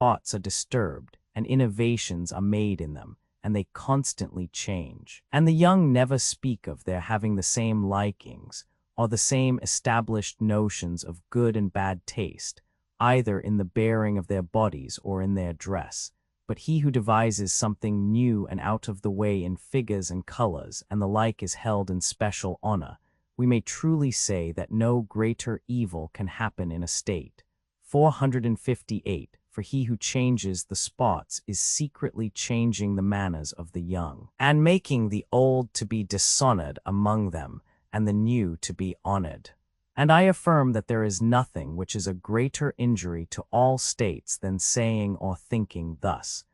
spots are disturbed, and innovations are made in them, and they constantly change. And the young never speak of their having the same likings, or the same established notions of good and bad taste, either in the bearing of their bodies or in their dress. But he who devises something new and out of the way in figures and colors, and the like is held in special honor. We may truly say that no greater evil can happen in a state. 458. For he who changes the spots is secretly changing the manners of the young, and making the old to be dishonored among them, and the new to be honored. And I affirm that there is nothing which is a greater injury to all states than saying or thinking thus.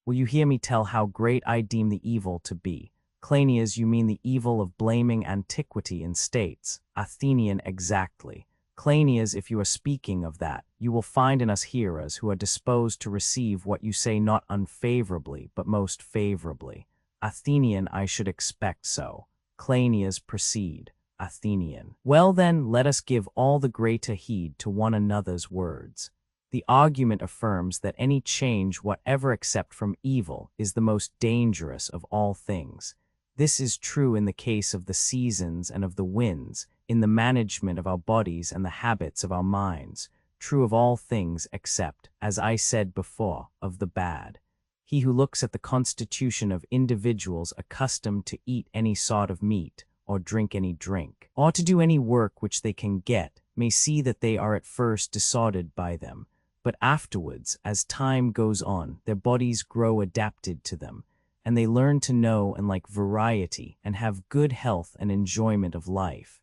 Will you hear me tell how great I deem the evil to be? Cleinias, you mean the evil of blaming antiquity in states. Athenian, exactly. Cleinias, if you are speaking of that, you will find in us hearers who are disposed to receive what you say not unfavorably, but most favorably. Athenian, I should expect so. Cleinias, proceed. Athenian. Well then, let us give all the greater heed to one another's words. The argument affirms that any change whatever except from evil is the most dangerous of all things. This is true in the case of the seasons and of the winds, in the management of our bodies and the habits of our minds, true of all things except, as I said before, of the bad. He who looks at the constitution of individuals accustomed to eat any sort of meat, or drink any drink, or to do any work which they can get, may see that they are at first disordered by them, but afterwards, as time goes on, their bodies grow adapted to them, and they learn to know and like variety, and have good health and enjoyment of life.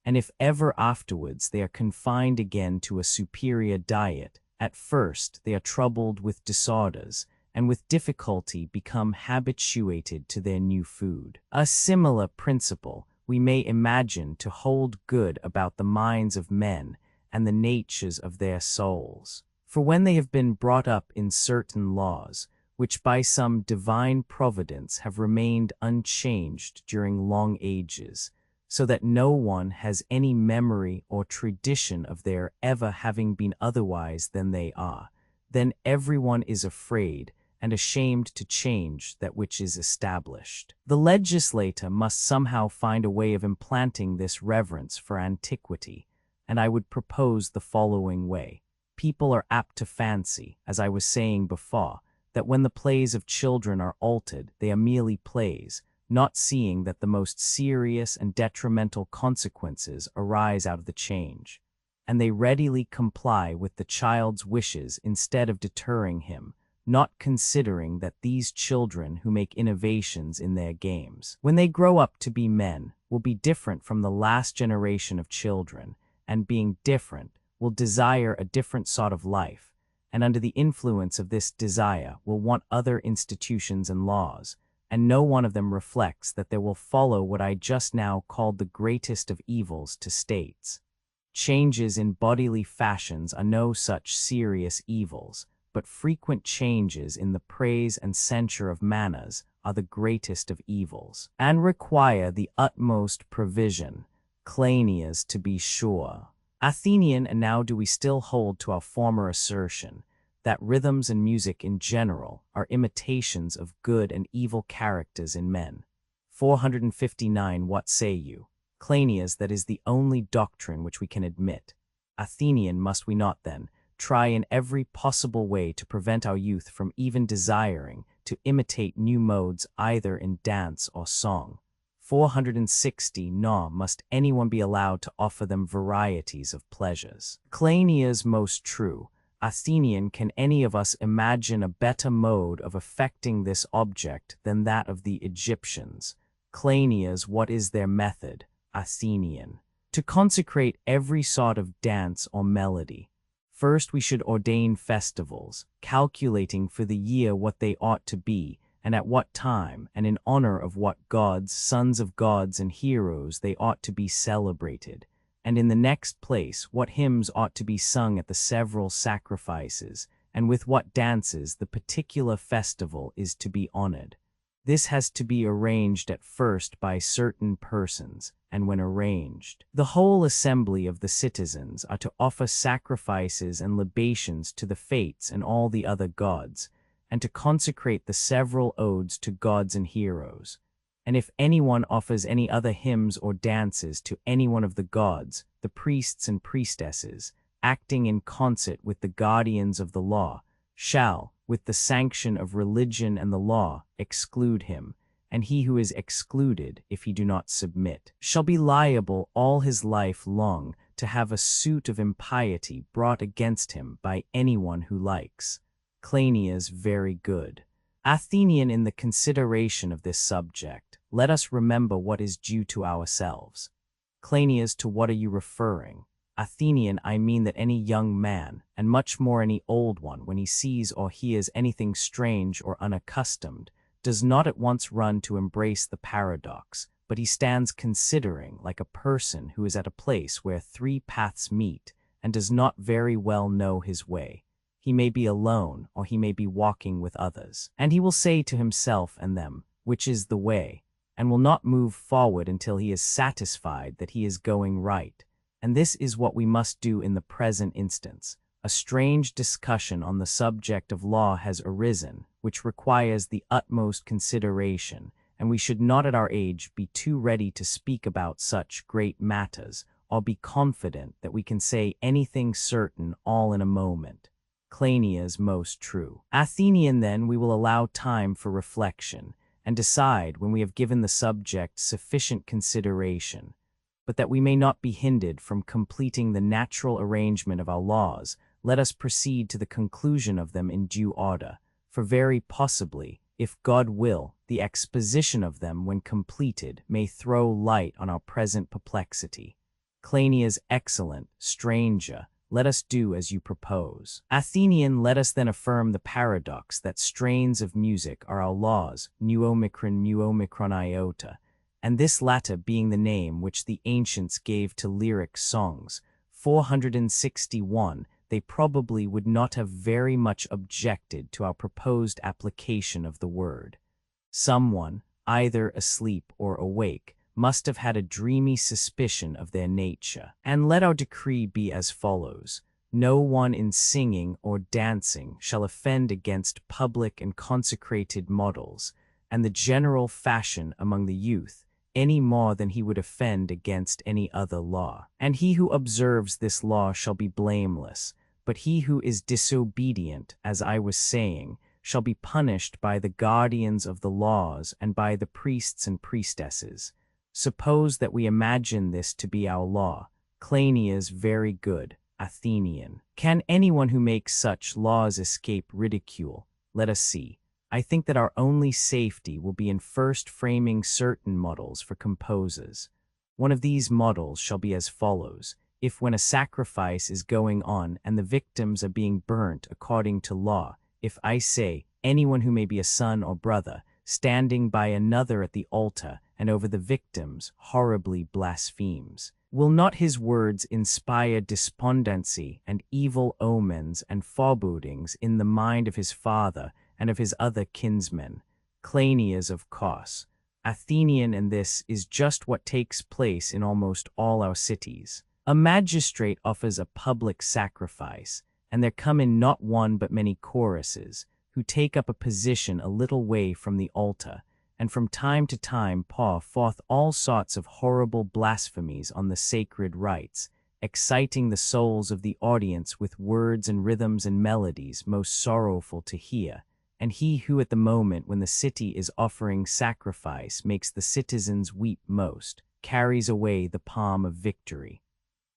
And if ever afterwards they are confined again to a superior diet, at first they are troubled with disorders, and with difficulty become habituated to their new food. A similar principle we may imagine to hold good about the minds of men and the natures of their souls. For when they have been brought up in certain laws, which by some divine providence have remained unchanged during long ages, so that no one has any memory or tradition of their ever having been otherwise than they are, then everyone is afraid and ashamed to change that which is established. The legislator must somehow find a way of implanting this reverence for antiquity, and I would propose the following way. People are apt to fancy, as I was saying before, that when the plays of children are altered, they are merely plays, not seeing that the most serious and detrimental consequences arise out of the change, and they readily comply with the child's wishes instead of deterring him, not considering that these children who make innovations in their games, when they grow up to be men, will be different from the last generation of children, and being different, will desire a different sort of life, and under the influence of this desire will want other institutions and laws, and no one of them reflects that there will follow what I just now called the greatest of evils to states. Changes in bodily fashions are no such serious evils, but frequent changes in the praise and censure of manners are the greatest of evils, and require the utmost provision. Cleinias, to be sure. Athenian, and now do we still hold to our former assertion, that rhythms and music in general are imitations of good and evil characters in men. 459. What say you? Cleinias, that is the only doctrine which we can admit. Athenian, must we not, then, try in every possible way to prevent our youth from even desiring to imitate new modes either in dance or song? 460. Nor must anyone be allowed to offer them varieties of pleasures. Cleinias, most true. Athenian, can any of us imagine a better mode of effecting this object than that of the Egyptians? Cleinias, what is their method? Athenian, to consecrate every sort of dance or melody. First we should ordain festivals, calculating for the year what they ought to be, and at what time, and in honor of what gods, sons of gods, and heroes they ought to be celebrated, and in the next place what hymns ought to be sung at the several sacrifices, and with what dances the particular festival is to be honored. This has to be arranged at first by certain persons, and when arranged, the whole assembly of the citizens are to offer sacrifices and libations to the Fates and all the other gods, and to consecrate the several odes to gods and heroes. And if anyone offers any other hymns or dances to any one of the gods, the priests and priestesses, acting in concert with the guardians of the law, shall, with the sanction of religion and the law, exclude him, and he who is excluded, if he do not submit, shall be liable all his life long to have a suit of impiety brought against him by anyone who likes. Cleinias very good. Athenian, in the consideration of this subject, let us remember what is due to ourselves. Cleinias, to what are you referring? Athenian, I mean that any young man, and much more any old one, when he sees or hears anything strange or unaccustomed, does not at once run to embrace the paradox, but he stands considering like a person who is at a place where three paths meet and does not very well know his way. He may be alone, or he may be walking with others, and he will say to himself and them, which is the way, and will not move forward until he is satisfied that he is going right. And this is what we must do in the present instance. A strange discussion on the subject of law has arisen, which requires the utmost consideration, and we should not at our age be too ready to speak about such great matters, or be confident that we can say anything certain all in a moment. Cleinias most true. Athenian, then, we will allow time for reflection, and decide when we have given the subject sufficient consideration. But that we may not be hindered from completing the natural arrangement of our laws, let us proceed to the conclusion of them in due order, for very possibly, if God will, the exposition of them, when completed, may throw light on our present perplexity. Cleinias excellent, stranger, let us do as you propose. Athenian, let us then affirm the paradox that strains of music are our laws, nu-omicron iota, and this latter being the name which the ancients gave to lyric songs, 461, they probably would not have very much objected to our proposed application of the word. Someone, either asleep or awake, must have had a dreamy suspicion of their nature. And let our decree be as follows. No one in singing or dancing shall offend against public and consecrated models, and the general fashion among the youth, any more than he would offend against any other law. And he who observes this law shall be blameless, but he who is disobedient, as I was saying, shall be punished by the guardians of the laws and by the priests and priestesses. Suppose that we imagine this to be our law. Cleinias very good. Athenian. Can anyone who makes such laws escape ridicule? Let us see. I think that our only safety will be in first framing certain models for composers. One of these models shall be as follows. If when a sacrifice is going on and the victims are being burnt according to law, if I say, anyone who may be a son or brother, standing by another at the altar and over the victims horribly blasphemes, will not his words inspire despondency and evil omens and forebodings in the mind of his father and of his other kinsmen? Cleinias of course. Athenian, and this is just what takes place in almost all our cities. A magistrate offers a public sacrifice, and there come in not one but many choruses, who take up a position a little way from the altar, and from time to time pour forth all sorts of horrible blasphemies on the sacred rites, exciting the souls of the audience with words and rhythms and melodies most sorrowful to hear, and he who at the moment when the city is offering sacrifice makes the citizens weep most, carries away the palm of victory.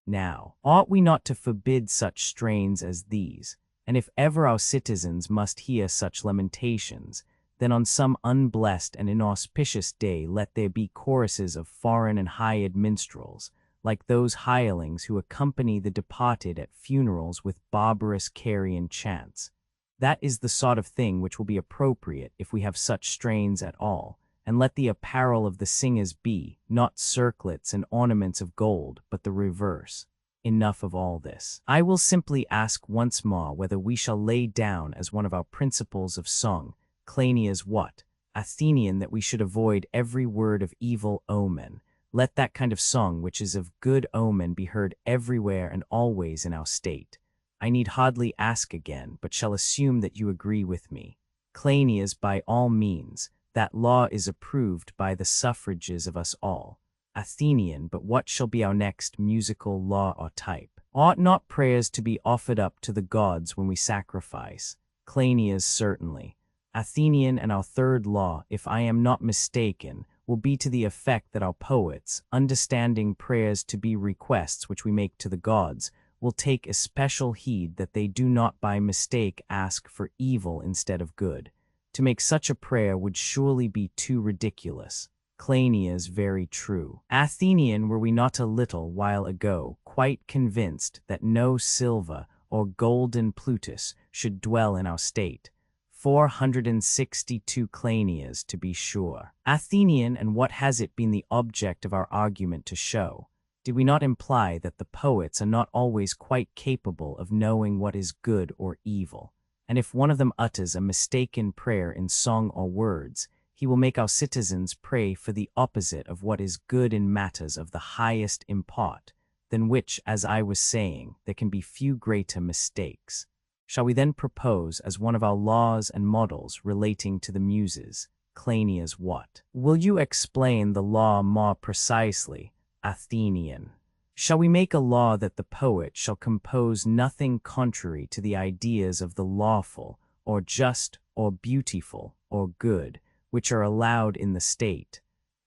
Now, ought we not to forbid such strains as these? And if ever our citizens must hear such lamentations, then on some unblessed and inauspicious day let there be choruses of foreign and hired minstrels, like those hirelings who accompany the departed at funerals with barbarous carrion chants. That is the sort of thing which will be appropriate if we have such strains at all, and let the apparel of the singers be, not circlets and ornaments of gold, but the reverse. Enough of all this. I will simply ask once more whether we shall lay down as one of our principles of song, Cleinias what? Athenian, that we should avoid every word of evil omen. Let that kind of song which is of good omen be heard everywhere and always in our state. I need hardly ask again, but shall assume that you agree with me. Cleinias, by all means, that law is approved by the suffrages of us all. Athenian, but what shall be our next musical law or type? Ought not prayers to be offered up to the gods when we sacrifice? Cleinias, certainly. Athenian, and our third law, if I am not mistaken, will be to the effect that our poets, understanding prayers to be requests which we make to the gods, will take especial heed that they do not by mistake ask for evil instead of good. To make such a prayer would surely be too ridiculous. Cleinias, very true. Athenian, were we not a little while ago quite convinced that no silver or golden Plutus should dwell in our state? 462 Cleinias, to be sure. Athenian, and what has it been the object of our argument to show? Did we not imply that the poets are not always quite capable of knowing what is good or evil? And if one of them utters a mistaken prayer in song or words, he will make our citizens pray for the opposite of what is good in matters of the highest import, than which, as I was saying, there can be few greater mistakes. Shall we then propose as one of our laws and models relating to the Muses? Cleinias, what? Will you explain the law more precisely? Athenian. Shall we make a law that the poet shall compose nothing contrary to the ideas of the lawful, or just, or beautiful, or good, which are allowed in the state?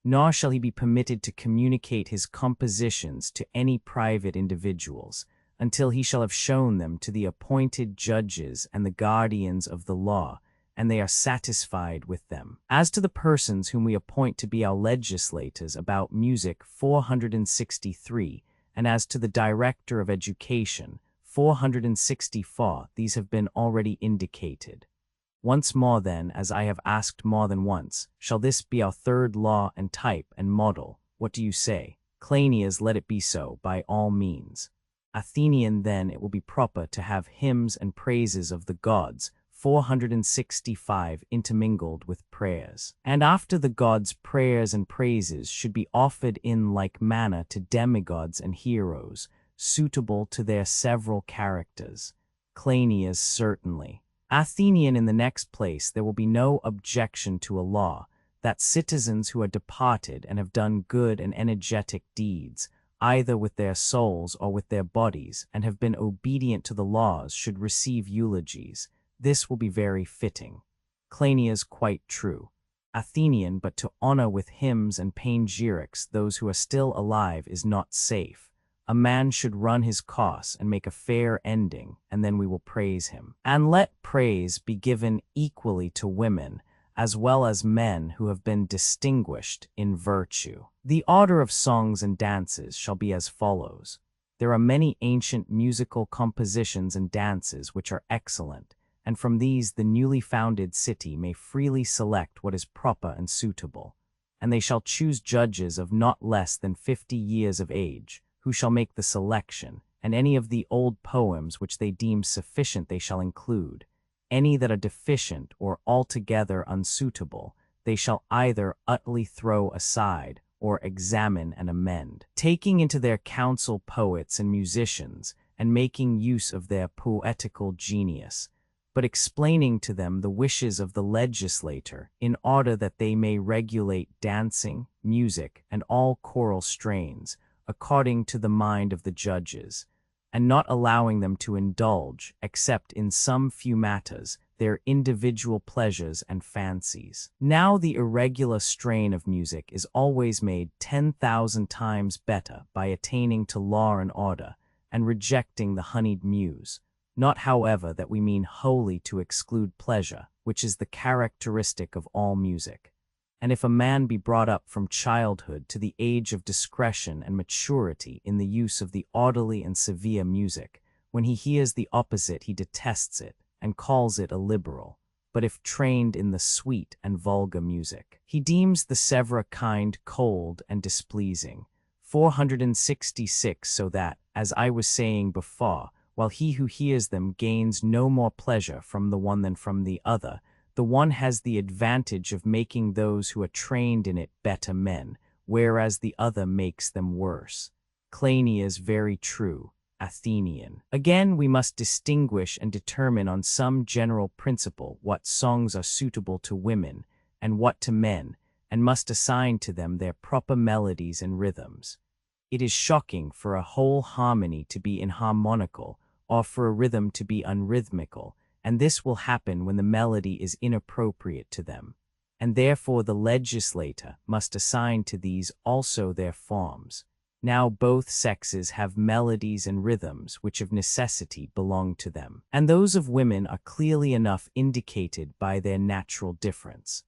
Nor shall he be permitted to communicate his compositions to any private individuals, until he shall have shown them to the appointed judges and the guardians of the law, and they are satisfied with them. As to the persons whom we appoint to be our legislators about music, 463, and as to the director of education, 464, these have been already indicated. Once more then, as I have asked more than once, shall this be our third law and type and model? What do you say? Cleinias, let it be so, by all means. Athenian, then it will be proper to have hymns and praises of the gods, 465, intermingled with prayers. And after the gods' prayers and praises should be offered in like manner to demigods and heroes, suitable to their several characters. Cleinias, certainly. Athenian, in the next place, there will be no objection to a law, that citizens who are departed and have done good and energetic deeds, either with their souls or with their bodies, and have been obedient to the laws, should receive eulogies. This will be very fitting. Cleinias, quite true. Athenian, but to honor with hymns and panegyrics those who are still alive is not safe. A man should run his course and make a fair ending, and then we will praise him. And let praise be given equally to women, as well as men who have been distinguished in virtue. The order of songs and dances shall be as follows. There are many ancient musical compositions and dances which are excellent, and from these the newly founded city may freely select what is proper and suitable. And they shall choose judges of not less than 50 years of age, who shall make the selection, and any of the old poems which they deem sufficient they shall include. Any that are deficient or altogether unsuitable, they shall either utterly throw aside or examine and amend, taking into their counsel poets and musicians, and making use of their poetical genius, but explaining to them the wishes of the legislator, in order that they may regulate dancing, music, and all choral strains, according to the mind of the judges, and not allowing them to indulge, except in some few matters, their individual pleasures and fancies. Now the irregular strain of music is always made 10,000 times better by attaining to law and order, and rejecting the honeyed muse. Not, however, that we mean wholly to exclude pleasure, which is the characteristic of all music. And if a man be brought up from childhood to the age of discretion and maturity in the use of the orderly and severe music, when he hears the opposite he detests it, and calls it illiberal. But if trained in the sweet and vulgar music, he deems the severer kind cold and displeasing. 466, so that, as I was saying before, while he who hears them gains no more pleasure from the one than from the other, The one has the advantage of making those who are trained in it better men, whereas the other makes them worse. Cleinias very true. Athenian. Again, we must distinguish and determine on some general principle what songs are suitable to women and what to men, and must assign to them their proper melodies and rhythms. It is shocking for a whole harmony to be inharmonical, or for a rhythm to be unrhythmical, and this will happen when the melody is inappropriate to them, and therefore the legislator must assign to these also their forms. Now both sexes have melodies and rhythms which of necessity belong to them, and those of women are clearly enough indicated by their natural difference.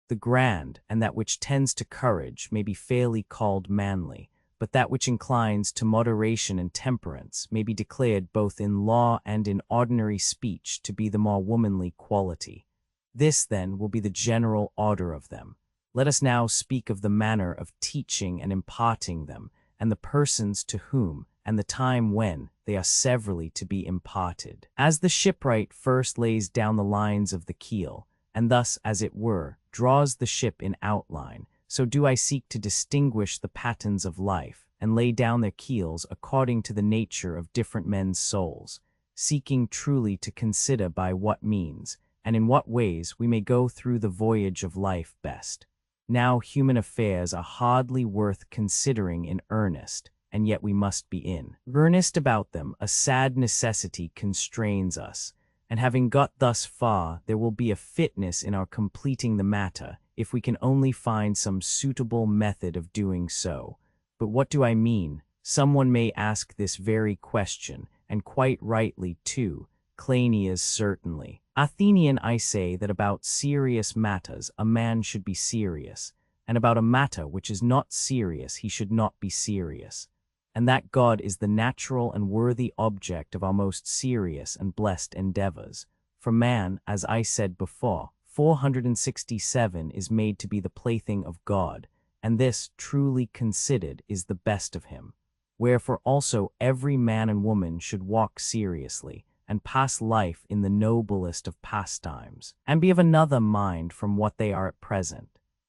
The grand, and that which tends to courage, may be fairly called manly, but that which inclines to moderation and temperance may be declared both in law and in ordinary speech to be the more womanly quality. This, then, will be the general order of them. Let us now speak of the manner of teaching and imparting them, and the persons to whom, and the time when, they are severally to be imparted. As the shipwright first lays down the lines of the keel, and thus, as it were, draws the ship in outline, so do I seek to distinguish the patterns of life, and lay down their keels according to the nature of different men's souls, seeking truly to consider by what means, and in what ways we may go through the voyage of life best. Now human affairs are hardly worth considering in earnest, and yet we must be in earnest about them. A sad necessity constrains us, and having got thus far, there will be a fitness in our completing the matter, if we can only find some suitable method of doing so. But what do I mean? Someone may ask this very question, and quite rightly too. Cleinias certainly. Athenian, I say that about serious matters a man should be serious, and about a matter which is not serious he should not be serious, and that God is the natural and worthy object of our most serious and blessed endeavors. For man, as I said before, 467 is made to be the plaything of God, and this, truly considered, is the best of him. Wherefore also every man and woman should walk seriously, and pass life in the noblest of pastimes, and be of another mind from what they are at present.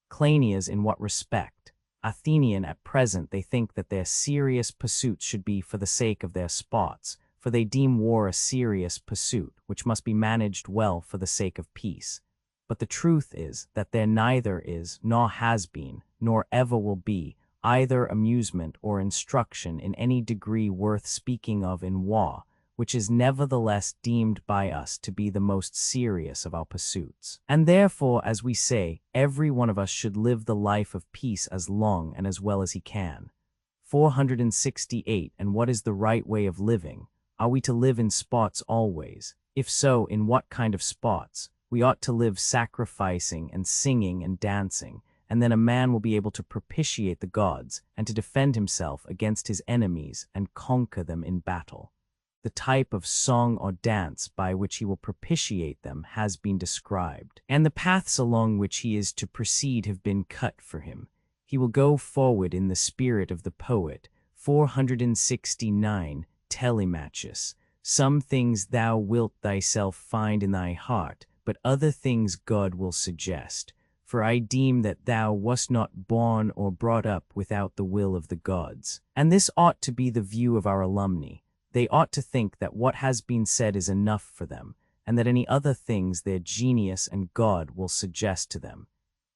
Cleinias, in what respect? Athenian, at present they think that their serious pursuits should be for the sake of their sports, for they deem war a serious pursuit, which must be managed well for the sake of peace. But the truth is that there neither is, nor has been, nor ever will be, either amusement or instruction in any degree worth speaking of in war, which is nevertheless deemed by us to be the most serious of our pursuits. And therefore, as we say, every one of us should live the life of peace as long and as well as he can. 468. And what is the right way of living? Are we to live in sports always? If so, in what kind of sports? We ought to live sacrificing and singing and dancing, and then a man will be able to propitiate the gods and to defend himself against his enemies and conquer them in battle. The type of song or dance by which he will propitiate them has been described, and the paths along which he is to proceed have been cut for him. He will go forward in the spirit of the poet. 469. Telemachus. Some things thou wilt thyself find in thy heart, but other things God will suggest. For I deem that thou wast not born or brought up without the will of the gods. And this ought to be the view of our alumni. They ought to think that what has been said is enough for them, and that any other things their genius and God will suggest to them.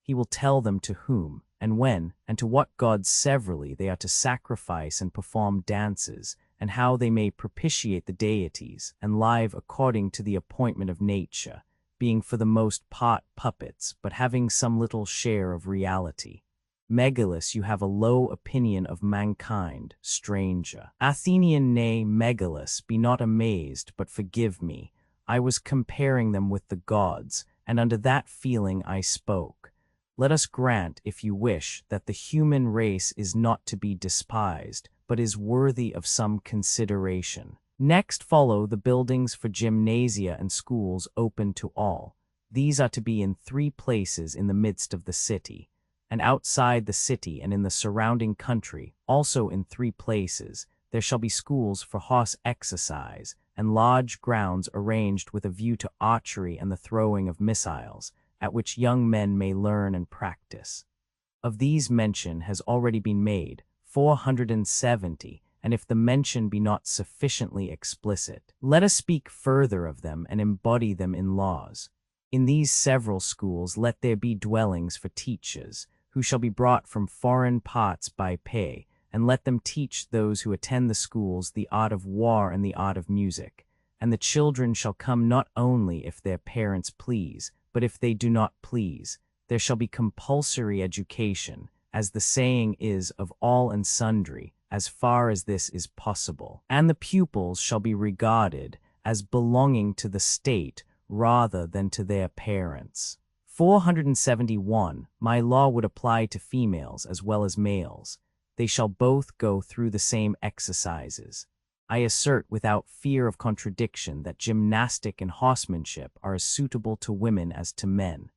He will tell them to whom, and when, and to what gods severally they are to sacrifice and perform dances, and how they may propitiate the deities, and live according to the appointment of nature, being for the most part puppets, but having some little share of reality. Megillus, you have a low opinion of mankind, stranger. Athenian, nay, Megillus, be not amazed, but forgive me. I was comparing them with the gods, and under that feeling I spoke. Let us grant, if you wish, that the human race is not to be despised, but is worthy of some consideration. Next follow the buildings for gymnasia and schools open to all. These are to be in 3 places in the midst of the city, and outside the city and in the surrounding country, also in 3 places, there shall be schools for horse exercise, and large grounds arranged with a view to archery and the throwing of missiles, at which young men may learn and practice. Of these mention has already been made, 470, and if the mention be not sufficiently explicit, let us speak further of them and embody them in laws. In these several schools let there be dwellings for teachers, who shall be brought from foreign parts by pay, and let them teach those who attend the schools the art of war and the art of music. And the children shall come not only if their parents please, but if they do not please. There shall be compulsory education, as the saying is of all and sundry, as far as this is possible. And the pupils shall be regarded as belonging to the state rather than to their parents. 471. My law would apply to females as well as males. They shall both go through the same exercises. I assert without fear of contradiction that gymnastic and horsemanship are as suitable to women as to men.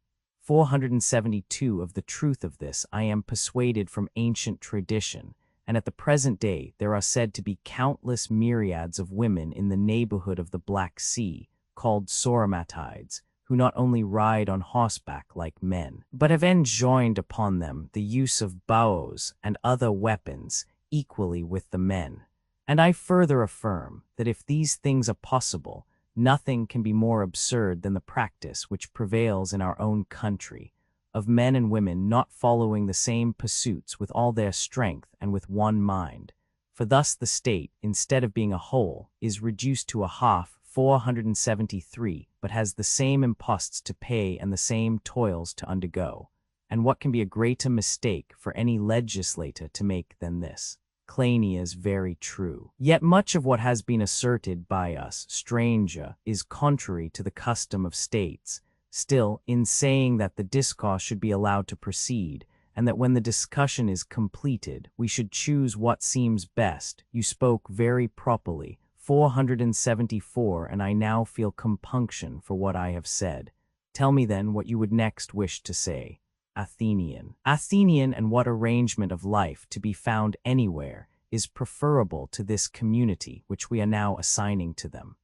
472. Of the truth of this I am persuaded from ancient tradition, and at the present day there are said to be countless myriads of women in the neighborhood of the Black Sea, called Sauromatides, who not only ride on horseback like men, but have enjoined upon them the use of bows and other weapons equally with the men. And I further affirm that if these things are possible, nothing can be more absurd than the practice which prevails in our own country, of men and women not following the same pursuits with all their strength and with one mind. For thus the state, instead of being a whole, is reduced to a half, 473, but has the same imposts to pay and the same toils to undergo. And what can be a greater mistake for any legislator to make than this? Cleinias very true. Yet much of what has been asserted by us, stranger, is contrary to the custom of states. Still, in saying that the discourse should be allowed to proceed, and that when the discussion is completed, we should choose what seems best, you spoke very properly. 474, and I now feel compunction for what I have said. Tell me then what you would next wish to say. Athenian. Athenian, and what arrangement of life to be found anywhere is preferable to this community which we are now assigning to them?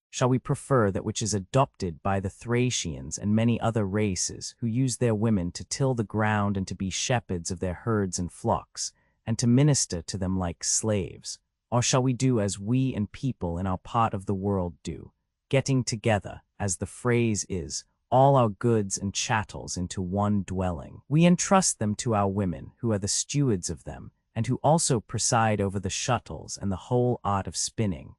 Shall we prefer that which is adopted by the Thracians and many other races who use their women to till the ground and to be shepherds of their herds and flocks, and to minister to them like slaves? Or shall we do as we and people in our part of the world do, getting together, as the phrase is, all our goods and chattels into one dwelling? We entrust them to our women, who are the stewards of them, and who also preside over the shuttles and the whole art of spinning.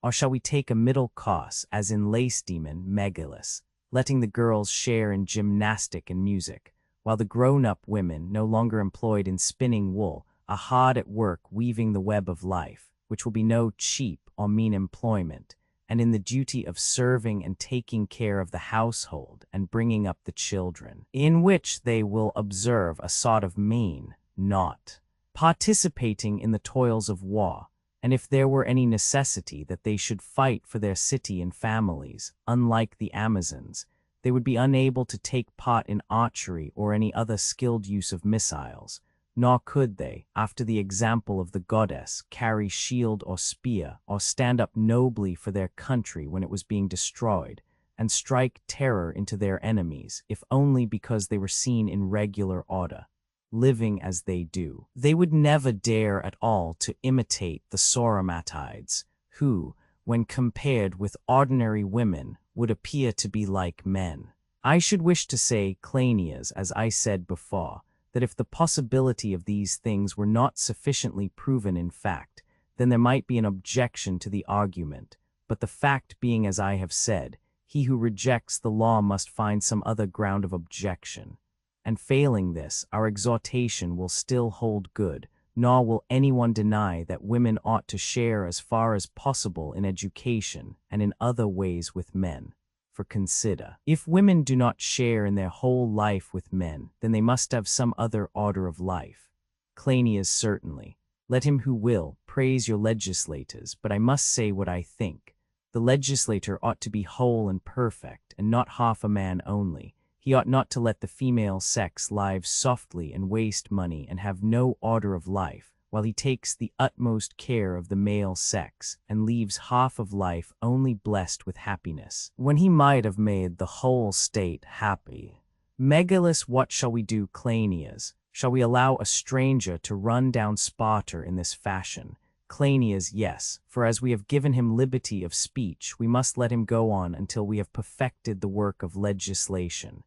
Or shall we take a middle course, as in Lacedaemon, Megillus, letting the girls share in gymnastic and music, while the grown-up women, no longer employed in spinning wool, are hard at work weaving the web of life, which will be no cheap or mean employment, and in the duty of serving and taking care of the household and bringing up the children, in which they will observe a sort of mean, not participating in the toils of war, and if there were any necessity that they should fight for their city and families, unlike the Amazons, they would be unable to take part in archery or any other skilled use of missiles, nor could they, after the example of the goddess, carry shield or spear, or stand up nobly for their country when it was being destroyed, and strike terror into their enemies, if only because they were seen in regular order, living as they do. They would never dare at all to imitate the Sauromatides, who, when compared with ordinary women, would appear to be like men. I should wish to say, Cleinias, as I said before, that if the possibility of these things were not sufficiently proven in fact, then there might be an objection to the argument, but the fact being as I have said, he who rejects the law must find some other ground of objection. And failing this, our exhortation will still hold good, nor will anyone deny that women ought to share as far as possible in education and in other ways with men. For consider, if women do not share in their whole life with men, then they must have some other order of life. Cleinias certainly. Let him who will praise your legislators, but I must say what I think. The legislator ought to be whole and perfect, and not half a man only. He ought not to let the female sex live softly and waste money and have no order of life, while he takes the utmost care of the male sex and leaves half of life only blessed with happiness, when he might have made the whole state happy. Megillus, what shall we do, Cleinias? Shall we allow a stranger to run down Sparta in this fashion? Cleinias, yes, for as we have given him liberty of speech, we must let him go on until we have perfected the work of legislation.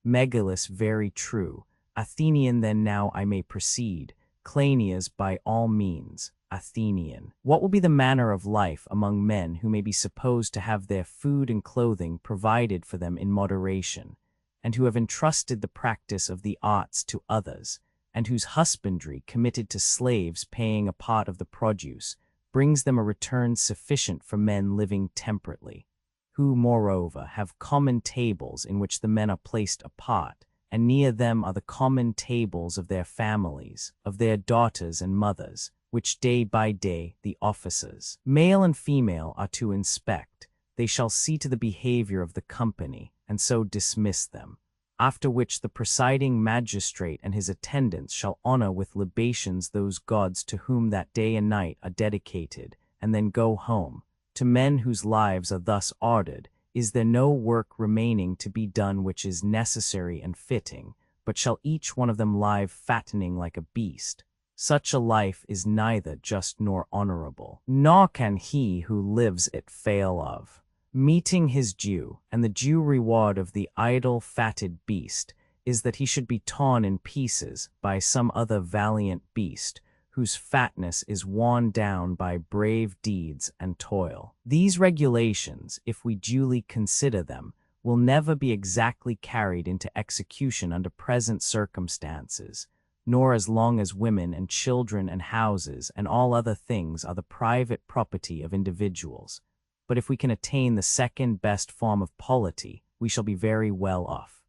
Megillus, very true. Athenian, then now I may proceed. Cleinias, by all means. Athenian. What will be the manner of life among men who may be supposed to have their food and clothing provided for them in moderation, and who have entrusted the practice of the arts to others, and whose husbandry, committed to slaves paying a part of the produce, brings them a return sufficient for men living temperately, who, moreover, have common tables in which the men are placed apart, and near them are the common tables of their families, of their daughters and mothers, which day by day the officers, male and female, are to inspect. They shall see to the behavior of the company, and so dismiss them. After which the presiding magistrate and his attendants shall honor with libations those gods to whom that day and night are dedicated, and then go home. To men whose lives are thus ordered, is there no work remaining to be done which is necessary and fitting, but shall each one of them live fattening like a beast? Such a life is neither just nor honorable, nor can he who lives it fail of meeting his due, and the due reward of the idle fatted beast is that he should be torn in pieces by some other valiant beast, whose fatness is worn down by brave deeds and toil. These regulations, if we duly consider them, will never be exactly carried into execution under present circumstances, nor as long as women and children and houses and all other things are the private property of individuals. But if we can attain the second best form of polity, we shall be very well off.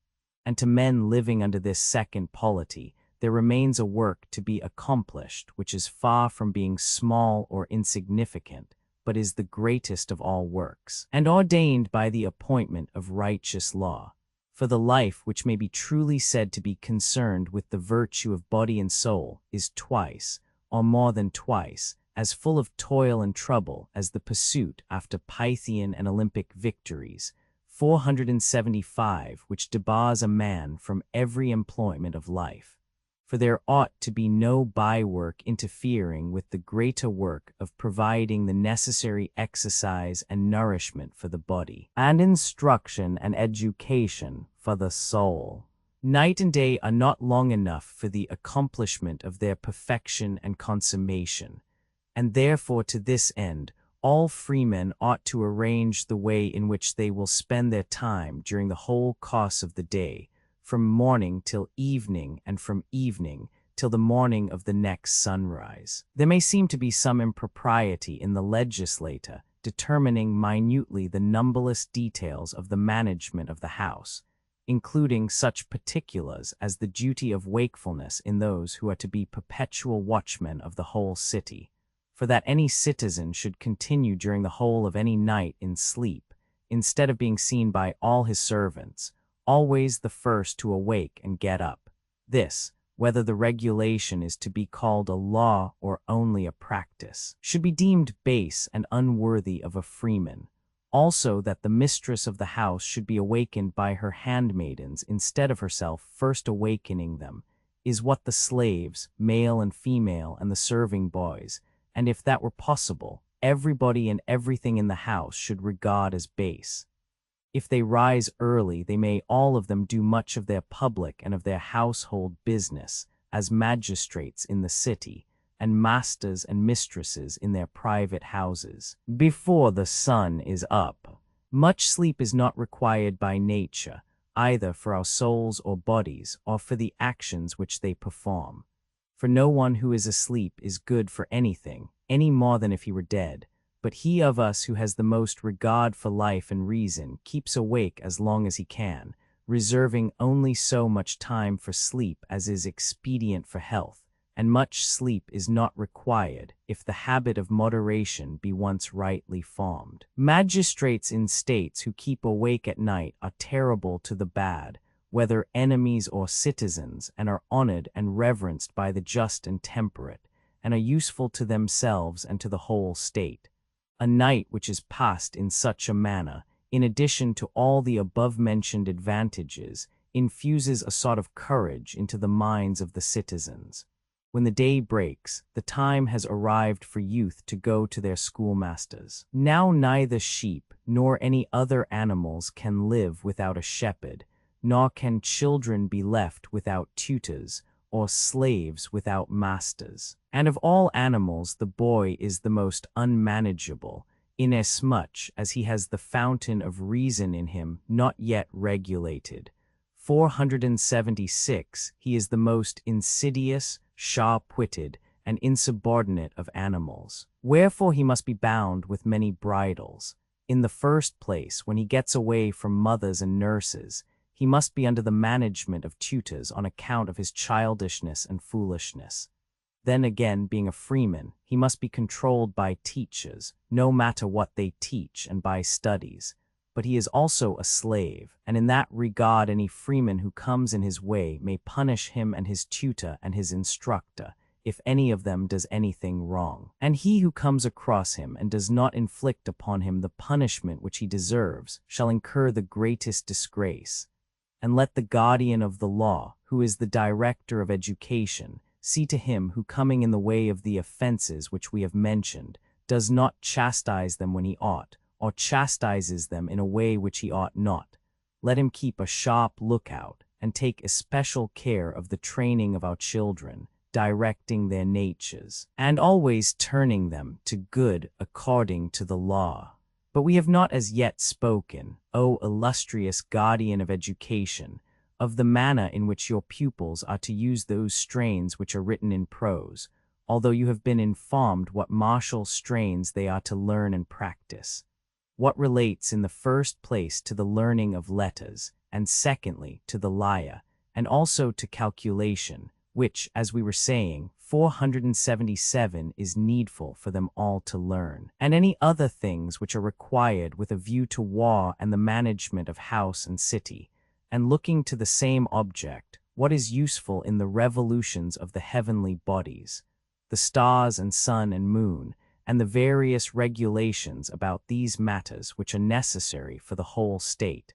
And to men living under this second polity, there remains a work to be accomplished which is far from being small or insignificant, but is the greatest of all works, and ordained by the appointment of righteous law. For the life which may be truly said to be concerned with the virtue of body and soul is twice, or more than twice, as full of toil and trouble as the pursuit after Pythian and Olympic victories, 475, which debars a man from every employment of life. For there ought to be no bywork interfering with the greater work of providing the necessary exercise and nourishment for the body, and instruction and education for the soul. Night and day are not long enough for the accomplishment of their perfection and consummation, and therefore to this end all freemen ought to arrange the way in which they will spend their time during the whole course of the day, from morning till evening, and from evening till the morning of the next sunrise. There may seem to be some impropriety in the legislator determining minutely the numberless details of the management of the house, including such particulars as the duty of wakefulness in those who are to be perpetual watchmen of the whole city. For that any citizen should continue during the whole of any night in sleep, instead of being seen by all his servants, always the first to awake and get up. This, whether the regulation is to be called a law or only a practice, should be deemed base and unworthy of a freeman. Also that the mistress of the house should be awakened by her handmaidens instead of herself first awakening them, is what the slaves, male and female, and the serving boys, and if that were possible, everybody and everything in the house should regard as base. If they rise early, they may all of them do much of their public and of their household business, as magistrates in the city, and masters and mistresses in their private houses, before the sun is up. Much sleep is not required by nature, either for our souls or bodies, or for the actions which they perform. For no one who is asleep is good for anything, any more than if he were dead. But he of us who has the most regard for life and reason keeps awake as long as he can, reserving only so much time for sleep as is expedient for health, and much sleep is not required if the habit of moderation be once rightly formed. Magistrates in states who keep awake at night are terrible to the bad, whether enemies or citizens, and are honored and reverenced by the just and temperate, and are useful to themselves and to the whole state. A night which is passed in such a manner, in addition to all the above-mentioned advantages, infuses a sort of courage into the minds of the citizens. When the day breaks, the time has arrived for youth to go to their schoolmasters. Now neither sheep nor any other animals can live without a shepherd, nor can children be left without tutors, or slaves without masters. And of all animals the boy is the most unmanageable, inasmuch as he has the fountain of reason in him not yet regulated. 476. He is the most insidious, sharp-witted, and insubordinate of animals. Wherefore he must be bound with many bridles. In the first place, when he gets away from mothers and nurses, he must be under the management of tutors on account of his childishness and foolishness. Then again, being a freeman, he must be controlled by teachers, no matter what they teach, and by studies. But he is also a slave, and in that regard any freeman who comes in his way may punish him and his tutor and his instructor, if any of them does anything wrong. And he who comes across him and does not inflict upon him the punishment which he deserves shall incur the greatest disgrace. And let the guardian of the law, who is the director of education, see to him who, coming in the way of the offenses which we have mentioned, does not chastise them when he ought, or chastises them in a way which he ought not. Let him keep a sharp lookout, and take especial care of the training of our children, directing their natures, and always turning them to good according to the law. But we have not as yet spoken, O illustrious guardian of education, of the manner in which your pupils are to use those strains which are written in prose, although you have been informed what martial strains they are to learn and practice. What relates in the first place to the learning of letters, and secondly to the lyre, and also to calculation, which, as we were saying, 477 is needful for them all to learn, and any other things which are required with a view to war and the management of house and city, and looking to the same object, what is useful in the revolutions of the heavenly bodies, the stars and sun and moon, and the various regulations about these matters which are necessary for the whole state.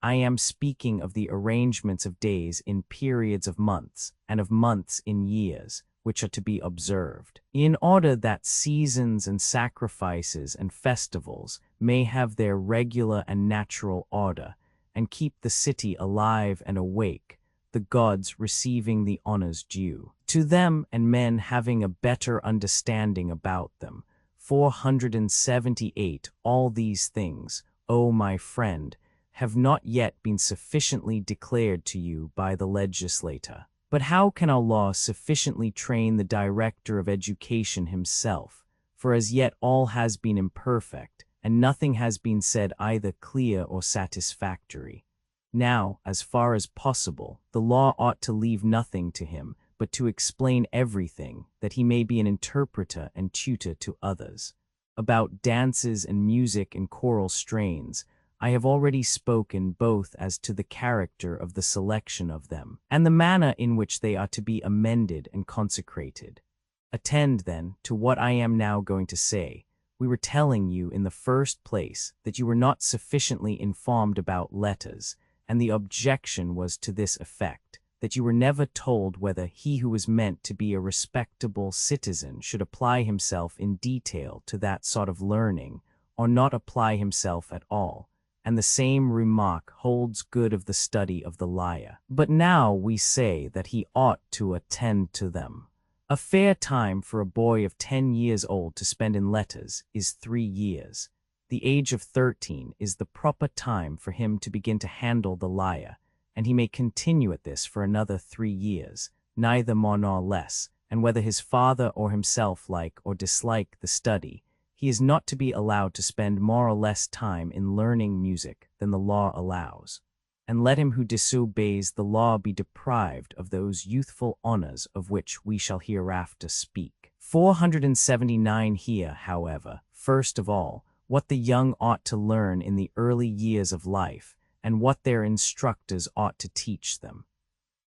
I am speaking of the arrangements of days in periods of months, and of months in years, which are to be observed, in order that seasons and sacrifices and festivals may have their regular and natural order, and keep the city alive and awake, the gods receiving the honors due to them, and men having a better understanding about them. 478. All these things, O my friend, have not yet been sufficiently declared to you by the legislator. But how can our law sufficiently train the director of education himself? For as yet all has been imperfect, and nothing has been said either clear or satisfactory. Now, as far as possible, the law ought to leave nothing to him, but to explain everything, that he may be an interpreter and tutor to others. About dances and music and choral strains, I have already spoken both as to the character of the selection of them, and the manner in which they are to be amended and consecrated. Attend, then, to what I am now going to say. We were telling you in the first place that you were not sufficiently informed about letters, and the objection was to this effect, that you were never told whether he who was meant to be a respectable citizen should apply himself in detail to that sort of learning, or not apply himself at all. And the same remark holds good of the study of the lyre. But now we say that he ought to attend to them. A fair time for a boy of 10 years old to spend in letters is 3 years. The age of 13 is the proper time for him to begin to handle the lyre, and he may continue at this for another 3 years, neither more nor less, and whether his father or himself like or dislike the study, he is not to be allowed to spend more or less time in learning music than the law allows. And let him who disobeys the law be deprived of those youthful honors of which we shall hereafter speak. 479. Here, however, first of all, what the young ought to learn in the early years of life, and what their instructors ought to teach them.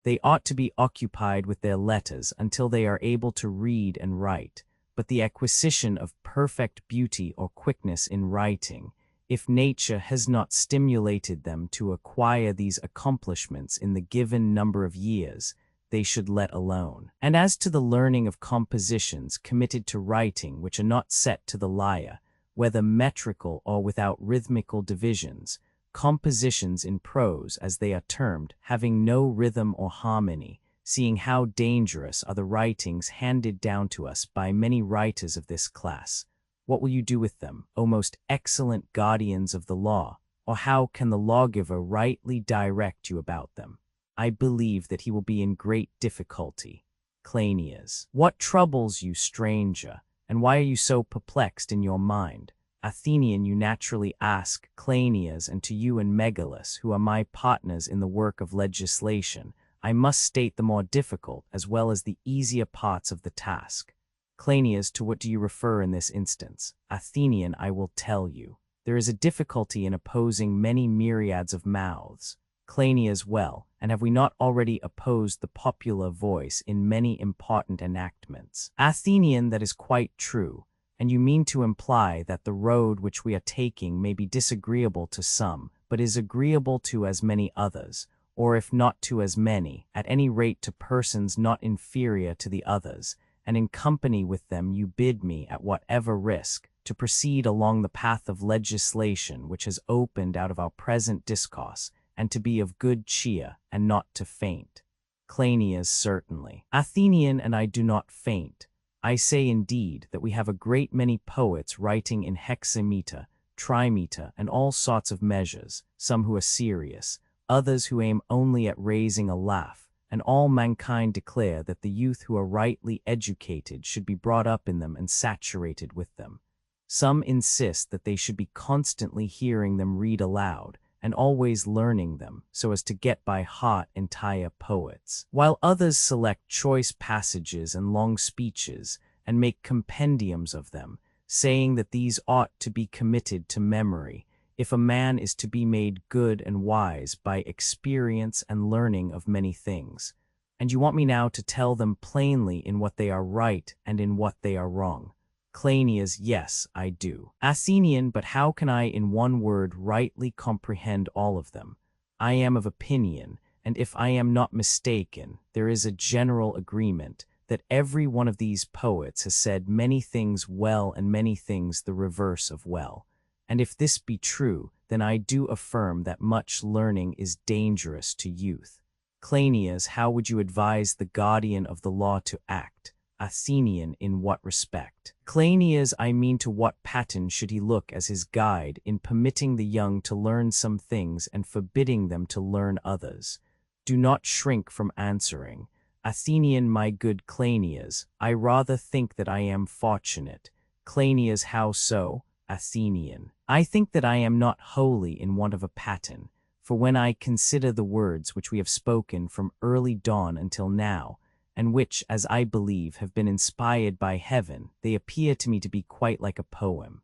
They ought to be occupied with their letters until they are able to read and write, but the acquisition of perfect beauty or quickness in writing, if nature has not stimulated them to acquire these accomplishments in the given number of years, they should let alone. And as to the learning of compositions committed to writing which are not set to the lyre, whether metrical or without rhythmical divisions, compositions in prose, as they are termed, having no rhythm or harmony, seeing how dangerous are the writings handed down to us by many writers of this class, what will you do with them, O most excellent guardians of the law, or how can the lawgiver rightly direct you about them? I believe that he will be in great difficulty. Cleinias. What troubles you, stranger, and why are you so perplexed in your mind? Athenian, you naturally ask, Cleinias, and to you and Megillus, who are my partners in the work of legislation, I must state the more difficult as well as the easier parts of the task. Cleinias, to what do you refer in this instance? Athenian, I will tell you. There is a difficulty in opposing many myriads of mouths. Cleinias, well, and have we not already opposed the popular voice in many important enactments? Athenian, that is quite true, and you mean to imply that the road which we are taking may be disagreeable to some, but is agreeable to as many others, or if not to as many, at any rate to persons not inferior to the others, and in company with them you bid me, at whatever risk, to proceed along the path of legislation which has opened out of our present discourse, and to be of good cheer, and not to faint. Cleinias, certainly. Athenian, and I do not faint. I say indeed that we have a great many poets writing in hexameter, trimeter, and all sorts of measures, some who are serious, others who aim only at raising a laugh, and all mankind declare that the youth who are rightly educated should be brought up in them and saturated with them. Some insist that they should be constantly hearing them read aloud, and always learning them, so as to get by heart entire poets, while others select choice passages and long speeches, and make compendiums of them, saying that these ought to be committed to memory, if a man is to be made good and wise by experience and learning of many things. And you want me now to tell them plainly in what they are right and in what they are wrong. Cleinias, yes, I do. Athenian, but how can I in one word rightly comprehend all of them? I am of opinion, and if I am not mistaken, there is a general agreement that every one of these poets has said many things well and many things the reverse of well. And if this be true, then I do affirm that much learning is dangerous to youth. Cleinias, how would you advise the guardian of the law to act? Athenian, in what respect? Cleinias, I mean to what pattern should he look as his guide in permitting the young to learn some things and forbidding them to learn others? Do not shrink from answering. Athenian, my good Cleinias, I rather think that I am fortunate. Cleinias, how so? Athenian, I think that I am not wholly in want of a pattern, for when I consider the words which we have spoken from early dawn until now, and which, as I believe, have been inspired by heaven, they appear to me to be quite like a poem.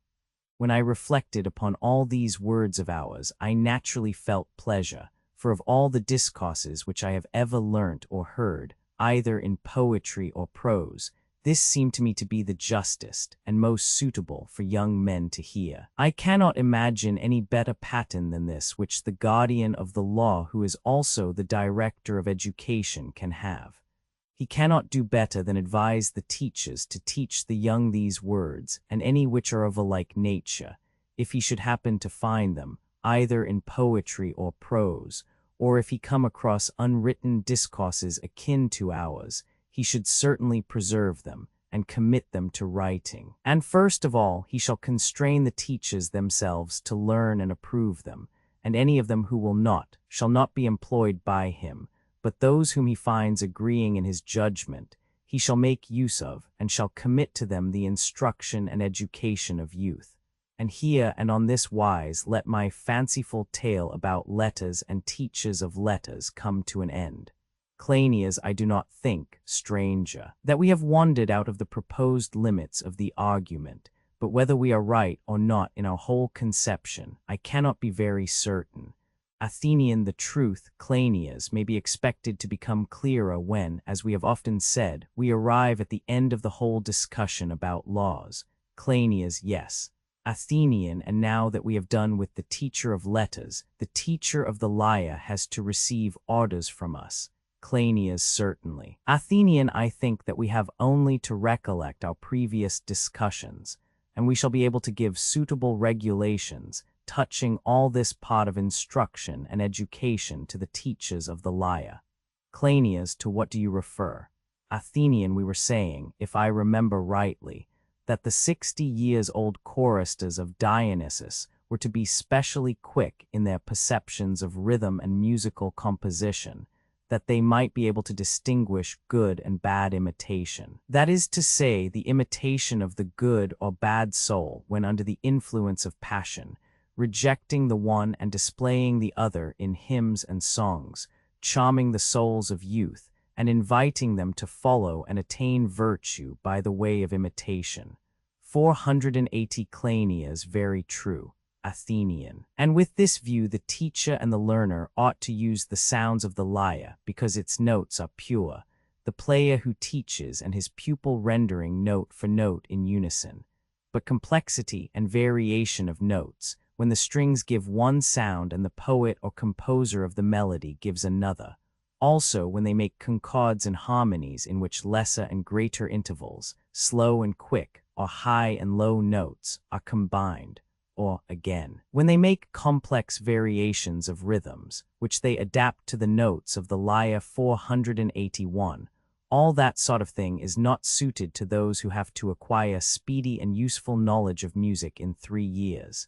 When I reflected upon all these words of ours, I naturally felt pleasure, for of all the discourses which I have ever learnt or heard, either in poetry or prose, this seemed to me to be the justest and most suitable for young men to hear. I cannot imagine any better pattern than this which the guardian of the law, who is also the director of education, can have. He cannot do better than advise the teachers to teach the young these words, and any which are of a like nature, if he should happen to find them, either in poetry or prose, or if he come across unwritten discourses akin to ours, he should certainly preserve them, and commit them to writing. And first of all, he shall constrain the teachers themselves to learn and approve them, and any of them who will not, shall not be employed by him, but those whom he finds agreeing in his judgment, he shall make use of, and shall commit to them the instruction and education of youth. And here and on this wise let my fanciful tale about letters and teachers of letters come to an end. Cleinias, I do not think, stranger, that we have wandered out of the proposed limits of the argument, but whether we are right or not in our whole conception, I cannot be very certain. Athenian, the truth, Cleinias, may be expected to become clearer when, as we have often said, we arrive at the end of the whole discussion about laws. Cleinias, yes. Athenian, and now that we have done with the teacher of letters, the teacher of the lyre has to receive orders from us. Cleinias, certainly. Athenian, I think that we have only to recollect our previous discussions, and we shall be able to give suitable regulations touching all this part of instruction and education to the teachers of the lyre. Cleinias, to what do you refer? Athenian, we were saying, if I remember rightly, that the 60-years-old choristers of Dionysus were to be specially quick in their perceptions of rhythm and musical composition, that they might be able to distinguish good and bad imitation. That is to say, the imitation of the good or bad soul when under the influence of passion, rejecting the one and displaying the other in hymns and songs, charming the souls of youth, and inviting them to follow and attain virtue by the way of imitation. 480 Cleinias, very true. Athenian. And with this view, the teacher and the learner ought to use the sounds of the lyre, because its notes are pure, the player who teaches and his pupil rendering note for note in unison. But complexity and variation of notes, when the strings give one sound and the poet or composer of the melody gives another. Also, when they make concords and harmonies in which lesser and greater intervals, slow and quick, or high and low notes, are combined. Or, again, when they make complex variations of rhythms, which they adapt to the notes of the lyre 481, all that sort of thing is not suited to those who have to acquire speedy and useful knowledge of music in 3 years.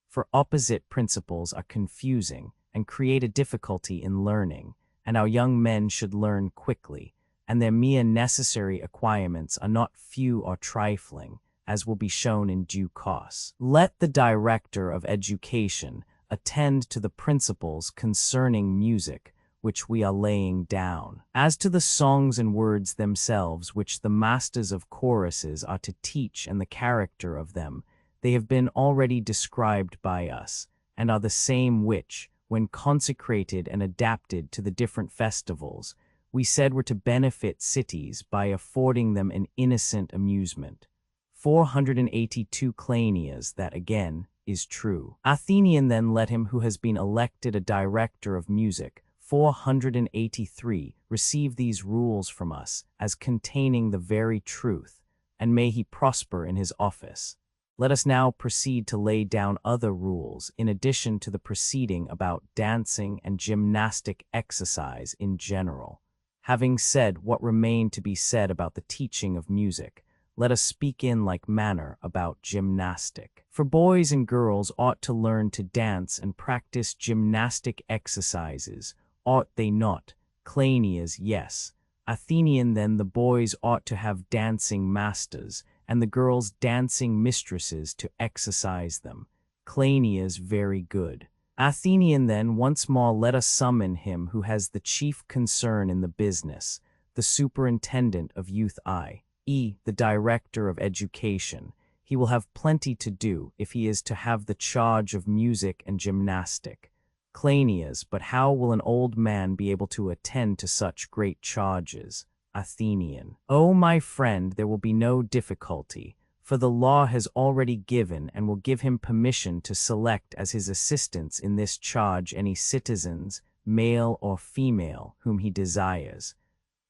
For opposite principles are confusing and create a difficulty in learning, and our young men should learn quickly, and their mere necessary acquirements are not few or trifling, as will be shown in due course. Let the director of education attend to the principles concerning music which we are laying down. As to the songs and words themselves which the masters of choruses are to teach and the character of them, they have been already described by us, and are the same which, when consecrated and adapted to the different festivals, we said were to benefit cities by affording them an innocent amusement. 482 Cleinias, that again is true. Athenian, then let him who has been elected a director of music, 483, receive these rules from us, as containing the very truth, and may he prosper in his office. Let us now proceed to lay down other rules in addition to the preceding about dancing and gymnastic exercise in general. Having said what remained to be said about the teaching of music, let us speak in like manner about gymnastic. For boys and girls ought to learn to dance and practice gymnastic exercises, ought they not? Cleinias, yes. Athenian, then the boys ought to have dancing masters, and the girls dancing mistresses to exercise them. Cleinias, very good. Athenian, then once more let us summon him who has the chief concern in the business, the superintendent of youth, i.e., the director of education. He will have plenty to do if he is to have the charge of music and gymnastic. Cleinias, but how will an old man be able to attend to such great charges? Athenian. Oh, my friend, there will be no difficulty, for the law has already given and will give him permission to select as his assistants in this charge any citizens, male or female, whom he desires.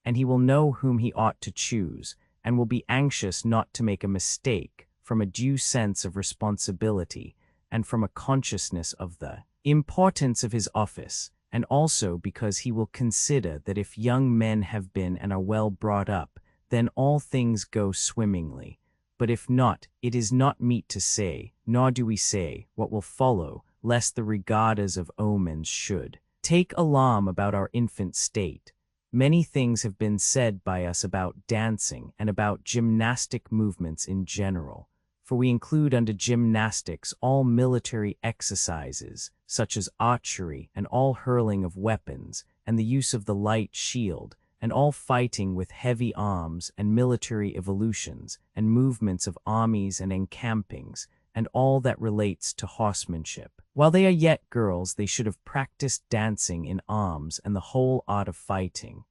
And he will know whom he ought to choose, and will be anxious not to make a mistake, from a due sense of responsibility, and from a consciousness of the importance of his office, and also because he will consider that if young men have been and are well brought up, then all things go swimmingly. But if not, it is not meet to say, nor do we say, what will follow, lest the regarders of omens should take alarm about our infant state. Many things have been said by us about dancing and about gymnastic movements in general, for we include under gymnastics all military exercises, such as archery and all hurling of weapons, and the use of the light shield, and all fighting with heavy arms and military evolutions, and movements of armies and encampings, and all that relates to horsemanship. While they are yet girls, they should have practiced dancing in arms and the whole art of fighting.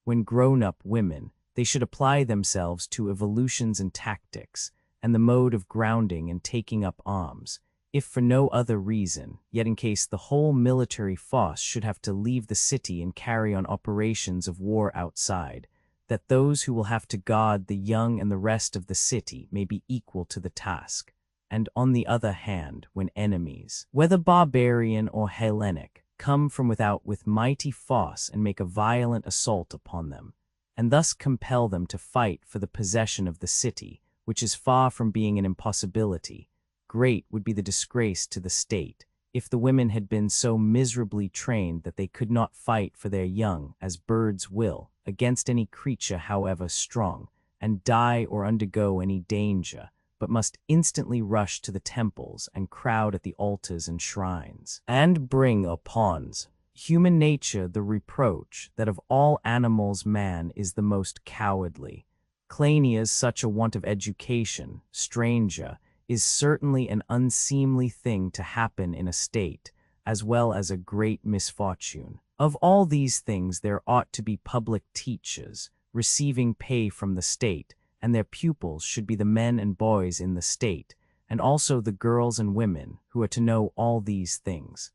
When grown-up women, they should apply themselves to evolutions and tactics, and the mode of grounding and taking up arms, if for no other reason, yet in case the whole military force should have to leave the city and carry on operations of war outside, that those who will have to guard the young and the rest of the city may be equal to the task. And on the other hand, when enemies, whether barbarian or Hellenic, come from without with mighty force and make a violent assault upon them, and thus compel them to fight for the possession of the city, which is far from being an impossibility, great would be the disgrace to the state, if the women had been so miserably trained that they could not fight for their young, as birds will, against any creature however strong, and die or undergo any danger, but must instantly rush to the temples and crowd at the altars and shrines, and bring upon human nature the reproach that of all animals man is the most cowardly. Cleinias, such a want of education, stranger, is certainly an unseemly thing to happen in a state, as well as a great misfortune. Of all these things there ought to be public teachers, receiving pay from the state, and their pupils should be the men and boys in the state, and also the girls and women who are to know all these things.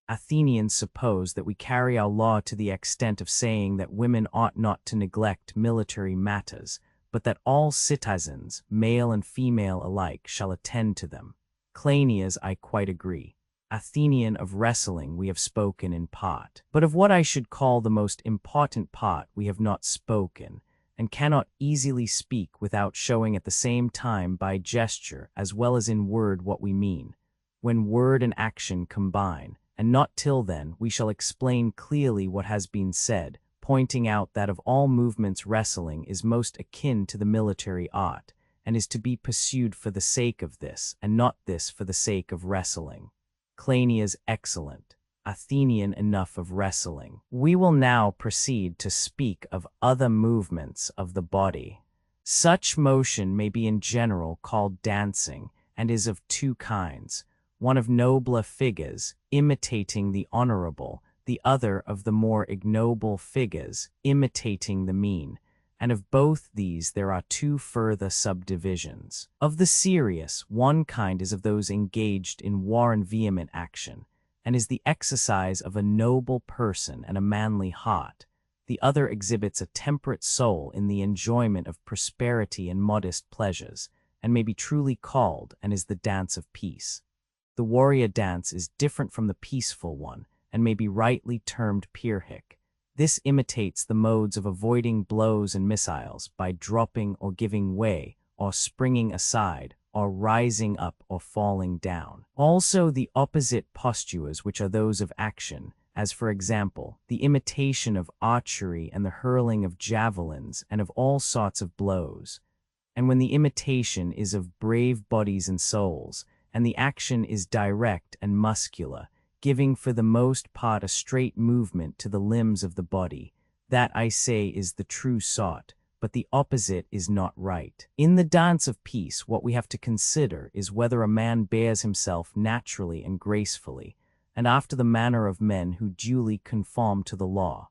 Athenians suppose that we carry our law to the extent of saying that women ought not to neglect military matters, but that all citizens, male and female alike, shall attend to them. Cleinias, I quite agree. Athenian, of wrestling we have spoken in part, but of what I should call the most important part we have not spoken, and cannot easily speak without showing at the same time by gesture as well as in word what we mean, when word and action combine, and not till then we shall explain clearly what has been said, pointing out that of all movements wrestling is most akin to the military art, and is to be pursued for the sake of this, and not this for the sake of wrestling. Cleinias, excellent. Athenian, enough of wrestling. We will now proceed to speak of other movements of the body. Such motion may be in general called dancing, and is of two kinds, one of nobler figures, imitating the honorable, the other of the more ignoble figures, imitating the mean, and of both these there are two further subdivisions. Of the serious, one kind is of those engaged in war and vehement action, and is the exercise of a noble person and a manly heart. The other exhibits a temperate soul in the enjoyment of prosperity and modest pleasures, and may be truly called, and is the dance of peace. The warrior dance is different from the peaceful one, and may be rightly termed Pyrrhic. This imitates the modes of avoiding blows and missiles by dropping or giving way, or springing aside, or rising up or falling down. Also the opposite postures, which are those of action, as for example, the imitation of archery and the hurling of javelins and of all sorts of blows. And when the imitation is of brave bodies and souls, and the action is direct and muscular, giving for the most part a straight movement to the limbs of the body, that I say is the true sort, but the opposite is not right. In the dance of peace, what we have to consider is whether a man bears himself naturally and gracefully, and after the manner of men who duly conform to the law.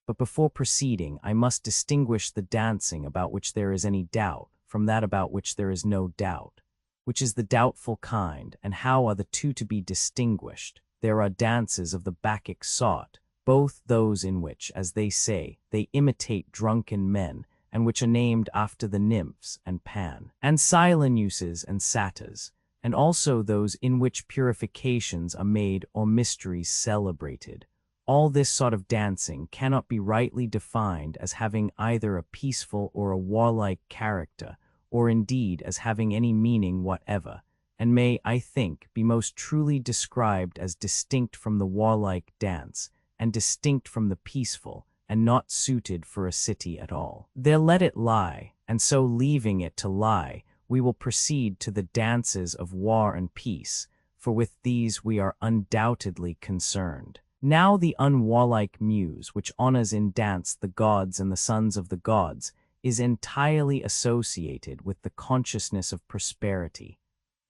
But before proceeding, I must distinguish the dancing about which there is any doubt from that about which there is no doubt, which is the doubtful kind, and how are the two to be distinguished. There are dances of the Bacchic sort, both those in which, as they say, they imitate drunken men, and which are named after the nymphs and Pan, and Silenuses and Satyrs, and also those in which purifications are made or mysteries celebrated. All this sort of dancing cannot be rightly defined as having either a peaceful or a warlike character, or indeed as having any meaning whatever, and may, I think, be most truly described as distinct from the warlike dance, and distinct from the peaceful, and not suited for a city at all. There let it lie, and so leaving it to lie, we will proceed to the dances of war and peace, for with these we are undoubtedly concerned. Now the unwarlike muse, which honors in dance the gods and the sons of the gods, is entirely associated with the consciousness of prosperity.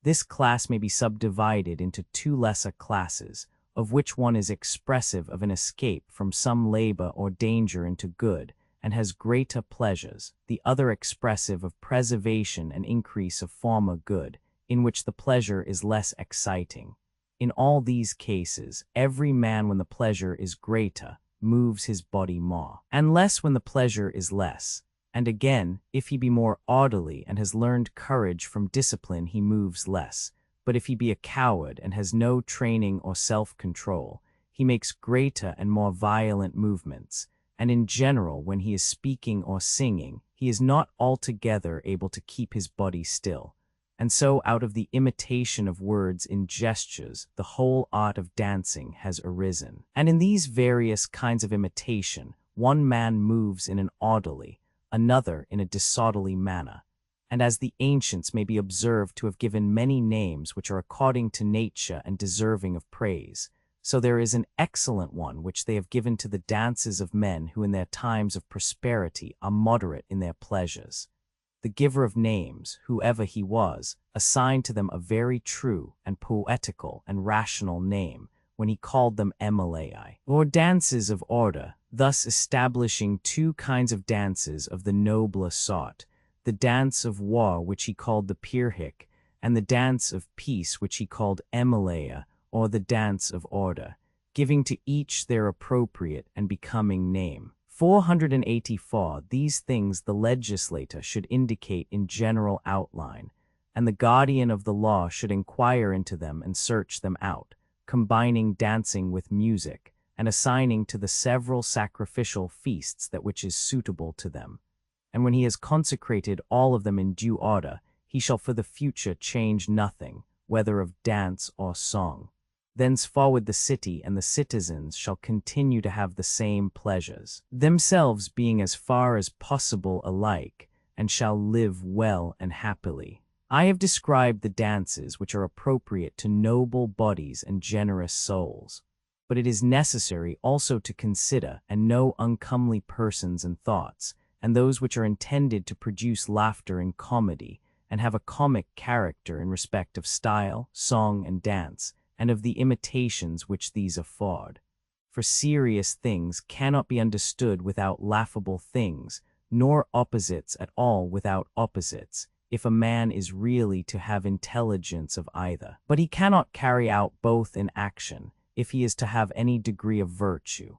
This class may be subdivided into two lesser classes, of which one is expressive of an escape from some labor or danger into good, and has greater pleasures, the other expressive of preservation and increase of former good, in which the pleasure is less exciting. In all these cases, every man when the pleasure is greater, moves his body more, and less when the pleasure is less. And again, if he be more orderly and has learned courage from discipline, he moves less. But if he be a coward and has no training or self-control, he makes greater and more violent movements. And in general, when he is speaking or singing, he is not altogether able to keep his body still. And so out of the imitation of words in gestures, the whole art of dancing has arisen. And in these various kinds of imitation, one man moves in an orderly, another in a disorderly manner. And as the ancients may be observed to have given many names which are according to nature and deserving of praise, so there is an excellent one which they have given to the dances of men who in their times of prosperity are moderate in their pleasures. The giver of names, whoever he was, assigned to them a very true and poetical and rational name when he called them emolai, or dances of order, thus establishing two kinds of dances of the nobler sort, the dance of war which he called the pyrrhic, and the dance of peace which he called emolai, or the dance of order, giving to each their appropriate and becoming name. 484. These things the legislator should indicate in general outline, and the guardian of the law should inquire into them and search them out, combining dancing with music, and assigning to the several sacrificial feasts that which is suitable to them. And when he has consecrated all of them in due order, he shall for the future change nothing, whether of dance or song. Thenceforward the city and the citizens shall continue to have the same pleasures, themselves being as far as possible alike, and shall live well and happily. I have described the dances which are appropriate to noble bodies and generous souls. But it is necessary also to consider and know uncomely persons and thoughts, and those which are intended to produce laughter and comedy, and have a comic character in respect of style, song, and dance, and of the imitations which these afford. For serious things cannot be understood without laughable things, nor opposites at all without opposites, if a man is really to have intelligence of either. But he cannot carry out both in action, if he is to have any degree of virtue.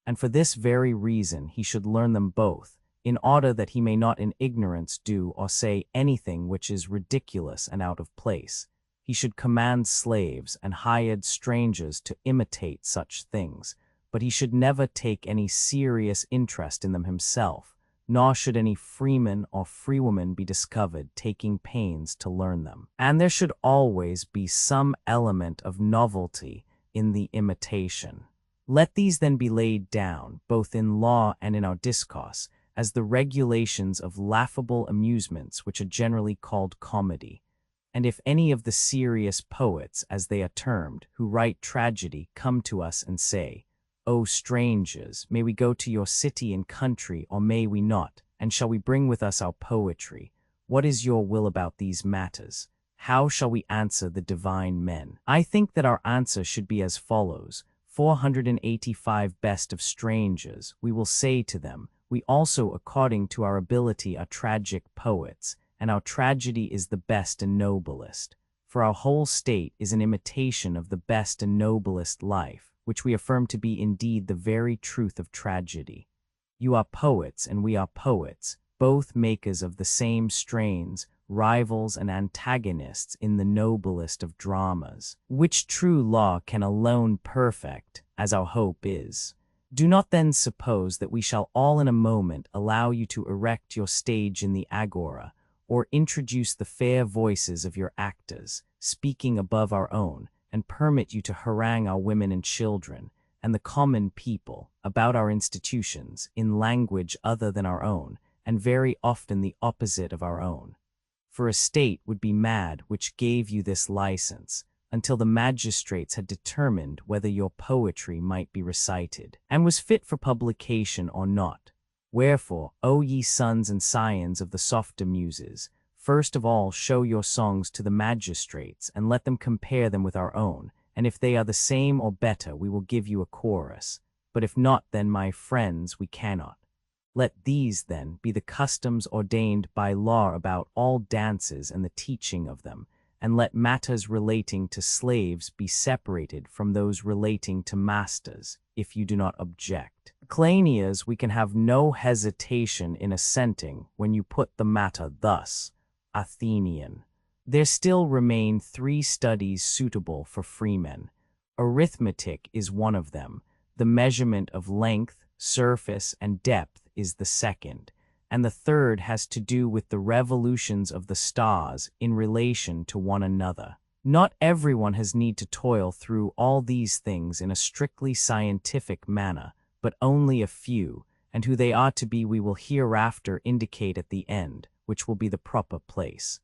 And for this very reason he should learn them both, in order that he may not in ignorance do or say anything which is ridiculous and out of place. He should command slaves and hired strangers to imitate such things, but he should never take any serious interest in them himself, nor should any freeman or freewoman be discovered taking pains to learn them. And there should always be some element of novelty in the imitation. Let these then be laid down, both in law and in our discourse, as the regulations of laughable amusements which are generally called comedy. And if any of the serious poets, as they are termed, who write tragedy, come to us and say, O strangers, may we go to your city and country, or may we not, and shall we bring with us our poetry? What is your will about these matters? How shall we answer the divine men? I think that our answer should be as follows. 485 Best of strangers, we will say to them, we also according to our ability are tragic poets, and our tragedy is the best and noblest. For our whole state is an imitation of the best and noblest life, which we affirm to be indeed the very truth of tragedy. You are poets and we are poets, both makers of the same strains, rivals and antagonists in the noblest of dramas, which true law can alone perfect, as our hope is. Do not then suppose that we shall all in a moment allow you to erect your stage in the agora, or introduce the fair voices of your actors, speaking above our own, and permit you to harangue our women and children, and the common people, about our institutions, in language other than our own, and very often the opposite of our own. For a state would be mad which gave you this license, until the magistrates had determined whether your poetry might be recited, and was fit for publication or not. Wherefore, O ye sons and scions of the softer muses, First of all, show your songs to the magistrates, and let them compare them with our own, and if they are the same or better, we will give you a chorus. But if not, then, my friends, we cannot. Let these, then, be the customs ordained by law about all dances and the teaching of them, and let matters relating to slaves be separated from those relating to masters, if you do not object. Cleinias, we can have no hesitation in assenting when you put the matter thus. Athenian. There still remain 3 studies suitable for freemen. Arithmetic is one of them. The measurement of length, surface, and depth is the second, and the third has to do with the revolutions of the stars in relation to one another. Not everyone has need to toil through all these things in a strictly scientific manner, but only a few, and who they ought to be we will hereafter indicate at the end, which will be the proper place.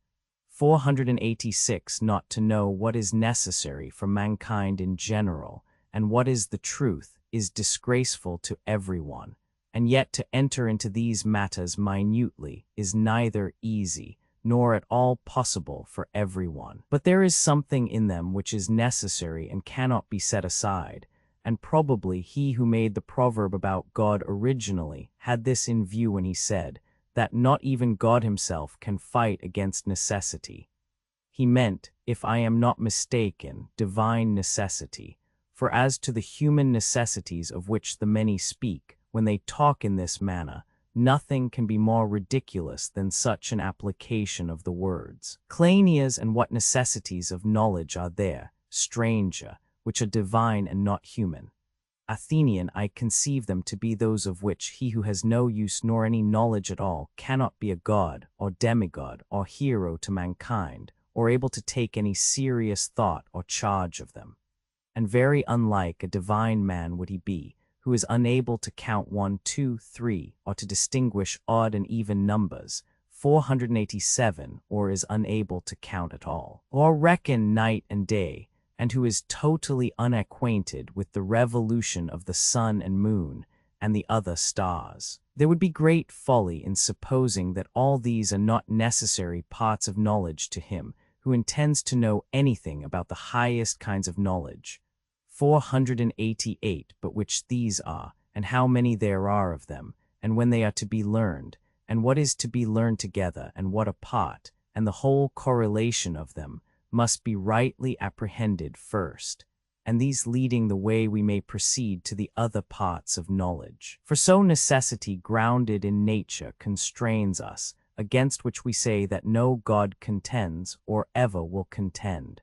486. Not to know what is necessary for mankind in general, and what is the truth, is disgraceful to everyone, and yet to enter into these matters minutely is neither easy nor at all possible for everyone. But there is something in them which is necessary and cannot be set aside, and probably he who made the proverb about God originally had this in view when he said that not even God himself can fight against necessity. He meant, if I am not mistaken, divine necessity. For as to the human necessities of which the many speak, when they talk in this manner, nothing can be more ridiculous than such an application of the words. Cleinias, and what necessities of knowledge are there, stranger, which are divine and not human? Athenian, I conceive them to be those of which he who has no use nor any knowledge at all cannot be a god, or demigod, or hero to mankind, or able to take any serious thought or charge of them. And very unlike a divine man would he be, who is unable to count 1, 2, 3, or to distinguish odd and even numbers, 487, or is unable to count at all, or reckon night and day, and who is totally unacquainted with the revolution of the sun and moon and the other stars. There would be great folly in supposing that all these are not necessary parts of knowledge to him who intends to know anything about the highest kinds of knowledge. 488, but which these are, and how many there are of them, and when they are to be learned, and what is to be learned together, and what apart, and the whole correlation of them, must be rightly apprehended first, and these leading the way we may proceed to the other parts of knowledge. For so necessity grounded in nature constrains us, against which we say that no god contends, or ever will contend.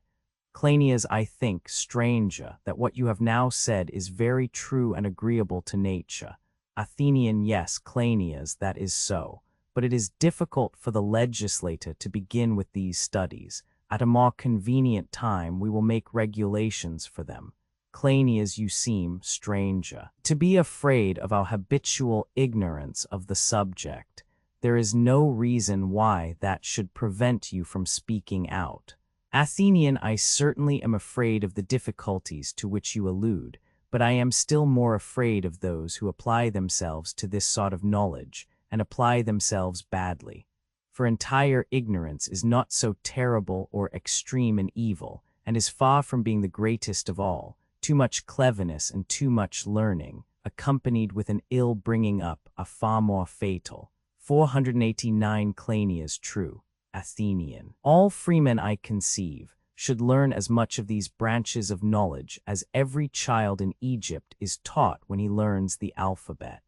Cleinias, I think, stranger, that what you have now said is very true and agreeable to nature. Athenian, yes, Cleinias, that is so, but it is difficult for the legislator to begin with these studies. At a more convenient time we will make regulations for them. Cleinias, you seem, stranger, to be afraid of our habitual ignorance of the subject. There is no reason why that should prevent you from speaking out. Athenian, I certainly am afraid of the difficulties to which you allude, but I am still more afraid of those who apply themselves to this sort of knowledge, and apply themselves badly. For entire ignorance is not so terrible or extreme an evil, and is far from being the greatest of all. Too much cleverness and too much learning, accompanied with an ill bringing up, are far more fatal. 489. Cleinias, true. Athenian, all freemen, I conceive, should learn as much of these branches of knowledge as every child in Egypt is taught when he learns the alphabet.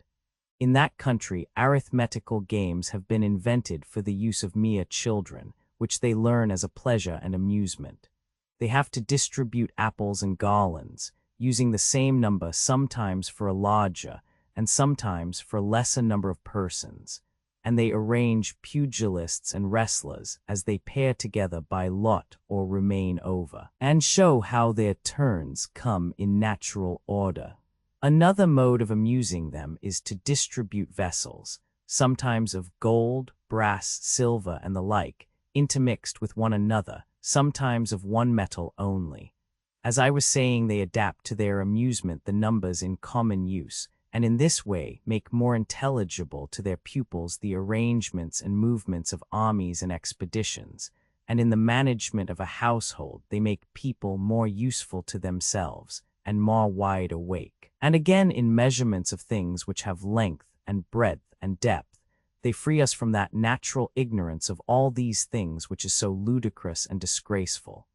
In that country, arithmetical games have been invented for the use of mere children, which they learn as a pleasure and amusement. They have to distribute apples and garlands, using the same number sometimes for a larger and sometimes for a lesser number of persons, and they arrange pugilists and wrestlers as they pair together by lot or remain over, and show how their turns come in natural order. Another mode of amusing them is to distribute vessels, sometimes of gold, brass, silver, and the like, intermixed with one another, sometimes of one metal only. As I was saying, they adapt to their amusement the numbers in common use, and in this way make more intelligible to their pupils the arrangements and movements of armies and expeditions, and in the management of a household they make people more useful to themselves and more wide awake. And again in measurements of things which have length and breadth and depth, they free us from that natural ignorance of all these things which is so ludicrous and disgraceful.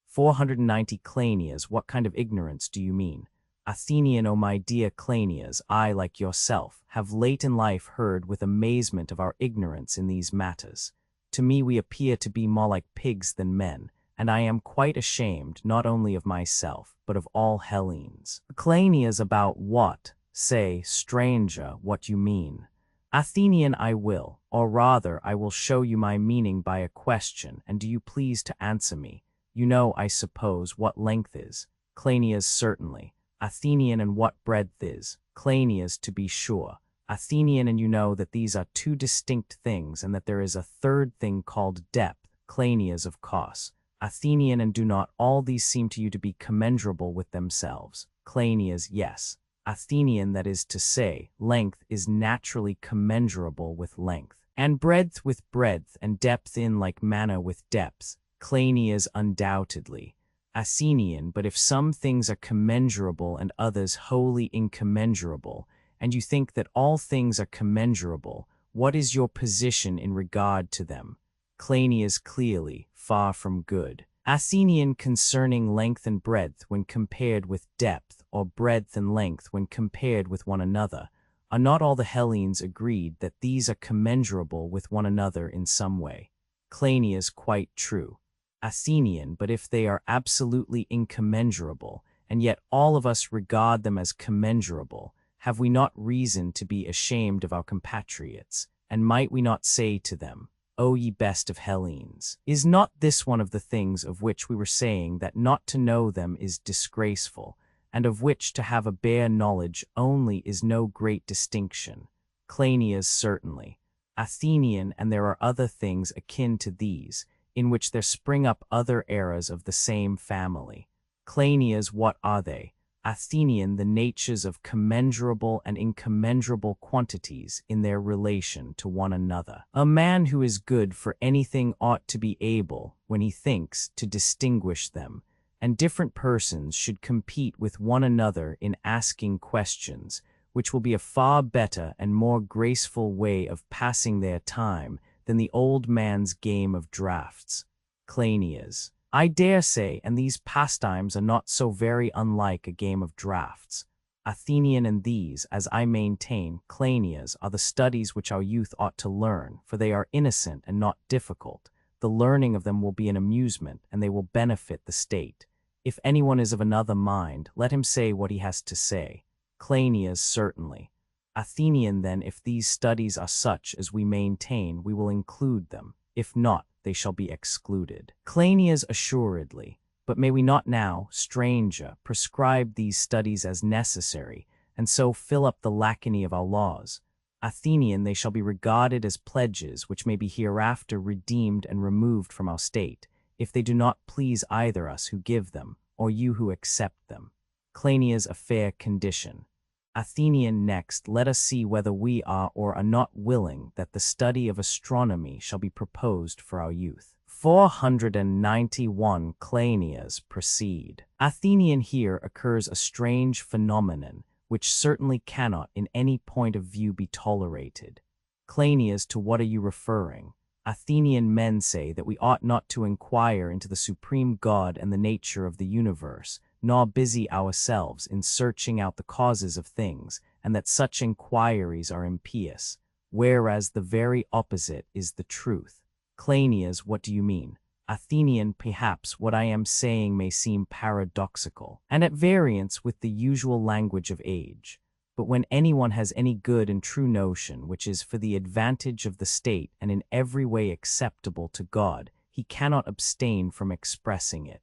490 Cleinias, what kind of ignorance do you mean? Athenian, O my dear Cleinias, I, like yourself, have late in life heard with amazement of our ignorance in these matters. To me we appear to be more like pigs than men, and I am quite ashamed not only of myself, but of all Hellenes. Cleinias, about what? Say, stranger, what you mean. Athenian, I will, or rather I will show you my meaning by a question, and do you please to answer me. You know, I suppose, what length is. Cleinias, certainly. Athenian, and what breadth is. Cleinias, to be sure. Athenian, and you know that these are two distinct things, and that there is a third thing called depth. Cleinias, of course. Athenian, and do not all these seem to you to be commensurable with themselves? Cleinias, yes. Athenian, that is to say, length is naturally commensurable with length, and breadth with breadth, and depth in like manner with depths. Cleinias, undoubtedly. Athenian, but if some things are commensurable and others wholly incommensurable, and you think that all things are commensurable, what is your position in regard to them? Cleinias, clearly, far from good. Athenian, concerning length and breadth when compared with depth, or breadth and length when compared with one another, are not all the Hellenes agreed that these are commensurable with one another in some way? Cleinias, quite true. Athenian, but if they are absolutely incommensurable, and yet all of us regard them as commensurable, have we not reason to be ashamed of our compatriots, and might we not say to them, O ye best of Hellenes, is not this one of the things of which we were saying that not to know them is disgraceful, and of which to have a bare knowledge only is no great distinction? Cleinias, certainly. Athenian, and there are other things akin to these, in which there spring up other errors of the same family. Cleinias, what are they? Athenian, the natures of commensurable and incommensurable quantities in their relation to one another. A man who is good for anything ought to be able, when he thinks, to distinguish them, and different persons should compete with one another in asking questions, which will be a far better and more graceful way of passing their time than the old man's game of draughts. Cleinias, I dare say, and these pastimes are not so very unlike a game of draughts. Athenian, and these, as I maintain, Cleinias, are the studies which our youth ought to learn, for they are innocent and not difficult. The learning of them will be an amusement, and they will benefit the state. If anyone is of another mind, let him say what he has to say. Cleinias, certainly. Athenian, then, if these studies are such as we maintain, we will include them. If not, they shall be excluded. Cleinias, assuredly. But may we not now, stranger, prescribe these studies as necessary, and so fill up the lacunae of our laws? Athenian, they shall be regarded as pledges which may be hereafter redeemed and removed from our state, if they do not please either us who give them, or you who accept them. Cleinias, a fair condition. Athenian, next, let us see whether we are or are not willing that the study of astronomy shall be proposed for our youth. 491 Cleinias, proceed. Athenian, here occurs a strange phenomenon, which certainly cannot in any point of view be tolerated. Cleinias, to what are you referring? Athenian, men say that we ought not to inquire into the supreme God and the nature of the universe, nor busy ourselves in searching out the causes of things, and that such inquiries are impious, whereas the very opposite is the truth. Cleinias, what do you mean? Athenian, perhaps what I am saying may seem paradoxical, and at variance with the usual language of age. But when anyone has any good and true notion which is for the advantage of the state and in every way acceptable to God, he cannot abstain from expressing it.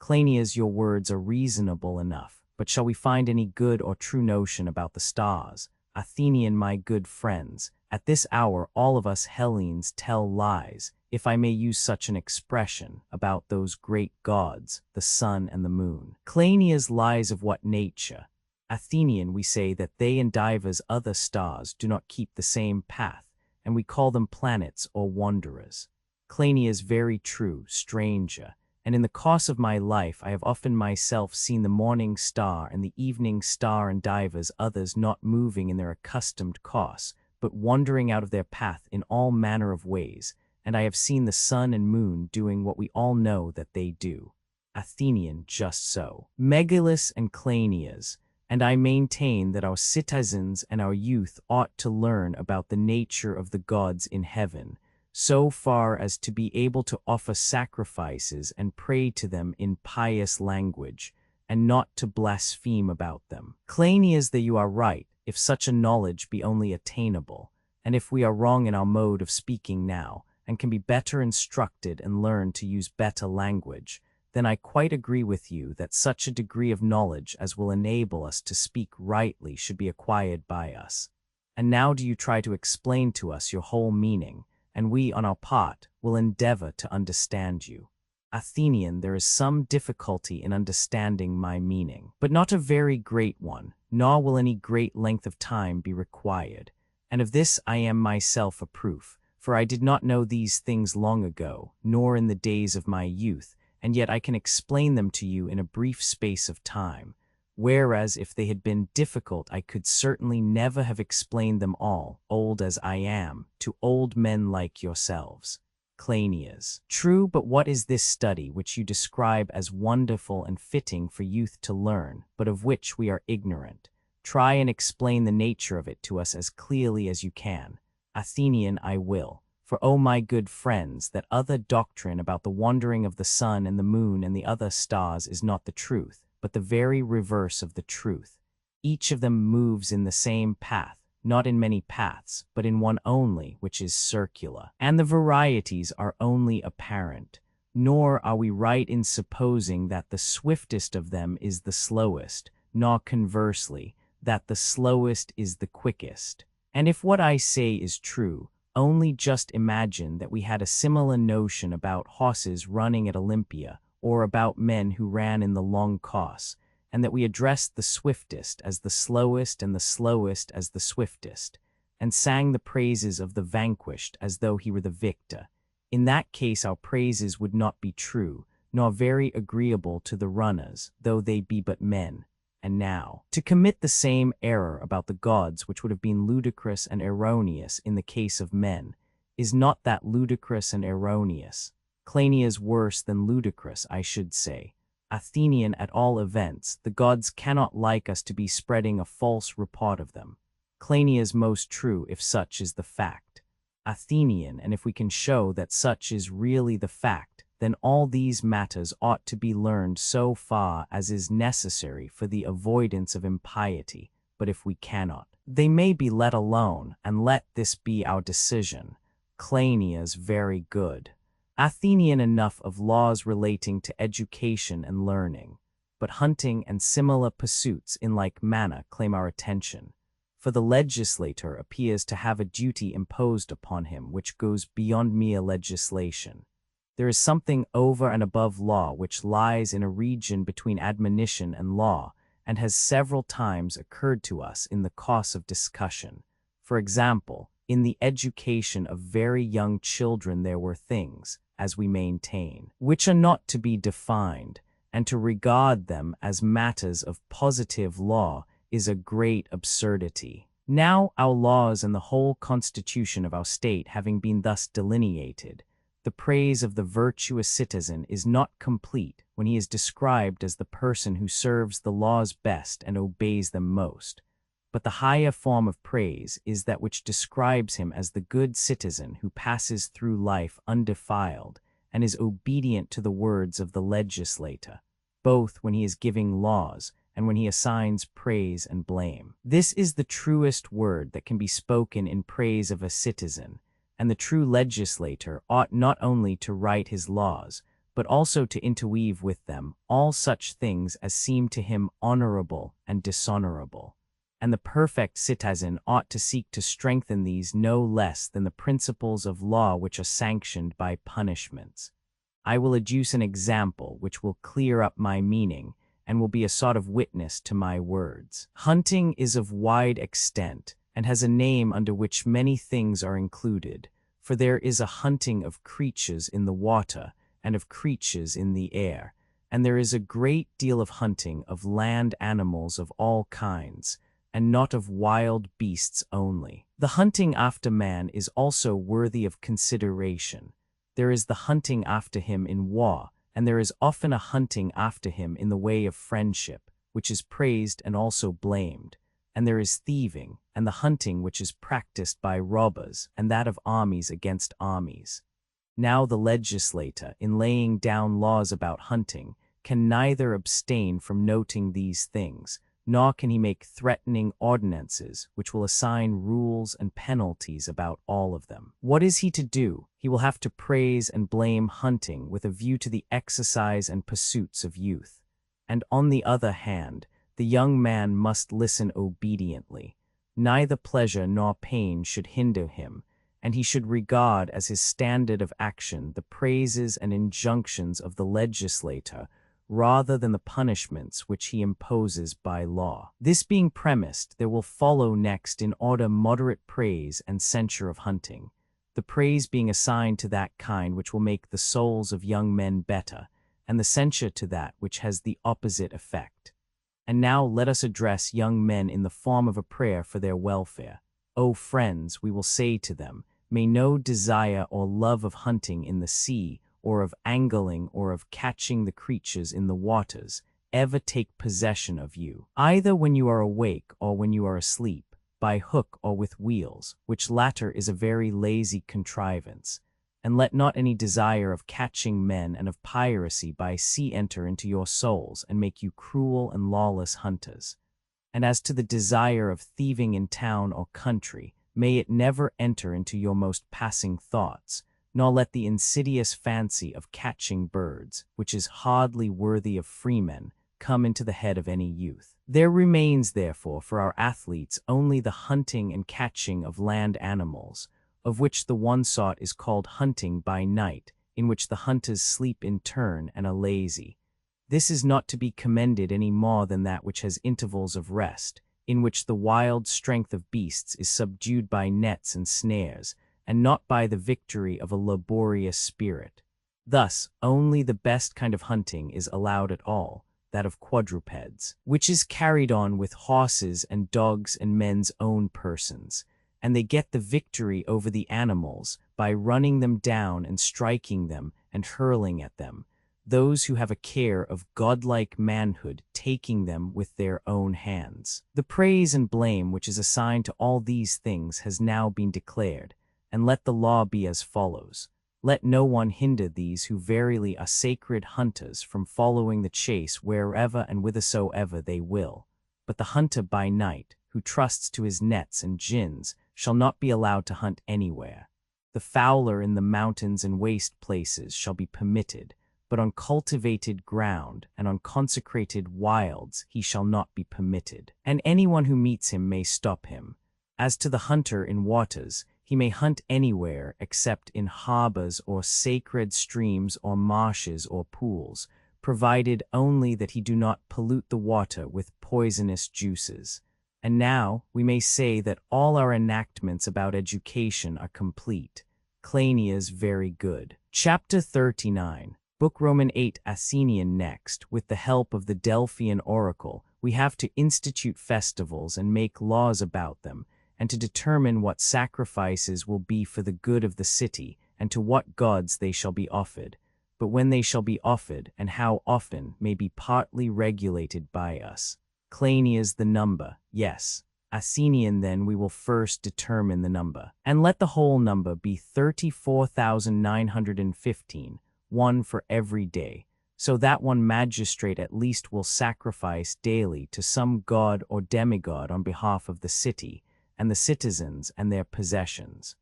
Cleinias, your words are reasonable enough, but shall we find any good or true notion about the stars? Athenian, my good friends, at this hour all of us Hellenes tell lies, if I may use such an expression, about those great gods, the sun and the moon. Cleinias, lies of what nature? Athenian, we say that they and divers other stars do not keep the same path, and we call them planets or wanderers. Cleinias, very true, stranger, and in the course of my life I have often myself seen the morning star and the evening star and divers others not moving in their accustomed course, but wandering out of their path in all manner of ways, and I have seen the sun and moon doing what we all know that they do. Athenian, just so. Megillus and Cleinias, and I maintain that our citizens and our youth ought to learn about the nature of the gods in heaven, so far as to be able to offer sacrifices and pray to them in pious language, and not to blaspheme about them. Cleinias, that you are right, if such a knowledge be only attainable, and if we are wrong in our mode of speaking now, and can be better instructed and learn to use better language, then I quite agree with you that such a degree of knowledge as will enable us to speak rightly should be acquired by us. And now do you try to explain to us your whole meaning, and we, on our part, will endeavor to understand you. Athenian, there is some difficulty in understanding my meaning, but not a very great one, nor will any great length of time be required. And of this I am myself a proof, for I did not know these things long ago, nor in the days of my youth, and yet I can explain them to you in a brief space of time, whereas if they had been difficult I could certainly never have explained them all, old as I am, to old men like yourselves. Cleinias. True, but what is this study which you describe as wonderful and fitting for youth to learn, but of which we are ignorant? Try and explain the nature of it to us as clearly as you can. Athenian, I will. For, O my good friends, that other doctrine about the wandering of the sun and the moon and the other stars is not the truth, but the very reverse of the truth. Each of them moves in the same path, not in many paths, but in one only, which is circular. And the varieties are only apparent. Nor are we right in supposing that the swiftest of them is the slowest, nor conversely, that the slowest is the quickest. And if what I say is true, only just imagine that we had a similar notion about horses running at Olympia, or about men who ran in the long course, and that we addressed the swiftest as the slowest and the slowest as the swiftest, and sang the praises of the vanquished as though he were the victor. In that case our praises would not be true, nor very agreeable to the runners, though they be but men. And now, to commit the same error about the gods which would have been ludicrous and erroneous in the case of men, is not that ludicrous and erroneous? Cleinias, worse than ludicrous, I should say. Athenian, at all events, the gods cannot like us to be spreading a false report of them. Cleinias, most true, if such is the fact. Athenian, and if we can show that such is really the fact, then all these matters ought to be learned so far as is necessary for the avoidance of impiety, but if we cannot, they may be let alone, and let this be our decision. Cleinias, very good. Athenian, enough of laws relating to education and learning, but hunting and similar pursuits in like manner claim our attention. For the legislator appears to have a duty imposed upon him which goes beyond mere legislation. There is something over and above law which lies in a region between admonition and law, and has several times occurred to us in the course of discussion. For example, in the education of very young children there were things, as we maintain, which are not to be defined, and to regard them as matters of positive law is a great absurdity. Now, our laws and the whole constitution of our state having been thus delineated, the praise of the virtuous citizen is not complete when he is described as the person who serves the laws best and obeys them most. But the higher form of praise is that which describes him as the good citizen who passes through life undefiled and is obedient to the words of the legislator, both when he is giving laws and when he assigns praise and blame. This is the truest word that can be spoken in praise of a citizen, and the true legislator ought not only to write his laws, but also to interweave with them all such things as seem to him honorable and dishonorable. And the perfect citizen ought to seek to strengthen these no less than the principles of law which are sanctioned by punishments. I will adduce an example which will clear up my meaning, and will be a sort of witness to my words. Hunting is of wide extent, and has a name under which many things are included, for there is a hunting of creatures in the water, and of creatures in the air, and there is a great deal of hunting of land animals of all kinds, and not of wild beasts only. The hunting after man is also worthy of consideration. There is the hunting after him in war, and there is often a hunting after him in the way of friendship, which is praised and also blamed. And there is thieving, and the hunting which is practiced by robbers, and that of armies against armies. Now the legislator, in laying down laws about hunting, can neither abstain from noting these things, nor can he make threatening ordinances which will assign rules and penalties about all of them. What is he to do? He will have to praise and blame hunting with a view to the exercise and pursuits of youth. And on the other hand, the young man must listen obediently. Neither pleasure nor pain should hinder him, and he should regard as his standard of action the praises and injunctions of the legislator, rather than the punishments which he imposes by law. This being premised, there will follow next in order moderate praise and censure of hunting, the praise being assigned to that kind which will make the souls of young men better, and the censure to that which has the opposite effect. And now let us address young men in the form of a prayer for their welfare. O friends, we will say to them, may no desire or love of hunting in the sea, or of angling, or of catching the creatures in the waters, ever take possession of you, either when you are awake or when you are asleep, by hook or with wheels, which latter is a very lazy contrivance. And let not any desire of catching men and of piracy by sea enter into your souls, and make you cruel and lawless hunters. And as to the desire of thieving in town or country, may it never enter into your most passing thoughts, nor let the insidious fancy of catching birds, which is hardly worthy of freemen, come into the head of any youth. There remains, therefore, for our athletes only the hunting and catching of land animals, of which the one sort is called hunting by night, in which the hunters sleep in turn and are lazy. This is not to be commended any more than that which has intervals of rest, in which the wild strength of beasts is subdued by nets and snares, and not by the victory of a laborious spirit. Thus, only the best kind of hunting is allowed at all, that of quadrupeds, which is carried on with horses and dogs and men's own persons, and they get the victory over the animals by running them down and striking them and hurling at them, those who have a care of godlike manhood taking them with their own hands. The praise and blame which is assigned to all these things has now been declared, and let the law be as follows. Let no one hinder these who verily are sacred hunters from following the chase wherever and whithersoever they will. But the hunter by night, who trusts to his nets and gins, shall not be allowed to hunt anywhere. The fowler in the mountains and waste places shall be permitted, but on cultivated ground and on consecrated wilds he shall not be permitted, and anyone who meets him may stop him. As to the hunter in waters, he may hunt anywhere except in harbors or sacred streams or marshes or pools, provided only that he do not pollute the water with poisonous juices. And now we may say that all our enactments about education are complete. Cleinias very good. Chapter 39. Book Roman 8 Athenian. Next, with the help of the Delphian oracle, we have to institute festivals and make laws about them, and to determine what sacrifices will be for the good of the city, and to what gods they shall be offered. But when they shall be offered, and how often, may be partly regulated by us. Cleinias the number, yes. Athenian then we will first determine the number. And let the whole number be 34,915, one for every day, so that one magistrate at least will sacrifice daily to some god or demigod on behalf of the city, and the citizens and their possessions.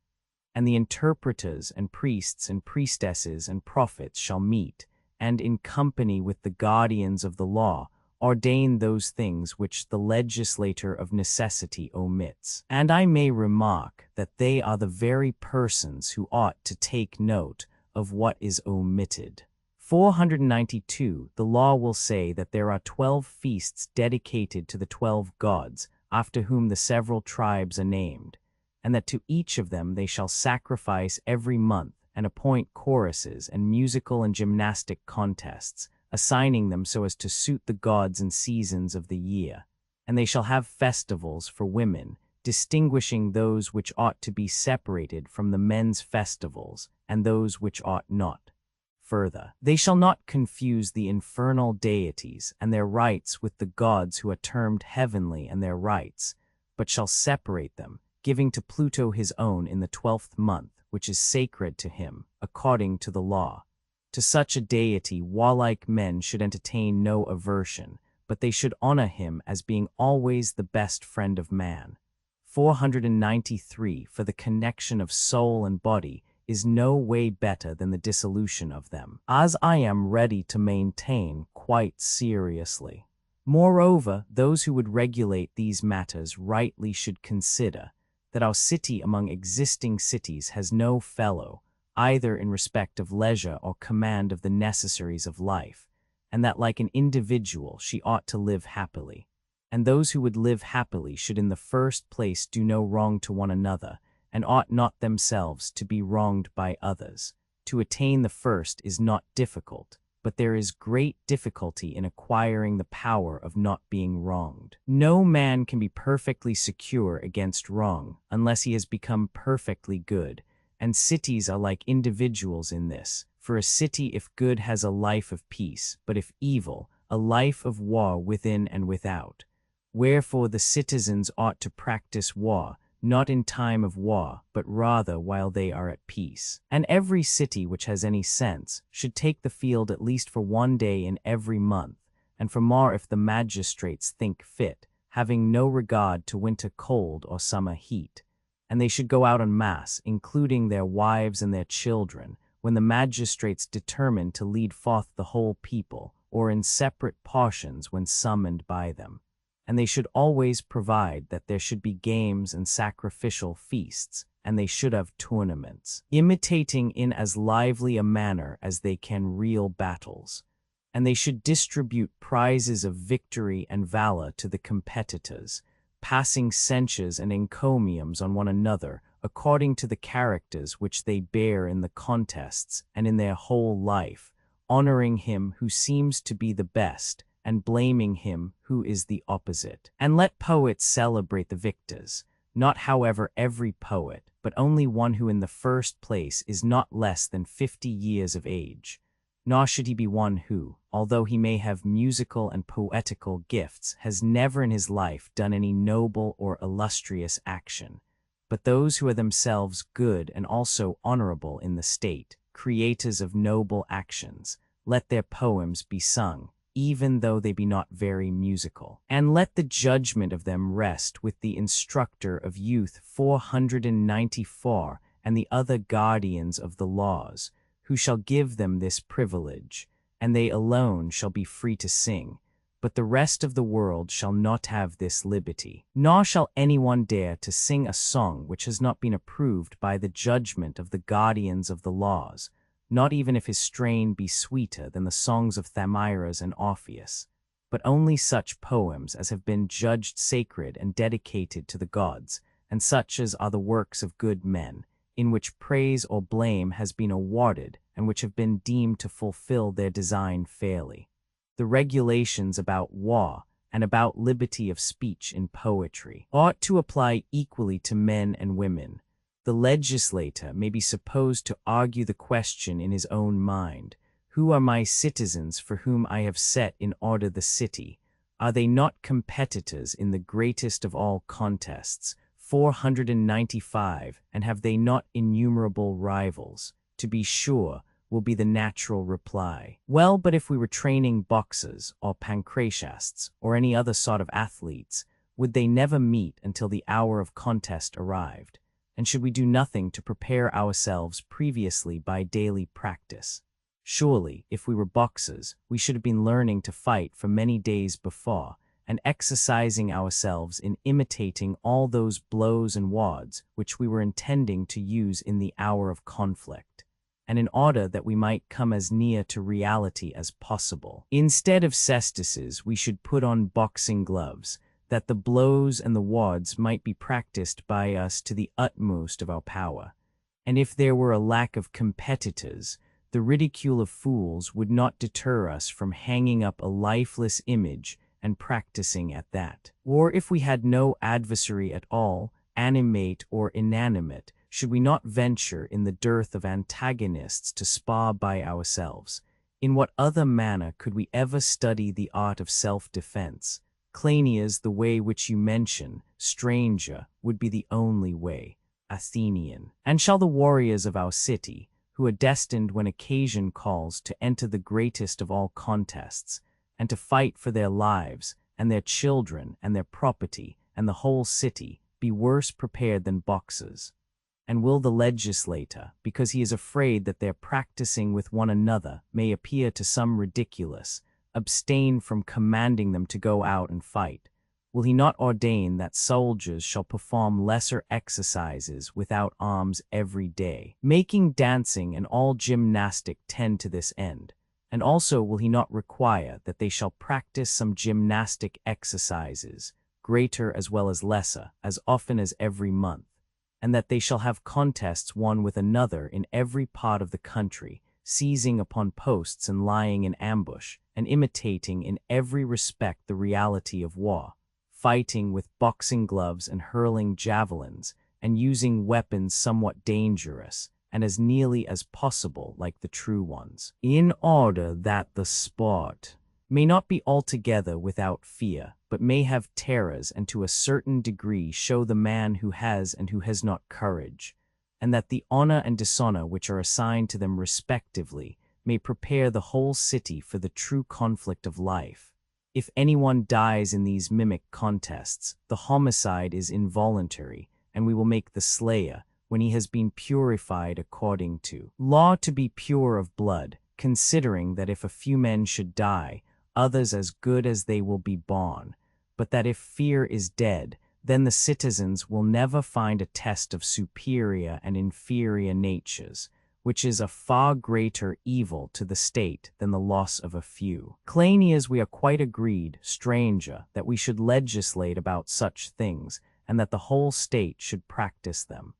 And the interpreters and priests and priestesses and prophets shall meet, and in company with the guardians of the law, ordain those things which the legislator of necessity omits. And I may remark that they are the very persons who ought to take note of what is omitted. 492. The law will say that there are 12 feasts dedicated to the 12 gods, after whom the several tribes are named, and that to each of them they shall sacrifice every month and appoint choruses and musical and gymnastic contests, assigning them so as to suit the gods and seasons of the year. And they shall have festivals for women, distinguishing those which ought to be separated from the men's festivals, and those which ought not. Further, they shall not confuse the infernal deities and their rites with the gods who are termed heavenly and their rites, but shall separate them, giving to Plato his own in the 12th month, which is sacred to him, according to the law. To such a deity warlike men should entertain no aversion, but they should honor him as being always the best friend of man. 493. For the connection of soul and body is no way better than the dissolution of them, as I am ready to maintain quite seriously. Moreover, those who would regulate these matters rightly should consider that our city among existing cities has no fellow, either in respect of leisure or command of the necessaries of life, and that like an individual she ought to live happily. And those who would live happily should in the first place do no wrong to one another, and ought not themselves to be wronged by others. To attain the first is not difficult, but there is great difficulty in acquiring the power of not being wronged. No man can be perfectly secure against wrong unless he has become perfectly good, and cities are like individuals in this, for a city if good has a life of peace, but if evil, a life of war within and without. Wherefore the citizens ought to practice war, not in time of war, but rather while they are at peace. And every city which has any sense should take the field at least for one day in every month, and for more if the magistrates think fit, having no regard to winter cold or summer heat. And they should go out en masse, including their wives and their children, when the magistrates determine to lead forth the whole people, or in separate portions when summoned by them. And they should always provide that there should be games and sacrificial feasts, and they should have tournaments, imitating in as lively a manner as they can real battles. And they should distribute prizes of victory and valor to the competitors, passing censures and encomiums on one another according to the characters which they bear in the contests and in their whole life, honoring him who seems to be the best, and blaming him who is the opposite. And let poets celebrate the victors, not however every poet, but only one who in the first place is not less than 50 years of age. Nor should he be one who, although he may have musical and poetical gifts, has never in his life done any noble or illustrious action, but those who are themselves good and also honorable in the state, creators of noble actions, let their poems be sung, even though they be not very musical. And let the judgment of them rest with the instructor of youth. 494, and the other guardians of the laws, who shall give them this privilege, and they alone shall be free to sing, but the rest of the world shall not have this liberty. Nor shall anyone dare to sing a song which has not been approved by the judgment of the guardians of the laws, not even if his strain be sweeter than the songs of Thamyras and Orpheus, but only such poems as have been judged sacred and dedicated to the gods, and such as are the works of good men, in which praise or blame has been awarded, and which have been deemed to fulfill their design fairly. The regulations about war and about liberty of speech in poetry ought to apply equally to men and women. The legislator may be supposed to argue the question in his own mind: who are my citizens for whom I have set in order the city? Are they not competitors in the greatest of all contests? 495, and have they not innumerable rivals? To be sure, will be the natural reply. Well, but if we were training boxers or pancratiasts or any other sort of athletes, would they never meet until the hour of contest arrived? And should we do nothing to prepare ourselves previously by daily practice? Surely, if we were boxers, we should have been learning to fight for many days before, and exercising ourselves in imitating all those blows and wads which we were intending to use in the hour of conflict. and in order that we might come as near to reality as possible. Instead of cestices, we should put on boxing gloves, that the blows and the wads might be practiced by us to the utmost of our power. And if there were a lack of competitors, the ridicule of fools would not deter us from hanging up a lifeless image and practicing at that. Or if we had no adversary at all, animate or inanimate, should we not venture in the dearth of antagonists to spar by ourselves? In what other manner could we ever study the art of self-defense? Cleinias, the way which you mention, stranger, would be the only way. Athenian. And shall the warriors of our city, who are destined when occasion calls to enter the greatest of all contests, and to fight for their lives, and their children, and their property, and the whole city, be worse prepared than boxers? And will the legislator, because he is afraid that their practicing with one another may appear to some ridiculous, abstain from commanding them to go out and fight? Will he not ordain that soldiers shall perform lesser exercises without arms every day, making dancing and all gymnastic tend to this end? And also will he not require that they shall practice some gymnastic exercises, greater as well as lesser, as often as every month, and that they shall have contests one with another in every part of the country, seizing upon posts and lying in ambush, and imitating in every respect the reality of war, fighting with boxing gloves and hurling javelins, and using weapons somewhat dangerous, and as nearly as possible like the true ones, in order that the sport may not be altogether without fear, but may have terrors and to a certain degree show the man who has and who has not courage, and that the honor and dishonor which are assigned to them respectively may prepare the whole city for the true conflict of life. If anyone dies in these mimic contests, the homicide is involuntary, and we will make the slayer, when he has been purified according to law, to be pure of blood, considering that if a few men should die, others as good as they will be born, but that if fear is dead, then the citizens will never find a test of superior and inferior natures, which is a far greater evil to the state than the loss of a few. Cleinias, we are quite agreed, stranger, that we should legislate about such things, and that the whole state should practice them.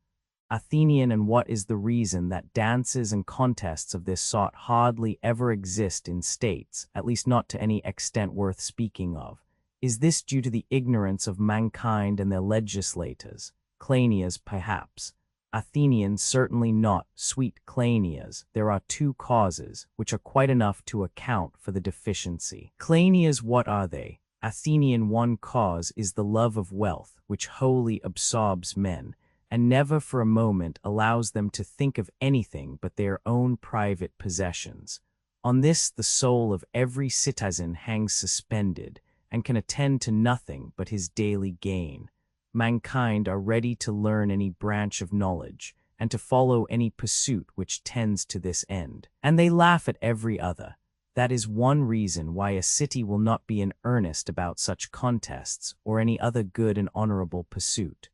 Athenian, and what is the reason that dances and contests of this sort hardly ever exist in states, at least not to any extent worth speaking of? Is this due to the ignorance of mankind and their legislators? Cleinias, perhaps. Athenian, certainly not. Sweet Cleinias, there are two causes, which are quite enough to account for the deficiency. Cleinias, what are they? Athenian, one cause is the love of wealth, which wholly absorbs men, and never for a moment allows them to think of anything but their own private possessions. On this the soul of every citizen hangs suspended, and can attend to nothing but his daily gain. Mankind are ready to learn any branch of knowledge, and to follow any pursuit which tends to this end, and they laugh at every other. That is one reason why a city will not be in earnest about such contests or any other good and honorable pursuit.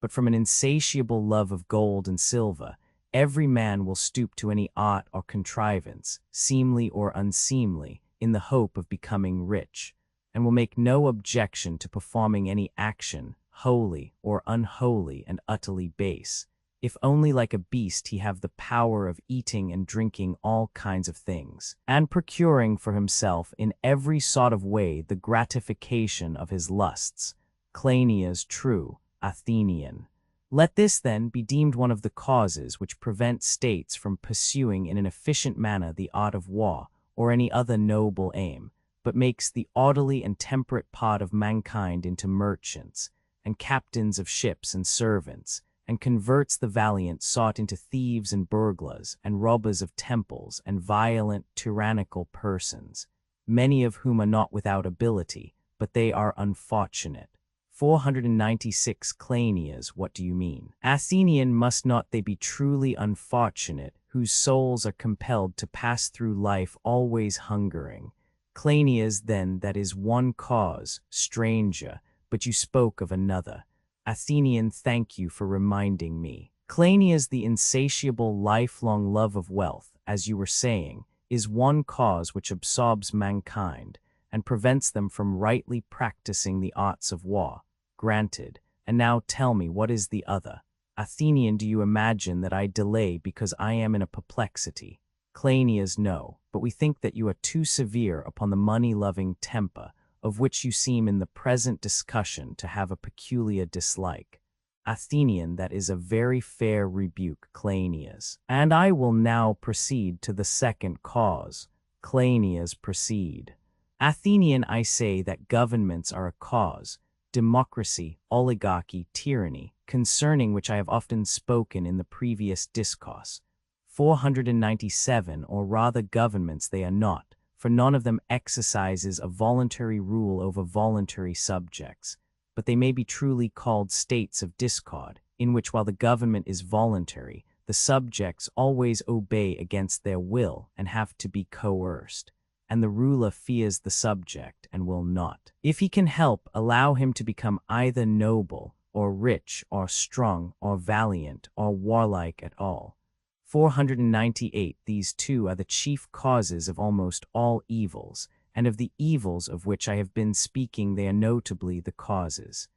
But from an insatiable love of gold and silver, every man will stoop to any art or contrivance, seemly or unseemly, in the hope of becoming rich, and will make no objection to performing any action, holy or unholy and utterly base, if only like a beast he have the power of eating and drinking all kinds of things, and procuring for himself in every sort of way the gratification of his lusts. Cleinias, true. Athenian. Let this, then, be deemed one of the causes which prevent states from pursuing in an efficient manner the art of war, or any other noble aim, but makes the orderly and temperate part of mankind into merchants, and captains of ships and servants, and converts the valiant sort into thieves and burglars, and robbers of temples, and violent, tyrannical persons, many of whom are not without ability, but they are unfortunate. 496 Cleinias, what do you mean? Athenian, must not they be truly unfortunate, whose souls are compelled to pass through life always hungering? Cleinias, then, that is one cause, stranger, but you spoke of another. Athenian, thank you for reminding me. Cleinias, the insatiable lifelong love of wealth, as you were saying, is one cause which absorbs mankind and prevents them from rightly practicing the arts of war. Granted. And now tell me, what is the other? Athenian, do you imagine that I delay because I am in a perplexity? Cleinias, no, but we think that you are too severe upon the money-loving temper, of which you seem in the present discussion to have a peculiar dislike. Athenian, that is a very fair rebuke, Cleinias. And I will now proceed to the second cause. Cleinias, proceed. Athenian, I say that governments are a cause, democracy, oligarchy, tyranny, concerning which I have often spoken in the previous discourse. 497, or rather governments they are not, for none of them exercises a voluntary rule over voluntary subjects, but they may be truly called states of discord, in which while the government is voluntary, the subjects always obey against their will and have to be coerced, and the ruler fears the subject and will not, if he can help, allow him to become either noble, or rich, or strong, or valiant, or warlike at all. 498. These two are the chief causes of almost all evils, and of the evils of which I have been speaking they are notably the causes.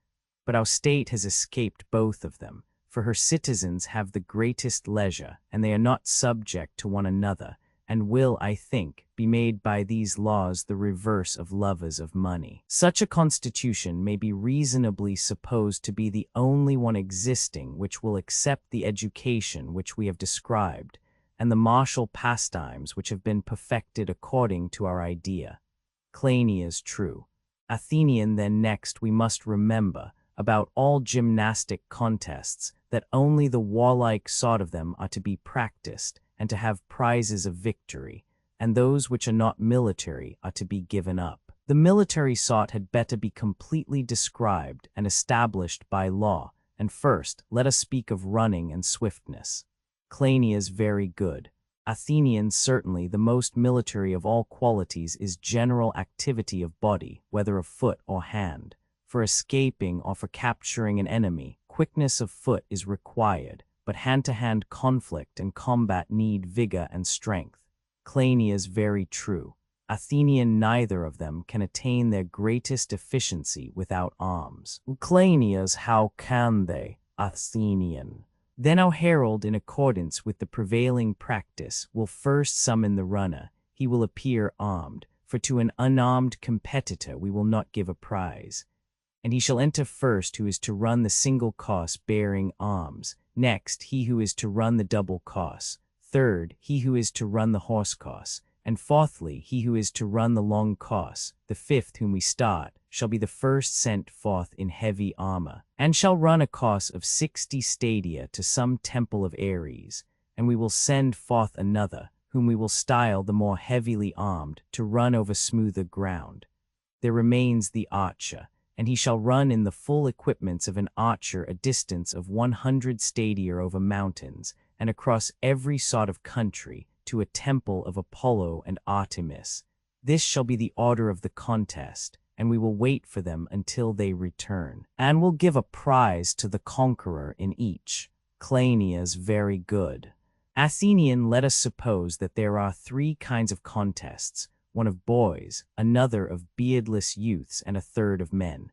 But our state has escaped both of them, for her citizens have the greatest leisure, and they are not subject to one another, and will, I think, be made by these laws the reverse of lovers of money. Such a constitution may be reasonably supposed to be the only one existing which will accept the education which we have described, and the martial pastimes which have been perfected according to our idea. Cleinias, true. Athenian, then next we must remember, about all gymnastic contests, that only the warlike sort of them are to be practiced, and to have prizes of victory, and those which are not military are to be given up. The military sort had better be completely described and established by law, and first let us speak of running and swiftness. Cleinias, very good. Athenian, certainly the most military of all qualities is general activity of body, whether of foot or hand. For escaping or for capturing an enemy, quickness of foot is required, but hand-to-hand conflict and combat need vigor and strength. Cleinias, very true. Athenian, neither of them can attain their greatest efficiency without arms. Cleinias, how can they? Athenian. Then our herald, in accordance with the prevailing practice, will first summon the runner. He will appear armed, for to an unarmed competitor we will not give a prize. And he shall enter first who is to run the single course bearing arms, next he who is to run the double course, third he who is to run the horse course, and fourthly he who is to run the long course. The fifth whom we start shall be the first sent forth in heavy armor, and shall run a course of 60 stadia to some temple of Ares, and we will send forth another, whom we will style the more heavily armed, to run over smoother ground. There remains the archer, and he shall run in the full equipments of an archer a distance of 100 stadia over mountains, and across every sort of country, to a temple of Apollo and Artemis. This shall be the order of the contest, and we will wait for them until they return, and will give a prize to the conqueror in each. Cleinias, very good. Athenian, let us suppose that there are 3 kinds of contests, one of boys, another of beardless youths, and a third of men.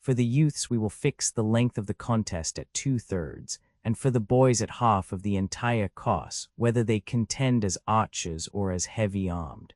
For the youths we will fix the length of the contest at 2/3, and for the boys at half of the entire course, whether they contend as archers or as heavy-armed.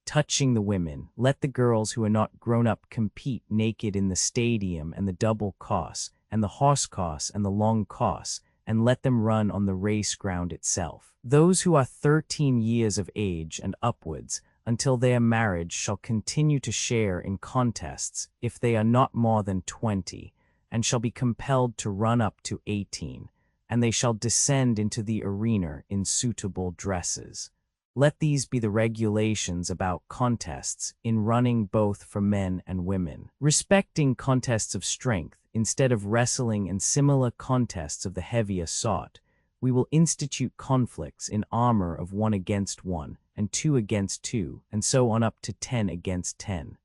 Touching the women, let the girls who are not grown up compete naked in the stadium and the double course, and the horse course and the long course, and let them run on the race ground itself. Those who are 13 years of age and upwards, until their marriage, shall continue to share in contests if they are not more than 20, and shall be compelled to run up to 18, and they shall descend into the arena in suitable dresses. Let these be the regulations about contests in running both for men and women. Respecting contests of strength, instead of wrestling and similar contests of the heavier sort, we will institute conflicts in armor of 1 against 1, and 2 against 2, and so on up to 10 against 10.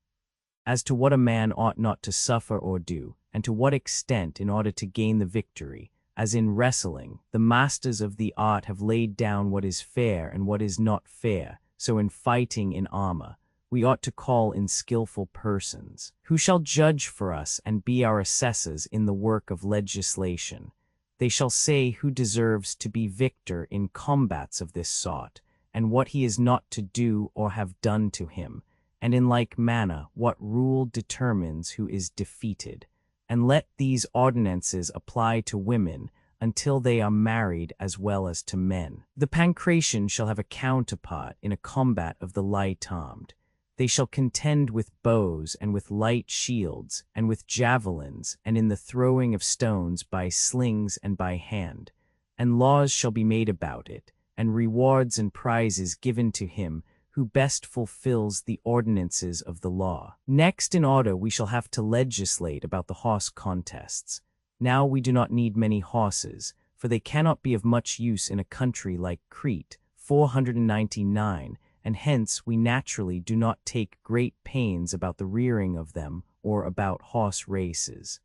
As to what a man ought not to suffer or do, and to what extent in order to gain the victory, as in wrestling, the masters of the art have laid down what is fair and what is not fair, so in fighting in armor, we ought to call in skillful persons, who shall judge for us and be our assessors in the work of legislation. They shall say who deserves to be victor in combats of this sort, and what he is not to do or have done to him, and in like manner what rule determines who is defeated. And let these ordinances apply to women until they are married as well as to men. The Pancratian shall have a counterpart in a combat of the light-armed. They shall contend with bows and with light shields and with javelins and in the throwing of stones by slings and by hand. And laws shall be made about it, and rewards and prizes given to him who best fulfills the ordinances of the law. Next in order we shall have to legislate about the horse contests. Now we do not need many horses, for they cannot be of much use in a country like Crete, 499, and hence we naturally do not take great pains about the rearing of them or about horse races.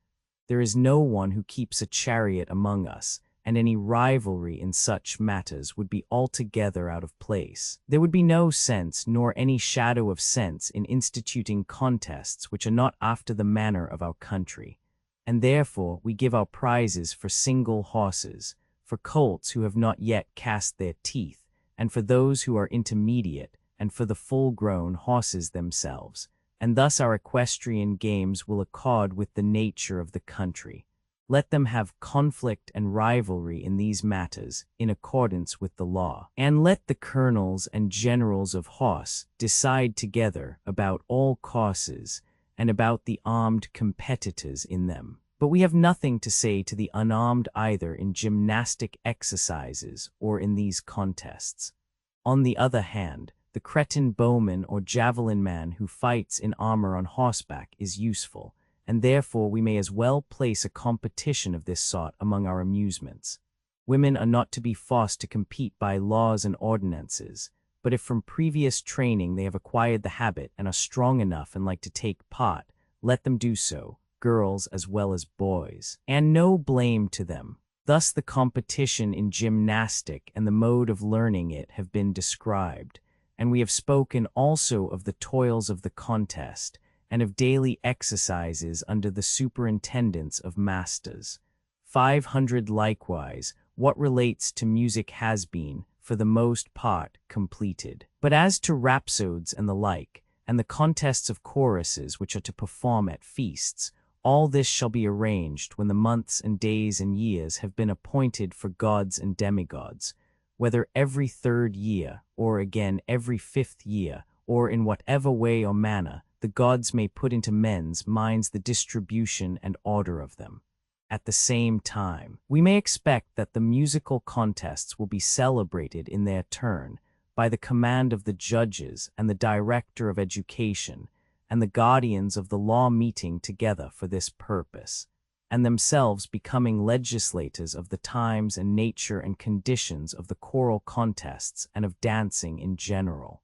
There is no one who keeps a chariot among us, and any rivalry in such matters would be altogether out of place. There would be no sense nor any shadow of sense in instituting contests which are not after the manner of our country, and therefore we give our prizes for single horses, for colts who have not yet cast their teeth, and for those who are intermediate, and for the full-grown horses themselves, and thus our equestrian games will accord with the nature of the country. Let them have conflict and rivalry in these matters in accordance with the law. And let the colonels and generals of horse decide together about all courses and about the armed competitors in them. But we have nothing to say to the unarmed either in gymnastic exercises or in these contests. On the other hand, the Cretan bowman or javelin man who fights in armor on horseback is useful, and therefore we may as well place a competition of this sort among our amusements. Women are not to be forced to compete by laws and ordinances, but if from previous training they have acquired the habit and are strong enough and like to take part, let them do so, girls as well as boys, and no blame to them. Thus the competition in gymnastic and the mode of learning it have been described, and we have spoken also of the toils of the contest, and of daily exercises under the superintendence of masters. 500 likewise, what relates to music has been, for the most part, completed. But as to rhapsodes and the like, and the contests of choruses which are to perform at feasts, all this shall be arranged when the months and days and years have been appointed for gods and demigods, whether every 3rd year, or again every 5th year, or in whatever way or manner, the gods may put into men's minds the distribution and order of them. At the same time, we may expect that the musical contests will be celebrated in their turn by the command of the judges and the director of education and the guardians of the law meeting together for this purpose, and themselves becoming legislators of the times and nature and conditions of the choral contests and of dancing in general.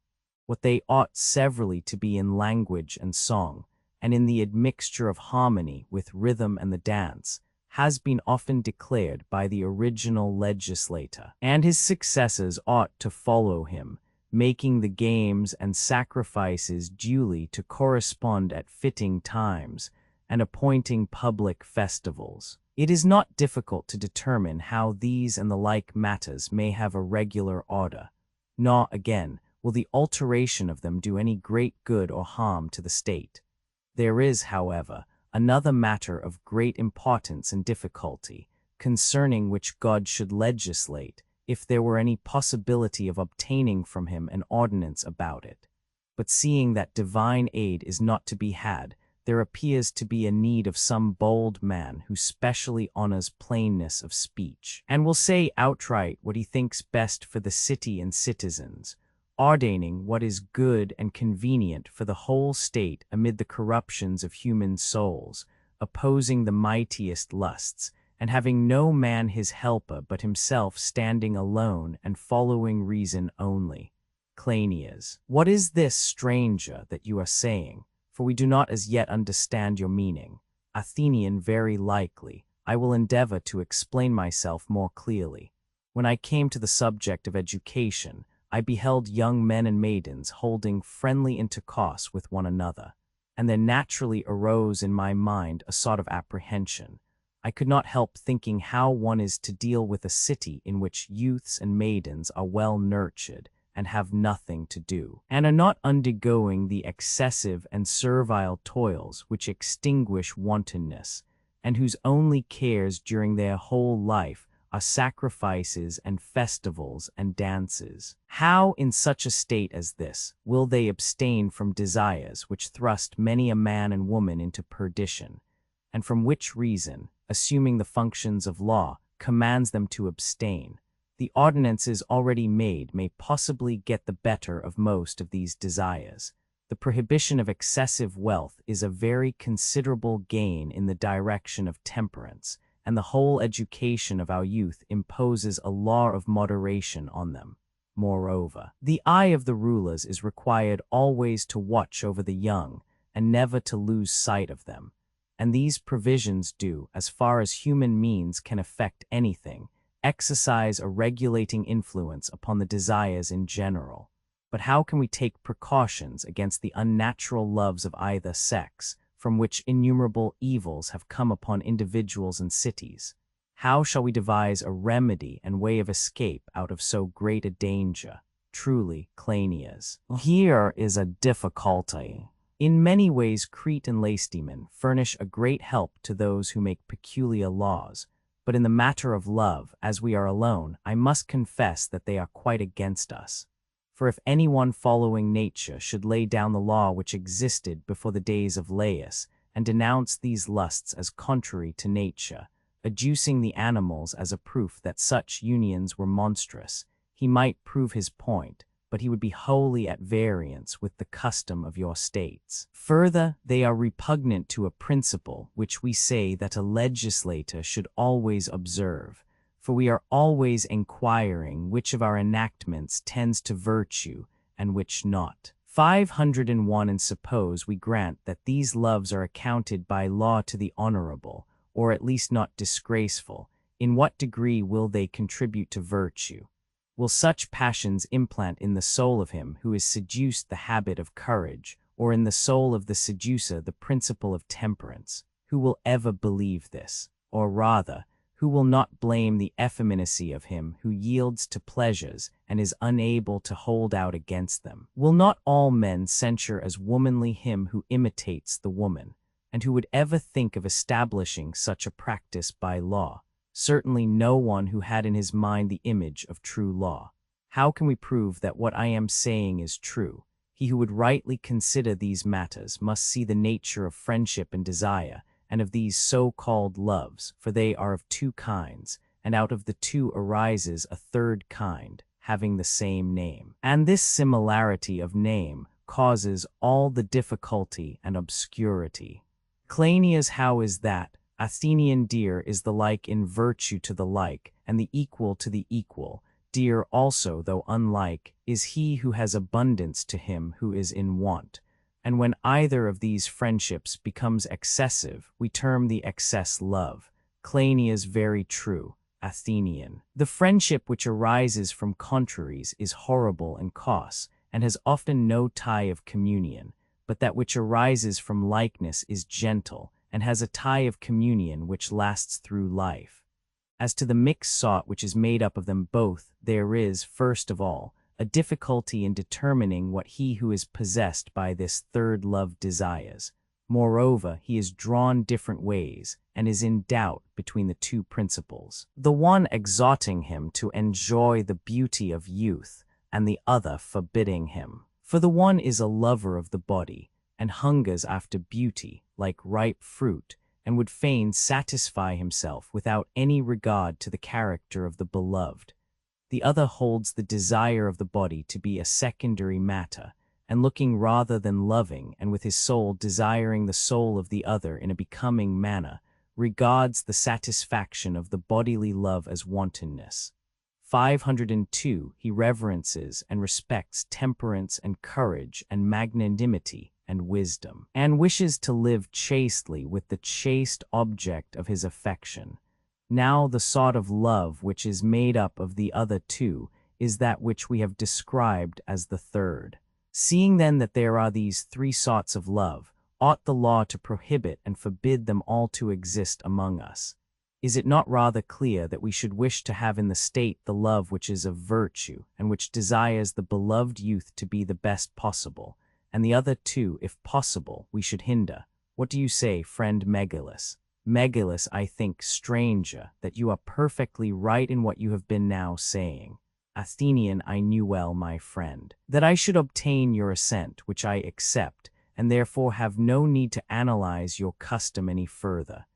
What they ought severally to be in language and song, and in the admixture of harmony with rhythm and the dance, has been often declared by the original legislator, and his successors ought to follow him, making the games and sacrifices duly to correspond at fitting times, and appointing public festivals. It is not difficult to determine how these and the like matters may have a regular order, nor, again, will the alteration of them do any great good or harm to the state. There is, however, another matter of great importance and difficulty, concerning which God should legislate, if there were any possibility of obtaining from him an ordinance about it. But seeing that divine aid is not to be had, there appears to be a need of some bold man who specially honors plainness of speech, and will say outright what he thinks best for the city and citizens, ordaining what is good and convenient for the whole state amid the corruptions of human souls, opposing the mightiest lusts, and having no man his helper but himself, standing alone and following reason only. Cleinias. What is this, stranger, that you are saying? For we do not as yet understand your meaning. Athenian. Very likely. I will endeavor to explain myself more clearly. When I came to the subject of education, I beheld young men and maidens holding friendly intercourse with one another, and there naturally arose in my mind a sort of apprehension. I could not help thinking how one is to deal with a city in which youths and maidens are well nurtured and have nothing to do, and are not undergoing the excessive and servile toils which extinguish wantonness, and whose only cares during their whole life are sacrifices and festivals and dances. How, in such a state as this, will they abstain from desires which thrust many a man and woman into perdition, and from which reason, assuming the functions of law, commands them to abstain? The ordinances already made may possibly get the better of most of these desires. The prohibition of excessive wealth is a very considerable gain in the direction of temperance, and the whole education of our youth imposes a law of moderation on them. Moreover, the eye of the rulers is required always to watch over the young, and never to lose sight of them. And these provisions do, as far as human means can effect anything, exercise a regulating influence upon the desires in general. But how can we take precautions against the unnatural loves of either sex, from which innumerable evils have come upon individuals and cities? How shall we devise a remedy and way of escape out of so great a danger? Truly, Cleinias, here is a difficulty. In many ways Crete and Lacedaemon furnish a great help to those who make peculiar laws, but in the matter of love, as we are alone, I must confess that they are quite against us. For if anyone following nature should lay down the law which existed before the days of Laius, and denounce these lusts as contrary to nature, adducing the animals as a proof that such unions were monstrous, he might prove his point, but he would be wholly at variance with the custom of your states. Further, they are repugnant to a principle which we say that a legislator should always observe, for we are always inquiring which of our enactments tends to virtue and which not. 501. And suppose we grant that these loves are accounted by law to the honorable, or at least not disgraceful, in what degree will they contribute to virtue? Will such passions implant in the soul of him who is seduced the habit of courage, or in the soul of the seducer the principle of temperance? Who will ever believe this? Or rather, who will not blame the effeminacy of him who yields to pleasures and is unable to hold out against them? Will not all men censure as womanly him who imitates the woman, and who would ever think of establishing such a practice by law? Certainly no one who had in his mind the image of true law. How can we prove that what I am saying is true? He who would rightly consider these matters must see the nature of friendship and desire, and of these so-called loves, for they are of two kinds, and out of the two arises a third kind, having the same name. And this similarity of name causes all the difficulty and obscurity. Cleinias, how is that? Athenian dear is the like in virtue to the like, and the equal to the equal. Dear also, though unlike, is he who has abundance to him who is in want. And when either of these friendships becomes excessive, we term the excess love. Cleinias, very true. Athenian. The friendship which arises from contraries is horrible and coarse, and has often no tie of communion, but that which arises from likeness is gentle, and has a tie of communion which lasts through life. As to the mixed sort which is made up of them both, there is, first of all, a difficulty in determining what he who is possessed by this third love desires. Moreover, he is drawn different ways, and is in doubt between the two principles, the one exhorting him to enjoy the beauty of youth, and the other forbidding him. For the one is a lover of the body, and hungers after beauty, like ripe fruit, and would fain satisfy himself without any regard to the character of the beloved. The other holds the desire of the body to be a secondary matter, and looking rather than loving, and with his soul desiring the soul of the other in a becoming manner, regards the satisfaction of the bodily love as wantonness. 502. He reverences and respects temperance and courage and magnanimity, and wisdom, and wishes to live chastely with the chaste object of his affection. Now the sort of love which is made up of the other two is that which we have described as the third. Seeing then that there are these three sorts of love, ought the law to prohibit and forbid them all to exist among us? Is it not rather clear that we should wish to have in the state the love which is of virtue, and which desires the beloved youth to be the best possible, and the other two, if possible, we should hinder? What do you say, friend Megillus? Megillus, I think, stranger, that you are perfectly right in what you have been now saying. Athenian, I knew well, my friend, that I should obtain your assent, which I accept, and therefore have no need to analyze your custom any further.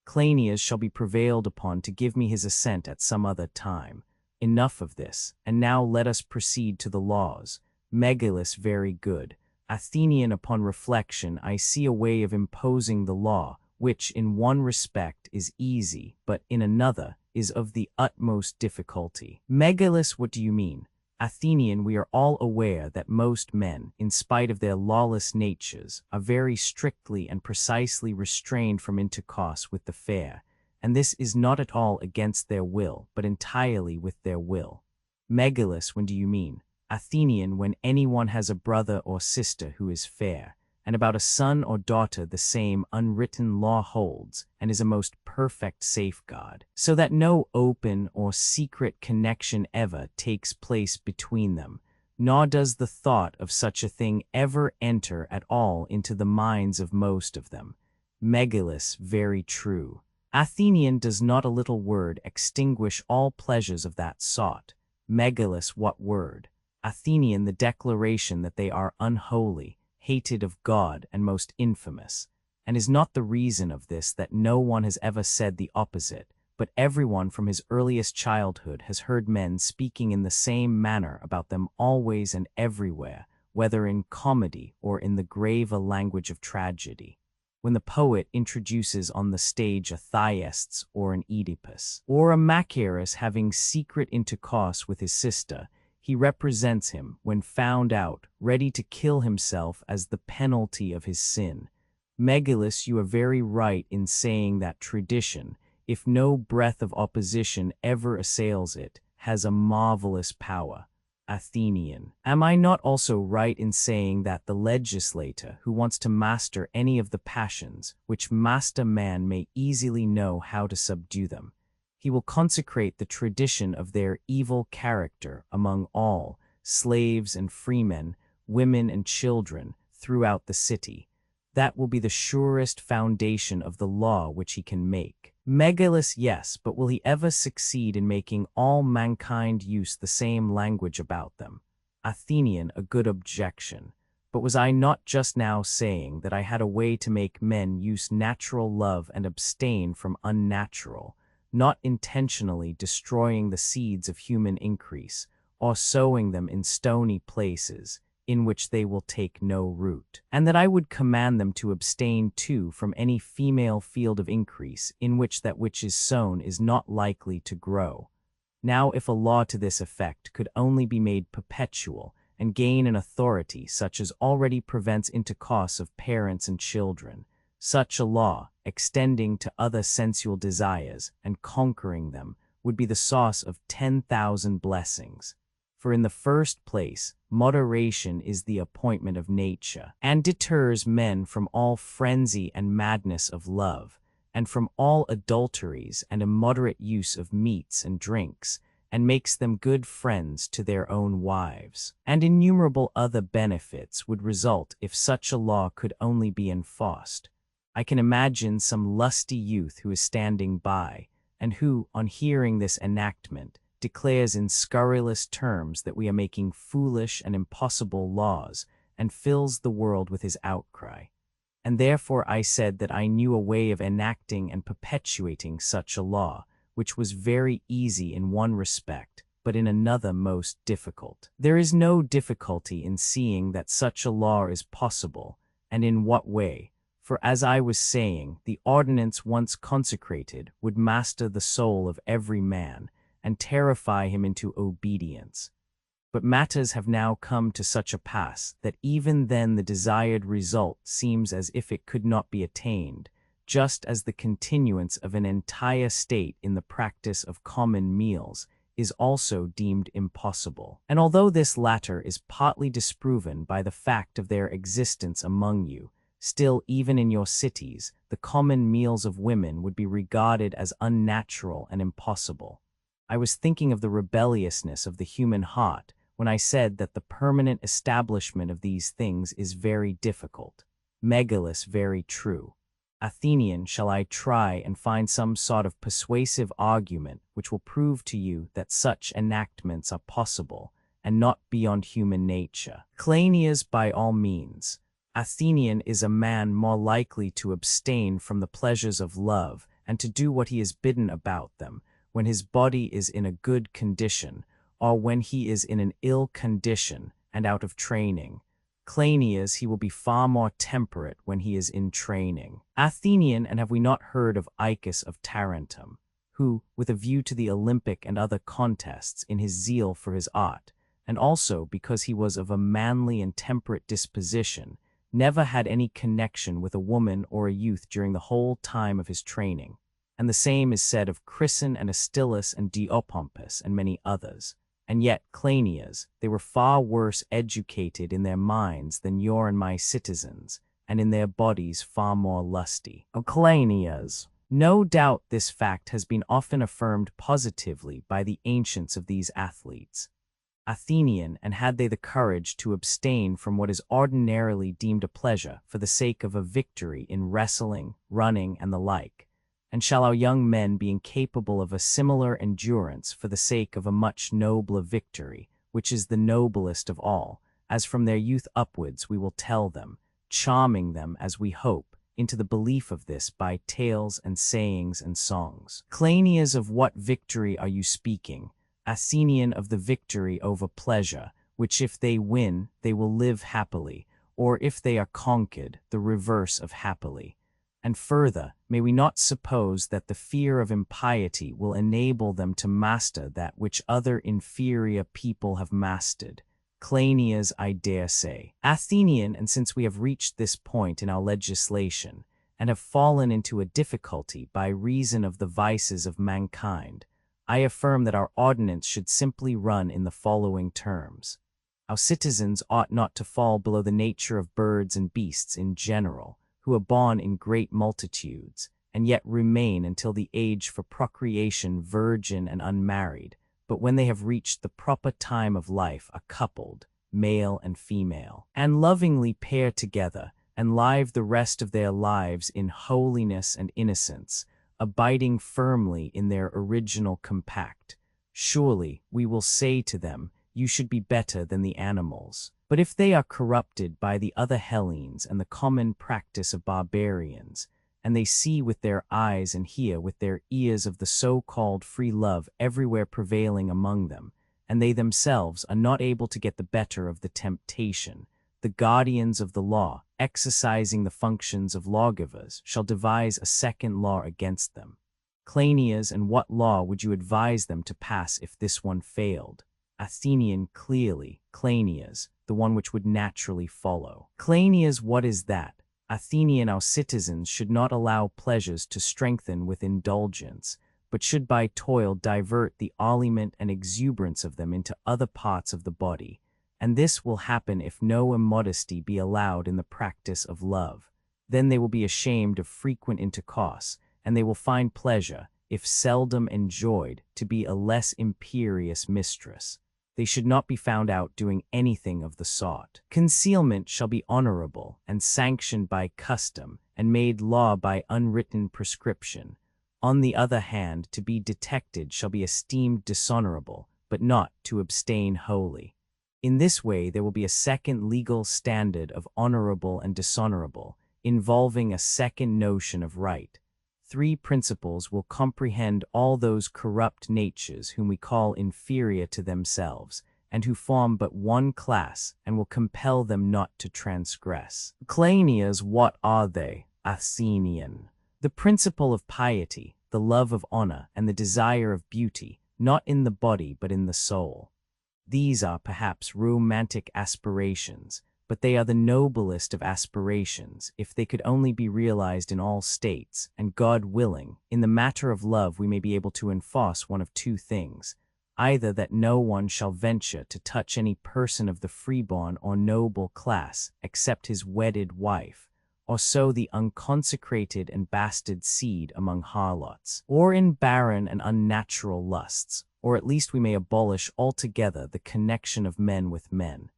Cleinias shall be prevailed upon to give me his assent at some other time. Enough of this, and now let us proceed to the laws. Megillus, very good. Athenian, upon reflection, I see a way of imposing the law, which in one respect is easy, but in another is of the utmost difficulty. Megillus, what do you mean? Athenian, we are all aware that most men, in spite of their lawless natures, are very strictly and precisely restrained from intercourse with the fair, and this is not at all against their will, but entirely with their will. Megillus, when do you mean? Athenian, when anyone has a brother or sister who is fair, and about a son or daughter the same unwritten law holds, and is a most perfect safeguard, so that no open or secret connection ever takes place between them, nor does the thought of such a thing ever enter at all into the minds of most of them. Megillus, very true. Athenian, does not a little word extinguish all pleasures of that sort? Megillus, what word? Athenian, the declaration that they are unholy, hated of God, and most infamous. And is not the reason of this that no one has ever said the opposite, but everyone from his earliest childhood has heard men speaking in the same manner about them always and everywhere, whether in comedy or in the graver language of tragedy? When the poet introduces on the stage a Thyestes or an Oedipus, or a Macaris having secret intercourse with his sister, he represents him, when found out, ready to kill himself as the penalty of his sin. Megillus, you are very right in saying that tradition, if no breath of opposition ever assails it, has a marvelous power. Athenian, am I not also right in saying that the legislator who wants to master any of the passions, which master man may easily know how to subdue them, he will consecrate the tradition of their evil character among all, slaves and freemen, women and children, throughout the city? That will be the surest foundation of the law which he can make. Megillus, yes, but will he ever succeed in making all mankind use the same language about them? Athenian, a good objection. But was I not just now saying that I had a way to make men use natural love and abstain from unnatural, not intentionally destroying the seeds of human increase, or sowing them in stony places, in which they will take no root, and that I would command them to abstain too from any female field of increase, in which that which is sown is not likely to grow? Now if a law to this effect could only be made perpetual, and gain an authority such as already prevents intercourse of parents and children, such a law, extending to other sensual desires and conquering them, would be the source of 10,000 blessings. For in the first place, moderation is the appointment of nature, and deters men from all frenzy and madness of love, and from all adulteries and immoderate use of meats and drinks, and makes them good friends to their own wives. And innumerable other benefits would result if such a law could only be enforced. I can imagine some lusty youth who is standing by, and who, on hearing this enactment, declares in scurrilous terms that we are making foolish and impossible laws, and fills the world with his outcry. And therefore I said that I knew a way of enacting and perpetuating such a law, which was very easy in one respect, but in another most difficult. There is no difficulty in seeing that such a law is possible, and in what way. For as I was saying, the ordinance once consecrated would master the soul of every man, and terrify him into obedience. But matters have now come to such a pass that even then the desired result seems as if it could not be attained, just as the continuance of an entire state in the practice of common meals is also deemed impossible. And although this latter is partly disproven by the fact of their existence among you, still even in your cities, the common meals of women would be regarded as unnatural and impossible. I was thinking of the rebelliousness of the human heart when I said that the permanent establishment of these things is very difficult. Megillus, very true. Athenian, shall I try and find some sort of persuasive argument which will prove to you that such enactments are possible and not beyond human nature? Cleinias, by all means. Athenian, is a man more likely to abstain from the pleasures of love and to do what he is bidden about them when his body is in a good condition, or when he is in an ill condition and out of training. Cleinias, he will be far more temperate when he is in training. Athenian, and have we not heard of Icus of Tarentum, who, with a view to the Olympic and other contests in his zeal for his art, and also because he was of a manly and temperate disposition, never had any connection with a woman or a youth during the whole time of his training. And the same is said of Chryson and Astylus and Diopompus and many others. And yet, Cleinias, they were far worse educated in their minds than your and my citizens, and in their bodies far more lusty. O Cleinias! No doubt this fact has been often affirmed positively by the ancients of these athletes. Athenian, and had they the courage to abstain from what is ordinarily deemed a pleasure for the sake of a victory in wrestling, running, and the like? And shall our young men be incapable of a similar endurance for the sake of a much nobler victory, which is the noblest of all, as from their youth upwards we will tell them, charming them, as we hope, into the belief of this by tales and sayings and songs? Cleinias, of what victory are you speaking? Athenian, of the victory over pleasure, which if they win, they will live happily, or if they are conquered, the reverse of happily. And further, may we not suppose that the fear of impiety will enable them to master that which other inferior people have mastered? Cleinias, I dare say. Athenian, and since we have reached this point in our legislation, and have fallen into a difficulty by reason of the vices of mankind, I affirm that our ordinance should simply run in the following terms. Our citizens ought not to fall below the nature of birds and beasts in general, who are born in great multitudes, and yet remain until the age for procreation virgin and unmarried, but when they have reached the proper time of life are coupled, male and female, and lovingly pair together, and live the rest of their lives in holiness and innocence, abiding firmly in their original compact. Surely, we will say to them, you should be better than the animals. But if they are corrupted by the other Hellenes and the common practice of barbarians, and they see with their eyes and hear with their ears of the so-called free love everywhere prevailing among them, and they themselves are not able to get the better of the temptation, the guardians of the law, exercising the functions of lawgivers, shall devise a second law against them. Cleinias, and what law would you advise them to pass if this one failed? Athenian, clearly, Cleinias, the one which would naturally follow. Cleinias, what is that? Athenian, our citizens should not allow pleasures to strengthen with indulgence, but should by toil divert the aliment and exuberance of them into other parts of the body, and this will happen if no immodesty be allowed in the practice of love. Then they will be ashamed of frequent intercourse, and they will find pleasure, if seldom enjoyed, to be a less imperious mistress. They should not be found out doing anything of the sort. Concealment shall be honorable, and sanctioned by custom, and made law by unwritten prescription. On the other hand, to be detected shall be esteemed dishonorable, but not to abstain wholly. In this way there will be a second legal standard of honorable and dishonorable, involving a second notion of right. 3 principles will comprehend all those corrupt natures whom we call inferior to themselves, and who form but one class, and will compel them not to transgress. Cleinias, what are they? Athenian. The principle of piety, the love of honor, and the desire of beauty, not in the body but in the soul. These are perhaps romantic aspirations, but they are the noblest of aspirations if they could only be realized in all states, and God willing, in the matter of love we may be able to enforce one of two things, either that no one shall venture to touch any person of the freeborn or noble class except his wedded wife, or sow the unconsecrated and bastard seed among harlots, or in barren and unnatural lusts, or at least we may abolish altogether the connection of men with men.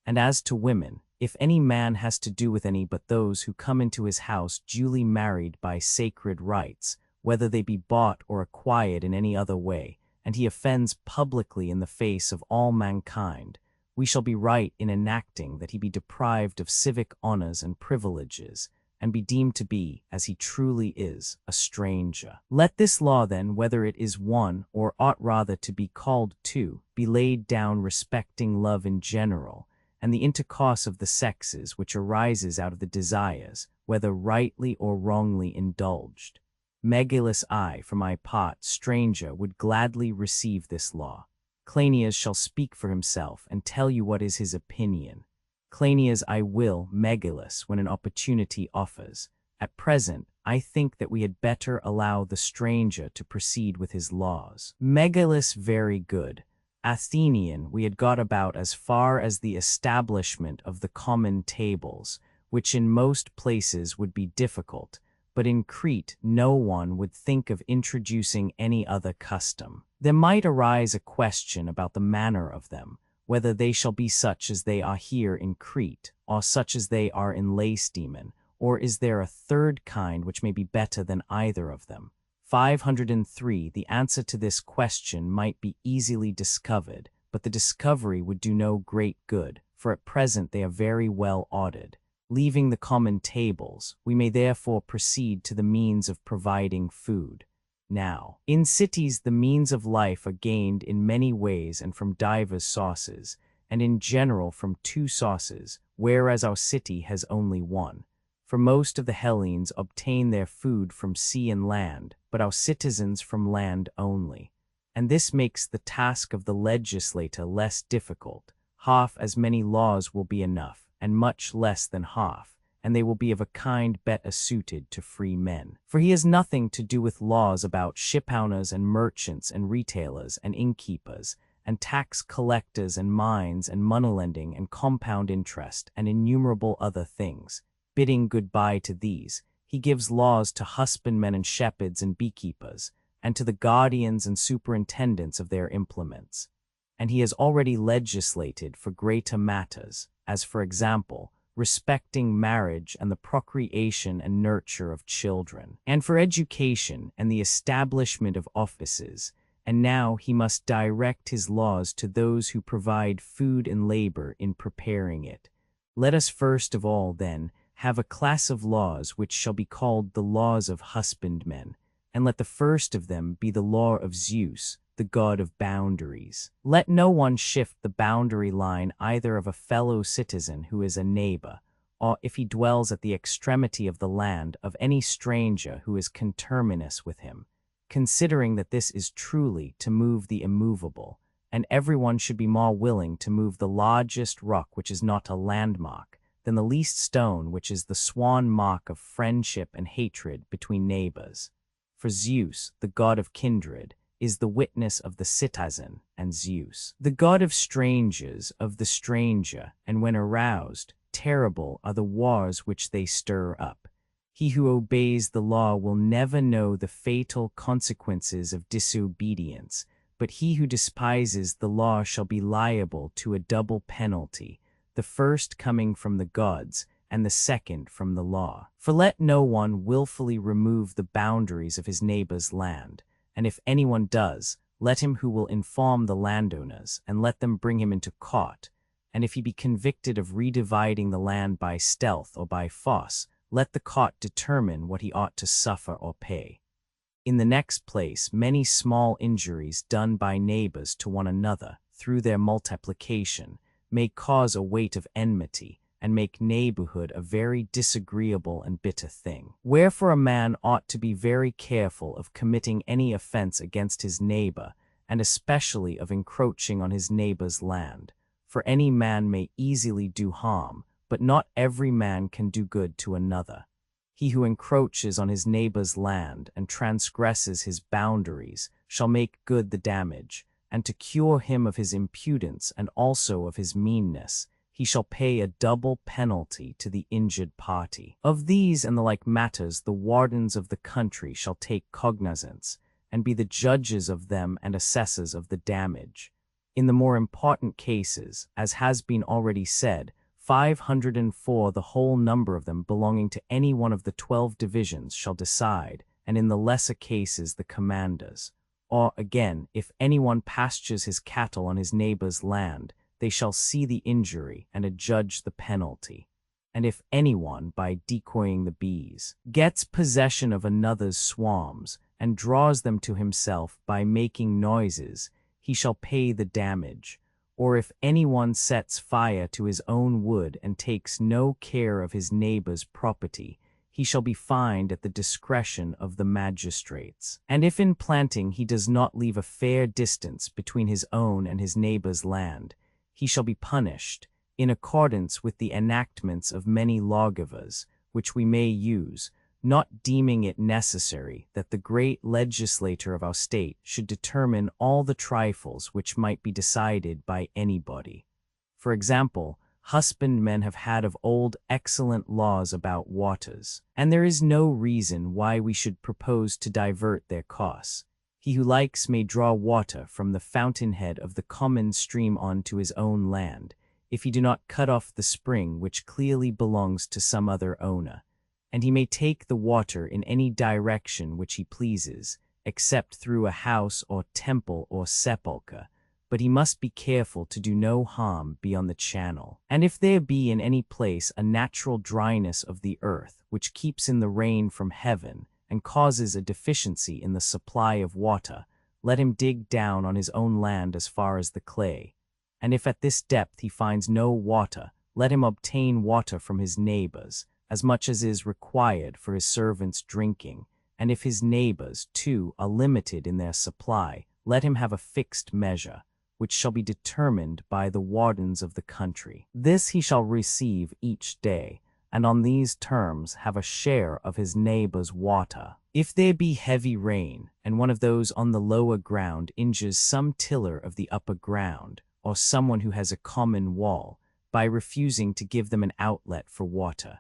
And as to women, if any man has to do with any but those who come into his house duly married by sacred rites, whether they be bought or acquired in any other way, and he offends publicly in the face of all mankind, we shall be right in enacting that he be deprived of civic honors and privileges, and be deemed to be, as he truly is, a stranger. Let this law then, whether it is one, or ought rather to be called two, be laid down respecting love in general, and the intercourse of the sexes which arises out of the desires, whether rightly or wrongly indulged. Megillus, I, for my part, stranger, would gladly receive this law. Cleinias shall speak for himself, and tell you what is his opinion. Cleinias, I will, Megillus, when an opportunity offers. At present, I think that we had better allow the stranger to proceed with his laws. Megillus, very good. Athenian, we had got about as far as the establishment of the common tables, which in most places would be difficult, but in Crete no one would think of introducing any other custom. There might arise a question about the manner of them, whether they shall be such as they are here in Crete, or such as they are in Lacedaemon, or is there a third kind which may be better than either of them? 503. The answer to this question might be easily discovered, but the discovery would do no great good, for at present they are very well ordered. Leaving the common tables, we may therefore proceed to the means of providing food. Now, in cities the means of life are gained in many ways and from divers sources, and in general from two sources, whereas our city has only one. For most of the Hellenes obtain their food from sea and land, but our citizens from land only. And this makes the task of the legislator less difficult. Half as many laws will be enough, and much less than half, and they will be of a kind better suited to free men. For he has nothing to do with laws about shipowners and merchants and retailers and innkeepers, and tax collectors and mines and moneylending and compound interest and innumerable other things. Bidding goodbye to these, he gives laws to husbandmen and shepherds and beekeepers, and to the guardians and superintendents of their implements. And he has already legislated for greater matters, as for example, respecting marriage and the procreation and nurture of children, and for education and the establishment of offices, and now he must direct his laws to those who provide food and labor in preparing it. Let us first of all, then, have a class of laws which shall be called the laws of husbandmen, and let the first of them be the law of Zeus, the god of boundaries. Let no one shift the boundary line either of a fellow citizen who is a neighbor, or if he dwells at the extremity of the land, of any stranger who is conterminous with him, considering that this is truly to move the immovable, and everyone should be more willing to move the largest rock which is not a landmark, than the least stone which is the swan mark of friendship and hatred between neighbors. For Zeus, the god of kindred, is the witness of the citizen, and Zeus, the god of strangers, of the stranger, and when aroused, terrible are the wars which they stir up. He who obeys the law will never know the fatal consequences of disobedience, but he who despises the law shall be liable to a double penalty, the first coming from the gods, and the second from the law. For let no one willfully remove the boundaries of his neighbor's land, and if anyone does, let him who will inform the landowners, and let them bring him into court, and if he be convicted of redividing the land by stealth or by force, let the court determine what he ought to suffer or pay. In the next place, many small injuries done by neighbors to one another, through their multiplication, may cause a weight of enmity, and make neighborhood a very disagreeable and bitter thing. Wherefore a man ought to be very careful of committing any offense against his neighbor, and especially of encroaching on his neighbor's land. For any man may easily do harm, but not every man can do good to another. He who encroaches on his neighbor's land and transgresses his boundaries shall make good the damage, and to cure him of his impudence and also of his meanness, he shall pay a double penalty to the injured party. Of these and the like matters the wardens of the country shall take cognizance, and be the judges of them and assessors of the damage. In the more important cases, as has been already said, 504 the whole number of them belonging to any one of the 12 divisions shall decide, and in the lesser cases the commanders. Or again, if anyone pastures his cattle on his neighbor's land, they shall see the injury and adjudge the penalty. And if anyone, by decoying the bees, gets possession of another's swarms, and draws them to himself by making noises, he shall pay the damage. Or if anyone sets fire to his own wood and takes no care of his neighbor's property, he shall be fined at the discretion of the magistrates. And if in planting he does not leave a fair distance between his own and his neighbor's land, he shall be punished, in accordance with the enactments of many lawgivers, which we may use, not deeming it necessary that the great legislator of our state should determine all the trifles which might be decided by anybody. For example, husbandmen have had of old excellent laws about waters, and there is no reason why we should propose to divert their course. He who likes may draw water from the fountainhead of the common stream on to his own land, if he do not cut off the spring which clearly belongs to some other owner. And he may take the water in any direction which he pleases, except through a house or temple or sepulchre, but he must be careful to do no harm beyond the channel. And if there be in any place a natural dryness of the earth, which keeps in the rain from heaven, and causes a deficiency in the supply of water, let him dig down on his own land as far as the clay. And if at this depth he finds no water, let him obtain water from his neighbors, as much as is required for his servants' drinking, and if his neighbors, too, are limited in their supply, let him have a fixed measure, which shall be determined by the wardens of the country. This he shall receive each day, and on these terms have a share of his neighbor's water. If there be heavy rain, and one of those on the lower ground injures some tiller of the upper ground, or someone who has a common wall, by refusing to give them an outlet for water.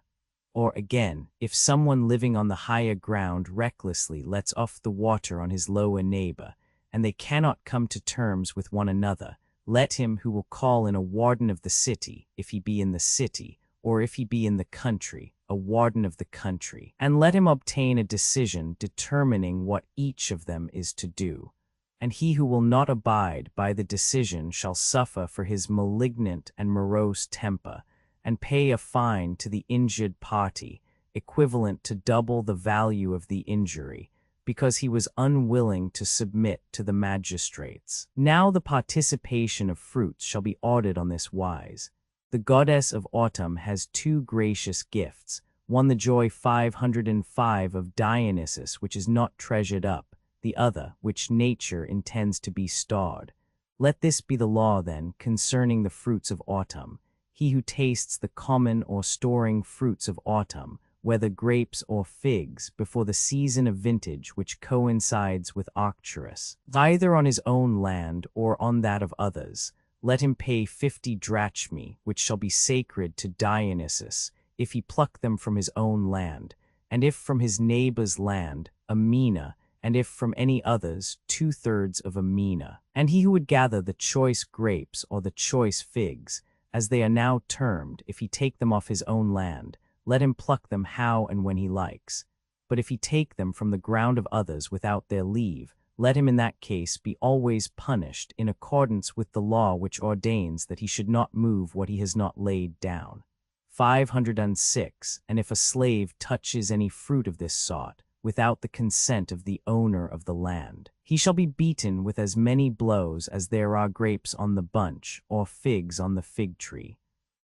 Or again, if someone living on the higher ground recklessly lets off the water on his lower neighbor, and they cannot come to terms with one another, let him who will call in a warden of the city, if he be in the city, or if he be in the country, a warden of the country, and let him obtain a decision determining what each of them is to do. And he who will not abide by the decision shall suffer for his malignant and morose temper, and pay a fine to the injured party, equivalent to double the value of the injury, because he was unwilling to submit to the magistrates. Now the participation of fruits shall be ordered on this wise. The goddess of autumn has two gracious gifts, one the joy 505 of Dionysus, which is not treasured up, the other, which nature intends to be stored. Let this be the law, then, concerning the fruits of autumn. He who tastes the common or storing fruits of autumn, whether grapes or figs, before the season of vintage which coincides with Arcturus, either on his own land or on that of others, let him pay 50 drachmae, which shall be sacred to Dionysus, if he pluck them from his own land, and if from his neighbor's land, a mina, and if from any others, 2/3 of a mina. And he who would gather the choice grapes or the choice figs, as they are now termed, if he take them off his own land, let him pluck them how and when he likes. But if he take them from the ground of others without their leave, let him in that case be always punished in accordance with the law which ordains that he should not move what he has not laid down. 506. And if a slave touches any fruit of this sort, without the consent of the owner of the land, he shall be beaten with as many blows as there are grapes on the bunch, or figs on the fig tree.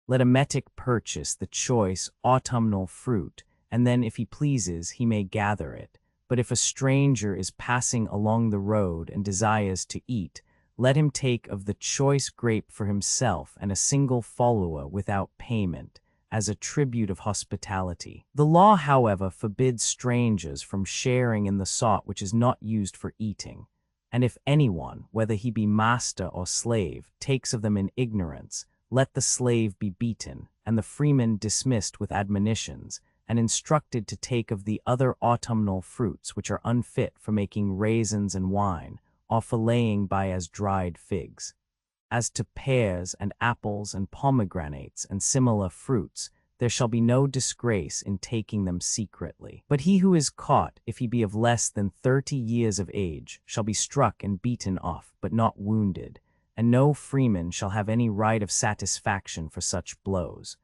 Let a metic purchase the choice autumnal fruit, and then if he pleases he may gather it, But if a stranger is passing along the road and desires to eat, let him take of the choice grape for himself and a single follower without payment, as a tribute of hospitality. The law, however, forbids strangers from sharing in the salt which is not used for eating. And if anyone, whether he be master or slave, takes of them in ignorance, let the slave be beaten, and the freeman dismissed with admonitions, and instructed to take of the other autumnal fruits which are unfit for making raisins and wine, or for laying by as dried figs. As to pears and apples and pomegranates and similar fruits, there shall be no disgrace in taking them secretly. But he who is caught, if he be of less than 30 years of age, shall be struck and beaten off, but not wounded, and no freeman shall have any right of satisfaction for such blows.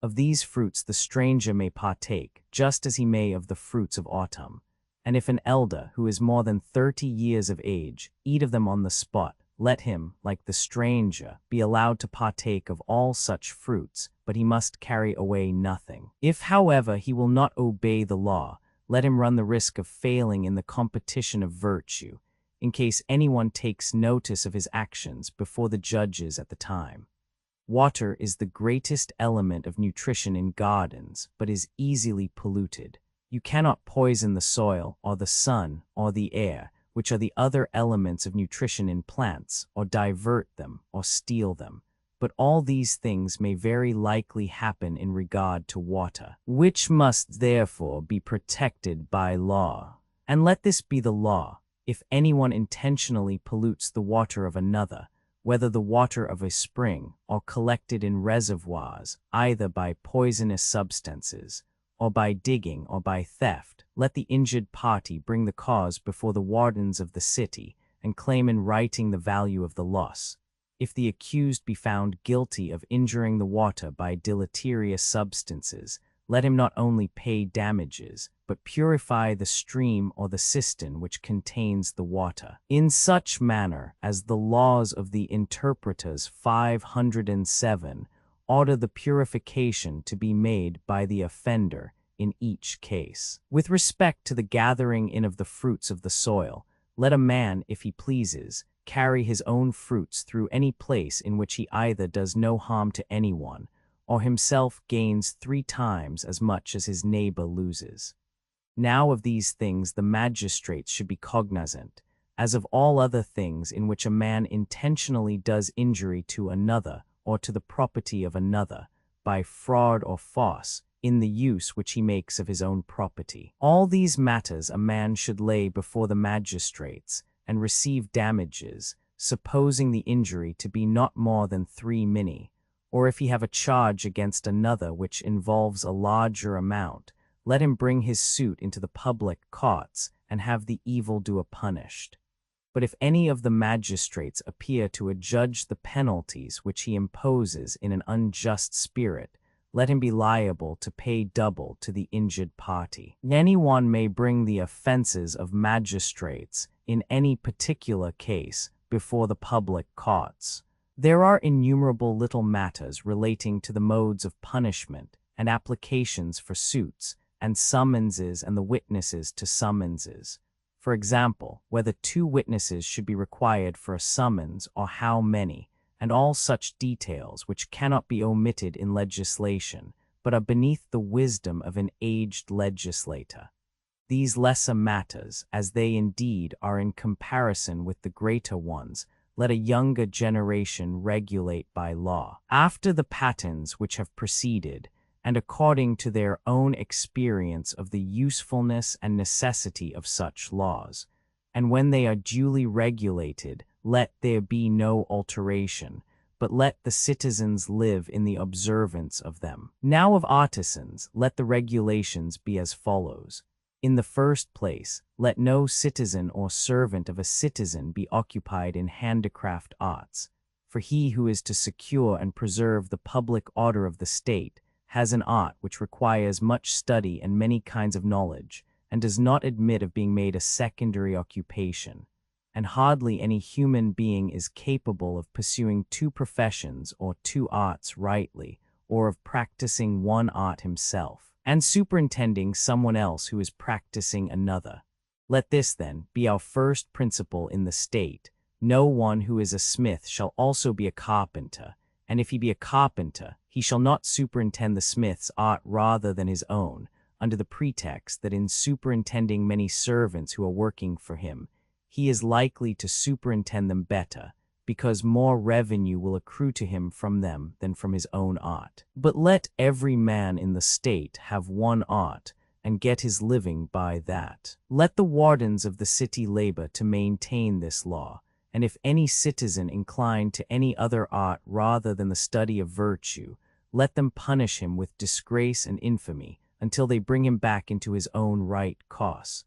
Of these fruits the stranger may partake, just as he may of the fruits of autumn. And if an elder, who is more than 30 years of age, eat of them on the spot, let him, like the stranger, be allowed to partake of all such fruits, but he must carry away nothing. If, however, he will not obey the law, let him run the risk of failing in the competition of virtue, in case anyone takes notice of his actions before the judges at the time. Water is the greatest element of nutrition in gardens, but is easily polluted. You cannot poison the soil, or the sun, or the air, which are the other elements of nutrition in plants, or divert them, or steal them. But all these things may very likely happen in regard to water, which must therefore be protected by law. And let this be the law: if anyone intentionally pollutes the water of another, whether the water of a spring, or collected in reservoirs, either by poisonous substances, or by digging, or by theft, let the injured party bring the cause before the wardens of the city, and claim in writing the value of the loss. If the accused be found guilty of injuring the water by deleterious substances, let him not only pay damages, but purify the stream or the cistern which contains the water, in such manner as the laws of the Interpreters 507 order the purification to be made by the offender in each case. With respect to the gathering in of the fruits of the soil, let a man, if he pleases, carry his own fruits through any place in which he either does no harm to anyone, or himself gains 3 times as much as his neighbor loses. Now of these things the magistrates should be cognizant, as of all other things in which a man intentionally does injury to another, or to the property of another, by fraud or force, in the use which he makes of his own property. All these matters a man should lay before the magistrates, and receive damages, supposing the injury to be not more than 3 minae, or if he have a charge against another which involves a larger amount, let him bring his suit into the public courts, and have the evildoer punished. But if any of the magistrates appear to adjudge the penalties which he imposes in an unjust spirit, let him be liable to pay double to the injured party. Anyone may bring the offenses of magistrates, in any particular case, before the public courts. There are innumerable little matters relating to the modes of punishment, and applications for suits, and summonses and the witnesses to summonses. For example, whether 2 witnesses should be required for a summons, or how many, and all such details which cannot be omitted in legislation, but are beneath the wisdom of an aged legislator. These lesser matters, as they indeed are in comparison with the greater ones, let a younger generation regulate by law, after the patterns which have preceded, and according to their own experience of the usefulness and necessity of such laws. And when they are duly regulated, let there be no alteration, but let the citizens live in the observance of them. Now of artisans, let the regulations be as follows. In the first place, let no citizen or servant of a citizen be occupied in handicraft arts, for he who is to secure and preserve the public order of the state has an art which requires much study and many kinds of knowledge, and does not admit of being made a secondary occupation. And hardly any human being is capable of pursuing 2 professions or 2 arts rightly, or of practicing one art himself, and superintending someone else who is practicing another. Let this, then, be our first principle in the state. No one who is a smith shall also be a carpenter, and if he be a carpenter, he shall not superintend the smith's art rather than his own, under the pretext that in superintending many servants who are working for him, he is likely to superintend them better, because more revenue will accrue to him from them than from his own art. But let every man in the state have one art, and get his living by that. Let the wardens of the city labor to maintain this law, and if any citizen incline to any other art rather than the study of virtue, let them punish him with disgrace and infamy, until they bring him back into his own right cause.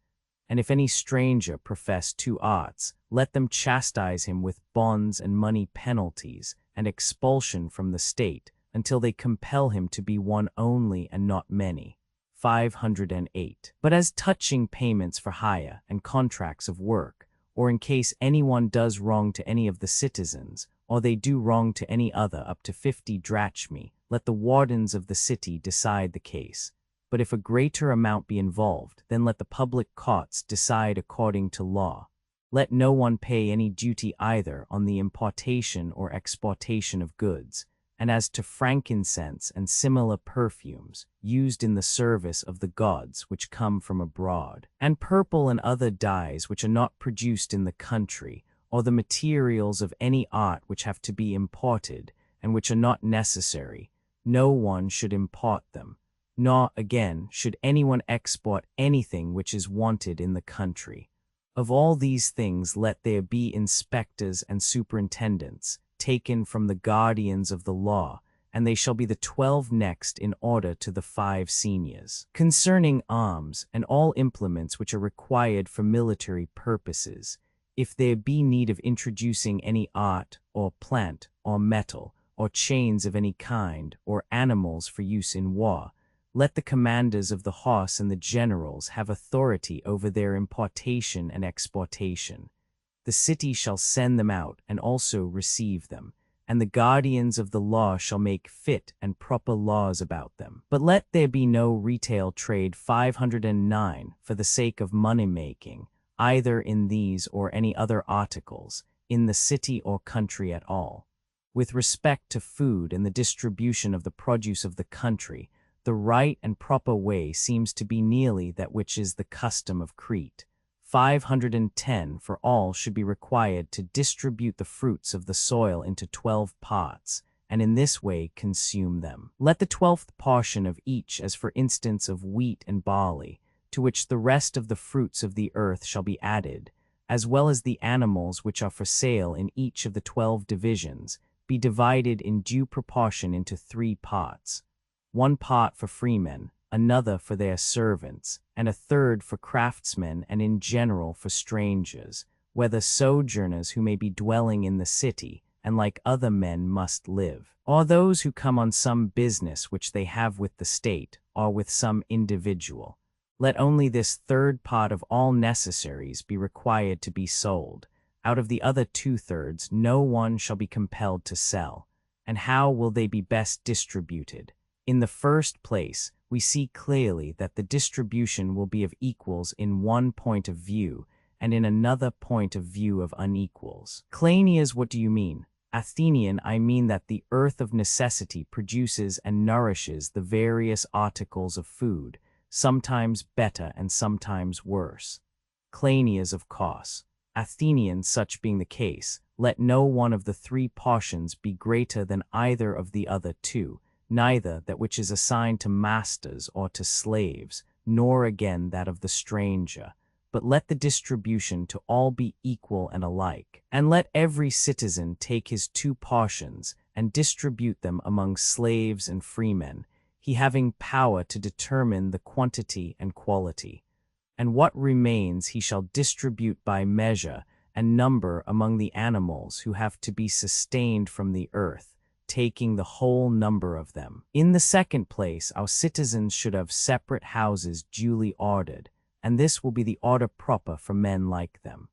And if any stranger profess two arts, let them chastise him with bonds and money penalties, and expulsion from the state, until they compel him to be one only and not many. 508. But as touching payments for hire and contracts of work, or in case anyone does wrong to any of the citizens, or they do wrong to any other up to 50 drachmae, let the wardens of the city decide the case. But if a greater amount be involved, then let the public courts decide according to law. Let no one pay any duty either on the importation or exportation of goods, and as to frankincense and similar perfumes, used in the service of the gods which come from abroad, and purple and other dyes which are not produced in the country, or the materials of any art which have to be imported, and which are not necessary, no one should import them, nor, again, should anyone export anything which is wanted in the country. Of all these things let there be inspectors and superintendents, taken from the guardians of the law, and they shall be the 12 next in order to the 5 seniors. Concerning arms and all implements which are required for military purposes, if there be need of introducing any art, or plant, or metal, or chains of any kind, or animals for use in war, let the commanders of the horse and the generals have authority over their importation and exportation. The city shall send them out and also receive them, and the guardians of the law shall make fit and proper laws about them. But let there be no retail trade 509 for the sake of money-making, either in these or any other articles, in the city or country at all. With respect to food and the distribution of the produce of the country, the right and proper way seems to be nearly that which is the custom of Crete. 510 for all should be required to distribute the fruits of the soil into 12 parts, and in this way consume them. Let the 12th portion of each, as for instance of wheat and barley, to which the rest of the fruits of the earth shall be added, as well as the animals which are for sale in each of the 12 divisions, be divided in due proportion into 3 parts, 1 part for freemen, another for their servants, and a third for craftsmen and in general for strangers, whether sojourners who may be dwelling in the city, and like other men must live, or those who come on some business which they have with the state, or with some individual. Let only this 3rd part of all necessaries be required to be sold. Out of the other 2/3 no one shall be compelled to sell. And how will they be best distributed? In the first place, we see clearly that the distribution will be of equals in one point of view, and in another point of view of unequals. Cleinias, what do you mean? Athenian, I mean that the earth of necessity produces and nourishes the various articles of food, sometimes better and sometimes worse. Cleinias, of course. Athenian, such being the case, let no one of the 3 portions be greater than either of the other 2, neither that which is assigned to masters or to slaves, nor again that of the stranger, but let the distribution to all be equal and alike, and let every citizen take his 2 portions, and distribute them among slaves and freemen, he having power to determine the quantity and quality. And what remains he shall distribute by measure and number among the animals who have to be sustained from the earth, taking the whole number of them. In the second place, our citizens should have separate houses duly ordered, and this will be the order proper for men like them.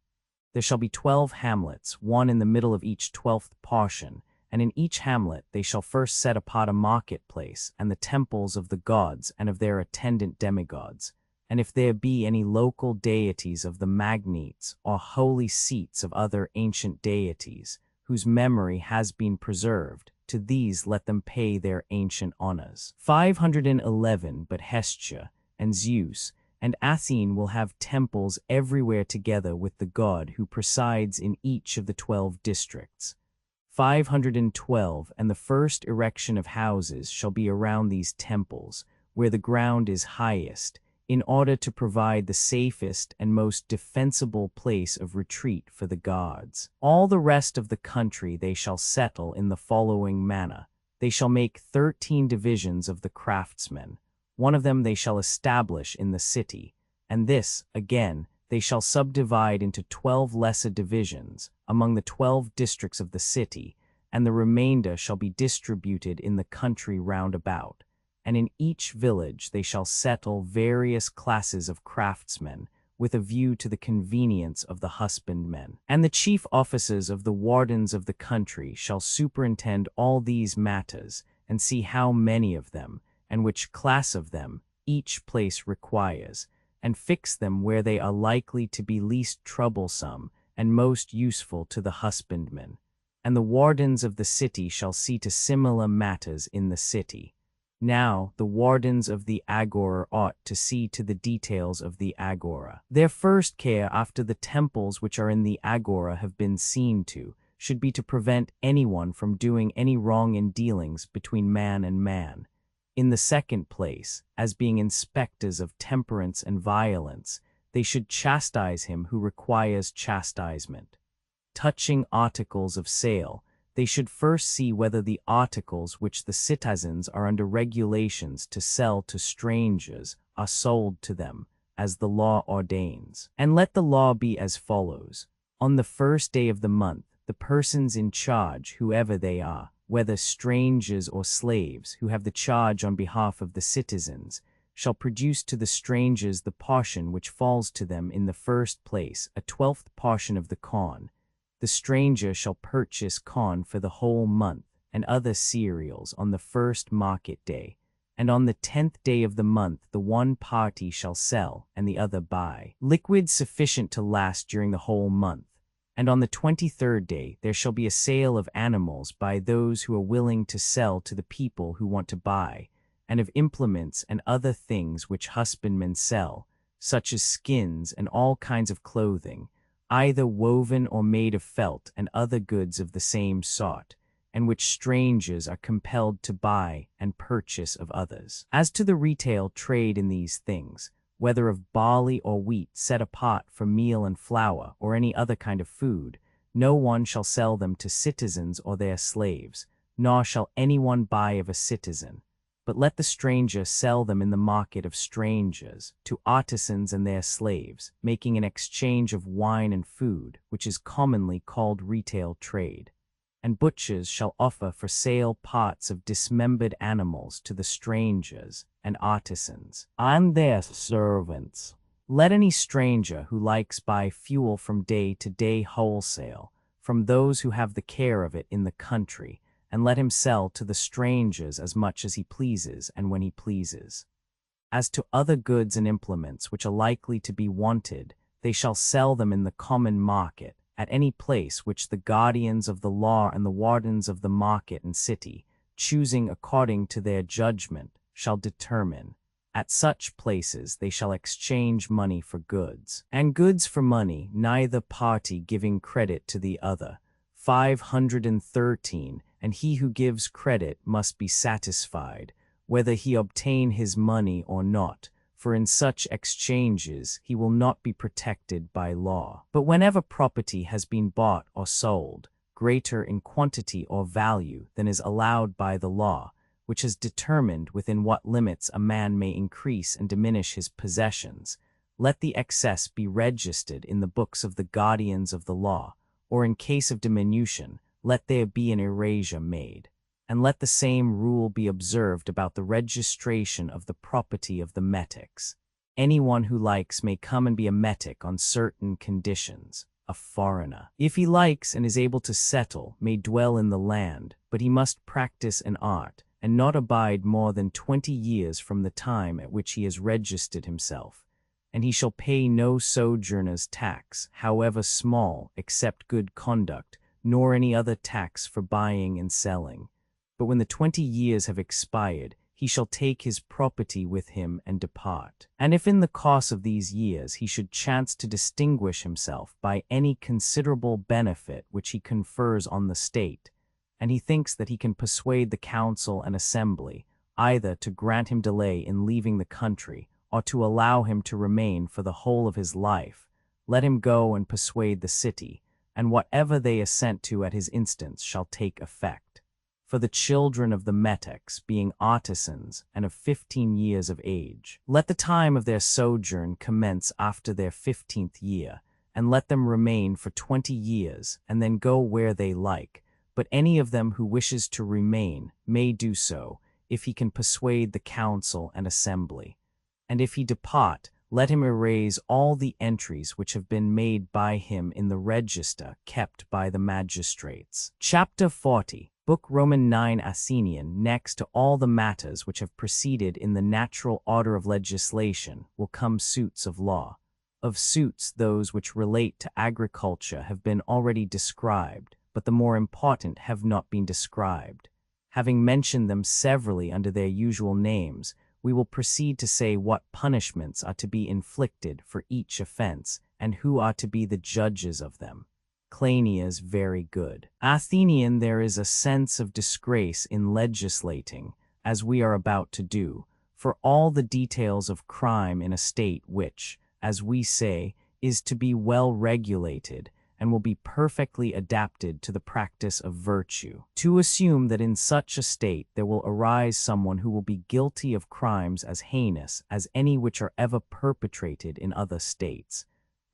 There shall be 12 hamlets, one in the middle of each 12th portion, and in each hamlet they shall first set apart a marketplace and the temples of the gods and of their attendant demigods, and if there be any local deities of the magnates or holy seats of other ancient deities, whose memory has been preserved, to these let them pay their ancient honors. 511 But Hestia, and Zeus, and Athene will have temples everywhere together with the god who presides in each of the 12 districts. 512 And the first erection of houses shall be around these temples, where the ground is highest, in order to provide the safest and most defensible place of retreat for the gods. All the rest of the country they shall settle in the following manner. They shall make 13 divisions of the craftsmen. One of them they shall establish in the city, and this, again, they shall subdivide into 12 lesser divisions among the 12 districts of the city, and the remainder shall be distributed in the country round about. And in each village they shall settle various classes of craftsmen, with a view to the convenience of the husbandmen. And the chief officers of the wardens of the country shall superintend all these matters, and see how many of them, and which class of them, each place requires, and fix them where they are likely to be least troublesome and most useful to the husbandmen. And the wardens of the city shall see to similar matters in the city. Now the wardens of the agora ought to see to the details of the agora. Their first care after the temples which are in the agora have been seen to, should be to prevent anyone from doing any wrong in dealings between man and man. In the second place, as being inspectors of temperance and violence, they should chastise him who requires chastisement. Touching articles of sale, they should first see whether the articles which the citizens are under regulations to sell to strangers are sold to them, as the law ordains. And let the law be as follows. On the first day of the month, the persons in charge, whoever they are, whether strangers or slaves, who have the charge on behalf of the citizens, shall produce to the strangers the portion which falls to them in the first place, a 12th portion of the corn. The stranger shall purchase corn for the whole month, and other cereals on the first market day, and on the 10th day of the month the one party shall sell, and the other buy, liquids sufficient to last during the whole month. And on the 23rd day there shall be a sale of animals by those who are willing to sell to the people who want to buy, and of implements and other things which husbandmen sell, such as skins and all kinds of clothing, either woven or made of felt, and other goods of the same sort, and which strangers are compelled to buy and purchase of others. As to the retail trade in these things, whether of barley or wheat set apart for meal and flour, or any other kind of food, no one shall sell them to citizens or their slaves, nor shall anyone buy of a citizen, but let the stranger sell them in the market of strangers, to artisans and their slaves, making an exchange of wine and food, which is commonly called retail trade. And butchers shall offer for sale parts of dismembered animals to the strangers and artisans and their servants. Let any stranger who likes buy fuel from day to day wholesale, from those who have the care of it in the country, and let him sell to the strangers as much as he pleases and when he pleases. As to other goods and implements which are likely to be wanted, they shall sell them in the common market, at any place which the guardians of the law and the wardens of the market and city, choosing according to their judgment, shall determine. At such places they shall exchange money for goods, and goods for money, neither party giving credit to the other. 513 And he who gives credit must be satisfied, whether he obtain his money or not, for in such exchanges he will not be protected by law. But whenever property has been bought or sold, greater in quantity or value than is allowed by the law, which has determined within what limits a man may increase and diminish his possessions, let the excess be registered in the books of the guardians of the law, or in case of diminution, let there be an erasure made. And let the same rule be observed about the registration of the property of the metics. Anyone who likes may come and be a metic on certain conditions. A foreigner, if he likes and is able to settle, may dwell in the land, but he must practice an art, and not abide more than 20 years from the time at which he has registered himself. and he shall pay no sojourner's tax, however small, except good conduct, nor any other tax for buying and selling. But when the 20 years have expired, he shall take his property with him and depart. And if in the course of these years he should chance to distinguish himself by any considerable benefit which he confers on the state, and he thinks that he can persuade the council and assembly either to grant him delay in leaving the country or to allow him to remain for the whole of his life, let him go and persuade the city, and whatever they assent to at his instance shall take effect. For the children of the metics, being artisans and of 15 years of age, let the time of their sojourn commence after their 15th year, and let them remain for 20 years, and then go where they like. But any of them who wishes to remain may do so, if he can persuade the council and assembly. And if he depart, let him erase all the entries which have been made by him in the register kept by the magistrates. Chapter 40. Book Roman 9 Athenian. Next to all the matters which have proceeded in the natural order of legislation will come suits of law. Of suits, those which relate to agriculture have been already described, but the more important have not been described. Having mentioned them severally under their usual names, we will proceed to say what punishments are to be inflicted for each offense, and who are to be the judges of them. Cleinias very good. Athenian, there is a sense of disgrace in legislating, as we are about to do, for all the details of crime in a state which, as we say, is to be well regulated, and will be perfectly adapted to the practice of virtue. To assume that in such a state there will arise someone who will be guilty of crimes as heinous as any which are ever perpetrated in other states,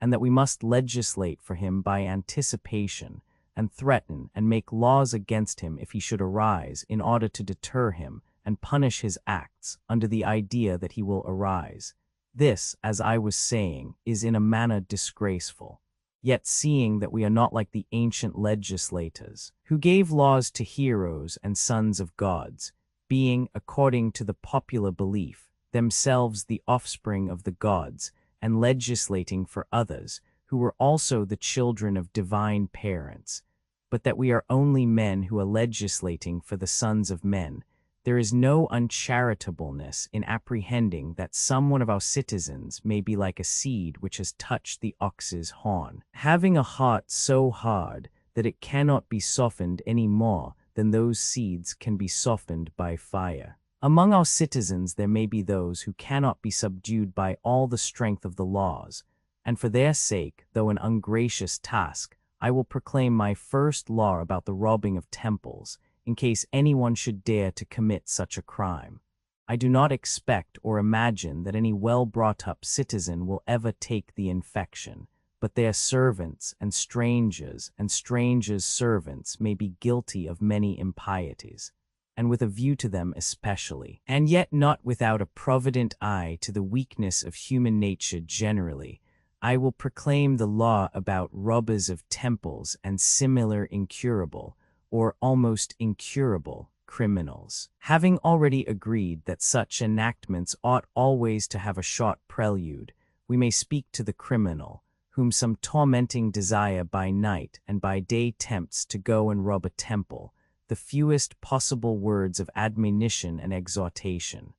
and that we must legislate for him by anticipation, and threaten and make laws against him if he should arise, in order to deter him and punish his acts under the idea that he will arise. This, as I was saying, is in a manner disgraceful. Yet seeing that we are not like the ancient legislators, who gave laws to heroes and sons of gods, being, according to the popular belief, themselves the offspring of the gods, and legislating for others, who were also the children of divine parents, but that we are only men who are legislating for the sons of men, there is no uncharitableness in apprehending that some one of our citizens may be like a seed which has touched the ox's horn, having a heart so hard that it cannot be softened any more than those seeds can be softened by fire. Among our citizens there may be those who cannot be subdued by all the strength of the laws, and for their sake, though an ungracious task, I will proclaim my first law about the robbing of temples, in case anyone should dare to commit such a crime. I do not expect or imagine that any well-brought-up citizen will ever take the infection, but their servants and strangers' servants may be guilty of many impieties, and with a view to them especially, and yet not without a provident eye to the weakness of human nature generally, I will proclaim the law about robbers of temples and similar incurable, or almost incurable, criminals. Having already agreed that such enactments ought always to have a short prelude, we may speak to the criminal, whom some tormenting desire by night and by day tempts to go and rob a temple, the fewest possible words of admonition and exhortation.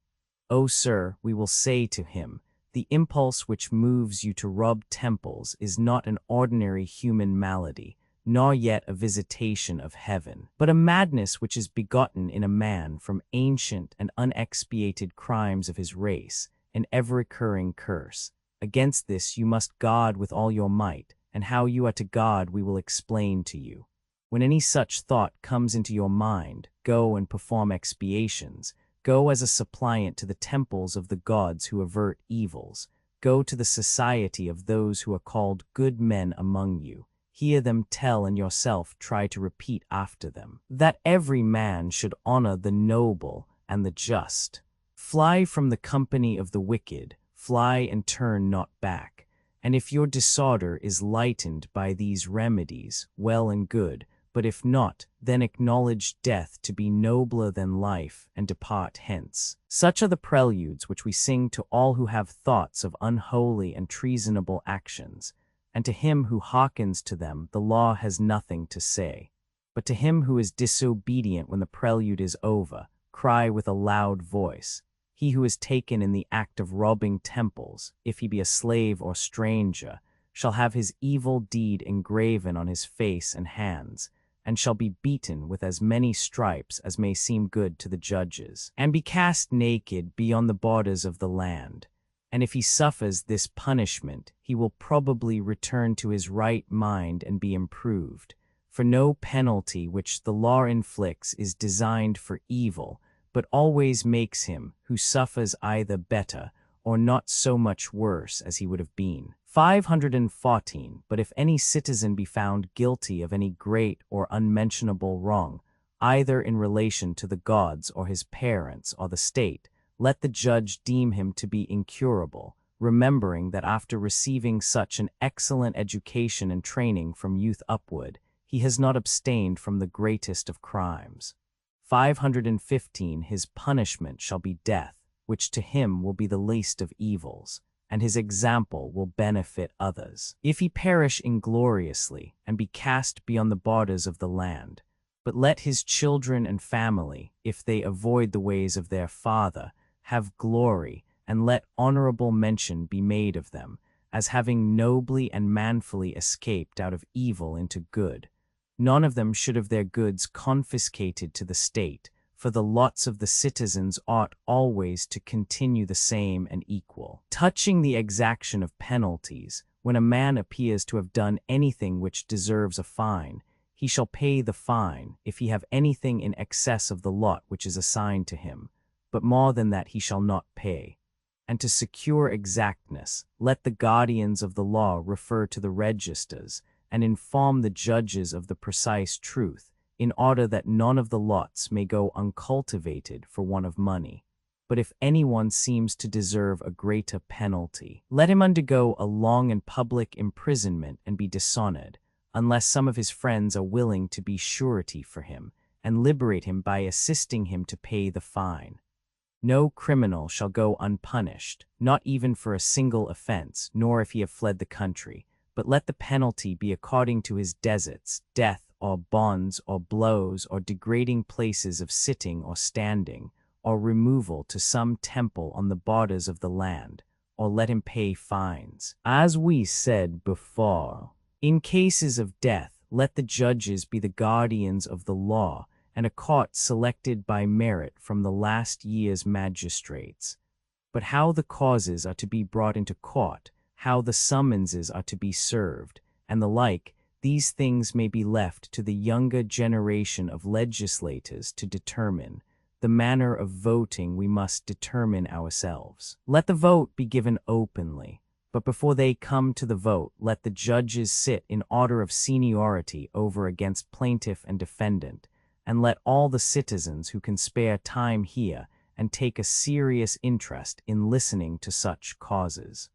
O sir, we will say to him, the impulse which moves you to rob temples is not an ordinary human malady, nor yet a visitation of heaven, but a madness which is begotten in a man from ancient and unexpiated crimes of his race, an ever-recurring curse. Against this you must guard with all your might, and how you are to guard we will explain to you. When any such thought comes into your mind, go and perform expiations. Go as a suppliant to the temples of the gods who avert evils. Go to the society of those who are called good men among you. Hear them tell and yourself try to repeat after them, that every man should honor the noble and the just. Fly from the company of the wicked, fly and turn not back. And if your disorder is lightened by these remedies, well and good, but if not, then acknowledge death to be nobler than life, and depart hence. Such are the preludes which we sing to all who have thoughts of unholy and treasonable actions, and to him who hearkens to them the law has nothing to say. But to him who is disobedient when the prelude is over, cry with a loud voice. He who is taken in the act of robbing temples, if he be a slave or stranger, shall have his evil deed engraven on his face and hands, and shall be beaten with as many stripes as may seem good to the judges, and be cast naked beyond the borders of the land. And if he suffers this punishment, he will probably return to his right mind and be improved. For no penalty which the law inflicts is designed for evil, but always makes him who suffers either better or not so much worse as he would have been. 514. But if any citizen be found guilty of any great or unmentionable wrong, either in relation to the gods or his parents or the state, let the judge deem him to be incurable, remembering that after receiving such an excellent education and training from youth upward, he has not abstained from the greatest of crimes. 515. His punishment shall be death, which to him will be the least of evils, and his example will benefit others. If he perish ingloriously and be cast beyond the borders of the land, but let his children and family, if they avoid the ways of their father, have glory, and let honorable mention be made of them, as having nobly and manfully escaped out of evil into good. None of them should have their goods confiscated to the state, for the lots of the citizens ought always to continue the same and equal. Touching the exaction of penalties, when a man appears to have done anything which deserves a fine, he shall pay the fine, if he have anything in excess of the lot which is assigned to him, but more than that he shall not pay. And to secure exactness, let the guardians of the law refer to the registers, and inform the judges of the precise truth, in order that none of the lots may go uncultivated for want of money. But if anyone seems to deserve a greater penalty, let him undergo a long and public imprisonment and be dishonored, unless some of his friends are willing to be surety for him, and liberate him by assisting him to pay the fine. No criminal shall go unpunished, not even for a single offense, nor if he have fled the country, but let the penalty be according to his deserts, death, or bonds, or blows, or degrading places of sitting or standing, or removal to some temple on the borders of the land, or let him pay fines. As we said before, in cases of death, let the judges be the guardians of the law, and a court selected by merit from the last year's magistrates. But how the causes are to be brought into court, how the summonses are to be served, and the like, these things may be left to the younger generation of legislators to determine. The manner of voting we must determine ourselves. Let the vote be given openly, but before they come to the vote, let the judges sit in order of seniority over against plaintiff and defendant, and let all the citizens who can spare time hear and take a serious interest in listening to such causes.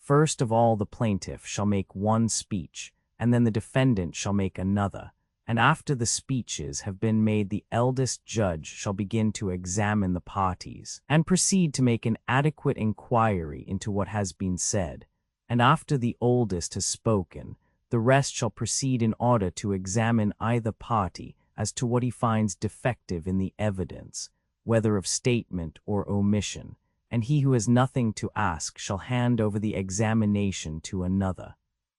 First of all the plaintiff shall make one speech, and then the defendant shall make another, and after the speeches have been made the eldest judge shall begin to examine the parties, and proceed to make an adequate inquiry into what has been said, and after the oldest has spoken, the rest shall proceed in order to examine either party as to what he finds defective in the evidence, whether of statement or omission, and he who has nothing to ask shall hand over the examination to another.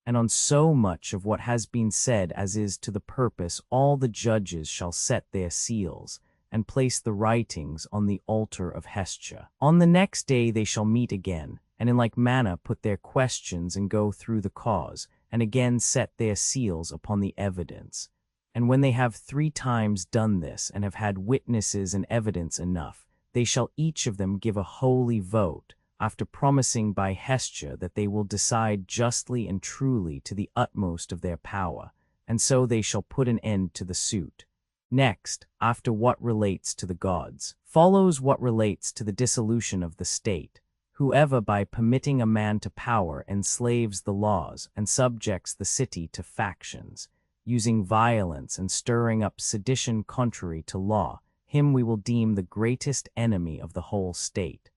And on so much of what has been said as is to the purpose all the judges shall set their seals, and place the writings on the altar of Hestia. On the next day they shall meet again, and in like manner put their questions and go through the cause, and again set their seals upon the evidence. And when they have 3 times done this, and have had witnesses and evidence enough, they shall each of them give a holy vote, after promising by Hestia that they will decide justly and truly to the utmost of their power, and so they shall put an end to the suit. Next, after what relates to the gods, follows what relates to the dissolution of the state. Whoever by permitting a man to power enslaves the laws and subjects the city to factions, using violence and stirring up sedition contrary to law, him we will deem the greatest enemy of the whole state.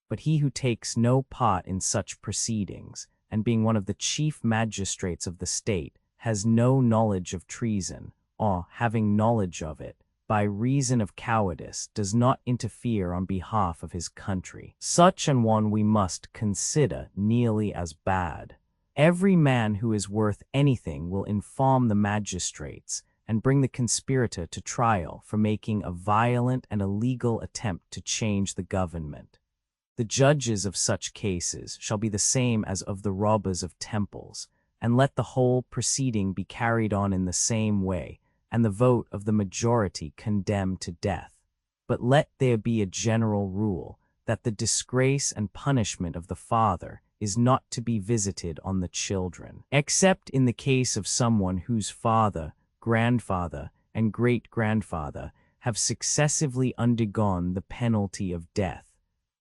But he who takes no part in such proceedings, and being one of the chief magistrates of the state, has no knowledge of treason, or, having knowledge of it, by reason of cowardice, does not interfere on behalf of his country. Such an one we must consider nearly as bad. Every man who is worth anything will inform the magistrates, and bring the conspirator to trial for making a violent and illegal attempt to change the government. The judges of such cases shall be the same as of the robbers of temples, and let the whole proceeding be carried on in the same way, and the vote of the majority condemn to death. But let there be a general rule, that the disgrace and punishment of the father is not to be visited on the children, except in the case of someone whose father, grandfather, and great-grandfather have successively undergone the penalty of death.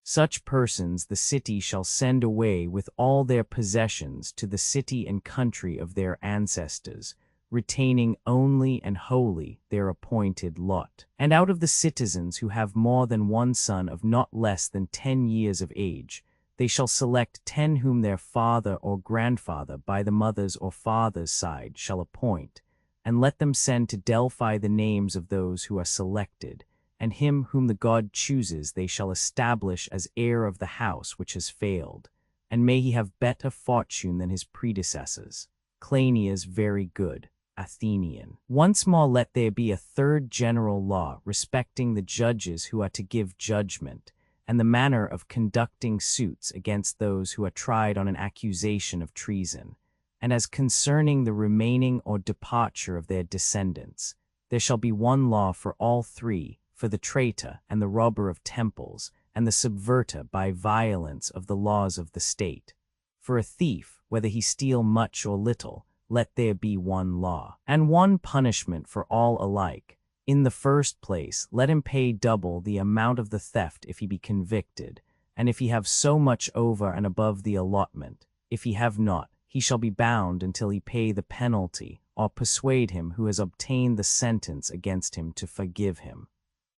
Such persons the city shall send away with all their possessions to the city and country of their ancestors, retaining only and wholly their appointed lot. And out of the citizens who have more than one son of not less than 10 years of age, they shall select 10 whom their father or grandfather by the mother's or father's side shall appoint, and let them send to Delphi the names of those who are selected, and him whom the god chooses they shall establish as heir of the house which has failed, and may he have better fortune than his predecessors. Cleinias very good. Athenian. Once more let there be a third general law respecting the judges who are to give judgment, and the manner of conducting suits against those who are tried on an accusation of treason, and as concerning the remaining or departure of their descendants, there shall be one law for all three, for the traitor and the robber of temples, and the subverter by violence of the laws of the state. For a thief, whether he steal much or little, let there be one law, and one punishment for all alike. In the first place, let him pay double the amount of the theft if he be convicted, and if he have so much over and above the allotment. If he have not, he shall be bound until he pay the penalty, or persuade him who has obtained the sentence against him to forgive him.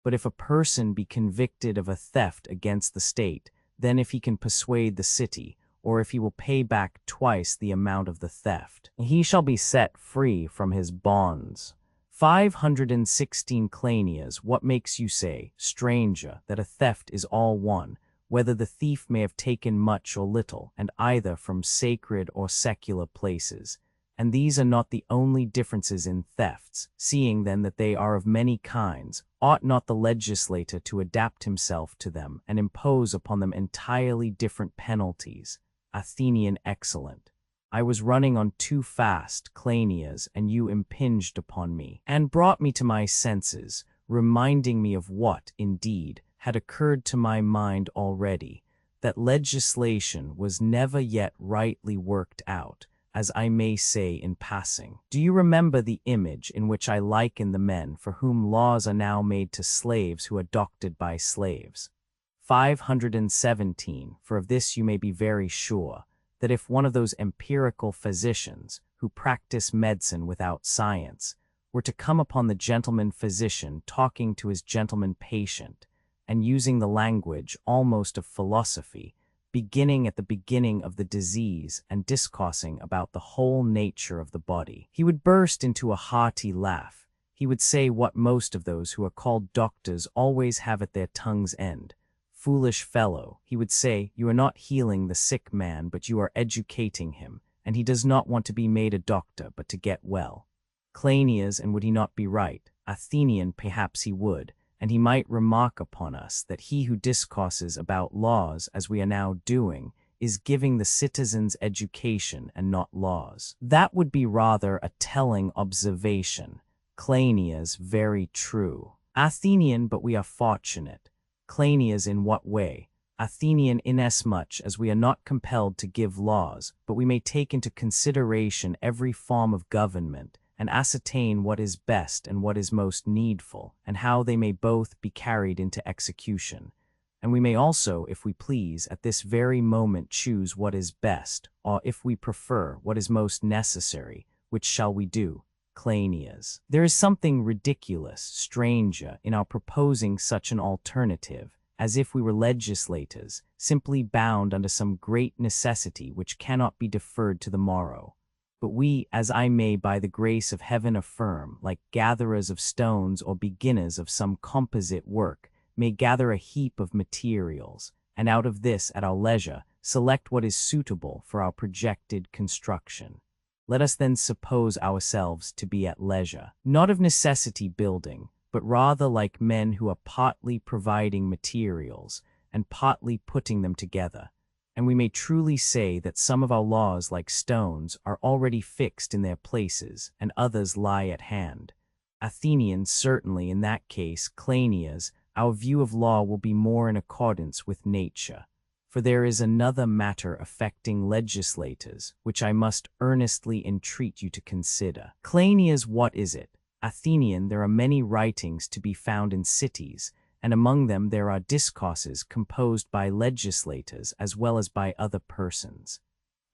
But if a person be convicted of a theft against the state, then if he can persuade the city, or if he will pay back twice the amount of the theft, he shall be set free from his bonds. 516 Cleinias. What makes you say, stranger, that a theft is all one, whether the thief may have taken much or little, and either from sacred or secular places? And these are not the only differences in thefts. Seeing then that they are of many kinds, ought not the legislator to adapt himself to them and impose upon them entirely different penalties? Athenian. Excellent. I was running on too fast, Cleinias, and you impinged upon me, and brought me to my senses, reminding me of what, indeed, had occurred to my mind already, that legislation was never yet rightly worked out, as I may say in passing. Do you remember the image in which I liken the men for whom laws are now made to slaves who are doctored by slaves? 517. For of this you may be very sure, that if one of those empirical physicians, who practice medicine without science, were to come upon the gentleman physician talking to his gentleman patient, and using the language almost of philosophy, beginning at the beginning of the disease and discoursing about the whole nature of the body, he would burst into a hearty laugh. He would say what most of those who are called doctors always have at their tongue's end. Foolish fellow, he would say, you are not healing the sick man, but you are educating him, and he does not want to be made a doctor, but to get well. Cleinias. And would he not be right? Athenian. Perhaps he would, and he might remark upon us that he who discourses about laws, as we are now doing, is giving the citizens education and not laws. That would be rather a telling observation. Cleinias. Very true. Athenian. But we are fortunate. Cleinias. In what way? Athenian. Inasmuch as we are not compelled to give laws, but we may take into consideration every form of government, and ascertain what is best and what is most needful, and how they may both be carried into execution. And we may also, if we please, at this very moment choose what is best, or, if we prefer, what is most necessary, which shall we do? Cleinias. There is something ridiculous, stranger, in our proposing such an alternative, as if we were legislators, simply bound under some great necessity which cannot be deferred to the morrow. But we, as I may by the grace of heaven affirm, like gatherers of stones or beginners of some composite work, may gather a heap of materials, and out of this, at our leisure, select what is suitable for our projected construction. Let us then suppose ourselves to be at leisure, not of necessity building, but rather like men who are partly providing materials and partly putting them together. And we may truly say that some of our laws, like stones, are already fixed in their places, and others lie at hand. Athenians, certainly in that case, Cleinias, our view of law will be more in accordance with nature. For there is another matter affecting legislators, which I must earnestly entreat you to consider. Cleinias, what is it? Athenian, there are many writings to be found in cities, and among them there are discourses composed by legislators as well as by other persons.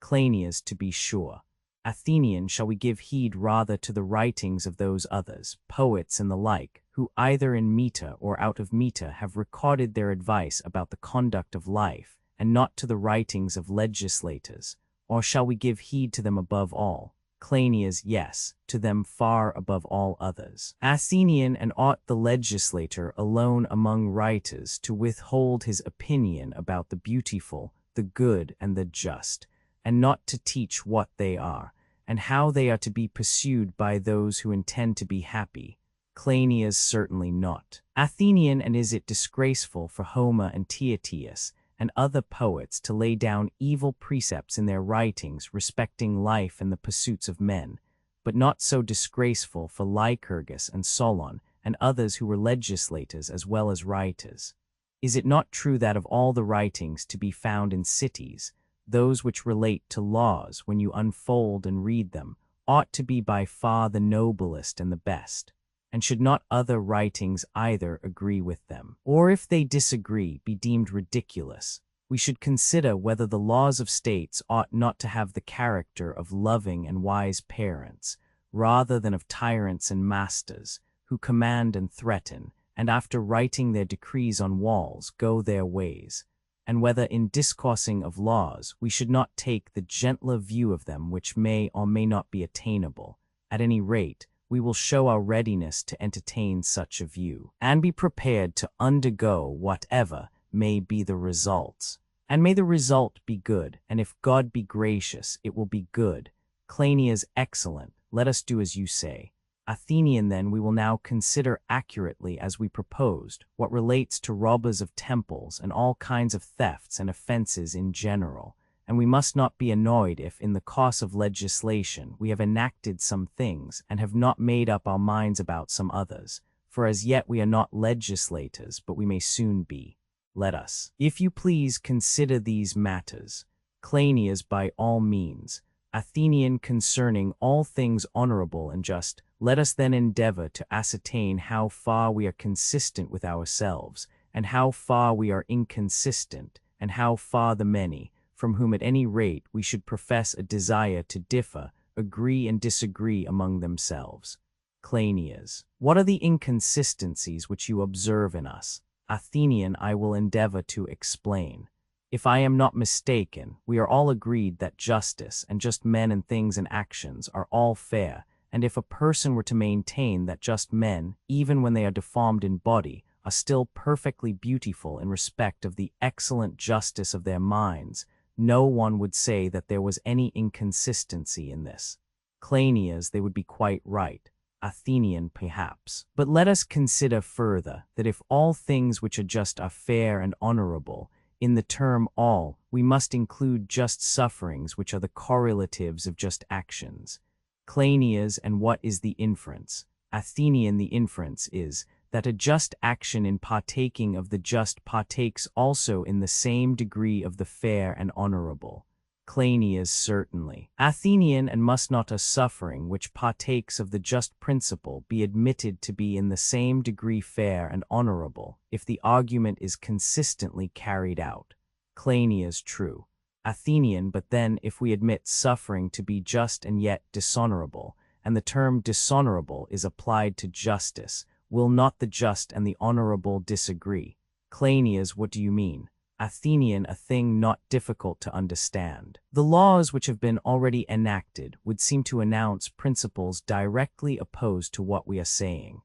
Cleinias, to be sure. Athenian, shall we give heed rather to the writings of those others, poets and the like, who either in meter or out of meter have recorded their advice about the conduct of life, and not to the writings of legislators? Or shall we give heed to them above all? Cleinias, yes, to them far above all others. Athenian, and ought the legislator alone among writers to withhold his opinion about the beautiful, the good, and the just, and not to teach what they are, and how they are to be pursued by those who intend to be happy? Cleinias, certainly not. Athenian, and is it disgraceful for Homer and Tyrtaeus and other poets to lay down evil precepts in their writings respecting life and the pursuits of men, but not so disgraceful for Lycurgus and Solon and others who were legislators as well as writers? Is it not true that of all the writings to be found in cities, those which relate to laws, when you unfold and read them, ought to be by far the noblest and the best? And should not other writings either agree with them, or if they disagree, be deemed ridiculous? We should consider whether the laws of states ought not to have the character of loving and wise parents, rather than of tyrants and masters, who command and threaten, and after writing their decrees on walls, go their ways. And whether in discoursing of laws we should not take the gentler view of them which may or may not be attainable. At any rate, we will show our readiness to entertain such a view, and be prepared to undergo whatever may be the results. And may the result be good, and if God be gracious, it will be good. Cleinias, excellent. Let us do as you say. Athenian, then, we will now consider accurately, as we proposed, what relates to robbers of temples and all kinds of thefts and offenses in general. And we must not be annoyed if, in the course of legislation, we have enacted some things and have not made up our minds about some others, for as yet we are not legislators, but we may soon be. Let us, if you please, consider these matters. Cleinias, by all means. Athenian, concerning all things honorable and just, let us then endeavor to ascertain how far we are consistent with ourselves, and how far we are inconsistent, and how far the many, from whom at any rate we should profess a desire to differ, agree and disagree among themselves. Cleinias, what are the inconsistencies which you observe in us? Athenian, I will endeavor to explain. If I am not mistaken, we are all agreed that justice and just men and things and actions are all fair, and if a person were to maintain that just men, even when they are deformed in body, are still perfectly beautiful in respect of the excellent justice of their minds, no one would say that there was any inconsistency in this. Cleinias, they would be quite right. Athenian, perhaps. But let us consider further that if all things which are just are fair and honorable, in the term all, we must include just sufferings which are the correlatives of just actions. Cleinias, and what is the inference? Athenian, the inference is that a just action in partaking of the just partakes also in the same degree of the fair and honorable. Cleinias, certainly. Athenian, and must not a suffering which partakes of the just principle be admitted to be in the same degree fair and honorable, if the argument is consistently carried out? Cleinias, true. Athenian, but then if we admit suffering to be just and yet dishonorable, and the term dishonorable is applied to justice. Will not the just and the honorable disagree? Cleinias, what do you mean? Athenian, a thing not difficult to understand. The laws which have been already enacted would seem to announce principles directly opposed to what we are saying.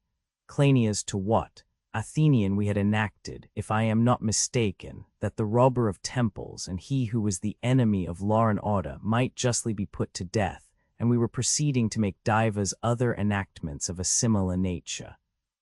Cleinias, to what? Athenian, we had enacted, if I am not mistaken, that the robber of temples and he who was the enemy of law and order might justly be put to death, and we were proceeding to make divers other enactments of a similar nature.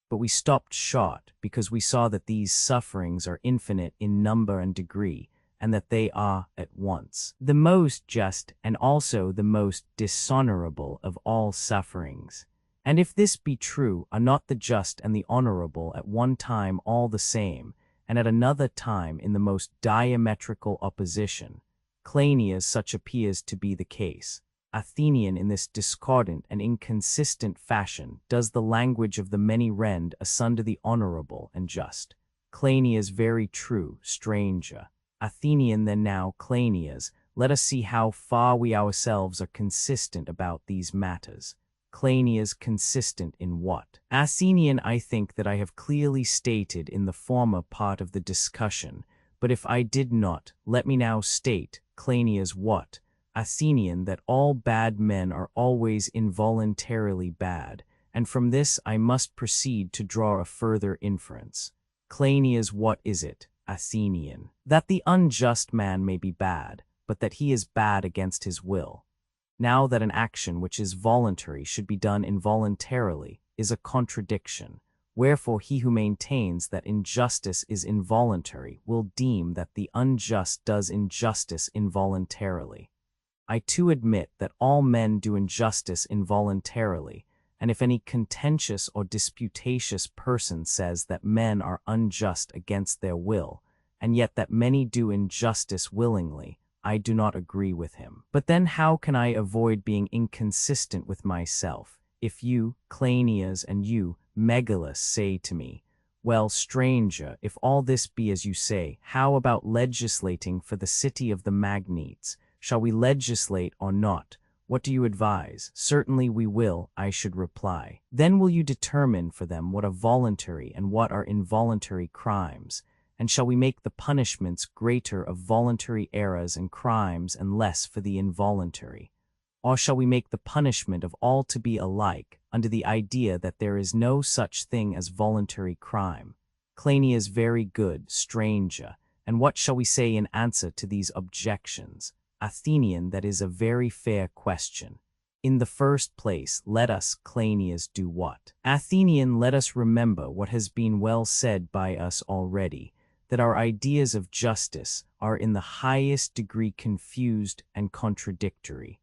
But we stopped short, because we saw that these sufferings are infinite in number and degree, and that they are, at once, the most just and also the most dishonorable of all sufferings. And if this be true, are not the just and the honorable at one time all the same, and at another time in the most diametrical opposition? Cleinias, such appears to be the case. Athenian, in this discordant and inconsistent fashion, does the language of the many rend asunder the honorable and just. Cleinias, very true, stranger. Athenian, then now, Cleinias, let us see how far we ourselves are consistent about these matters. Cleinias, consistent in what? Athenian, I think that I have clearly stated in the former part of the discussion, but if I did not, let me now state. Cleinias, what? Athenian, that all bad men are always involuntarily bad, and from this I must proceed to draw a further inference. Cleinias, what is it? Athenian, that the unjust man may be bad, but that he is bad against his will. Now that an action which is voluntary should be done involuntarily is a contradiction. Wherefore he who maintains that injustice is involuntary will deem that the unjust does injustice involuntarily. I too admit that all men do injustice involuntarily, and if any contentious or disputatious person says that men are unjust against their will, and yet that many do injustice willingly, I do not agree with him. But then how can I avoid being inconsistent with myself, if you, Cleinias, and you, Megillus, say to me, well, stranger, if all this be as you say, how about legislating for the city of the Magnetes? Shall we legislate or not? What do you advise? Certainly we will, I should reply. Then will you determine for them what are voluntary and what are involuntary crimes? And shall we make the punishments greater of voluntary errors and crimes and less for the involuntary? Or shall we make the punishment of all to be alike, under the idea that there is no such thing as voluntary crime? Cleinias, very good, stranger. And what shall we say in answer to these objections? Athenian, that is a very fair question. In the first place, let us, Cleinias, do what? Athenian, let us remember what has been well said by us already, that our ideas of justice are in the highest degree confused and contradictory.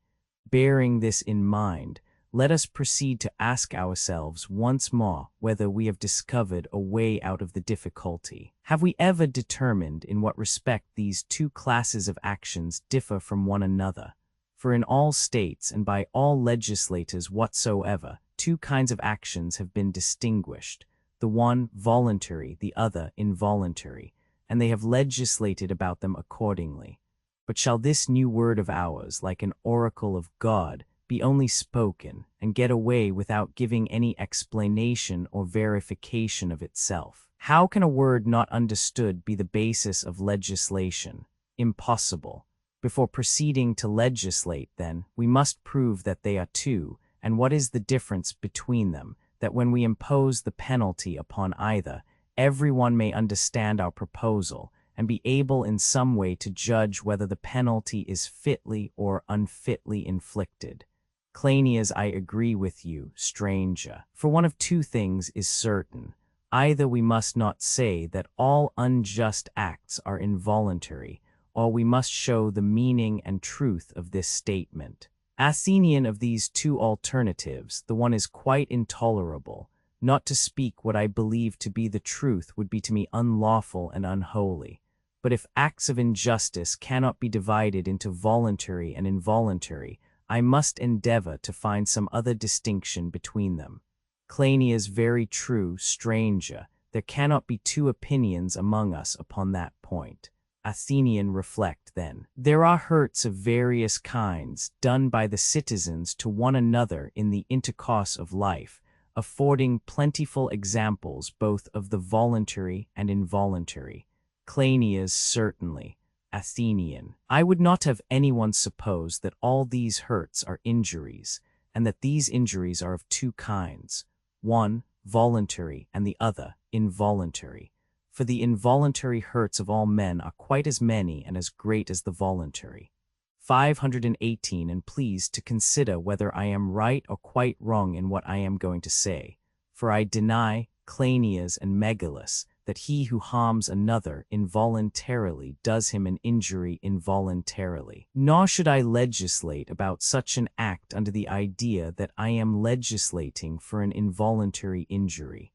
Bearing this in mind, let us proceed to ask ourselves once more whether we have discovered a way out of the difficulty. Have we ever determined in what respect these two classes of actions differ from one another? For in all states and by all legislators whatsoever, two kinds of actions have been distinguished, the one voluntary, the other involuntary, and they have legislated about them accordingly. But shall this new word of ours, like an oracle of God, be only spoken and get away without giving any explanation or verification of itself? How can a word not understood be the basis of legislation? Impossible. Before proceeding to legislate, then, we must prove that they are two, and what is the difference between them, that when we impose the penalty upon either, everyone may understand our proposal, and be able in some way to judge whether the penalty is fitly or unfitly inflicted. Cleinias, I agree with you, stranger. For one of two things is certain. Either we must not say that all unjust acts are involuntary, or we must show the meaning and truth of this statement. Athenian, of these two alternatives, the one is quite intolerable. Not to speak what I believe to be the truth would be to me unlawful and unholy. But if acts of injustice cannot be divided into voluntary and involuntary, I must endeavor to find some other distinction between them. Cleinias, very true, stranger. There cannot be two opinions among us upon that point. Athenian, reflect then. There are hurts of various kinds done by the citizens to one another in the intercourse of life, affording plentiful examples both of the voluntary and involuntary. Cleinias, certainly. Athenian, I would not have anyone suppose that all these hurts are injuries, and that these injuries are of two kinds, one voluntary and the other involuntary. For the involuntary hurts of all men are quite as many and as great as the voluntary. 518. And please to consider whether I am right or quite wrong in what I am going to say. For I deny, Cleinias and Megillus, that he who harms another involuntarily does him an injury involuntarily. Nor should I legislate about such an act under the idea that I am legislating for an involuntary injury.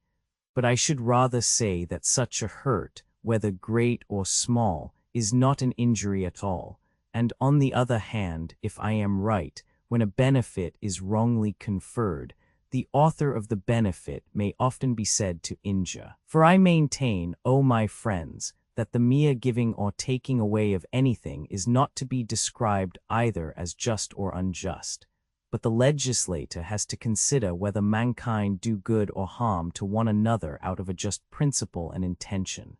But I should rather say that such a hurt, whether great or small, is not an injury at all. And on the other hand, if I am right, when a benefit is wrongly conferred, the author of the benefit may often be said to injure. For I maintain, O my friends, that the mere giving or taking away of anything is not to be described either as just or unjust. But the legislator has to consider whether mankind do good or harm to one another out of a just principle and intention.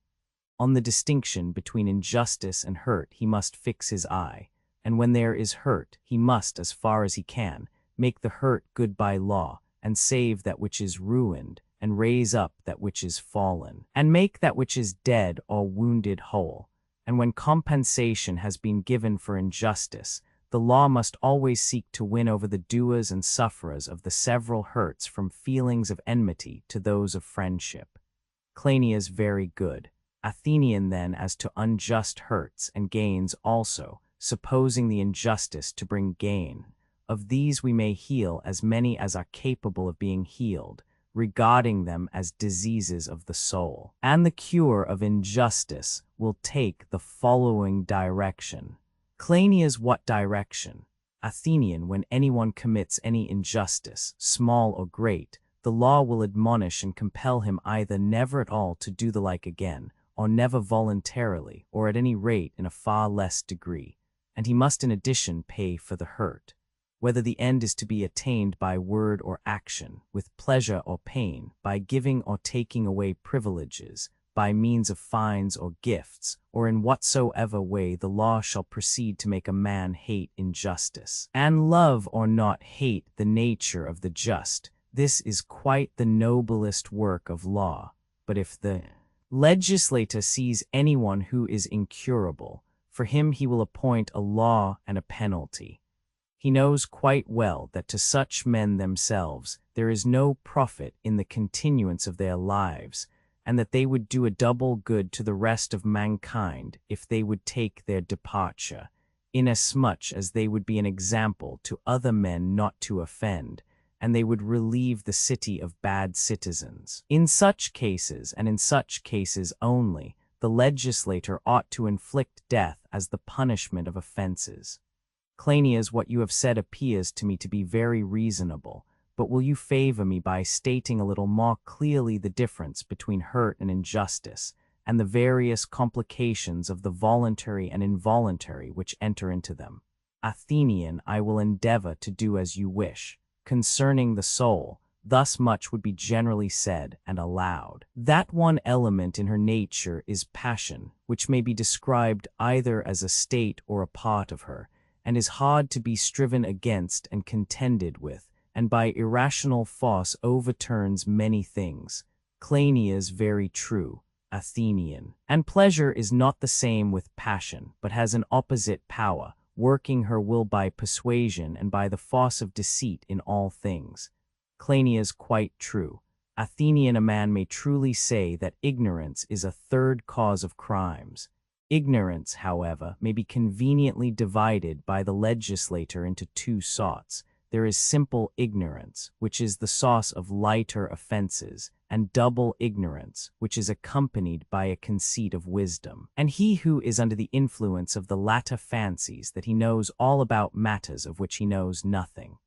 On the distinction between injustice and hurt he must fix his eye, and when there is hurt he must, as far as he can, make the hurt good by law, and save that which is ruined, and raise up that which is fallen, and make that which is dead or wounded whole. And when compensation has been given for injustice, the law must always seek to win over the doers and sufferers of the several hurts from feelings of enmity to those of friendship. Cleinias, very good. Athenian, then, as to unjust hurts and gains also, supposing the injustice to bring gain, of these we may heal as many as are capable of being healed, regarding them as diseases of the soul. And the cure of injustice will take the following direction. Cleinias, what direction? Athenian, when anyone commits any injustice, small or great, the law will admonish and compel him either never at all to do the like again, or never voluntarily, or at any rate in a far less degree, and he must in addition pay for the hurt. Whether the end is to be attained by word or action, with pleasure or pain, by giving or taking away privileges, by means of fines or gifts, or in whatsoever way the law shall proceed to make a man hate injustice, and love or not hate the nature of the just, this is quite the noblest work of law. But if the legislator sees anyone who is incurable, for him he will appoint a law and a penalty. He knows quite well that to such men themselves there is no profit in the continuance of their lives, and that they would do a double good to the rest of mankind if they would take their departure, inasmuch as they would be an example to other men not to offend, and they would relieve the city of bad citizens. In such cases, and in such cases only, the legislator ought to inflict death as the punishment of offenses. Cleinias, what you have said appears to me to be very reasonable, but will you favor me by stating a little more clearly the difference between hurt and injustice, and the various complications of the voluntary and involuntary which enter into them? Athenian, I will endeavor to do as you wish. Concerning the soul, thus much would be generally said and allowed. That one element in her nature is passion, which may be described either as a state or a part of her, and is hard to be striven against and contended with, and by irrational force overturns many things. Cleinias, very true. Athenian, and pleasure is not the same with passion, but has an opposite power, working her will by persuasion and by the force of deceit in all things. Cleinias, quite true. Athenian, a man may truly say that ignorance is a third cause of crimes. Ignorance, however, may be conveniently divided by the legislator into two sorts. There is simple ignorance, which is the source of lighter offenses, and double ignorance, which is accompanied by a conceit of wisdom. And he who is under the influence of the latter fancies that he knows all about matters of which he knows nothing.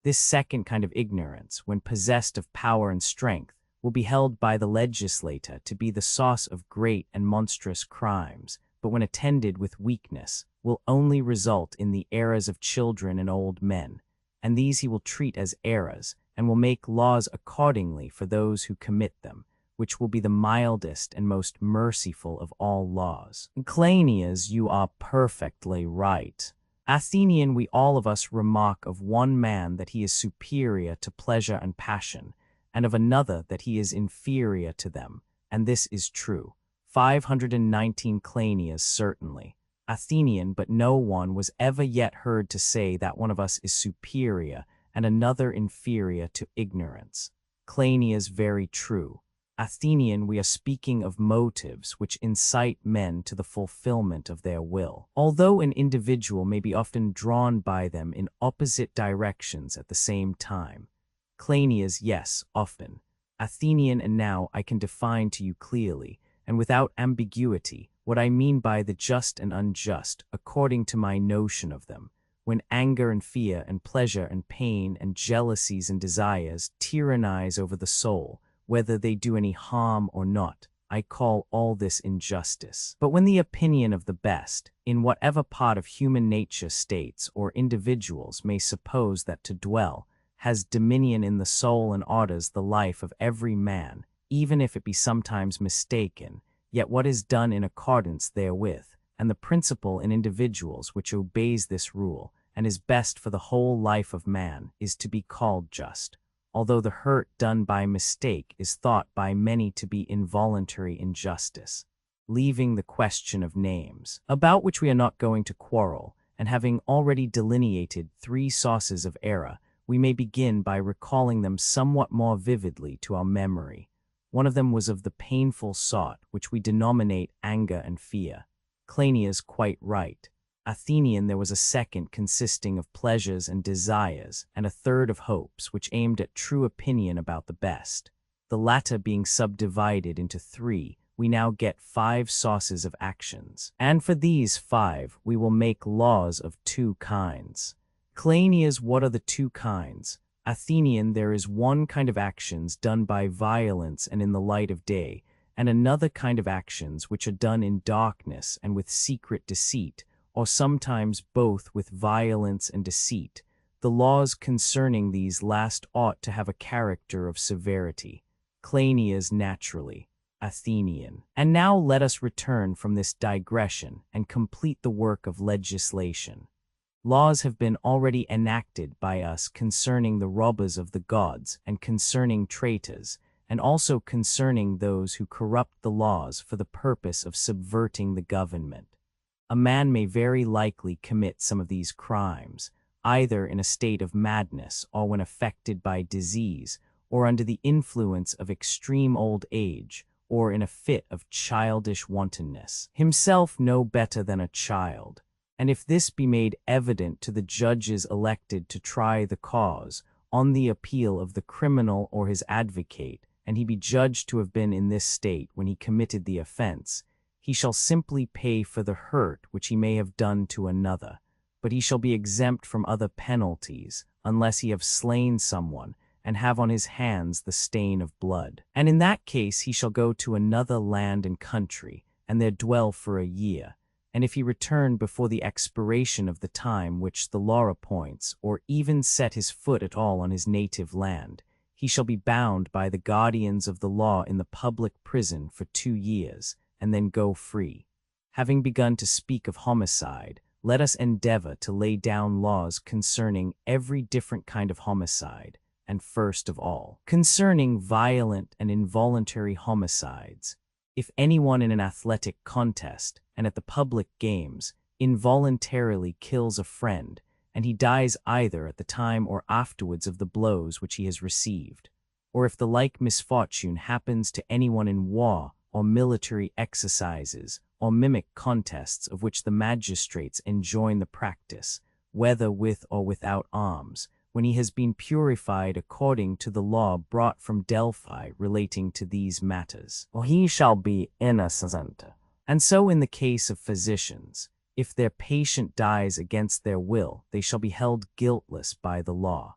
This second kind of ignorance, when possessed of power and strength, will be held by the legislator to be the source of great and monstrous crimes, but when attended with weakness, will only result in the errors of children and old men, and these he will treat as errors, and will make laws accordingly for those who commit them, which will be the mildest and most merciful of all laws. Cleinias, you are perfectly right. Athenian, we all of us remark of one man that he is superior to pleasure and passion, and of another that he is inferior to them, and this is true. 519 Cleinias, certainly. Athenian, but no one was ever yet heard to say that one of us is superior and another inferior to ignorance. Cleinias, very true. Athenian, we are speaking of motives which incite men to the fulfillment of their will, although an individual may be often drawn by them in opposite directions at the same time. Cleinias, yes, often. Athenian, and now I can define to you clearly, and without ambiguity, what I mean by the just and unjust, according to my notion of them, when anger and fear and pleasure and pain and jealousies and desires tyrannize over the soul, whether they do any harm or not, I call all this injustice. But when the opinion of the best, in whatever part of human nature states or individuals may suppose that to dwell, has dominion in the soul and orders the life of every man, even if it be sometimes mistaken, yet what is done in accordance therewith, and the principle in individuals which obeys this rule, and is best for the whole life of man, is to be called just, although the hurt done by mistake is thought by many to be involuntary injustice. Leaving the question of names, about which we are not going to quarrel, and having already delineated 3 sources of error, we may begin by recalling them somewhat more vividly to our memory. One of them was of the painful sort, which we denominate anger and fear. Cleinias, quite right. Athenian, there was a second consisting of pleasures and desires, and a third of hopes, which aimed at true opinion about the best. The latter being subdivided into 3, we now get 5 sources of actions, and for these 5 we will make laws of 2 kinds. Cleinias, what are the 2 kinds? Athenian, there is one kind of actions done by violence and in the light of day, and another kind of actions which are done in darkness and with secret deceit, or sometimes both with violence and deceit. The laws concerning these last ought to have a character of severity. Cleinias, naturally. Athenian. And now let us return from this digression and complete the work of legislation. Laws have been already enacted by us concerning the robbers of the gods and concerning traitors, and also concerning those who corrupt the laws for the purpose of subverting the government. A man may very likely commit some of these crimes, either in a state of madness or when affected by disease, or under the influence of extreme old age, or in a fit of childish wantonness, himself no better than a child. And if this be made evident to the judges elected to try the cause, on the appeal of the criminal or his advocate, and he be judged to have been in this state when he committed the offense, he shall simply pay for the hurt which he may have done to another, but he shall be exempt from other penalties, unless he have slain someone, and have on his hands the stain of blood. And in that case he shall go to another land and country, and there dwell for a year. And if he return before the expiration of the time which the law appoints, or even set his foot at all on his native land, he shall be bound by the guardians of the law in the public prison for 2 years, and then go free. Having begun to speak of homicide, let us endeavor to lay down laws concerning every different kind of homicide, and first of all, concerning violent and involuntary homicides. If anyone in an athletic contest, and at the public games, involuntarily kills a friend, and he dies either at the time or afterwards of the blows which he has received, or if the like misfortune happens to anyone in war or military exercises or mimic contests of which the magistrates enjoin the practice, whether with or without arms, when he has been purified according to the law brought from Delphi relating to these matters, or he shall be innocent. And so in the case of physicians, if their patient dies against their will, they shall be held guiltless by the law.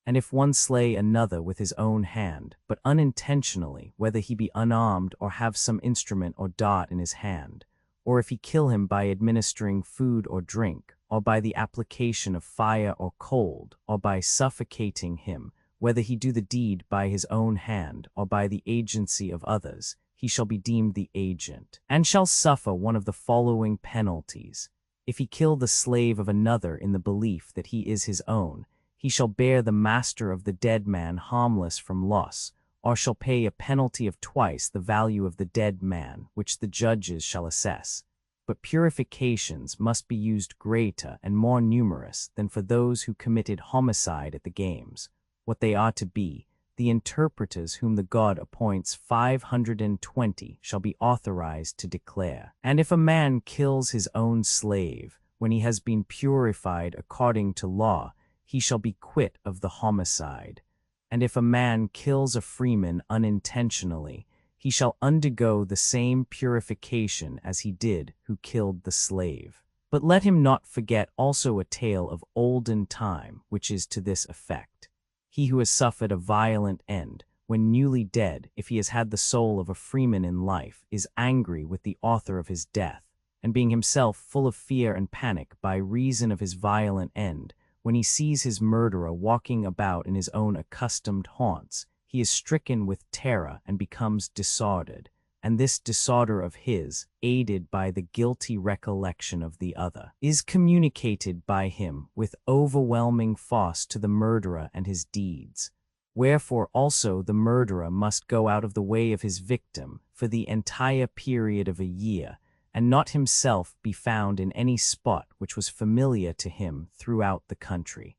And if one slay another with his own hand, but unintentionally, whether he be unarmed or have some instrument or dart in his hand, or if he kill him by administering food or drink, or by the application of fire or cold, or by suffocating him, whether he do the deed by his own hand or by the agency of others, he shall be deemed the agent, and shall suffer one of the following penalties. If he kill the slave of another in the belief that he is his own, he shall bear the master of the dead man harmless from loss, or shall pay a penalty of twice the value of the dead man, which the judges shall assess. But purifications must be used greater and more numerous than for those who committed homicide at the games. What they are to be, the interpreters whom the god appoints 520 shall be authorized to declare. And if a man kills his own slave, when he has been purified according to law, he shall be quit of the homicide. And if a man kills a freeman unintentionally, he shall undergo the same purification as he did who killed the slave. But let him not forget also a tale of olden time, which is to this effect. He who has suffered a violent end, when newly dead, if he has had the soul of a freeman in life, is angry with the author of his death, and being himself full of fear and panic by reason of his violent end, when he sees his murderer walking about in his own accustomed haunts, he is stricken with terror and becomes disordered, and this disorder of his, aided by the guilty recollection of the other, is communicated by him with overwhelming force to the murderer and his deeds. Wherefore also the murderer must go out of the way of his victim for the entire period of a year, and not himself be found in any spot which was familiar to him throughout the country.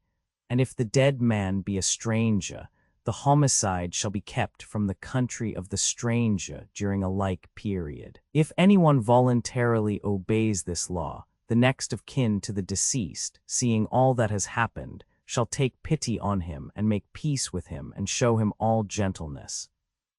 And if the dead man be a stranger, the homicide shall be kept from the country of the stranger during a like period. If anyone voluntarily obeys this law, the next of kin to the deceased, seeing all that has happened, shall take pity on him and make peace with him and show him all gentleness.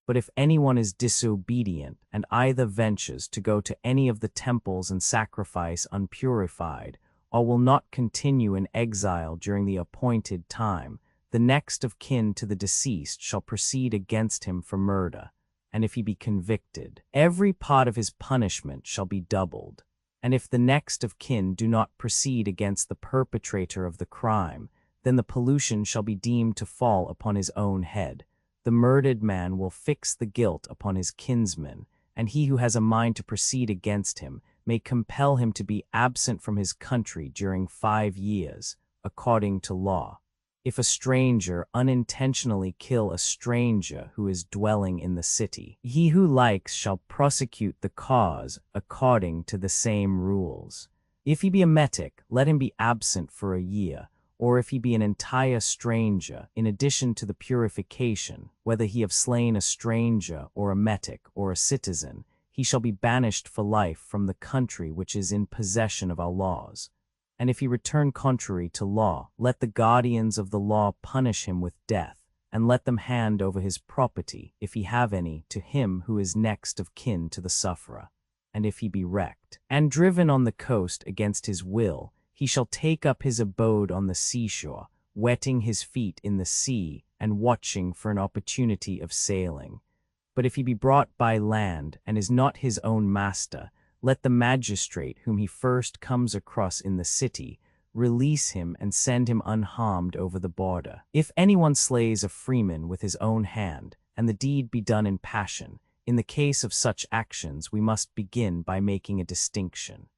But if anyone is disobedient and either ventures to go to any of the temples and sacrifice unpurified, or will not continue in exile during the appointed time, the next of kin to the deceased shall proceed against him for murder, and if he be convicted, every part of his punishment shall be doubled. And if the next of kin do not proceed against the perpetrator of the crime, then the pollution shall be deemed to fall upon his own head. The murdered man will fix the guilt upon his kinsman, and he who has a mind to proceed against him may compel him to be absent from his country during 5 years, according to law. If a stranger unintentionally kill a stranger who is dwelling in the city, he who likes shall prosecute the cause according to the same rules. If he be a metic, let him be absent for a year, or if he be an entire stranger, in addition to the purification, whether he have slain a stranger or a metic or a citizen, he shall be banished for life from the country which is in possession of our laws. And if he return contrary to law, let the guardians of the law punish him with death, and let them hand over his property, if he have any, to him who is next of kin to the sufferer. And if he be wrecked, and driven on the coast against his will, he shall take up his abode on the seashore, wetting his feet in the sea, and watching for an opportunity of sailing. But if he be brought by land, and is not his own master, let the magistrate whom he first comes across in the city release him and send him unharmed over the border. If anyone slays a freeman with his own hand, and the deed be done in passion, in the case of such actions we must begin by making a distinction.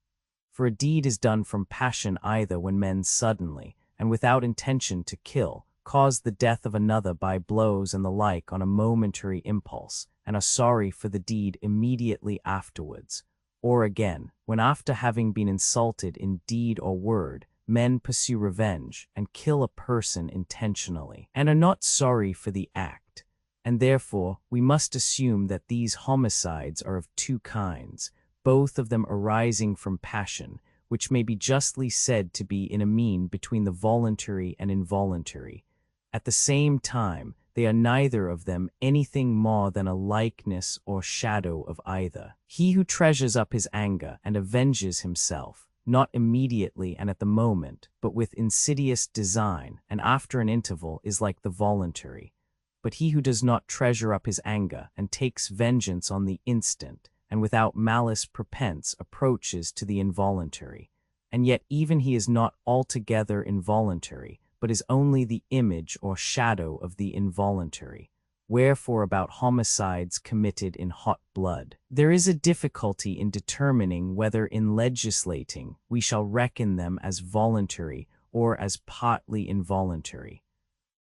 For a deed is done from passion either when men suddenly, and without intention to kill, cause the death of another by blows and the like on a momentary impulse, and are sorry for the deed immediately afterwards. Or again, when after having been insulted in deed or word, men pursue revenge and kill a person intentionally, and are not sorry for the act. And therefore, we must assume that these homicides are of 2 kinds, both of them arising from passion, which may be justly said to be in a mean between the voluntary and involuntary. At the same time, they are neither of them anything more than a likeness or shadow of either. He who treasures up his anger and avenges himself, not immediately and at the moment, but with insidious design, and after an interval, is like the voluntary. But he who does not treasure up his anger and takes vengeance on the instant, and without malice prepense approaches to the involuntary. And yet even he is not altogether involuntary, but is only the image or shadow of the involuntary. Wherefore about homicides committed in hot blood, there is a difficulty in determining whether in legislating we shall reckon them as voluntary or as partly involuntary.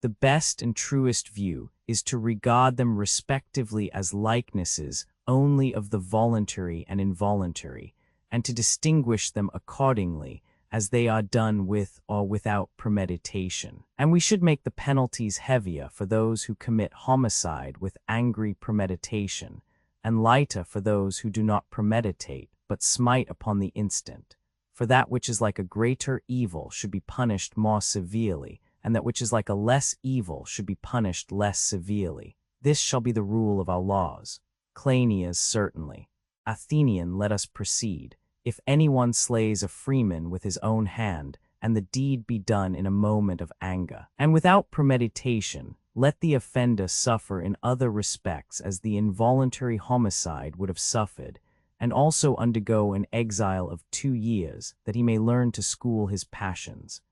The best and truest view is to regard them respectively as likenesses only of the voluntary and involuntary, and to distinguish them accordingly as they are done with or without premeditation. And we should make the penalties heavier for those who commit homicide with angry premeditation, and lighter for those who do not premeditate, but smite upon the instant. For that which is like a greater evil should be punished more severely, and that which is like a less evil should be punished less severely. This shall be the rule of our laws. Cleinias certainly. Athenian, let us proceed. If anyone slays a freeman with his own hand, and the deed be done in a moment of anger, and without premeditation, let the offender suffer in other respects as the involuntary homicide would have suffered, and also undergo an exile of 2 years, that he may learn to school his passions.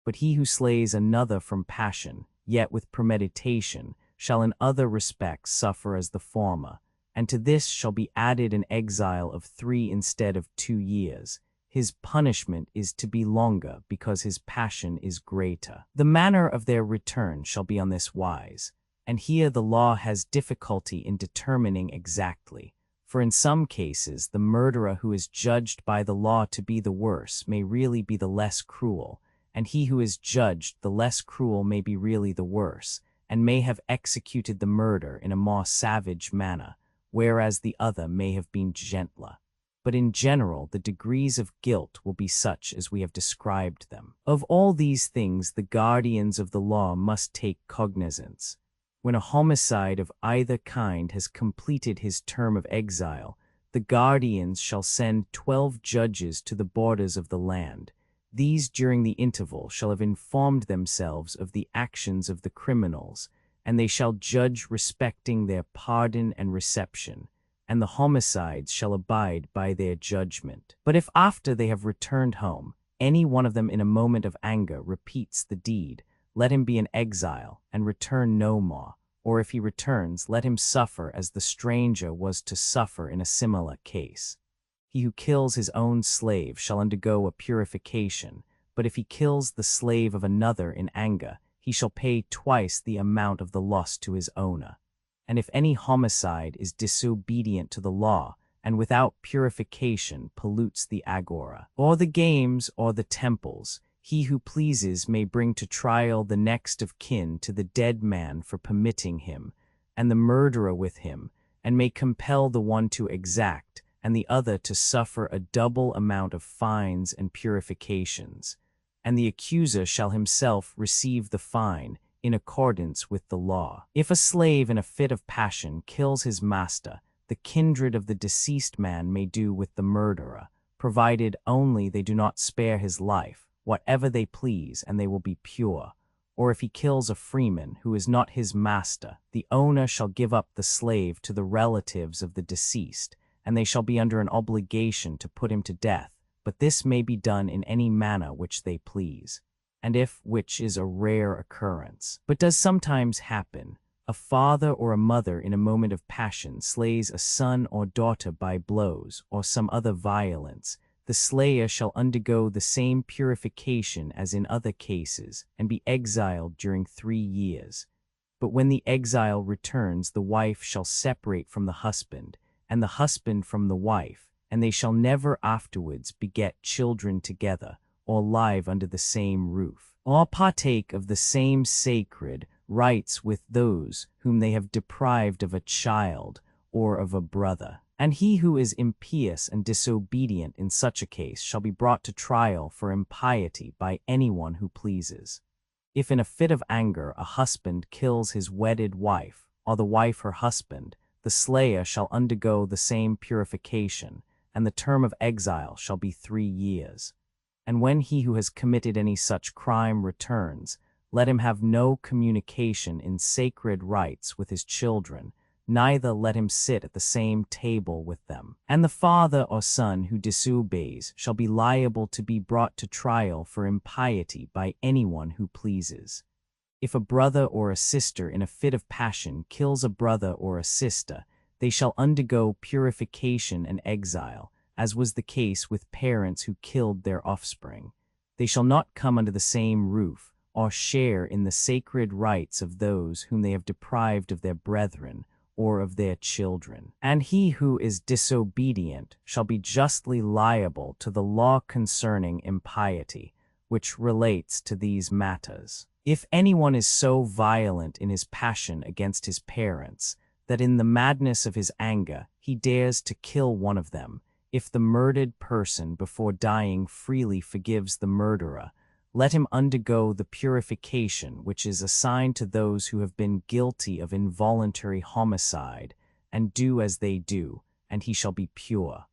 But he who slays another from passion, yet with premeditation, shall in other respects suffer as the former, and to this shall be added an exile of 3 instead of 2 years. His punishment is to be longer, because his passion is greater. The manner of their return shall be on this wise, and here the law has difficulty in determining exactly. For in some cases the murderer who is judged by the law to be the worse may really be the less cruel, and he who is judged the less cruel may be really the worse, and may have executed the murder in a more savage manner, whereas the other may have been gentler. But in general the degrees of guilt will be such as we have described them. Of all these things the guardians of the law must take cognizance. When a homicide of either kind has completed his term of exile, the guardians shall send 12 judges to the borders of the land. These during the interval shall have informed themselves of the actions of the criminals, and they shall judge respecting their pardon and reception, and the homicides shall abide by their judgment. But if after they have returned home, any one of them in a moment of anger repeats the deed, let him be in exile, and return no more, or if he returns, let him suffer as the stranger was to suffer in a similar case. He who kills his own slave shall undergo a purification, but if he kills the slave of another in anger, he shall pay twice the amount of the loss to his owner. And if any homicide is disobedient to the law, and without purification pollutes the agora, or the games, or the temples, he who pleases may bring to trial the next of kin to the dead man for permitting him, and the murderer with him, and may compel the one to exact, and the other to suffer a double amount of fines and purifications. And the accuser shall himself receive the fine, in accordance with the law. If a slave in a fit of passion kills his master, the kindred of the deceased man may do with the murderer, provided only they do not spare his life, whatever they please, and they will be pure. Or if he kills a freeman who is not his master, the owner shall give up the slave to the relatives of the deceased, and they shall be under an obligation to put him to death, but this may be done in any manner which they please. And if, which is a rare occurrence, but does sometimes happen, a father or a mother in a moment of passion slays a son or daughter by blows or some other violence, the slayer shall undergo the same purification as in other cases, and be exiled during 3 years. But when the exile returns, the wife shall separate from the husband, and the husband from the wife, and they shall never afterwards beget children together, or live under the same roof, or partake of the same sacred rights with those whom they have deprived of a child or of a brother. And he who is impious and disobedient in such a case shall be brought to trial for impiety by anyone who pleases. If in a fit of anger a husband kills his wedded wife, or the wife her husband, the slayer shall undergo the same purification, and the term of exile shall be 3 years. And when he who has committed any such crime returns, let him have no communication in sacred rights with his children, neither let him sit at the same table with them. And the father or son who disobeys shall be liable to be brought to trial for impiety by anyone who pleases. If a brother or a sister in a fit of passion kills a brother or a sister, they shall undergo purification and exile, as was the case with parents who killed their offspring. They shall not come under the same roof, or share in the sacred rights of those whom they have deprived of their brethren, or of their children. And he who is disobedient shall be justly liable to the law concerning impiety, which relates to these matters. If anyone is so violent in his passion against his parents, that in the madness of his anger he dares to kill one of them, if the murdered person before dying freely forgives the murderer, let him undergo the purification which is assigned to those who have been guilty of involuntary homicide, and do as they do, and he shall be pure.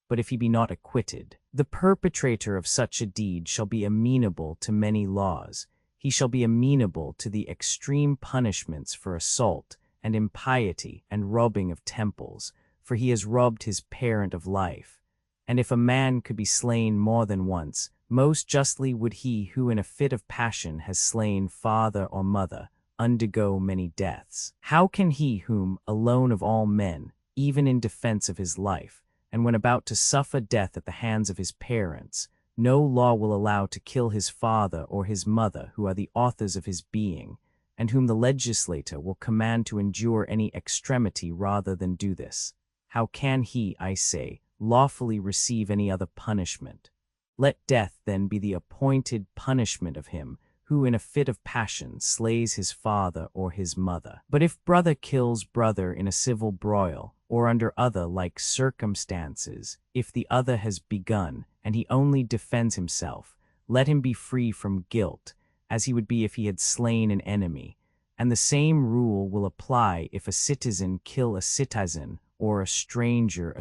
But if he be not acquitted, the perpetrator of such a deed shall be amenable to many laws. He shall be amenable to the extreme punishments for assault, and impiety, and robbing of temples, for he has robbed his parent of life. And if a man could be slain more than once, most justly would he who in a fit of passion has slain father or mother undergo many deaths. How can he whom, alone of all men, even in defense of his life, and when about to suffer death at the hands of his parents, no law will allow to kill his father or his mother who are the authors of his being, and whom the legislator will command to endure any extremity rather than do this? How can he, I say, lawfully receive any other punishment? Let death then be the appointed punishment of him who in a fit of passion slays his father or his mother. But if brother kills brother in a civil broil, or under other like circumstances, if the other has begun, and he only defends himself, let him be free from guilt, as he would be if he had slain an enemy. And the same rule will apply if a citizen kill a citizen, or a stranger,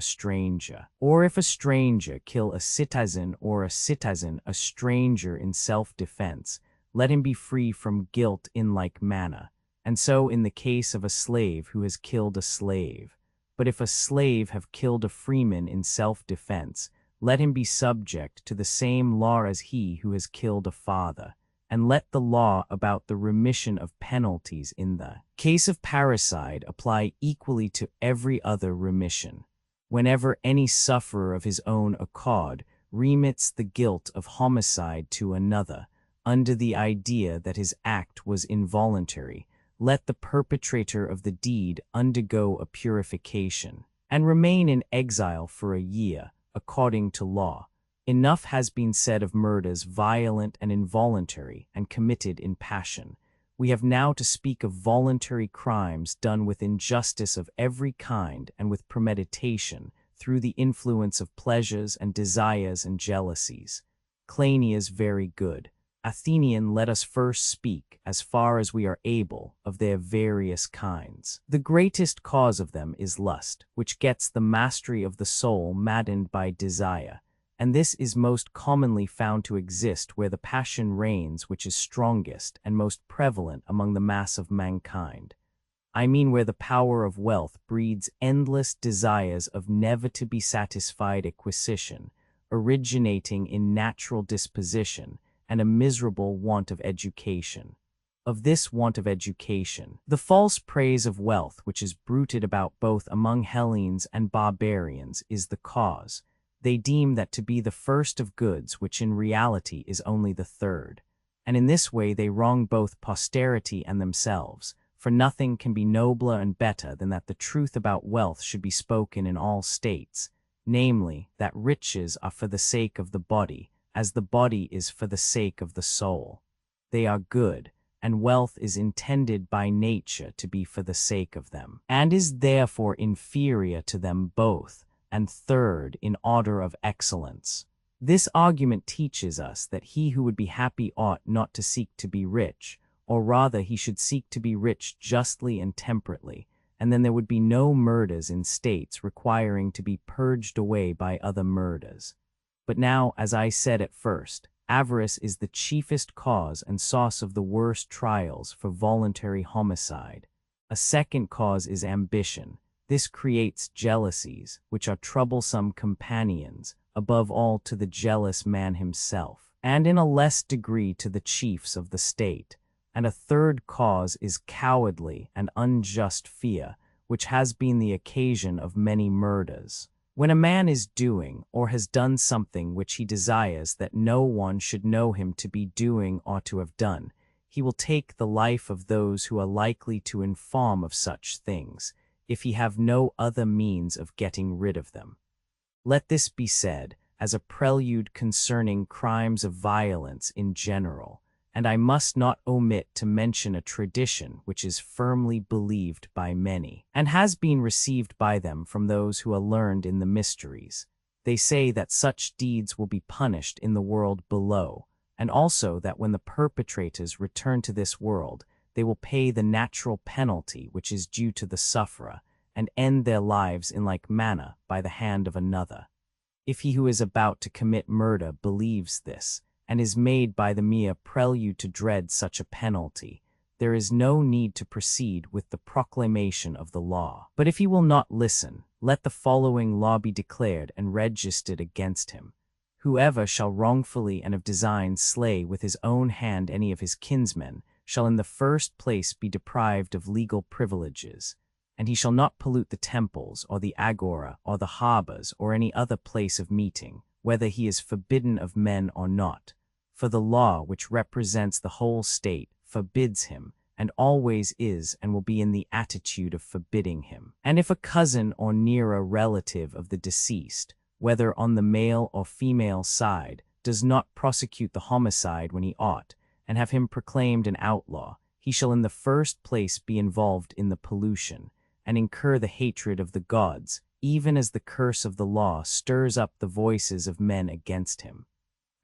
or if a stranger kill a citizen a stranger in self-defense, let him be free from guilt in like manner, and so in the case of a slave who has killed a slave. But if a slave have killed a freeman in self-defense, let him be subject to the same law as he who has killed a father, and let the law about the remission of penalties in the case of parricide apply equally to every other remission. Whenever any sufferer of his own accord remits the guilt of homicide to another, under the idea that his act was involuntary, let the perpetrator of the deed undergo a purification, and remain in exile for a year, according to law. Enough has been said of murders violent and involuntary and committed in passion. We have now to speak of voluntary crimes done with injustice of every kind and with premeditation, through the influence of pleasures and desires and jealousies. Cleinias very good. Athenian, let us first speak, as far as we are able, of their various kinds. The greatest cause of them is lust, which gets the mastery of the soul maddened by desire, and this is most commonly found to exist where the passion reigns which is strongest and most prevalent among the mass of mankind. I mean where the power of wealth breeds endless desires of never-to-be-satisfied acquisition, originating in natural disposition, and a miserable want of education. Of this want of education, the false praise of wealth which is bruited about both among Hellenes and barbarians is the cause. They deem that to be the first of goods which in reality is only the third, and in this way they wrong both posterity and themselves, for nothing can be nobler and better than that the truth about wealth should be spoken in all states, namely, that riches are for the sake of the body, as the body is for the sake of the soul. They are good, and wealth is intended by nature to be for the sake of them, and is therefore inferior to them both, and third in order of excellence. This argument teaches us that he who would be happy ought not to seek to be rich, or rather he should seek to be rich justly and temperately, and then there would be no murders in states requiring to be purged away by other murders. But now, as I said at first, avarice is the chiefest cause and source of the worst trials for voluntary homicide. A second cause is ambition. This creates jealousies, which are troublesome companions, above all to the jealous man himself, and in a less degree to the chiefs of the state. And a third cause is cowardly and unjust fear, which has been the occasion of many murders. When a man is doing or has done something which he desires that no one should know him to be doing or to have done, he will take the life of those who are likely to inform of such things, if he have no other means of getting rid of them. Let this be said as a prelude concerning crimes of violence in general, and I must not omit to mention a tradition which is firmly believed by many, and has been received by them from those who are learned in the mysteries. They say that such deeds will be punished in the world below, and also that when the perpetrators return to this world, they will pay the natural penalty which is due to the sufferer, and end their lives in like manner by the hand of another. If he who is about to commit murder believes this, and is made by the mere prelude to dread such a penalty, there is no need to proceed with the proclamation of the law. But if he will not listen, let the following law be declared and registered against him. Whoever shall wrongfully and of design slay with his own hand any of his kinsmen shall in the first place be deprived of legal privileges, and he shall not pollute the temples or the agora or the harbors or any other place of meeting, whether he is forbidden of men or not. For the law, which represents the whole state, forbids him, and always is and will be in the attitude of forbidding him. And if a cousin or nearer relative of the deceased, whether on the male or female side, does not prosecute the homicide when he ought, and have him proclaimed an outlaw, he shall in the first place be involved in the pollution, and incur the hatred of the gods, even as the curse of the law stirs up the voices of men against him.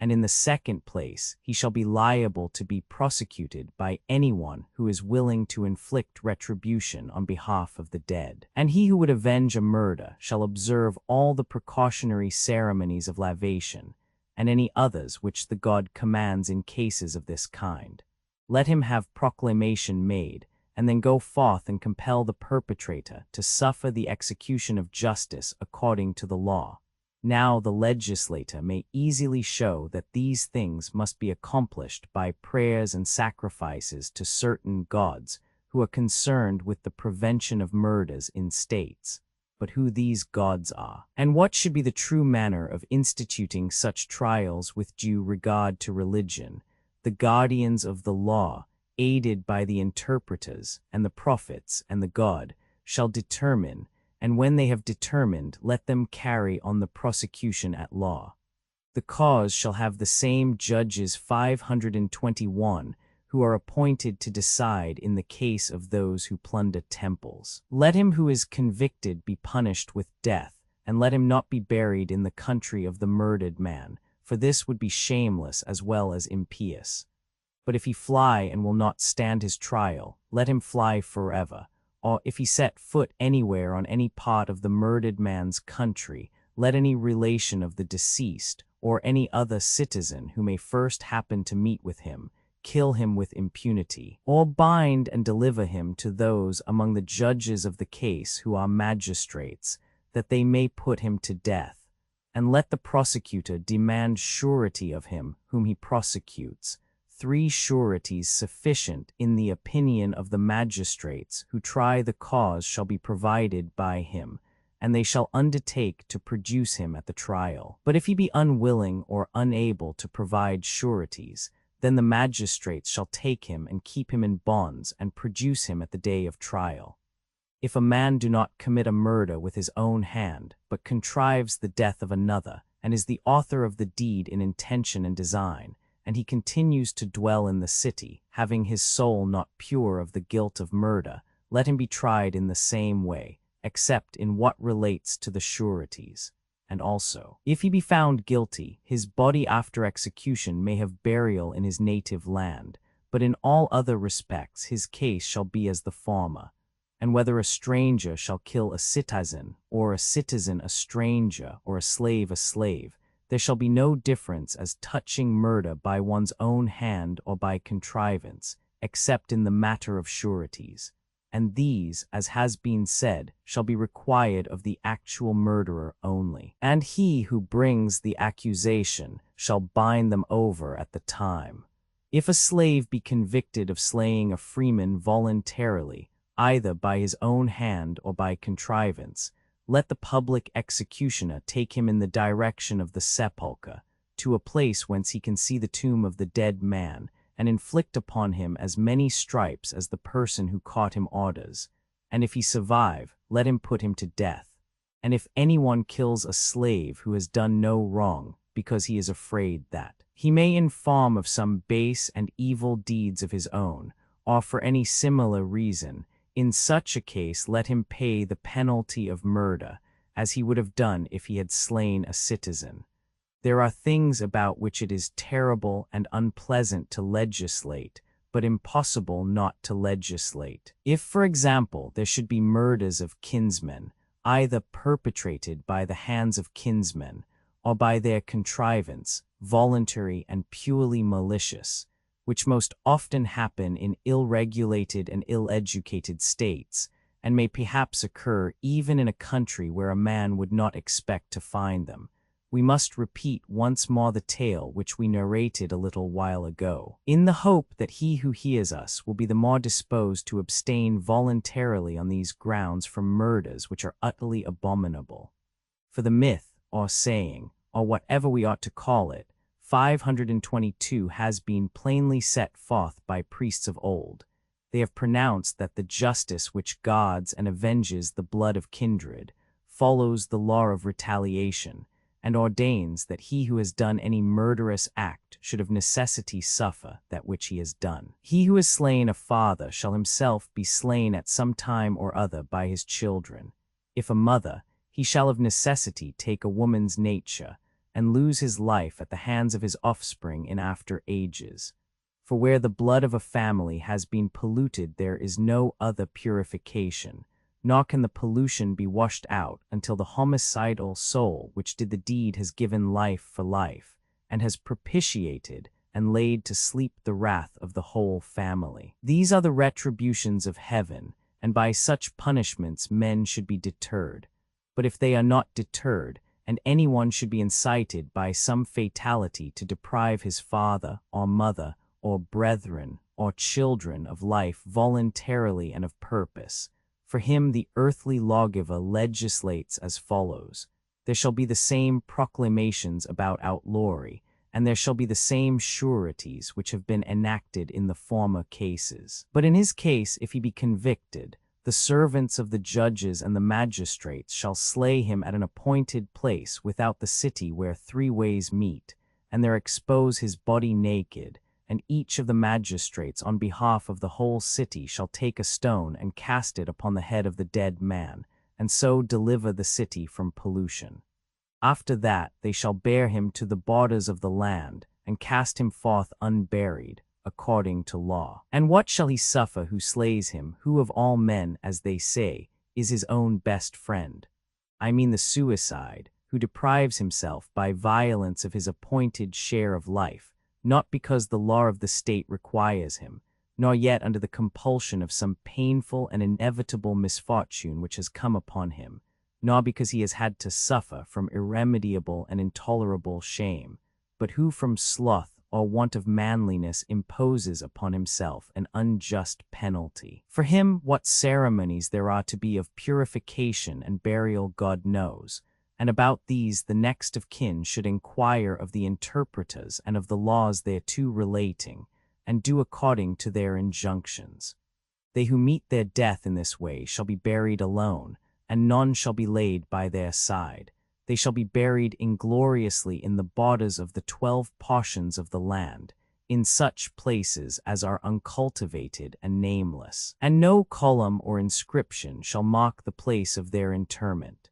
And in the second place, he shall be liable to be prosecuted by anyone who is willing to inflict retribution on behalf of the dead. And he who would avenge a murder shall observe all the precautionary ceremonies of lavation, and any others which the god commands in cases of this kind. Let him have proclamation made, and then go forth and compel the perpetrator to suffer the execution of justice according to the law. Now the legislator may easily show that these things must be accomplished by prayers and sacrifices to certain gods who are concerned with the prevention of murders in states, but who these gods are, and what should be the true manner of instituting such trials with due regard to religion, the guardians of the law, aided by the interpreters and the prophets and the God, shall determine, and when they have determined, let them carry on the prosecution at law. The cause shall have the same judges 521, who are appointed to decide in the case of those who plunder temples. Let him who is convicted be punished with death, and let him not be buried in the country of the murdered man, for this would be shameless as well as impious. But if he fly and will not stand his trial, let him fly forever. Or if he set foot anywhere on any part of the murdered man's country, let any relation of the deceased, or any other citizen who may first happen to meet with him, kill him with impunity, or bind and deliver him to those among the judges of the case who are magistrates, that they may put him to death. And let the prosecutor demand surety of him whom he prosecutes, 3 sureties sufficient in the opinion of the magistrates who try the cause shall be provided by him, and they shall undertake to produce him at the trial. But if he be unwilling or unable to provide sureties, then the magistrates shall take him and keep him in bonds and produce him at the day of trial. If a man do not commit a murder with his own hand, but contrives the death of another, and is the author of the deed in intention and design, and he continues to dwell in the city, having his soul not pure of the guilt of murder, let him be tried in the same way, except in what relates to the sureties. And also, if he be found guilty, his body after execution may have burial in his native land, but in all other respects his case shall be as the former. And whether a stranger shall kill a citizen a stranger, or a slave, there shall be no difference as touching murder by one's own hand or by contrivance, except in the matter of sureties. and these, as has been said, shall be required of the actual murderer only. And he who brings the accusation shall bind them over at the time. If a slave be convicted of slaying a freeman voluntarily, either by his own hand or by contrivance, let the public executioner take him in the direction of the sepulchre, to a place whence he can see the tomb of the dead man, and inflict upon him as many stripes as the person who caught him orders. And if he survive, let him put him to death. And if anyone kills a slave who has done no wrong, because he is afraid that he may inform of some base and evil deeds of his own, or for any similar reason, in such a case let him pay the penalty of murder, as he would have done if he had slain a citizen. There are things about which it is terrible and unpleasant to legislate, but impossible not to legislate. If, for example, there should be murders of kinsmen, either perpetrated by the hands of kinsmen, or by their contrivance, voluntary and purely malicious, which most often happen in ill-regulated and ill-educated states, and may perhaps occur even in a country where a man would not expect to find them, we must repeat once more the tale which we narrated a little while ago, in the hope that he who hears us will be the more disposed to abstain voluntarily on these grounds from murders which are utterly abominable. For the myth, or saying, or whatever we ought to call it, 522 has been plainly set forth by priests of old. They have pronounced that the justice which guards and avenges the blood of kindred follows the law of retaliation, and ordains that he who has done any murderous act should of necessity suffer that which he has done. He who has slain a father shall himself be slain at some time or other by his children. If a mother, he shall of necessity take a woman's nature, and lose his life at the hands of his offspring in after ages. For where the blood of a family has been polluted there is no other purification, nor can the pollution be washed out until the homicidal soul which did the deed has given life for life, and has propitiated and laid to sleep the wrath of the whole family. These are the retributions of heaven, and by such punishments men should be deterred. But if they are not deterred, and anyone should be incited by some fatality to deprive his father or mother or brethren or children of life voluntarily and of purpose, for him the earthly lawgiver legislates as follows: there shall be the same proclamations about outlawry, and there shall be the same sureties which have been enacted in the former cases. But in his case, if he be convicted, the servants of the judges and the magistrates shall slay him at an appointed place without the city where 3 ways meet, and there expose his body naked, and each of the magistrates on behalf of the whole city shall take a stone and cast it upon the head of the dead man, and so deliver the city from pollution. After that they shall bear him to the borders of the land, and cast him forth unburied, according to law. And what shall he suffer who slays him, who of all men, as they say, is his own best friend? I mean the suicide, who deprives himself by violence of his appointed share of life, not because the law of the state requires him, nor yet under the compulsion of some painful and inevitable misfortune which has come upon him, nor because he has had to suffer from irremediable and intolerable shame, but who from sloth or want of manliness imposes upon himself an unjust penalty. For him, what ceremonies there are to be of purification and burial God knows, and about these the next of kin should inquire of the interpreters and of the laws thereto relating, and do according to their injunctions. They who meet their death in this way shall be buried alone, and none shall be laid by their side. They shall be buried ingloriously in the borders of the 12 portions of the land, in such places as are uncultivated and nameless. And no column or inscription shall mark the place of their interment.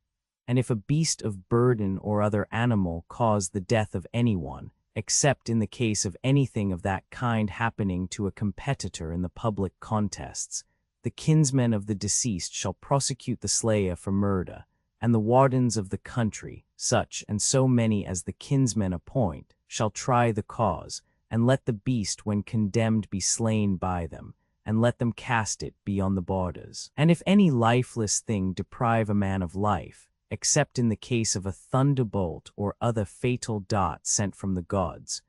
And if a beast of burden or other animal cause the death of anyone, except in the case of anything of that kind happening to a competitor in the public contests, the kinsmen of the deceased shall prosecute the slayer for murder, and the wardens of the country, such and so many as the kinsmen appoint, shall try the cause, and let the beast when condemned be slain by them, and let them cast it beyond the borders. And if any lifeless thing deprive a man of life, except in the case of a thunderbolt or other fatal dart sent from the gods,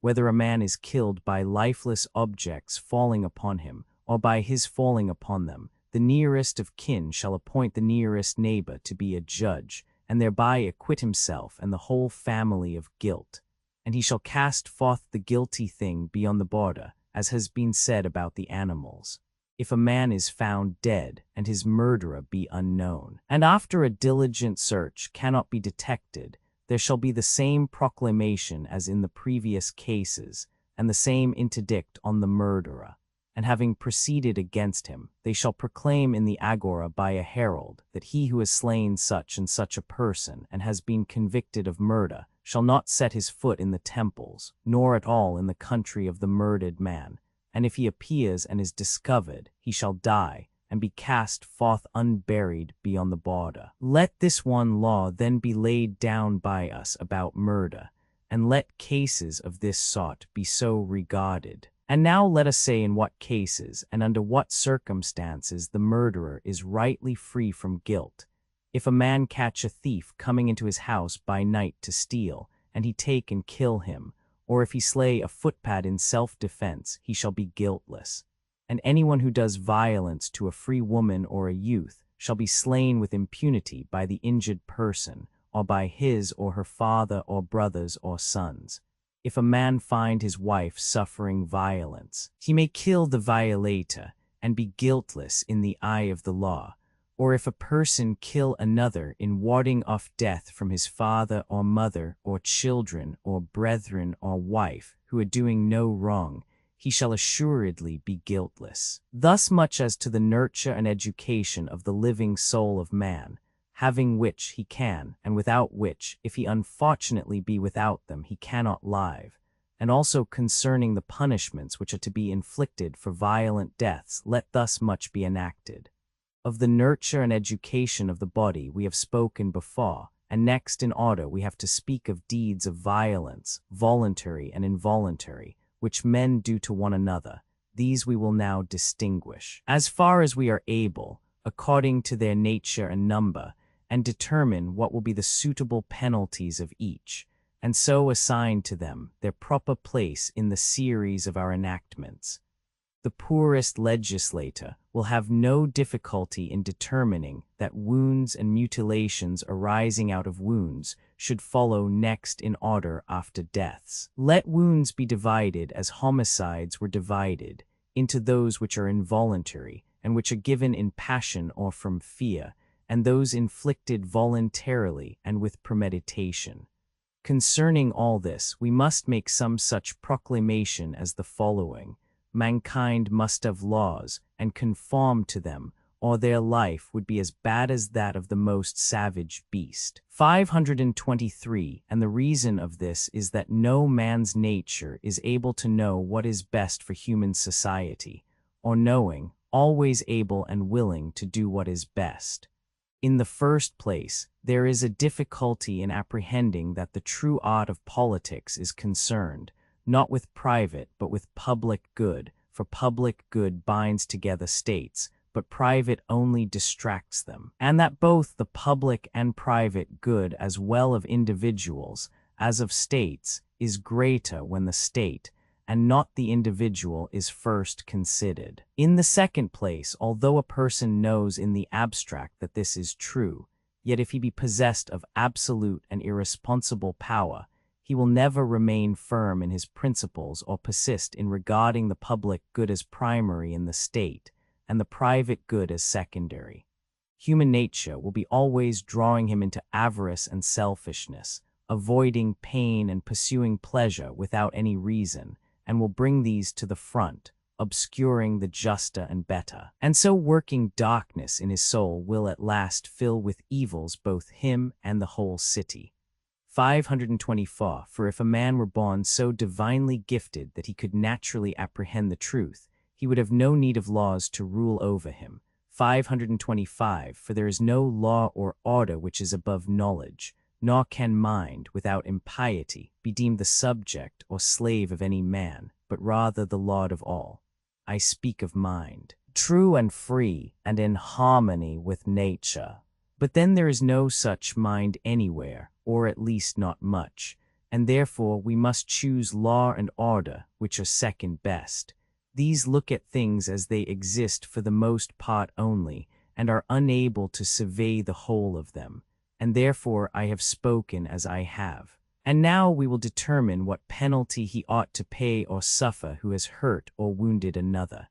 whether a man is killed by lifeless objects falling upon him, or by his falling upon them, the nearest of kin shall appoint the nearest neighbor to be a judge, and thereby acquit himself and the whole family of guilt. And he shall cast forth the guilty thing beyond the border, as has been said about the animals, if a man is found dead and his murderer be unknown, and after a diligent search cannot be detected, there shall be the same proclamation as in the previous cases, and the same interdict on the murderer. And having proceeded against him, they shall proclaim in the agora by a herald that he who has slain such and such a person and has been convicted of murder shall not set his foot in the temples, nor at all in the country of the murdered man. And if he appears and is discovered, he shall die, and be cast forth unburied beyond the border. Let this one law then be laid down by us about murder, and let cases of this sort be so regarded. And now let us say in what cases and under what circumstances the murderer is rightly free from guilt. If a man catch a thief coming into his house by night to steal, and he take and kill him, or if he slay a footpad in self-defense, he shall be guiltless. And anyone who does violence to a free woman or a youth shall be slain with impunity by the injured person, or by his or her father or brothers or sons. If a man find his wife suffering violence, he may kill the violator and be guiltless in the eye of the law. Or if a person kill another in warding off death from his father or mother or children or brethren or wife who are doing no wrong, he shall assuredly be guiltless. Thus much as to the nurture and education of the living soul of man, having which he can, and without which, if he unfortunately be without them, he cannot live. And also concerning the punishments which are to be inflicted for violent deaths, let thus much be enacted. Of the nurture and education of the body we have spoken before, and next in order we have to speak of deeds of violence, voluntary and involuntary, which men do to one another. These we will now distinguish, as far as we are able, according to their nature and number, and determine what will be the suitable penalties of each, and so assign to them their proper place in the series of our enactments. The poorest legislator will have no difficulty in determining that wounds and mutilations arising out of wounds should follow next in order after deaths. Let wounds be divided as homicides were divided, into those which are involuntary, and which are given in passion or from fear, and those inflicted voluntarily and with premeditation. Concerning all this, we must make some such proclamation as the following. Mankind must have laws, and conform to them, or their life would be as bad as that of the most savage beast. 523. And the reason of this is that no man's nature is able to know what is best for human society, or knowing, always able and willing to do what is best. In the first place, there is a difficulty in apprehending that the true art of politics is concerned, not with private but with public good, for public good binds together states, but private only distracts them, and that both the public and private good as well of individuals as of states is greater when the state, and not the individual, is first considered. In the second place, although a person knows in the abstract that this is true, yet if he be possessed of absolute and irresponsible power, he will never remain firm in his principles or persist in regarding the public good as primary in the state, and the private good as secondary. Human nature will be always drawing him into avarice and selfishness, avoiding pain and pursuing pleasure without any reason, and will bring these to the front, obscuring the juster and better. And so working darkness in his soul will at last fill with evils both him and the whole city. 524. For if a man were born so divinely gifted that he could naturally apprehend the truth, he would have no need of laws to rule over him. 525. For there is no law or order which is above knowledge, nor can mind, without impiety, be deemed the subject or slave of any man, but rather the lord of all. I speak of mind, true and free and in harmony with nature. But then there is no such mind anywhere, or at least not much, and therefore we must choose law and order, which are second best. These look at things as they exist for the most part only, and are unable to survey the whole of them, and therefore I have spoken as I have. And now we will determine what penalty he ought to pay or suffer who has hurt or wounded another.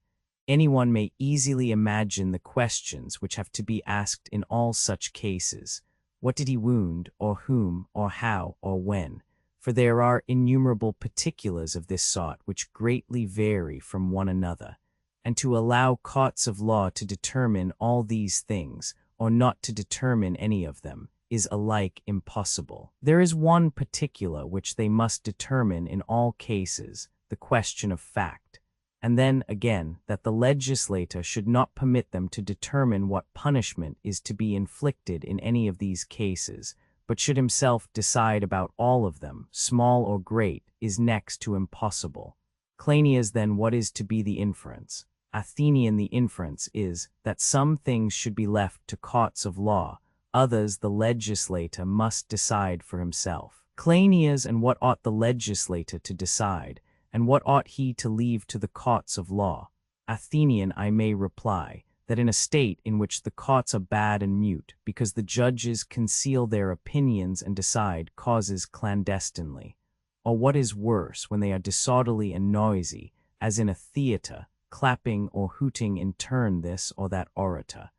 Anyone may easily imagine the questions which have to be asked in all such cases. What did he wound, or whom, or how, or when? For there are innumerable particulars of this sort which greatly vary from one another. And to allow courts of law to determine all these things, or not to determine any of them, is alike impossible. There is one particular which they must determine in all cases, the question of fact. And then, again, that the legislator should not permit them to determine what punishment is to be inflicted in any of these cases, but should himself decide about all of them, small or great, is next to impossible. Cleinias, then, what is to be the inference? Athenian, the inference is that some things should be left to courts of law, others the legislator must decide for himself. Cleinias, and what ought the legislator to decide, and what ought he to leave to the courts of law? Athenian, I may reply, that in a state in which the courts are bad and mute, because the judges conceal their opinions and decide causes clandestinely, or what is worse, when they are disorderly and noisy, as in a theatre, clapping or hooting in turn this or that orator,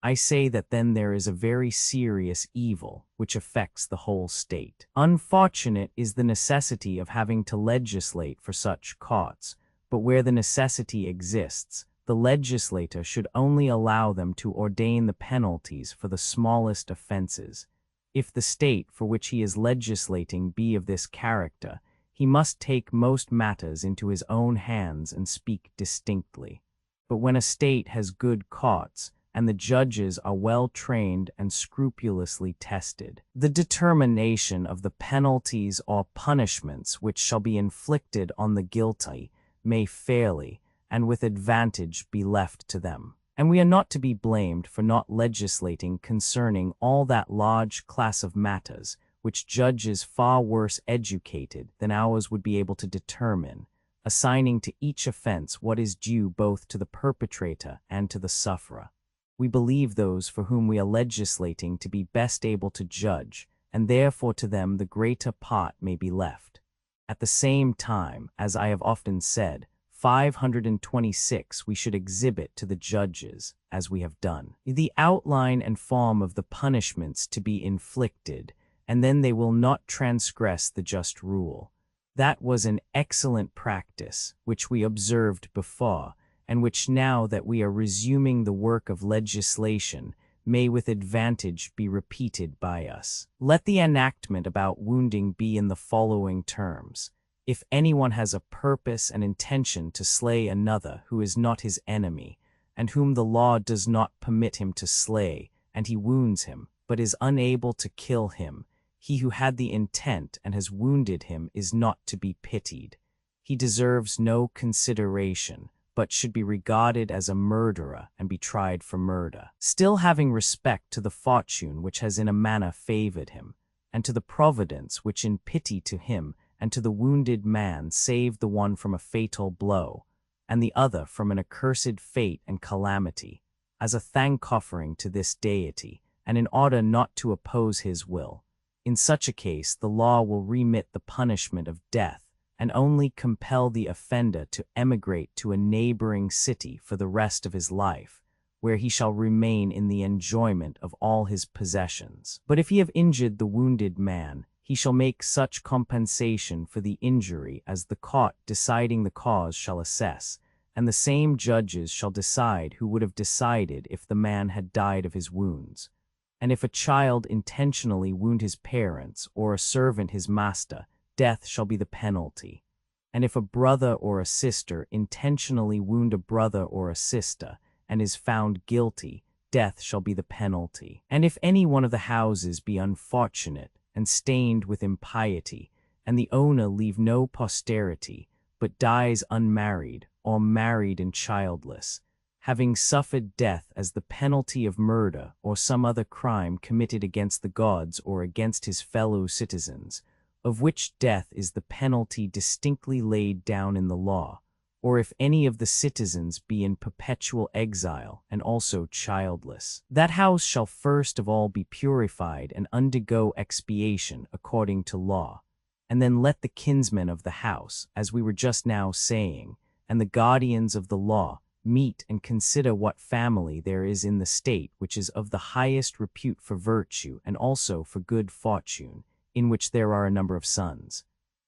I say that then there is a very serious evil which affects the whole state. Unfortunate is the necessity of having to legislate for such courts, but where the necessity exists, the legislator should only allow them to ordain the penalties for the smallest offenses. If the state for which he is legislating be of this character, he must take most matters into his own hands and speak distinctly. But when a state has good courts, and the judges are well trained and scrupulously tested, the determination of the penalties or punishments which shall be inflicted on the guilty may fairly and with advantage be left to them. And we are not to be blamed for not legislating concerning all that large class of matters which judges far worse educated than ours would be able to determine, assigning to each offense what is due both to the perpetrator and to the sufferer. We believe those for whom we are legislating to be best able to judge, and therefore to them the greater part may be left. At the same time, as I have often said, 526 we should exhibit to the judges, as we have done, the outline and form of the punishments to be inflicted, and then they will not transgress the just rule. That was an excellent practice, which we observed before, and which now that we are resuming the work of legislation, may with advantage be repeated by us. Let the enactment about wounding be in the following terms. If anyone has a purpose and intention to slay another who is not his enemy, and whom the law does not permit him to slay, and he wounds him, but is unable to kill him, he who had the intent and has wounded him is not to be pitied. He deserves no consideration, but should be regarded as a murderer and be tried for murder, still having respect to the fortune which has in a manner favored him, and to the providence which in pity to him and to the wounded man saved the one from a fatal blow, and the other from an accursed fate and calamity, as a thank-offering to this deity, and in order not to oppose his will. In such a case the law will remit the punishment of death, and only compel the offender to emigrate to a neighboring city for the rest of his life, where he shall remain in the enjoyment of all his possessions. But if he have injured the wounded man, he shall make such compensation for the injury as the court deciding the cause shall assess, and the same judges shall decide who would have decided if the man had died of his wounds. And if a child intentionally wound his parents, or a servant his master, death shall be the penalty. And if a brother or a sister intentionally wound a brother or a sister, and is found guilty, death shall be the penalty. And if any one of the houses be unfortunate, and stained with impiety, and the owner leave no posterity, but dies unmarried, or married and childless, having suffered death as the penalty of murder or some other crime committed against the gods or against his fellow citizens, of which death is the penalty distinctly laid down in the law, or if any of the citizens be in perpetual exile and also childless. That house shall first of all be purified and undergo expiation according to law, and then let the kinsmen of the house, as we were just now saying, and the guardians of the law, meet and consider what family there is in the state which is of the highest repute for virtue and also for good fortune, in which there are a number of sons.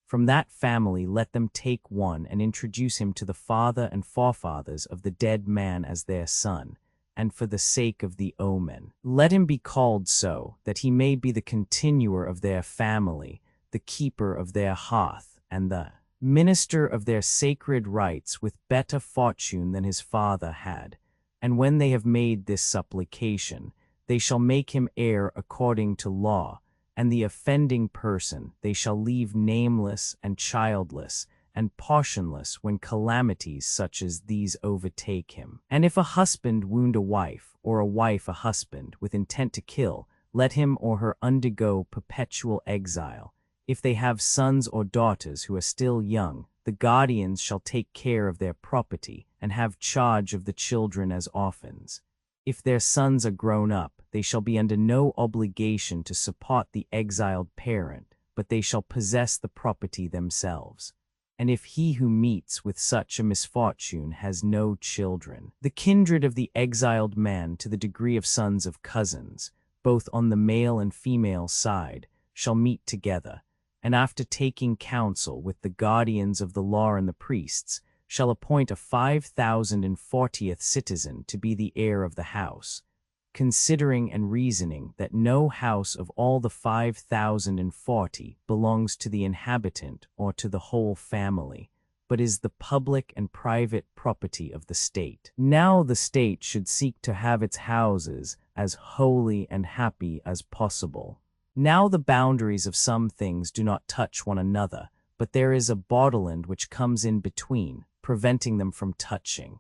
From that family let them take one and introduce him to the father and forefathers of the dead man as their son, and for the sake of the omen, let him be called so, that he may be the continuer of their family, the keeper of their hearth, and the minister of their sacred rites with better fortune than his father had. And when they have made this supplication, they shall make him heir according to law, and the offending person they shall leave nameless and childless and portionless when calamities such as these overtake him. And if a husband wound a wife, or a wife a husband, with intent to kill, let him or her undergo perpetual exile. If they have sons or daughters who are still young, the guardians shall take care of their property and have charge of the children as orphans. If their sons are grown up, they shall be under no obligation to support the exiled parent, but they shall possess the property themselves. And if he who meets with such a misfortune has no children, the kindred of the exiled man to the degree of sons of cousins, both on the male and female side, shall meet together, and after taking counsel with the guardians of the law and the priests, shall appoint a 5,040th citizen to be the heir of the house, considering and reasoning that no house of all the 5,040 belongs to the inhabitant or to the whole family, but is the public and private property of the state. Now the state should seek to have its houses as holy and happy as possible. Now the boundaries of some things do not touch one another, but there is a borderland which comes in between, preventing them from touching.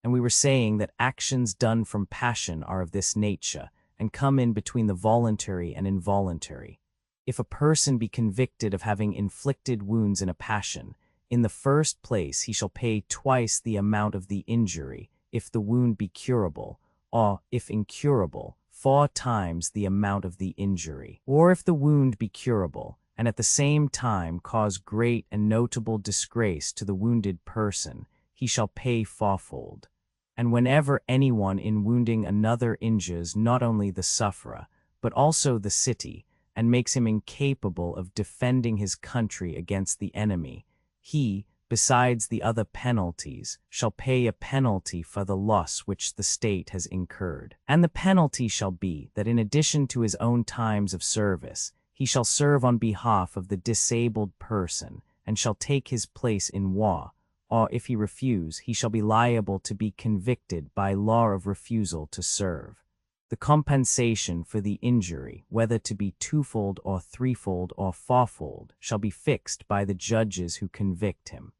And we were saying that actions done from passion are of this nature, and come in between the voluntary and involuntary. If a person be convicted of having inflicted wounds in a passion, in the first place he shall pay twice the amount of the injury, if the wound be curable, or, if incurable, 4 times the amount of the injury. Or if the wound be curable, and at the same time cause great and notable disgrace to the wounded person, he shall pay fourfold. And whenever anyone in wounding another injures not only the sufferer, but also the city, and makes him incapable of defending his country against the enemy, he, besides the other penalties, shall pay a penalty for the loss which the state has incurred. And the penalty shall be that in addition to his own times of service, he shall serve on behalf of the disabled person, and shall take his place in war, or if he refuse, he shall be liable to be convicted by law of refusal to serve. The compensation for the injury, whether to be twofold or threefold or fourfold, shall be fixed by the judges who convict him.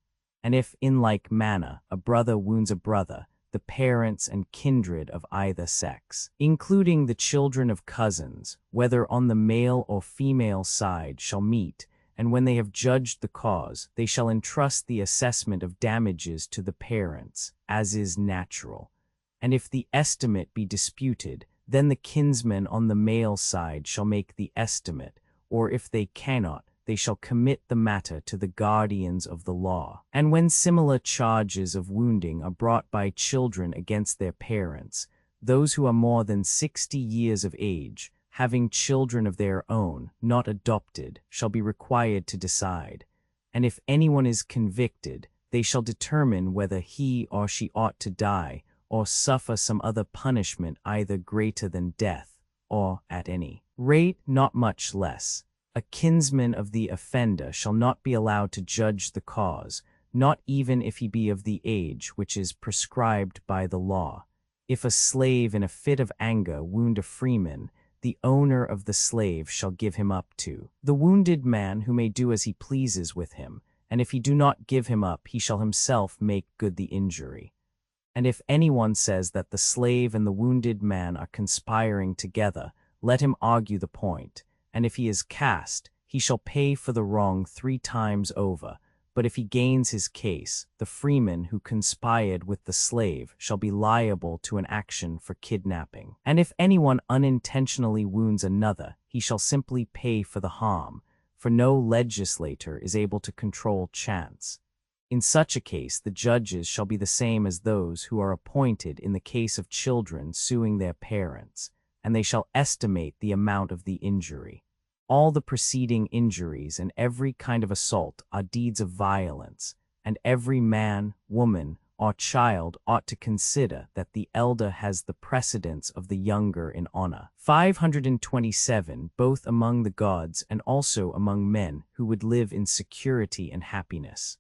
And if, in like manner, a brother wounds a brother, the parents and kindred of either sex, including the children of cousins, whether on the male or female side, shall meet, and when they have judged the cause, they shall entrust the assessment of damages to the parents, as is natural. And if the estimate be disputed, then the kinsmen on the male side shall make the estimate, or if they cannot, they shall commit the matter to the guardians of the law. And when similar charges of wounding are brought by children against their parents, those who are more than 60 years of age, having children of their own, not adopted, shall be required to decide. And if anyone is convicted, they shall determine whether he or she ought to die, or suffer some other punishment either greater than death, or, at any rate, not much less. A kinsman of the offender shall not be allowed to judge the cause, not even if he be of the age which is prescribed by the law. If a slave in a fit of anger wound a freeman, the owner of the slave shall give him up to the wounded man, who may do as he pleases with him, and if he do not give him up, he shall himself make good the injury. And if anyone says that the slave and the wounded man are conspiring together, let him argue the point, and if he is cast, he shall pay for the wrong 3 times over. But if he gains his case, the freeman who conspired with the slave shall be liable to an action for kidnapping. And if anyone unintentionally wounds another, he shall simply pay for the harm, for no legislator is able to control chance. In such a case, the judges shall be the same as those who are appointed in the case of children suing their parents, and they shall estimate the amount of the injury. All the preceding injuries and every kind of assault are deeds of violence, and every man, woman, or child ought to consider that the elder has the precedence of the younger in honor. 527. Both among the gods and also among men who would live in security and happiness.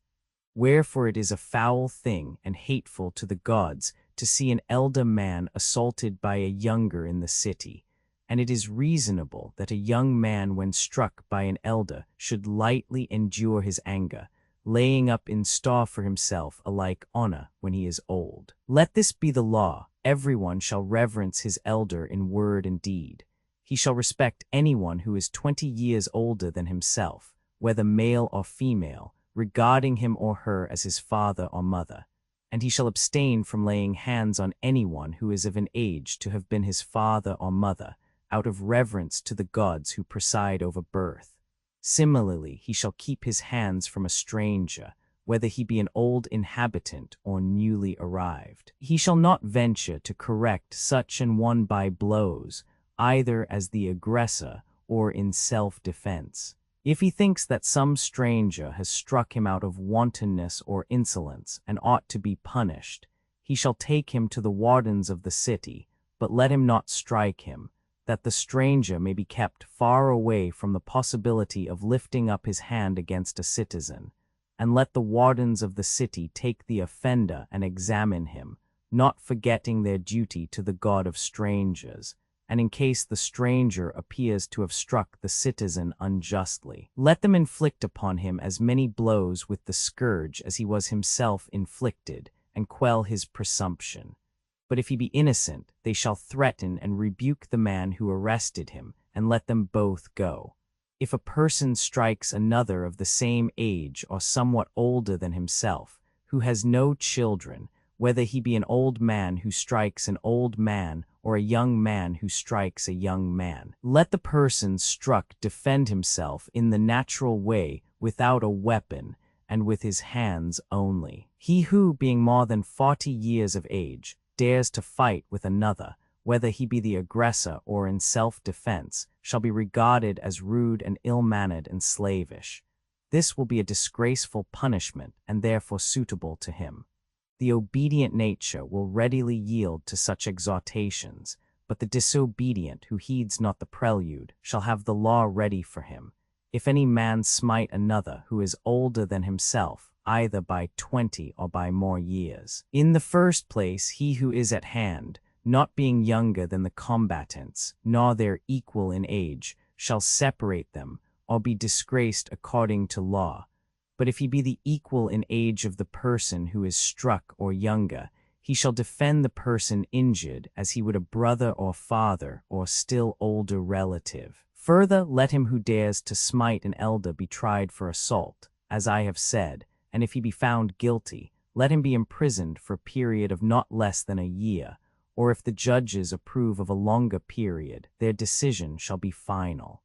Wherefore it is a foul thing and hateful to the gods to see an elder man assaulted by a younger in the city, and it is reasonable that a young man when struck by an elder should lightly endure his anger, laying up in store for himself a like honor when he is old. Let this be the law: everyone shall reverence his elder in word and deed. He shall respect anyone who is 20 years older than himself, whether male or female, regarding him or her as his father or mother, and he shall abstain from laying hands on anyone who is of an age to have been his father or mother, out of reverence to the gods who preside over birth. Similarly, he shall keep his hands from a stranger, whether he be an old inhabitant or newly arrived. He shall not venture to correct such an one by blows, either as the aggressor or in self-defense. If he thinks that some stranger has struck him out of wantonness or insolence and ought to be punished, he shall take him to the wardens of the city, but let him not strike him, that the stranger may be kept far away from the possibility of lifting up his hand against a citizen. And let the wardens of the city take the offender and examine him, not forgetting their duty to the God of strangers, and in case the stranger appears to have struck the citizen unjustly, let them inflict upon him as many blows with the scourge as he was himself inflicted, and quell his presumption. But if he be innocent, they shall threaten and rebuke the man who arrested him, and let them both go. If a person strikes another of the same age or somewhat older than himself, who has no children, whether he be an old man who strikes an old man or a young man who strikes a young man, let the person struck defend himself in the natural way without a weapon and with his hands only. He who, being more than 40 years of age, dares to fight with another, whether he be the aggressor or in self-defense, shall be regarded as rude and ill-mannered and slavish. This will be a disgraceful punishment and therefore suitable to him. The obedient nature will readily yield to such exhortations, but the disobedient who heeds not the prelude shall have the law ready for him. If any man smite another who is older than himself, either by 20 or by more years. In the first place, he who is at hand, not being younger than the combatants, nor their equal in age, shall separate them, or be disgraced according to law. But if he be the equal in age of the person who is struck or younger, he shall defend the person injured as he would a brother or father or still older relative. Further, let him who dares to smite an elder be tried for assault, as I have said, and if he be found guilty, let him be imprisoned for a period of not less than a year, or if the judges approve of a longer period, their decision shall be final.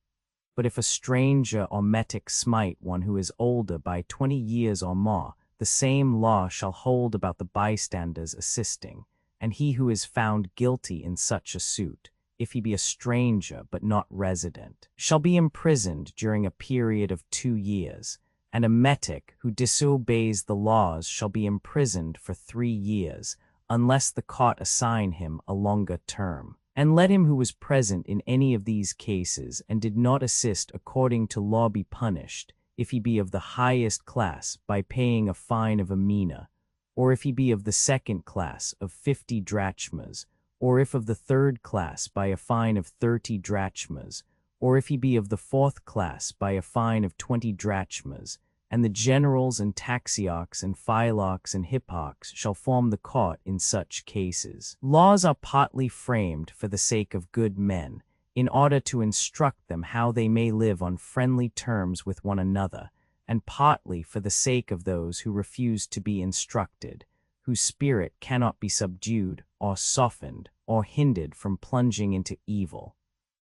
But if a stranger or metic smite one who is older by 20 years or more, the same law shall hold about the bystanders assisting, and he who is found guilty in such a suit, if he be a stranger but not resident, shall be imprisoned during a period of 2 years, and a metic who disobeys the laws shall be imprisoned for 3 years, unless the court assign him a longer term. And let him who was present in any of these cases and did not assist according to law be punished, if he be of the highest class, by paying a fine of a mina, or if he be of the second class, of 50 drachmas, or if of the third class, by a fine of 30 drachmas, or if he be of the fourth class, by a fine of 20 drachmas, and the generals and taxiocs and phyllocs and hippocs shall form the court in such cases. Laws are partly framed for the sake of good men, in order to instruct them how they may live on friendly terms with one another, and partly for the sake of those who refuse to be instructed, whose spirit cannot be subdued or softened or hindered from plunging into evil.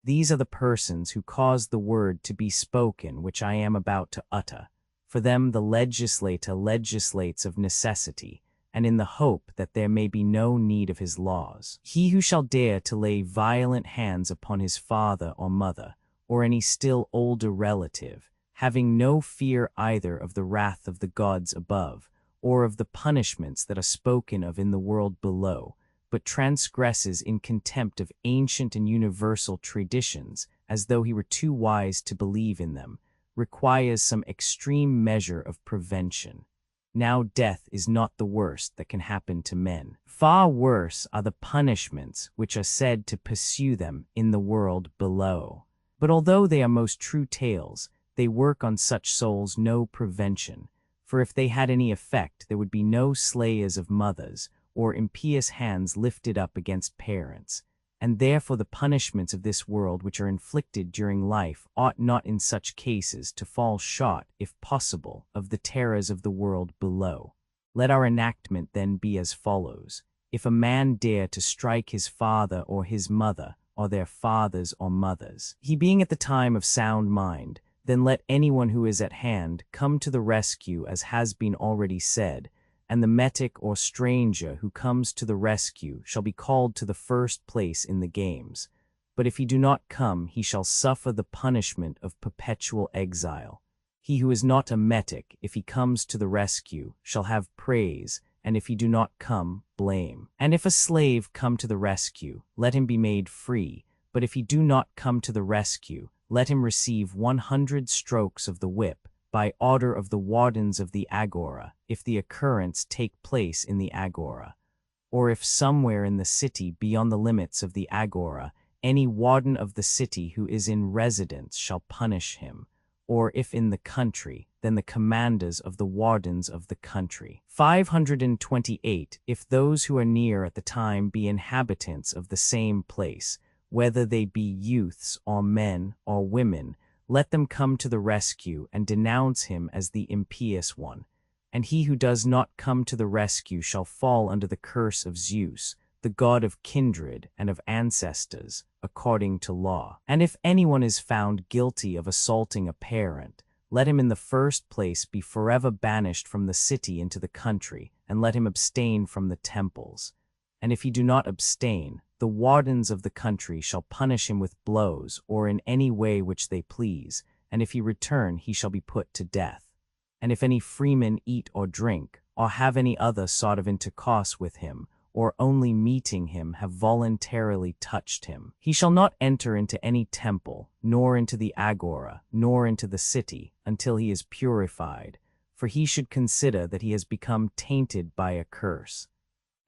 These are the persons who cause the word to be spoken which I am about to utter. For them the legislator legislates of necessity, and in the hope that there may be no need of his laws. He who shall dare to lay violent hands upon his father or mother, or any still older relative, having no fear either of the wrath of the gods above, or of the punishments that are spoken of in the world below, but transgresses in contempt of ancient and universal traditions, as though he were too wise to believe in them, requires some extreme measure of prevention. Now death is not the worst that can happen to men. Far worse are the punishments which are said to pursue them in the world below. But although they are most true tales, they work on such souls no prevention, for if they had any effect there would be no slayers of mothers, or impious hands lifted up against parents, and therefore the punishments of this world which are inflicted during life ought not in such cases to fall short, if possible, of the terrors of the world below. Let our enactment then be as follows. If a man dare to strike his father or his mother, or their fathers or mothers, he being at the time of sound mind, then let anyone who is at hand come to the rescue, as has been already said, and the metic or stranger who comes to the rescue shall be called to the first place in the games. But if he do not come, he shall suffer the punishment of perpetual exile. He who is not a metic, if he comes to the rescue, shall have praise, and if he do not come, blame. And if a slave come to the rescue, let him be made free, but if he do not come to the rescue, let him receive 100 strokes of the whip, by order of the wardens of the agora, if the occurrence take place in the agora, or if somewhere in the city beyond the limits of the agora, any warden of the city who is in residence shall punish him, or if in the country, then the commanders of the wardens of the country. 528. If those who are near at the time be inhabitants of the same place, whether they be youths or men or women, let them come to the rescue and denounce him as the impious one. And he who does not come to the rescue shall fall under the curse of Zeus, the god of kindred and of ancestors, according to law. And if anyone is found guilty of assaulting a parent, let him in the first place be forever banished from the city into the country, and let him abstain from the temples. And if he do not abstain, the wardens of the country shall punish him with blows or in any way which they please, and if he return he shall be put to death. And if any freeman eat or drink, or have any other sort of intercourse with him, or only meeting him have voluntarily touched him, he shall not enter into any temple, nor into the agora, nor into the city, until he is purified, for he should consider that he has become tainted by a curse.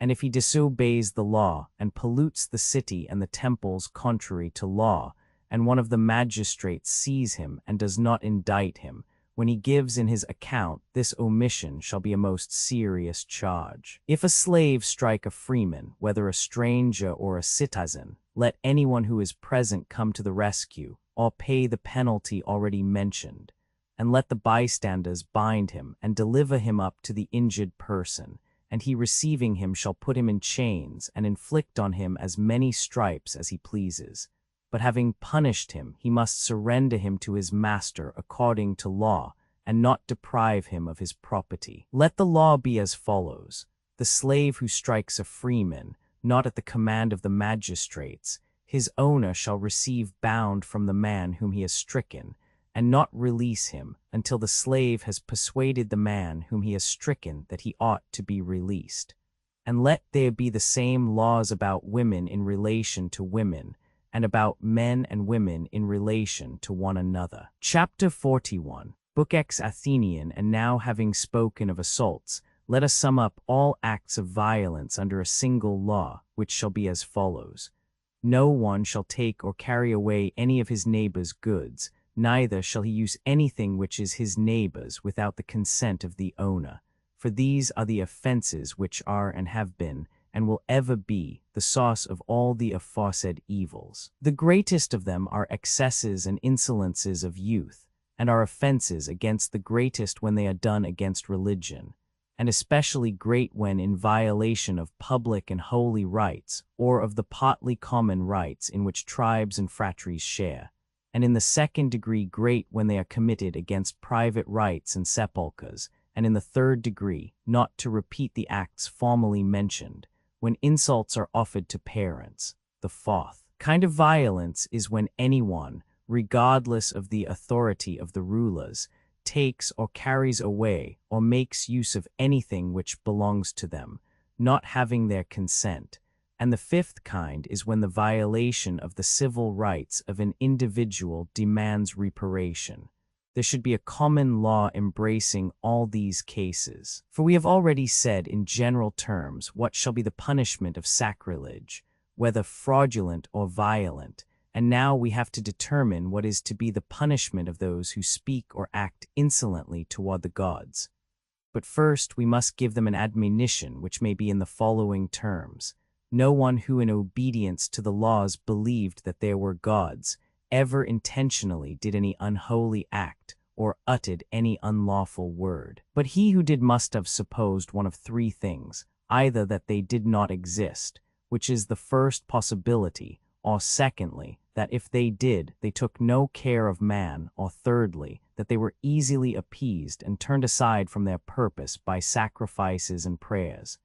And if he disobeys the law, and pollutes the city and the temples contrary to law, and one of the magistrates sees him and does not indict him, when he gives in his account, this omission shall be a most serious charge. If a slave strike a freeman, whether a stranger or a citizen, let anyone who is present come to the rescue, or pay the penalty already mentioned, and let the bystanders bind him and deliver him up to the injured person, and he receiving him shall put him in chains and inflict on him as many stripes as he pleases. But having punished him, he must surrender him to his master according to law, and not deprive him of his property. Let the law be as follows. The slave who strikes a freeman, not at the command of the magistrates, his owner shall receive bound from the man whom he has stricken, and not release him until the slave has persuaded the man whom he has stricken that he ought to be released. And let there be the same laws about women in relation to women, and about men and women in relation to one another. Chapter 41. Book X Athenian. And now, having spoken of assaults, let us sum up all acts of violence under a single law, which shall be as follows. No one shall take or carry away any of his neighbor's goods, neither shall he use anything which is his neighbor's without the consent of the owner, for these are the offenses which are and have been, and will ever be, the source of all the aforesaid evils. The greatest of them are excesses and insolences of youth, and are offenses against the greatest when they are done against religion, and especially great when in violation of public and holy rights, or of the partly common rights in which tribes and phratries share, and in the second degree great when they are committed against private rights and sepulchres, and in the third degree, not to repeat the acts formerly mentioned, when insults are offered to parents. The fourth kind of violence is when anyone, regardless of the authority of the rulers, takes or carries away or makes use of anything which belongs to them, not having their consent. And the fifth kind is when the violation of the civil rights of an individual demands reparation. There should be a common law embracing all these cases. For we have already said in general terms what shall be the punishment of sacrilege, whether fraudulent or violent, and now we have to determine what is to be the punishment of those who speak or act insolently toward the gods. But first we must give them an admonition which may be in the following terms. No one who in obedience to the laws believed that there were gods ever intentionally did any unholy act or uttered any unlawful word. But he who did must have supposed one of three things, either that they did not exist, which is the first possibility, or secondly, that if they did, they took no care of man, or thirdly, that they were easily appeased and turned aside from their purpose by sacrifices and prayers.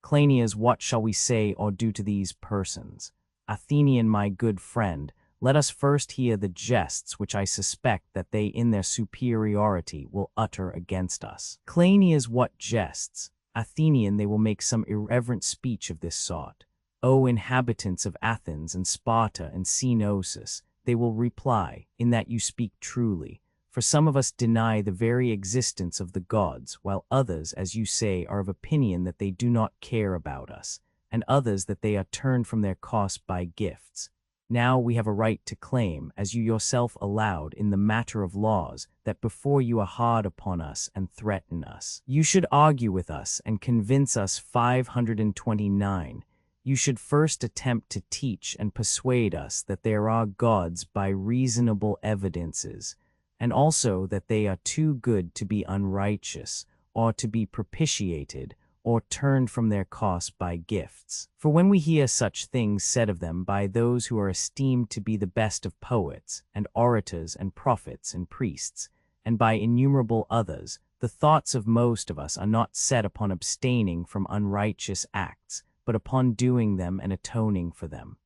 Cleinias, what shall we say or do to these persons? Athenian, my good friend, let us first hear the jests which I suspect that they in their superiority will utter against us. Cleinias, what jests? Athenian, they will make some irreverent speech of this sort. O inhabitants of Athens and Sparta and Cenosus, they will reply, in that you speak truly. For some of us deny the very existence of the gods, while others, as you say, are of opinion that they do not care about us, and others that they are turned from their course by gifts. Now we have a right to claim, as you yourself allowed in the matter of laws, that before you are hard upon us and threaten us, you should argue with us and convince us. 529. You should first attempt to teach and persuade us that there are gods by reasonable evidences, and also that they are too good to be unrighteous, or to be propitiated, or turned from their course by gifts. For when we hear such things said of them by those who are esteemed to be the best of poets, and orators, and prophets, and priests, and by innumerable others, the thoughts of most of us are not set upon abstaining from unrighteous acts, but upon doing them and atoning for them.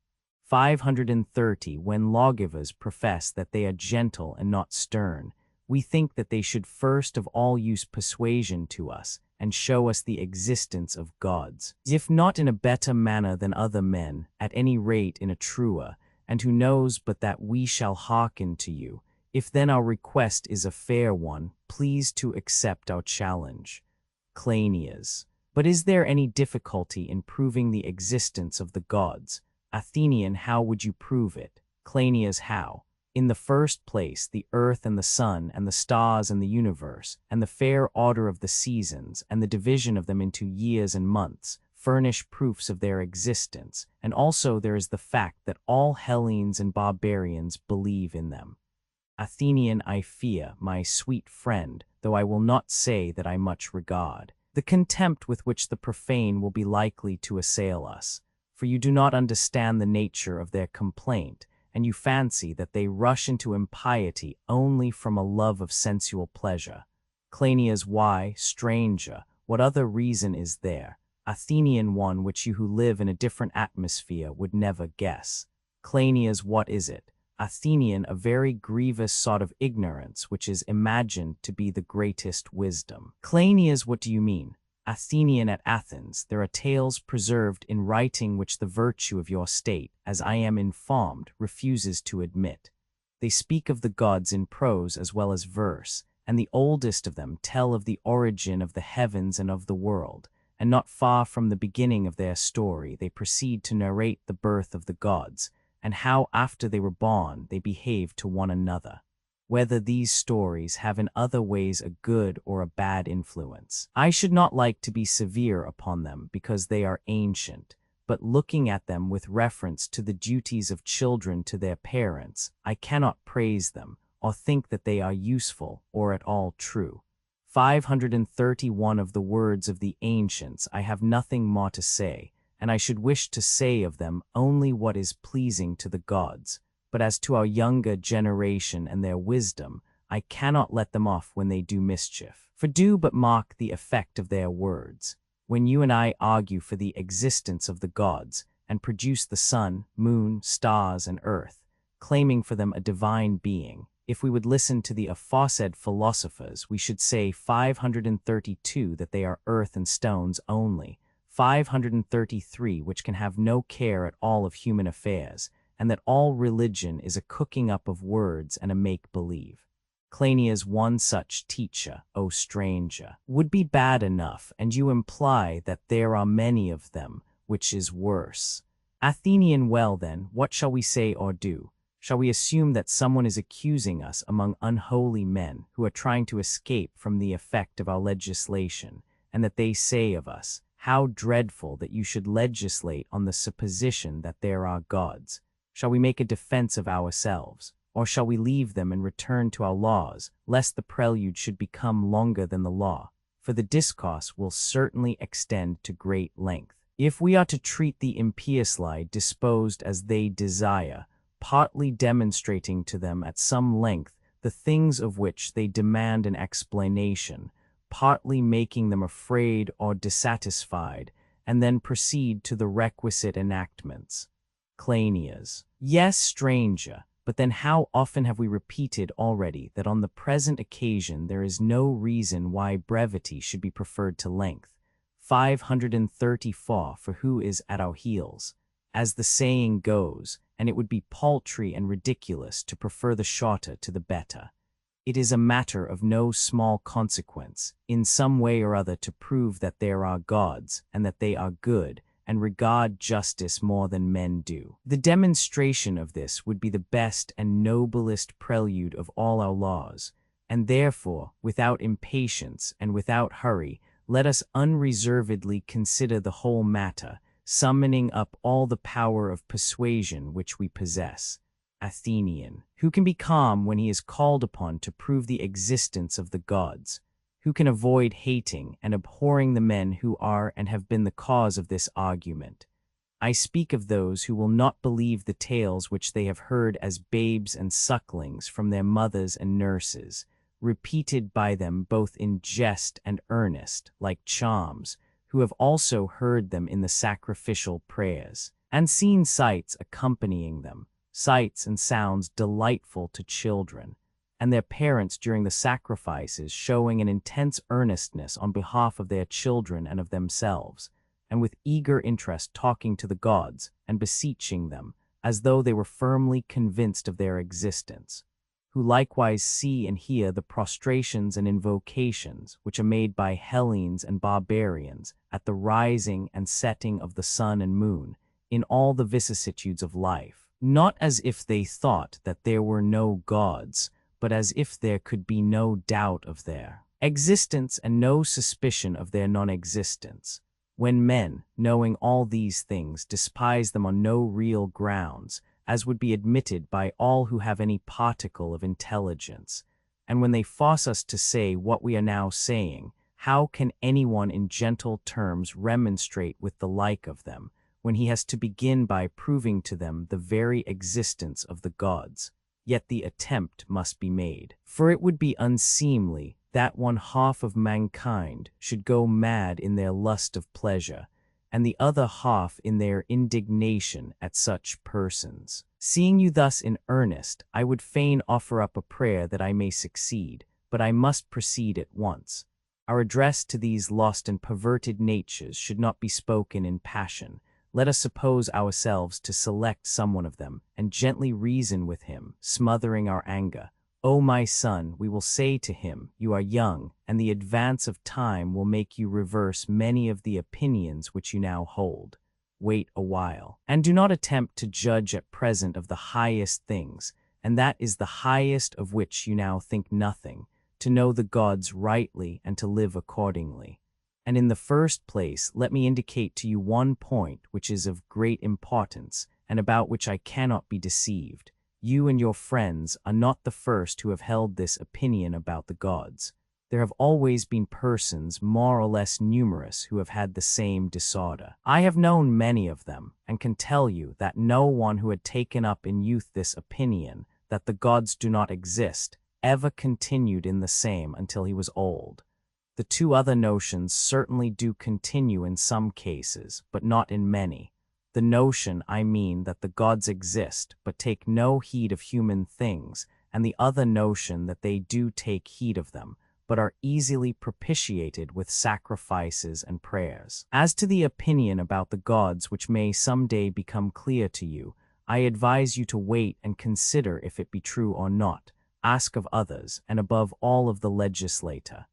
530. When lawgivers profess that they are gentle and not stern, we think that they should first of all use persuasion to us, and show us the existence of gods, if not in a better manner than other men, at any rate in a truer, and who knows but that we shall hearken to you. If then our request is a fair one, please to accept our challenge. Cleinias. But is there any difficulty in proving the existence of the gods? Athenian, how would you prove it? Cleinias, how? In the first place, the earth and the sun and the stars and the universe, and the fair order of the seasons, and the division of them into years and months, furnish proofs of their existence, and also there is the fact that all Hellenes and barbarians believe in them. Athenian, I fear, my sweet friend, though I will not say that I much regard, the contempt with which the profane will be likely to assail us, for you do not understand the nature of their complaint, and you fancy that they rush into impiety only from a love of sensual pleasure. Cleinias, why, stranger, what other reason is there? Athenian, one which you who live in a different atmosphere would never guess. Cleinias, what is it? Athenian, a very grievous sort of ignorance which is imagined to be the greatest wisdom. Cleinias, what do you mean? Athenian, at Athens there are tales preserved in writing which the virtue of your state, as I am informed, refuses to admit. They speak of the gods in prose as well as verse, and the oldest of them tell of the origin of the heavens and of the world, and not far from the beginning of their story they proceed to narrate the birth of the gods, and how after they were born they behaved to one another. whether these stories have in other ways a good or a bad influence. I should not like to be severe upon them because they are ancient, but looking at them with reference to the duties of children to their parents, I cannot praise them, or think that they are useful or at all true. 531 of the words of the ancients I have nothing more to say, and I should wish to say of them only what is pleasing to the gods. But as to our younger generation and their wisdom, I cannot let them off when they do mischief. For do but mark the effect of their words. When you and I argue for the existence of the gods, and produce the sun, moon, stars, and earth, claiming for them a divine being, if we would listen to the aforesaid philosophers, we should say 532 that they are earth and stones only, 533 which can have no care at all of human affairs, and that all religion is a cooking up of words and a make-believe. Cleinias one such teacher, O stranger, would be bad enough, and you imply that there are many of them, which is worse. Athenian, well then, what shall we say or do? Shall we assume that someone is accusing us among unholy men who are trying to escape from the effect of our legislation, and that they say of us, how dreadful that you should legislate on the supposition that there are gods? Shall we make a defense of ourselves, or shall we leave them and return to our laws, lest the prelude should become longer than the law? For the discourse will certainly extend to great length. If we are to treat the impiously disposed as they desire, partly demonstrating to them at some length the things of which they demand an explanation, partly making them afraid or dissatisfied, and then proceed to the requisite enactments. Cleinias. Yes, stranger, but then how often have we repeated already that on the present occasion there is no reason why brevity should be preferred to length. 534 for who is at our heels, as the saying goes, and it would be paltry and ridiculous to prefer the shorter to the better. It is a matter of no small consequence, in some way or other, to prove that there are gods, and that they are good, and regard justice more than men do. The demonstration of this would be the best and noblest prelude of all our laws, and therefore, without impatience and without hurry, let us unreservedly consider the whole matter, summoning up all the power of persuasion which we possess. Athenian. Who can be calm when he is called upon to prove the existence of the gods? Who can avoid hating and abhorring the men who are and have been the cause of this argument? I speak of those who will not believe the tales which they have heard as babes and sucklings from their mothers and nurses, repeated by them both in jest and earnest, like charms, who have also heard them in the sacrificial prayers, and seen sights accompanying them, sights and sounds delightful to children, and their parents during the sacrifices showing an intense earnestness on behalf of their children and of themselves, and with eager interest talking to the gods and beseeching them, as though they were firmly convinced of their existence, who likewise see and hear the prostrations and invocations which are made by Hellenes and barbarians at the rising and setting of the sun and moon in all the vicissitudes of life, not as if they thought that there were no gods, but as if there could be no doubt of their existence and no suspicion of their non-existence. When men, knowing all these things, despise them on no real grounds, as would be admitted by all who have any particle of intelligence, and when they force us to say what we are now saying, how can anyone in gentle terms remonstrate with the like of them, when he has to begin by proving to them the very existence of the gods? Yet the attempt must be made, for it would be unseemly that one half of mankind should go mad in their lust of pleasure, and the other half in their indignation at such persons. Seeing you thus in earnest, I would fain offer up a prayer that I may succeed, but I must proceed at once. Our address to these lost and perverted natures should not be spoken in passion. Let us suppose ourselves to select someone of them, and gently reason with him, smothering our anger. O my son, we will say to him, you are young, and the advance of time will make you reverse many of the opinions which you now hold. Wait a while, and do not attempt to judge at present of the highest things, and that is the highest of which you now think nothing, to know the gods rightly and to live accordingly. And in the first place, let me indicate to you one point which is of great importance, and about which I cannot be deceived. You and your friends are not the first who have held this opinion about the gods. There have always been persons more or less numerous who have had the same disorder. I have known many of them, and can tell you that no one who had taken up in youth this opinion, that the gods do not exist, ever continued in the same until he was old. The two other notions certainly do continue in some cases, but not in many. The notion, I mean, that the gods exist, but take no heed of human things, and the other notion that they do take heed of them, but are easily propitiated with sacrifices and prayers. As to the opinion about the gods which may some day become clear to you, I advise you to wait and consider if it be true or not. Ask of others, and above all of the legislator.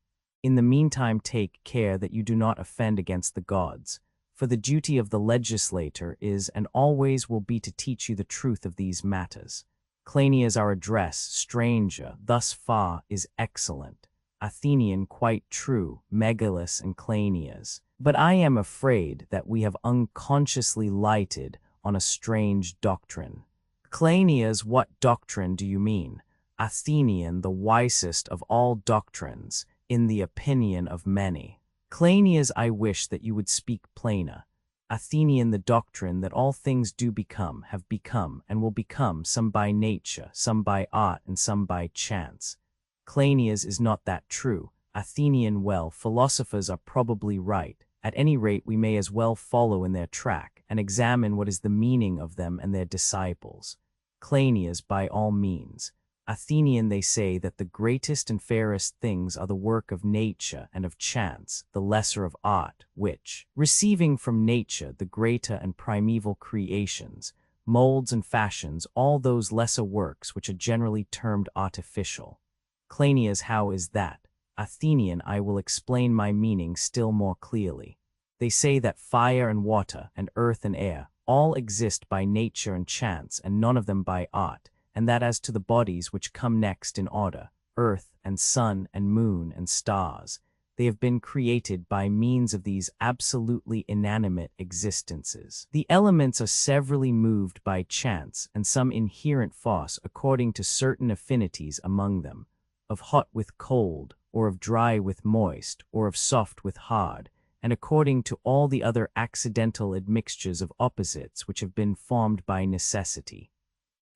In the meantime, take care that you do not offend against the gods, for the duty of the legislator is and always will be to teach you the truth of these matters. Cleinias, our address, stranger, thus far is excellent. Athenian, quite true, Megillus and Cleinias. But I am afraid that we have unconsciously lighted on a strange doctrine. Cleinias, what doctrine do you mean? Athenian, the wisest of all doctrines, in the opinion of many. Cleinias, I wish that you would speak plainer. Athenian, the doctrine that all things do become, have become, and will become, some by nature, some by art, and some by chance. Cleinias, is not that true? Athenian, well, philosophers are probably right. At any rate, we may as well follow in their track, and examine what is the meaning of them and their disciples. Cleinias, by all means. Athenian, they say that the greatest and fairest things are the work of nature and of chance, the lesser of art, which, receiving from nature the greater and primeval creations, molds and fashions all those lesser works which are generally termed artificial. Cleinias, how is that? Athenian, I will explain my meaning still more clearly. They say that fire and water and earth and air all exist by nature and chance, and none of them by art, and that as to the bodies which come next in order, earth and sun and moon and stars, they have been created by means of these absolutely inanimate existences. The elements are severally moved by chance and some inherent force according to certain affinities among them, of hot with cold, or of dry with moist, or of soft with hard, and according to all the other accidental admixtures of opposites which have been formed by necessity.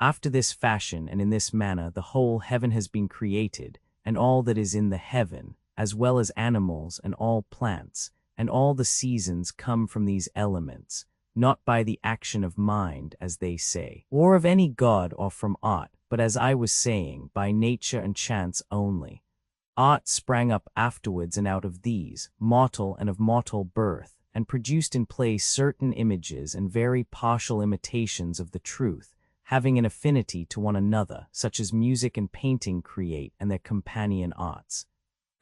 After this fashion and in this manner the whole heaven has been created, and all that is in the heaven, as well as animals and all plants, and all the seasons come from these elements, not by the action of mind, as they say, or of any god or from art, but as I was saying, by nature and chance only. Art sprang up afterwards and out of these, mortal and of mortal birth, and produced in place certain images and very partial imitations of the truth, having an affinity to one another, such as music and painting create and their companion arts.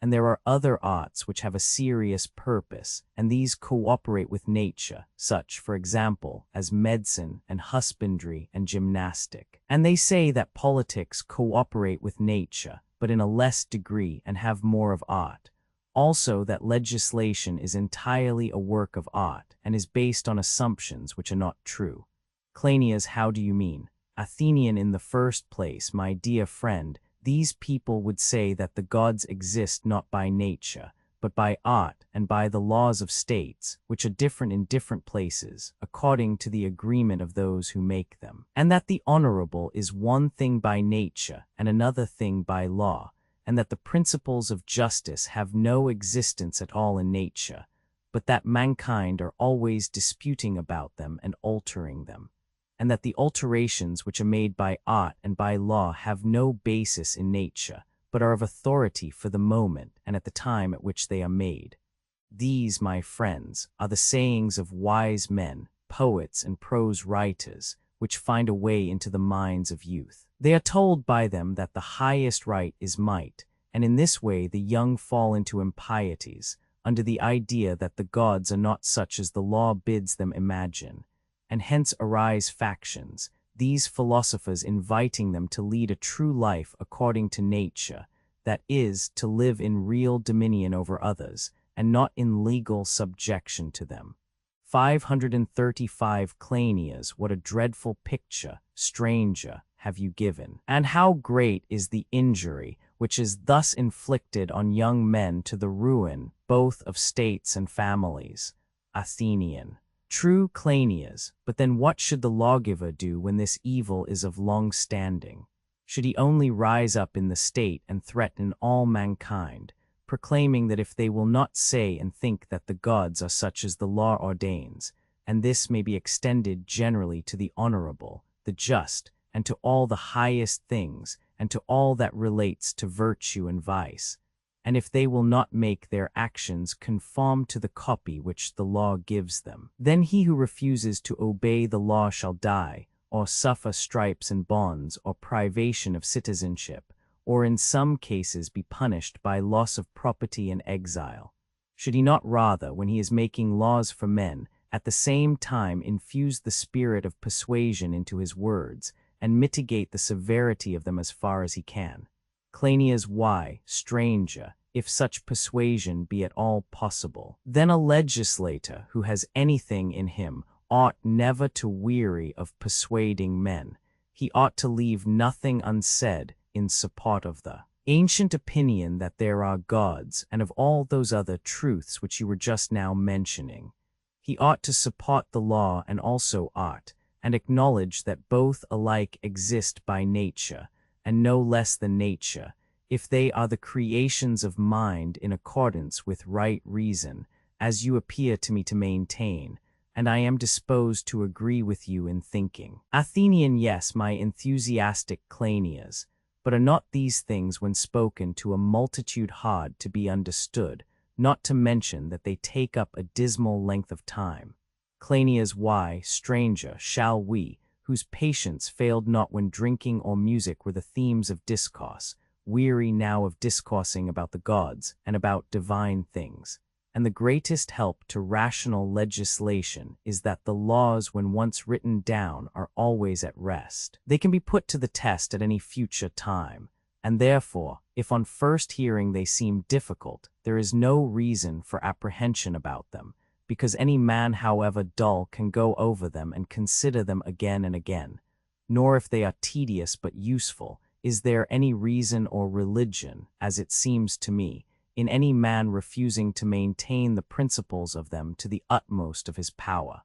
And there are other arts which have a serious purpose, and these cooperate with nature, such, for example, as medicine and husbandry and gymnastic. And they say that politics cooperate with nature, but in a less degree and have more of art. Also that legislation is entirely a work of art, and is based on assumptions which are not true. Cleinias, how do you mean? Athenian, in the first place, my dear friend, these people would say that the gods exist not by nature, but by art and by the laws of states, which are different in different places, according to the agreement of those who make them, and that the honorable is one thing by nature and another thing by law, and that the principles of justice have no existence at all in nature, but that mankind are always disputing about them and altering them, and that the alterations which are made by art and by law have no basis in nature, but are of authority for the moment and at the time at which they are made. These, my friends, are the sayings of wise men, poets, and prose writers, which find a way into the minds of youth. They are told by them that the highest right is might, and in this way the young fall into impieties, under the idea that the gods are not such as the law bids them imagine, and hence arise factions, these philosophers inviting them to lead a true life according to nature, that is, to live in real dominion over others, and not in legal subjection to them. 535 Cleinias, what a dreadful picture, stranger, have you given, and how great is the injury which is thus inflicted on young men to the ruin both of states and families. Athenian. True, Cleinias, but then what should the lawgiver do when this evil is of long standing? Should he only rise up in the state and threaten all mankind, proclaiming that if they will not say and think that the gods are such as the law ordains, and this may be extended generally to the honorable, the just, and to all the highest things, and to all that relates to virtue and vice, and if they will not make their actions conform to the copy which the law gives them, then he who refuses to obey the law shall die, or suffer stripes and bonds, or privation of citizenship, or in some cases be punished by loss of property and exile. Should he not rather, when he is making laws for men, at the same time infuse the spirit of persuasion into his words, and mitigate the severity of them as far as he can? Cleinias, why, stranger, if such persuasion be at all possible, then a legislator who has anything in him ought never to weary of persuading men. He ought to leave nothing unsaid in support of the ancient opinion that there are gods, and of all those other truths which you were just now mentioning. He ought to support the law and also art, and acknowledge that both alike exist by nature, and no less than nature, if they are the creations of mind in accordance with right reason, as you appear to me to maintain, and I am disposed to agree with you in thinking. Athenian, yes, my enthusiastic Cleinias, but are not these things when spoken to a multitude hard to be understood, not to mention that they take up a dismal length of time? Cleinias, why, stranger, shall we, whose patience failed not when drinking or music were the themes of discourse, weary now of discoursing about the gods and about divine things? And the greatest help to rational legislation is that the laws, when once written down, are always at rest. They can be put to the test at any future time, and therefore, if on first hearing they seem difficult, there is no reason for apprehension about them, because any man, however dull, can go over them and consider them again and again. Nor if they are tedious but useful, is there any reason or religion, as it seems to me, in any man refusing to maintain the principles of them to the utmost of his power.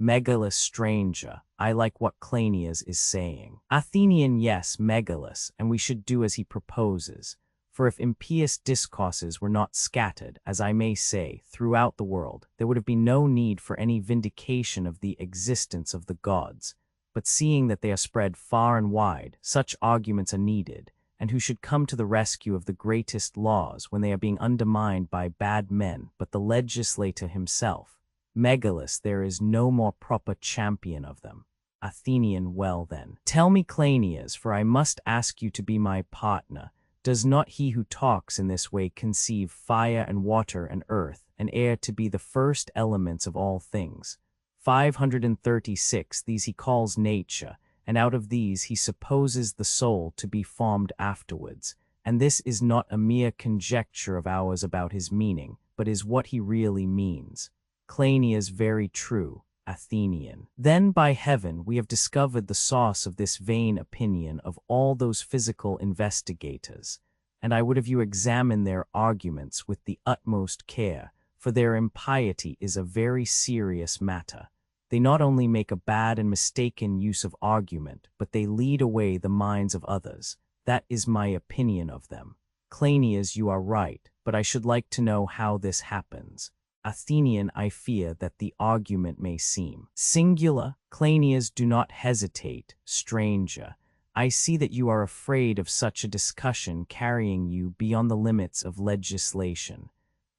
Megalus, stranger, I like what Cleinias is saying. Athenian, yes, Megalus, and we should do as he proposes. For if impious discourses were not scattered, as I may say, throughout the world, there would have been no need for any vindication of the existence of the gods. But seeing that they are spread far and wide, such arguments are needed, and who should come to the rescue of the greatest laws when they are being undermined by bad men but the legislator himself? Megalus, there is no more proper champion of them. Athenian, well then, tell me, Cleinias, for I must ask you to be my partner, does not he who talks in this way conceive fire and water and earth and air to be the first elements of all things? 536 These he calls nature, and out of these he supposes the soul to be formed afterwards, and this is not a mere conjecture of ours about his meaning, but is what he really means. Cleinias, very true. Athenian, then by heaven we have discovered the source of this vain opinion of all those physical investigators, and I would have you examine their arguments with the utmost care, for their impiety is a very serious matter. They not only make a bad and mistaken use of argument, but they lead away the minds of others. That is my opinion of them. Cleinias, you are right, but I should like to know how this happens. Athenian, I fear that the argument may seem singular. Cleinias, do not hesitate, stranger. I see that you are afraid of such a discussion carrying you beyond the limits of legislation.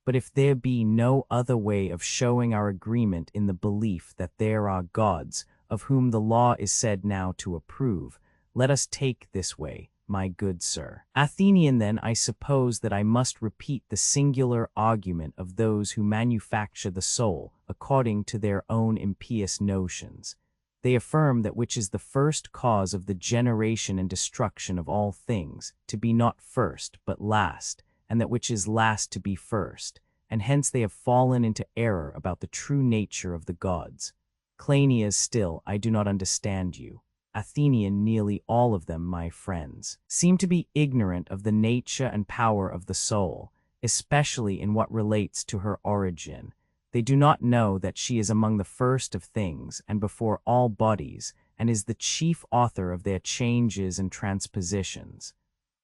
But if there be no other way of showing our agreement in the belief that there are gods, of whom the law is said now to approve, let us take this way, my good sir. Athenian, then I suppose that I must repeat the singular argument of those who manufacture the soul according to their own impious notions. They affirm that which is the first cause of the generation and destruction of all things, to be not first, but last, and that which is last to be first, and hence they have fallen into error about the true nature of the gods. Cleinias, still, I do not understand you. Athenian, nearly all of them, my friends, seem to be ignorant of the nature and power of the soul, especially in what relates to her origin. They do not know that she is among the first of things and before all bodies, and is the chief author of their changes and transpositions.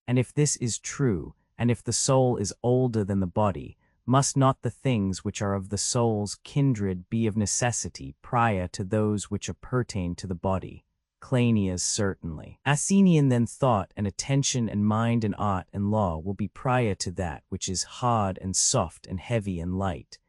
And if this is true, and if the soul is older than the body, must not the things which are of the soul's kindred be of necessity prior to those which appertain to the body? Cleinias, certainly. Athenian then thought and attention and mind and art and law will be prior to that which is hard and soft and heavy and light.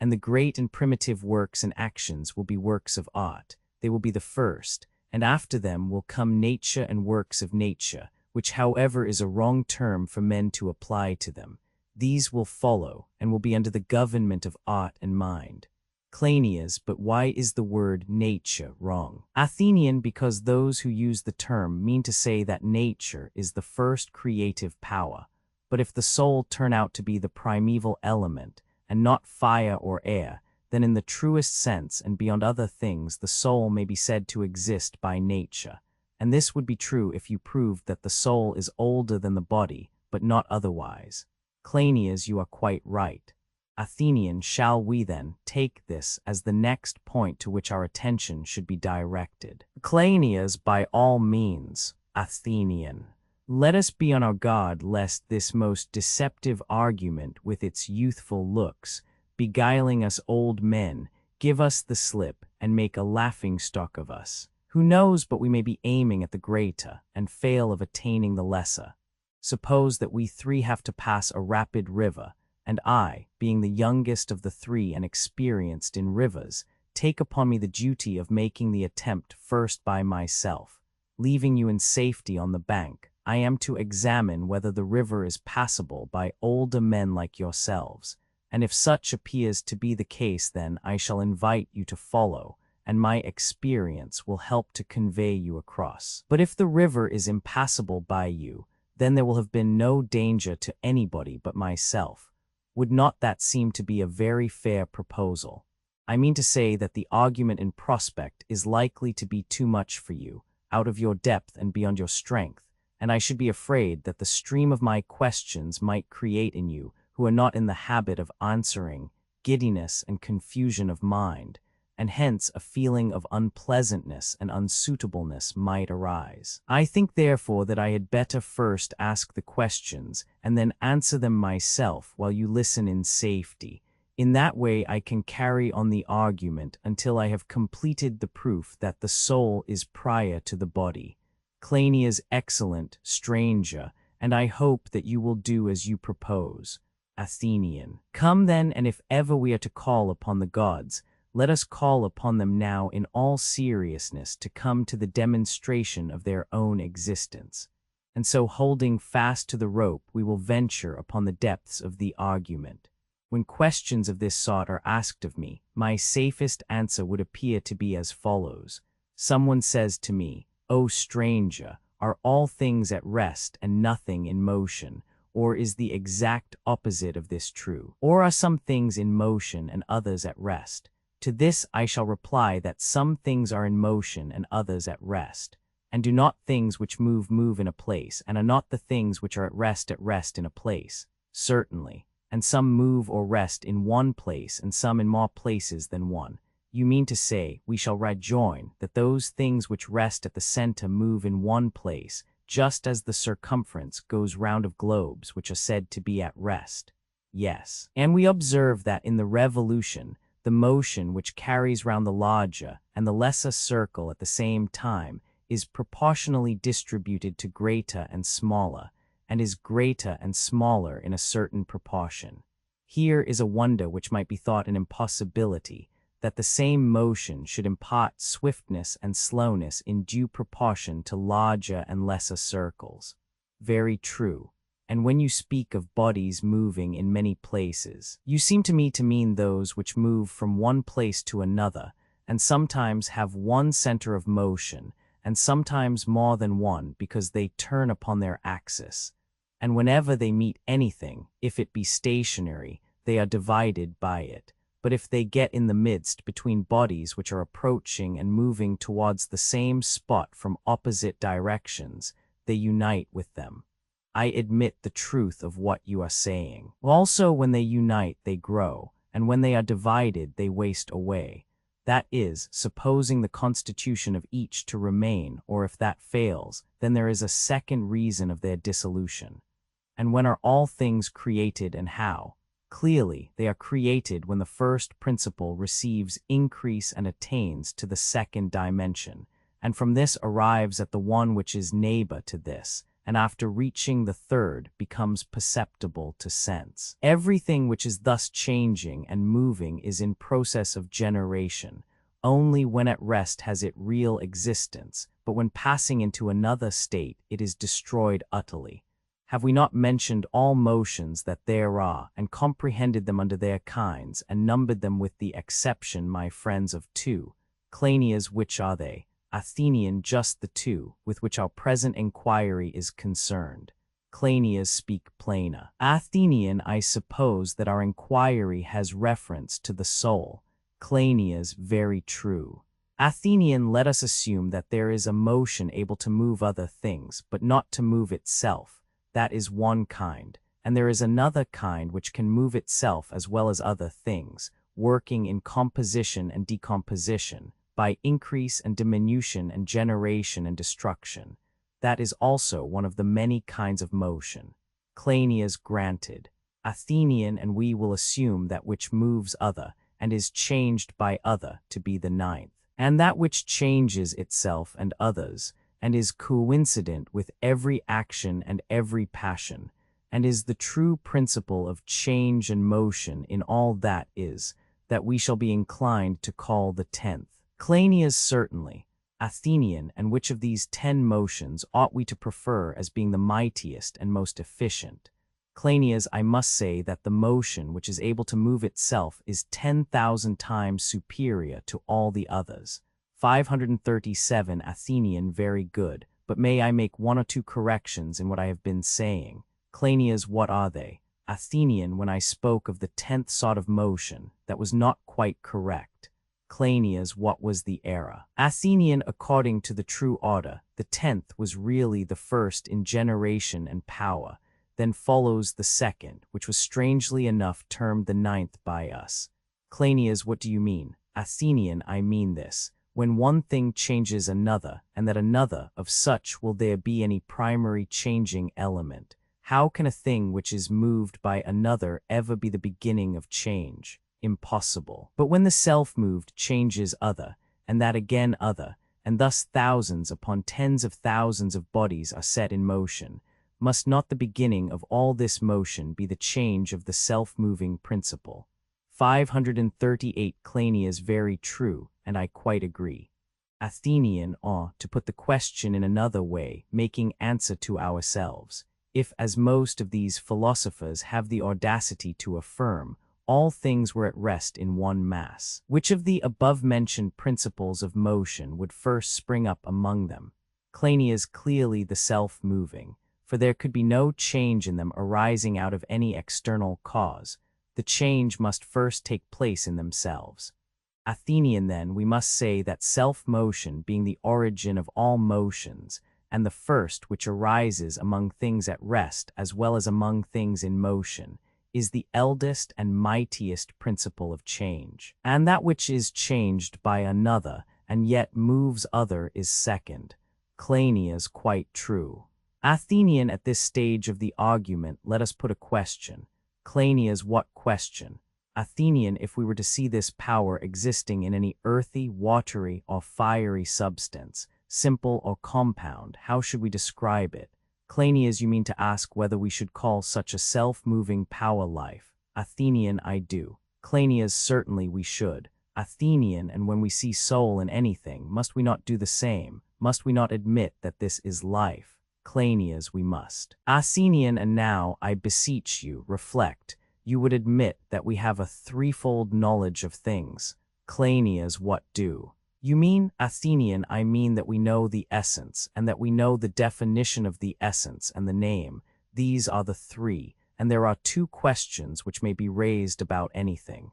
And the great and primitive works and actions will be works of art. They will be the first, and after them will come nature and works of nature, which however is a wrong term for men to apply to them. These will follow, and will be under the government of art and mind. Cleinias, but why is the word nature wrong? Athenian, because those who use the term mean to say that nature is the first creative power. But if the soul turn out to be the primeval element, and not fire or air, then in the truest sense and beyond other things the soul may be said to exist by nature. And this would be true if you proved that the soul is older than the body, but not otherwise. Cleinias, you are quite right. Athenian, shall we then take this as the next point to which our attention should be directed? Cleinias, by all means. Athenian, let us be on our guard lest this most deceptive argument with its youthful looks, beguiling us old men, give us the slip and make a laughingstock of us. Who knows but we may be aiming at the greater and fail of attaining the lesser? Suppose that we three have to pass a rapid river, and I, being the youngest of the three and experienced in rivers, take upon me the duty of making the attempt first by myself. Leaving you in safety on the bank, I am to examine whether the river is passable by older men like yourselves, and if such appears to be the case, then I shall invite you to follow, and my experience will help to convey you across. But if the river is impassable by you, then there will have been no danger to anybody but myself. Would not that seem to be a very fair proposal? I mean to say that the argument in prospect is likely to be too much for you, out of your depth and beyond your strength, and I should be afraid that the stream of my questions might create in you, who are not in the habit of answering, giddiness and confusion of mind, and hence a feeling of unpleasantness and unsuitableness might arise. I think therefore that I had better first ask the questions and then answer them myself while you listen in safety. In that way I can carry on the argument until I have completed the proof that the soul is prior to the body. Cleinias, excellent, stranger, and I hope that you will do as you propose. Athenian, come then, and if ever we are to call upon the gods, let us call upon them now in all seriousness to come to the demonstration of their own existence. And so holding fast to the rope, we will venture upon the depths of the argument. When questions of this sort are asked of me, my safest answer would appear to be as follows. Someone says to me, O stranger, are all things at rest and nothing in motion? Or is the exact opposite of this true? Or are some things in motion and others at rest? To this I shall reply that some things are in motion and others at rest. And do not things which move in a place, and are not the things which are at rest in a place? Certainly. And some move or rest in one place, and some in more places than one. You mean to say, we shall rejoin, that those things which rest at the center move in one place, just as the circumference goes round of globes which are said to be at rest? Yes. And we observe that in the revolution, the motion which carries round the larger and the lesser circle at the same time is proportionally distributed to greater and smaller, and is greater and smaller in a certain proportion. Here is a wonder which might be thought an impossibility, that the same motion should impart swiftness and slowness in due proportion to larger and lesser circles. Very true. And when you speak of bodies moving in many places, you seem to me to mean those which move from one place to another, and sometimes have one center of motion, and sometimes more than one because they turn upon their axis. And whenever they meet anything, if it be stationary, they are divided by it. But if they get in the midst between bodies which are approaching and moving towards the same spot from opposite directions, they unite with them. I admit the truth of what you are saying. Also, when they unite, they grow, and when they are divided, they waste away. That is, supposing the constitution of each to remain, or if that fails, then there is a second reason of their dissolution. And when are all things created and how? Clearly, they are created when the first principle receives increase and attains to the second dimension, and from this arrives at the one which is neighbor to this, and after reaching the third becomes perceptible to sense. Everything which is thus changing and moving is in process of generation. Only when at rest has it real existence, but when passing into another state it is destroyed utterly. Have we not mentioned all motions that there are, and comprehended them under their kinds, and numbered them with the exception, my friends, of two? Cleinias, which are they? Athenian, just the two, with which our present inquiry is concerned. Cleinias, speak plainer. Athenian, I suppose that our inquiry has reference to the soul. Cleinias, very true. Athenian, let us assume that there is a motion able to move other things, but not to move itself. That is one kind, and there is another kind which can move itself as well as other things, working in composition and decomposition, by increase and diminution and generation and destruction. That is also one of the many kinds of motion. Cleinias, granted. Athenian, and we will assume that which moves other, and is changed by other, to be the ninth, and that which changes itself and others, and is coincident with every action and every passion, and is the true principle of change and motion in all that is, that we shall be inclined to call the 10th. Cleinias, certainly. Athenian, and which of these 10 motions ought we to prefer as being the mightiest and most efficient? Cleinias, I must say that the motion which is able to move itself is 10,000 times superior to all the others. 537. Athenian, very good, but may I make one or two corrections in what I have been saying? Cleinias, what are they? Athenian, when I spoke of the 10th sort of motion, that was not quite correct. Cleinias, what was the error? Athenian, according to the true order, the 10th was really the first in generation and power, then follows the second, which was strangely enough termed the 9th by us. Cleinias, what do you mean? Athenian, I mean this. When one thing changes another, and that another of such will there be any primary changing element? How can a thing which is moved by another ever be the beginning of change? Impossible. But when the self-moved changes other, and that again other, and thus thousands upon tens of thousands of bodies are set in motion, must not the beginning of all this motion be the change of the self-moving principle? 538. Cleinias, very true, and I quite agree. Athenian, to put the question in another way, making answer to ourselves, if, as most of these philosophers have the audacity to affirm, all things were at rest in one mass, which of the above-mentioned principles of motion would first spring up among them? Cleinias, clearly the self-moving, for there could be no change in them arising out of any external cause. The change must first take place in themselves. Athenian, then, we must say that self-motion being the origin of all motions, and the first which arises among things at rest as well as among things in motion, is the eldest and mightiest principle of change. And that which is changed by another, and yet moves other, is second. Cleinias, quite true. Athenian, at this stage of the argument, let us put a question. Cleinias, what question? Athenian, if we were to see this power existing in any earthy, watery, or fiery substance, simple or compound, how should we describe it? Cleinias, you mean to ask whether we should call such a self-moving power life? Athenian, I do. Cleinias, certainly we should. Athenian, and when we see soul in anything, must we not do the same? Must we not admit that this is life? Cleinias, we must. Athenian, and now, I beseech you, reflect. You would admit that we have a threefold knowledge of things. Cleinias, what do? You mean, Athenian, I mean that we know the essence, and that we know the definition of the essence and the name. These are the three, and there are two questions which may be raised about anything.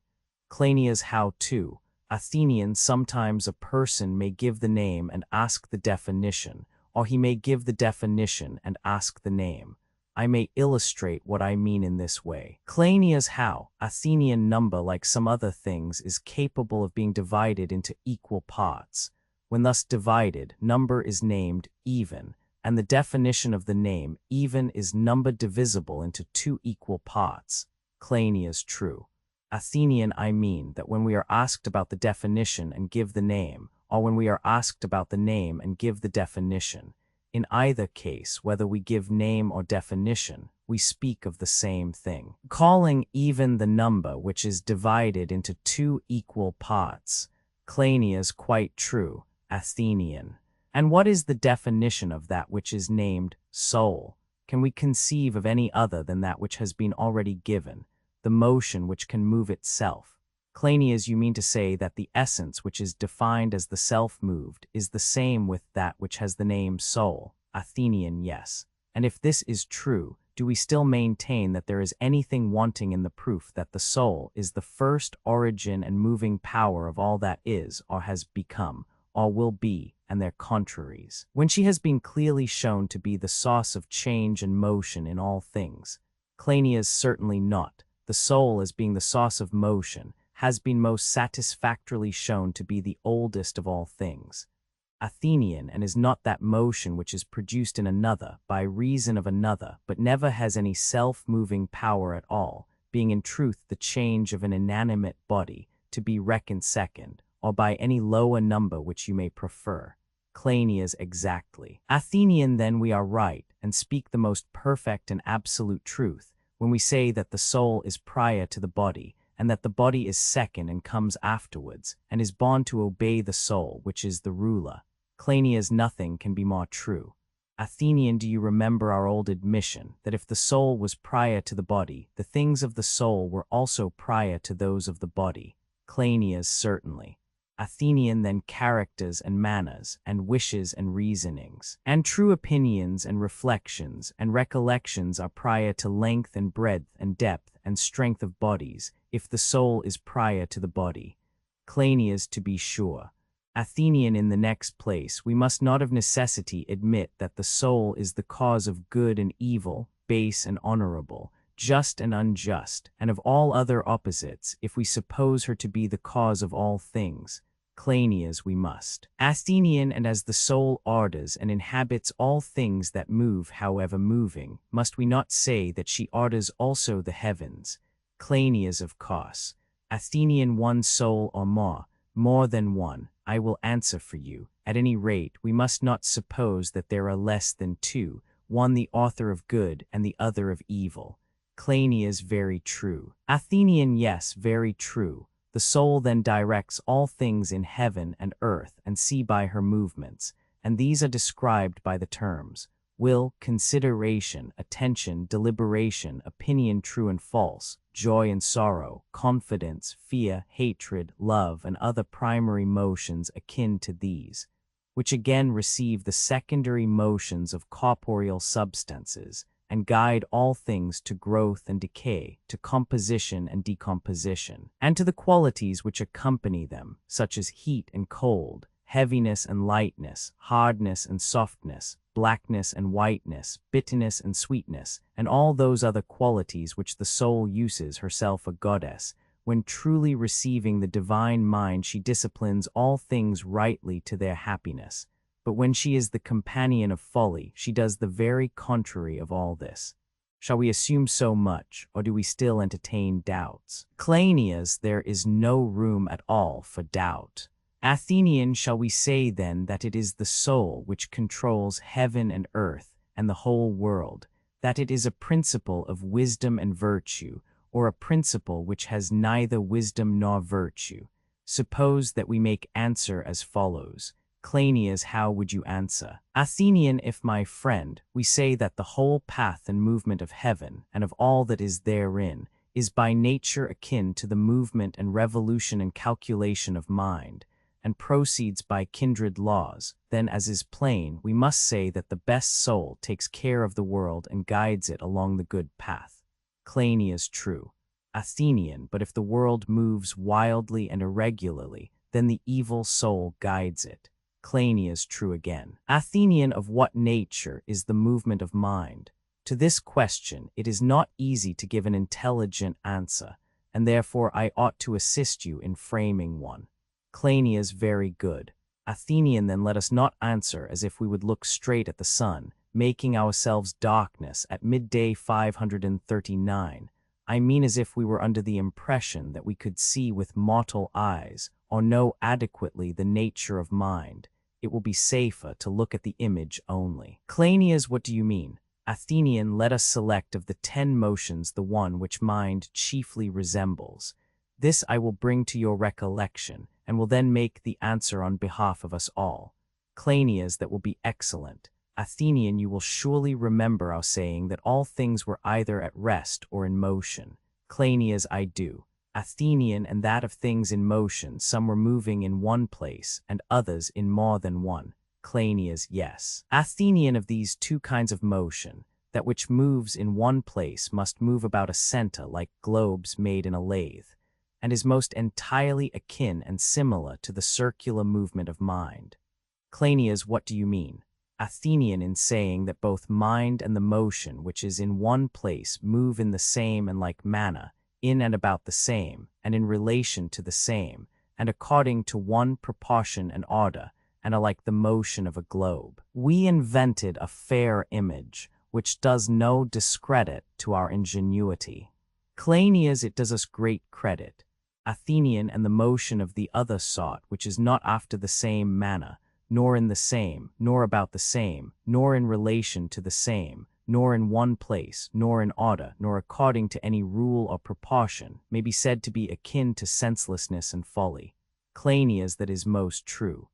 Cleinias, how to? Athenian, sometimes a person may give the name and ask the definition, or he may give the definition and ask the name. I may illustrate what I mean in this way. Cleinias, how? Athenian, number, like some other things, is capable of being divided into equal parts. When thus divided, number is named even, and the definition of the name even is number divisible into two equal parts. Cleinias, true. Athenian, I mean that when we are asked about the definition and give the name, or when we are asked about the name and give the definition, in either case, whether we give name or definition, we speak of the same thing. Calling even the number which is divided into two equal parts. Cleinias, quite true. Athenian. And what is the definition of that which is named soul? Can we conceive of any other than that which has been already given, the motion which can move itself? Cleinias, you mean to say that the essence which is defined as the self-moved is the same with that which has the name soul? Athenian, yes. And if this is true, do we still maintain that there is anything wanting in the proof that the soul is the first origin and moving power of all that is, or has become, or will be, and their contraries, when she has been clearly shown to be the source of change and motion in all things? Cleinias, certainly not. The soul, as being the source of motion, has been most satisfactorily shown to be the oldest of all things. Athenian, and is not that motion which is produced in another by reason of another, but never has any self-moving power at all, being in truth the change of an inanimate body, to be reckoned second, or by any lower number which you may prefer. Cleinias, exactly. Athenian, then we are right, and speak the most perfect and absolute truth, when we say that the soul is prior to the body, and that the body is second and comes afterwards, and is bound to obey the soul, which is the ruler. Cleinias, nothing can be more true. Athenian, do you remember our old admission, that if the soul was prior to the body, the things of the soul were also prior to those of the body? Cleinias, certainly. Athenian, then characters and manners, and wishes and reasonings, and true opinions and reflections and recollections are prior to length and breadth and depth and strength of bodies, if the soul is prior to the body. Cleinias, to be sure. Athenian, in the next place, we must not of necessity admit that the soul is the cause of good and evil, base and honorable, just and unjust, and of all other opposites, if we suppose her to be the cause of all things. Cleinias, we must. Athenian, and as the soul orders and inhabits all things that move, however moving, must we not say that she orders also the heavens? Cleinias, of course. Athenian, one soul or more than one, I will answer for you. At any rate, we must not suppose that there are less than two, one the author of good and the other of evil. Cleinias, very true. Athenian, yes, very true. The soul then directs all things in heaven and earth and sea by her movements, and these are described by the terms will, consideration, attention, deliberation, opinion true and false, joy and sorrow, confidence, fear, hatred, love, and other primary motions akin to these, which again receive the secondary motions of corporeal substances, and guide all things to growth and decay, to composition and decomposition, and to the qualities which accompany them, such as heat and cold, heaviness and lightness, hardness and softness, blackness and whiteness, bitterness and sweetness, and all those other qualities which the soul uses, herself a goddess. When truly receiving the divine mind, she disciplines all things rightly to their happiness. But when she is the companion of folly, she does the very contrary of all this. Shall we assume so much, or do we still entertain doubts? Cleinias, there is no room at all for doubt. Athenian, shall we say then that it is the soul which controls heaven and earth and the whole world, that it is a principle of wisdom and virtue, or a principle which has neither wisdom nor virtue? Suppose that we make answer as follows. Cleinias, how would you answer? Athenian, if, my friend, we say that the whole path and movement of heaven and of all that is therein is by nature akin to the movement and revolution and calculation of mind, and proceeds by kindred laws, then, as is plain, we must say that the best soul takes care of the world and guides it along the good path. Cleinias true. Athenian, but if the world moves wildly and irregularly, then the evil soul guides it. Cleinias true again. Athenian, of what nature is the movement of mind? To this question it is not easy to give an intelligent answer, and therefore I ought to assist you in framing one. Cleinias very good. Athenian, then let us not answer as if we would look straight at the sun, making ourselves darkness at midday 539. I mean as if we were under the impression that we could see with mortal eyes, or know adequately the nature of mind. It will be safer to look at the image only. Cleinias, what do you mean? Athenian, let us select of the 10 motions the one which mind chiefly resembles. This I will bring to your recollection, and will then make the answer on behalf of us all. Cleinias, that will be excellent. Athenian, you will surely remember our saying that all things were either at rest or in motion. Cleinias, I do. Athenian, and that of things in motion, some were moving in one place, and others in more than one. Cleinias, yes. Athenian, of these two kinds of motion, that which moves in one place must move about a center like globes made in a lathe, and is most entirely akin and similar to the circular movement of mind. Cleinias, what do you mean? Athenian, in saying that both mind and the motion which is in one place move in the same and like manner, in and about the same, and in relation to the same, and according to one proportion and order, and are like the motion of a globe. We invented a fair image, which does no discredit to our ingenuity. Cleinias, it does us great credit. Athenian, and the motion of the other sort, which is not after the same manner, nor in the same, nor about the same, nor in relation to the same, nor in one place, nor in order, nor according to any rule or proportion, may be said to be akin to senselessness and folly. Cleinias, that is most true.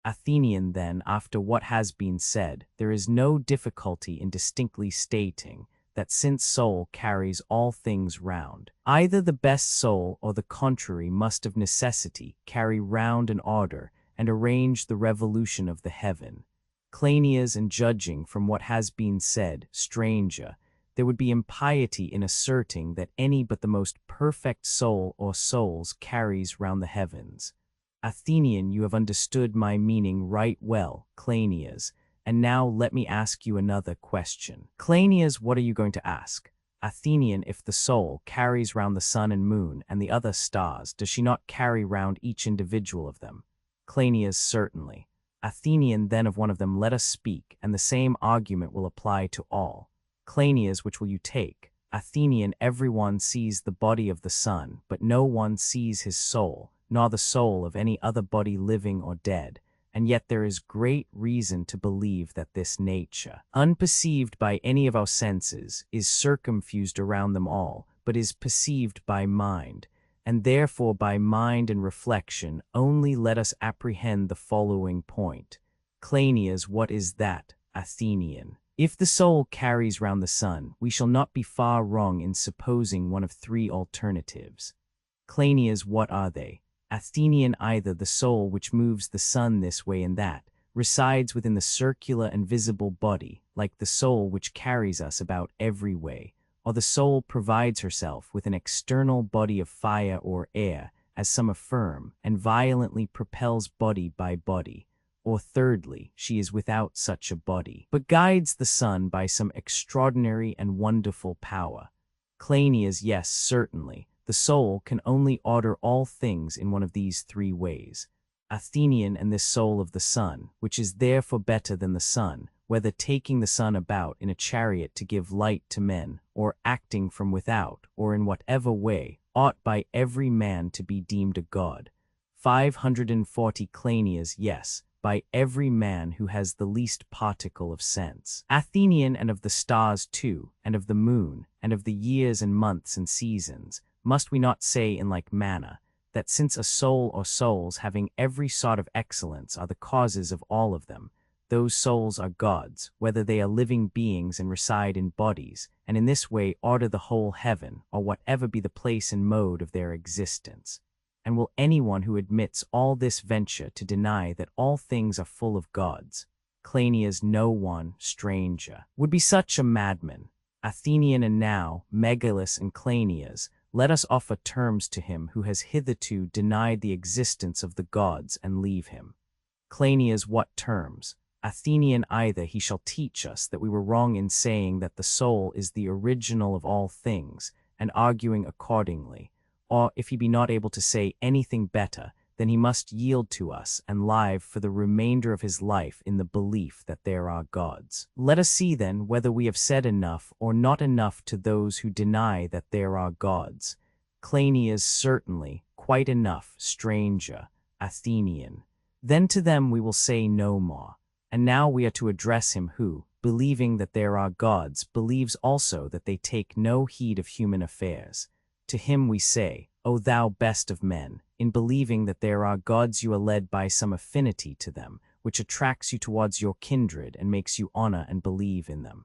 Athenian, then, after what has been said, there is no difficulty in distinctly stating that since soul carries all things round, either the best soul or the contrary must of necessity carry round in order and arrange the revolution of the heaven. Cleinias, and judging from what has been said, stranger, there would be impiety in asserting that any but the most perfect soul or souls carries round the heavens. Athenian, you have understood my meaning right well, Cleinias, and now let me ask you another question. Cleinias, what are you going to ask? Athenian, if the soul carries round the sun and moon and the other stars, does she not carry round each individual of them? Cleinias, certainly. Athenian, then of one of them let us speak, and the same argument will apply to all. Cleinias, which will you take? Athenian, everyone sees the body of the sun, but no one sees his soul, nor the soul of any other body living or dead, and yet there is great reason to believe that this nature, unperceived by any of our senses, is circumfused around them all, but is perceived by mind, and therefore by mind and reflection only let us apprehend the following point. Cleinias, what is that? Athenian, if the soul carries round the sun, we shall not be far wrong in supposing one of 3 alternatives. Cleinias, what are they? Athenian, either the soul which moves the sun this way and that, resides within the circular and visible body, like the soul which carries us about every way, or the soul provides herself with an external body of fire or air, as some affirm, and violently propels body by body, or thirdly, she is without such a body, but guides the sun by some extraordinary and wonderful power. Cleinias, yes, certainly. The soul can only order all things in one of these 3 ways. Athenian, and this soul of the sun, which is therefore better than the sun, whether taking the sun about in a chariot to give light to men, or acting from without, or in whatever way, ought by every man to be deemed a god. 540 Cleinias, yes, by every man who has the least particle of sense. Athenian, and of the stars too, and of the moon, and of the years and months and seasons, must we not say in like manner, that since a soul or souls having every sort of excellence are the causes of all of them, those souls are gods, whether they are living beings and reside in bodies, and in this way order the whole heaven, or whatever be the place and mode of their existence. And will anyone who admits all this venture to deny that all things are full of gods? Cleinias, no one, stranger, would be such a madman. Athenian, and now, Megillus and Cleinias, let us offer terms to him who has hitherto denied the existence of the gods, and leave him. Cleinias, what terms? Athenian, either he shall teach us that we were wrong in saying that the soul is the original of all things, and arguing accordingly, or if he be not able to say anything better, then he must yield to us and live for the remainder of his life in the belief that there are gods. Let us see then whether we have said enough or not enough to those who deny that there are gods. Cleinias, certainly, quite enough, stranger. Athenian, then to them we will say no more. And now we are to address him who, believing that there are gods, believes also that they take no heed of human affairs. To him we say, O thou best of men, in believing that there are gods you are led by some affinity to them, which attracts you towards your kindred and makes you honor and believe in them.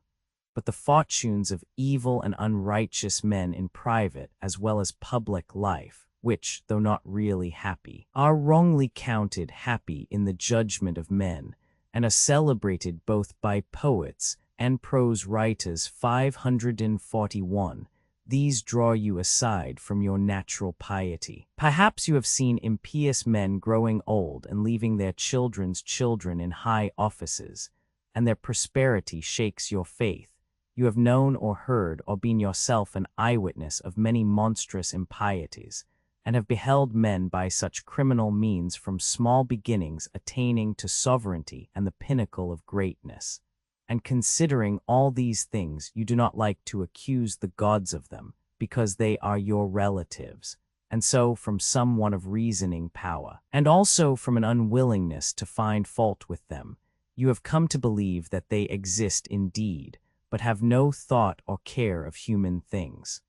But the fortunes of evil and unrighteous men in private as well as public life, which, though not really happy, are wrongly counted happy in the judgment of men, and are celebrated both by poets and prose writers 541, these draw you aside from your natural piety. Perhaps you have seen impious men growing old and leaving their children's children in high offices, and their prosperity shakes your faith. You have known or heard or been yourself an eyewitness of many monstrous impieties, and have beheld men by such criminal means from small beginnings attaining to sovereignty and the pinnacle of greatness. And considering all these things, you do not like to accuse the gods of them, because they are your relatives, and so from some want of reasoning power, and also from an unwillingness to find fault with them, you have come to believe that they exist indeed, but have no thought or care of human things.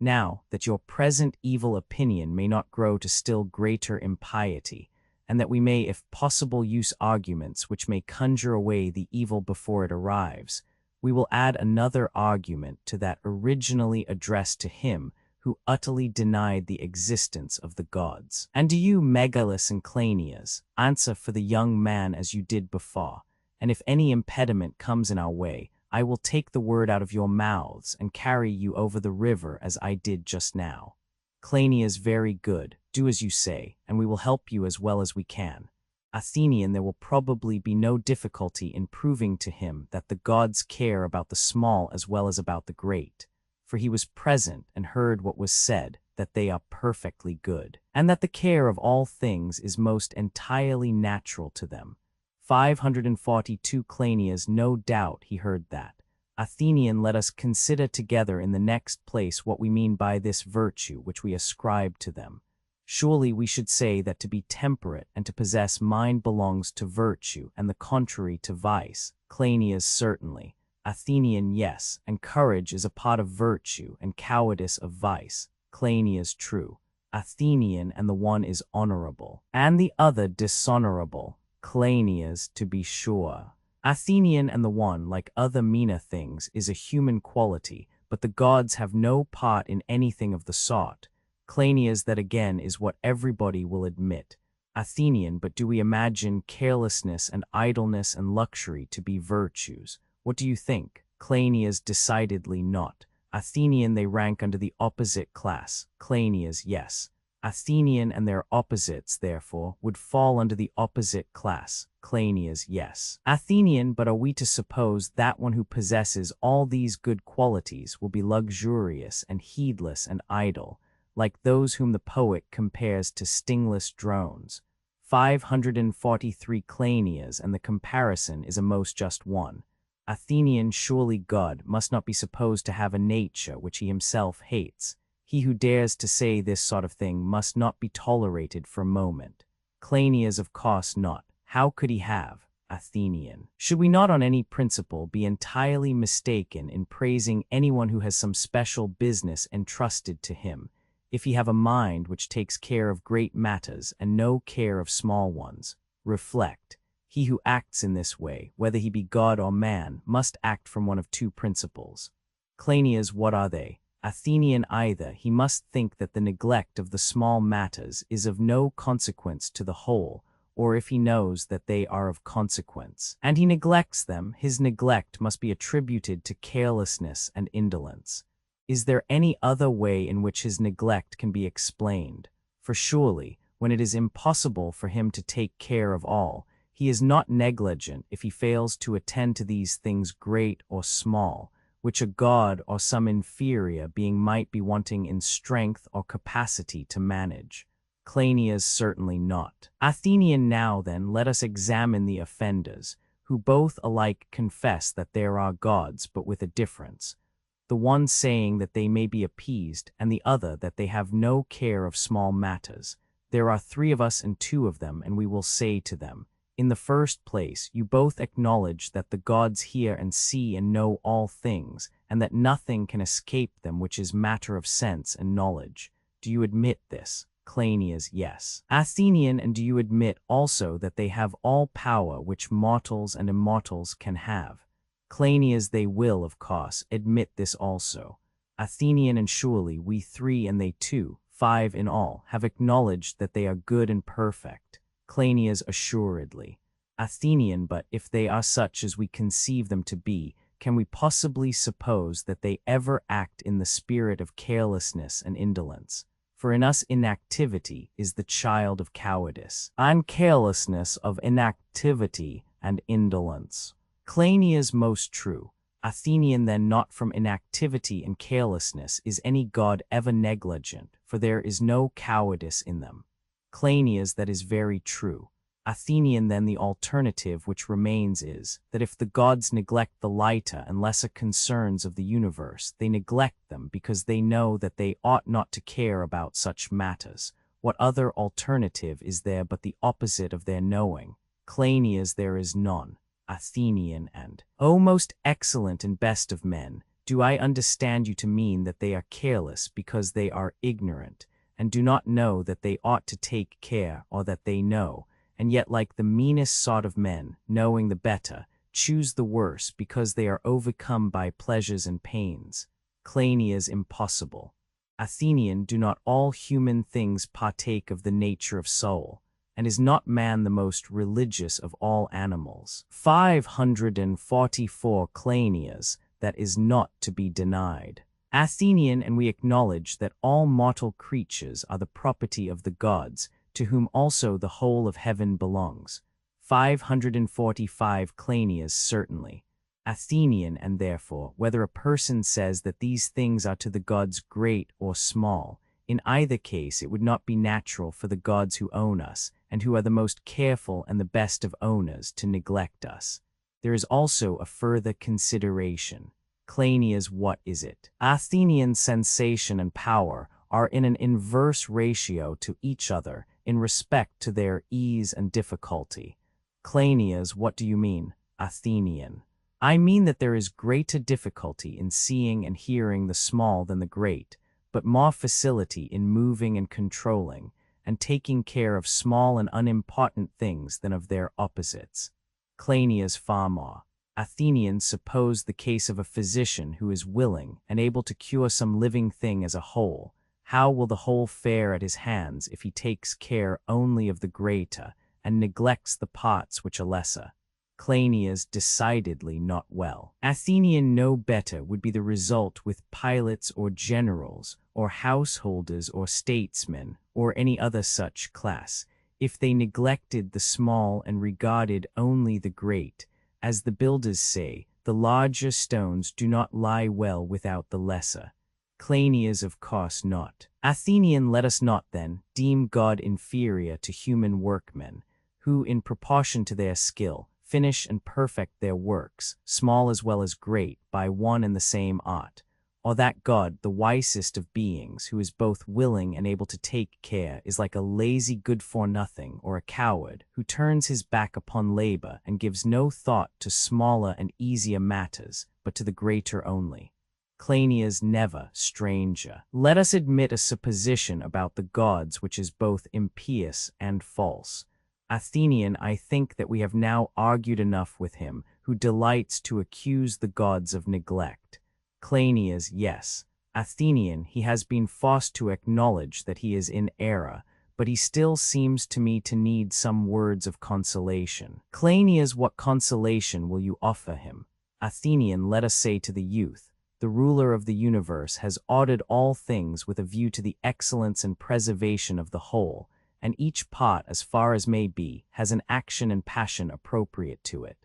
Now, that your present evil opinion may not grow to still greater impiety, and that we may, if possible, use arguments which may conjure away the evil before it arrives, we will add another argument to that originally addressed to him who utterly denied the existence of the gods. And do you, Megillus and Cleinias, answer for the young man as you did before, and if any impediment comes in our way, I will take the word out of your mouths and carry you over the river as I did just now. Cleinias, very good, do as you say, and we will help you as well as we can. Athenian, there will probably be no difficulty in proving to him that the gods care about the small as well as about the great, for he was present and heard what was said, that they are perfectly good, and that the care of all things is most entirely natural to them. 542 Cleinias, no doubt he heard that. Athenian, let us consider together in the next place what we mean by this virtue which we ascribe to them. Surely we should say that to be temperate and to possess mind belongs to virtue, and the contrary to vice. Cleinias, certainly. Athenian, yes, and courage is a part of virtue, and cowardice of vice. Cleinias, true. Athenian, and the one is honorable, and the other dishonorable. Cleinias, to be sure. Athenian, and the one, like other meaner things, is a human quality, but the gods have no part in anything of the sort. Cleinias, that again is what everybody will admit. Athenian, but do we imagine carelessness and idleness and luxury to be virtues? What do you think? Cleinias, decidedly not. Athenian, they rank under the opposite class. Cleinias, yes. Athenian and their opposites, therefore, would fall under the opposite class. Cleinias, yes. Athenian, but are we to suppose that one who possesses all these good qualities will be luxurious and heedless and idle, like those whom the poet compares to stingless drones? 543 Cleinias, and the comparison is a most just one. Athenian, surely God must not be supposed to have a nature which he himself hates. He who dares to say this sort of thing must not be tolerated for a moment. Cleinias, of course not. How could he have? Athenian, should we not on any principle be entirely mistaken in praising anyone who has some special business entrusted to him, if he have a mind which takes care of great matters and no care of small ones? Reflect. He who acts in this way, whether he be god or man, must act from one of two principles. Cleinias, what are they? Athenian, either he must think that the neglect of the small matters is of no consequence to the whole, or if he knows that they are of consequence, and he neglects them, his neglect must be attributed to carelessness and indolence. Is there any other way in which his neglect can be explained? For surely, when it is impossible for him to take care of all, he is not negligent if he fails to attend to these things great or small, which a god or some inferior being might be wanting in strength or capacity to manage. Cleinias, certainly not. Athenian, now then, let us examine the offenders, who both alike confess that there are gods, but with a difference. The one saying that they may be appeased, and the other that they have no care of small matters. There are 3 of us and 2 of them, and we will say to them, in the first place, you both acknowledge that the gods hear and see and know all things, and that nothing can escape them which is matter of sense and knowledge. Do you admit this? Cleinias, yes. Athenian, and do you admit also that they have all power which mortals and immortals can have? Cleinias, they will, of course, admit this also. Athenian, and surely we 3 and they 2, 5 in all, have acknowledged that they are good and perfect. Cleinias, assuredly. Athenian, but if they are such as we conceive them to be, can we possibly suppose that they ever act in the spirit of carelessness and indolence? For in us inactivity is the child of cowardice, and carelessness of inactivity and indolence. Cleinias, most true. Athenian, then not from inactivity and carelessness is any god ever negligent, for there is no cowardice in them. Cleinias, that is very true. Athenian, then the alternative which remains is, that if the gods neglect the lighter and lesser concerns of the universe, they neglect them because they know that they ought not to care about such matters. What other alternative is there but the opposite of their knowing? Cleinias, there is none. Athenian, and, O most excellent and best of men, do I understand you to mean that they are careless because they are ignorant, and do not know that they ought to take care, or that they know, and yet like the meanest sort of men, knowing the better, choose the worse because they are overcome by pleasures and pains? Cleinias, impossible. Athenian, do not all human things partake of the nature of soul? And is not man the most religious of all animals? 544 Cleinias, that is not to be denied. Athenian, and we acknowledge that all mortal creatures are the property of the gods, to whom also the whole of heaven belongs. 545 Cleinias, certainly. Athenian, and therefore, whether a person says that these things are to the gods great or small, in either case it would not be natural for the gods who own us, and who are the most careful and the best of owners, to neglect us. There is also a further consideration. Cleinias, what is it? Athenian, sensation and power are in an inverse ratio to each other in respect to their ease and difficulty. Cleinias, what do you mean? Athenian, I mean that there is greater difficulty in seeing and hearing the small than the great, but more facility in moving and controlling, and taking care of small and unimportant things than of their opposites. Cleinias, far more. Athenian, suppose the case of a physician who is willing and able to cure some living thing as a whole. How will the whole fare at his hands if he takes care only of the greater, and neglects the parts which are lesser? Cleinias, decidedly not well. Athenian, no better would be the result with pilots or generals, or householders or statesmen, or any other such class, if they neglected the small and regarded only the great. As the builders say, the larger stones do not lie well without the lesser. Cleinias, of course not. Athenian, let us not, then, deem God inferior to human workmen, who, in proportion to their skill, finish and perfect their works, small as well as great, by one and the same art, or that God, the wisest of beings, who is both willing and able to take care, is like a lazy good-for-nothing or a coward, who turns his back upon labor and gives no thought to smaller and easier matters, but to the greater only. Cleinias, never, stranger. Let us admit a supposition about the gods which is both impious and false. Athenian, I think that we have now argued enough with him, who delights to accuse the gods of neglect. Cleinias, yes. Athenian, he has been forced to acknowledge that he is in error, but he still seems to me to need some words of consolation. Cleinias, what consolation will you offer him? Athenian, let us say to the youth, the ruler of the universe has ordered all things with a view to the excellence and preservation of the whole, and each part, as far as may be, has an action and passion appropriate to it.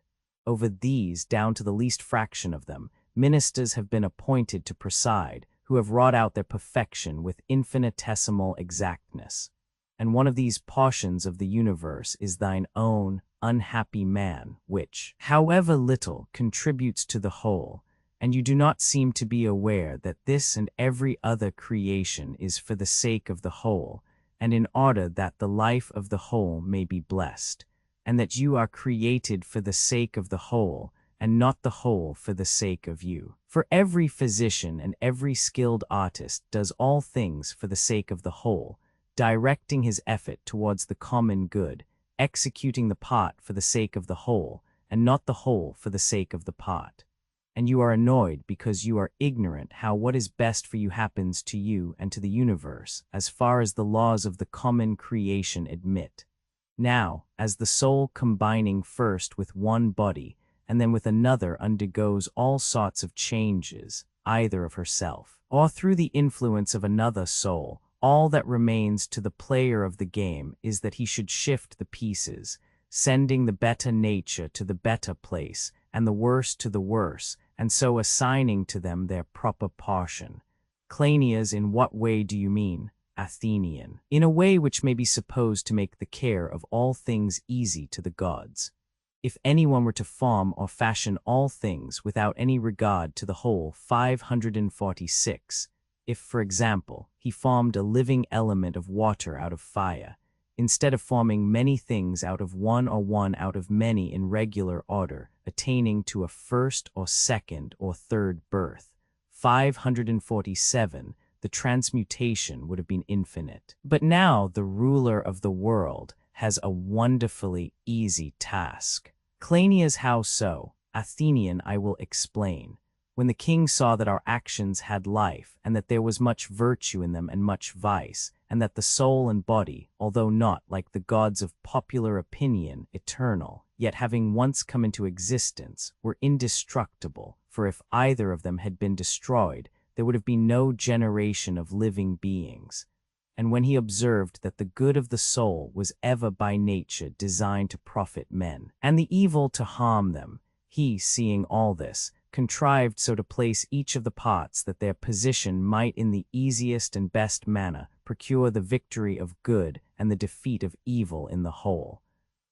Over these, down to the least fraction of them, ministers have been appointed to preside, who have wrought out their perfection with infinitesimal exactness. And one of these portions of the universe is thine own unhappy man, which, however little, contributes to the whole, and you do not seem to be aware that this and every other creation is for the sake of the whole, and in order that the life of the whole may be blessed, and that you are created for the sake of the whole, and not the whole for the sake of you. For every physician and every skilled artist does all things for the sake of the whole, directing his effort towards the common good, executing the part for the sake of the whole, and not the whole for the sake of the part. And you are annoyed because you are ignorant how what is best for you happens to you and to the universe, as far as the laws of the common creation admit. Now, as the soul combining first with one body, and then with another undergoes all sorts of changes, either of herself, or through the influence of another soul, all that remains to the player of the game is that he should shift the pieces, sending the better nature to the better place, and the worse to the worse, and so assigning to them their proper portion. Cleinias, in what way do you mean? Athenian, in a way which may be supposed to make the care of all things easy to the gods. If anyone were to form or fashion all things without any regard to the whole 546, if, for example, he formed a living element of water out of fire, instead of forming many things out of one or one out of many in regular order, attaining to a first or second or third birth, 547, the transmutation would have been infinite. But now the ruler of the world has a wonderfully easy task. Cleinias, how so? Athenian, I will explain. When the king saw that our actions had life, and that there was much virtue in them and much vice, and that the soul and body, although not, like the gods of popular opinion, eternal, yet having once come into existence, were indestructible, for if either of them had been destroyed, there would have been no generation of living beings. And when he observed that the good of the soul was ever by nature designed to profit men, and the evil to harm them, he, seeing all this, contrived so to place each of the parts that their position might in the easiest and best manner procure the victory of good and the defeat of evil in the whole.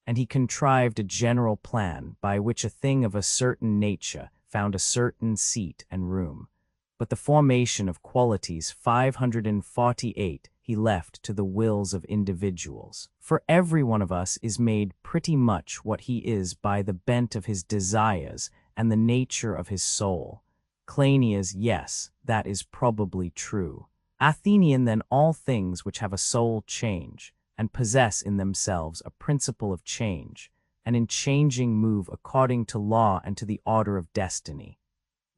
And he contrived a general plan by which a thing of a certain nature found a certain seat and room. But the formation of qualities 548 he left to the wills of individuals. For every one of us is made pretty much what he is by the bent of his desires and the nature of his soul. Cleinias, yes, that is probably true. Athenian, then all things which have a soul change, and possess in themselves a principle of change, and in changing move according to law and to the order of destiny.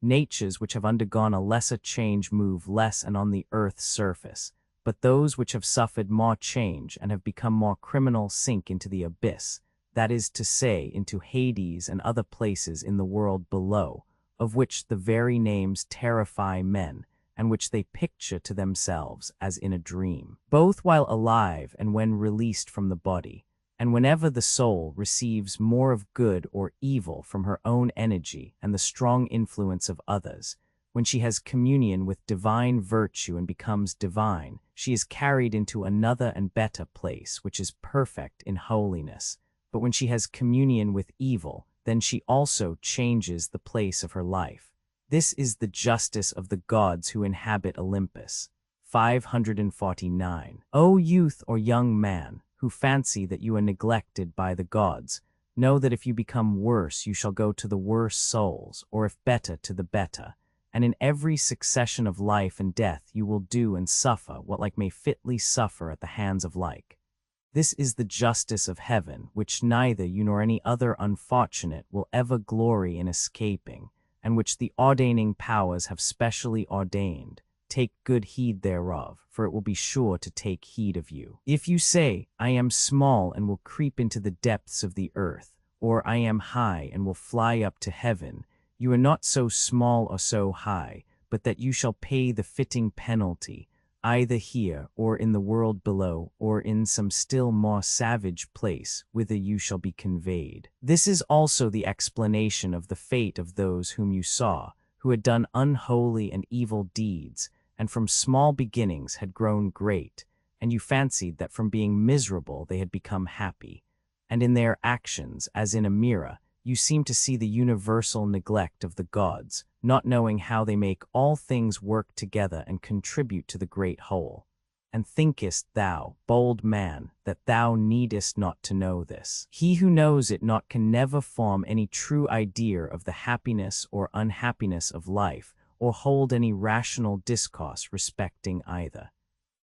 Natures which have undergone a lesser change move less and on the earth's surface, but those which have suffered more change and have become more criminal sink into the abyss, that is to say, into Hades and other places in the world below, of which the very names terrify men, and which they picture to themselves as in a dream, both while alive and when released from the body. And whenever the soul receives more of good or evil from her own energy and the strong influence of others, when she has communion with divine virtue and becomes divine, she is carried into another and better place, which is perfect in holiness. But when she has communion with evil, then she also changes the place of her life. This is the justice of the gods who inhabit Olympus. 549. O youth or young man, who fancy that you are neglected by the gods, know that if you become worse, you shall go to the worse souls, or if better, to the better. And in every succession of life and death you will do and suffer what like may fitly suffer at the hands of like. This is the justice of heaven, which neither you nor any other unfortunate will ever glory in escaping, and which the ordaining powers have specially ordained. Take good heed thereof, for it will be sure to take heed of you. If you say, I am small and will creep into the depths of the earth, or I am high and will fly up to heaven, you are not so small or so high, but that you shall pay the fitting penalty, either here or in the world below, or in some still more savage place whither you shall be conveyed. This is also the explanation of the fate of those whom you saw, who had done unholy and evil deeds, and from small beginnings had grown great, and you fancied that from being miserable they had become happy. And in their actions, as in a mirror, you seem to see the universal neglect of the gods, not knowing how they make all things work together and contribute to the great whole. And thinkest thou, bold man, that thou needest not to know this? He who knows it not can never form any true idea of the happiness or unhappiness of life, or hold any rational discourse respecting either.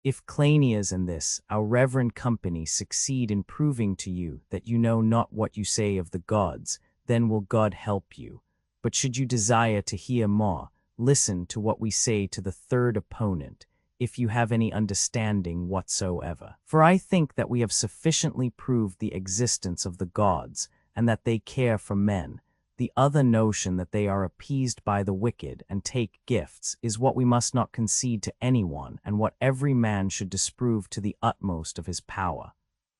If Cleinias and this, our reverend company, succeed in proving to you that you know not what you say of the gods, then will God help you. But should you desire to hear more, listen to what we say to the third opponent, if you have any understanding whatsoever. For I think that we have sufficiently proved the existence of the gods, and that they care for men. The other notion that they are appeased by the wicked and take gifts is what we must not concede to anyone, and what every man should disprove to the utmost of his power.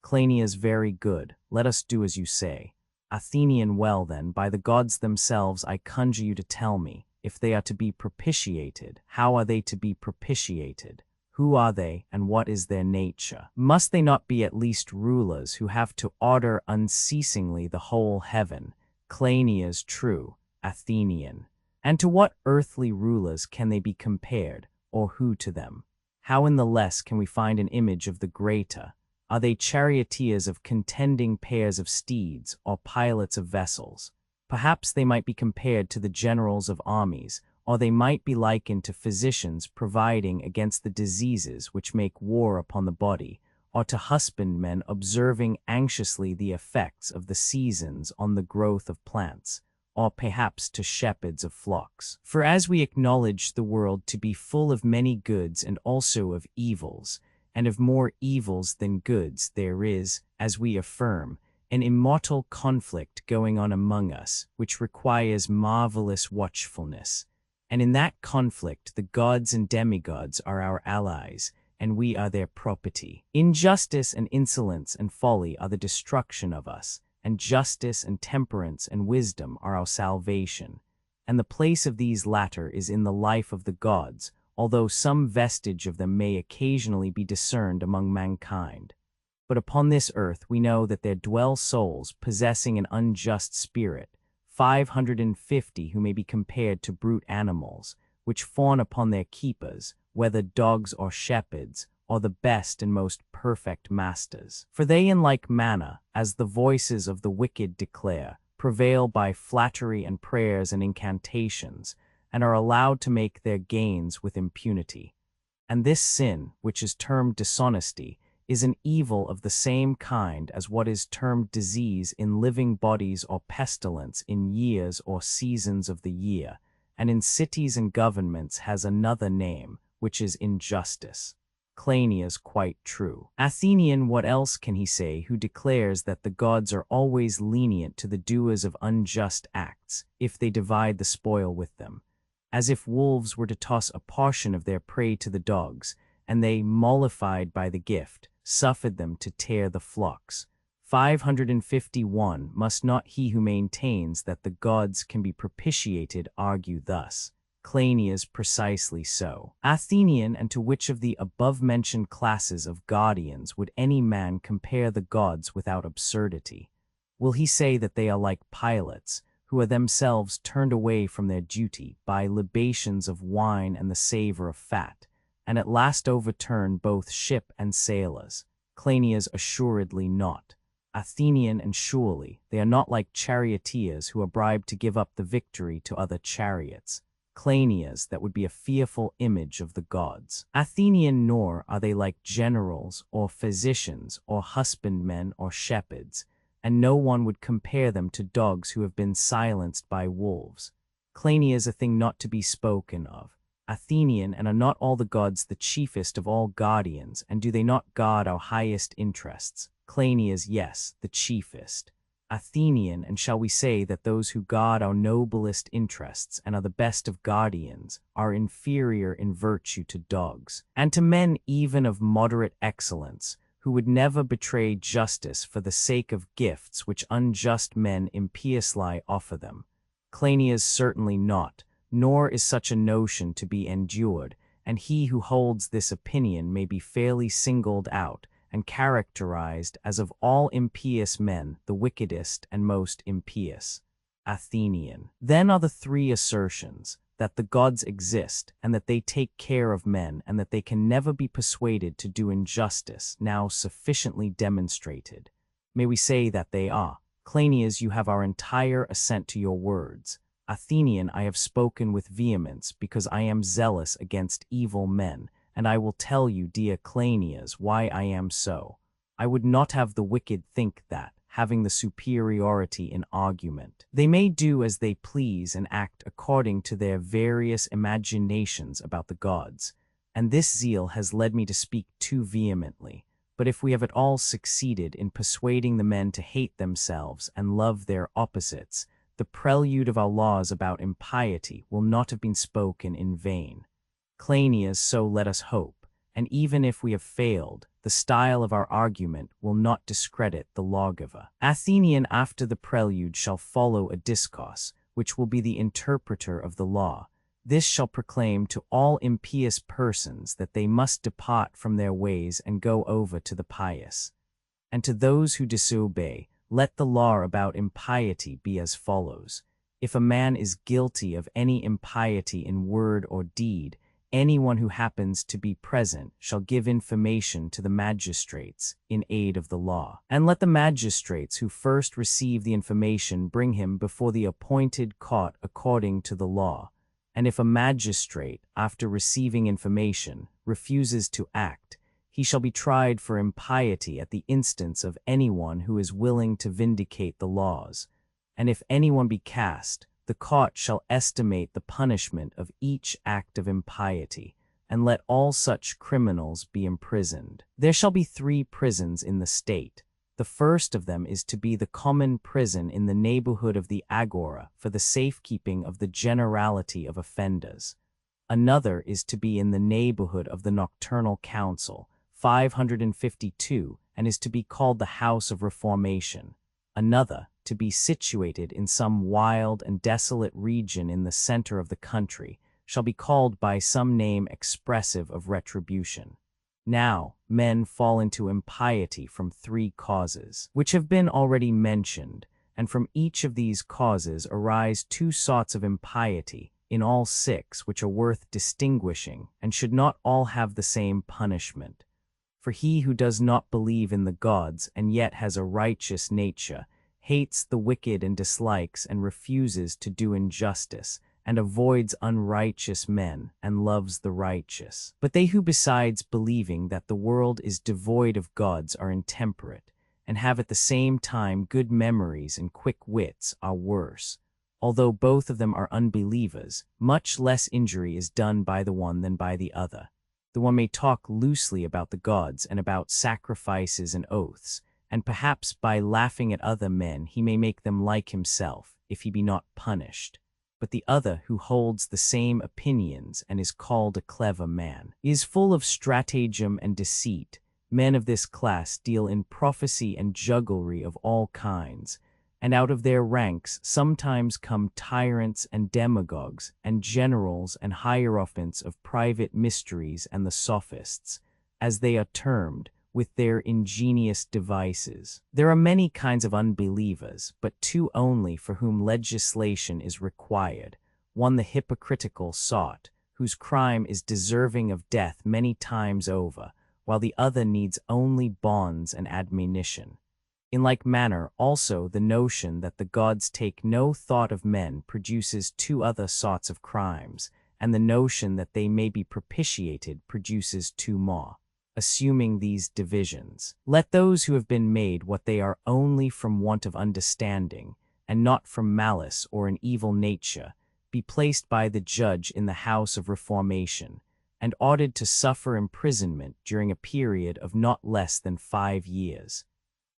Cleinias, very good, let us do as you say. Athenian, well then, by the gods themselves I conjure you to tell me, if they are to be propitiated, how are they to be propitiated? Who are they, and what is their nature? Must they not be at least rulers who have to order unceasingly the whole heaven? Cleinias, true. Athenian. And to what earthly rulers can they be compared, or who to them? How in the less can we find an image of the greater? Are they charioteers of contending pairs of steeds, or pilots of vessels? Perhaps they might be compared to the generals of armies, or they might be likened to physicians providing against the diseases which make war upon the body, or to husbandmen observing anxiously the effects of the seasons on the growth of plants, or perhaps to shepherds of flocks. For as we acknowledge the world to be full of many goods and also of evils, and of more evils than goods, there is, as we affirm, an immortal conflict going on among us, which requires marvelous watchfulness. And in that conflict the gods and demigods are our allies, and we are their property. Injustice and insolence and folly are the destruction of us, and justice and temperance and wisdom are our salvation. And the place of these latter is in the life of the gods, although some vestige of them may occasionally be discerned among mankind. But upon this earth we know that there dwell souls possessing an unjust spirit, 550 who may be compared to brute animals, which fawn upon their keepers, whether dogs or shepherds, or the best and most perfect masters. For they in like manner, as the voices of the wicked declare, prevail by flattery and prayers and incantations, and are allowed to make their gains with impunity. And this sin, which is termed dishonesty, is an evil of the same kind as what is termed disease in living bodies or pestilence in years or seasons of the year, and in cities and governments has another name, which is injustice. Cleinias, quite true. Athenian, what else can he say who declares that the gods are always lenient to the doers of unjust acts, if they divide the spoil with them? As if wolves were to toss a portion of their prey to the dogs, and they, mollified by the gift, suffered them to tear the flocks. 551. Must not he who maintains that the gods can be propitiated argue thus? Cleinias, precisely so. Athenian, and to which of the above-mentioned classes of guardians would any man compare the gods without absurdity? Will he say that they are like pilots, who are themselves turned away from their duty by libations of wine and the savor of fat, and at last overturn both ship and sailors? Cleinias, assuredly not. Athenian, and surely they are not like charioteers who are bribed to give up the victory to other chariots. Cleinias that would be a fearful image of the gods. Athenian, nor are they like generals or physicians or husbandmen or shepherds, and no one would compare them to dogs who have been silenced by wolves. Cleinias a thing not to be spoken of. Athenian, and are not all the gods the chiefest of all guardians, and do they not guard our highest interests? Cleinias, yes, the chiefest. Athenian, and shall we say that those who guard our noblest interests and are the best of guardians are inferior in virtue to dogs, and to men even of moderate excellence, who would never betray justice for the sake of gifts which unjust men impiously offer them? Cleinias, certainly not, nor is such a notion to be endured, and he who holds this opinion may be fairly singled out and characterized as of all impious men the wickedest and most impious. Athenian. Then are the three assertions, that the gods exist, and that they take care of men, and that they can never be persuaded to do injustice, now sufficiently demonstrated. May we say that they are? Cleinias, you have our entire assent to your words. Athenian, I have spoken with vehemence, because I am zealous against evil men, and I will tell you, dear Cleinias, why I am so. I would not have the wicked think that, having the superiority in argument, they may do as they please and act according to their various imaginations about the gods. And this zeal has led me to speak too vehemently. But if we have at all succeeded in persuading the men to hate themselves and love their opposites, the prelude of our laws about impiety will not have been spoken in vain. Cleinias, so let us hope, and even if we have failed, the style of our argument will not discredit the lawgiver. Athenian, after the prelude shall follow a discourse, which will be the interpreter of the law. This shall proclaim to all impious persons that they must depart from their ways and go over to the pious. And to those who disobey, let the law about impiety be as follows. If a man is guilty of any impiety in word or deed, anyone who happens to be present shall give information to the magistrates in aid of the law. And let the magistrates who first receive the information bring him before the appointed court according to the law. And if a magistrate, after receiving information, refuses to act, he shall be tried for impiety at the instance of anyone who is willing to vindicate the laws. And if anyone be cast, the court shall estimate the punishment of each act of impiety, and let all such criminals be imprisoned. There shall be 3 prisons in the state. The first of them is to be the common prison in the neighborhood of the agora for the safekeeping of the generality of offenders. Another is to be in the neighborhood of the nocturnal council, 552, and is to be called the House of Reformation. Another, to be situated in some wild and desolate region in the center of the country, shall be called by some name expressive of retribution. Now, men fall into impiety from 3 causes, which have been already mentioned, and from each of these causes arise 2 sorts of impiety, in all 6, which are worth distinguishing, and should not all have the same punishment. For he who does not believe in the gods and yet has a righteous nature, hates the wicked and dislikes and refuses to do injustice, and avoids unrighteous men and loves the righteous. But they who, besides believing that the world is devoid of gods, are intemperate, and have at the same time good memories and quick wits, are worse. Although both of them are unbelievers, much less injury is done by the one than by the other. The one may talk loosely about the gods and about sacrifices and oaths, and perhaps by laughing at other men he may make them like himself, if he be not punished. But the other, who holds the same opinions and is called a clever man, is full of stratagem and deceit. Men of this class deal in prophecy and jugglery of all kinds, and out of their ranks sometimes come tyrants and demagogues, and generals and hierophants of private mysteries, and the sophists, as they are termed, with their ingenious devices. There are many kinds of unbelievers, but 2 only for whom legislation is required. One the hypocritical sort, whose crime is deserving of death many times over, while the other needs only bonds and admonition. In like manner, also, the notion that the gods take no thought of men produces two other sorts of crimes, and the notion that they may be propitiated produces two more. Assuming these divisions, let those who have been made what they are only from want of understanding, and not from malice or an evil nature, be placed by the judge in the house of reformation, and ordered to suffer imprisonment during a period of not less than 5 years.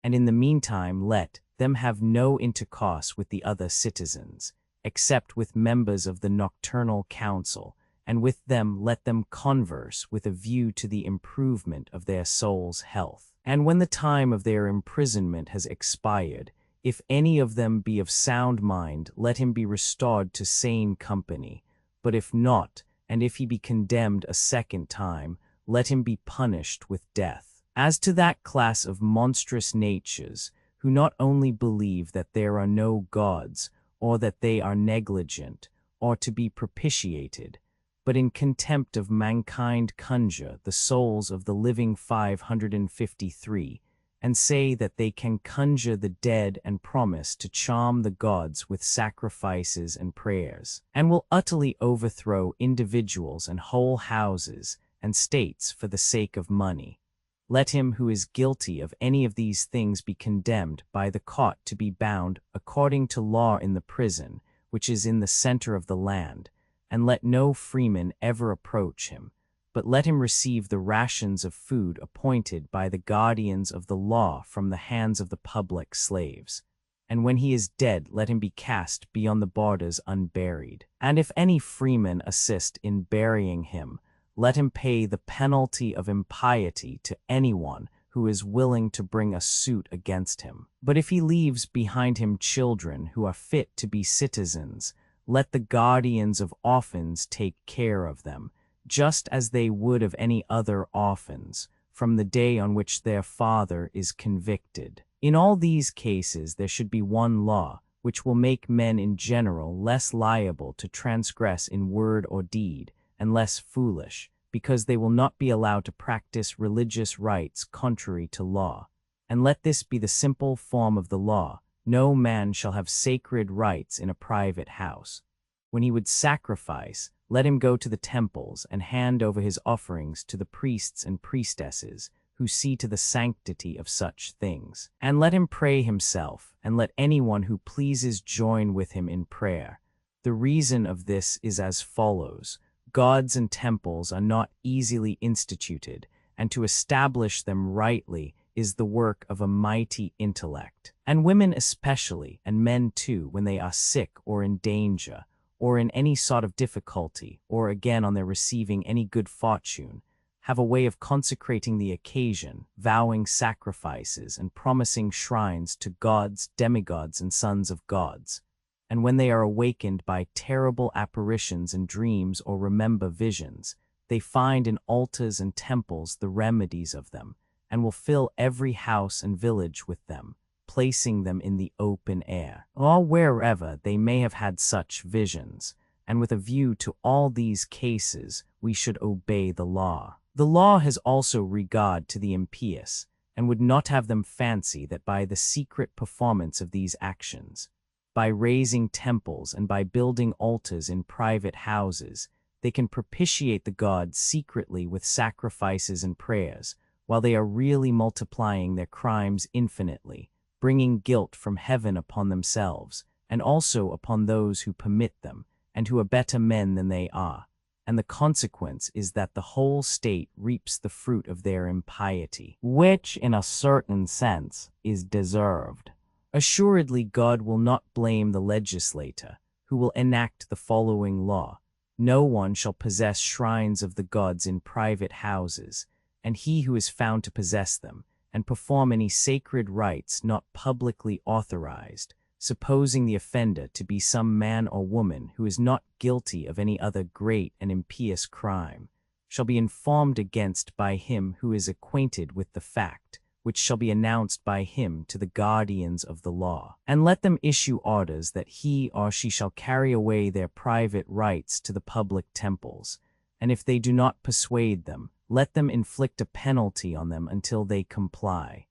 And in the meantime let them have no intercourse with the other citizens, except with members of the nocturnal council, and with them let them converse with a view to the improvement of their soul's health. And when the time of their imprisonment has expired, if any of them be of sound mind, let him be restored to sane company. But if not, and if he be condemned a second time, let him be punished with death. As to that class of monstrous natures, who not only believe that there are no gods, or that they are negligent, or to be propitiated, but in contempt of mankind conjure the souls of the living 553, and say that they can conjure the dead and promise to charm the gods with sacrifices and prayers, and will utterly overthrow individuals and whole houses and states for the sake of money. Let him who is guilty of any of these things be condemned by the court to be bound according to law in the prison, which is in the center of the land, and let no freeman ever approach him, but let him receive the rations of food appointed by the guardians of the law from the hands of the public slaves. And when he is dead, let him be cast beyond the borders unburied. And if any freeman assist in burying him, let him pay the penalty of impiety to anyone who is willing to bring a suit against him. But if he leaves behind him children who are fit to be citizens, let the guardians of orphans take care of them, just as they would of any other orphans, from the day on which their father is convicted. In all these cases there should be one law, which will make men in general less liable to transgress in word or deed, and less foolish, because they will not be allowed to practice religious rites contrary to law. And let this be the simple form of the law: no man shall have sacred rites in a private house. When he would sacrifice, let him go to the temples and hand over his offerings to the priests and priestesses, who see to the sanctity of such things. And let him pray himself, and let anyone who pleases join with him in prayer. The reason of this is as follows: gods and temples are not easily instituted, and to establish them rightly is the work of a mighty intellect. And women especially, and men too, when they are sick or in danger, or in any sort of difficulty, or again on their receiving any good fortune, have a way of consecrating the occasion, vowing sacrifices, and promising shrines to gods, demigods, and sons of gods. And when they are awakened by terrible apparitions and dreams or remember visions, they find in altars and temples the remedies of them, and will fill every house and village with them, placing them in the open air, or wherever they may have had such visions. And with a view to all these cases, we should obey the law. The law has also regard to the impious, and would not have them fancy that by the secret performance of these actions, by raising temples and by building altars in private houses, they can propitiate the gods secretly with sacrifices and prayers, while they are really multiplying their crimes infinitely, bringing guilt from heaven upon themselves, and also upon those who permit them, and who are better men than they are. And the consequence is that the whole state reaps the fruit of their impiety, which, in a certain sense, is deserved. Assuredly, God will not blame the legislator, who will enact the following law: no one shall possess shrines of the gods in private houses, and he who is found to possess them, and perform any sacred rites not publicly authorized, supposing the offender to be some man or woman who is not guilty of any other great and impious crime, shall be informed against by him who is acquainted with the fact, which shall be announced by him to the guardians of the law. And let them issue orders that he or she shall carry away their private rites to the public temples, and if they do not persuade them, let them inflict a penalty on them until they comply.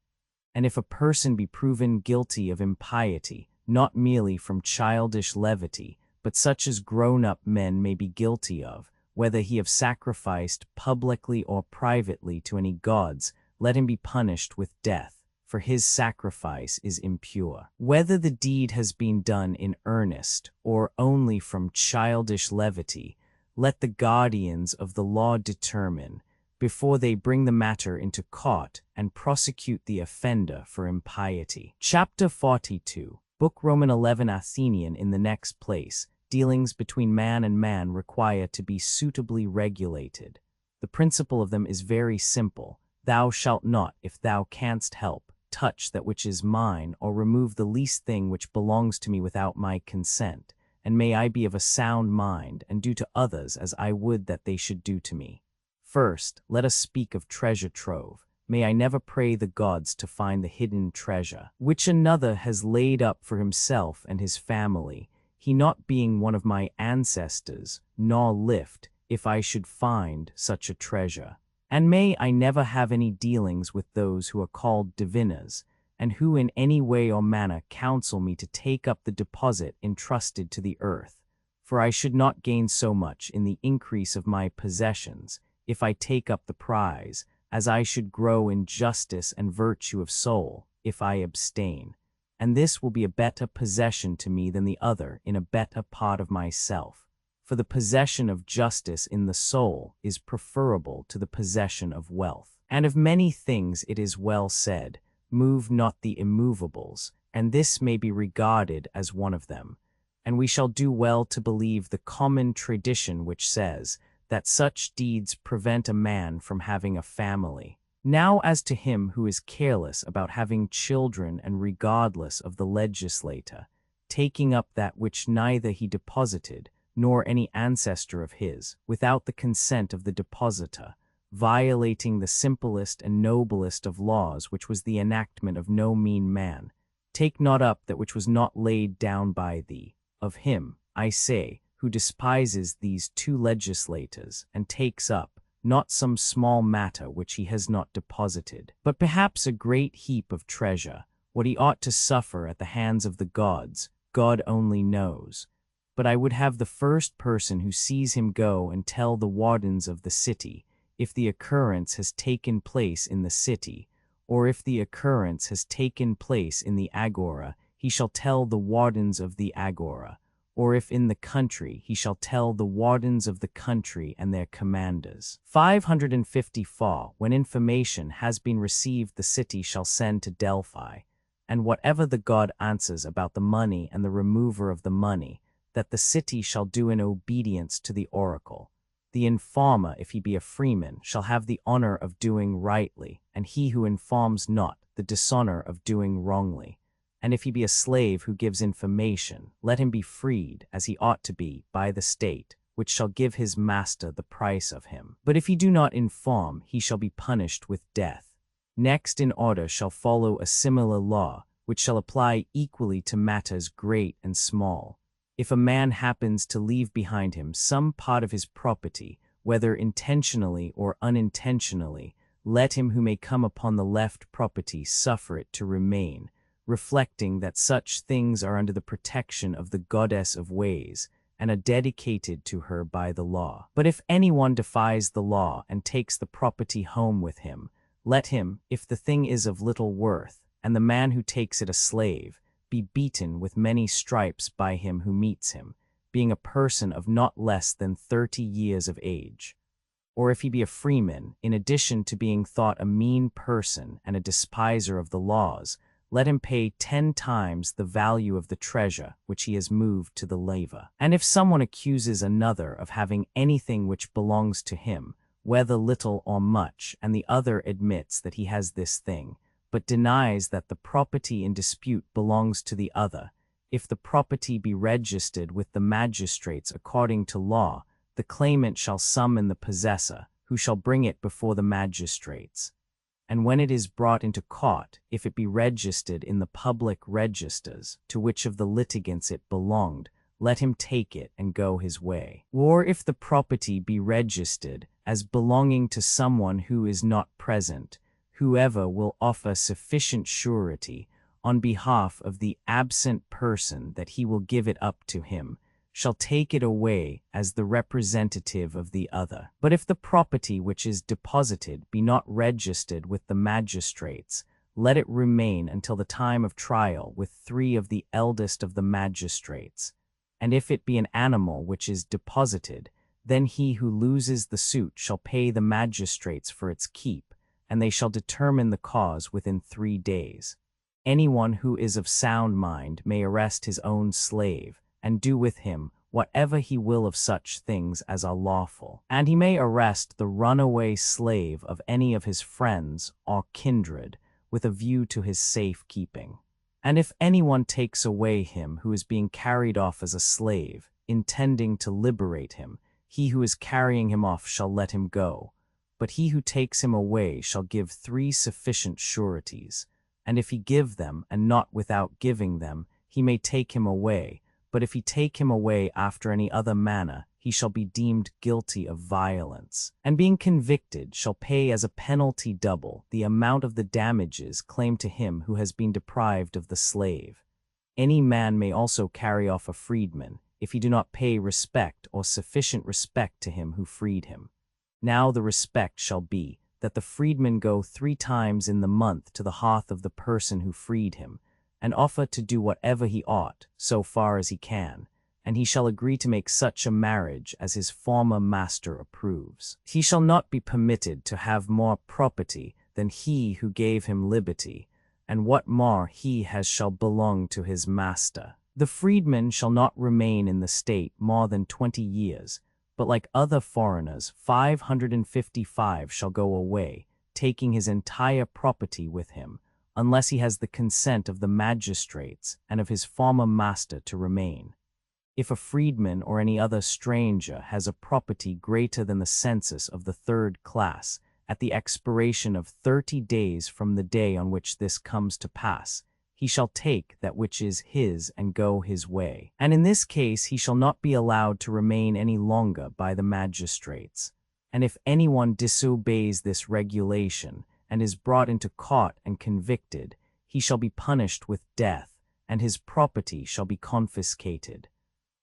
And if a person be proven guilty of impiety, not merely from childish levity, but such as grown-up men may be guilty of, whether he have sacrificed publicly or privately to any gods, let him be punished with death, for his sacrifice is impure. Whether the deed has been done in earnest or only from childish levity, let the guardians of the law determine, before they bring the matter into court and prosecute the offender for impiety. Chapter 42, Book Roman 11 Athenian in the next place, dealings between man and man require to be suitably regulated. The principle of them is very simple. Thou shalt not, if thou canst help, touch that which is mine, or remove the least thing which belongs to me without my consent, and may I be of a sound mind, and do to others as I would that they should do to me. First, let us speak of treasure trove. May I never pray the gods to find the hidden treasure, which another has laid up for himself and his family, he not being one of my ancestors, nor lift, if I should find such a treasure. And may I never have any dealings with those who are called diviners, and who in any way or manner counsel me to take up the deposit entrusted to the earth. For I should not gain so much in the increase of my possessions, if I take up the prize, as I should grow in justice and virtue of soul, if I abstain. And this will be a better possession to me than the other in a better part of myself. For the possession of justice in the soul is preferable to the possession of wealth. And of many things it is well said, move not the immovables, and this may be regarded as one of them. And we shall do well to believe the common tradition which says that such deeds prevent a man from having a family. Now as to him who is careless about having children and regardless of the legislator, taking up that which neither he deposited, nor any ancestor of his, without the consent of the depositor, violating the simplest and noblest of laws, which was the enactment of no mean man. Take not up that which was not laid down by thee. Of him, I say, who despises these two legislators, and takes up, not some small matter which he has not deposited, but perhaps a great heap of treasure, what he ought to suffer at the hands of the gods, God only knows. But I would have the first person who sees him go and tell the wardens of the city, if the occurrence has taken place in the city, or if the occurrence has taken place in the agora, he shall tell the wardens of the agora, or if in the country, he shall tell the wardens of the country and their commanders. 554. When information has been received, the city shall send to Delphi, and whatever the god answers about the money and the remover of the money, that the city shall do in obedience to the oracle. The informer, if he be a freeman, shall have the honor of doing rightly, and he who informs not, the dishonor of doing wrongly. And if he be a slave who gives information, let him be freed, as he ought to be, by the state, which shall give his master the price of him. But if he do not inform, he shall be punished with death. Next in order shall follow a similar law, which shall apply equally to matters great and small. If a man happens to leave behind him some part of his property, whether intentionally or unintentionally, let him who may come upon the left property suffer it to remain, reflecting that such things are under the protection of the goddess of ways, and are dedicated to her by the law. But if anyone defies the law and takes the property home with him, let him, if the thing is of little worth, and the man who takes it a slave, be beaten with many stripes by him who meets him, being a person of not less than 30 years of age. Or if he be a freeman, in addition to being thought a mean person and a despiser of the laws, let him pay 10 times the value of the treasure which he has moved to the laver. And if someone accuses another of having anything which belongs to him, whether little or much, and the other admits that he has this thing, but denies that the property in dispute belongs to the other, if the property be registered with the magistrates according to law, the claimant shall summon the possessor, who shall bring it before the magistrates. And when it is brought into court, if it be registered in the public registers, to which of the litigants it belonged, let him take it and go his way. Or if the property be registered as belonging to someone who is not present, Whoever will offer sufficient surety on behalf of the absent person that he will give it up to him, shall take it away as the representative of the other. But if the property which is deposited be not registered with the magistrates, let it remain until the time of trial with 3 of the eldest of the magistrates. And if it be an animal which is deposited, then he who loses the suit shall pay the magistrates for its keep, and they shall determine the cause within 3 days. Anyone who is of sound mind may arrest his own slave, and do with him whatever he will of such things as are lawful. And he may arrest the runaway slave of any of his friends or kindred, with a view to his safe keeping. And if anyone takes away him who is being carried off as a slave, intending to liberate him, he who is carrying him off shall let him go. But he who takes him away shall give 3 sufficient sureties. And if he give them, and not without giving them, he may take him away. But if he take him away after any other manner, he shall be deemed guilty of violence, and being convicted shall pay as a penalty double the amount of the damages claimed to him who has been deprived of the slave. Any man may also carry off a freedman, if he do not pay respect or sufficient respect to him who freed him. Now the respect shall be, that the freedman go 3 times in the month to the hearth of the person who freed him, and offer to do whatever he ought, so far as he can, and he shall agree to make such a marriage as his former master approves. He shall not be permitted to have more property than he who gave him liberty, and what more he has shall belong to his master. The freedman shall not remain in the state more than 20 years, but like other foreigners, 555 shall go away, taking his entire property with him, unless he has the consent of the magistrates and of his former master to remain. If a freedman or any other stranger has a property greater than the census of the 3rd class, at the expiration of 30 days from the day on which this comes to pass, he shall take that which is his and go his way. And in this case he shall not be allowed to remain any longer by the magistrates. And if anyone disobeys this regulation, and is brought into court and convicted, he shall be punished with death, and his property shall be confiscated.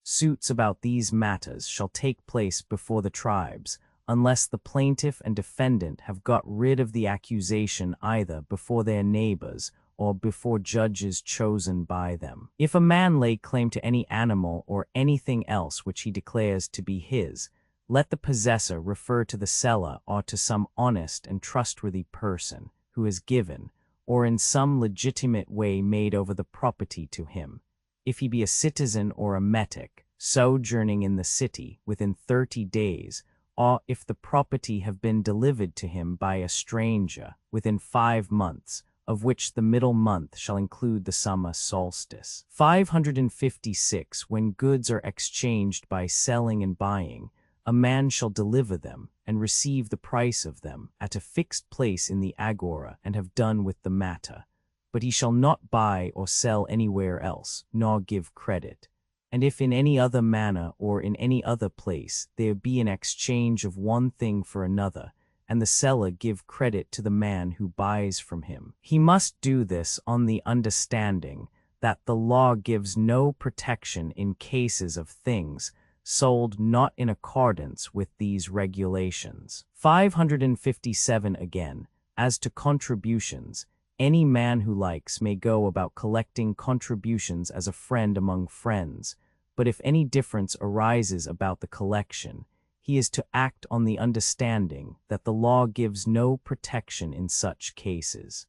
Suits about these matters shall take place before the tribes, unless the plaintiff and defendant have got rid of the accusation either before their neighbors or before judges chosen by them. If a man lay claim to any animal or anything else which he declares to be his, let the possessor refer to the seller or to some honest and trustworthy person who has given, or in some legitimate way made over the property to him, if he be a citizen or a metic, sojourning in the city within 30 days, or if the property have been delivered to him by a stranger within 5 months, of which the middle month shall include the summer solstice. 556. When goods are exchanged by selling and buying, a man shall deliver them, and receive the price of them, at a fixed place in the agora, and have done with the matter. But he shall not buy or sell anywhere else, nor give credit. And if in any other manner or in any other place there be an exchange of one thing for another, and the seller give credit to the man who buys from him, he must do this on the understanding that the law gives no protection in cases of things sold not in accordance with these regulations. 557 again, as to contributions, any man who likes may go about collecting contributions as a friend among friends, but if any difference arises about the collection, he is to act on the understanding that the law gives no protection in such cases.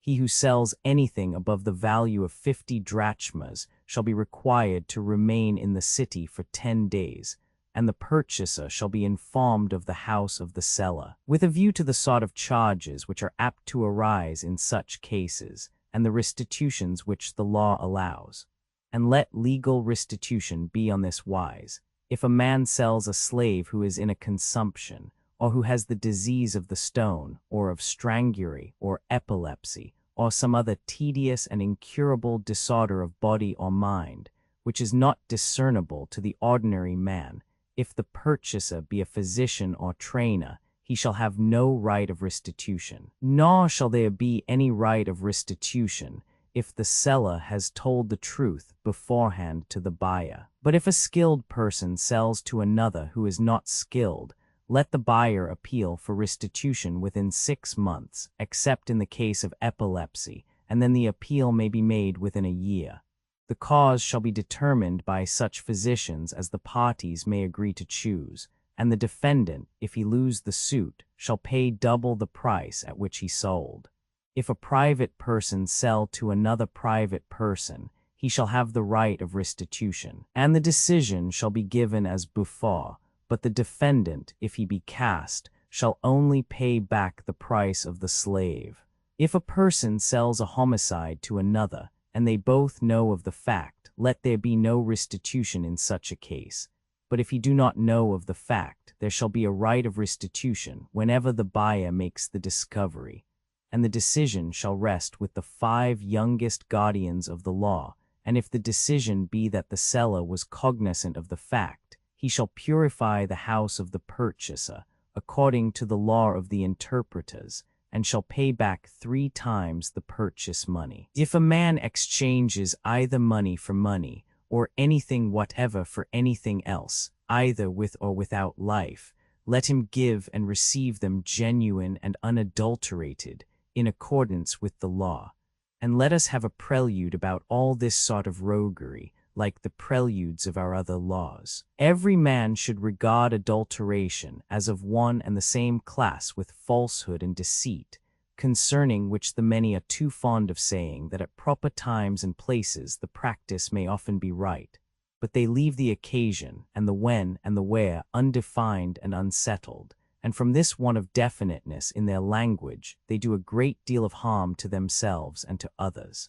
He who sells anything above the value of 50 drachmas shall be required to remain in the city for 10 days, and the purchaser shall be informed of the house of the seller, with a view to the sort of charges which are apt to arise in such cases, and the restitutions which the law allows. And let legal restitution be on this wise: if a man sells a slave who is in a consumption, or who has the disease of the stone, or of strangury, or epilepsy, or some other tedious and incurable disorder of body or mind, which is not discernible to the ordinary man, if the purchaser be a physician or trainer, he shall have no right of restitution. Nor shall there be any right of restitution if the seller has told the truth beforehand to the buyer. But if a skilled person sells to another who is not skilled, let the buyer appeal for restitution within 6 months, except in the case of epilepsy, and then the appeal may be made within a year. The cause shall be determined by such physicians as the parties may agree to choose, and the defendant, if he lose the suit, shall pay double the price at which he sold. If a private person sell to another private person, he shall have the right of restitution, and the decision shall be given as before, but the defendant, if he be cast, shall only pay back the price of the slave. If a person sells a homicide to another, and they both know of the fact, let there be no restitution in such a case. But if he do not know of the fact, there shall be a right of restitution whenever the buyer makes the discovery, and the decision shall rest with the 5 youngest guardians of the law, and if the decision be that the seller was cognizant of the fact, he shall purify the house of the purchaser, according to the law of the interpreters, and shall pay back 3 times the purchase money. If a man exchanges either money for money, or anything whatever for anything else, either with or without life, let him give and receive them genuine and unadulterated, in accordance with the law. And let us have a prelude about all this sort of roguery, like the preludes of our other laws. Every man should regard adulteration as of one and the same class with falsehood and deceit, concerning which the many are too fond of saying that at proper times and places the practice may often be right, but they leave the occasion and the when and the where undefined and unsettled, and from this want of definiteness in their language they do a great deal of harm to themselves and to others.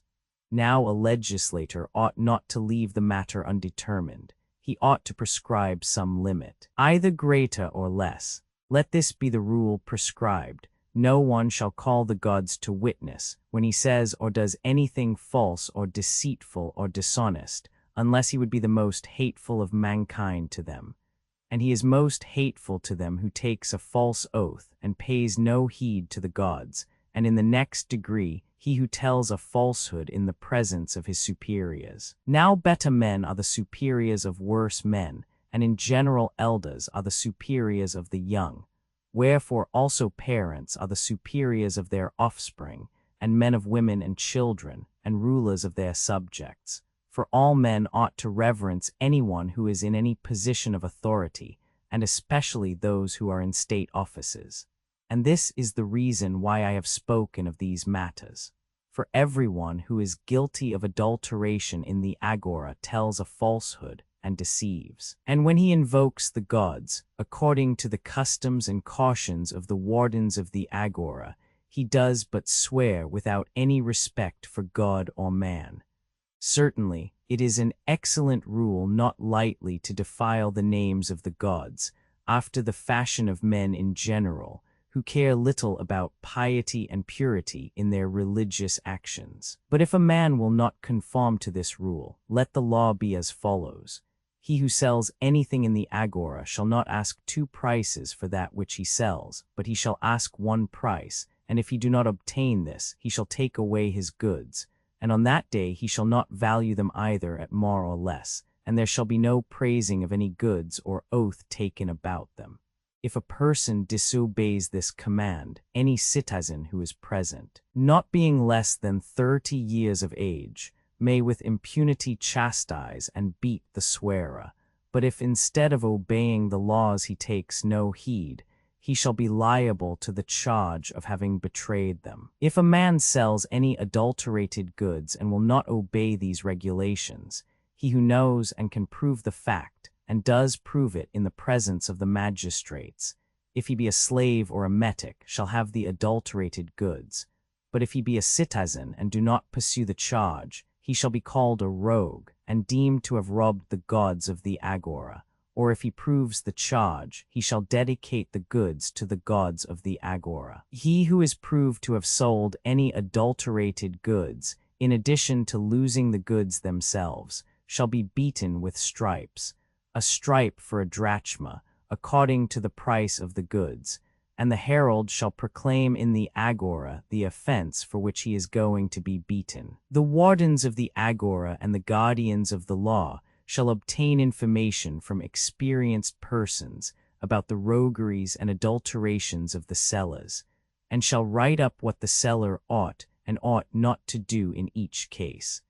Now a legislator ought not to leave the matter undetermined. He ought to prescribe some limit, either greater or less. Let this be the rule prescribed. No one shall call the gods to witness when he says or does anything false or deceitful or dishonest, unless he would be the most hateful of mankind to them. And he is most hateful to them who takes a false oath and pays no heed to the gods, and in the next degree he who tells a falsehood in the presence of his superiors. Now better men are the superiors of worse men, and in general elders are the superiors of the young. Wherefore also parents are the superiors of their offspring, and men of women and children, and rulers of their subjects. For all men ought to reverence anyone who is in any position of authority, and especially those who are in state offices. And this is the reason why I have spoken of these matters. For everyone who is guilty of adulteration in the agora tells a falsehood and deceives. And when he invokes the gods, according to the customs and cautions of the wardens of the agora, he does but swear without any respect for God or man. Certainly, it is an excellent rule not lightly to defile the names of the gods, after the fashion of men in general, who care little about piety and purity in their religious actions. But if a man will not conform to this rule, let the law be as follows. He who sells anything in the agora shall not ask 2 prices for that which he sells, but he shall ask 1 price, and if he do not obtain this, he shall take away his goods, and on that day he shall not value them either at more or less, and there shall be no praising of any goods or oath taken about them. If a person disobeys this command, any citizen who is present, not being less than 30 years of age, may with impunity chastise and beat the swearer, but if instead of obeying the laws he takes no heed, he shall be liable to the charge of having betrayed them. If a man sells any adulterated goods and will not obey these regulations, he who knows and can prove the fact, and does prove it in the presence of the magistrates, if he be a slave or a metic, shall have the adulterated goods. But if he be a citizen and do not pursue the charge, he shall be called a rogue, and deemed to have robbed the gods of the agora. Or if he proves the charge, he shall dedicate the goods to the gods of the agora. He who is proved to have sold any adulterated goods, in addition to losing the goods themselves, shall be beaten with stripes, a stripe for a drachma, according to the price of the goods, and the herald shall proclaim in the agora the offense for which he is going to be beaten. The wardens of the agora and the guardians of the law shall obtain information from experienced persons about the rogueries and adulterations of the sellers, and shall write up what the seller ought and ought not to do in each case,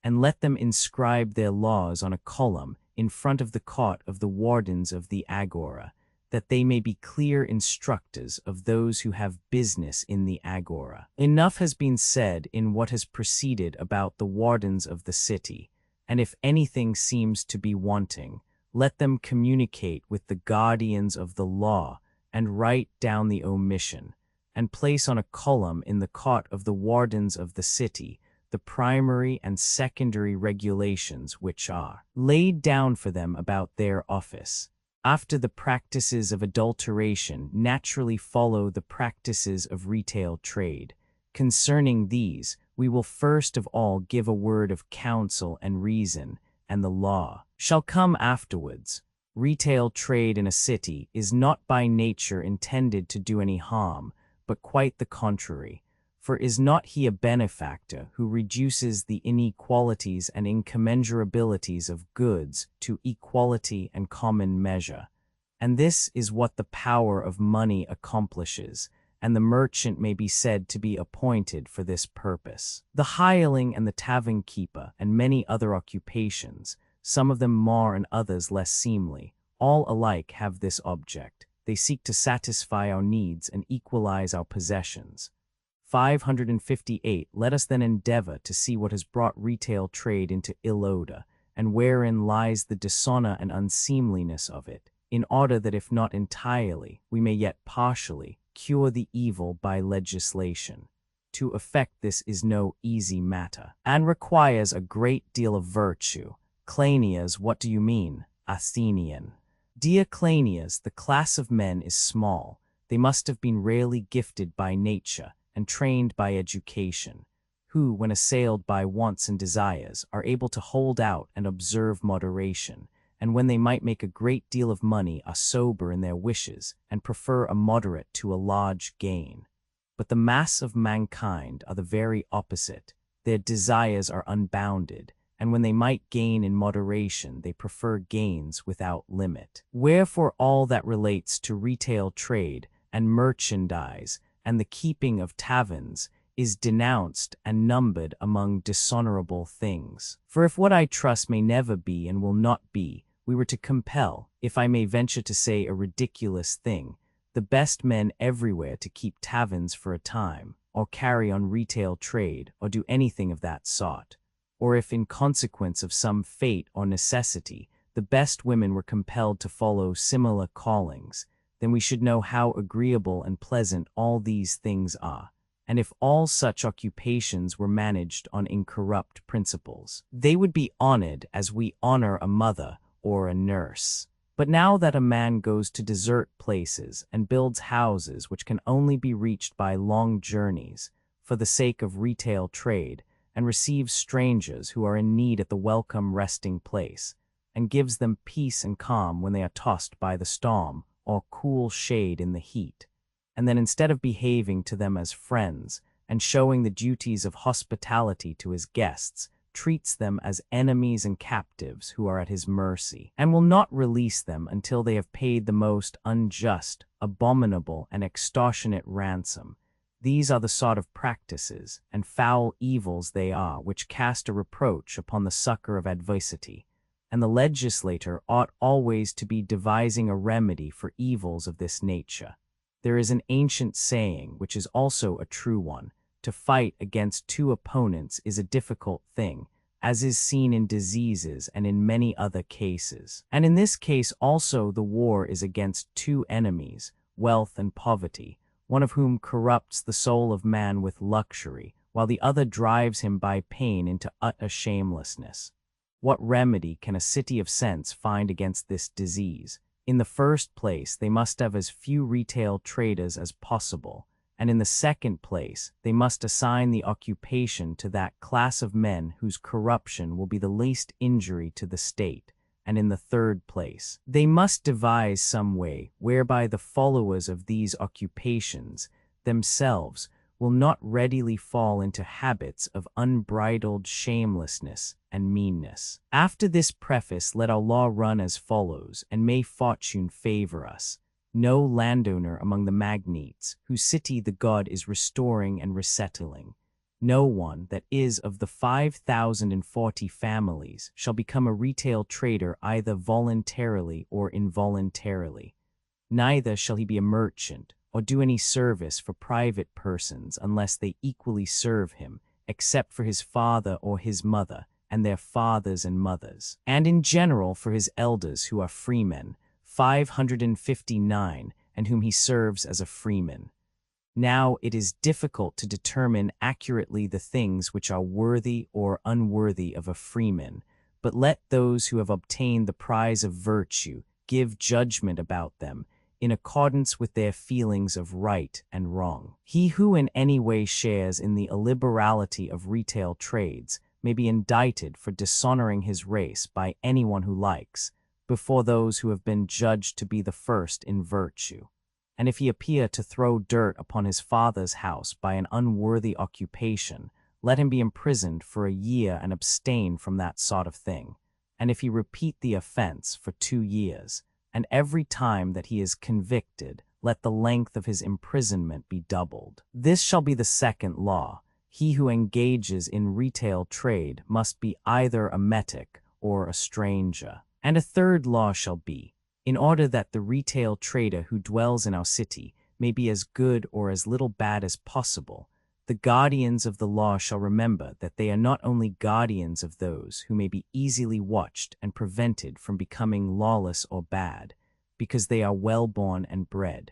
and let them inscribe their laws on a column in front of the cot of the wardens of the agora, that they may be clear instructors of those who have business in the agora. Enough has been said in what has preceded about the wardens of the city, and if anything seems to be wanting, let them communicate with the guardians of the law, and write down the omission, and place on a column in the cot of the wardens of the city the primary and secondary regulations which are laid down for them about their office. After the practices of adulteration naturally follow the practices of retail trade. Concerning these, we will first of all give a word of counsel and reason, and the law shall come afterwards. Retail trade in a city is not by nature intended to do any harm, but quite the contrary. For is not he a benefactor who reduces the inequalities and incommensurabilities of goods to equality and common measure? And this is what the power of money accomplishes, and the merchant may be said to be appointed for this purpose. The hireling and the tavern keeper and many other occupations, some of them more and others less seemly, all alike have this object. They seek to satisfy our needs and equalize our possessions. 558. Let us then endeavor to see what has brought retail trade into ill odor, and wherein lies the dishonor and unseemliness of it, in order that if not entirely, we may yet partially cure the evil by legislation. To effect this is no easy matter, and requires a great deal of virtue. Cleinias, what do you mean? Athenian. Dear Cleinias, the class of men is small. They must have been rarely gifted by nature, and trained by education, who, when assailed by wants and desires, are able to hold out and observe moderation, and when they might make a great deal of money are sober in their wishes, and prefer a moderate to a large gain. But the mass of mankind are the very opposite. Their desires are unbounded, and when they might gain in moderation, they prefer gains without limit. Wherefore all that relates to retail trade and merchandise and the keeping of taverns is denounced and numbered among dishonorable things. For if what I trust may never be and will not be, we were to compel, if I may venture to say a ridiculous thing, the best men everywhere to keep taverns for a time, or carry on retail trade, or do anything of that sort, or if in consequence of some fate or necessity, the best women were compelled to follow similar callings, then we should know how agreeable and pleasant all these things are, and if all such occupations were managed on incorrupt principles, they would be honored as we honor a mother or a nurse. But now that a man goes to desert places and builds houses which can only be reached by long journeys for the sake of retail trade, and receives strangers who are in need at the welcome resting place, and gives them peace and calm when they are tossed by the storm, or cool shade in the heat, and then instead of behaving to them as friends, and showing the duties of hospitality to his guests, treats them as enemies and captives who are at his mercy, and will not release them until they have paid the most unjust, abominable, and extortionate ransom. These are the sort of practices, and foul evils they are, which cast a reproach upon the succor of adversity, and the legislator ought always to be devising a remedy for evils of this nature. There is an ancient saying, which is also a true one: to fight against two opponents is a difficult thing, as is seen in diseases and in many other cases. And in this case also the war is against two enemies, wealth and poverty, one of whom corrupts the soul of man with luxury, while the other drives him by pain into utter shamelessness. What remedy can a city of sense find against this disease? In the first place, they must have as few retail traders as possible, and in the second place, they must assign the occupation to that class of men whose corruption will be the least injury to the state, and in the third place. They must devise some way whereby the followers of these occupations themselves will not readily fall into habits of unbridled shamelessness and meanness. After this preface, let our law run as follows, and may fortune favor us. No landowner among the magnates, whose city the god is restoring and resettling, no one that is of the 5,040 families shall become a retail trader either voluntarily or involuntarily. Neither shall he be a merchant, or do any service for private persons unless they equally serve him, except for his father or his mother, and their fathers and mothers, and in general for his elders who are freemen, 559, and whom he serves as a freeman. Now it is difficult to determine accurately the things which are worthy or unworthy of a freeman, but let those who have obtained the prize of virtue give judgment about them, in accordance with their feelings of right and wrong. He who in any way shares in the illiberality of retail trades may be indicted for dishonoring his race by anyone who likes, before those who have been judged to be the first in virtue. And if he appear to throw dirt upon his father's house by an unworthy occupation, let him be imprisoned for a year and abstain from that sort of thing. And if he repeat the offense for 2 years, and every time that he is convicted, let the length of his imprisonment be doubled. This shall be the second law. He who engages in retail trade must be either a metic or a stranger. And a third law shall be, in order that the retail trader who dwells in our city may be as good or as little bad as possible, the guardians of the law shall remember that they are not only guardians of those who may be easily watched and prevented from becoming lawless or bad, because they are well-born and bred,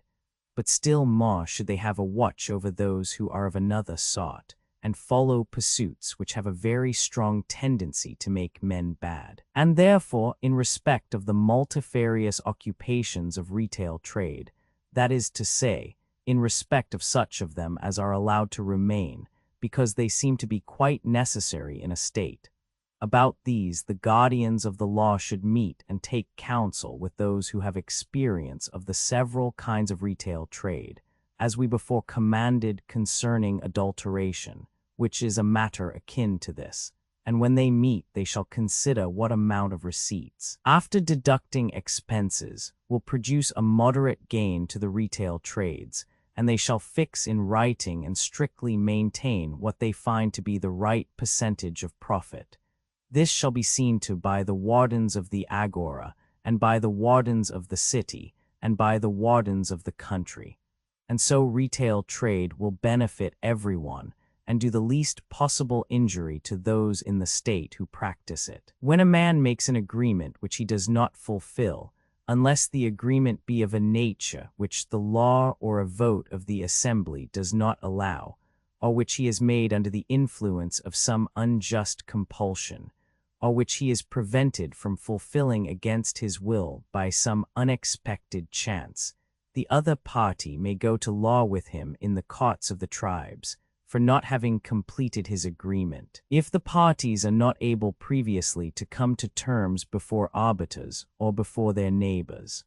but still more should they have a watch over those who are of another sort, and follow pursuits which have a very strong tendency to make men bad. And therefore, in respect of the multifarious occupations of retail trade, that is to say, in respect of such of them as are allowed to remain, because they seem to be quite necessary in a state, about these the guardians of the law should meet and take counsel with those who have experience of the several kinds of retail trade, as we before commanded concerning adulteration, which is a matter akin to this. And when they meet, they shall consider what amount of receipts, after deducting expenses, will produce a moderate gain to the retail trades, and they shall fix in writing and strictly maintain what they find to be the right percentage of profit. This shall be seen to by the wardens of the agora, and by the wardens of the city, and by the wardens of the country. And so retail trade will benefit everyone, and do the least possible injury to those in the state who practice it. When a man makes an agreement which he does not fulfill, unless the agreement be of a nature which the law or a vote of the assembly does not allow, or which he has made under the influence of some unjust compulsion, or which he is prevented from fulfilling against his will by some unexpected chance, the other party may go to law with him in the courts of the tribes, for not having completed his agreement. If the parties are not able previously to come to terms before arbiters or before their neighbors,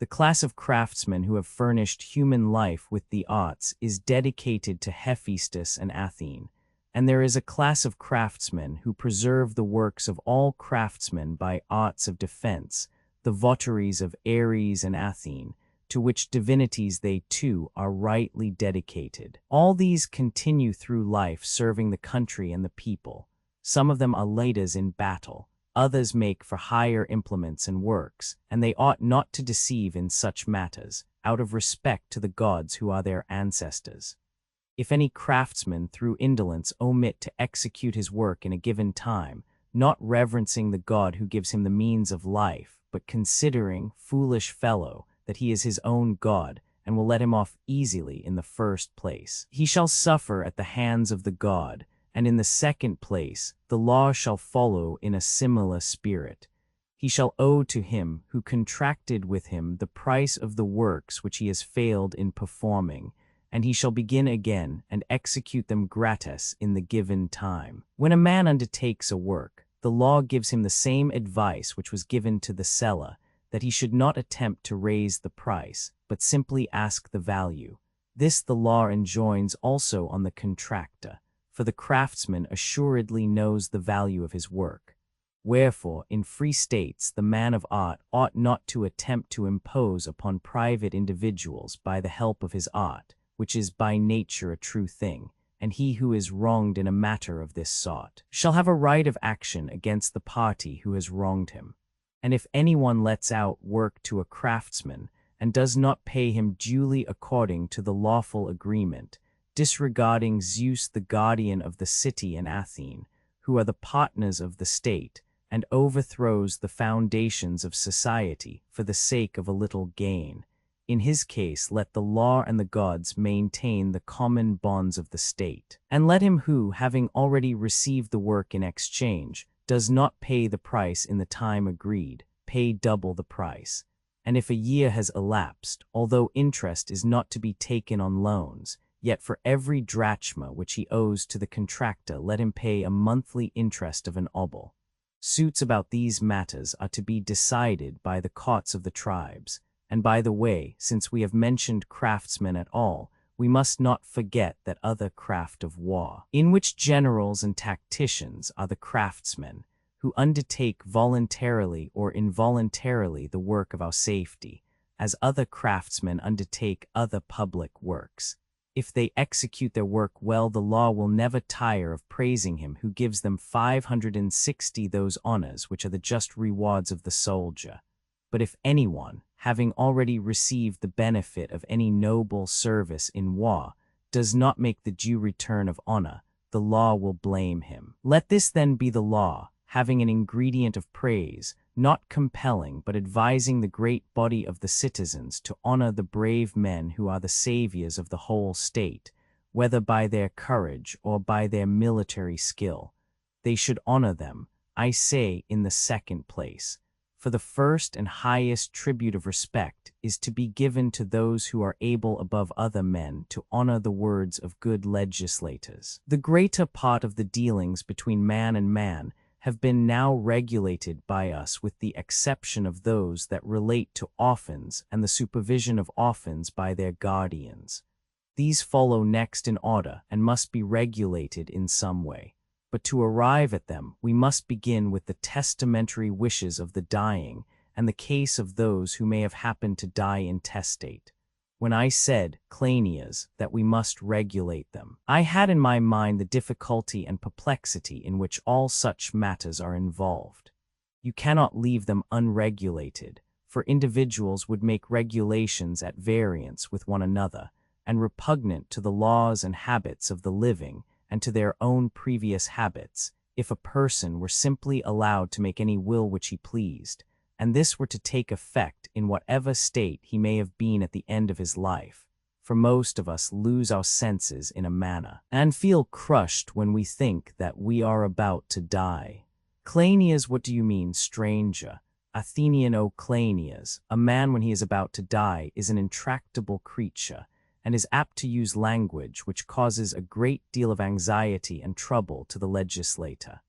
the class of craftsmen who have furnished human life with the arts is dedicated to Hephaestus and Athene, and there is a class of craftsmen who preserve the works of all craftsmen by arts of defense, the votaries of Ares and Athene, to which divinities they too are rightly dedicated. All these continue through life serving the country and the people. Some of them are leaders in battle, others make for higher implements and works, and they ought not to deceive in such matters, out of respect to the gods who are their ancestors. If any craftsman through indolence omit to execute his work in a given time, not reverencing the god who gives him the means of life, but considering, foolish fellow, that he is his own god, and will let him off easily in the first place, he shall suffer at the hands of the god, and in the second place the law shall follow in a similar spirit. He shall owe to him who contracted with him the price of the works which he has failed in performing, and he shall begin again and execute them gratis in the given time. When a man undertakes a work, the law gives him the same advice which was given to the seller, that he should not attempt to raise the price, but simply ask the value. This the law enjoins also on the contractor, for the craftsman assuredly knows the value of his work. Wherefore, in free states, the man of art ought not to attempt to impose upon private individuals by the help of his art, which is by nature a true thing, and he who is wronged in a matter of this sort shall have a right of action against the party who has wronged him. And if anyone lets out work to a craftsman, and does not pay him duly according to the lawful agreement, disregarding Zeus the guardian of the city and Athene, who are the partners of the state, and overthrows the foundations of society for the sake of a little gain, in his case let the law and the gods maintain the common bonds of the state. And let him who, having already received the work in exchange, does not pay the price in the time agreed, pay double the price. And if a year has elapsed, although interest is not to be taken on loans, yet for every drachma which he owes to the contractor let him pay a monthly interest of an obol. Suits about these matters are to be decided by the courts of the tribes. And by the way, since we have mentioned craftsmen at all, we must not forget that other craft of war, in which generals and tacticians are the craftsmen, who undertake voluntarily or involuntarily the work of our safety, as other craftsmen undertake other public works. If they execute their work well, the law will never tire of praising him who gives them 560 those honors which are the just rewards of the soldier. But if anyone, having already received the benefit of any noble service in war, does not make the due return of honor, the law will blame him. Let this then be the law, having an ingredient of praise, not compelling but advising the great body of the citizens to honor the brave men who are the saviors of the whole state, whether by their courage or by their military skill. They should honor them, I say, in the second place. For the first and highest tribute of respect is to be given to those who are able above other men to honor the words of good legislators. The greater part of the dealings between man and man have been now regulated by us with the exception of those that relate to orphans and the supervision of orphans by their guardians. These follow next in order and must be regulated in some way. But to arrive at them, we must begin with the testamentary wishes of the dying and the case of those who may have happened to die intestate. When I said, Cleinias, that we must regulate them, I had in my mind the difficulty and perplexity in which all such matters are involved. You cannot leave them unregulated, for individuals would make regulations at variance with one another, and repugnant to the laws and habits of the living, and to their own previous habits, if a person were simply allowed to make any will which he pleased, and this were to take effect in whatever state he may have been at the end of his life. For most of us lose our senses in a manner, and feel crushed when we think that we are about to die. Cleinias, what do you mean, stranger? Athenian, O Cleinias, a man when he is about to die is an intractable creature, and is apt to use language which causes a great deal of anxiety and trouble to the legislator.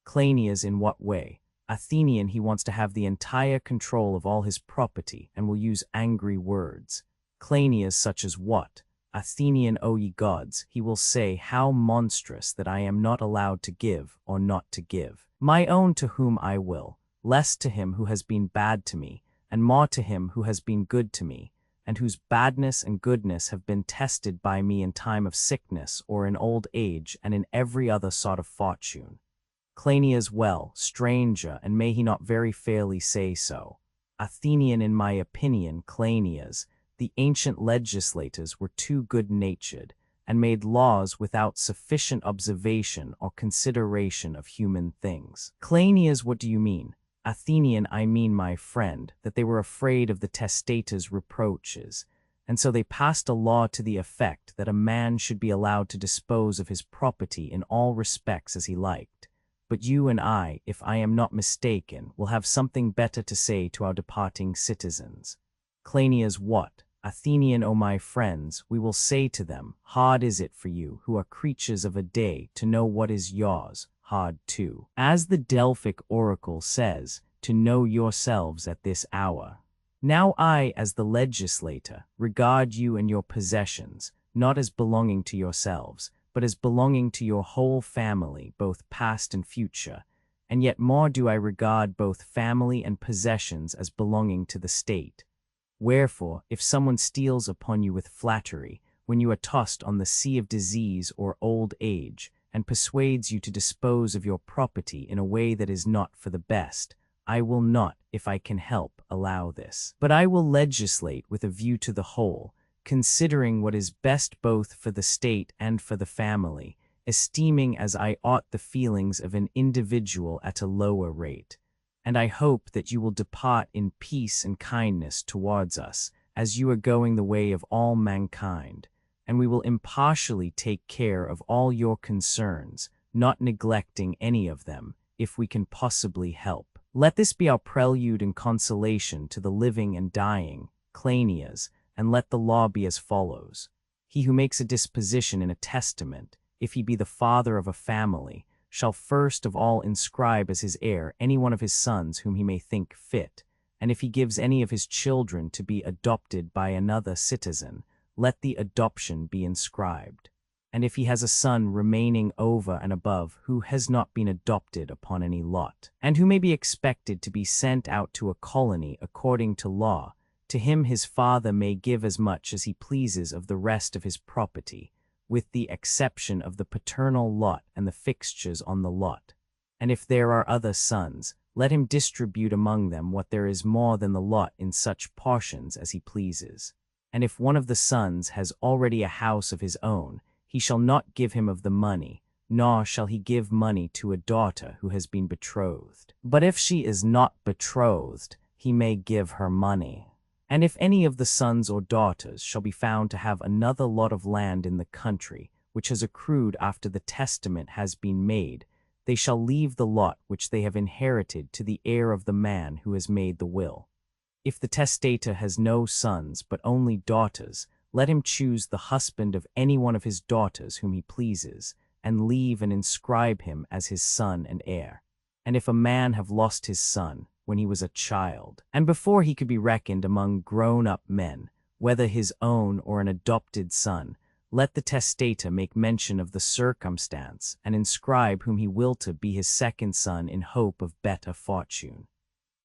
Cleinias, in what way? Athenian, he wants to have the entire control of all his property and will use angry words. Cleinias, such as what? Athenian, O ye gods, he will say, how monstrous that I am not allowed to give or not to give my own to whom I will, less to him who has been bad to me, and more to him who has been good to me, and whose badness and goodness have been tested by me in time of sickness or in old age and in every other sort of fortune. Cleinias, well, stranger, and may he not very fairly say so. Athenian, in my opinion, Cleinias, the ancient legislators were too good-natured, and made laws without sufficient observation or consideration of human things. Cleinias, what do you mean? Athenian, I mean, my friend, that they were afraid of the testator's reproaches, and so they passed a law to the effect that a man should be allowed to dispose of his property in all respects as he liked. But you and I, if I am not mistaken, will have something better to say to our departing citizens. Cleinias, what? Athenian, O my friends, we will say to them, hard is it for you, who are creatures of a day, to know what is yours. hard too. As the Delphic oracle says, to know yourselves at this hour. Now I, as the legislator, regard you and your possessions, not as belonging to yourselves, but as belonging to your whole family, both past and future, and yet more do I regard both family and possessions as belonging to the state. Wherefore, if someone steals upon you with flattery, when you are tossed on the sea of disease or old age, and persuades you to dispose of your property in a way that is not for the best, I will not, if I can help, allow this. But I will legislate with a view to the whole, considering what is best both for the state and for the family, esteeming as I ought the feelings of an individual at a lower rate. And I hope that you will depart in peace and kindness towards us, as you are going the way of all mankind, and we will impartially take care of all your concerns, not neglecting any of them, if we can possibly help. Let this be our prelude and consolation to the living and dying, Cleinias, and let the law be as follows. He who makes a disposition in a testament, if he be the father of a family, shall first of all inscribe as his heir any one of his sons whom he may think fit, and if he gives any of his children to be adopted by another citizen, let the adoption be inscribed. And if he has a son remaining over and above who has not been adopted upon any lot, and who may be expected to be sent out to a colony according to law, to him his father may give as much as he pleases of the rest of his property, with the exception of the paternal lot and the fixtures on the lot. And if there are other sons, let him distribute among them what there is more than the lot in such portions as he pleases. And if one of the sons has already a house of his own, he shall not give him of the money, nor shall he give money to a daughter who has been betrothed. But if she is not betrothed, he may give her money. And if any of the sons or daughters shall be found to have another lot of land in the country, which has accrued after the testament has been made, they shall leave the lot which they have inherited to the heir of the man who has made the will. If the testator has no sons but only daughters, let him choose the husband of any one of his daughters whom he pleases, and leave and inscribe him as his son and heir. And if a man have lost his son, when he was a child, and before he could be reckoned among grown-up men, whether his own or an adopted son, let the testator make mention of the circumstance, and inscribe whom he will to be his second son in hope of better fortune.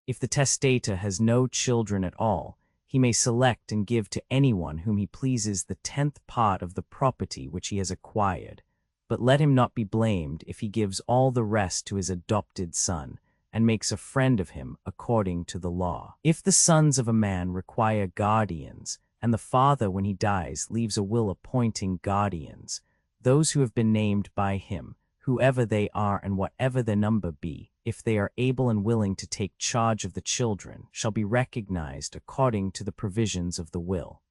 If the testator has no children at all, he may select and give to anyone whom he pleases the 10th part of the property which he has acquired, but let him not be blamed if he gives all the rest to his adopted son, and makes a friend of him according to the law. If the sons of a man require guardians, and the father when he dies leaves a will appointing guardians, those who have been named by him, whoever they are and whatever their number be, if they are able and willing to take charge of the children, shall be recognized according to the provisions of the will.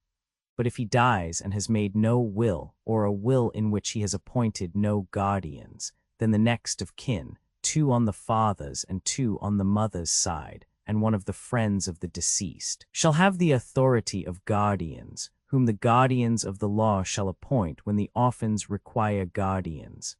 But if he dies and has made no will, or a will in which he has appointed no guardians, then the next of kin, 2 on the father's and 2 on the mother's side, and one of the friends of the deceased, shall have the authority of guardians, whom the guardians of the law shall appoint when the orphans require guardians.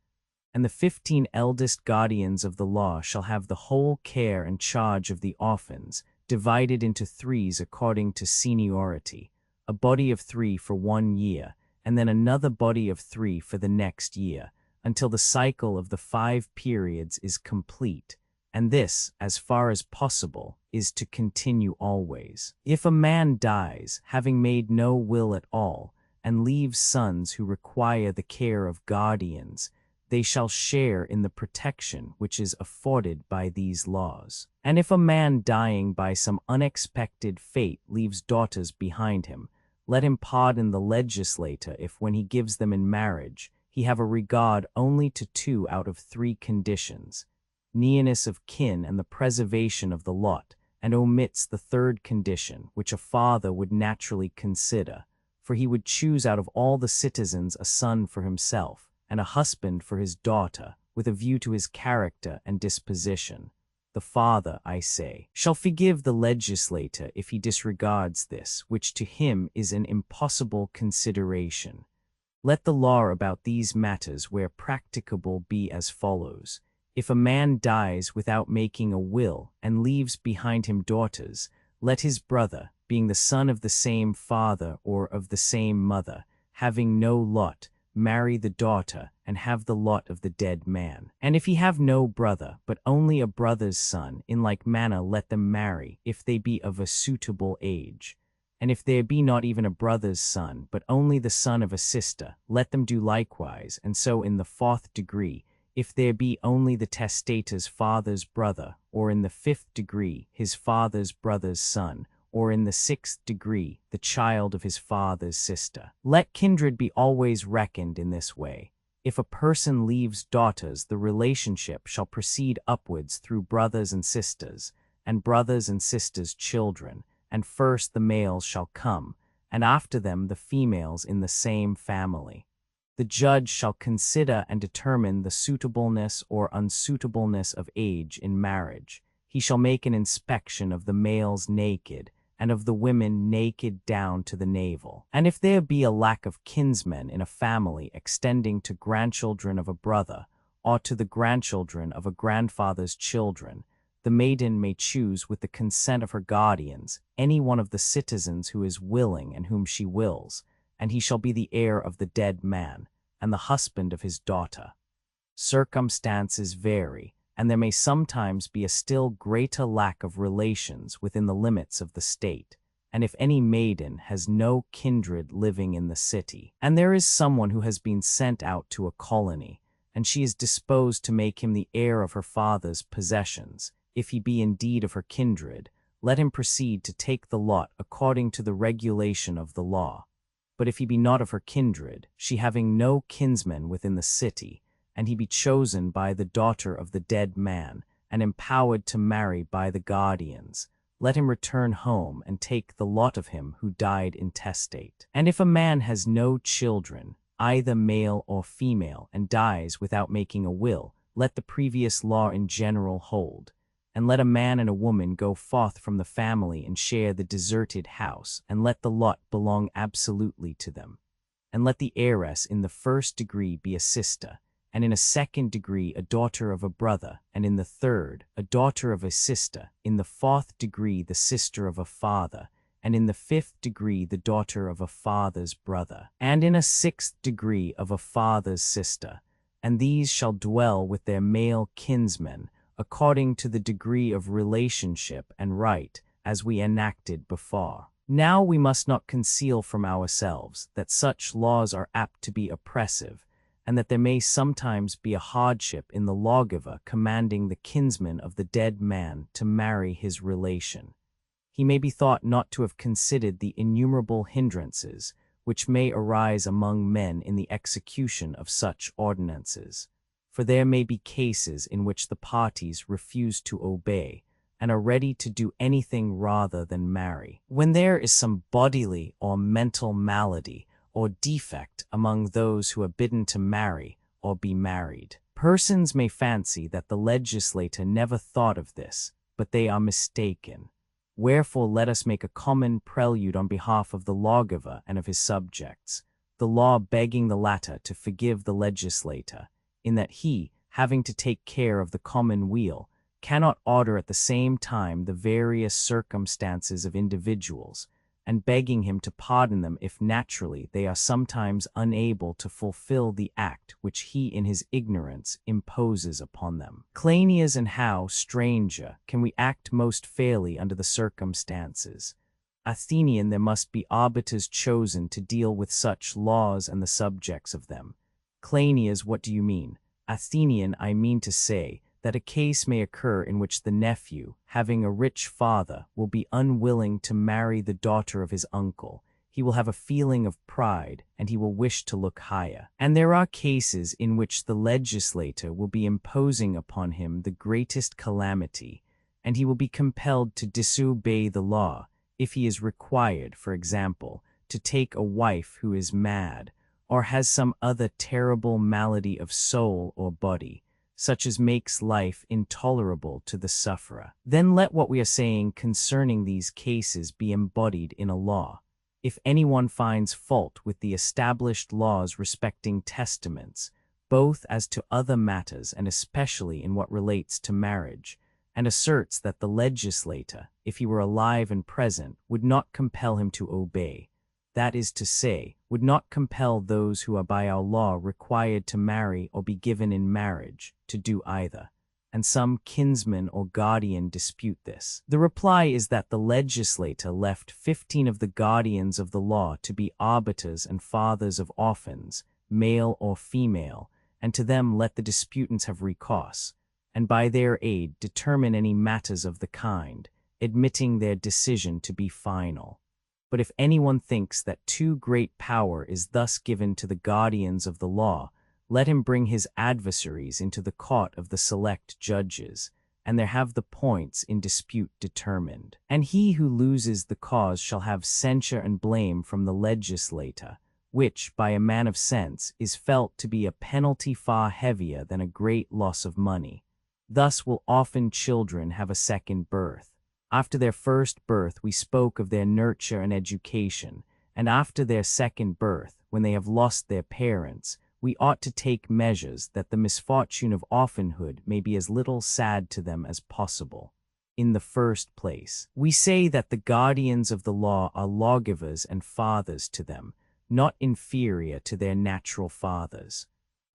And the 15 eldest guardians of the law shall have the whole care and charge of the orphans, divided into 3s according to seniority, a body of 3 for 1 year, and then another body of 3 for the next year, until the cycle of the 5 periods is complete, and this, as far as possible, is to continue always. If a man dies, having made no will at all, and leaves sons who require the care of guardians, they shall share in the protection which is afforded by these laws. And if a man dying by some unexpected fate leaves daughters behind him, let him pardon the legislator if when he gives them in marriage, he have a regard only to 2 out of 3 conditions, nearness of kin and the preservation of the lot, and omits the 3rd condition, which a father would naturally consider, for he would choose out of all the citizens a son for himself, and a husband for his daughter, with a view to his character and disposition. The father, I say, shall forgive the legislator if he disregards this, which to him is an impossible consideration. Let the law about these matters where practicable be as follows. If a man dies without making a will and leaves behind him daughters, let his brother, being the son of the same father or of the same mother, having no lot, marry the daughter and have the lot of the dead man. And if he have no brother, but only a brother's son, in like manner let them marry, if they be of a suitable age. And if there be not even a brother's son, but only the son of a sister, let them do likewise, and so in the fourth degree, if there be only the testator's father's brother, or in the fifth degree, his father's brother's son, or in the sixth degree, the child of his father's sister. Let kindred be always reckoned in this way. If a person leaves daughters, the relationship shall proceed upwards through brothers and sisters, and brothers and sisters' children, and first the males shall come, and after them the females in the same family. The judge shall consider and determine the suitableness or unsuitableness of age in marriage. He shall make an inspection of the males naked, and of the women naked down to the navel. And if there be a lack of kinsmen in a family extending to grandchildren of a brother, or to the grandchildren of a grandfather's children, the maiden may choose with the consent of her guardians any one of the citizens who is willing and whom she wills, and he shall be the heir of the dead man, and the husband of his daughter. Circumstances vary, and there may sometimes be a still greater lack of relations within the limits of the state, and if any maiden has no kindred living in the city, and there is someone who has been sent out to a colony, and she is disposed to make him the heir of her father's possessions, if he be indeed of her kindred, let him proceed to take the lot according to the regulation of the law. But if he be not of her kindred, she having no kinsman within the city, and he be chosen by the daughter of the dead man, and empowered to marry by the guardians, let him return home and take the lot of him who died intestate. And if a man has no children, either male or female, and dies without making a will, let the previous law in general hold. And let a man and a woman go forth from the family and share the deserted house, and let the lot belong absolutely to them. And let the heiress in the first degree be a sister, and in a second degree a daughter of a brother, and in the third a daughter of a sister, in the fourth degree the sister of a father, and in the fifth degree the daughter of a father's brother, and in a sixth degree of a father's sister. And these shall dwell with their male kinsmen, according to the degree of relationship and right, as we enacted before. Now we must not conceal from ourselves that such laws are apt to be oppressive, and that there may sometimes be a hardship in the lawgiver commanding the kinsman of the dead man to marry his relation. He may be thought not to have considered the innumerable hindrances which may arise among men in the execution of such ordinances. For there may be cases in which the parties refuse to obey, and are ready to do anything rather than marry. When there is some bodily or mental malady or defect among those who are bidden to marry or be married, persons may fancy that the legislator never thought of this, but they are mistaken. Wherefore let us make a common prelude on behalf of the lawgiver and of his subjects, the law begging the latter to forgive the legislator, in that he, having to take care of the common weal, cannot order at the same time the various circumstances of individuals, and begging him to pardon them if naturally they are sometimes unable to fulfill the act which he in his ignorance imposes upon them. Cleinias, and how, stranger, can we act most fairly under the circumstances? Athenian, there must be arbiters chosen to deal with such laws and the subjects of them. Cleinias, what do you mean? Athenian, I mean to say that a case may occur in which the nephew, having a rich father, will be unwilling to marry the daughter of his uncle. He will have a feeling of pride, and he will wish to look higher. And there are cases in which the legislator will be imposing upon him the greatest calamity, and he will be compelled to disobey the law, if he is required, for example, to take a wife who is mad, or has some other terrible malady of soul or body, such as makes life intolerable to the sufferer. Then let what we are saying concerning these cases be embodied in a law. If anyone finds fault with the established laws respecting testaments, both as to other matters and especially in what relates to marriage, and asserts that the legislator, if he were alive and present, would not compel him to obey, that is to say, would not compel those who are by our law required to marry or be given in marriage to do either, and some kinsman or guardian dispute this. The reply is that the legislator left 15 of the guardians of the law to be arbiters and fathers of orphans, male or female, and to them let the disputants have recourse, and by their aid determine any matters of the kind, admitting their decision to be final. But if anyone thinks that too great power is thus given to the guardians of the law, let him bring his adversaries into the court of the select judges, and there have the points in dispute determined. And he who loses the cause shall have censure and blame from the legislator, which, by a man of sense, is felt to be a penalty far heavier than a great loss of money. Thus will often children have a second birth. After their first birth we spoke of their nurture and education, and after their second birth, when they have lost their parents, we ought to take measures that the misfortune of orphanhood may be as little sad to them as possible. In the first place, we say that the guardians of the law are lawgivers and fathers to them, not inferior to their natural fathers.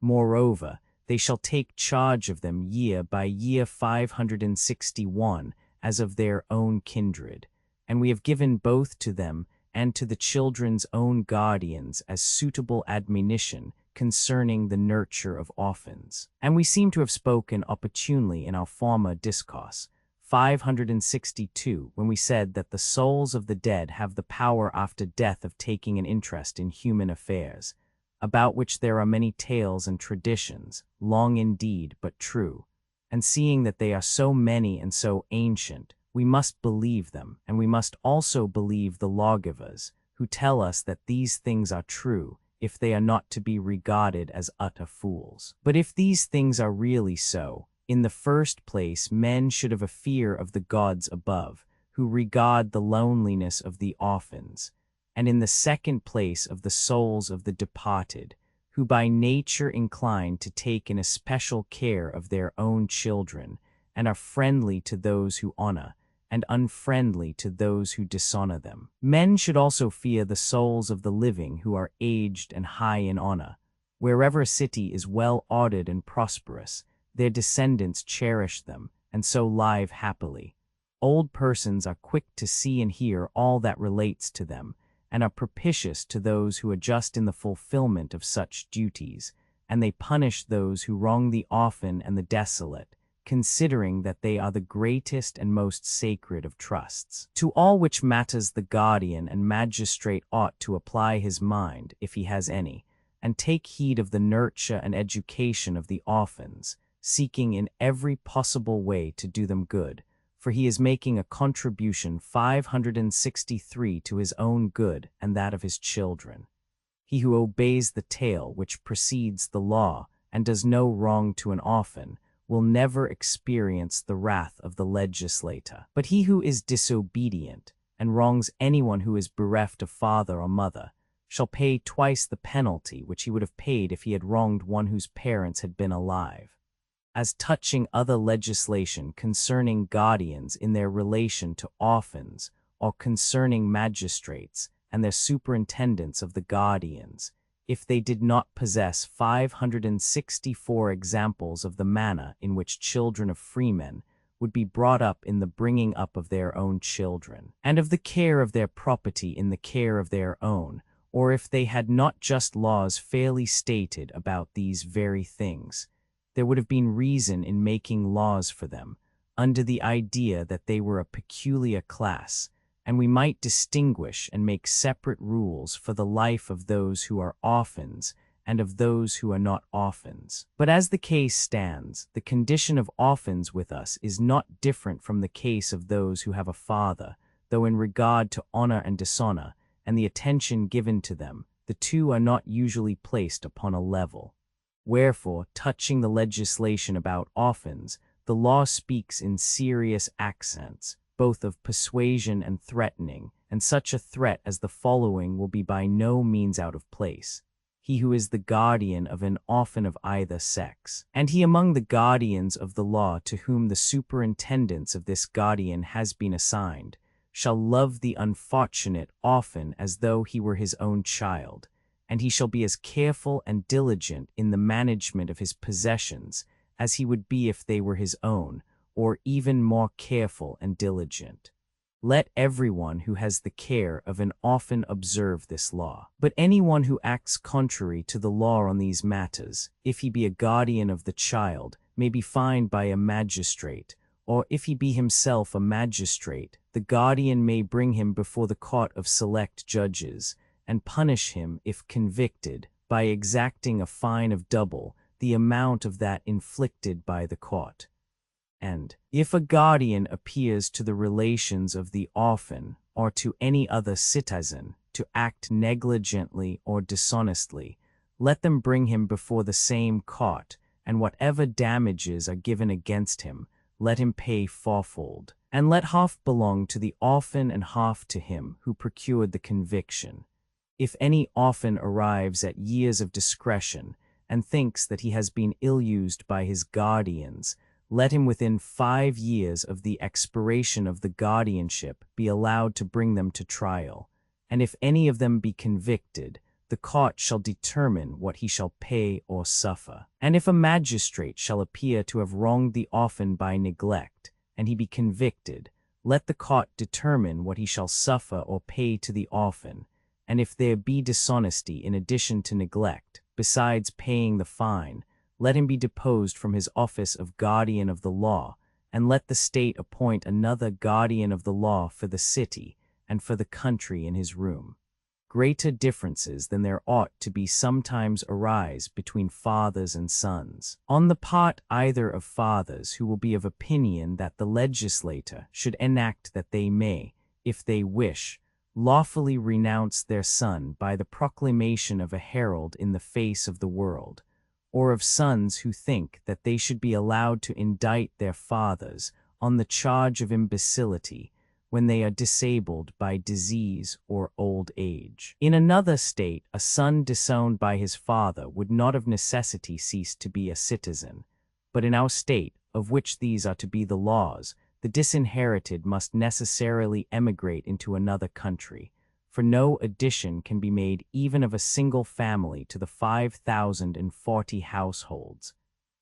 Moreover, they shall take charge of them year by year 561, as of their own kindred, and we have given both to them and to the children's own guardians as suitable admonition concerning the nurture of orphans. And we seem to have spoken opportunely in our former discourse, 562, when we said that the souls of the dead have the power after death of taking an interest in human affairs, about which there are many tales and traditions, long indeed but true. And seeing that they are so many and so ancient, we must believe them, and we must also believe the lawgivers, who tell us that these things are true, if they are not to be regarded as utter fools. But if these things are really so, in the first place men should have a fear of the gods above, who regard the loneliness of the orphans, and in the second place of the souls of the departed, who by nature incline to take an especial care of their own children, and are friendly to those who honor, and unfriendly to those who dishonor them. Men should also fear the souls of the living who are aged and high in honor. Wherever a city is well ordered and prosperous, their descendants cherish them, and so live happily. Old persons are quick to see and hear all that relates to them, and are propitious to those who are just in the fulfillment of such duties, and they punish those who wrong the orphan and the desolate, considering that they are the greatest and most sacred of trusts. To all which matters the guardian and magistrate ought to apply his mind, if he has any, and take heed of the nurture and education of the orphans, seeking in every possible way to do them good, for he is making a contribution 563 to his own good and that of his children. He who obeys the tale which precedes the law and does no wrong to an orphan will never experience the wrath of the legislator. But he who is disobedient and wrongs anyone who is bereft of father or mother shall pay twice the penalty which he would have paid if he had wronged one whose parents had been alive. As touching other legislation concerning guardians in their relation to orphans, or concerning magistrates and their superintendents of the guardians, if they did not possess 564 examples of the manner in which children of freemen would be brought up in the bringing up of their own children, and of the care of their property in the care of their own, or if they had not just laws fairly stated about these very things, there would have been reason in making laws for them, under the idea that they were a peculiar class, and we might distinguish and make separate rules for the life of those who are orphans and of those who are not orphans. But as the case stands, the condition of orphans with us is not different from the case of those who have a father, though in regard to honor and dishonor, and the attention given to them, the two are not usually placed upon a level. Wherefore, touching the legislation about orphans, the law speaks in serious accents, both of persuasion and threatening, and such a threat as the following will be by no means out of place. he who is the guardian of an orphan of either sex. And he among the guardians of the law to whom the superintendence of this guardian has been assigned, shall love the unfortunate orphan as though he were his own child, and he shall be as careful and diligent in the management of his possessions as he would be if they were his own, or even more careful and diligent. Let everyone who has the care of an orphan observe this law. But anyone who acts contrary to the law on these matters, if he be a guardian of the child, may be fined by a magistrate, or if he be himself a magistrate, the guardian may bring him before the court of select judges, and punish him, if convicted, by exacting a fine of double the amount of that inflicted by the court. And if a guardian appears to the relations of the orphan or to any other citizen to act negligently or dishonestly, let them bring him before the same court, and whatever damages are given against him, let him pay fourfold. And let half belong to the orphan and half to him who procured the conviction. If any orphan arrives at years of discretion and thinks that he has been ill-used by his guardians, let him within 5 years of the expiration of the guardianship be allowed to bring them to trial, and if any of them be convicted, the court shall determine what he shall pay or suffer. And if a magistrate shall appear to have wronged the orphan by neglect, and he be convicted, let the court determine what he shall suffer or pay to the orphan, and if there be dishonesty in addition to neglect, besides paying the fine, let him be deposed from his office of guardian of the law, and let the state appoint another guardian of the law for the city and for the country in his room. Greater differences than there ought to be sometimes arise between fathers and sons, on the part either of fathers who will be of opinion that the legislator should enact that they may, if they wish, lawfully renounce their son by the proclamation of a herald in the face of the world, or of sons who think that they should be allowed to indict their fathers on the charge of imbecility when they are disabled by disease or old age. In another state, a son disowned by his father would not of necessity cease to be a citizen, but in our state, of which these are to be the laws, the disinherited must necessarily emigrate into another country, for no addition can be made even of a single family to the 5,040 households,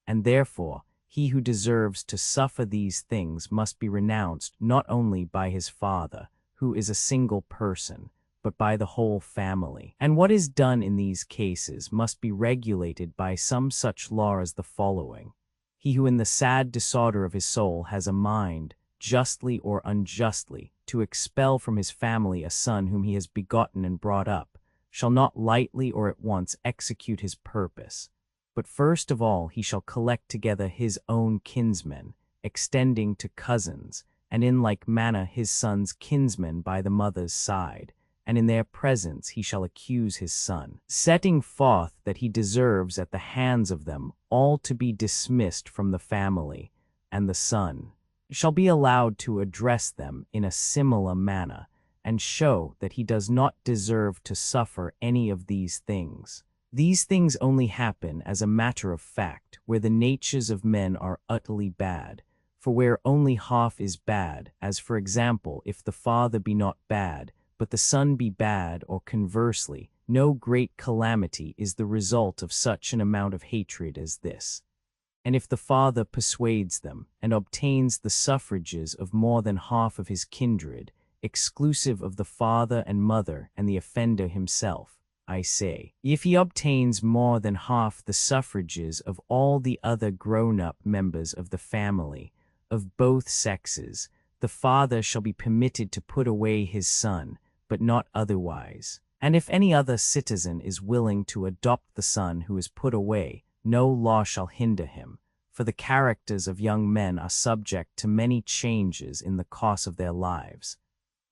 and therefore he who deserves to suffer these things must be renounced not only by his father, who is a single person, but by the whole family. And what is done in these cases must be regulated by some such law as the following. He who in the sad disorder of his soul has a mind, justly or unjustly, to expel from his family a son whom he has begotten and brought up, shall not lightly or at once execute his purpose, but first of all he shall collect together his own kinsmen, extending to cousins, and in like manner his son's kinsmen by the mother's side, and in their presence he shall accuse his son, setting forth that he deserves at the hands of them all to be dismissed from the family, and the son shall be allowed to address them in a similar manner, and show that he does not deserve to suffer any of these things. These things only happen as a matter of fact where the natures of men are utterly bad, for where only half is bad, as for example if the father be not bad, but the son be bad, or conversely, no great calamity is the result of such an amount of hatred as this. And if the father persuades them, and obtains the suffrages of more than half of his kindred, exclusive of the father and mother and the offender himself, I say, if he obtains more than half the suffrages of all the other grown-up members of the family, of both sexes, the father shall be permitted to put away his son, but not otherwise. And if any other citizen is willing to adopt the son who is put away, no law shall hinder him, for the characters of young men are subject to many changes in the course of their lives.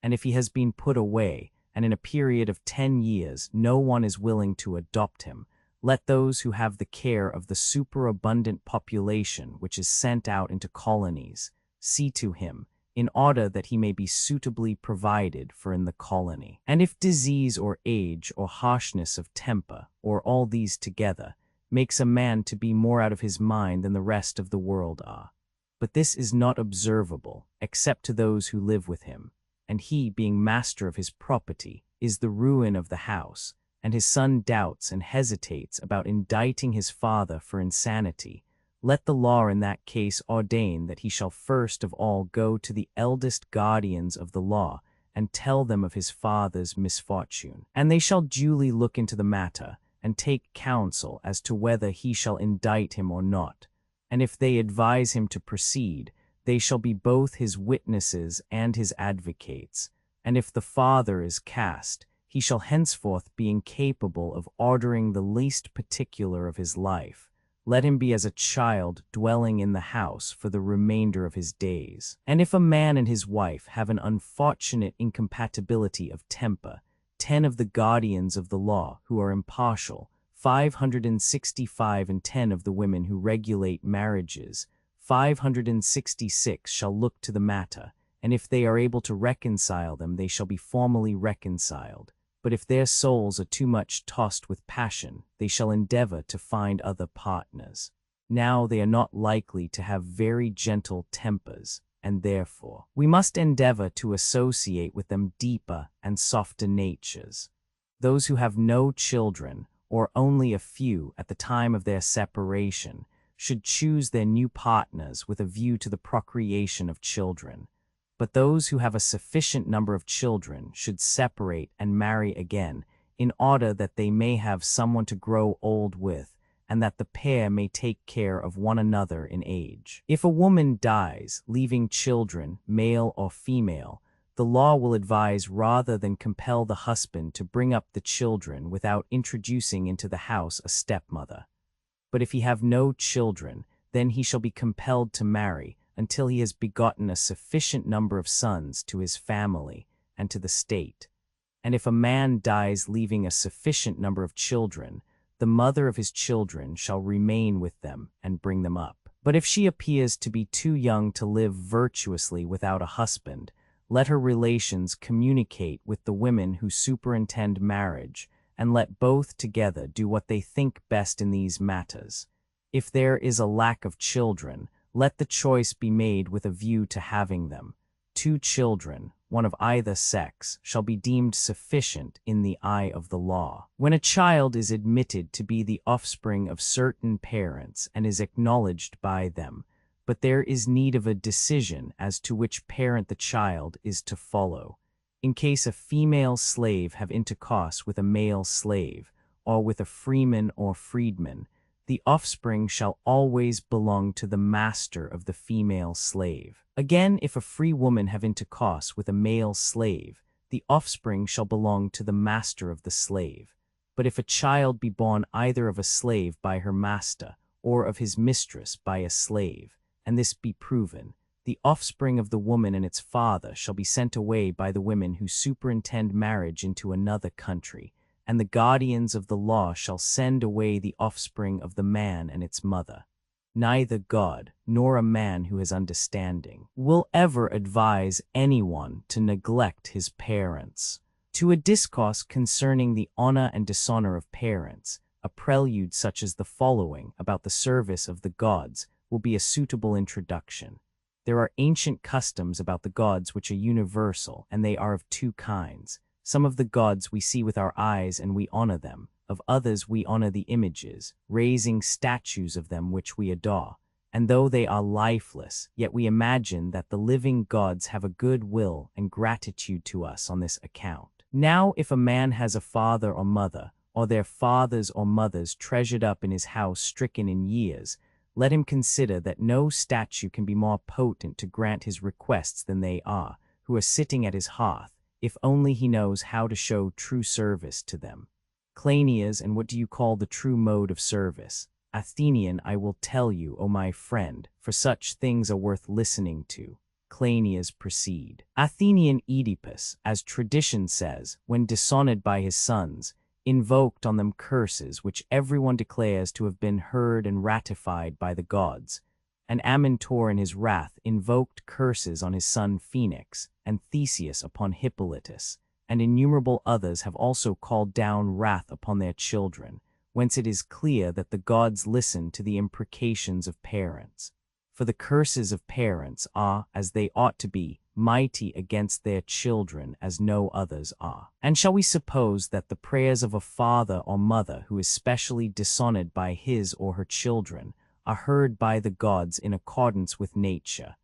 And if he has been put away, and in a period of 10 years no one is willing to adopt him, let those who have the care of the superabundant population which is sent out into colonies see to him, in order that he may be suitably provided for in the colony. And if disease or age or harshness of temper, or all these together, makes a man to be more out of his mind than the rest of the world are. But this is not observable, except to those who live with him, and he, being master of his property, is the ruin of the house, and his son doubts and hesitates about indicting his father for insanity. Let the law in that case ordain that he shall first of all go to the eldest guardians of the law, and tell them of his father's misfortune. And they shall duly look into the matter, and take counsel as to whether he shall indict him or not. And if they advise him to proceed, they shall be both his witnesses and his advocates. And if the father is cast, he shall henceforth be incapable of ordering the least particular of his life. Let him be as a child dwelling in the house for the remainder of his days. And if a man and his wife have an unfortunate incompatibility of temper, 10 of the guardians of the law who are impartial, 565, and 10 of the women who regulate marriages, 566, shall look to the matter, and if they are able to reconcile them, they shall be formally reconciled. But if their souls are too much tossed with passion, they shall endeavor to find other partners. Now they are not likely to have very gentle tempers, and therefore we must endeavor to associate with them deeper and softer natures. Those who have no children, or only a few at the time of their separation, should choose their new partners with a view to the procreation of children. But those who have a sufficient number of children should separate and marry again, in order that they may have someone to grow old with, and that the pair may take care of one another in age. If a woman dies, leaving children, male or female, the law will advise rather than compel the husband to bring up the children without introducing into the house a stepmother. But if he have no children, then he shall be compelled to marry, until he has begotten a sufficient number of sons to his family and to the state. And if a man dies leaving a sufficient number of children, the mother of his children shall remain with them and bring them up. But if she appears to be too young to live virtuously without a husband, let her relations communicate with the women who superintend marriage, and let both together do what they think best in these matters. If there is a lack of children, let the choice be made with a view to having them. 2 children, one of either sex, shall be deemed sufficient in the eye of the law. When a child is admitted to be the offspring of certain parents and is acknowledged by them, but there is need of a decision as to which parent the child is to follow. In case a female slave have intercourse with a male slave, or with a freeman or freedman, the offspring shall always belong to the master of the female slave. Again, if a free woman have intercourse with a male slave, the offspring shall belong to the master of the slave. But if a child be born either of a slave by her master, or of his mistress by a slave, and this be proven, the offspring of the woman and its father shall be sent away by the women who superintend marriage into another country, and the guardians of the law shall send away the offspring of the man and its mother. Neither God, nor a man who has understanding, will ever advise anyone to neglect his parents. To a discourse concerning the honor and dishonor of parents, a prelude such as the following about the service of the gods will be a suitable introduction. There are ancient customs about the gods which are universal, and they are of 2 kinds. Some of the gods we see with our eyes and we honor them. Of others we honor the images, raising statues of them which we adore. And though they are lifeless, yet we imagine that the living gods have a good will and gratitude to us on this account. Now if a man has a father or mother, or their fathers or mothers treasured up in his house stricken in years, let him consider that no statue can be more potent to grant his requests than they are, who are sitting at his hearth, if only he knows how to show true service to them. Cleinias, and what do you call the true mode of service? Athenian, I will tell you, O my friend, for such things are worth listening to. Cleinias, proceed. Athenian Oedipus, as tradition says, when dishonored by his sons, invoked on them curses which everyone declares to have been heard and ratified by the gods, and Amintor in his wrath invoked curses on his son Phoenix, and Theseus upon Hippolytus, and innumerable others have also called down wrath upon their children, whence it is clear that the gods listen to the imprecations of parents. For the curses of parents are, as they ought to be, mighty against their children as no others are. And shall we suppose that the prayers of a father or mother who is specially dishonored by his or her children are heard by the gods in accordance with nature,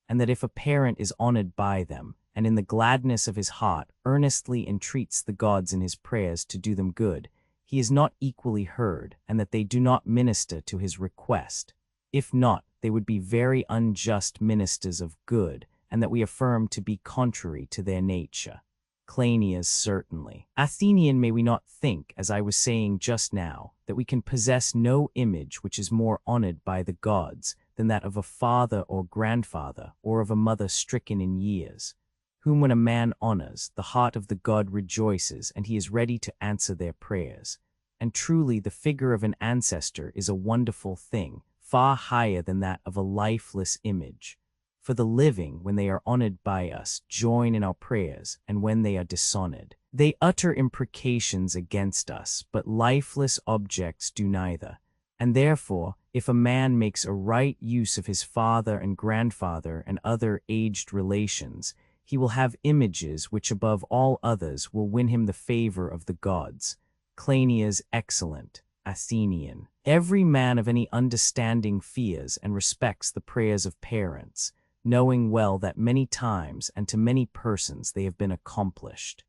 and that if a parent is honored by them, and in the gladness of his heart earnestly entreats the gods in his prayers to do them good, he is not equally heard, and that they do not minister to his request? If not, they would be very unjust ministers of good, and that we affirm to be contrary to their nature. Cleinias, certainly. Athenian, may we not think, as I was saying just now, that we can possess no image which is more honored by the gods than that of a father or grandfather, or of a mother stricken in years, whom when a man honors, the heart of the god rejoices, and he is ready to answer their prayers. And truly the figure of an ancestor is a wonderful thing, far higher than that of a lifeless image. For the living, when they are honored by us, join in our prayers, and when they are dishonored, they utter imprecations against us, but lifeless objects do neither. And therefore, if a man makes a right use of his father and grandfather and other aged relations, he will have images which above all others will win him the favor of the gods. Cleinias, excellent. Athenian. Every man of any understanding fears and respects the prayers of parents, knowing well that many times and to many persons they have been accomplished.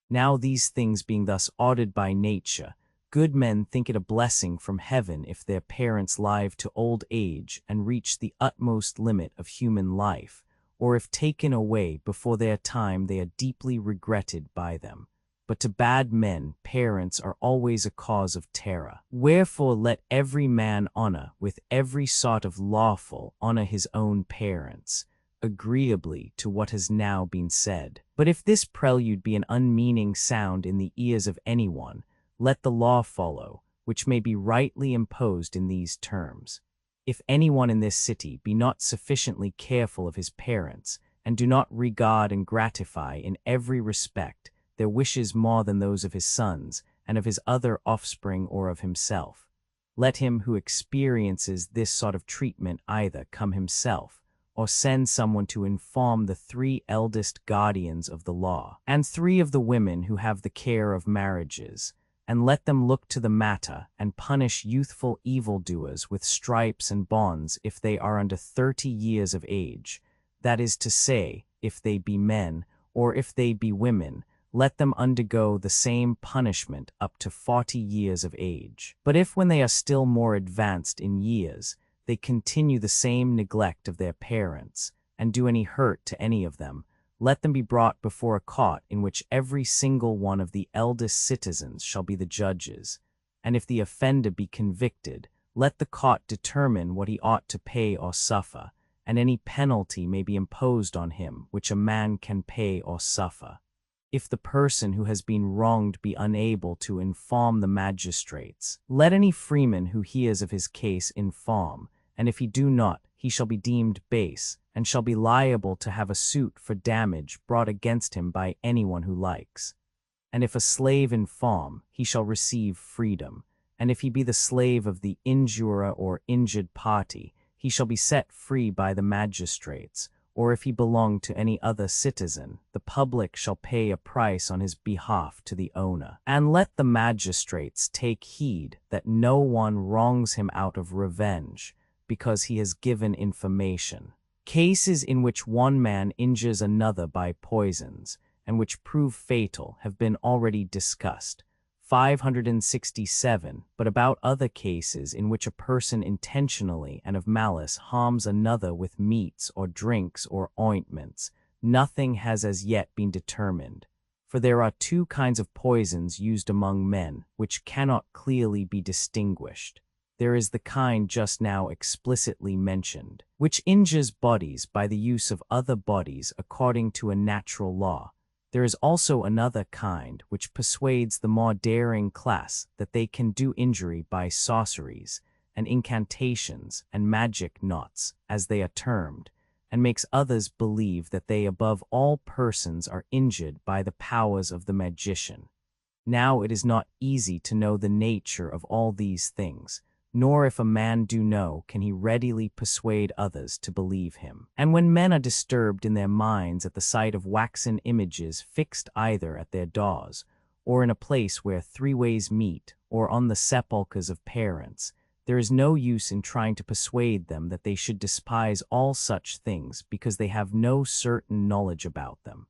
Now these things being thus ordered by nature, good men think it a blessing from heaven if their parents live to old age and reach the utmost limit of human life, or if taken away before their time they are deeply regretted by them. But to bad men parents are always a cause of terror. Wherefore let every man honor with every sort of lawful honor his own parents, agreeably to what has now been said. But if this prelude be an unmeaning sound in the ears of anyone, let the law follow, which may be rightly imposed in these terms. If anyone in this city be not sufficiently careful of his parents, and do not regard and gratify in every respect their wishes more than those of his sons, and of his other offspring or of himself, let him who experiences this sort of treatment either come himself, or send someone to inform the 3 eldest guardians of the law, and 3 of the women who have the care of marriages, and let them look to the matter, and punish youthful evildoers with stripes and bonds if they are under 30 years of age, that is to say, if they be men, or if they be women, let them undergo the same punishment up to 40 years of age. But if when they are still more advanced in years, they continue the same neglect of their parents, and do any hurt to any of them, let them be brought before a court in which every single one of the eldest citizens shall be the judges, and if the offender be convicted, let the court determine what he ought to pay or suffer, and any penalty may be imposed on him which a man can pay or suffer. If the person who has been wronged be unable to inform the magistrates, let any freeman who hears of his case inform, and if he do not, he shall be deemed base, and shall be liable to have a suit for damage brought against him by anyone who likes. And if a slave inform, he shall receive freedom, and if he be the slave of the injurer or injured party, he shall be set free by the magistrates, or if he belong to any other citizen, the public shall pay a price on his behalf to the owner. And let the magistrates take heed that no one wrongs him out of revenge, because he has given information. Cases in which one man injures another by poisons, and which prove fatal, have been already discussed. 567, but about other cases in which a person intentionally and of malice harms another with meats or drinks or ointments, nothing has as yet been determined. For there are 2 kinds of poisons used among men, which cannot clearly be distinguished. There is the kind just now explicitly mentioned, which injures bodies by the use of other bodies according to a natural law. There is also another kind which persuades the more daring class that they can do injury by sorceries, and incantations and magic knots, as they are termed, and makes others believe that they above all persons are injured by the powers of the magician. Now it is not easy to know the nature of all these things, nor if a man do know can he readily persuade others to believe him. And when men are disturbed in their minds at the sight of waxen images fixed either at their doors, or in a place where three ways meet, or on the sepulchres of parents, there is no use in trying to persuade them that they should despise all such things because they have no certain knowledge about them.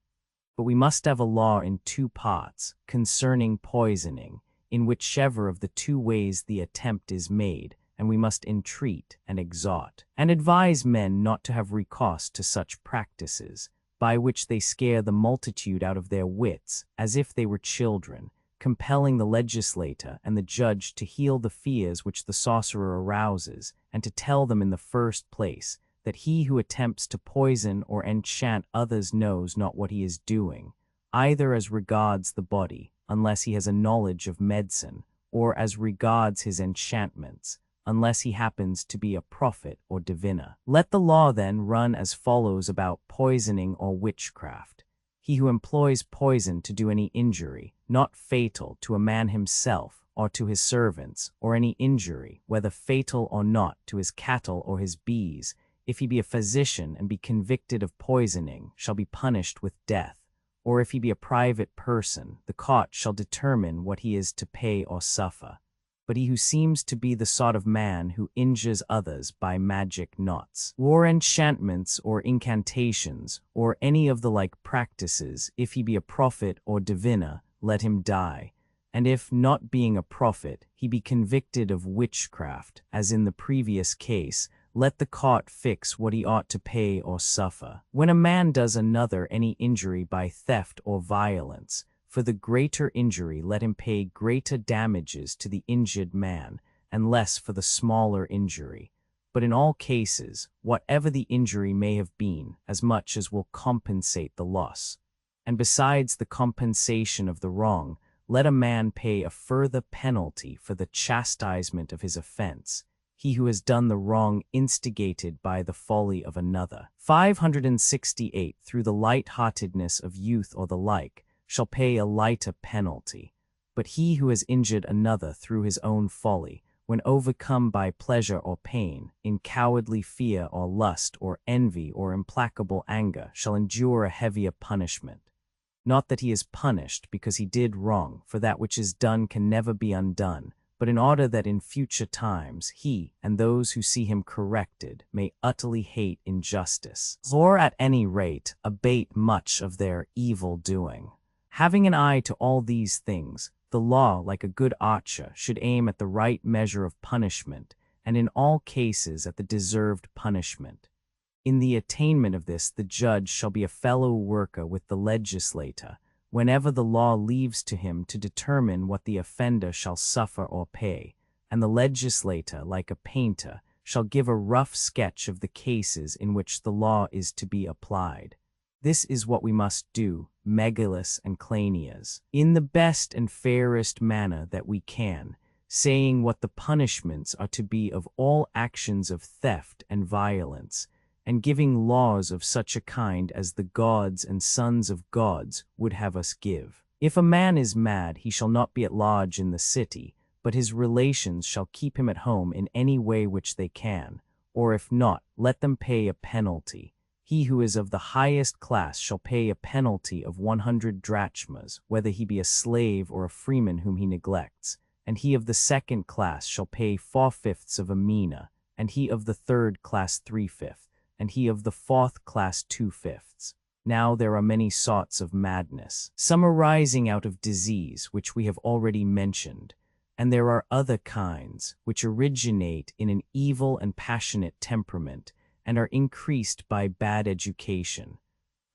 But we must have a law in two parts concerning poisoning, in whichever of the two ways the attempt is made, and we must entreat and exhort, and advise men not to have recourse to such practices, by which they scare the multitude out of their wits, as if they were children, compelling the legislator and the judge to heal the fears which the sorcerer arouses, and to tell them in the first place that he who attempts to poison or enchant others knows not what he is doing, either as regards the body, unless he has a knowledge of medicine, or as regards his enchantments, unless he happens to be a prophet or diviner. Let the law then run as follows about poisoning or witchcraft. He who employs poison to do any injury, not fatal to a man himself or to his servants, or any injury, whether fatal or not, to his cattle or his bees, if he be a physician and be convicted of poisoning, shall be punished with death. Or if he be a private person, the court shall determine what he is to pay or suffer. But he who seems to be the sort of man who injures others by magic knots, or enchantments, or incantations, or any of the like practices, if he be a prophet or diviner, let him die. And if, not being a prophet, he be convicted of witchcraft, as in the previous case, let the court fix what he ought to pay or suffer. When a man does another any injury by theft or violence, for the greater injury let him pay greater damages to the injured man, and less for the smaller injury. But in all cases, whatever the injury may have been, as much as will compensate the loss. And besides the compensation of the wrong, let a man pay a further penalty for the chastisement of his offense, he who has done the wrong instigated by the folly of another. 568. Through the light-heartedness of youth or the like, shall pay a lighter penalty. But he who has injured another through his own folly, when overcome by pleasure or pain, in cowardly fear or lust or envy or implacable anger, shall endure a heavier punishment. Not that he is punished because he did wrong, for that which is done can never be undone, but in order that in future times he and those who see him corrected may utterly hate injustice, or at any rate abate much of their evil doing. Having an eye to all these things, the law, like a good archer, should aim at the right measure of punishment, and in all cases at the deserved punishment. In the attainment of this, the judge shall be a fellow worker with the legislator, whenever the law leaves to him to determine what the offender shall suffer or pay, and the legislator, like a painter, shall give a rough sketch of the cases in which the law is to be applied. This is what we must do, Megillus and Cleinias, in the best and fairest manner that we can, saying what the punishments are to be of all actions of theft and violence, and giving laws of such a kind as the gods and sons of gods would have us give. If a man is mad, he shall not be at large in the city, but his relations shall keep him at home in any way which they can, or if not, let them pay a penalty. He who is of the highest class shall pay a penalty of 100 drachmas, whether he be a slave or a freeman whom he neglects, and he of the second class shall pay 4/5 of a mina, and he of the third class 3/5, and he of the fourth class 2/5. Now there are many sorts of madness, some arising out of disease, which we have already mentioned, and there are other kinds, which originate in an evil and passionate temperament, and are increased by bad education.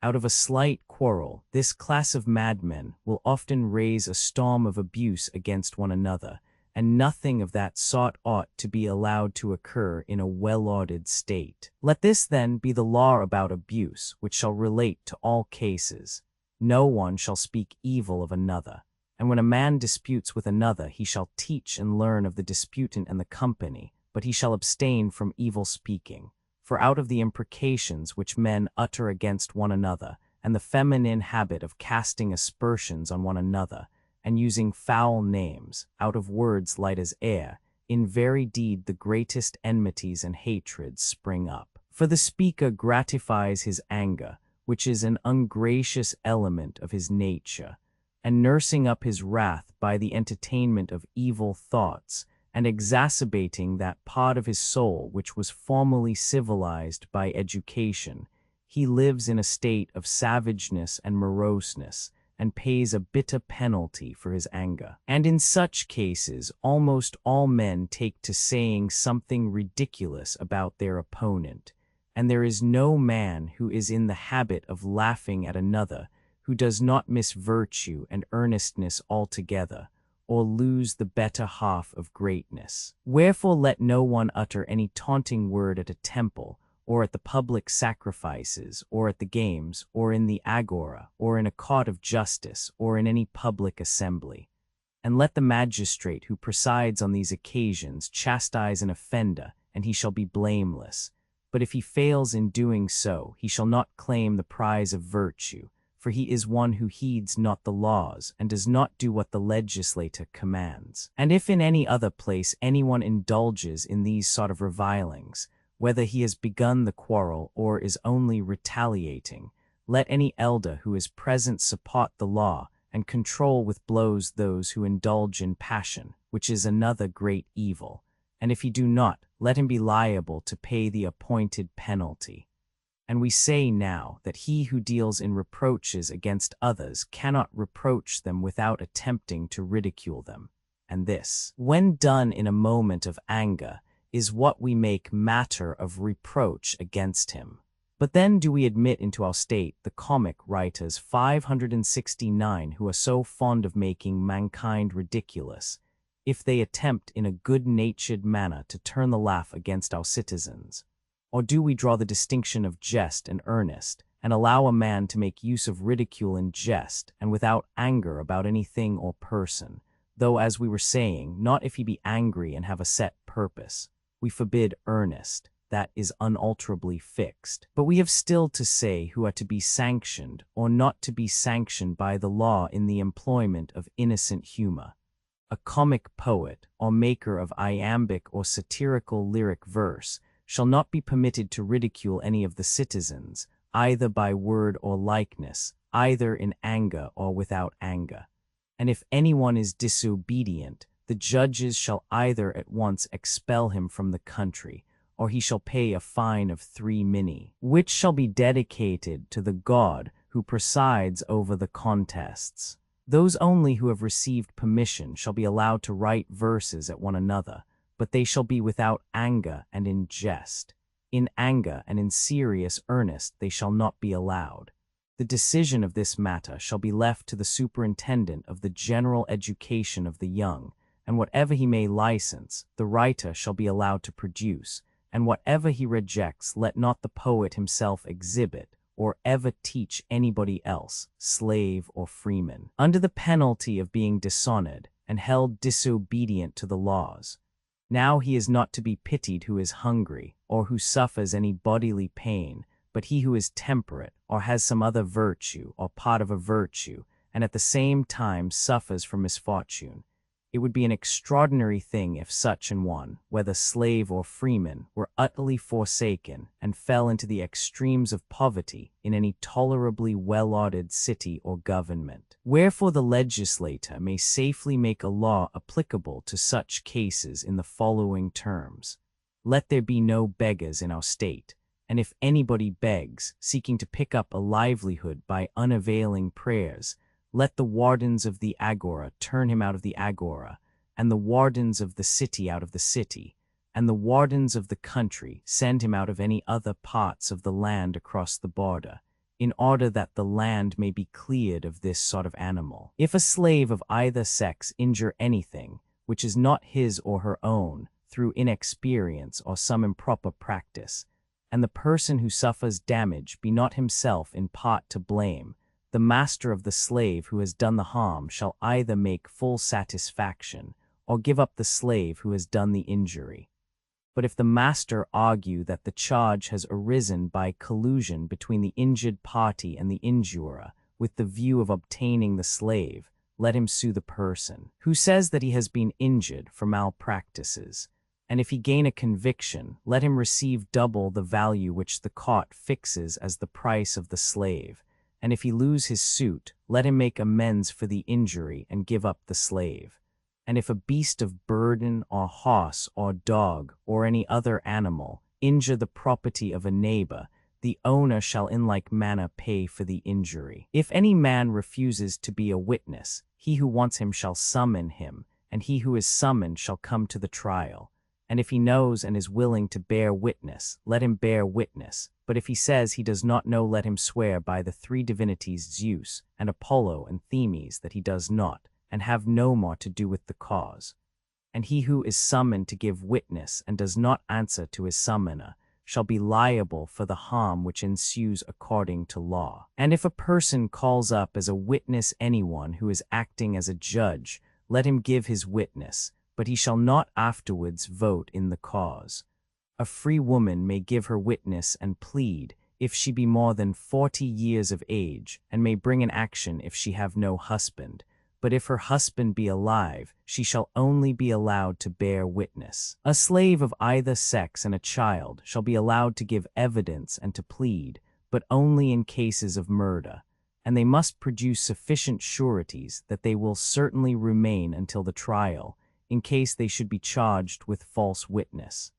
Out of a slight quarrel, this class of madmen will often raise a storm of abuse against one another, and nothing of that sort ought to be allowed to occur in a well-ordered state. Let this then be the law about abuse, which shall relate to all cases. No one shall speak evil of another, and when a man disputes with another, he shall teach and learn of the disputant and the company, but he shall abstain from evil speaking. For out of the imprecations which men utter against one another, and the feminine habit of casting aspersions on one another, and using foul names, out of words light as air, in very deed the greatest enmities and hatreds spring up. For the speaker gratifies his anger, which is an ungracious element of his nature, and nursing up his wrath by the entertainment of evil thoughts, and exacerbating that part of his soul which was formerly civilized by education, he lives in a state of savageness and moroseness, and pays a bitter penalty for his anger. And in such cases, almost all men take to saying something ridiculous about their opponent, and there is no man who is in the habit of laughing at another who does not miss virtue and earnestness altogether, or lose the better half of greatness. Wherefore let no one utter any taunting word at a temple, or at the public sacrifices, or at the games, or in the agora, or in a court of justice, or in any public assembly. And let the magistrate who presides on these occasions chastise an offender, and he shall be blameless. But if he fails in doing so, he shall not claim the prize of virtue, for he is one who heeds not the laws, and does not do what the legislator commands. And if in any other place anyone indulges in these sort of revilings, whether he has begun the quarrel or is only retaliating, let any elder who is present support the law, and control with blows those who indulge in passion, which is another great evil. And if he do not, let him be liable to pay the appointed penalty. And we say now that he who deals in reproaches against others cannot reproach them without attempting to ridicule them. And this, when done in a moment of anger, is what we make matter of reproach against him. But then do we admit into our state the comic writers 569 who are so fond of making mankind ridiculous, if they attempt in a good-natured manner to turn the laugh against our citizens? Or do we draw the distinction of jest and earnest, and allow a man to make use of ridicule in jest, and without anger about any thing or person, though, as we were saying, not if he be angry and have a set purpose? We forbid earnest, that is unalterably fixed. But we have still to say who are to be sanctioned or not to be sanctioned by the law in the employment of innocent humor. A comic poet, or maker of iambic or satirical lyric verse, shall not be permitted to ridicule any of the citizens, either by word or likeness, either in anger or without anger. And if anyone is disobedient, the judges shall either at once expel him from the country, or he shall pay a fine of 3 minae, which shall be dedicated to the god who presides over the contests. Those only who have received permission shall be allowed to write verses at one another, but they shall be without anger and in jest. In anger and in serious earnest they shall not be allowed. The decision of this matter shall be left to the superintendent of the general education of the young, and whatever he may license, the writer shall be allowed to produce, and whatever he rejects let not the poet himself exhibit, or ever teach anybody else, slave or freeman, under the penalty of being dishonored and held disobedient to the laws. Now he is not to be pitied who is hungry, or who suffers any bodily pain, but he who is temperate, or has some other virtue, or part of a virtue, and at the same time suffers from misfortune. It would be an extraordinary thing if such an one, whether slave or freeman, were utterly forsaken and fell into the extremes of poverty in any tolerably well-ordered city or government. Wherefore the legislator may safely make a law applicable to such cases in the following terms: let there be no beggars in our state, and if anybody begs, seeking to pick up a livelihood by unavailing prayers, let the wardens of the agora turn him out of the agora, and the wardens of the city out of the city, and the wardens of the country send him out of any other parts of the land across the border, in order that the land may be cleared of this sort of animal. If a slave of either sex injure anything, which is not his or her own, through inexperience or some improper practice, and the person who suffers damage be not himself in part to blame, the master of the slave who has done the harm shall either make full satisfaction, or give up the slave who has done the injury. But if the master argue that the charge has arisen by collusion between the injured party and the injurer, with the view of obtaining the slave, let him sue the person who says that he has been injured for malpractices. And if he gain a conviction, let him receive double the value which the court fixes as the price of the slave. And if he lose his suit, let him make amends for the injury and give up the slave. And if a beast of burden or horse or dog or any other animal injure the property of a neighbor, the owner shall in like manner pay for the injury. If any man refuses to be a witness, he who wants him shall summon him, and he who is summoned shall come to the trial. And if he knows and is willing to bear witness, let him bear witness. But if he says he does not know, let him swear by the three divinities Zeus and Apollo and Themis that he does not, and have no more to do with the cause. And he who is summoned to give witness and does not answer to his summoner shall be liable for the harm which ensues according to law. And if a person calls up as a witness anyone who is acting as a judge, let him give his witness, but he shall not afterwards vote in the cause. A free woman may give her witness and plead, if she be more than 40 years of age, and may bring an action if she have no husband. But if her husband be alive, she shall only be allowed to bear witness. A slave of either sex and a child shall be allowed to give evidence and to plead, but only in cases of murder, and they must produce sufficient sureties that they will certainly remain until the trial, in case they should be charged with false witness.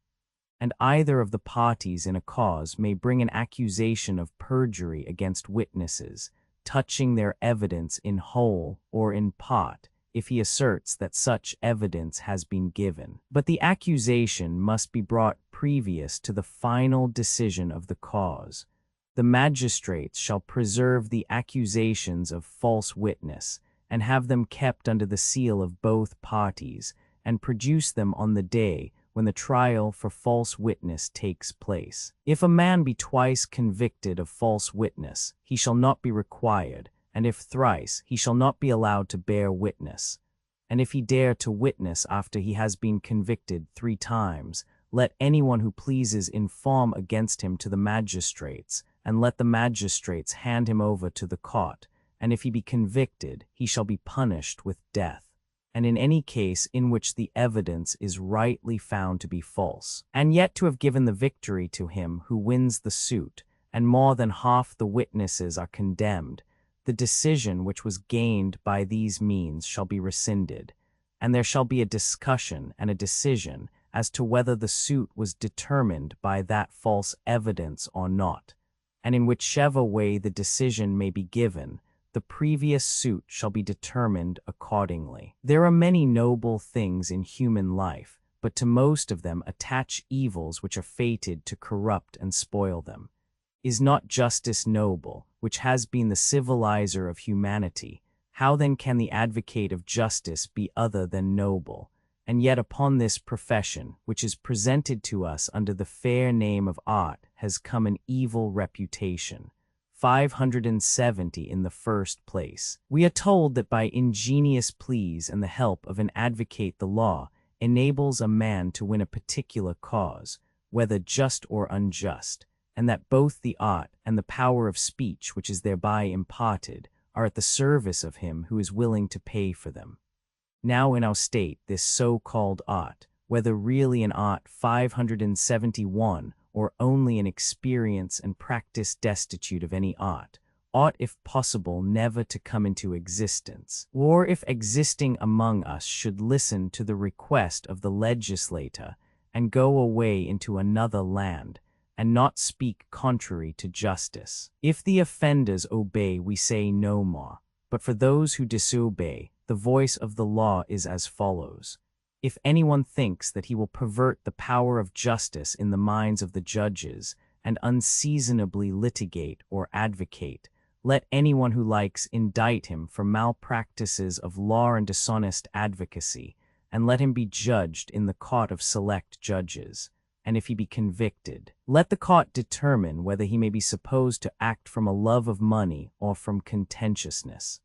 And either of the parties in a cause may bring an accusation of perjury against witnesses, touching their evidence in whole or in part, if he asserts that such evidence has been given. But the accusation must be brought previous to the final decision of the cause. The magistrates shall preserve the accusations of false witness, and have them kept under the seal of both parties, and produce them on the day when the trial for false witness takes place. If a man be twice convicted of false witness, he shall not be required, and if thrice, he shall not be allowed to bear witness. And if he dare to witness after he has been convicted 3 times, let anyone who pleases inform against him to the magistrates, and let the magistrates hand him over to the court, and if he be convicted, he shall be punished with death. And in any case in which the evidence is rightly found to be false, and yet to have given the victory to him who wins the suit, and more than half the witnesses are condemned, the decision which was gained by these means shall be rescinded, and there shall be a discussion and a decision as to whether the suit was determined by that false evidence or not, and in whichever way the decision may be given, the previous suit shall be determined accordingly. There are many noble things in human life, but to most of them attach evils which are fated to corrupt and spoil them. Is not justice noble, which has been the civilizer of humanity? How then can the advocate of justice be other than noble? And yet upon this profession, which is presented to us under the fair name of art, has come an evil reputation. 570 in the first place. We are told that by ingenious pleas and the help of an advocate the law enables a man to win a particular cause, whether just or unjust, and that both the art and the power of speech which is thereby imparted are at the service of him who is willing to pay for them. Now in our state this so-called art, whether really an art 571 or only an experience and practice destitute of any art, ought if possible never to come into existence, or if existing among us should listen to the request of the legislator and go away into another land, and not speak contrary to justice. If the offenders obey, we say no more, but for those who disobey, the voice of the law is as follows. If anyone thinks that he will pervert the power of justice in the minds of the judges, and unseasonably litigate or advocate, let anyone who likes indict him for malpractices of law and dishonest advocacy, and let him be judged in the court of select judges. And if he be convicted, let the court determine whether he may be supposed to act from a love of money or from contentiousness.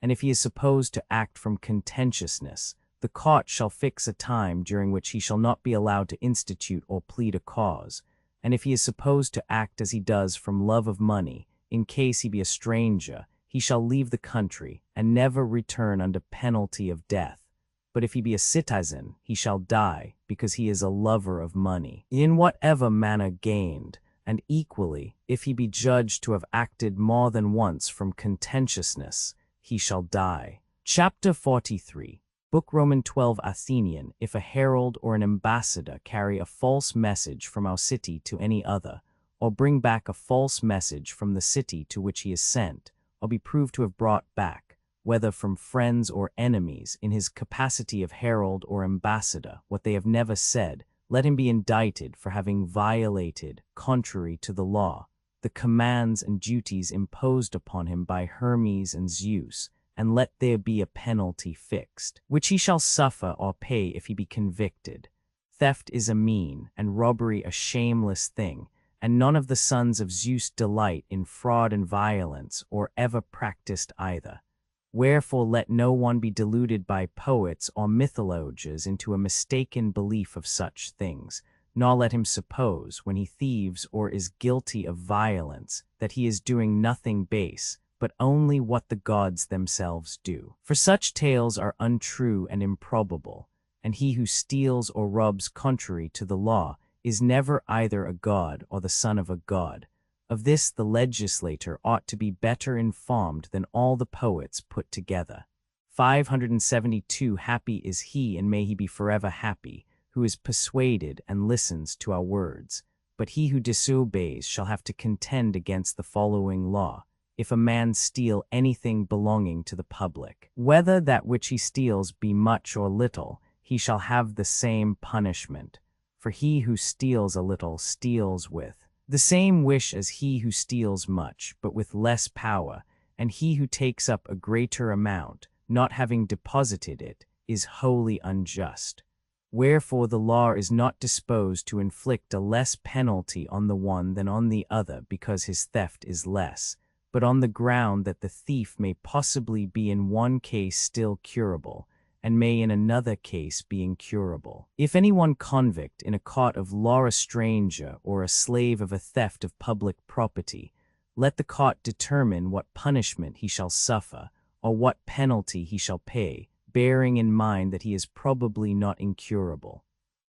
And if he is supposed to act from contentiousness, the court shall fix a time during which he shall not be allowed to institute or plead a cause, and if he is supposed to act as he does from love of money, in case he be a stranger, he shall leave the country, and never return under penalty of death. But if he be a citizen, he shall die, because he is a lover of money, in whatever manner gained, and equally, if he be judged to have acted more than once from contentiousness, he shall die. Chapter 43. Book Roman 12 Athenian. If a herald or an ambassador carry a false message from our city to any other, or bring back a false message from the city to which he is sent, or be proved to have brought back, whether from friends or enemies, in his capacity of herald or ambassador, what they have never said, let him be indicted for having violated, contrary to the law, the commands and duties imposed upon him by Hermes and Zeus, and let there be a penalty fixed, which he shall suffer or pay if he be convicted. Theft is a mean, and robbery a shameless thing, and none of the sons of Zeus delight in fraud and violence, or ever practiced either. Wherefore let no one be deluded by poets or mythologians into a mistaken belief of such things, nor let him suppose, when he thieves or is guilty of violence, that he is doing nothing base, but only what the gods themselves do. For such tales are untrue and improbable, and he who steals or robs contrary to the law is never either a god or the son of a god. Of this the legislator ought to be better informed than all the poets put together. 572. Happy is he, and may he be forever happy, who is persuaded and listens to our words. But he who disobeys shall have to contend against the following law: if a man steal anything belonging to the public, whether that which he steals be much or little, he shall have the same punishment. For he who steals a little steals with the same wish as he who steals much, but with less power, and he who takes up a greater amount, not having deposited it, is wholly unjust. Wherefore the law is not disposed to inflict a less penalty on the one than on the other because his theft is less, but on the ground that the thief may possibly be in one case still curable, and may in another case be incurable. If any one convict in a court of law a stranger or a slave of a theft of public property, let the court determine what punishment he shall suffer, or what penalty he shall pay, bearing in mind that he is probably not incurable.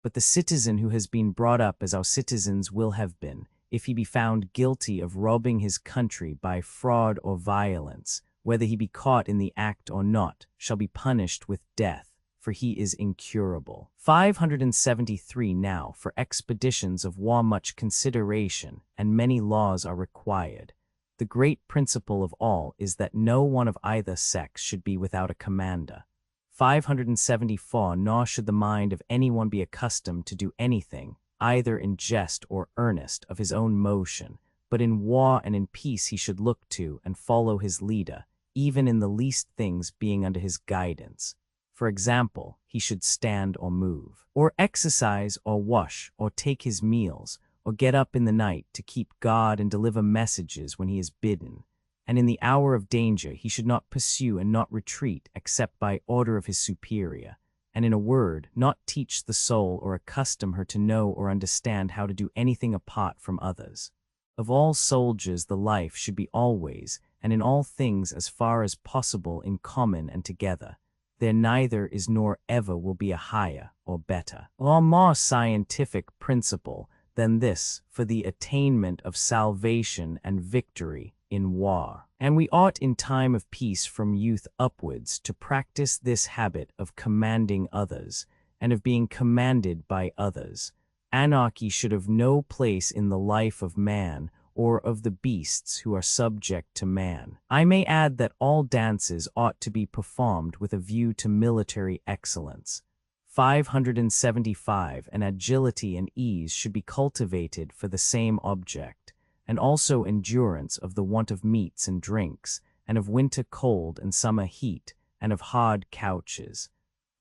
But the citizen who has been brought up as our citizens will have been, if he be found guilty of robbing his country by fraud or violence, whether he be caught in the act or not, shall be punished with death, for he is incurable. 573. Now, for expeditions of war much consideration, and many laws are required. The great principle of all is that no one of either sex should be without a commander. 574. Nor should the mind of anyone be accustomed to do anything, either in jest or earnest, of his own motion, but in war and in peace he should look to and follow his leader, even in the least things being under his guidance. For example, he should stand or move, or exercise or wash, or take his meals, or get up in the night to keep guard and deliver messages when he is bidden. And in the hour of danger he should not pursue and not retreat except by order of his superior, and in a word, not teach the soul or accustom her to know or understand how to do anything apart from others. Of all soldiers the life should be always, and in all things as far as possible, in common and together. There neither is nor ever will be a higher or better or more scientific principle than this for the attainment of salvation and victory in war. And we ought in time of peace from youth upwards to practice this habit of commanding others, and of being commanded by others. Anarchy should have no place in the life of man, or of the beasts who are subject to man. I may add that all dances ought to be performed with a view to military excellence. 575. And agility and ease should be cultivated for the same object, and also endurance of the want of meats and drinks, and of winter cold and summer heat, and of hard couches.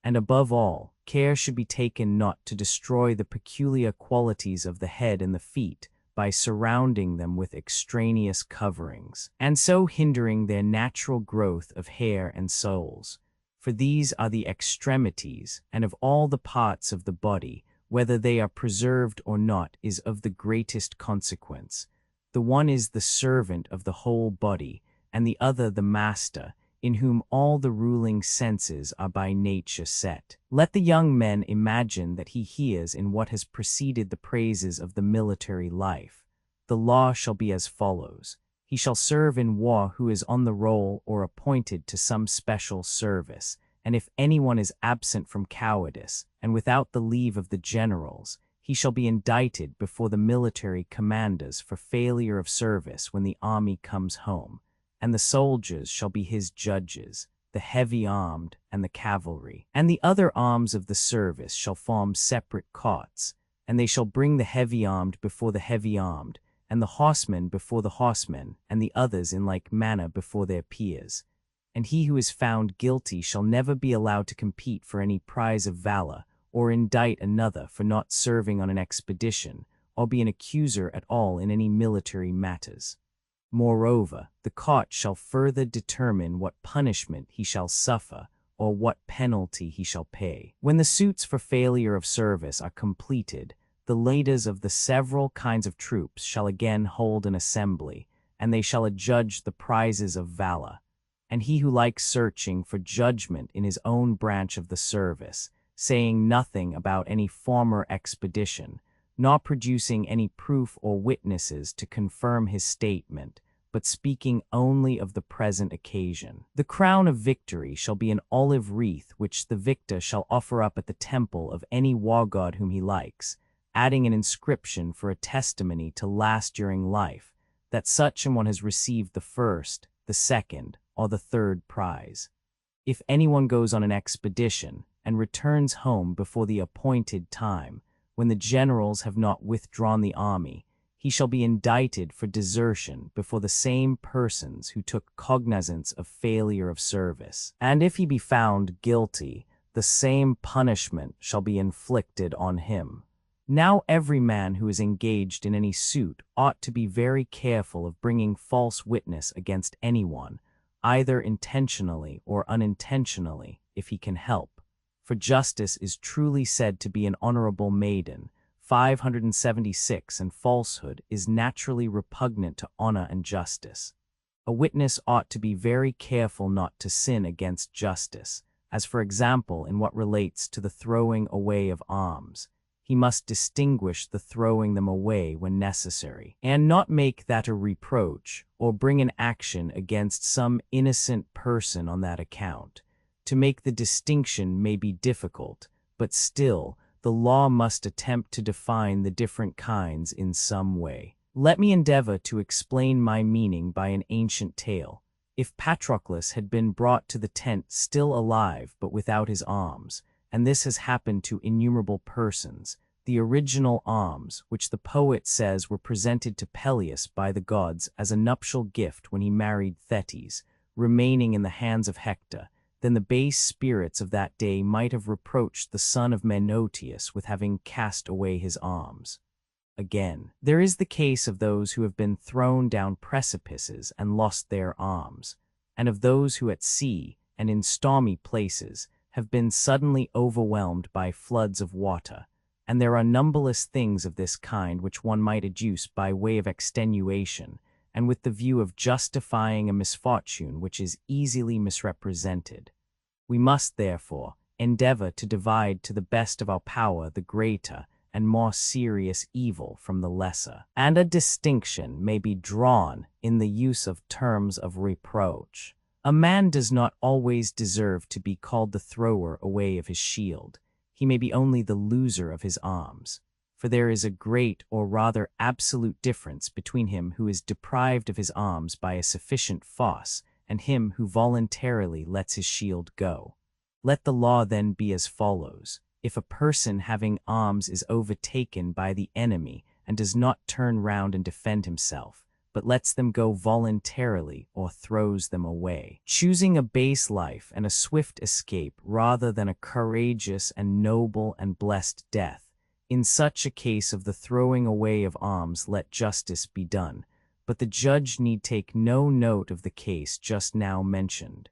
And above all, care should be taken not to destroy the peculiar qualities of the head and the feet, by surrounding them with extraneous coverings, and so hindering their natural growth of hair and soles. For these are the extremities, and of all the parts of the body, whether they are preserved or not is of the greatest consequence. The one is the servant of the whole body, and the other the master, in whom all the ruling senses are by nature set. Let the young man imagine that he hears in what has preceded the praises of the military life. The law shall be as follows. He shall serve in war who is on the roll or appointed to some special service, and if anyone is absent from cowardice, and without the leave of the generals, he shall be indicted before the military commanders for failure of service when the army comes home, and the soldiers shall be his judges, the heavy-armed and the cavalry. And the other arms of the service shall form separate courts, and they shall bring the heavy-armed before the heavy-armed, and the horsemen before the horsemen, and the others in like manner before their peers. And he who is found guilty shall never be allowed to compete for any prize of valor, or indict another for not serving on an expedition, or be an accuser at all in any military matters. Moreover, the court shall further determine what punishment he shall suffer, or what penalty he shall pay. When the suits for failure of service are completed, the leaders of the several kinds of troops shall again hold an assembly, and they shall adjudge the prizes of valor. And he who likes searching for judgment in his own branch of the service, saying nothing about any former expedition, nor producing any proof or witnesses to confirm his statement, but speaking only of the present occasion. The crown of victory shall be an olive wreath which the victor shall offer up at the temple of any war god whom he likes, adding an inscription for a testimony to last during life, that such an one has received the first, the second, or the third prize. If anyone goes on an expedition and returns home before the appointed time, when the generals have not withdrawn the army, he shall be indicted for desertion before the same persons who took cognizance of failure of service. And if he be found guilty, the same punishment shall be inflicted on him. Now every man who is engaged in any suit ought to be very careful of bringing false witness against anyone, either intentionally or unintentionally, if he can help. For justice is truly said to be an honorable maiden, 576, and falsehood is naturally repugnant to honor and justice. A witness ought to be very careful not to sin against justice, as for example in what relates to the throwing away of alms. He must distinguish the throwing them away when necessary, and not make that a reproach, or bring an action against some innocent person on that account. To make the distinction may be difficult, but still, the law must attempt to define the different kinds in some way. Let me endeavor to explain my meaning by an ancient tale. If Patroclus had been brought to the tent still alive but without his arms, and this has happened to innumerable persons, the original arms, which the poet says were presented to Peleus by the gods as a nuptial gift when he married Thetis, remaining in the hands of Hector, then the base spirits of that day might have reproached the son of Menoetius with having cast away his arms. Again, there is the case of those who have been thrown down precipices and lost their arms, and of those who at sea and in stormy places have been suddenly overwhelmed by floods of water, and there are numberless things of this kind which one might adduce by way of extenuation, and with the view of justifying a misfortune which is easily misrepresented. We must, therefore, endeavor to divide to the best of our power the greater and more serious evil from the lesser, and a distinction may be drawn in the use of terms of reproach. A man does not always deserve to be called the thrower away of his shield. He may be only the loser of his arms. For there is a great, or rather absolute difference between him who is deprived of his arms by a sufficient force, and him who voluntarily lets his shield go. Let the law then be as follows. If a person having arms is overtaken by the enemy and does not turn round and defend himself, but lets them go voluntarily or throws them away, choosing a base life and a swift escape rather than a courageous and noble and blessed death, in such a case of the throwing away of arms let justice be done, but the judge need take no note of the case just now mentioned.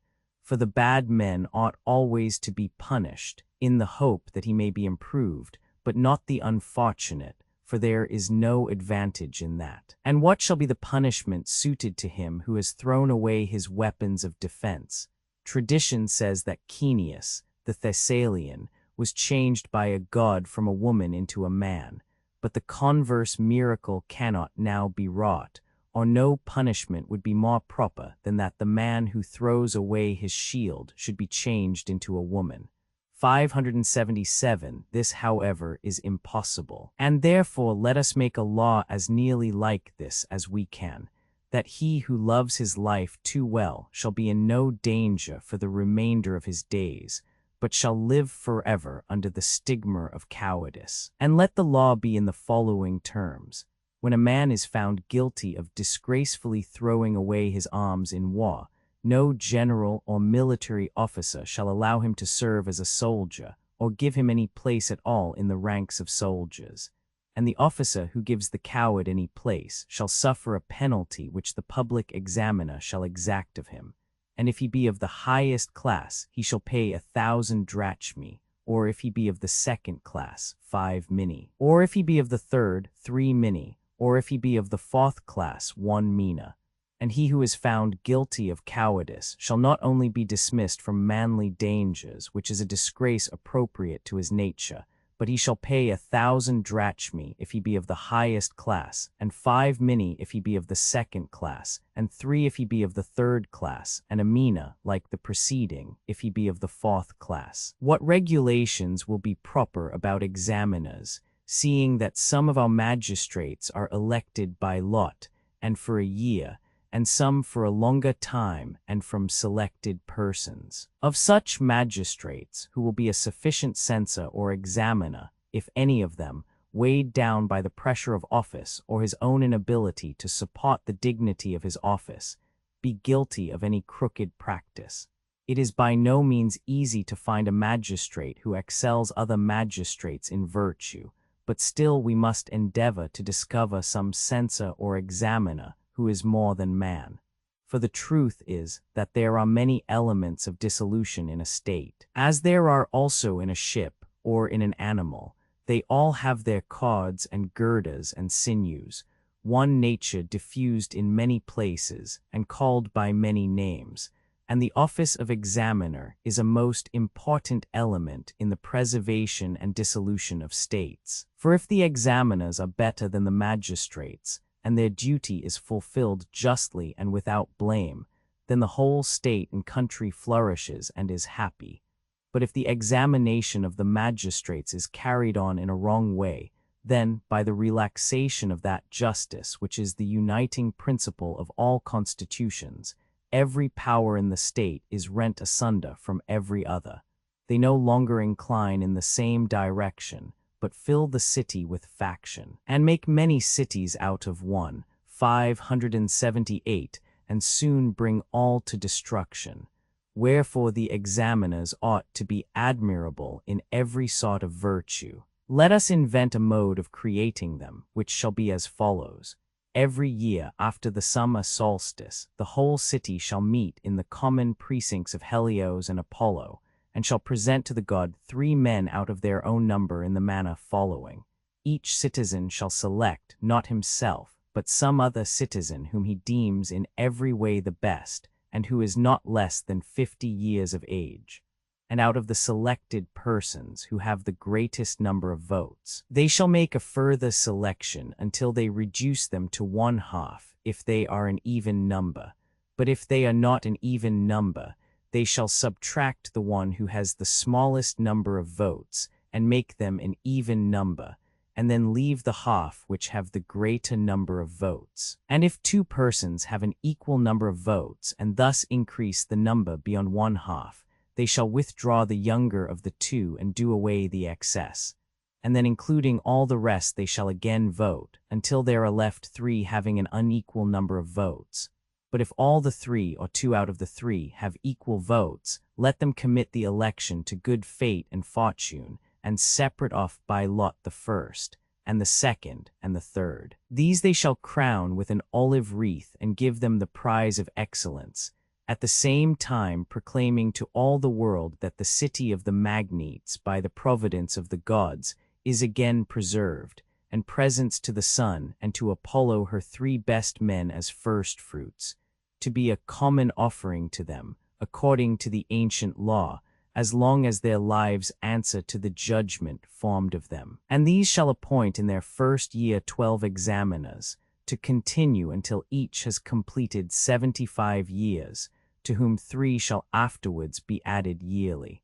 For the bad men ought always to be punished, in the hope that he may be improved, but not the unfortunate, for there is no advantage in that. And what shall be the punishment suited to him who has thrown away his weapons of defense? Tradition says that Caeneus, the Thessalian, was changed by a god from a woman into a man, but the converse miracle cannot now be wrought, or no punishment would be more proper than that the man who throws away his shield should be changed into a woman. 577. This, however, is impossible, and therefore let us make a law as nearly like this as we can, that he who loves his life too well shall be in no danger for the remainder of his days, but shall live forever under the stigma of cowardice. And let the law be in the following terms. When a man is found guilty of disgracefully throwing away his arms in war, no general or military officer shall allow him to serve as a soldier, or give him any place at all in the ranks of soldiers. And the officer who gives the coward any place shall suffer a penalty which the public examiner shall exact of him. And if he be of the highest class, he shall pay 1,000 drachmae, or if he be of the second class, 5 minae, or if he be of the third, 3 minae, or if he be of the fourth class, 1 mina. And he who is found guilty of cowardice shall not only be dismissed from manly dangers, which is a disgrace appropriate to his nature, but he shall pay 1,000 drachmae if he be of the highest class, and 5 minae if he be of the second class, and 3 if he be of the third class, and a mina, like the preceding, if he be of the fourth class. What regulations will be proper about examiners, seeing that some of our magistrates are elected by lot, and for a year, and some for a longer time and from selected persons? Of such magistrates, who will be a sufficient censor or examiner, if any of them, weighed down by the pressure of office or his own inability to support the dignity of his office, be guilty of any crooked practice? It is by no means easy to find a magistrate who excels other magistrates in virtue, but still we must endeavor to discover some censor or examiner who is more than man. For the truth is that there are many elements of dissolution in a state, as there are also in a ship or in an animal. They all have their cords and girders and sinews, one nature diffused in many places and called by many names, and the office of examiner is a most important element in the preservation and dissolution of states. For if the examiners are better than the magistrates, and their duty is fulfilled justly and without blame, then the whole state and country flourishes and is happy. But if the examination of the magistrates is carried on in a wrong way, then, by the relaxation of that justice which is the uniting principle of all constitutions, every power in the state is rent asunder from every other. They no longer incline in the same direction, but fill the city with faction, and make many cities out of one, 578, and soon bring all to destruction. Wherefore the examiners ought to be admirable in every sort of virtue. Let us invent a mode of creating them, which shall be as follows. Every year after the summer solstice, the whole city shall meet in the common precincts of Helios and Apollo, and shall present to the god 3 men out of their own number in the manner following. Each citizen shall select, not himself, but some other citizen whom he deems in every way the best, and who is not less than 50 years of age. And out of the selected persons who have the greatest number of votes, they shall make a further selection until they reduce them to 1/2, if they are an even number. But if they are not an even number, they shall subtract the one who has the smallest number of votes, and make them an even number, and then leave the half which have the greater number of votes. And if 2 persons have an equal number of votes, and thus increase the number beyond 1/2, they shall withdraw the younger of the 2 and do away the excess. And then including all the rest they shall again vote, until there are left 3 having an unequal number of votes. But if all the 3 or 2 out of the 3 have equal votes, let them commit the election to good fate and fortune, and separate off by lot the first, and the second, and the third. These they shall crown with an olive wreath and give them the prize of excellence, at the same time proclaiming to all the world that the city of the Magnates, by the providence of the gods, is again preserved, and presents to the sun and to Apollo her 3 best men as firstfruits, to be a common offering to them, according to the ancient law, as long as their lives answer to the judgment formed of them. And these shall appoint in their first year 12 examiners, to continue until each has completed 75 years, to whom 3 shall afterwards be added yearly.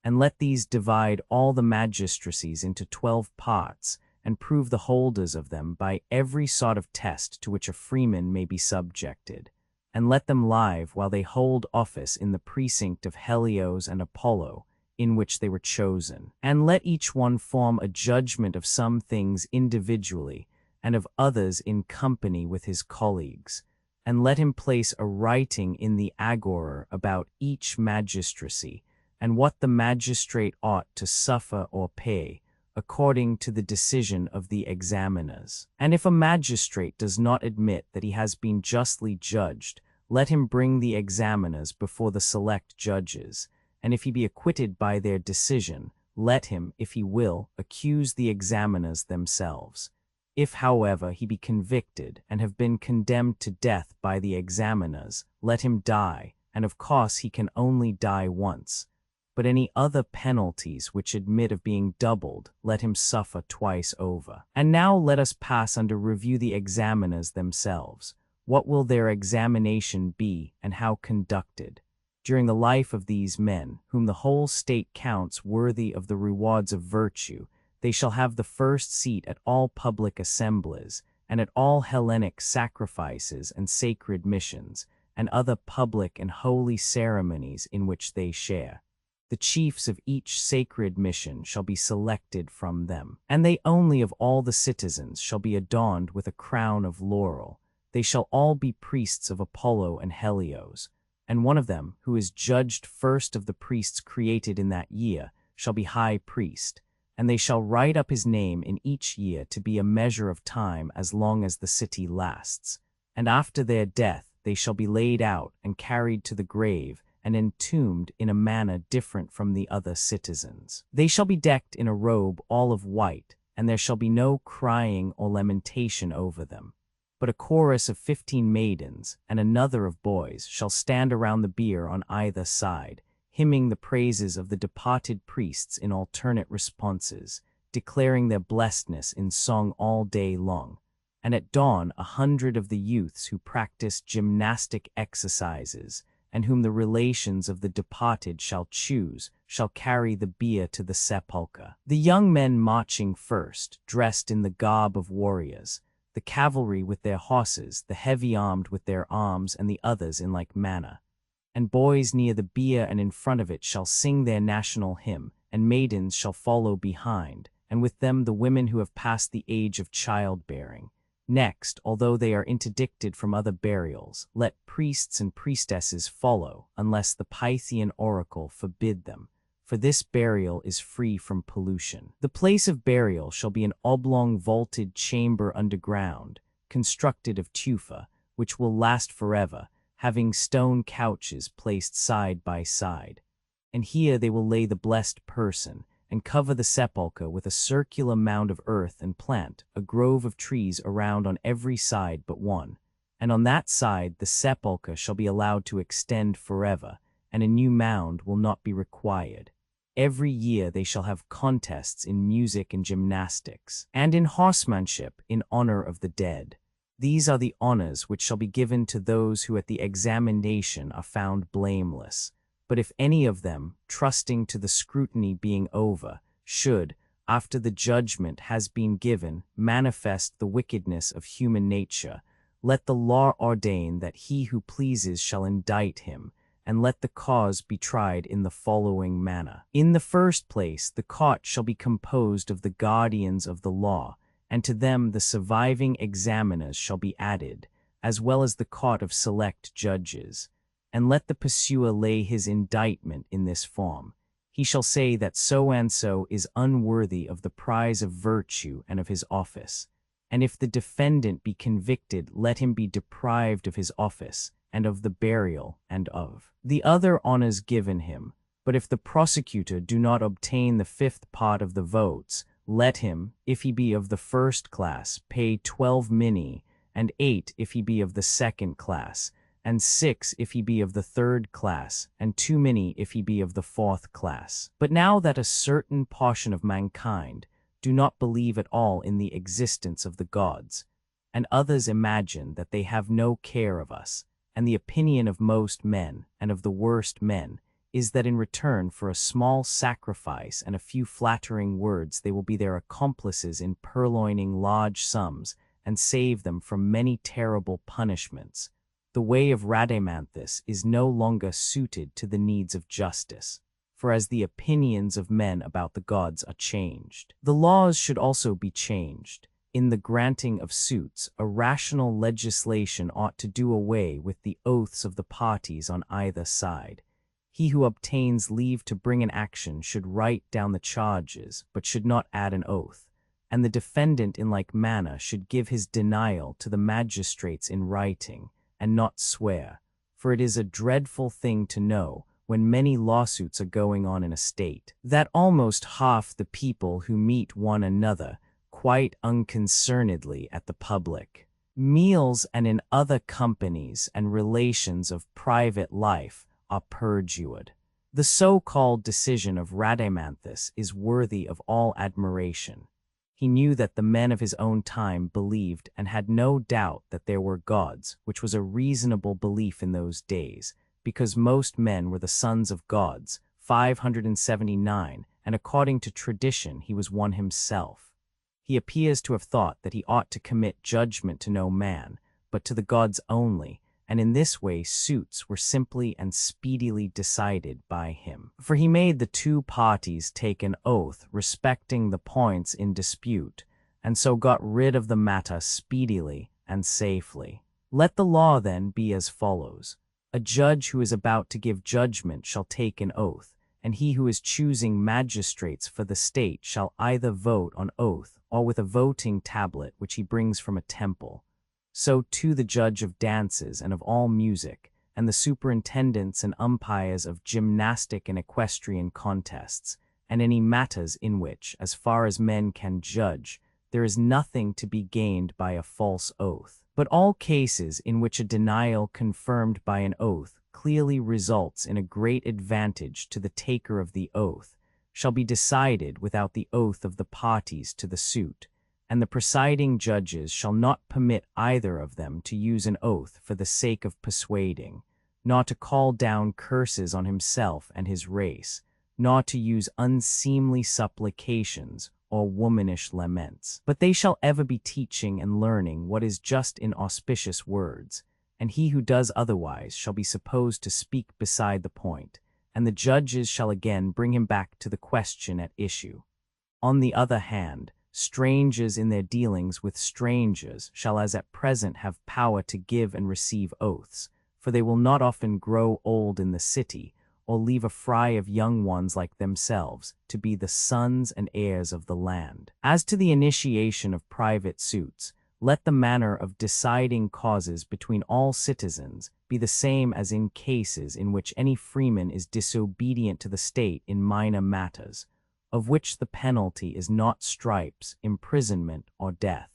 And let these divide all the magistracies into 12 parts, and prove the holders of them by every sort of test to which a freeman may be subjected. And let them live while they hold office in the precinct of Helios and Apollo, in which they were chosen. And let each one form a judgment of some things individually, and of others in company with his colleagues. And let him place a writing in the agora about each magistracy, and what the magistrate ought to suffer or pay, according to the decision of the examiners. And if a magistrate does not admit that he has been justly judged, let him bring the examiners before the select judges, and if he be acquitted by their decision, let him, if he will, accuse the examiners themselves. If, however, he be convicted and have been condemned to death by the examiners, let him die, and of course he can only die once. But any other penalties which admit of being doubled, let him suffer twice over. And now let us pass under review the examiners themselves. What will their examination be, and how conducted? During the life of these men, whom the whole state counts worthy of the rewards of virtue, they shall have the first seat at all public assemblies, and at all Hellenic sacrifices and sacred missions, and other public and holy ceremonies in which they share. The chiefs of each sacred mission shall be selected from them, and they only of all the citizens shall be adorned with a crown of laurel. They shall all be priests of Apollo and Helios, and one of them, who is judged first of the priests created in that year, shall be high priest, and they shall write up his name in each year to be a measure of time as long as the city lasts. And after their death they shall be laid out and carried to the grave, and entombed in a manner different from the other citizens. They shall be decked in a robe all of white, and there shall be no crying or lamentation over them. But a chorus of 15 maidens and another of boys shall stand around the bier on either side, hymning the praises of the departed priests in alternate responses, declaring their blessedness in song all day long. And at dawn 100 of the youths who practice gymnastic exercises, and whom the relations of the departed shall choose, shall carry the bier to the sepulchre. The young men marching first, dressed in the garb of warriors, the cavalry with their horses, the heavy-armed with their arms, and the others in like manner. And boys near the bier and in front of it shall sing their national hymn, and maidens shall follow behind, and with them the women who have passed the age of childbearing. Next, although they are interdicted from other burials, let priests and priestesses follow, unless the Pythian oracle forbid them, for this burial is free from pollution. The place of burial shall be an oblong vaulted chamber underground, constructed of tufa, which will last forever, having stone couches placed side by side. And here they will lay the blessed person, and cover the sepulchre with a circular mound of earth and plant a grove of trees around on every side but one. And on that side the sepulchre shall be allowed to extend forever, and a new mound will not be required. Every year they shall have contests in music and gymnastics, and in horsemanship in honor of the dead. These are the honors which shall be given to those who at the examination are found blameless. But if any of them, trusting to the scrutiny being over, should, after the judgment has been given, manifest the wickedness of human nature, let the law ordain that he who pleases shall indict him, and let the cause be tried in the following manner. In the first place, the court shall be composed of the guardians of the law, and to them the surviving examiners shall be added, as well as the court of select judges. And let the pursuer lay his indictment in this form. He shall say that so-and-so is unworthy of the prize of virtue and of his office, And if the defendant be convicted, let him be deprived of his office, and of the burial, and of the other honors given him. But if the prosecutor do not obtain the fifth part of the votes, let him, if he be of the first class, pay 12 minae, and 8 if he be of the second class, and 6 if he be of the third class, and 2 minae if he be of the fourth class. But now that a certain portion of mankind do not believe at all in the existence of the gods, and others imagine that they have no care of us, and the opinion of most men, and of the worst men, is that in return for a small sacrifice and a few flattering words they will be their accomplices in purloining large sums and save them from many terrible punishments, the way of Rhadamanthus is no longer suited to the needs of justice. For as the opinions of men about the gods are changed, the laws should also be changed. In the granting of suits, a rational legislation ought to do away with the oaths of the parties on either side. He who obtains leave to bring an action should write down the charges, but should not add an oath, and the defendant in like manner should give his denial to the magistrates in writing, and not swear, for it is a dreadful thing to know, when many lawsuits are going on in a state, that almost half the people who meet one another quite unconcernedly at the public meals and in other companies and relations of private life are perjured. The so-called decision of Rhadamanthus is worthy of all admiration. He knew that the men of his own time believed and had no doubt that there were gods, which was a reasonable belief in those days, because most men were the sons of gods, 579, and according to tradition he was one himself. He appears to have thought that he ought to commit judgment to no man, but to the gods only, and in this way suits were simply and speedily decided by him. For he made the two parties take an oath respecting the points in dispute, and so got rid of the matter speedily and safely. Let the law then be as follows. A judge who is about to give judgment shall take an oath, and he who is choosing magistrates for the state shall either vote on oath or with a voting tablet which he brings from a temple. So too the judge of dances and of all music, and the superintendents and umpires of gymnastic and equestrian contests, and any matters in which, as far as men can judge, there is nothing to be gained by a false oath. But all cases in which a denial confirmed by an oath clearly results in a great advantage to the taker of the oath, shall be decided without the oath of the parties to the suit, and the presiding judges shall not permit either of them to use an oath for the sake of persuading, nor to call down curses on himself and his race, nor to use unseemly supplications or womanish laments. But they shall ever be teaching and learning what is just in auspicious words, and he who does otherwise shall be supposed to speak beside the point, and the judges shall again bring him back to the question at issue. On the other hand, strangers in their dealings with strangers shall as at present have power to give and receive oaths, for they will not often grow old in the city, or leave a fry of young ones like themselves to be the sons and heirs of the land. As to the initiation of private suits, let the manner of deciding causes between all citizens be the same as in cases in which any freeman is disobedient to the state in minor matters, of which the penalty is not stripes, imprisonment, or death,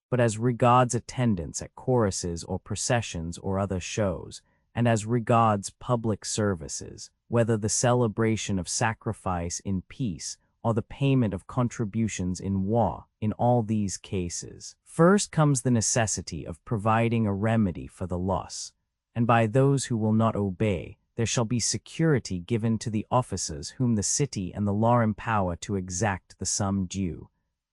but as regards attendance at choruses or processions or other shows, and as regards public services, whether the celebration of sacrifice in peace or the payment of contributions in war. In all these cases, first comes the necessity of providing a remedy for the loss, and by those who will not obey, there shall be security given to the officers whom the city and the law empower to exact the sum due,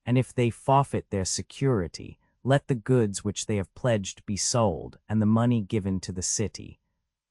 and if they forfeit their security, let the goods which they have pledged be sold, and the money given to the city.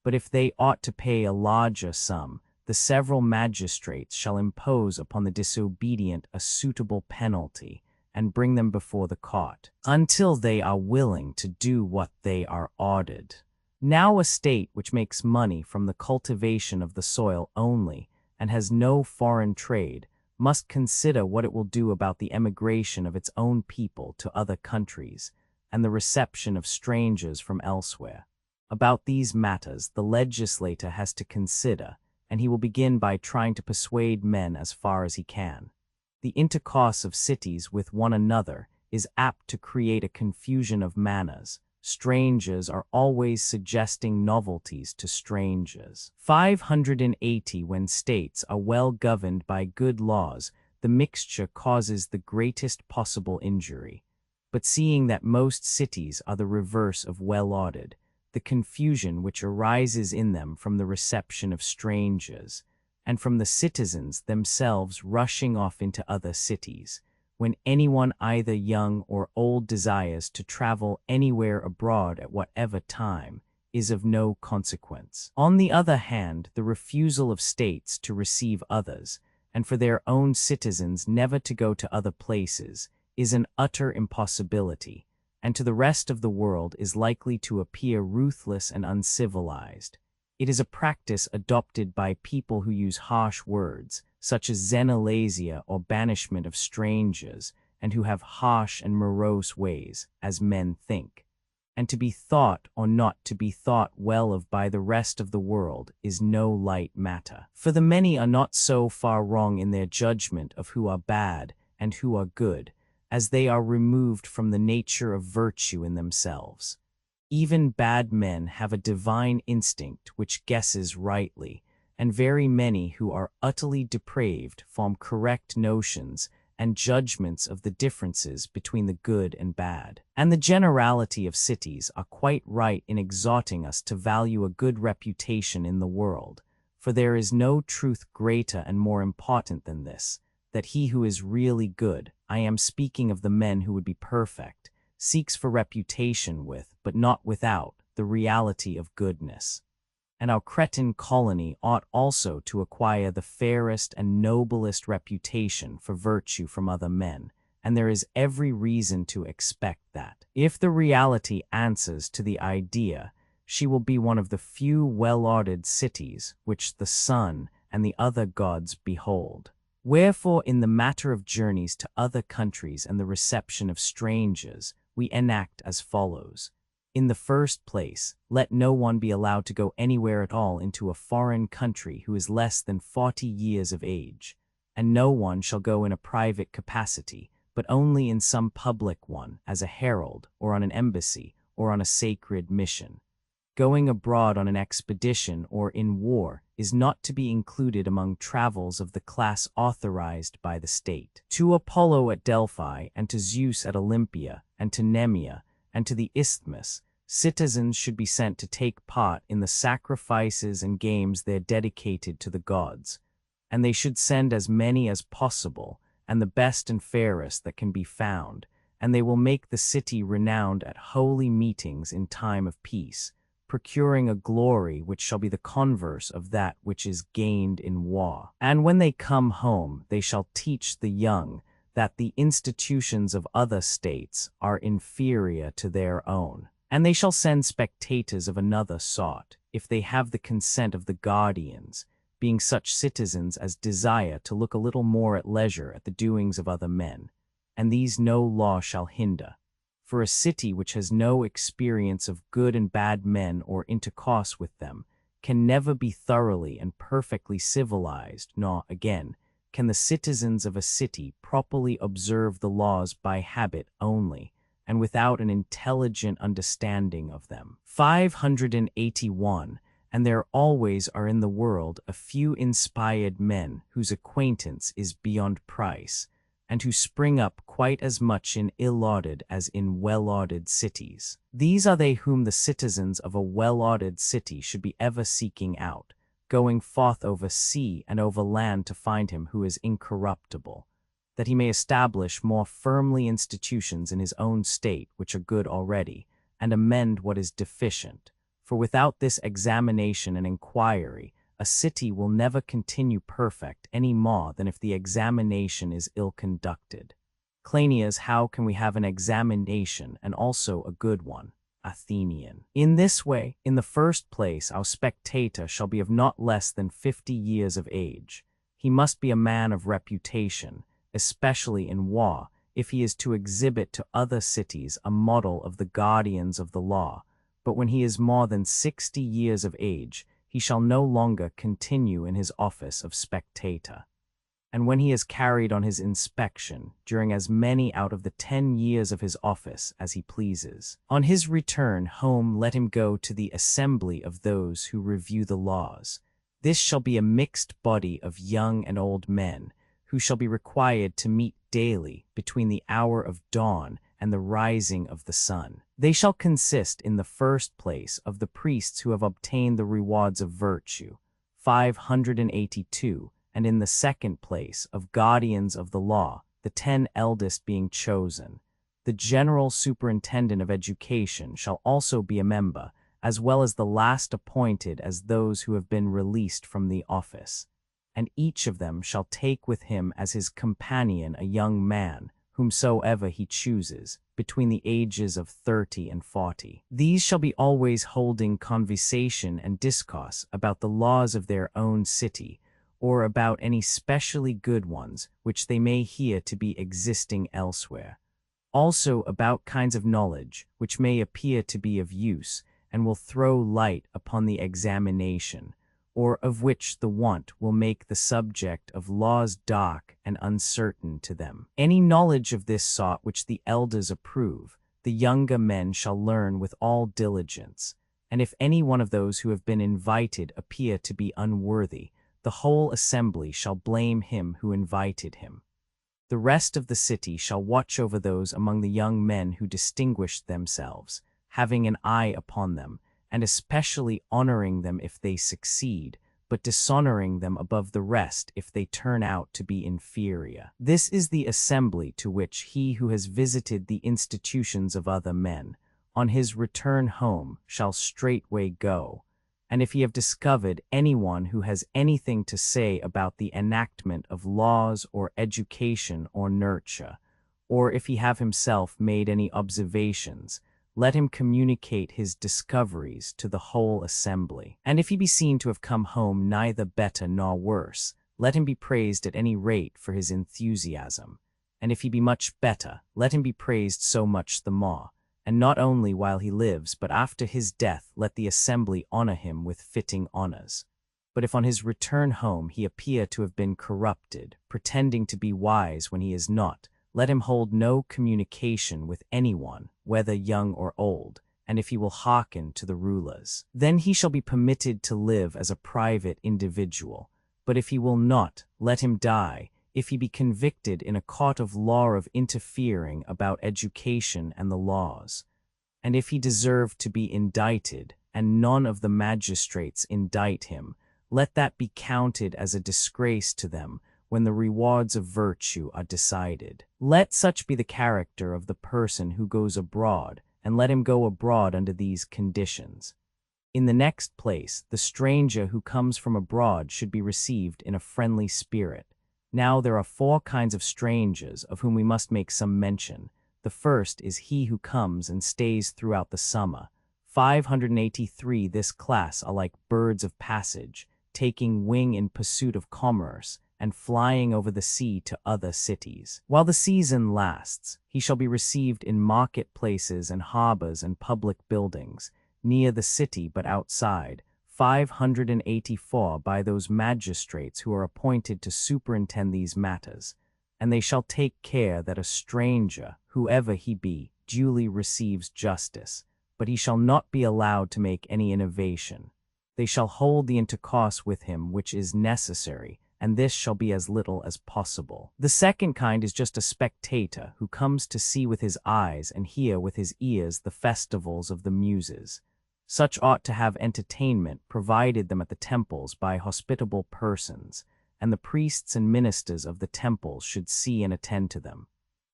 But if they ought to pay a larger sum, the several magistrates shall impose upon the disobedient a suitable penalty, and bring them before the court, until they are willing to do what they are ordered. Now a state which makes money from the cultivation of the soil only, and has no foreign trade, must consider what it will do about the emigration of its own people to other countries and the reception of strangers from elsewhere. About these matters, the legislator has to consider, and he will begin by trying to persuade men as far as he can. The intercourse of cities with one another is apt to create a confusion of manners. Strangers are always suggesting novelties to strangers. 580. When states are well governed by good laws, the mixture causes the greatest possible injury. But seeing that most cities are the reverse of well-ordered, the confusion which arises in them from the reception of strangers, and from the citizens themselves rushing off into other cities, when anyone either young or old desires to travel anywhere abroad at whatever time, is of no consequence. On the other hand, the refusal of states to receive others, and for their own citizens never to go to other places, is an utter impossibility, and to the rest of the world is likely to appear ruthless and uncivilized. It is a practice adopted by people who use harsh words, such as xenalasia or banishment of strangers, and who have harsh and morose ways, as men think. And to be thought or not to be thought well of by the rest of the world is no light matter. For the many are not so far wrong in their judgment of who are bad and who are good, as they are removed from the nature of virtue in themselves. Even bad men have a divine instinct which guesses rightly, and very many who are utterly depraved form correct notions and judgments of the differences between the good and bad. And the generality of cities are quite right in exhorting us to value a good reputation in the world, for there is no truth greater and more important than this, that he who is really good, I am speaking of the men who would be perfect, seeks for reputation with, but not without, the reality of goodness. And our Cretan colony ought also to acquire the fairest and noblest reputation for virtue from other men, and there is every reason to expect that, if the reality answers to the idea, she will be one of the few well-ordered cities which the sun and the other gods behold. Wherefore, in the matter of journeys to other countries and the reception of strangers, we enact as follows. In the first place, let no one be allowed to go anywhere at all into a foreign country who is less than 40 years of age, and no one shall go in a private capacity, but only in some public one, as a herald, or on an embassy, or on a sacred mission. Going abroad on an expedition or in war is not to be included among travels of the class authorized by the state. To Apollo at Delphi, and to Zeus at Olympia, and to Nemea, and to the Isthmus, citizens should be sent to take part in the sacrifices and games there dedicated to the gods, and they should send as many as possible, and the best and fairest that can be found, and they will make the city renowned at holy meetings in time of peace, procuring a glory which shall be the converse of that which is gained in war. And when they come home, they shall teach the young that the institutions of other states are inferior to their own. And they shall send spectators of another sort, if they have the consent of the guardians, being such citizens as desire to look a little more at leisure at the doings of other men, and these no law shall hinder. For a city which has no experience of good and bad men or intercourse with them can never be thoroughly and perfectly civilized, nor, again, can the citizens of a city properly observe the laws by habit only, and without an intelligent understanding of them. 581. And there always are in the world a few inspired men whose acquaintance is beyond price, and who spring up quite as much in ill-ordered as in well-ordered cities. These are they whom the citizens of a well-ordered city should be ever seeking out, going forth over sea and over land to find him who is incorruptible, that he may establish more firmly institutions in his own state which are good already, and amend what is deficient. For without this examination and inquiry, a city will never continue perfect any more than if the examination is ill conducted. Cleinias, how can we have an examination and also a good one? Athenian. In this way, in the first place, our spectator shall be of not less than 50 years of age. He must be a man of reputation, especially in war, if he is to exhibit to other cities a model of the guardians of the law. But when he is more than 60 years of age, he shall no longer continue in his office of spectator. And when he is carried on his inspection during as many out of the 10 years of his office as he pleases, on his return home let him go to the assembly of those who review the laws. This shall be a mixed body of young and old men, who shall be required to meet daily between the hour of dawn and the rising of the sun. They shall consist in the first place of the priests who have obtained the rewards of virtue, 582, and in the second place of guardians of the law, the 10 eldest being chosen. The general superintendent of education shall also be a member, as well as the last appointed as those who have been released from the office. And each of them shall take with him as his companion a young man, whomsoever he chooses, between the ages of 30 and 40. These shall be always holding conversation and discourse about the laws of their own city, or about any specially good ones which they may hear to be existing elsewhere. Also about kinds of knowledge which may appear to be of use, and will throw light upon the examination, or of which the want will make the subject of laws dark and uncertain to them. Any knowledge of this sort which the elders approve, the younger men shall learn with all diligence, and if any one of those who have been invited appear to be unworthy, the whole assembly shall blame him who invited him. The rest of the city shall watch over those among the young men who distinguish themselves, having an eye upon them, and especially honoring them if they succeed, but dishonoring them above the rest if they turn out to be inferior. This is the assembly to which he who has visited the institutions of other men, on his return home, shall straightway go. And if he have discovered anyone who has anything to say about the enactment of laws or education or nurture, or if he have himself made any observations, let him communicate his discoveries to the whole assembly. And if he be seen to have come home neither better nor worse, let him be praised at any rate for his enthusiasm. And if he be much better, let him be praised so much the more. And not only while he lives, but after his death let the assembly honor him with fitting honors. But if on his return home he appear to have been corrupted, pretending to be wise when he is not, let him hold no communication with anyone, whether young or old, and if he will hearken to the rulers, then he shall be permitted to live as a private individual. But if he will not, let him die, if he be convicted in a court of law of interfering about education and the laws. And if he deserve to be indicted, and none of the magistrates indict him, let that be counted as a disgrace to them when the rewards of virtue are decided. Let such be the character of the person who goes abroad, and let him go abroad under these conditions. In the next place, the stranger who comes from abroad should be received in a friendly spirit. Now there are 4 kinds of strangers of whom we must make some mention. The first is he who comes and stays throughout the summer. 583 This class are like birds of passage, taking wing in pursuit of commerce, and flying over the sea to other cities. While the season lasts, he shall be received in marketplaces and harbors and public buildings, near the city but outside, 584 by those magistrates who are appointed to superintend these matters, and they shall take care that a stranger, whoever he be, duly receives justice, but he shall not be allowed to make any innovation. They shall hold the intercourse with him which is necessary, and this shall be as little as possible. The second kind is just a spectator who comes to see with his eyes and hear with his ears the festivals of the Muses. Such ought to have entertainment provided them at the temples by hospitable persons, and the priests and ministers of the temples should see and attend to them.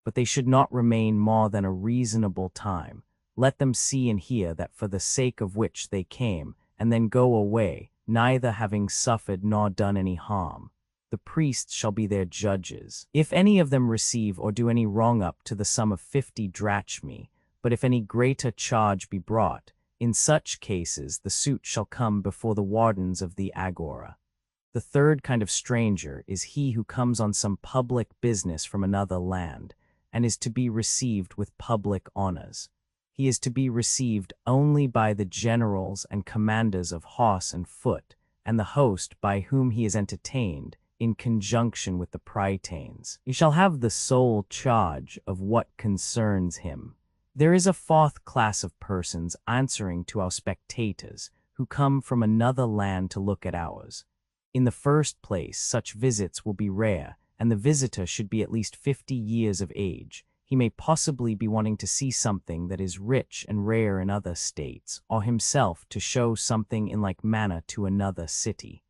But they should not remain more than a reasonable time. Let them see and hear that for the sake of which they came, and then go away, neither having suffered nor done any harm. The priests shall be their judges. If any of them receive or do any wrong up to the sum of 50 drachmae, but if any greater charge be brought, in such cases the suit shall come before the wardens of the agora. The third kind of stranger is he who comes on some public business from another land, and is to be received with public honors. He is to be received only by the generals and commanders of horse and foot, and the host by whom he is entertained, in conjunction with the praetains. He shall have the sole charge of what concerns him. There is a fourth class of persons answering to our spectators, who come from another land to look at ours. In the first place, such visits will be rare, and the visitor should be at least 50 years of age. He may possibly be wanting to see something that is rich and rare in other states, or himself to show something in like manner to another city.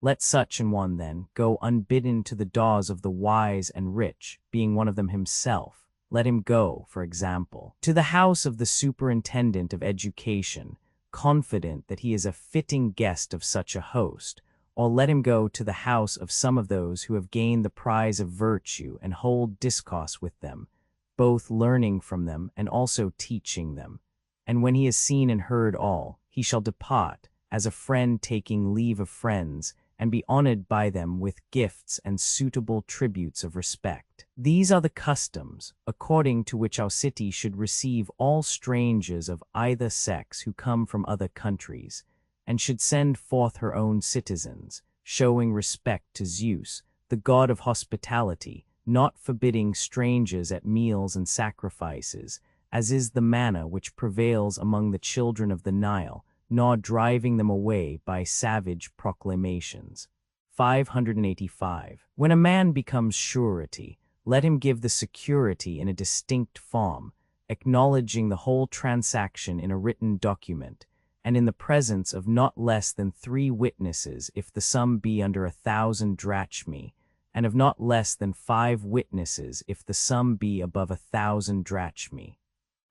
Let such an one, then, go unbidden to the doors of the wise and rich, being one of them himself. Let him go, for example, to the house of the superintendent of education, confident that he is a fitting guest of such a host, or let him go to the house of some of those who have gained the prize of virtue and hold discourse with them, both learning from them and also teaching them. And when he has seen and heard all, he shall depart, as a friend taking leave of friends, and be honored by them with gifts and suitable tributes of respect. These are the customs, according to which our city should receive all strangers of either sex who come from other countries, and should send forth her own citizens, showing respect to Zeus, the god of hospitality, not forbidding strangers at meals and sacrifices, as is the manner which prevails among the children of the Nile, nor driving them away by savage proclamations. 585. When a man becomes surety, let him give the security in a distinct form, acknowledging the whole transaction in a written document, and in the presence of not less than 3 witnesses if the sum be under 1,000 drachmae, and of not less than 5 witnesses if the sum be above 1,000 drachmae.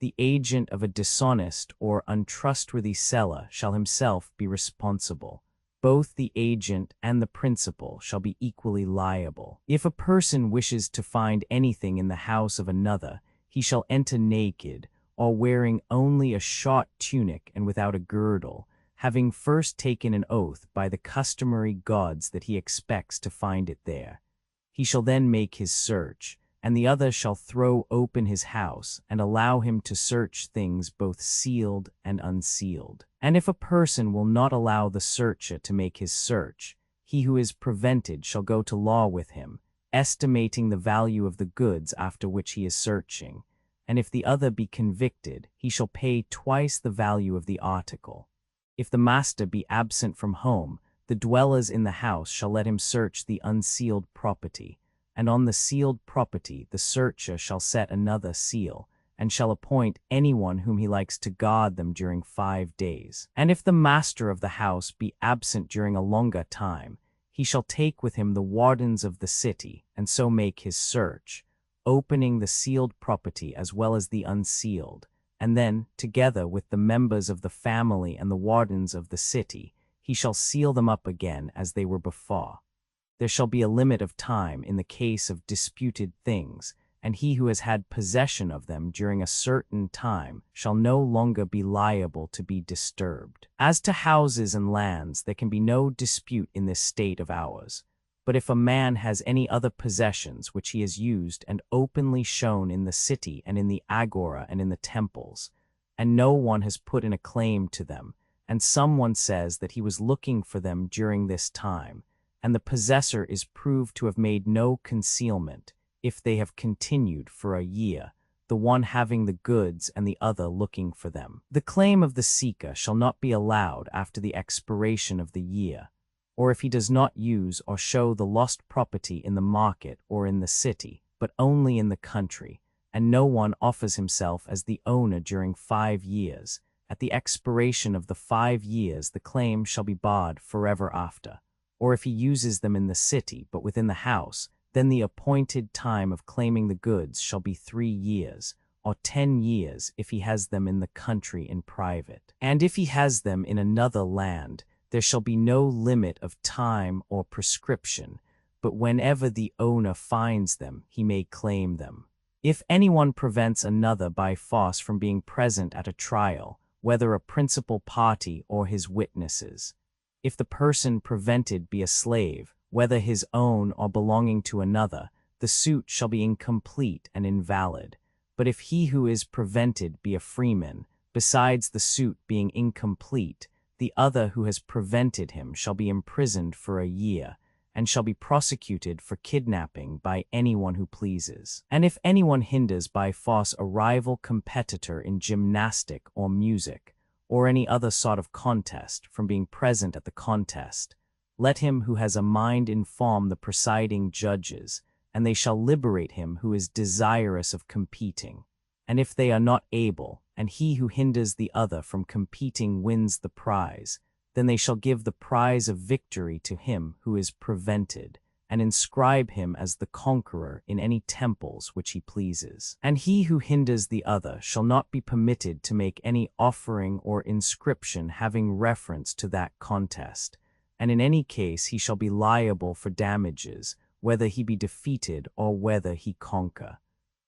The agent of a dishonest or untrustworthy seller shall himself be responsible. Both the agent and the principal shall be equally liable. If a person wishes to find anything in the house of another, he shall enter naked, or wearing only a short tunic and without a girdle, having first taken an oath by the customary gods that he expects to find it there. He shall then make his search, and the other shall throw open his house and allow him to search things both sealed and unsealed. And if a person will not allow the searcher to make his search, he who is prevented shall go to law with him, estimating the value of the goods after which he is searching. And if the other be convicted, he shall pay twice the value of the article. If the master be absent from home, the dwellers in the house shall let him search the unsealed property, and on the sealed property the searcher shall set another seal, and shall appoint anyone whom he likes to guard them during 5 days. And if the master of the house be absent during a longer time, he shall take with him the wardens of the city, and so make his search, opening the sealed property as well as the unsealed, and then, together with the members of the family and the wardens of the city, he shall seal them up again as they were before. There shall be a limit of time in the case of disputed things, and he who has had possession of them during a certain time shall no longer be liable to be disturbed. As to houses and lands, there can be no dispute in this state of ours. But if a man has any other possessions which he has used and openly shown in the city and in the agora and in the temples, and no one has put in a claim to them, and someone says that he was looking for them during this time, and the possessor is proved to have made no concealment, if they have continued for a year, the one having the goods and the other looking for them, the claim of the seeker shall not be allowed after the expiration of the year, or if he does not use or show the lost property in the market or in the city, but only in the country, and no one offers himself as the owner during 5 years. At the expiration of the 5 years the claim shall be barred forever after. Or if he uses them in the city but within the house, then the appointed time of claiming the goods shall be 3 years, or 10 years if he has them in the country in private. And if he has them in another land, there shall be no limit of time or prescription, but whenever the owner finds them, he may claim them. If anyone prevents another by force from being present at a trial, whether a principal party or his witnesses, If the person prevented be a slave, whether his own or belonging to another, the suit shall be incomplete and invalid. But if he who is prevented be a freeman, besides the suit being incomplete, the other who has prevented him shall be imprisoned for a year, and shall be prosecuted for kidnapping by anyone who pleases. And if anyone hinders by force a rival competitor in gymnastic or music, or any other sort of contest, from being present at the contest, let him who has a mind inform the presiding judges, and they shall liberate him who is desirous of competing. And if they are not able, and he who hinders the other from competing wins the prize, then they shall give the prize of victory to him who is prevented, and inscribe him as the conqueror in any temples which he pleases. And he who hinders the other shall not be permitted to make any offering or inscription having reference to that contest, and in any case he shall be liable for damages, whether he be defeated or whether he conquer.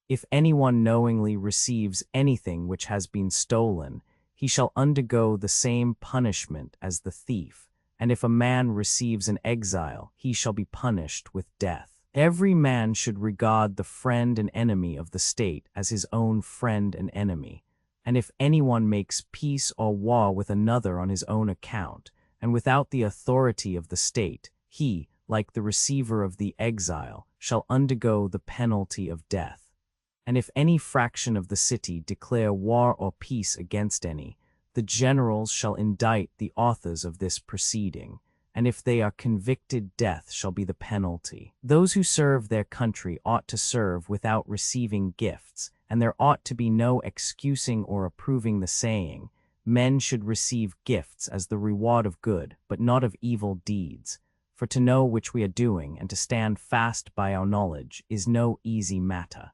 If anyone knowingly receives anything which has been stolen, he shall undergo the same punishment as the thief, and if a man receives an exile, he shall be punished with death. Every man should regard the friend and enemy of the state as his own friend and enemy, and if anyone makes peace or war with another on his own account, and without the authority of the state, he, like the receiver of the exile, shall undergo the penalty of death. And if any fraction of the city declare war or peace against any, the generals shall indict the authors of this proceeding, and if they are convicted, death shall be the penalty. Those who serve their country ought to serve without receiving gifts, and there ought to be no excusing or approving the saying, men should receive gifts as the reward of good, but not of evil deeds. For to know which we are doing and to stand fast by our knowledge is no easy matter.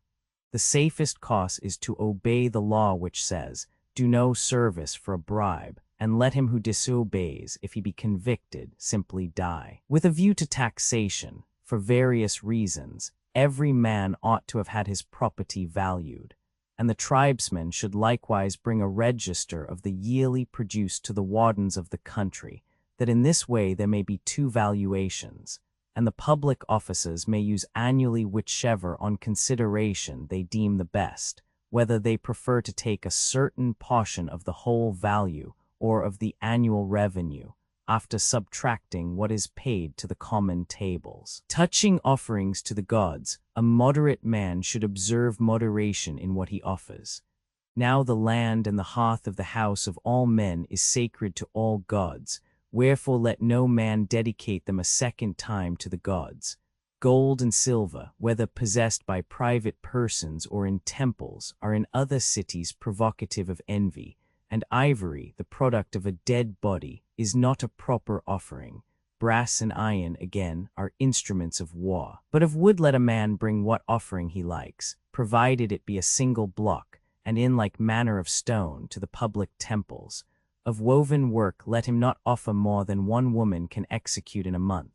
The safest course is to obey the law which says, do no service for a bribe, and let him who disobeys, if he be convicted, simply die. With a view to taxation, for various reasons, every man ought to have had his property valued, and the tribesmen should likewise bring a register of the yearly produce to the wardens of the country, that in this way there may be two valuations, and the public officers may use annually whichever on consideration they deem the best, whether they prefer to take a certain portion of the whole value or of the annual revenue, after subtracting what is paid to the common tables. Touching offerings to the gods, a moderate man should observe moderation in what he offers. Now the land and the hearth of the house of all men is sacred to all gods, wherefore let no man dedicate them a second time to the gods. Gold and silver, whether possessed by private persons or in temples, are in other cities provocative of envy, and ivory, the product of a dead body, is not a proper offering. Brass and iron, again, are instruments of war. But of wood let a man bring what offering he likes, provided it be a single block, and in like manner of stone, to the public temples. Of woven work let him not offer more than one woman can execute in a month.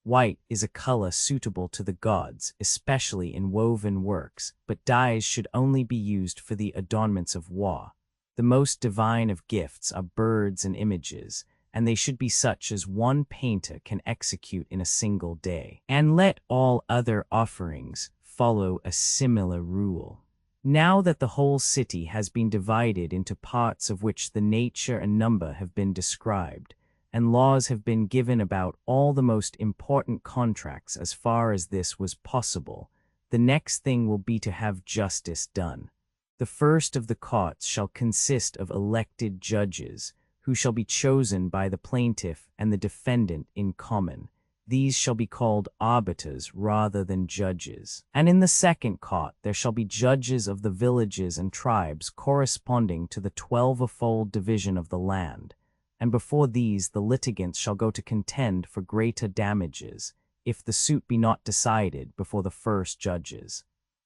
White is a color suitable to the gods, especially in woven works, but dyes should only be used for the adornments of war. The most divine of gifts are birds and images, and they should be such as one painter can execute in a single day. And let all other offerings follow a similar rule. Now that the whole city has been divided into parts of which the nature and number have been described, and laws have been given about all the most important contracts as far as this was possible, the next thing will be to have justice done. The first of the courts shall consist of elected judges, who shall be chosen by the plaintiff and the defendant in common. These shall be called arbiters rather than judges. And in the second court there shall be judges of the villages and tribes corresponding to the 12-fold division of the land. And before these the litigants shall go to contend for greater damages, if the suit be not decided before the first judges.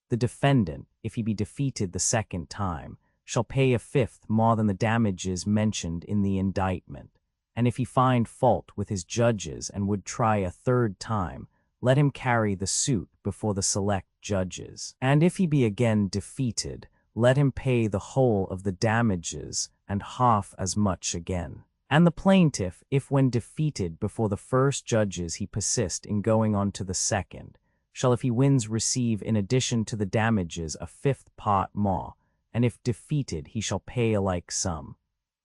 The defendant, if he be defeated the second time, shall pay a fifth more than the damages mentioned in the indictment. And if he find fault with his judges and would try a third time, let him carry the suit before the select judges. And if he be again defeated, let him pay the whole of the damages and half as much again. And the plaintiff, if when defeated before the first judges he persist in going on to the second, shall if he wins receive in addition to the damages a fifth part more, and if defeated he shall pay a like sum.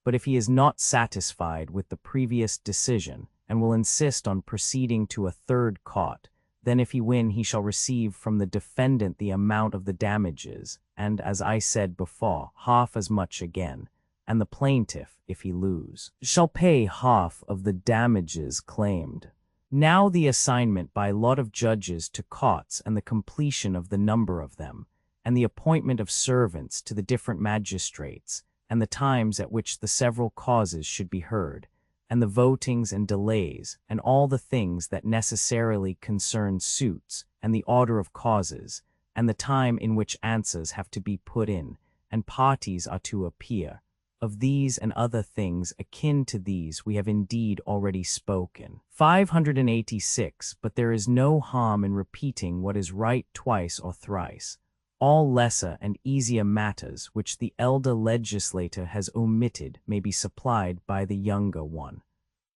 But if he is not satisfied with the previous decision, and will insist on proceeding to a third court, then if he win he shall receive from the defendant the amount of the damages, and, as I said before, half as much again, and the plaintiff, if he lose, shall pay half of the damages claimed. Now the assignment by lot of judges to courts and the completion of the number of them, and the appointment of servants to the different magistrates, and the times at which the several causes should be heard, and the votings and delays, and all the things that necessarily concern suits, and the order of causes, and the time in which answers have to be put in, and parties are to appear. Of these and other things akin to these we have indeed already spoken. 586. But there is no harm in repeating what is right twice or thrice. All lesser and easier matters which the elder legislator has omitted may be supplied by the younger one.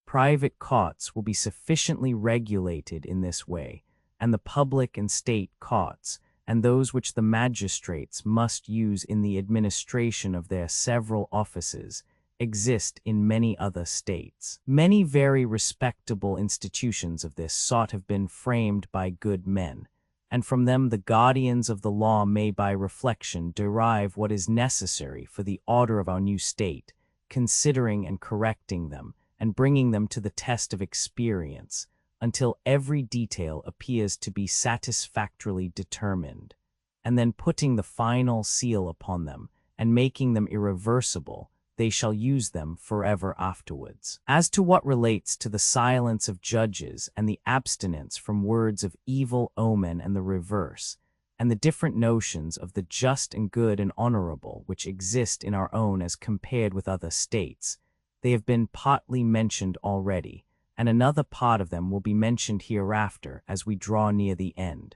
Private courts will be sufficiently regulated in this way, and the public and state courts, and those which the magistrates must use in the administration of their several offices, exist in many other states. Many very respectable institutions of this sort have been framed by good men, and from them the guardians of the law may by reflection derive what is necessary for the order of our new state, considering and correcting them, and bringing them to the test of experience, until every detail appears to be satisfactorily determined, and then putting the final seal upon them, and making them irreversible, they shall use them forever afterwards. As to what relates to the silence of judges and the abstinence from words of evil omen and the reverse, and the different notions of the just and good and honorable which exist in our own as compared with other states, they have been partly mentioned already, and another part of them will be mentioned hereafter as we draw near the end.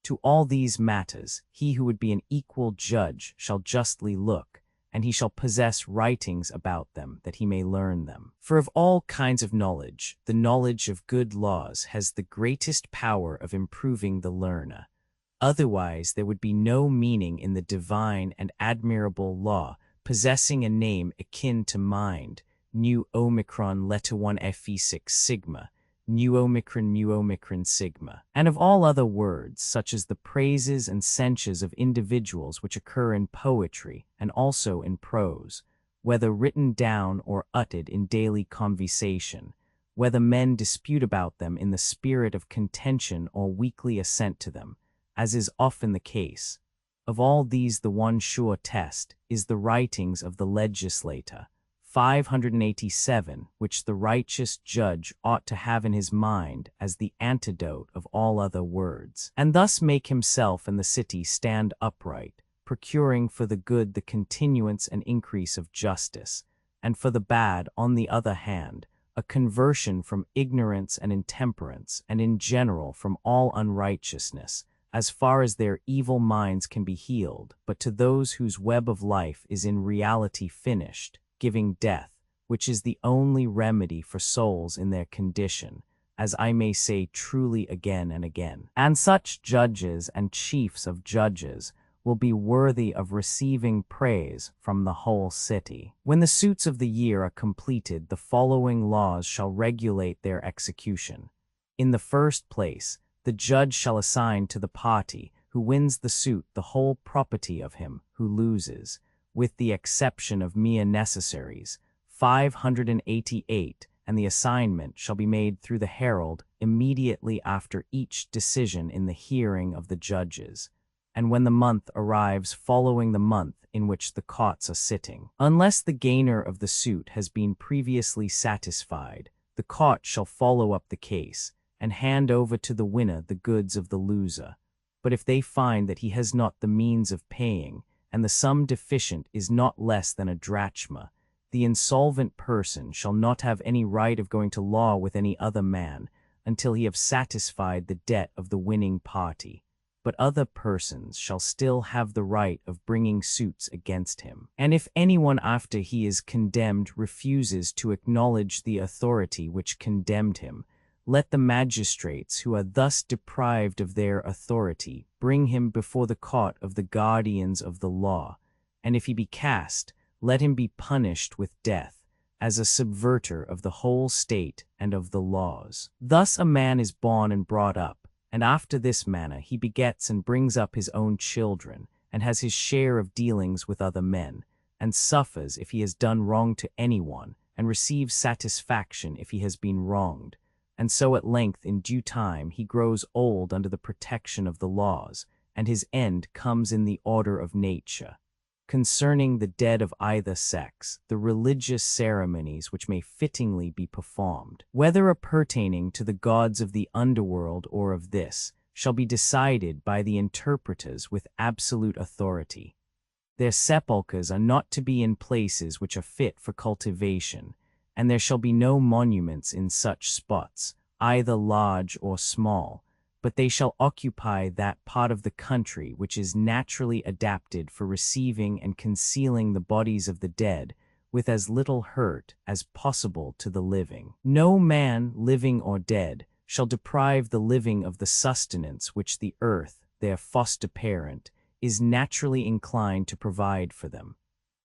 To all these matters, he who would be an equal judge shall justly look, and he shall possess writings about them, that he may learn them. For of all kinds of knowledge, the knowledge of good laws has the greatest power of improving the learner. Otherwise there would be no meaning in the divine and admirable law, possessing a name akin to mind, nu omicron letter 1 fe6 sigma, nu omicron sigma, and of all other words, such as the praises and censures of individuals which occur in poetry and also in prose, whether written down or uttered in daily conversation, whether men dispute about them in the spirit of contention or weakly assent to them, as is often the case. Of all these the one sure test is the writings of the legislator. 587, which the righteous judge ought to have in his mind as the antidote of all other words, and thus make himself and the city stand upright, procuring for the good the continuance and increase of justice, and for the bad, on the other hand, a conversion from ignorance and intemperance, and in general from all unrighteousness, as far as their evil minds can be healed, but to those whose web of life is in reality finished, giving death, which is the only remedy for souls in their condition, as I may say truly again and again. And such judges and chiefs of judges will be worthy of receiving praise from the whole city. When the suits of the year are completed, the following laws shall regulate their execution. In the first place, the judge shall assign to the party who wins the suit the whole property of him who loses, with the exception of mere necessaries. 588, and the assignment shall be made through the herald immediately after each decision in the hearing of the judges, and when the month arrives following the month in which the courts are sitting. Unless the gainer of the suit has been previously satisfied, the court shall follow up the case, and hand over to the winner the goods of the loser. But if they find that he has not the means of paying, and the sum deficient is not less than a drachma, the insolvent person shall not have any right of going to law with any other man until he have satisfied the debt of the winning party. but other persons shall still have the right of bringing suits against him. And if anyone after he is condemned refuses to acknowledge the authority which condemned him, let the magistrates who are thus deprived of their authority bring him before the court of the guardians of the law, and if he be cast, let him be punished with death, as a subverter of the whole state and of the laws. Thus a man is born and brought up, and after this manner he begets and brings up his own children, and has his share of dealings with other men, and suffers if he has done wrong to anyone, and receives satisfaction if he has been wronged. And so at length in due time he grows old under the protection of the laws, and his end comes in the order of nature. Concerning the dead of either sex, the religious ceremonies which may fittingly be performed, whether appertaining to the gods of the underworld or of this, shall be decided by the interpreters with absolute authority. Their sepulchres are not to be in places which are fit for cultivation, and there shall be no monuments in such spots, either large or small, but they shall occupy that part of the country which is naturally adapted for receiving and concealing the bodies of the dead, with as little hurt as possible to the living. No man, living or dead, shall deprive the living of the sustenance which the earth, their foster parent, is naturally inclined to provide for them.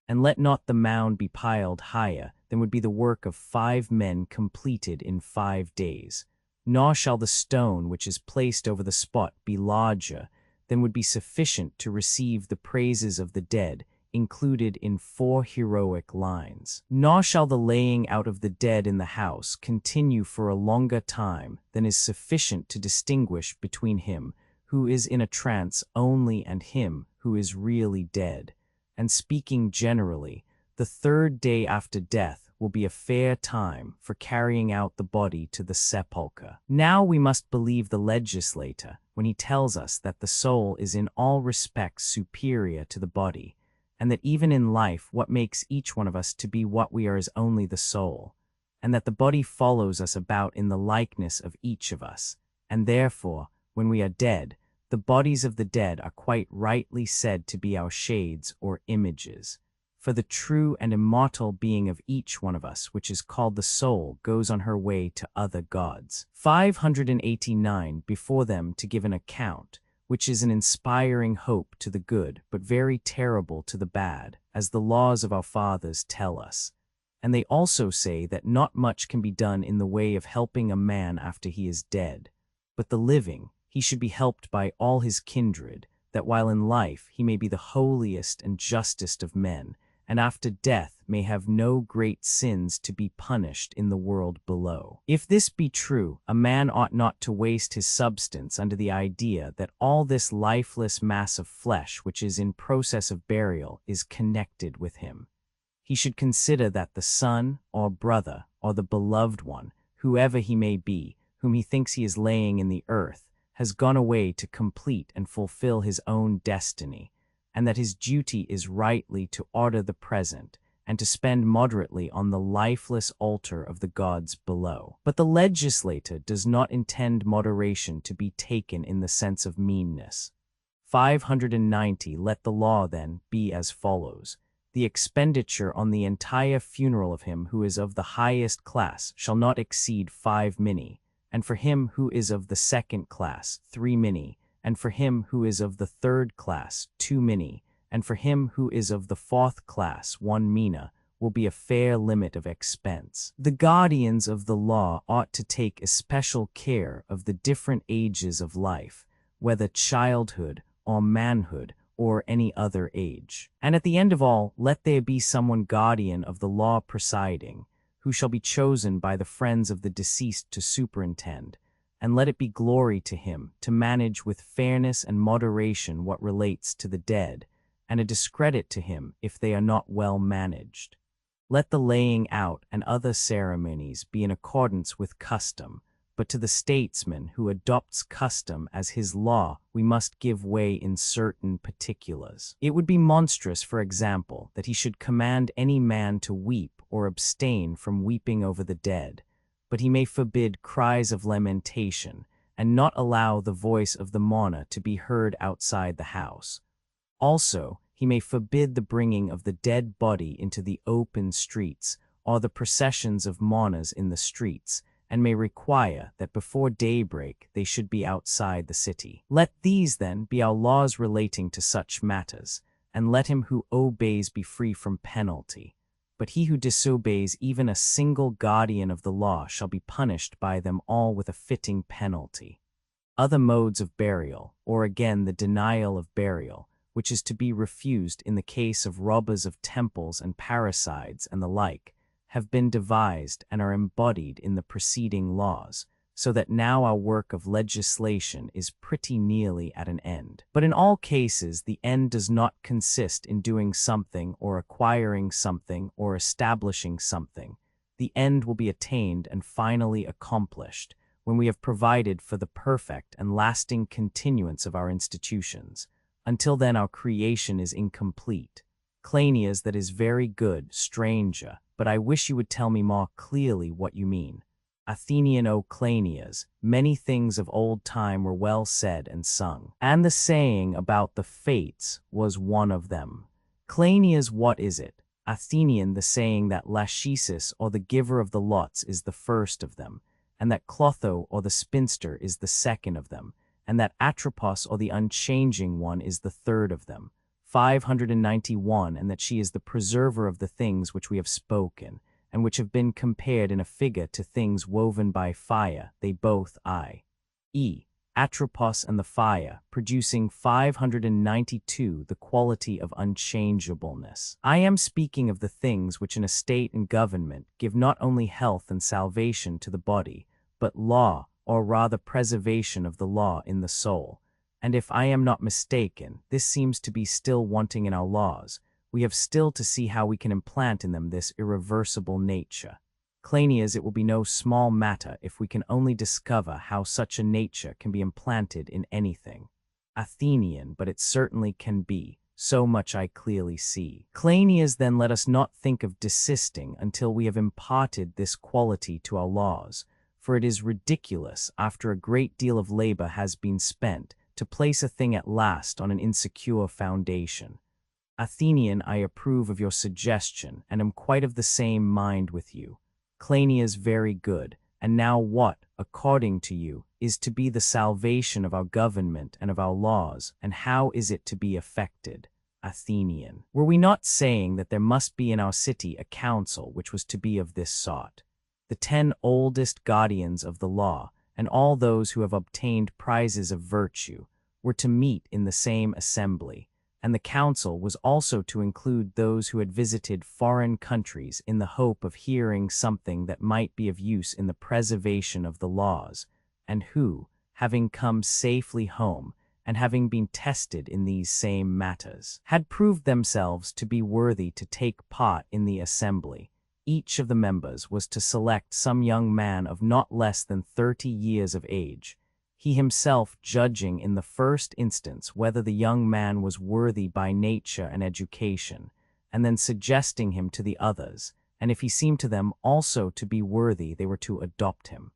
And let not the mound be piled higher than would be the work of 5 men completed in 5 days. Nor shall the stone which is placed over the spot be larger than would be sufficient to receive the praises of the dead included in 4 heroic lines. Nor shall the laying out of the dead in the house continue for a longer time than is sufficient to distinguish between him who is in a trance only and him who is really dead. And speaking generally, the 3rd day after death will be a fair time for carrying out the body to the sepulchre. Now we must believe the legislator when he tells us that the soul is in all respects superior to the body, and that even in life what makes each one of us to be what we are is only the soul, and that the body follows us about in the likeness of each of us, and therefore, when we are dead, the bodies of the dead are quite rightly said to be our shades or images. For the true and immortal being of each one of us, which is called the soul, goes on her way to other gods. 589 before them to give an account, which is an inspiring hope to the good, but very terrible to the bad, as the laws of our fathers tell us. And they also say that not much can be done in the way of helping a man after he is dead, but the living, he should be helped by all his kindred, that while in life he may be the holiest and justest of men, and after death may have no great sins to be punished in the world below. If this be true, a man ought not to waste his substance under the idea that all this lifeless mass of flesh which is in process of burial is connected with him. He should consider that the son or brother or the beloved one, whoever he may be, whom he thinks he is laying in the earth, has gone away to complete and fulfill his own destiny, and that his duty is rightly to order the present, and to spend moderately on the lifeless altar of the gods below. But the legislator does not intend moderation to be taken in the sense of meanness. 590 Let the law, then, be as follows. The expenditure on the entire funeral of him who is of the highest class shall not exceed 5 minae, and for him who is of the 2nd class 3 minae, and for him who is of the 3rd class 2 minae, and for him who is of the 4th class 1 mina, will be a fair limit of expense. The guardians of the law ought to take especial care of the different ages of life, whether childhood or manhood or any other age. And at the end of all, let there be someone guardian of the law presiding, who shall be chosen by the friends of the deceased to superintend, and let it be glory to him to manage with fairness and moderation what relates to the dead, and a discredit to him if they are not well managed. Let the laying out and other ceremonies be in accordance with custom, but to the statesman who adopts custom as his law we must give way in certain particulars. It would be monstrous, for example, that he should command any man to weep or abstain from weeping over the dead, but he may forbid cries of lamentation, and not allow the voice of the mourner to be heard outside the house. Also, he may forbid the bringing of the dead body into the open streets, or the processions of mourners in the streets, and may require that before daybreak they should be outside the city. Let these, then, be our laws relating to such matters, and let him who obeys be free from penalty. But he who disobeys even a single guardian of the law shall be punished by them all with a fitting penalty. Other modes of burial, or again the denial of burial, which is to be refused in the case of robbers of temples and parricides and the like, have been devised and are embodied in the preceding laws, so that now our work of legislation is pretty nearly at an end. But in all cases, the end does not consist in doing something or acquiring something or establishing something. The end will be attained and finally accomplished when we have provided for the perfect and lasting continuance of our institutions. Until then our creation is incomplete. Cleinias, that is very good, stranger, but I wish you would tell me more clearly what you mean. Athenian, O Cleinias, many things of old time were well said and sung, and the saying about the fates was one of them. Cleinias, what is it? Athenian, the saying that Lachesis, or the giver of the lots, is the first of them, and that Clotho, or the spinster, is the second of them, and that Atropos, or the unchanging one, is the third of them. 591, and that she is the preserver of the things which we have spoken, and which have been compared in a figure to things woven by fire, they both, i.e., Atropos and the fire, producing 592 the quality of unchangeableness. I am speaking of the things which in a state and government give not only health and salvation to the body, but law, or rather preservation of the law in the soul. And if I am not mistaken, this seems to be still wanting in our laws. We have still to see how we can implant in them this irreversible nature. Cleinias, it will be no small matter if we can only discover how such a nature can be implanted in anything. Athenian, but it certainly can be, so much I clearly see. Cleinias, then let us not think of desisting until we have imparted this quality to our laws, for it is ridiculous, after a great deal of labor has been spent, to place a thing at last on an insecure foundation. Athenian, I approve of your suggestion, and am quite of the same mind with you. Cleinias, very good. And now what, according to you, is to be the salvation of our government and of our laws, and how is it to be effected? Athenian, were we not saying that there must be in our city a council which was to be of this sort? The 10 oldest guardians of the law, and all those who have obtained prizes of virtue, were to meet in the same assembly, and the council was also to include those who had visited foreign countries in the hope of hearing something that might be of use in the preservation of the laws, and who, having come safely home, and having been tested in these same matters, had proved themselves to be worthy to take part in the assembly. Each of the members was to select some young man of not less than 30 years of age, he himself judging in the first instance whether the young man was worthy by nature and education, and then suggesting him to the others, and if he seemed to them also to be worthy, they were to adopt him.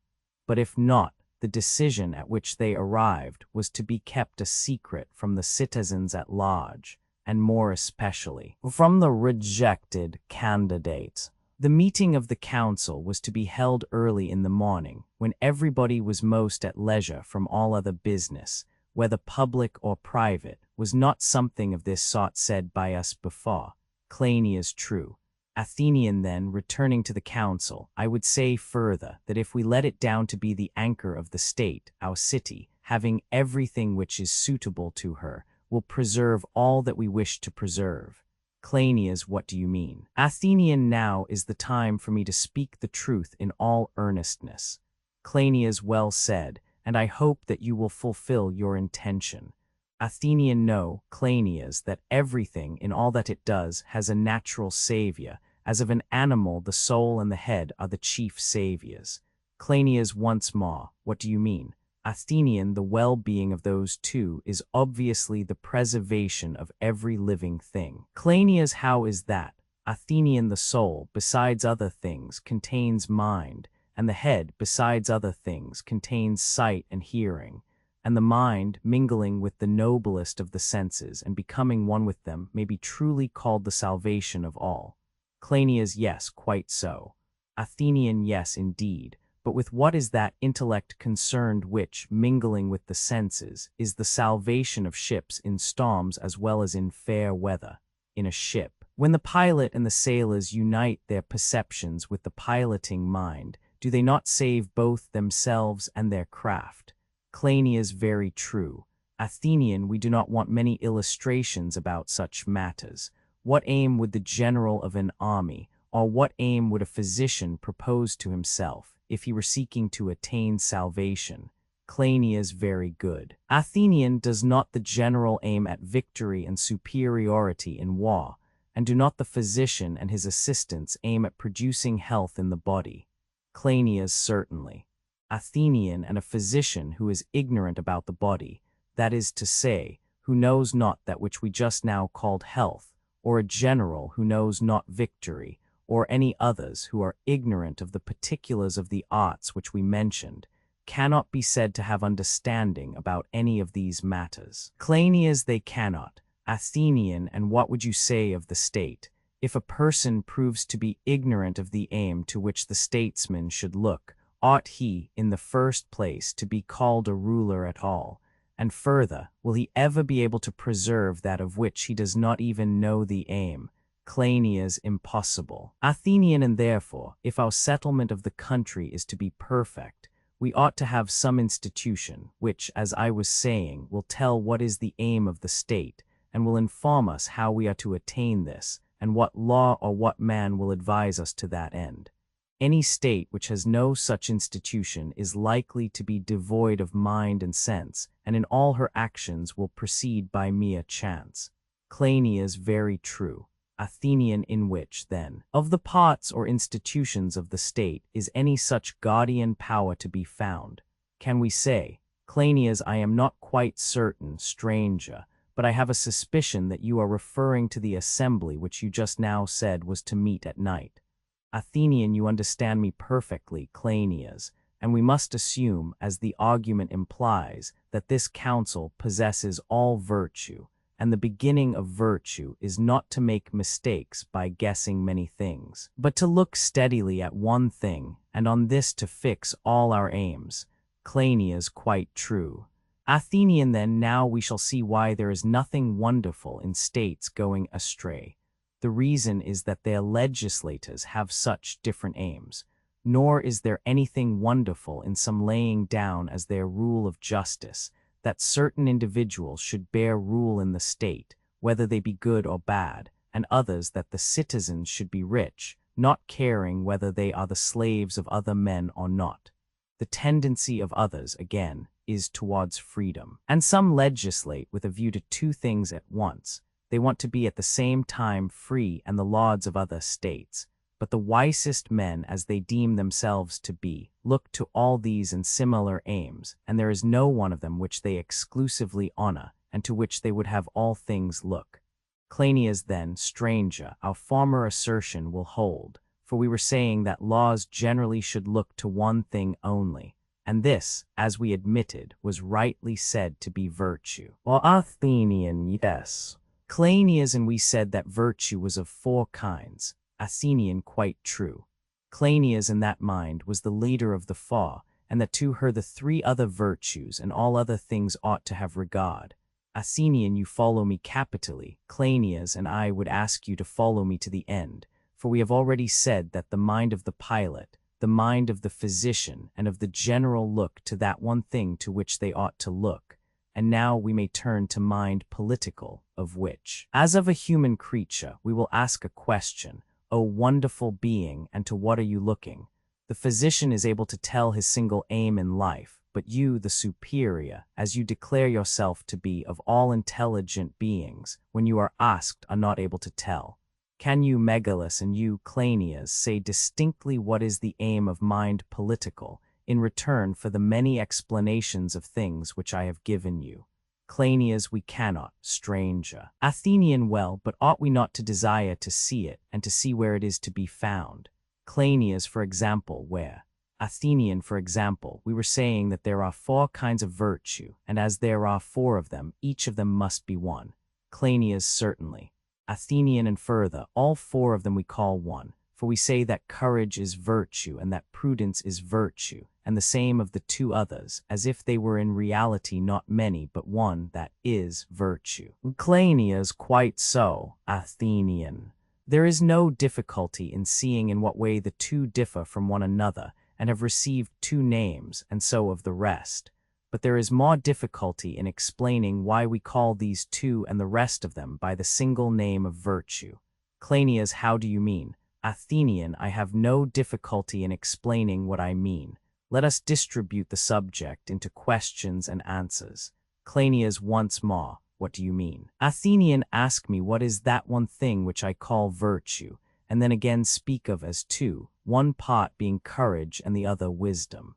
But if not, the decision at which they arrived was to be kept a secret from the citizens at large, and more especially from the rejected candidates. The meeting of the council was to be held early in the morning, when everybody was most at leisure from all other business, whether public or private. Was not something of this sort said by us before? Cleinias, true. Athenian, then, returning to the council, I would say further that if we let it down to be the anchor of the state, our city, having everything which is suitable to her, will preserve all that we wish to preserve. Cleinias, what do you mean? Athenian, now is the time for me to speak the truth in all earnestness. Cleinias, well said, and I hope that you will fulfill your intention. Athenian, know, Cleinias, that everything in all that it does has a natural savior, as of an animal the soul and the head are the chief saviors. Cleinias, once more, what do you mean? Athenian, the well-being of those two is obviously the preservation of every living thing. Cleinias, how is that? Athenian, the soul, besides other things, contains mind, and the head, besides other things, contains sight and hearing, and the mind, mingling with the noblest of the senses and becoming one with them, may be truly called the salvation of all. Cleinias, yes, quite so. Athenian, yes, indeed. But with what is that intellect concerned which, mingling with the senses, is the salvation of ships in storms as well as in fair weather? In a ship, when the pilot and the sailors unite their perceptions with the piloting mind, do they not save both themselves and their craft? Cleinias, very true. Athenian, we do not want many illustrations about such matters. What aim would the general of an army, or what aim would a physician propose to himself, if he were seeking to attain salvation? Cleinias, very good. Athenian, does not the general aim at victory and superiority in war, and do not the physician and his assistants aim at producing health in the body? Cleinias, certainly. Athenian, and a physician who is ignorant about the body, that is to say, who knows not that which we just now called health, or a general who knows not victory, or any others who are ignorant of the particulars of the arts which we mentioned, cannot be said to have understanding about any of these matters. Cleinias, they cannot. Athenian, and what would you say of the state? If a person proves to be ignorant of the aim to which the statesman should look, ought he, in the first place, to be called a ruler at all? And further, will he ever be able to preserve that of which he does not even know the aim? Cleinias, impossible. Athenian, and therefore, if our settlement of the country is to be perfect, we ought to have some institution, which, as I was saying, will tell what is the aim of the state, and will inform us how we are to attain this, and what law or what man will advise us to that end. Any state which has no such institution is likely to be devoid of mind and sense, and in all her actions will proceed by mere chance. Cleinias, very true. Athenian, in which, then, of the parts or institutions of the state is any such guardian power to be found? Can we say? Cleinias, I am not quite certain, stranger, but I have a suspicion that you are referring to the assembly which you just now said was to meet at night. Athenian, you understand me perfectly, Cleinias, and we must assume, as the argument implies, that this council possesses all virtue, and the beginning of virtue is not to make mistakes by guessing many things, but to look steadily at one thing, and on this to fix all our aims. Cleinias, quite true. Athenian, then, now we shall see why there is nothing wonderful in states going astray. The reason is that their legislators have such different aims, nor is there anything wonderful in some laying down as their rule of justice, that certain individuals should bear rule in the state, whether they be good or bad, and others that the citizens should be rich, not caring whether they are the slaves of other men or not. The tendency of others, again, is towards freedom. And some legislate with a view to two things at once. They want to be at the same time free and the lords of other states. But the wisest men, as they deem themselves to be, look to all these and similar aims, and there is no one of them which they exclusively honor, and to which they would have all things look. Cleinias, then, stranger, our former assertion will hold, for we were saying that laws generally should look to one thing only, and this, as we admitted, was rightly said to be virtue. Well, Athenian, yes. Cleinias, and we said that virtue was of four kinds. Athenian, quite true. Cleinias, in that mind, was the leader of the four, and that to her the three other virtues and all other things ought to have regard. Athenian, you follow me capitally. Cleinias, and I would ask you to follow me to the end, for we have already said that the mind of the pilot, the mind of the physician, and of the general look to that one thing to which they ought to look. And now we may turn to mind political, of which, as of a human creature, we will ask a question. O wonderful being, and to what are you looking? The physician is able to tell his single aim in life, but you, the superior, as you declare yourself to be of all intelligent beings, when you are asked, are not able to tell. Can you, Megillus, and you, Cleinias, say distinctly what is the aim of mind political, in return for the many explanations of things which I have given you? Cleinias, we cannot, stranger. Athenian, well, but ought we not to desire to see it, and to see where it is to be found? Cleinias, for example, where? Athenian, for example, we were saying that there are 4 kinds of virtue, and as there are 4 of them, each of them must be one. Cleinias, certainly. Athenian, and further, all 4 of them we call one, for we say that courage is virtue and that prudence is virtue, and the same of the 2 others, as if they were in reality not many but one, that is virtue. Cleinias, quite so. Athenian. There is no difficulty in seeing in what way the 2 differ from one another, and have received 2 names, and so of the rest. But there is more difficulty in explaining why we call these 2 and the rest of them by the single name of virtue. Cleinias, how do you mean? Athenian, I have no difficulty in explaining what I mean. Let us distribute the subject into questions and answers. Cleinias, once more, what do you mean? Athenian, ask me what is that one thing which I call virtue, and then again speak of as 2, one part being courage and the other wisdom.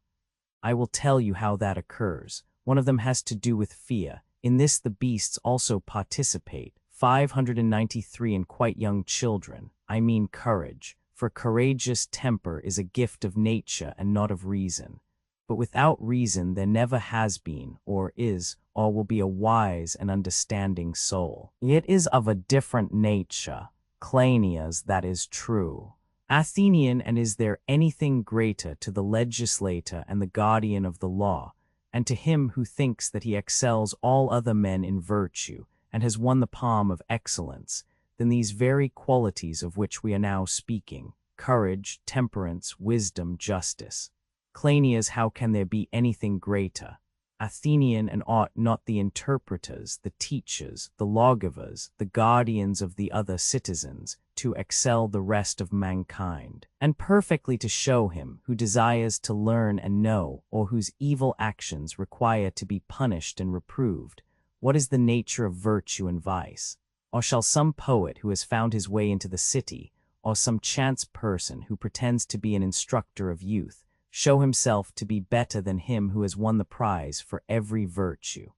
I will tell you how that occurs. One of them has to do with fear. In this the beasts also participate, 593 in quite young children. I mean courage, for courageous temper is a gift of nature and not of reason. But without reason there never has been, or is, or will be a wise and understanding soul. It is of a different nature. Cleinias, that is true. Athenian, and is there anything greater to the legislator and the guardian of the law, and to him who thinks that he excels all other men in virtue, and has won the palm of excellence, than these very qualities of which we are now speaking, courage, temperance, wisdom, justice? Cleinias, how can there be anything greater? Athenian, and ought not the interpreters, the teachers, the lawgivers, the guardians of the other citizens, to excel the rest of mankind, and perfectly to show him who desires to learn and know, or whose evil actions require to be punished and reproved, what is the nature of virtue and vice? Or shall some poet who has found his way into the city, or some chance person who pretends to be an instructor of youth, show himself to be better than him who has won the prize for every virtue?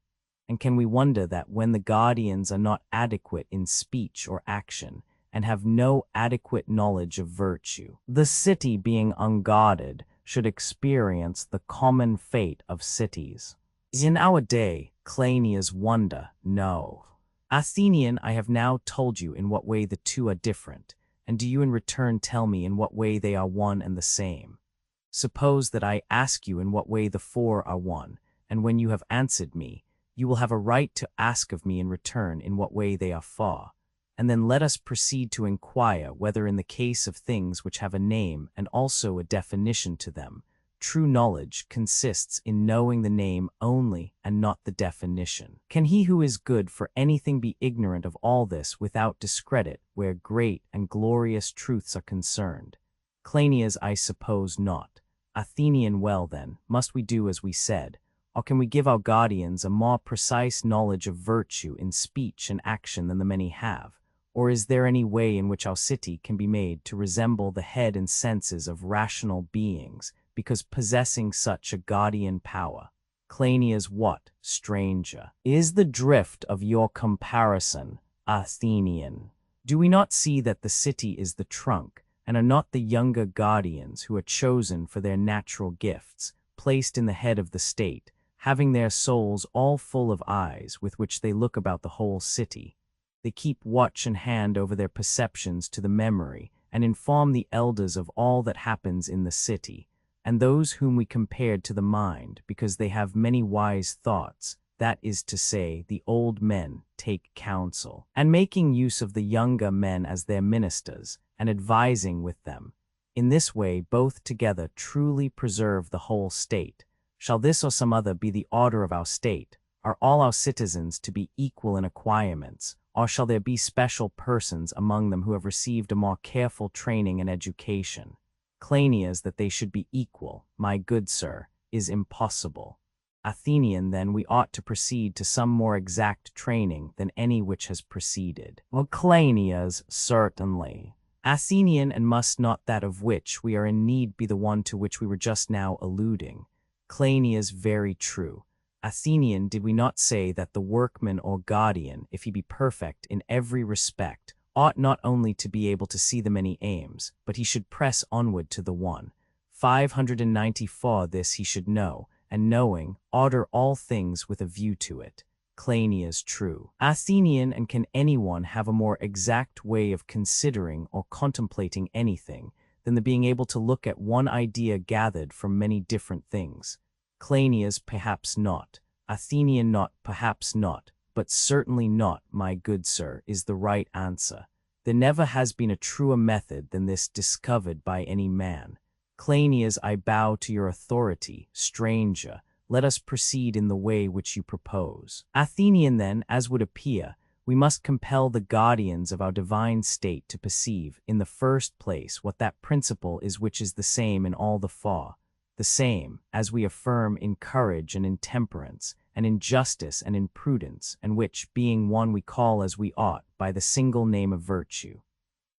And can we wonder that when the guardians are not adequate in speech or action, and have no adequate knowledge of virtue, the city, being unguarded, should experience the common fate of cities? In our day, Cleinias, wonder, no. Athenian, I have now told you in what way the 2 are different, and do you in return tell me in what way they are one and the same. Suppose that I ask you in what way the 4 are one, and when you have answered me, you will have a right to ask of me in return in what way they are 4, and then let us proceed to inquire whether in the case of things which have a name and also a definition to them, true knowledge consists in knowing the name only and not the definition. Can he who is good for anything be ignorant of all this without discredit where great and glorious truths are concerned? Cleinias, I suppose not. Athenian, well then, must we do as we said, or can we give our guardians a more precise knowledge of virtue in speech and action than the many have? Or is there any way in which our city can be made to resemble the head and senses of rational beings, because possessing such a guardian power? Cleinias, what, stranger, is the drift of your comparison? Athenian, do we not see that the city is the trunk, and are not the younger guardians who are chosen for their natural gifts, placed in the head of the state, having their souls all full of eyes with which they look about the whole city? They keep watch and hand over their perceptions to the memory, and inform the elders of all that happens in the city, and those whom we compared to the mind, because they have many wise thoughts, that is to say, the old men take counsel, and making use of the younger men as their ministers, and advising with them. In this way both together truly preserve the whole state. Shall this or some other be the order of our state? Are all our citizens to be equal in acquirements, or shall there be special persons among them who have received a more careful training and education? Cleinias, that they should be equal, my good sir, is impossible. Athenian, then we ought to proceed to some more exact training than any which has preceded. Well, Cleinias, certainly. Athenian, and must not that of which we are in need be the one to which we were just now alluding? Cleinias, very true. Athenian, did we not say that the workman or guardian, if he be perfect in every respect, ought not only to be able to see the many aims, but he should press onward to the one, 594 This he should know, and knowing, order all things with a view to it. Cleinias true. Athenian. And can anyone have a more exact way of considering or contemplating anything than the being able to look at one idea gathered from many different things? Cleinias perhaps not. Athenian not perhaps not, but certainly not, my good sir, is the right answer. There never has been a truer method than this discovered by any man. Cleinias, I bow to your authority. Stranger, let us proceed in the way which you propose. Athenian, then, as would appear, we must compel the guardians of our divine state to perceive, in the first place, what that principle is which is the same in all the four, the same, as we affirm, in courage and in temperance, and in justice and in prudence, and which, being one, we call as we ought by the single name of virtue.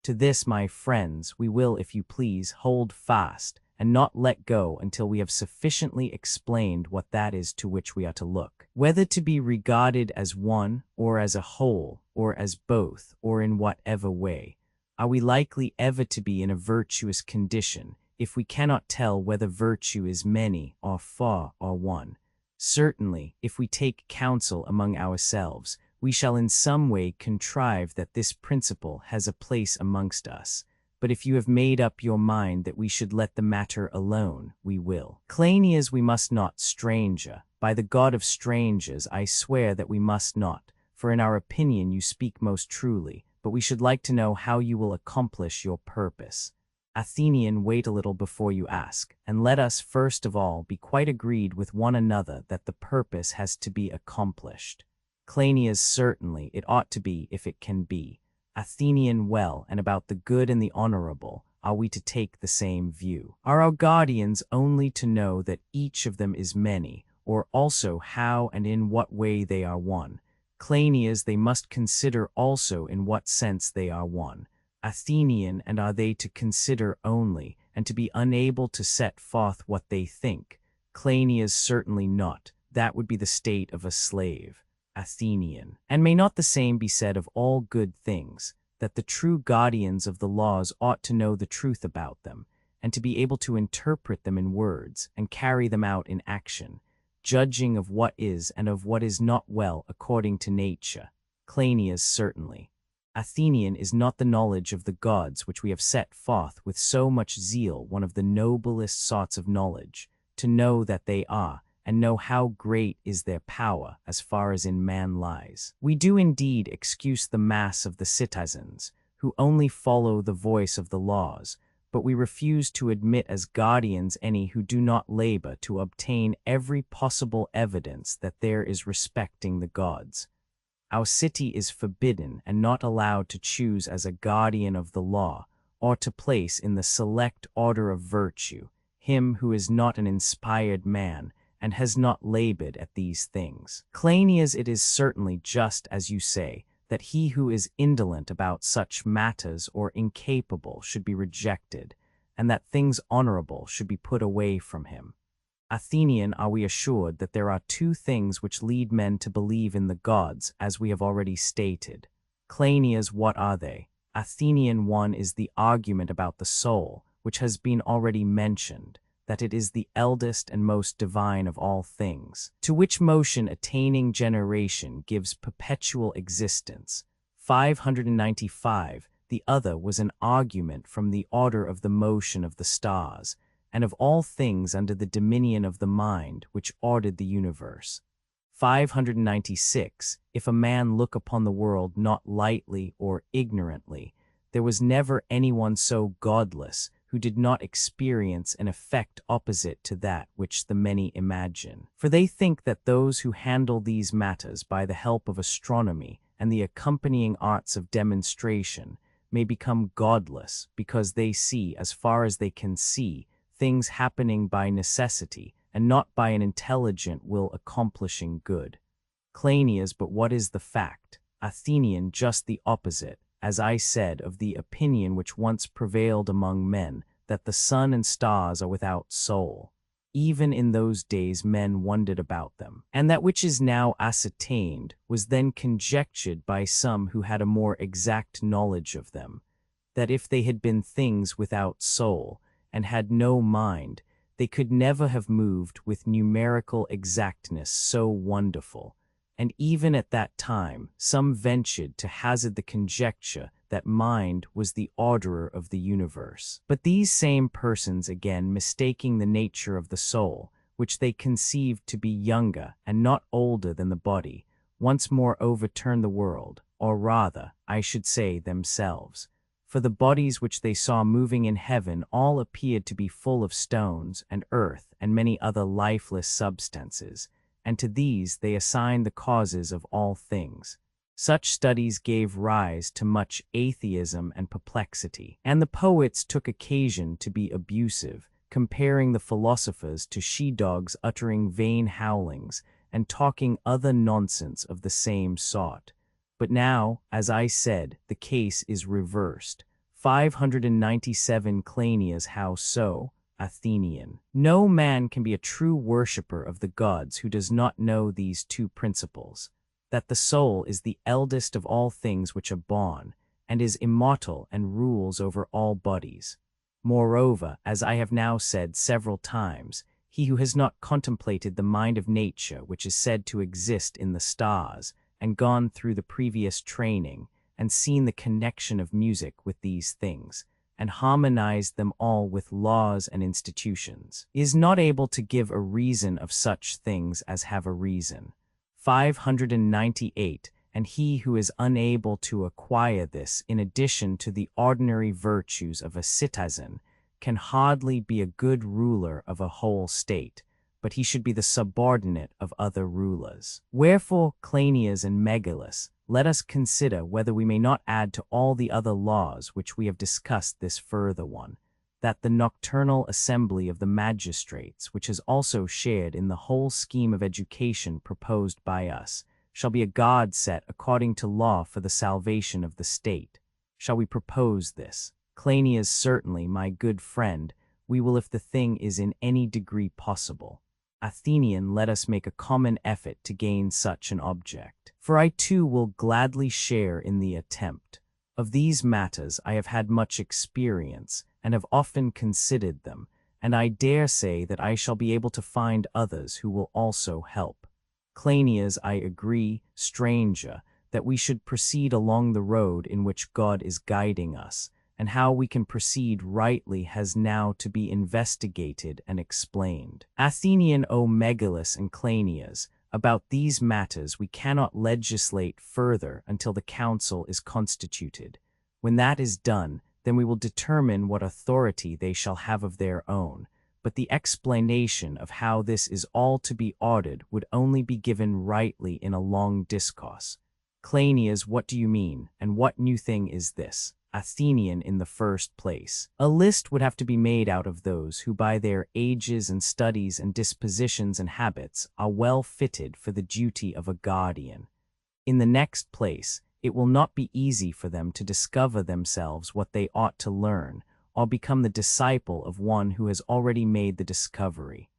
To this, my friends, we will, if you please, hold fast, and not let go until we have sufficiently explained what that is to which we are to look. Whether to be regarded as one, or as a whole, or as both, or in whatever way, are we likely ever to be in a virtuous condition, if we cannot tell whether virtue is many, or four, or one? Certainly, if we take counsel among ourselves, we shall in some way contrive that this principle has a place amongst us. But if you have made up your mind that we should let the matter alone, we will. Cleinias, we must not, stranger. By the God of strangers, I swear that we must not, for in our opinion you speak most truly, but we should like to know how you will accomplish your purpose. Athenian, wait a little before you ask, and let us first of all be quite agreed with one another that the purpose has to be accomplished. Cleinias, certainly, it ought to be, if it can be. Athenian, well, and about the good and the honorable, are we to take the same view? Are our guardians only to know that each of them is many, or also how and in what way they are one? Cleinias, they must consider also in what sense they are one. Athenian, and are they to consider only, and to be unable to set forth what they think? Cleinias, certainly not. That would be the state of a slave. Athenian, and may not the same be said of all good things, that the true guardians of the laws ought to know the truth about them, and to be able to interpret them in words, and carry them out in action, judging of what is and of what is not well according to nature? Cleinias, certainly. Athenian, is not the knowledge of the gods which we have set forth with so much zeal one of the noblest sorts of knowledge, to know that they are, and know how great is their power as far as in man lies? We do indeed excuse the mass of the citizens, who only follow the voice of the laws, but we refuse to admit as guardians any who do not labor to obtain every possible evidence that there is respecting the gods. Our city is forbidden and not allowed to choose as a guardian of the law, or to place in the select order of virtue him who is not an inspired man, and has not labored at these things. Cleinias, it is certainly just as you say, that he who is indolent about such matters or incapable should be rejected, and that things honorable should be put away from him. Athenian, are we assured that there are two things which lead men to believe in the gods, as we have already stated? Cleinias, what are they? Athenian, one is the argument about the soul, which has been already mentioned, that it is the eldest and most divine of all things, to which motion attaining generation gives perpetual existence. 595. The other was an argument from the order of the motion of the stars, and of all things under the dominion of the mind which ordered the universe. 596. If a man look upon the world not lightly or ignorantly, there was never anyone so godless who did not experience an effect opposite to that which the many imagine. For they think that those who handle these matters by the help of astronomy and the accompanying arts of demonstration may become godless, because they see, as far as they can see, things happening by necessity, and not by an intelligent will accomplishing good. Cleinias, but what is the fact? Athenian, just the opposite, as I said, of the opinion which once prevailed among men, that the sun and stars are without soul. Even in those days men wondered about them, and that which is now ascertained was then conjectured by some who had a more exact knowledge of them, that if they had been things without soul, and had no mind, they could never have moved with numerical exactness so wonderful. And even at that time, some ventured to hazard the conjecture that mind was the orderer of the universe. But these same persons again mistaking the nature of the soul, which they conceived to be younger and not older than the body, once more overturned the world, or rather, I should say, themselves. For the bodies which they saw moving in heaven all appeared to be full of stones and earth and many other lifeless substances, and to these they assigned the causes of all things. Such studies gave rise to much atheism and perplexity, and the poets took occasion to be abusive, comparing the philosophers to she-dogs uttering vain howlings and talking other nonsense of the same sort. But now, as I said, the case is reversed. 597 Cleinias. How so? Athenian. No man can be a true worshipper of the gods who does not know these two principles, that the soul is the eldest of all things which are born, and is immortal and rules over all bodies. Moreover, as I have now said several times, he who has not contemplated the mind of nature which is said to exist in the stars, and gone through the previous training, and seen the connection of music with these things, and harmonized them all with laws and institutions, is not able to give a reason of such things as have a reason. 598. And he who is unable to acquire this in addition to the ordinary virtues of a citizen can hardly be a good ruler of a whole state, but he should be the subordinate of other rulers. Wherefore, Cleinias and Megillus, let us consider whether we may not add to all the other laws which we have discussed this further one, that the nocturnal assembly of the magistrates, which has also shared in the whole scheme of education proposed by us, shall be a god set according to law for the salvation of the state. Shall we propose this? Cleinias, certainly, my good friend, we will if the thing is in any degree possible. Athenian, let us make a common effort to gain such an object. For I too will gladly share in the attempt. Of these matters I have had much experience, and have often considered them, and I dare say that I shall be able to find others who will also help. Cleinias, I agree, stranger, that we should proceed along the road in which God is guiding us, and how we can proceed rightly has now to be investigated and explained. Athenian, O Megillus and Cleinias, about these matters we cannot legislate further until the council is constituted. When that is done, then we will determine what authority they shall have of their own, but the explanation of how this is all to be ordered would only be given rightly in a long discourse. Cleinias, what do you mean, and what new thing is this? Athenian, in the first place, a list would have to be made out of those who by their ages and studies and dispositions and habits are well fitted for the duty of a guardian. In the next place, it will not be easy for them to discover themselves what they ought to learn, or become the disciple of one who has already made the discovery.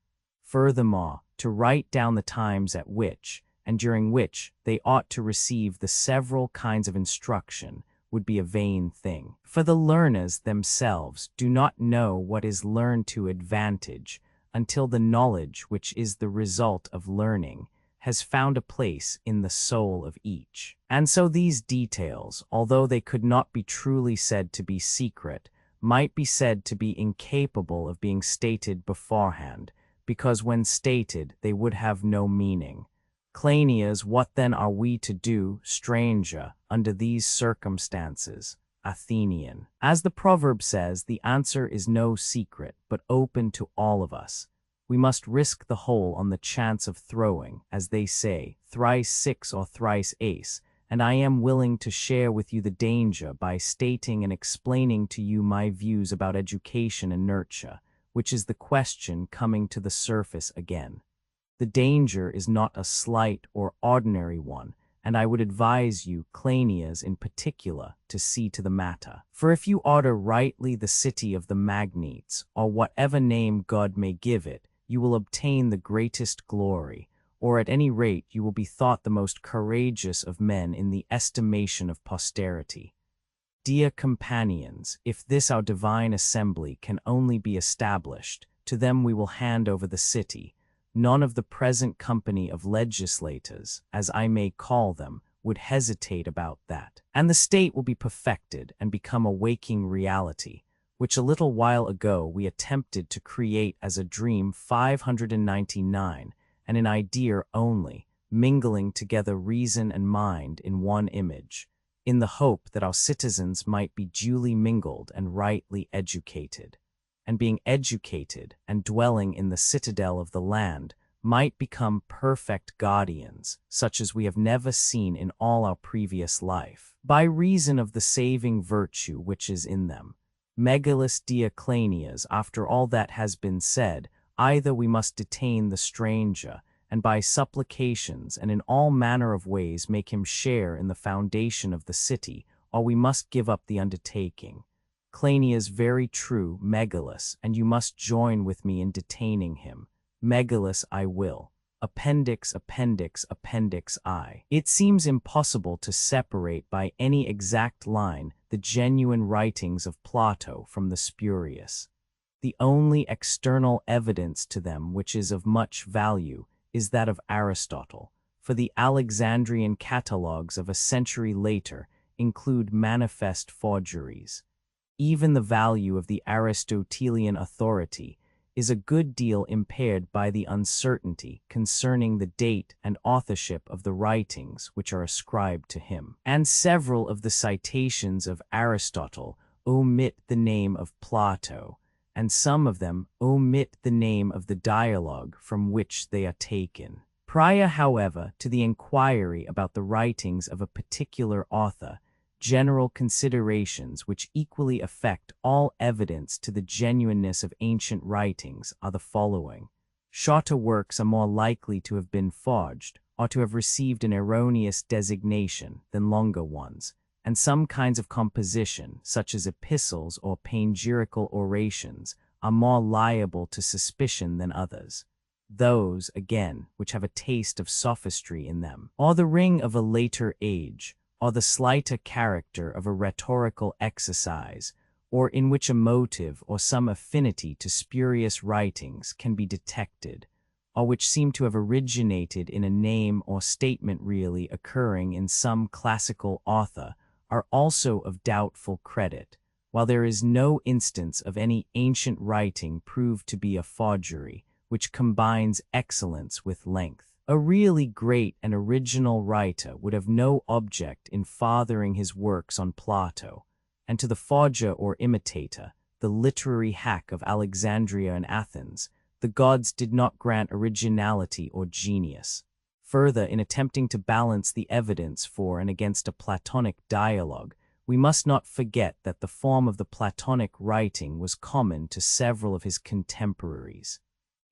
Furthermore, to write down the times at which, and during which, they ought to receive the several kinds of instruction would be a vain thing. For the learners themselves do not know what is learned to advantage until the knowledge which is the result of learning has found a place in the soul of each. And so these details, although they could not be truly said to be secret, might be said to be incapable of being stated beforehand, because when stated they would have no meaning. Cleinias, what then are we to do, stranger, under these circumstances? Athenian. As the proverb says, the answer is no secret, but open to all of us. We must risk the whole on the chance of throwing, as they say, thrice six or thrice ace, and I am willing to share with you the danger by stating and explaining to you my views about education and nurture, which is the question coming to the surface again. The danger is not a slight or ordinary one, and I would advise you, Cleinias in particular, to see to the matter. For if you order rightly the city of the Magnetes, or whatever name God may give it, you will obtain the greatest glory, or at any rate you will be thought the most courageous of men in the estimation of posterity. Dear companions, if this our divine assembly can only be established, to them we will hand over the city. None of the present company of legislators, as I may call them, would hesitate about that. And the state will be perfected and become a waking reality, which a little while ago we attempted to create as a dream 599, and an idea only, mingling together reason and mind in one image, in the hope that our citizens might be duly mingled and rightly educated, and being educated and dwelling in the citadel of the land, might become perfect guardians, such as we have never seen in all our previous life, by reason of the saving virtue which is in them. Megalus Dioclenias, after all that has been said, either we must detain the stranger, and by supplications and in all manner of ways make him share in the foundation of the city, or we must give up the undertaking. Cleinias, very true, Megalus, and you must join with me in detaining him. Megalus, I will. Appendix, Appendix, Appendix I. It seems impossible to separate by any exact line the genuine writings of Plato from the spurious. The only external evidence to them which is of much value is that of Aristotle, for the Alexandrian catalogues of a century later include manifest forgeries. Even the value of the Aristotelian authority is a good deal impaired by the uncertainty concerning the date and authorship of the writings which are ascribed to him. And several of the citations of Aristotle omit the name of Plato, and some of them omit the name of the dialogue from which they are taken. Prior, however, to the inquiry about the writings of a particular author, general considerations which equally affect all evidence to the genuineness of ancient writings are the following. Shorter works are more likely to have been forged, or to have received an erroneous designation than longer ones, and some kinds of composition, such as epistles or panegyrical orations, are more liable to suspicion than others. Those, again, which have a taste of sophistry in them, or the ring of a later age, or the slighter character of a rhetorical exercise, or in which a motive or some affinity to spurious writings can be detected, or which seem to have originated in a name or statement really occurring in some classical author, are also of doubtful credit, while there is no instance of any ancient writing proved to be a forgery, which combines excellence with length. A really great and original writer would have no object in fathering his works on Plato, and to the forger or imitator, the literary hack of Alexandria and Athens, the gods did not grant originality or genius. Further, in attempting to balance the evidence for and against a Platonic dialogue, we must not forget that the form of the Platonic writing was common to several of his contemporaries.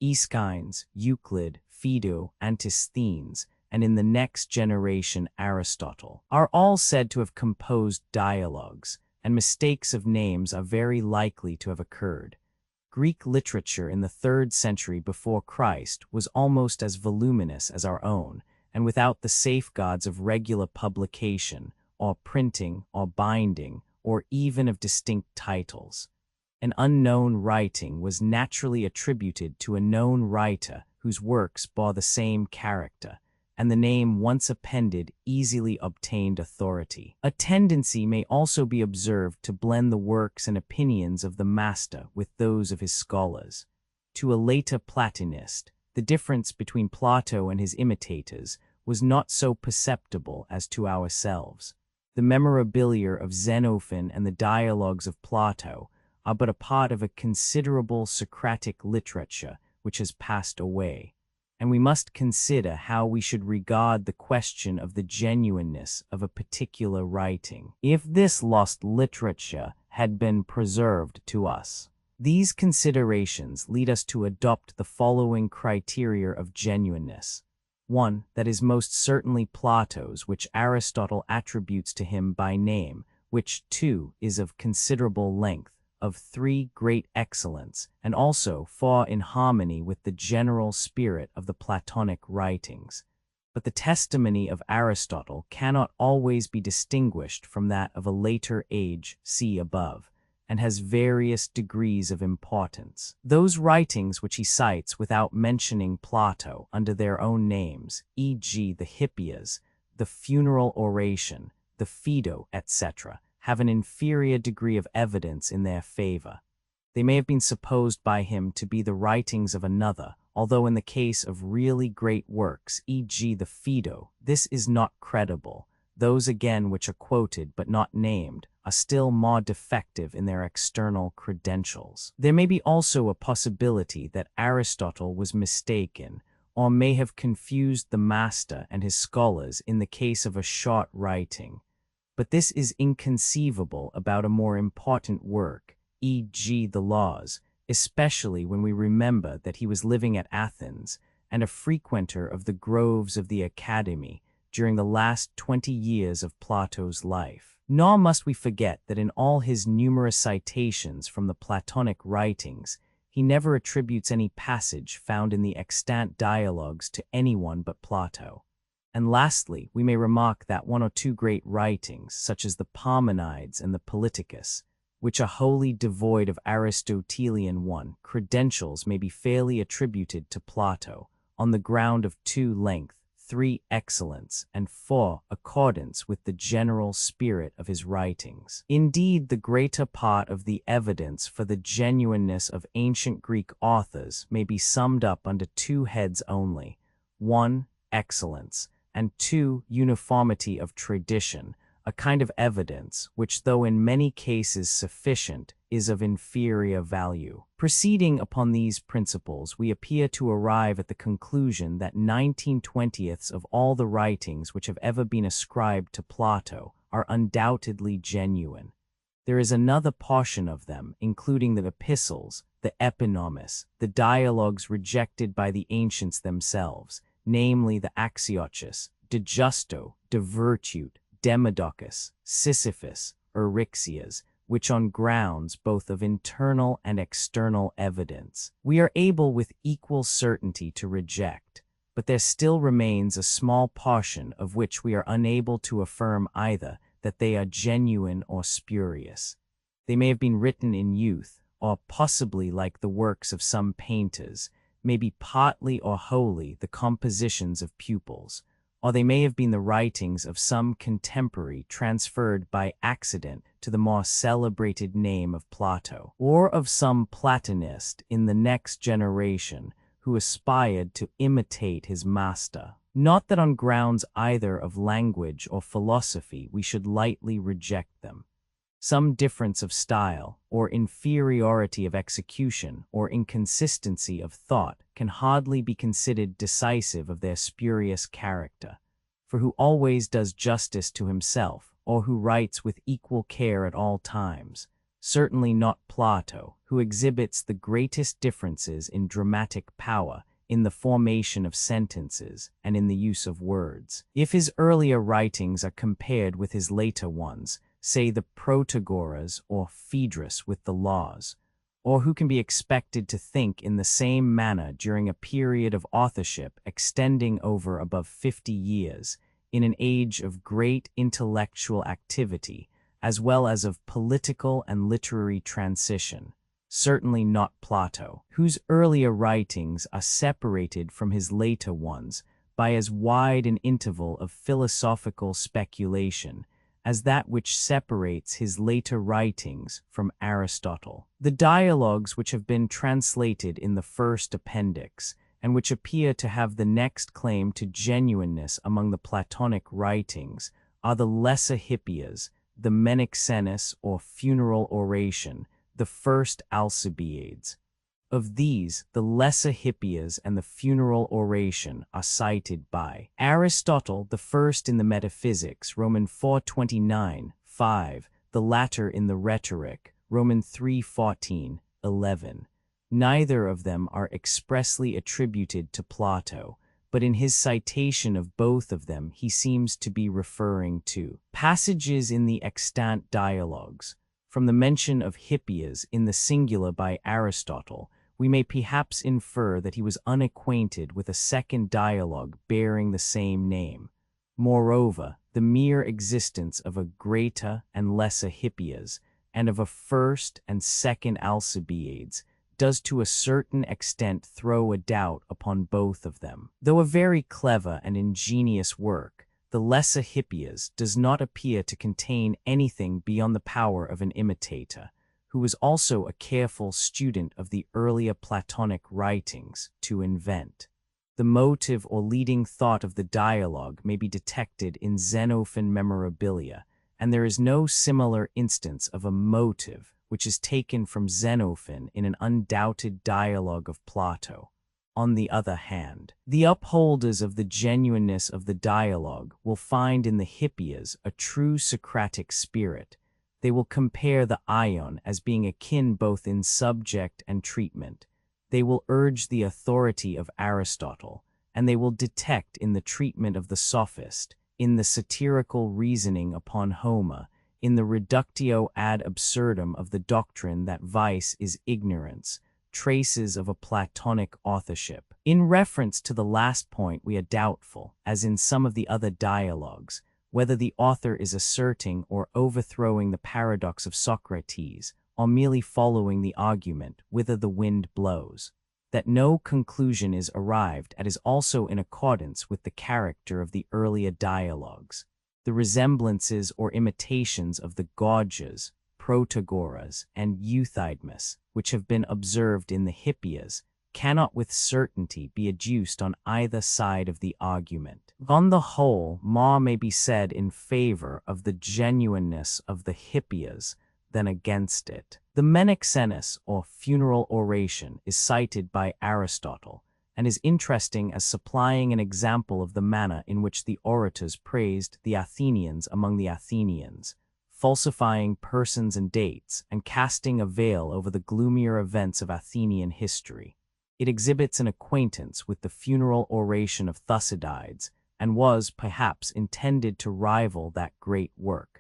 Aeschines, Euclid, Phaedo, Antisthenes, and in the next generation Aristotle, are all said to have composed dialogues, and mistakes of names are very likely to have occurred. Greek literature in the 3rd century before Christ was almost as voluminous as our own, and without the safeguards of regular publication, or printing, or binding, or even of distinct titles. An unknown writing was naturally attributed to a known writer whose works bore the same character, and the name once appended easily obtained authority. A tendency may also be observed to blend the works and opinions of the master with those of his scholars. To a later Platonist, the difference between Plato and his imitators was not so perceptible as to ourselves. The memorabilia of Xenophon and the dialogues of Plato are but a part of a considerable Socratic literature which has passed away, and we must consider how we should regard the question of the genuineness of a particular writing, if this lost literature had been preserved to us. These considerations lead us to adopt the following criteria of genuineness. 1. That is most certainly Plato's, which Aristotle attributes to him by name, which, 2, is of considerable length, of 3, great excellence, and also 4, in harmony with the general spirit of the Platonic writings. But the testimony of Aristotle cannot always be distinguished from that of a later age, see above, and has various degrees of importance. Those writings which he cites without mentioning Plato under their own names, e.g. the Hippias, the Funeral Oration, the Phaedo, etc., have an inferior degree of evidence in their favor. They may have been supposed by him to be the writings of another, although in the case of really great works, e.g. the Phaedo, this is not credible. Those again which are quoted but not named are still more defective in their external credentials. There may be also a possibility that Aristotle was mistaken, or may have confused the master and his scholars in the case of a short writing. But this is inconceivable about a more important work, e.g. the Laws, especially when we remember that he was living at Athens and a frequenter of the groves of the Academy during the last 20 years of Plato's life. Nor must we forget that in all his numerous citations from the Platonic writings, he never attributes any passage found in the extant dialogues to anyone but Plato. And lastly, we may remark that one or two great writings, such as the Parmenides and the Politicus, which are wholly devoid of Aristotelian credentials, may be fairly attributed to Plato, on the ground of 2 length, 3 excellence, and 4 accordance with the general spirit of his writings. Indeed, the greater part of the evidence for the genuineness of ancient Greek authors may be summed up under 2 heads only: 1. Excellence, and 2. Uniformity of tradition, a kind of evidence which, though in many cases sufficient, is of inferior value. Proceeding upon these principles, we appear to arrive at the conclusion that 19/20ths of all the writings which have ever been ascribed to Plato are undoubtedly genuine. There is another portion of them, including the epistles, the epinomis, the dialogues rejected by the ancients themselves, namely the Axiochus, De Justo, De Virtute, Demodocus, Sisyphus, Eryxias, which on grounds both of internal and external evidence we are able with equal certainty to reject, but there still remains a small portion of which we are unable to affirm either that they are genuine or spurious. They may have been written in youth, or possibly, like the works of some painters, may be partly or wholly the compositions of pupils, or they may have been the writings of some contemporary transferred by accident to the more celebrated name of Plato, or of some Platonist in the next generation who aspired to imitate his master. Not that on grounds either of language or philosophy we should lightly reject them. Some difference of style, or inferiority of execution, or inconsistency of thought can hardly be considered decisive of their spurious character. For who always does justice to himself, or who writes with equal care at all times? Certainly not Plato, who exhibits the greatest differences in dramatic power, in the formation of sentences, and in the use of words. If his earlier writings are compared with his later ones, say the Protagoras or Phaedrus with the Laws, or who can be expected to think in the same manner during a period of authorship extending over above 50 years, in an age of great intellectual activity, as well as of political and literary transition? Certainly not Plato, whose earlier writings are separated from his later ones by as wide an interval of philosophical speculation as that which separates his later writings from Aristotle. The dialogues which have been translated in the first appendix, and which appear to have the next claim to genuineness among the Platonic writings, are the Lesser Hippias, the Menexenus or Funeral Oration, the first Alcibiades. Of these, the Lesser Hippias and the Funeral Oration are cited by Aristotle, the first in the Metaphysics, Roman 4:29, 5, the latter in the Rhetoric, Roman 3:14, 11. Neither of them are expressly attributed to Plato, but in his citation of both of them he seems to be referring to passages in the extant dialogues. From the mention of Hippias in the singular by Aristotle, we may perhaps infer that he was unacquainted with a second dialogue bearing the same name. Moreover, the mere existence of a Greater and Lesser Hippias, and of a first and second Alcibiades, does to a certain extent throw a doubt upon both of them. Though a very clever and ingenious work, the Lesser Hippias does not appear to contain anything beyond the power of an imitator, who was also a careful student of the earlier Platonic writings, to invent. The motive or leading thought of the dialogue may be detected in Xenophon memorabilia, and there is no similar instance of a motive which is taken from Xenophon in an undoubted dialogue of Plato. On the other hand, the upholders of the genuineness of the dialogue will find in the Hippias a true Socratic spirit. They will compare the ion as being akin both in subject and treatment. They will urge the authority of Aristotle, and they will detect in the treatment of the sophist, in the satirical reasoning upon Homer, in the reductio ad absurdum of the doctrine that vice is ignorance, traces of a Platonic authorship. In reference to the last point, we are doubtful, as in some of the other dialogues, whether the author is asserting or overthrowing the paradox of Socrates, or merely following the argument whither the wind blows. That no conclusion is arrived at is also in accordance with the character of the earlier dialogues. The resemblances or imitations of the Gorgias, Protagoras, and Euthydemus, which have been observed in the Hippias, cannot with certainty be adduced on either side of the argument. On the whole, more may be said in favor of the genuineness of the Hippias than against it. The Menexenus, or funeral oration, is cited by Aristotle, and is interesting as supplying an example of the manner in which the orators praised the Athenians among the Athenians, falsifying persons and dates, and casting a veil over the gloomier events of Athenian history. It exhibits an acquaintance with the funeral oration of Thucydides, and was, perhaps, intended to rival that great work.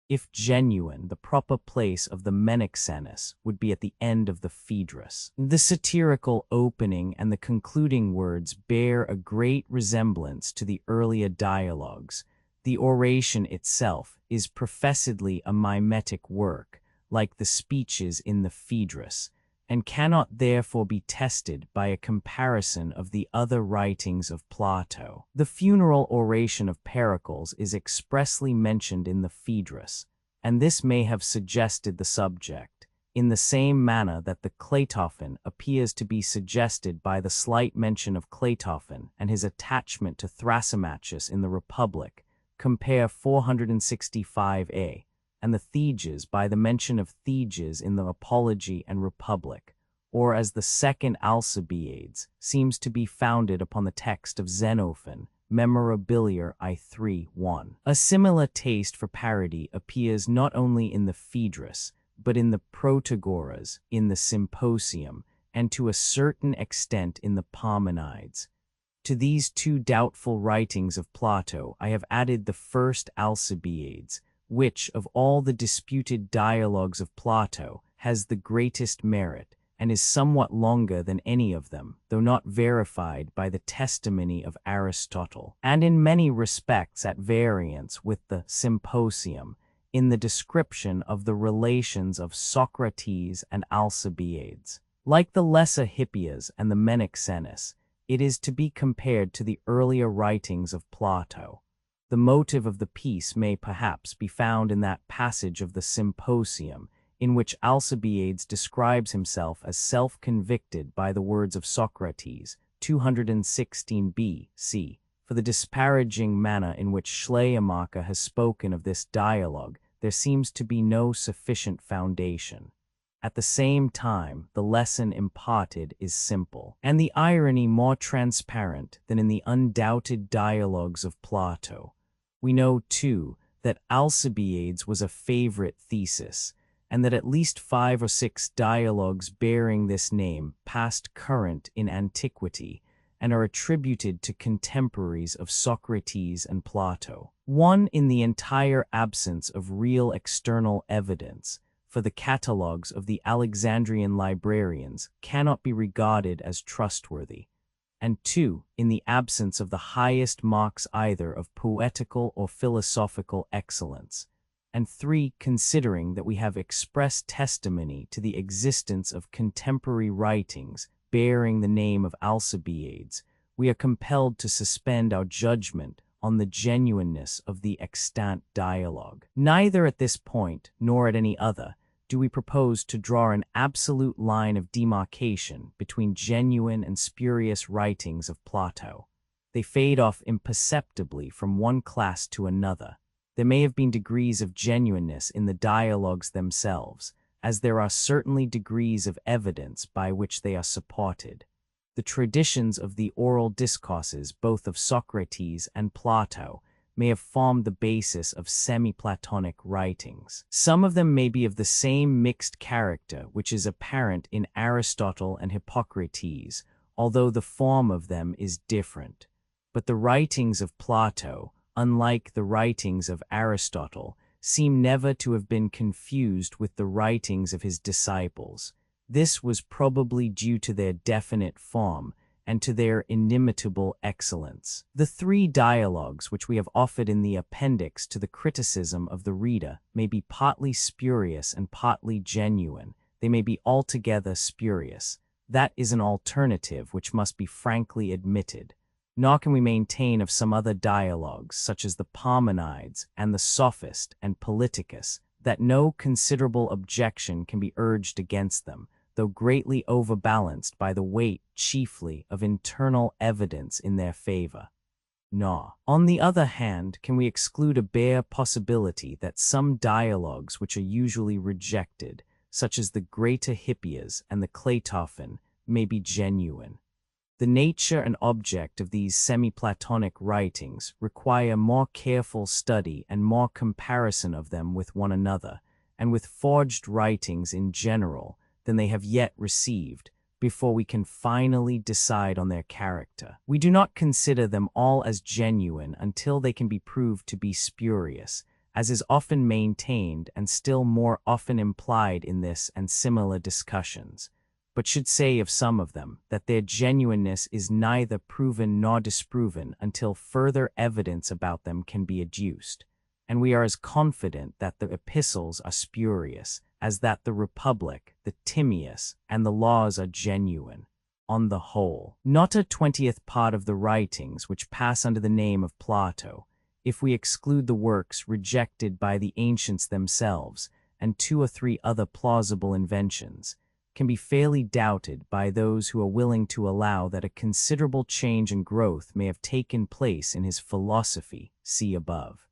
If genuine, the proper place of the Menexenus would be at the end of the Phaedrus. The satirical opening and the concluding words bear a great resemblance to the earlier dialogues. The oration itself is professedly a mimetic work, like the speeches in the Phaedrus, and cannot therefore be tested by a comparison of the other writings of Plato. The funeral oration of Pericles is expressly mentioned in the Phaedrus, and this may have suggested the subject, in the same manner that the Cleitophon appears to be suggested by the slight mention of Cleitophon and his attachment to Thrasymachus in the Republic, compare 465a, and the Theges by the mention of Theges in the Apology and Republic, or as the second Alcibiades, seems to be founded upon the text of Xenophon, Memorabilia I3:1. A similar taste for parody appears not only in the Phaedrus, but in the Protagoras, in the Symposium, and to a certain extent in the Parmenides. To these two doubtful writings of Plato I have added the first Alcibiades, which, of all the disputed dialogues of Plato, has the greatest merit, and is somewhat longer than any of them, though not verified by the testimony of Aristotle, and in many respects at variance with the Symposium, in the description of the relations of Socrates and Alcibiades. Like the Lesser Hippias and the Menexenus, it is to be compared to the earlier writings of Plato. The motive of the piece may perhaps be found in that passage of the Symposium in which Alcibiades describes himself as self-convicted by the words of Socrates, 216b, c. For the disparaging manner in which Schleiermacher has spoken of this dialogue, there seems to be no sufficient foundation. At the same time, the lesson imparted is simple, and the irony more transparent than in the undoubted dialogues of Plato. We know, too, that Alcibiades was a favorite thesis, and that at least 5 or 6 dialogues bearing this name passed current in antiquity and are attributed to contemporaries of Socrates and Plato. One, in the entire absence of real external evidence, for the catalogues of the Alexandrian librarians cannot be regarded as trustworthy, and 2, in the absence of the highest marks either of poetical or philosophical excellence, and 3, considering that we have express testimony to the existence of contemporary writings bearing the name of Alcibiades, we are compelled to suspend our judgment on the genuineness of the extant dialogue. Neither at this point, nor at any other, do we propose to draw an absolute line of demarcation between genuine and spurious writings of Plato. They fade off imperceptibly from one class to another. There may have been degrees of genuineness in the dialogues themselves, as there are certainly degrees of evidence by which they are supported. The traditions of the oral discourses both of Socrates and Plato may have formed the basis of semi-Platonic writings. Some of them may be of the same mixed character which is apparent in Aristotle and Hippocrates, although the form of them is different. But the writings of Plato, unlike the writings of Aristotle, seem never to have been confused with the writings of his disciples. This was probably due to their definite form and to their inimitable excellence. The 3 dialogues which we have offered in the appendix to the criticism of the reader may be partly spurious and partly genuine. They may be altogether spurious. That is an alternative which must be frankly admitted. Nor can we maintain of some other dialogues, such as the Parmenides and the Sophist and Politicus, that no considerable objection can be urged against them, though greatly overbalanced by the weight chiefly of internal evidence in their favor. Nor, on the other hand, can we exclude a bare possibility that some dialogues which are usually rejected, such as the Greater Hippias and the Cleitophon, may be genuine. The nature and object of these semi-Platonic writings require more careful study and more comparison of them with one another, and with forged writings in general, than they have yet received, before we can finally decide on their character. We do not consider them all as genuine until they can be proved to be spurious, as is often maintained and still more often implied in this and similar discussions, but should say of some of them that their genuineness is neither proven nor disproven until further evidence about them can be adduced, and we are as confident that the epistles are spurious as that the Republic, the Timaeus, and the Laws are genuine. On the whole, not a 20th part of the writings which pass under the name of Plato, if we exclude the works rejected by the ancients themselves and 2 or 3 other plausible inventions, can be fairly doubted by those who are willing to allow that a considerable change and growth may have taken place in his philosophy, see above.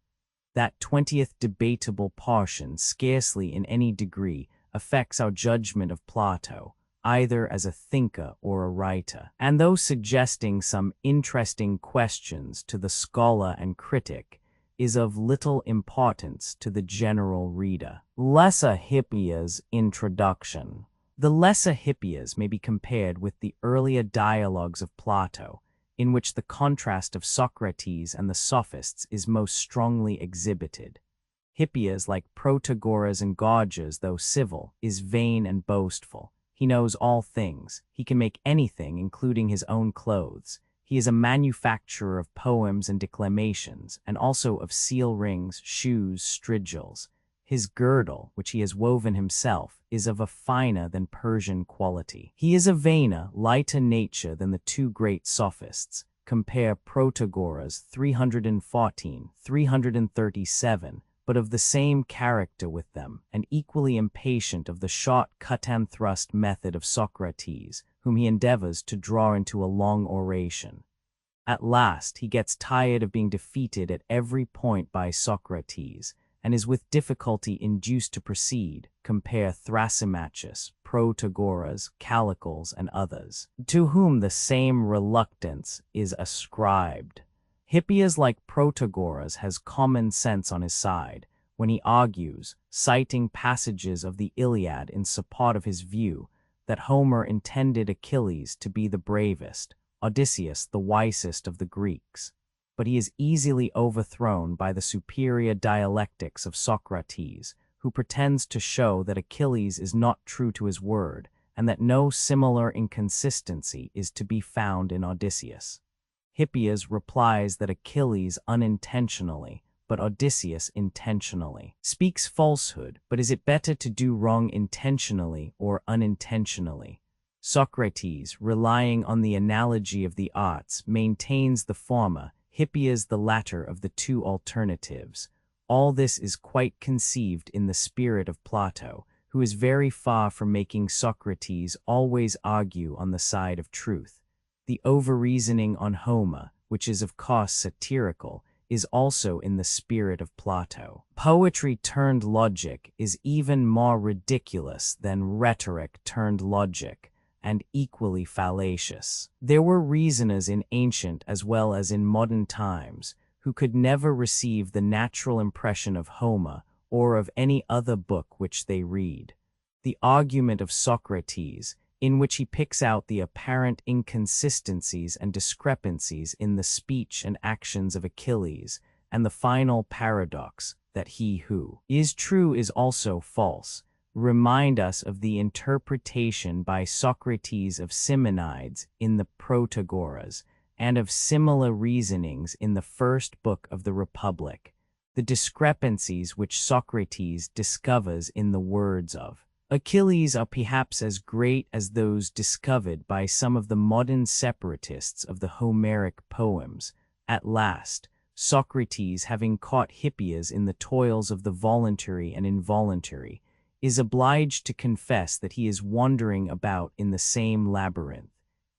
That 20th debatable portion scarcely in any degree affects our judgment of Plato, either as a thinker or a writer, and though suggesting some interesting questions to the scholar and critic, is of little importance to the general reader. Lesser Hippias Introduction. The Lesser Hippias may be compared with the earlier dialogues of Plato, in which the contrast of Socrates and the Sophists is most strongly exhibited. Hippias, like Protagoras and Gorgias, though civil, is vain and boastful. He knows all things. He can make anything, including his own clothes. He is a manufacturer of poems and declamations, and also of seal rings, shoes, strigils. His girdle, which he has woven himself, is of a finer than Persian quality. He is a vainer, lighter nature than the 2 great sophists. Compare Protagoras 314, 337, but of the same character with them, and equally impatient of the short cut-and-thrust method of Socrates, whom he endeavors to draw into a long oration. At last he gets tired of being defeated at every point by Socrates, and is with difficulty induced to proceed. Compare Thrasymachus, Protagoras, Callicles, and others, to whom the same reluctance is ascribed. Hippias, like Protagoras, has common sense on his side when he argues, citing passages of the Iliad in support of his view, that Homer intended Achilles to be the bravest, Odysseus the wisest of the Greeks. But he is easily overthrown by the superior dialectics of Socrates, who pretends to show that Achilles is not true to his word, and that no similar inconsistency is to be found in Odysseus. Hippias replies that Achilles unintentionally, but Odysseus intentionally, speaks falsehood, but is it better to do wrong intentionally or unintentionally? Socrates, relying on the analogy of the arts, maintains the former, Hippias the latter of the two alternatives. All this is quite conceived in the spirit of Plato, who is very far from making Socrates always argue on the side of truth. The over-reasoning on Homer, which is of course satirical, is also in the spirit of Plato. Poetry turned logic is even more ridiculous than rhetoric turned logic, and equally fallacious. There were reasoners in ancient as well as in modern times who could never receive the natural impression of Homer or of any other book which they read. The argument of Socrates, in which he picks out the apparent inconsistencies and discrepancies in the speech and actions of Achilles, and the final paradox that he who is true is also false, remind us of the interpretation by Socrates of Simonides in the Protagoras, and of similar reasonings in the first book of the Republic, the discrepancies which Socrates discovers in the words of Achilles are perhaps as great as those discovered by some of the modern separatists of the Homeric poems. At last, Socrates, having caught Hippias in the toils of the voluntary and involuntary, is obliged to confess that he is wandering about in the same labyrinth.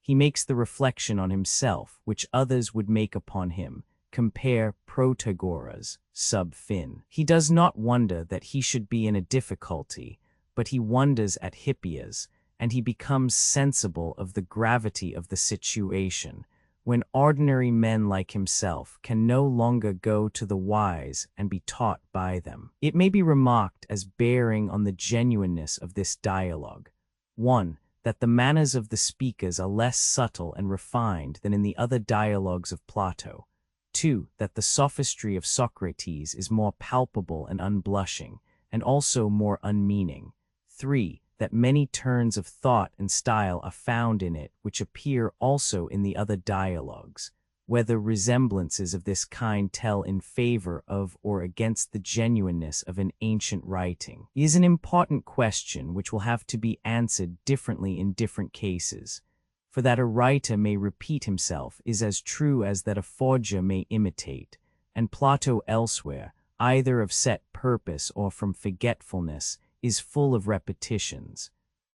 He makes the reflection on himself which others would make upon him. Compare Protagoras, sub fin. He does not wonder that he should be in a difficulty, but he wonders at Hippias, and he becomes sensible of the gravity of the situation, when ordinary men like himself can no longer go to the wise and be taught by them. It may be remarked as bearing on the genuineness of this dialogue, 1. That the manners of the speakers are less subtle and refined than in the other dialogues of Plato. 2. That the sophistry of Socrates is more palpable and unblushing, and also more unmeaning. 3. That many turns of thought and style are found in it which appear also in the other dialogues. Whether resemblances of this kind tell in favor of or against the genuineness of an ancient writing is an important question which will have to be answered differently in different cases. For that a writer may repeat himself is as true as that a forger may imitate, and Plato elsewhere, either of set purpose or from forgetfulness, is full of repetitions.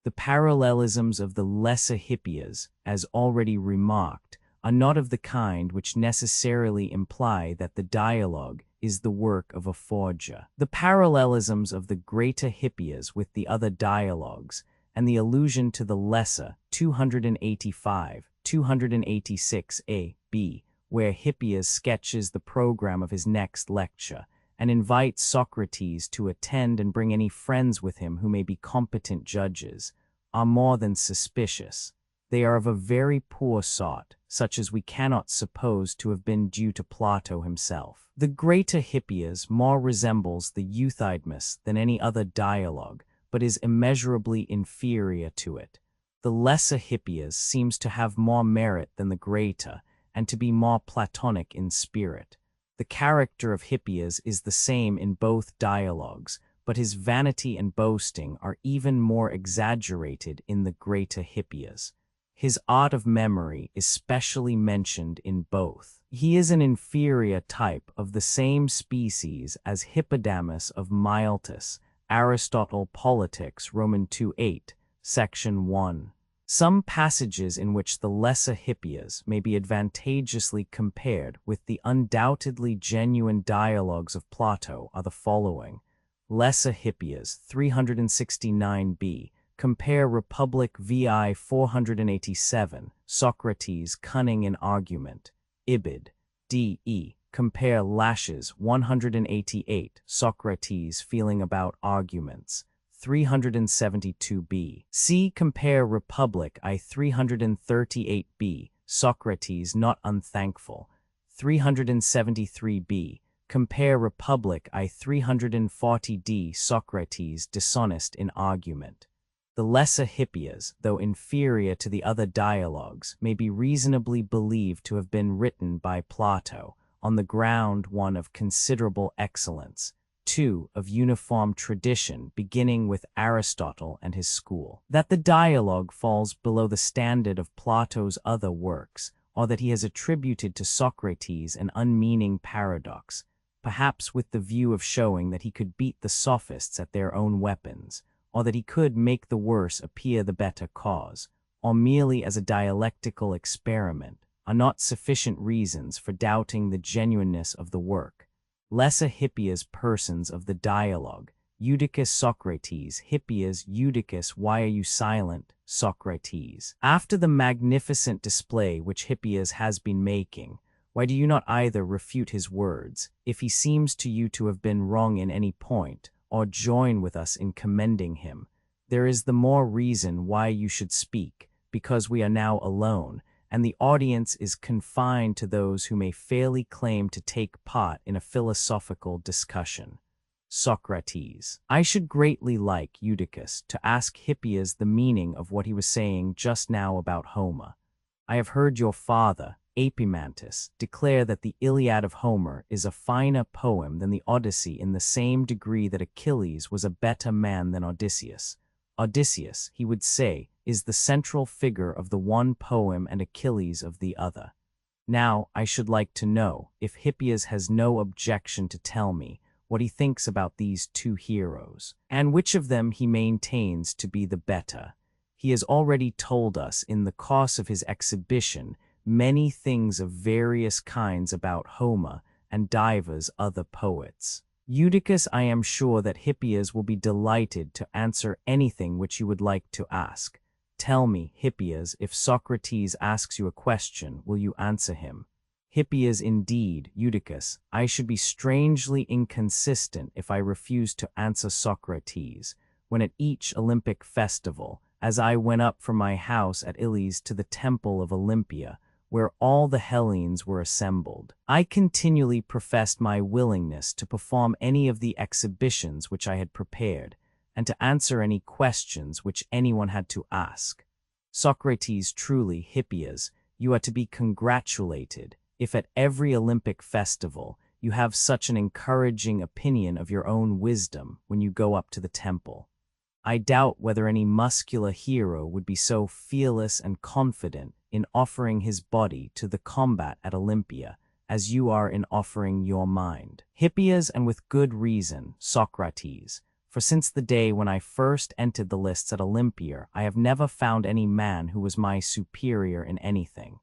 The parallelisms of the lesser Hippias, as already remarked, are not of the kind which necessarily imply that the dialogue is the work of a forger. The parallelisms of the greater Hippias with the other dialogues, and the allusion to the lesser 285, 286a, b, where Hippias sketches the program of his next lecture, and invites Socrates to attend and bring any friends with him who may be competent judges, are more than suspicious. They are of a very poor sort, such as we cannot suppose to have been due to Plato himself. The greater Hippias more resembles the Euthydemus than any other dialogue, but is immeasurably inferior to it. The lesser Hippias seems to have more merit than the greater, and to be more Platonic in spirit. The character of Hippias is the same in both dialogues, but his vanity and boasting are even more exaggerated in the greater Hippias. His art of memory is specially mentioned in both. He is an inferior type of the same species as Hippodamus of Miletus, Aristotle Politics, Roman 2:8, Section 1. Some passages in which the lesser Hippias may be advantageously compared with the undoubtedly genuine dialogues of Plato are the following. Lesser Hippias 369b. Compare Republic vi 487, Socrates' cunning in argument. Ibid. D.E. Compare Lashes 188, Socrates' feeling about arguments. 372b. See Compare Republic I 338b, Socrates not unthankful. 373b. Compare Republic I 340d Socrates dishonest in argument. The lesser Hippias, though inferior to the other dialogues, may be reasonably believed to have been written by Plato, on the ground one of considerable excellence, two of uniform tradition beginning with Aristotle and his school. That the dialogue falls below the standard of Plato's other works, or that he has attributed to Socrates an unmeaning paradox, perhaps with the view of showing that he could beat the sophists at their own weapons, or that he could make the worse appear the better cause, or merely as a dialectical experiment, are not sufficient reasons for doubting the genuineness of the work. Lesser Hippias persons of the dialogue, Eutychus Socrates, Hippias Eutychus, why are you silent, Socrates? After the magnificent display which Hippias has been making, why do you not either refute his words, if he seems to you to have been wrong in any point, or join with us in commending him? There is the more reason why you should speak, because we are now alone, and the audience is confined to those who may fairly claim to take part in a philosophical discussion. Socrates. I should greatly like, Eutychus, to ask Hippias the meaning of what he was saying just now about Homer. I have heard your father, Epaminondas, declare that the Iliad of Homer is a finer poem than the Odyssey in the same degree that Achilles was a better man than Odysseus. Odysseus, he would say, is the central figure of the one poem and Achilles of the other. Now, I should like to know, if Hippias has no objection to tell me, what he thinks about these two heroes, and which of them he maintains to be the better. He has already told us in the course of his exhibition many things of various kinds about Homer and divers other poets. Eutychus, I am sure that Hippias will be delighted to answer anything which you would like to ask. Tell me, Hippias, if Socrates asks you a question, will you answer him? Hippias, indeed, Eutychus, I should be strangely inconsistent if I refused to answer Socrates, when at each Olympic festival, as I went up from my house at Illes to the temple of Olympia, where all the Hellenes were assembled, I continually professed my willingness to perform any of the exhibitions which I had prepared, and to answer any questions which anyone had to ask. Socrates, truly, Hippias, you are to be congratulated, if at every Olympic festival you have such an encouraging opinion of your own wisdom when you go up to the temple. I doubt whether any muscular hero would be so fearless and confident in offering his body to the combat at Olympia as you are in offering your mind. Hippias, and with good reason, Socrates, for since the day when I first entered the lists at Olympia, I have never found any man who was my superior in anything.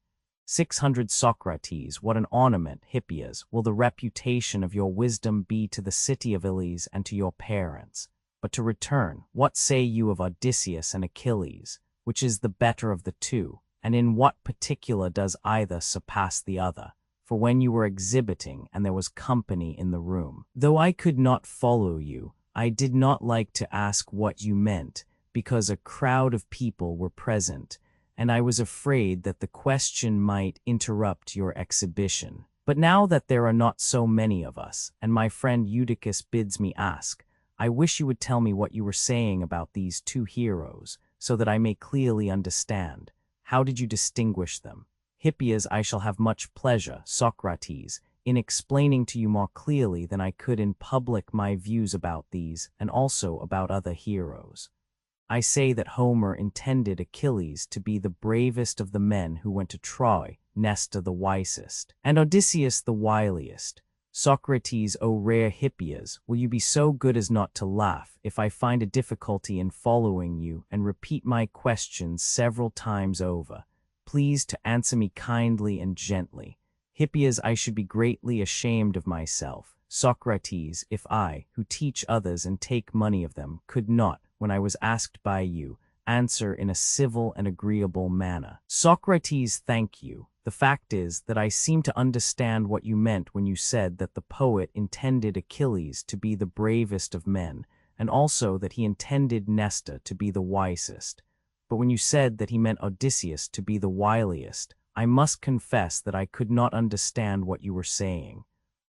600 Socrates, what an ornament, Hippias, will the reputation of your wisdom be to the city of Illes and to your parents. But to return, what say you of Odysseus and Achilles? Which is the better of the two, and in what particular does either surpass the other? For when you were exhibiting and there was company in the room, though I could not follow you, I did not like to ask what you meant, because a crowd of people were present, and I was afraid that the question might interrupt your exhibition. But now that there are not so many of us, and my friend Eutychus bids me ask, I wish you would tell me what you were saying about these two heroes, so that I may clearly understand. How did you distinguish them? Hippias, I shall have much pleasure, Socrates, in explaining to you more clearly than I could in public my views about these, and also about other heroes. I say that Homer intended Achilles to be the bravest of the men who went to Troy, Nestor the wisest, and Odysseus the wiliest. Socrates, O rare Hippias, will you be so good as not to laugh if I find a difficulty in following you and repeat my questions several times over? Please to answer me kindly and gently. Hippias, I should be greatly ashamed of myself, Socrates, if I, who teach others and take money of them, could not, when I was asked by you, answer in a civil and agreeable manner. Socrates, thank you. The fact is that I seem to understand what you meant when you said that the poet intended Achilles to be the bravest of men, and also that he intended Nestor to be the wisest. But when you said that he meant Odysseus to be the wiliest, I must confess that I could not understand what you were saying.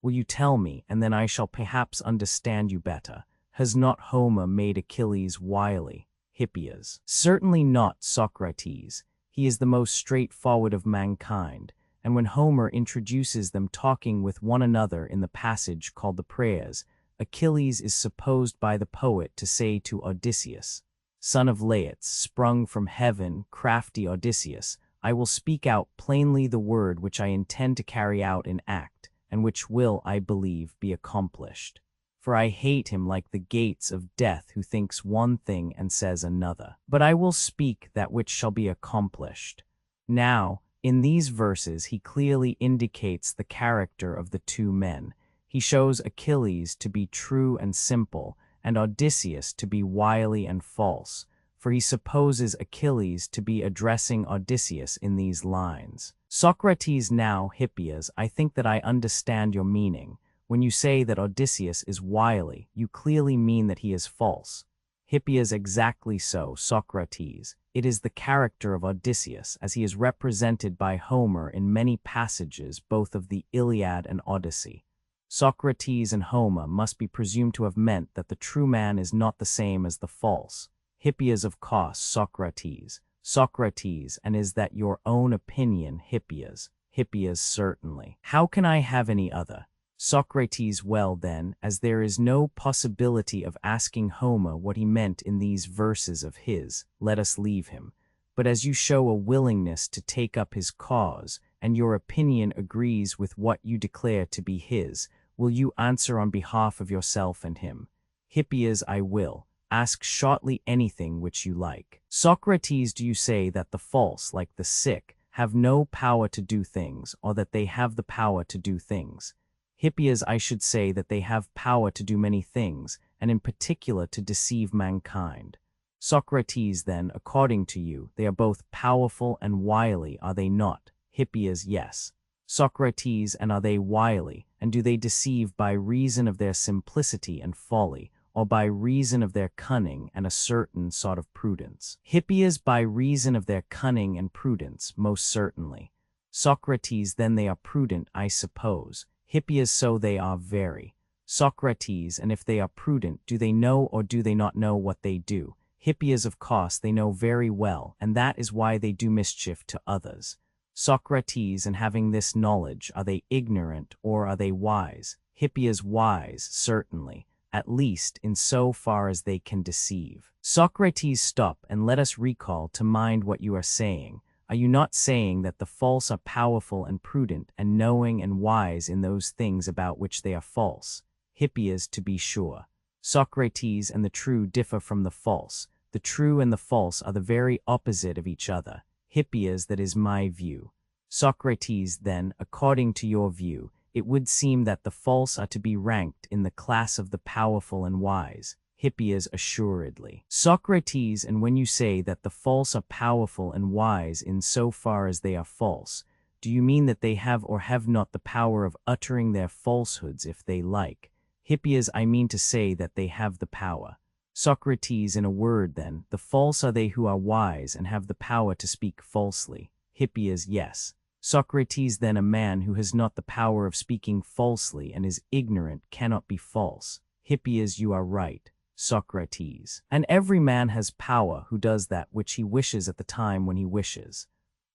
Will you tell me, and then I shall perhaps understand you better? Has not Homer made Achilles wily? Hippias. Certainly not, Socrates. He is the most straightforward of mankind, and when Homer introduces them talking with one another in the passage called the Prayers, Achilles is supposed by the poet to say to Odysseus, "Son of Laertes, sprung from heaven, crafty Odysseus, I will speak out plainly the word which I intend to carry out in act, and which will, I believe, be accomplished. For I hate him like the gates of death who thinks one thing and says another. But I will speak that which shall be accomplished." Now, in these verses he clearly indicates the character of the two men. He shows Achilles to be true and simple, and Odysseus to be wily and false, for he supposes Achilles to be addressing Odysseus in these lines. Socrates. Now, Hippias, I think that I understand your meaning. When you say that Odysseus is wily, you clearly mean that he is false. Hippias. Exactly so, Socrates. It is the character of Odysseus, as he is represented by Homer in many passages both of the Iliad and Odyssey. Socrates and Homer must be presumed to have meant that the true man is not the same as the false. Hippias. Of course, Socrates. Socrates. And is that your own opinion, Hippias? Hippias. Certainly. How can I have any other? Socrates. Well then, as there is no possibility of asking Homer what he meant in these verses of his, let us leave him. But as you show a willingness to take up his cause, and your opinion agrees with what you declare to be his, will you answer on behalf of yourself and him? Hippias. I will. Ask shortly anything which you like. Socrates. Do you say that the false, like the sick, have no power to do things, or that they have the power to do things? Hippias. I should say that they have power to do many things, and in particular to deceive mankind. Socrates. Then, according to you, they are both powerful and wily, are they not? Hippias. Yes. Socrates. And are they wily, and do they deceive by reason of their simplicity and folly, or by reason of their cunning and a certain sort of prudence? Hippias. By reason of their cunning and prudence, most certainly. Socrates. Then they are prudent, I suppose. Hippias. So they are very. Socrates. And if they are prudent, do they know or do they not know what they do? Hippias. Of course they know very well, and that is why they do mischief to others. Socrates. And having this knowledge, are they ignorant or are they wise? Hippias. Wise, certainly, at least in so far as they can deceive. Socrates. Stop, and let us recall to mind what you are saying. Are you not saying that the false are powerful and prudent and knowing and wise in those things about which they are false? Hippias. To be sure. Socrates. And the true differ from the false. The true and the false are the very opposite of each other. Hippias. That is my view. Socrates. Then, according to your view, it would seem that the false are to be ranked in the class of the powerful and wise. Hippias. Assuredly. Socrates. And when you say that the false are powerful and wise in so far as they are false, do you mean that they have or have not the power of uttering their falsehoods if they like? Hippias. I mean to say that they have the power. Socrates. In a word, then, the false are they who are wise and have the power to speak falsely. Hippias. Yes. Socrates. Then a man who has not the power of speaking falsely and is ignorant cannot be false. Hippias. You are right, Socrates. And every man has power who does that which he wishes at the time when he wishes.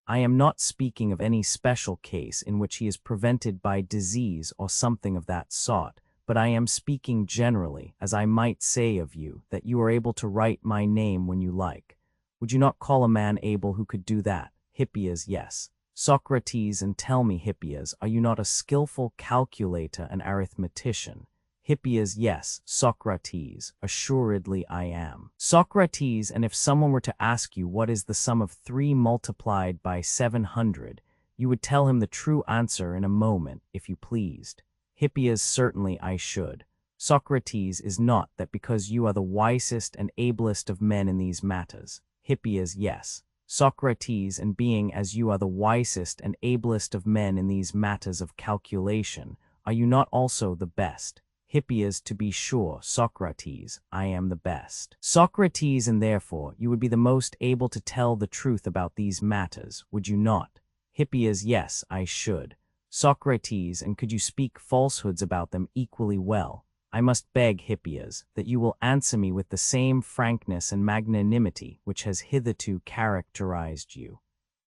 I am not speaking of any special case in which he is prevented by disease or something of that sort, but I am speaking generally, as I might say of you, that you are able to write my name when you like. Would you not call a man able who could do that? Hippias. Yes. Socrates. And tell me, Hippias, are you not a skillful calculator and arithmetician? Hippias. Yes, Socrates, assuredly I am. Socrates. And if someone were to ask you what is the sum of 3 multiplied by 700, you would tell him the true answer in a moment, if you pleased. Hippias. Certainly I should. Socrates. Is not that because you are the wisest and ablest of men in these matters? Hippias. Yes. Socrates. And being as you are the wisest and ablest of men in these matters of calculation, are you not also the best? Hippias. To be sure, Socrates, I am the best. Socrates. And therefore you would be the most able to tell the truth about these matters, would you not? Hippias. Yes, I should. Socrates, and could you speak falsehoods about them equally well? I must beg, Hippias, that you will answer me with the same frankness and magnanimity which has hitherto characterized you.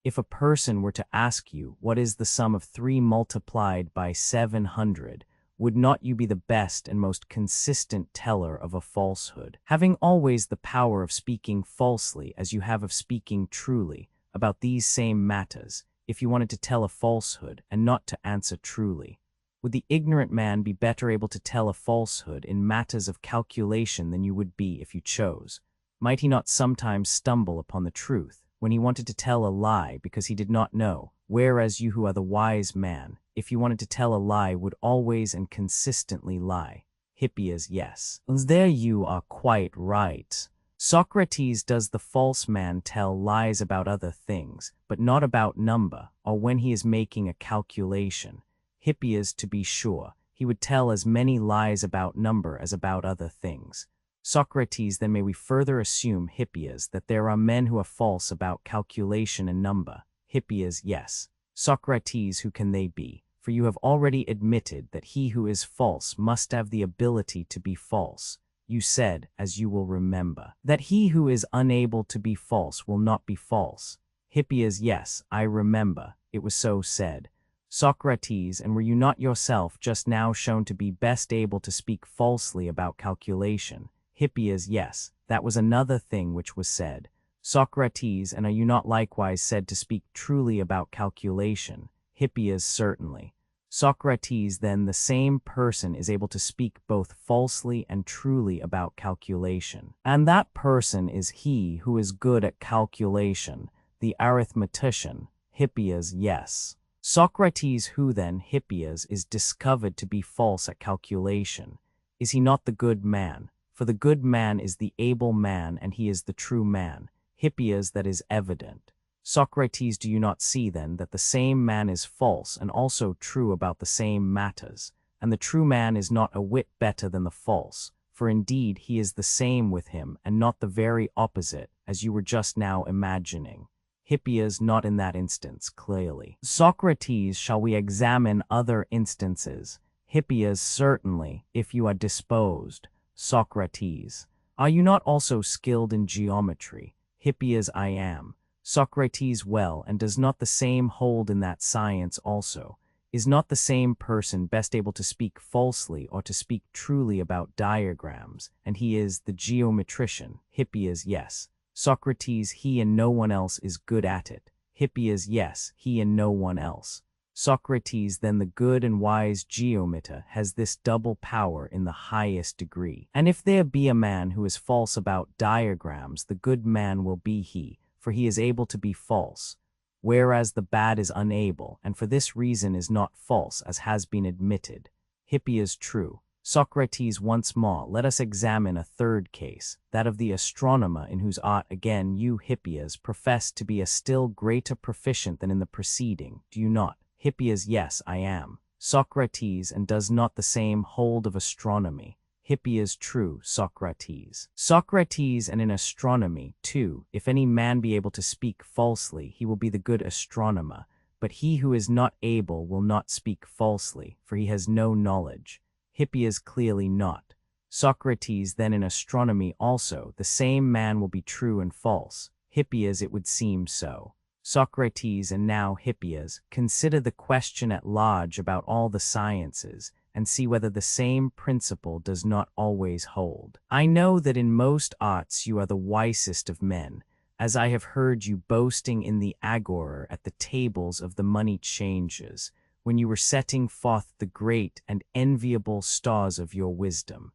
If a person were to ask you what is the sum of 3 multiplied by 700, would not you be the best and most consistent teller of a falsehood, having always the power of speaking falsely as you have of speaking truly about these same matters, if you wanted to tell a falsehood and not to answer truly? Would the ignorant man be better able to tell a falsehood in matters of calculation than you would be if you chose? Might he not sometimes stumble upon the truth when he wanted to tell a lie because he did not know, whereas you who are the wise man, if you wanted to tell a lie, would always and consistently lie? Hippias, yes. There you are quite right. Socrates, does the false man tell lies about other things, but not about number, or when he is making a calculation? Hippias, to be sure, he would tell as many lies about number as about other things. Socrates, then may we further assume, Hippias, that there are men who are false about calculation and number? Hippias, yes. Socrates, who can they be? For you have already admitted that he who is false must have the ability to be false. You said, as you will remember, that he who is unable to be false will not be false. Hippias, yes, I remember, it was so said. Socrates, and were you not yourself just now shown to be best able to speak falsely about calculation? Hippias, yes, that was another thing which was said. Socrates, and are you not likewise said to speak truly about calculation? Hippias, certainly. Socrates, then the same person is able to speak both falsely and truly about calculation. And that person is he who is good at calculation, the arithmetician. Hippias, yes. Socrates, who then, Hippias, is discovered to be false at calculation? Is he not the good man? For the good man is the able man, and he is the true man. Hippias, that is evident. Socrates, do you not see then that the same man is false and also true about the same matters, and the true man is not a whit better than the false, for indeed he is the same with him and not the very opposite, as you were just now imagining? Hippias, not in that instance, clearly. Socrates, shall we examine other instances? Hippias, certainly, if you are disposed. Socrates, are you not also skilled in geometry? Hippias, I am. Socrates, well, and does not the same hold in that science also? Is not the same person best able to speak falsely or to speak truly about diagrams, and he is the geometrician? Hippias, yes. Socrates, he and no one else is good at it. Hippias, yes, he and no one else. Socrates, then the good and wise geometer has this double power in the highest degree. And if there be a man who is false about diagrams, the good man will be he, for he is able to be false, whereas the bad is unable, and for this reason is not false, as has been admitted. Hippias, true. Socrates, once more, let us examine a third case, that of the astronomer, in whose art again you, Hippias, profess to be a still greater proficient than in the preceding, do you not? Hippias, yes, I am. Socrates, and does not the same hold of astronomy? Hippias, true. Socrates. Socrates, and in astronomy, too, if any man be able to speak falsely, he will be the good astronomer, but he who is not able will not speak falsely, for he has no knowledge. Hippias, clearly not. Socrates, then in astronomy also, the same man will be true and false. Hippias, it would seem so. Socrates, and now, Hippias, consider the question at large about all the sciences, and see whether the same principle does not always hold. I know that in most arts you are the wisest of men, as I have heard you boasting in the agora at the tables of the money changers, when you were setting forth the great and enviable stars of your wisdom.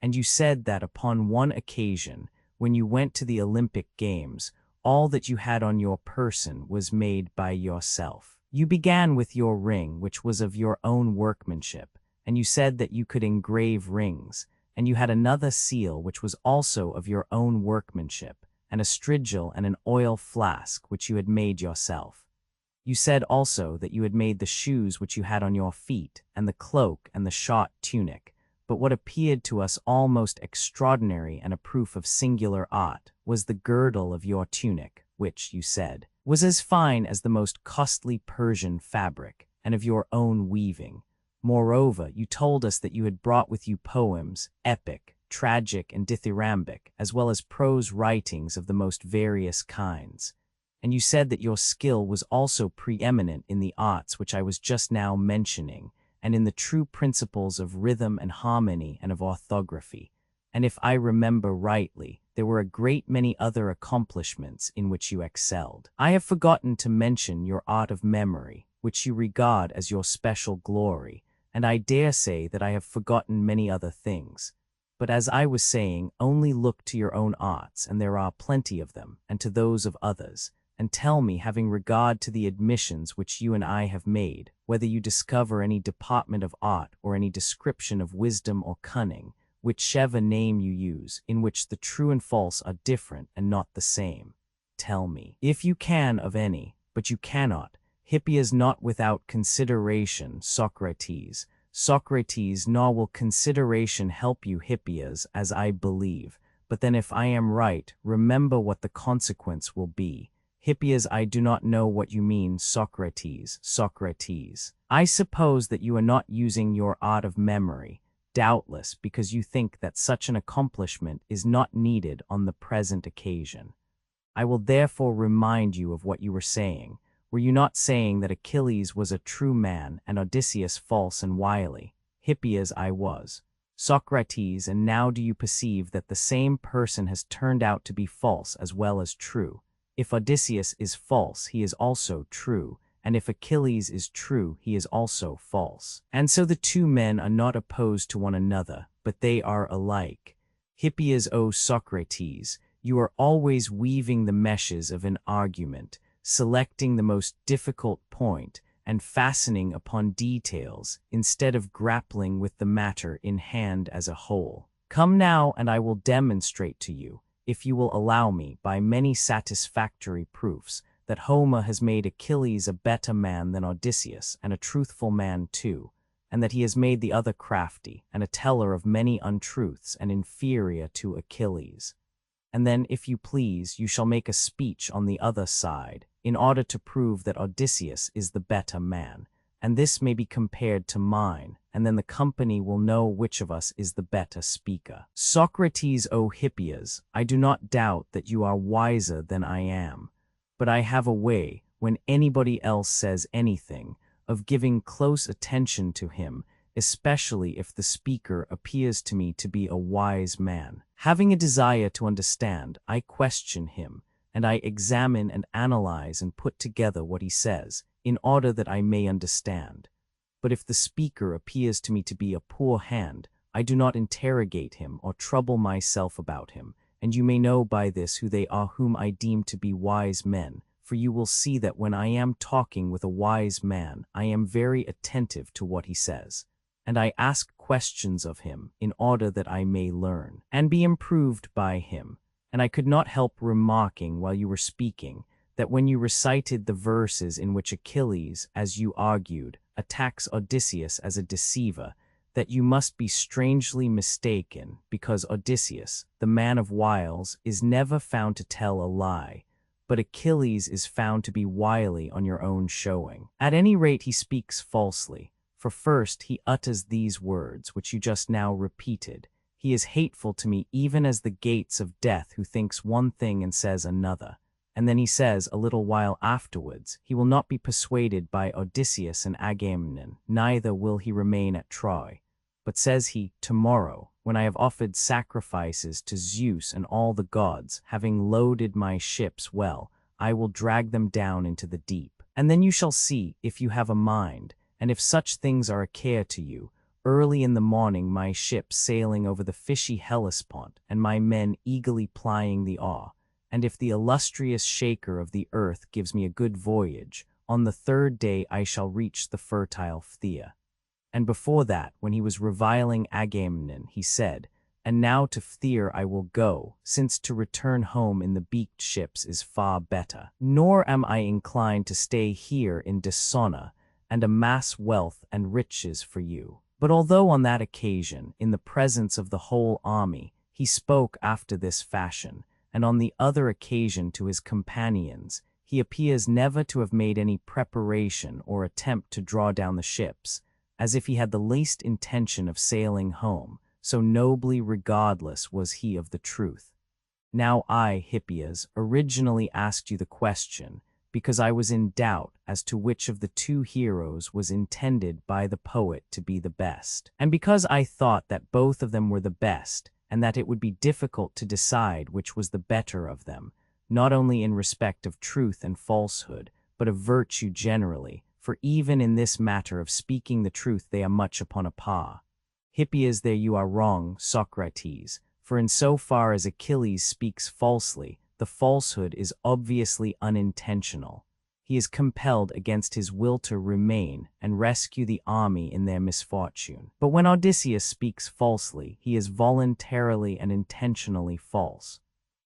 And you said that upon one occasion, when you went to the Olympic Games, all that you had on your person was made by yourself. You began with your ring, which was of your own workmanship, and you said that you could engrave rings, and you had another seal which was also of your own workmanship, and a strigil and an oil flask which you had made yourself. You said also that you had made the shoes which you had on your feet, and the cloak and the short tunic, but what appeared to us almost extraordinary and a proof of singular art was the girdle of your tunic, which, you said, was as fine as the most costly Persian fabric, and of your own weaving. Moreover, you told us that you had brought with you poems, epic, tragic, and dithyrambic, as well as prose writings of the most various kinds. And you said that your skill was also preeminent in the arts which I was just now mentioning, and in the true principles of rhythm and harmony and of orthography. And if I remember rightly, there were a great many other accomplishments in which you excelled. I have forgotten to mention your art of memory, which you regard as your special glory, and I dare say that I have forgotten many other things. But as I was saying, only look to your own arts, and there are plenty of them, and to those of others, and tell me, having regard to the admissions which you and I have made, whether you discover any department of art or any description of wisdom or cunning, whichever name you use, in which the true and false are different and not the same. Tell me, if you can, of any, but you cannot. Hippias not without consideration, Socrates. Socrates, nor will consideration help you, Hippias, as I believe. But then if I am right, remember what the consequence will be. Hippias, I do not know what you mean, Socrates. Socrates. I suppose that you are not using your art of memory, doubtless because you think that such an accomplishment is not needed on the present occasion. I will therefore remind you of what you were saying. Were you not saying that Achilles was a true man and Odysseus false and wily? Hippias, I was. Socrates, and now do you perceive that the same person has turned out to be false as well as true? If Odysseus is false, he is also true, and if Achilles is true, he is also false. And so the two men are not opposed to one another, but they are alike. Hippias, O Socrates, you are always weaving the meshes of an argument, selecting the most difficult point and fastening upon details instead of grappling with the matter in hand as a whole. Come now, and I will demonstrate to you, if you will allow me, by many satisfactory proofs, that Homer has made Achilles a better man than Odysseus, and a truthful man too, and that he has made the other crafty, and a teller of many untruths, and inferior to Achilles. And then, if you please, you shall make a speech on the other side, in order to prove that Odysseus is the better man, and this may be compared to mine, and then the company will know which of us is the better speaker. Socrates, O Hippias, I do not doubt that you are wiser than I am, but I have a way, when anybody else says anything, of giving close attention to him, especially if the speaker appears to me to be a wise man. Having a desire to understand, I question him, and I examine and analyze and put together what he says, in order that I may understand. But if the speaker appears to me to be a poor hand, I do not interrogate him or trouble myself about him, and you may know by this who they are whom I deem to be wise men, for you will see that when I am talking with a wise man, I am very attentive to what he says, and I ask questions of him in order that I may learn and be improved by him. And I could not help remarking while you were speaking that when you recited the verses in which Achilles, as you argued, attacks Odysseus as a deceiver, that you must be strangely mistaken, because Odysseus, the man of wiles, is never found to tell a lie, but Achilles is found to be wily on your own showing. At any rate, he speaks falsely, for first he utters these words, which you just now repeated. He is hateful to me even as the gates of death, who thinks one thing and says another. And then he says, a little while afterwards, he will not be persuaded by Odysseus and Agamemnon, neither will he remain at Troy. But says he, tomorrow, when I have offered sacrifices to Zeus and all the gods, having loaded my ships well, I will drag them down into the deep. And then you shall see, if you have a mind, and if such things are a care to you, early in the morning my ship sailing over the fishy Hellespont, and my men eagerly plying the oar, and if the illustrious shaker of the earth gives me a good voyage, on the third day I shall reach the fertile Phthia. And before that, when he was reviling Agamemnon, he said, and now to Phthia I will go, since to return home in the beaked ships is far better. Nor am I inclined to stay here in dishonor, and amass wealth and riches for you. But although on that occasion, in the presence of the whole army, he spoke after this fashion, and on the other occasion to his companions, he appears never to have made any preparation or attempt to draw down the ships, as if he had the least intention of sailing home, so nobly regardless was he of the truth. Now I, Hippias, originally asked you the question, because I was in doubt as to which of the two heroes was intended by the poet to be the best, and because I thought that both of them were the best, and that it would be difficult to decide which was the better of them, not only in respect of truth and falsehood, but of virtue generally, for even in this matter of speaking the truth they are much upon a par. Hippias, there you are wrong, Socrates, for in so far as Achilles speaks falsely, the falsehood is obviously unintentional. He is compelled against his will to remain and rescue the army in their misfortune. But when Odysseus speaks falsely, he is voluntarily and intentionally false.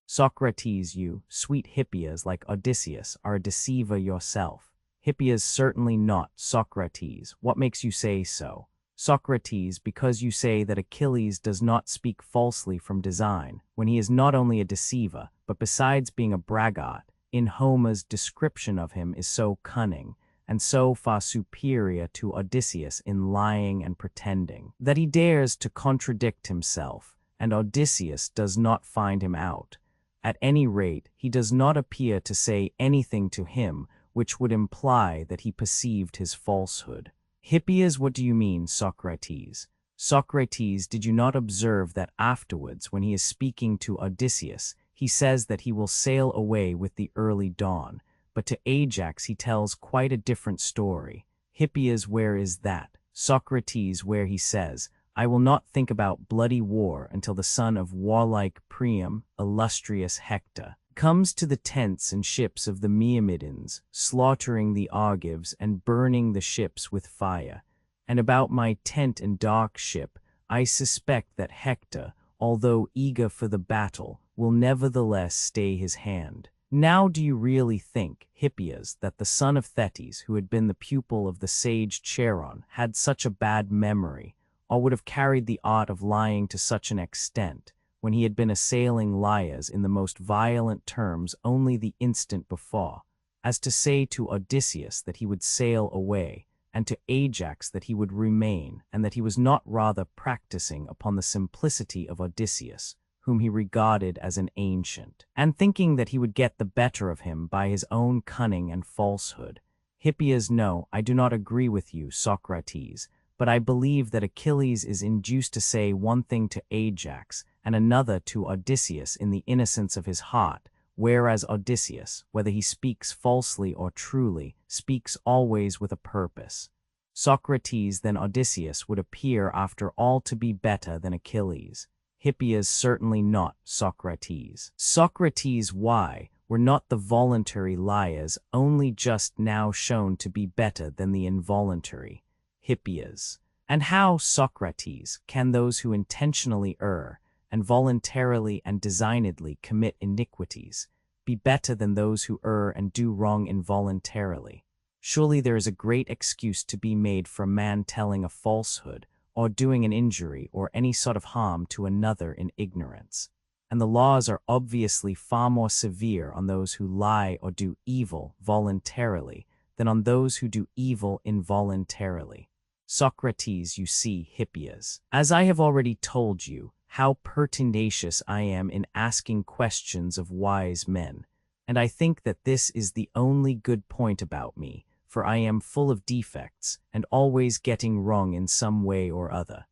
Socrates, you, sweet Hippias, like Odysseus, are a deceiver yourself. Hippias, certainly not, Socrates. What makes you say so? Socrates, because you say that Achilles does not speak falsely from design, when he is not only a deceiver, but besides being a braggart, in Homer's description of him is so cunning, and so far superior to Odysseus in lying and pretending, that he dares to contradict himself, and Odysseus does not find him out. At any rate, he does not appear to say anything to him which would imply that he perceived his falsehood. Hippias, what do you mean, Socrates? Socrates, did you not observe that afterwards, when he is speaking to Odysseus, he says that he will sail away with the early dawn, but to Ajax he tells quite a different story. Hippias, where is that? Socrates, where he says, I will not think about bloody war until the son of warlike Priam, illustrious Hector, comes to the tents and ships of the Myrmidons, slaughtering the Argives and burning the ships with fire. And about my tent and dark ship, I suspect that Hector, although eager for the battle, will nevertheless stay his hand. Now do you really think, Hippias, that the son of Thetis, who had been the pupil of the sage Charon, had such a bad memory, or would have carried the art of lying to such an extent, when he had been assailing Laius in the most violent terms only the instant before, as to say to Odysseus that he would sail away, and to Ajax that he would remain, and that he was not rather practicing upon the simplicity of Odysseus, whom he regarded as an ancient, and thinking that he would get the better of him by his own cunning and falsehood? Hippias, no, I do not agree with you, Socrates, but I believe that Achilles is induced to say one thing to Ajax and another to Odysseus in the innocence of his heart, whereas Odysseus, whether he speaks falsely or truly, speaks always with a purpose. Socrates, then Odysseus would appear after all to be better than Achilles. Hippias, certainly not, Socrates. Socrates, why were not the voluntary liars only just now shown to be better than the involuntary? Hippias. And how, Socrates, can those who intentionally err, and voluntarily and designedly commit iniquities, be better than those who err and do wrong involuntarily? Surely there is a great excuse to be made for a man telling a falsehood, or doing an injury or any sort of harm to another in ignorance. And the laws are obviously far more severe on those who lie or do evil voluntarily than on those who do evil involuntarily. Socrates, you see, Hippias, as I have already told you, how pertinacious I am in asking questions of wise men, and I think that this is the only good point about me, for I am full of defects, and always getting wrong in some way or other.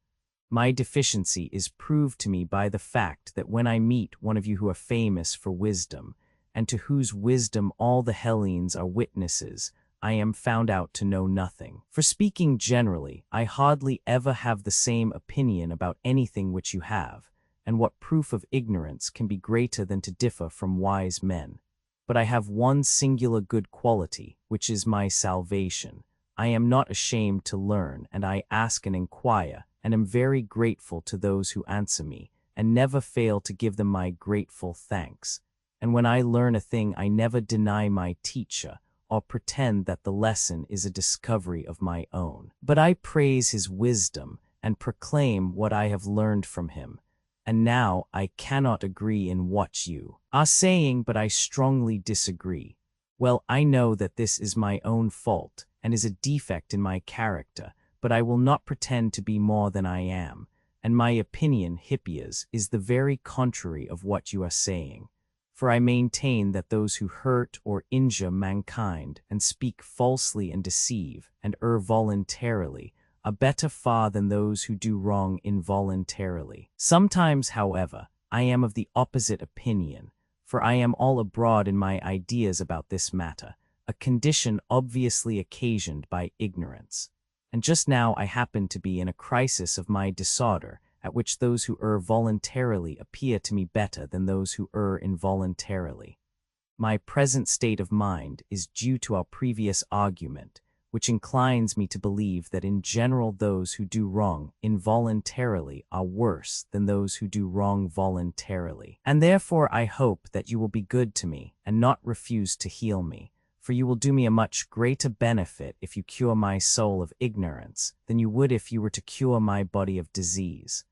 My deficiency is proved to me by the fact that when I meet one of you who are famous for wisdom, and to whose wisdom all the Hellenes are witnesses, I am found out to know nothing. For speaking generally, I hardly ever have the same opinion about anything which you have, and what proof of ignorance can be greater than to differ from wise men? But I have one singular good quality, which is my salvation. I am not ashamed to learn, and I ask and inquire, and am very grateful to those who answer me, and never fail to give them my grateful thanks. And when I learn a thing, I never deny my teacher, or pretend that the lesson is a discovery of my own. But I praise his wisdom, and proclaim what I have learned from him. And now I cannot agree in what you are saying, but I strongly disagree. Well, I know that this is my own fault and is a defect in my character, but I will not pretend to be more than I am, and my opinion, Hippias, is the very contrary of what you are saying. For I maintain that those who hurt or injure mankind and speak falsely and deceive and err voluntarily are better far than those who do wrong involuntarily. Sometimes, however, I am of the opposite opinion, for I am all abroad in my ideas about this matter, a condition obviously occasioned by ignorance. And just now I happen to be in a crisis of my disorder, at which those who err voluntarily appear to me better than those who err involuntarily. My present state of mind is due to our previous argument, which inclines me to believe that in general those who do wrong involuntarily are worse than those who do wrong voluntarily. And therefore I hope that you will be good to me and not refuse to heal me, for you will do me a much greater benefit if you cure my soul of ignorance than you would if you were to cure my body of disease.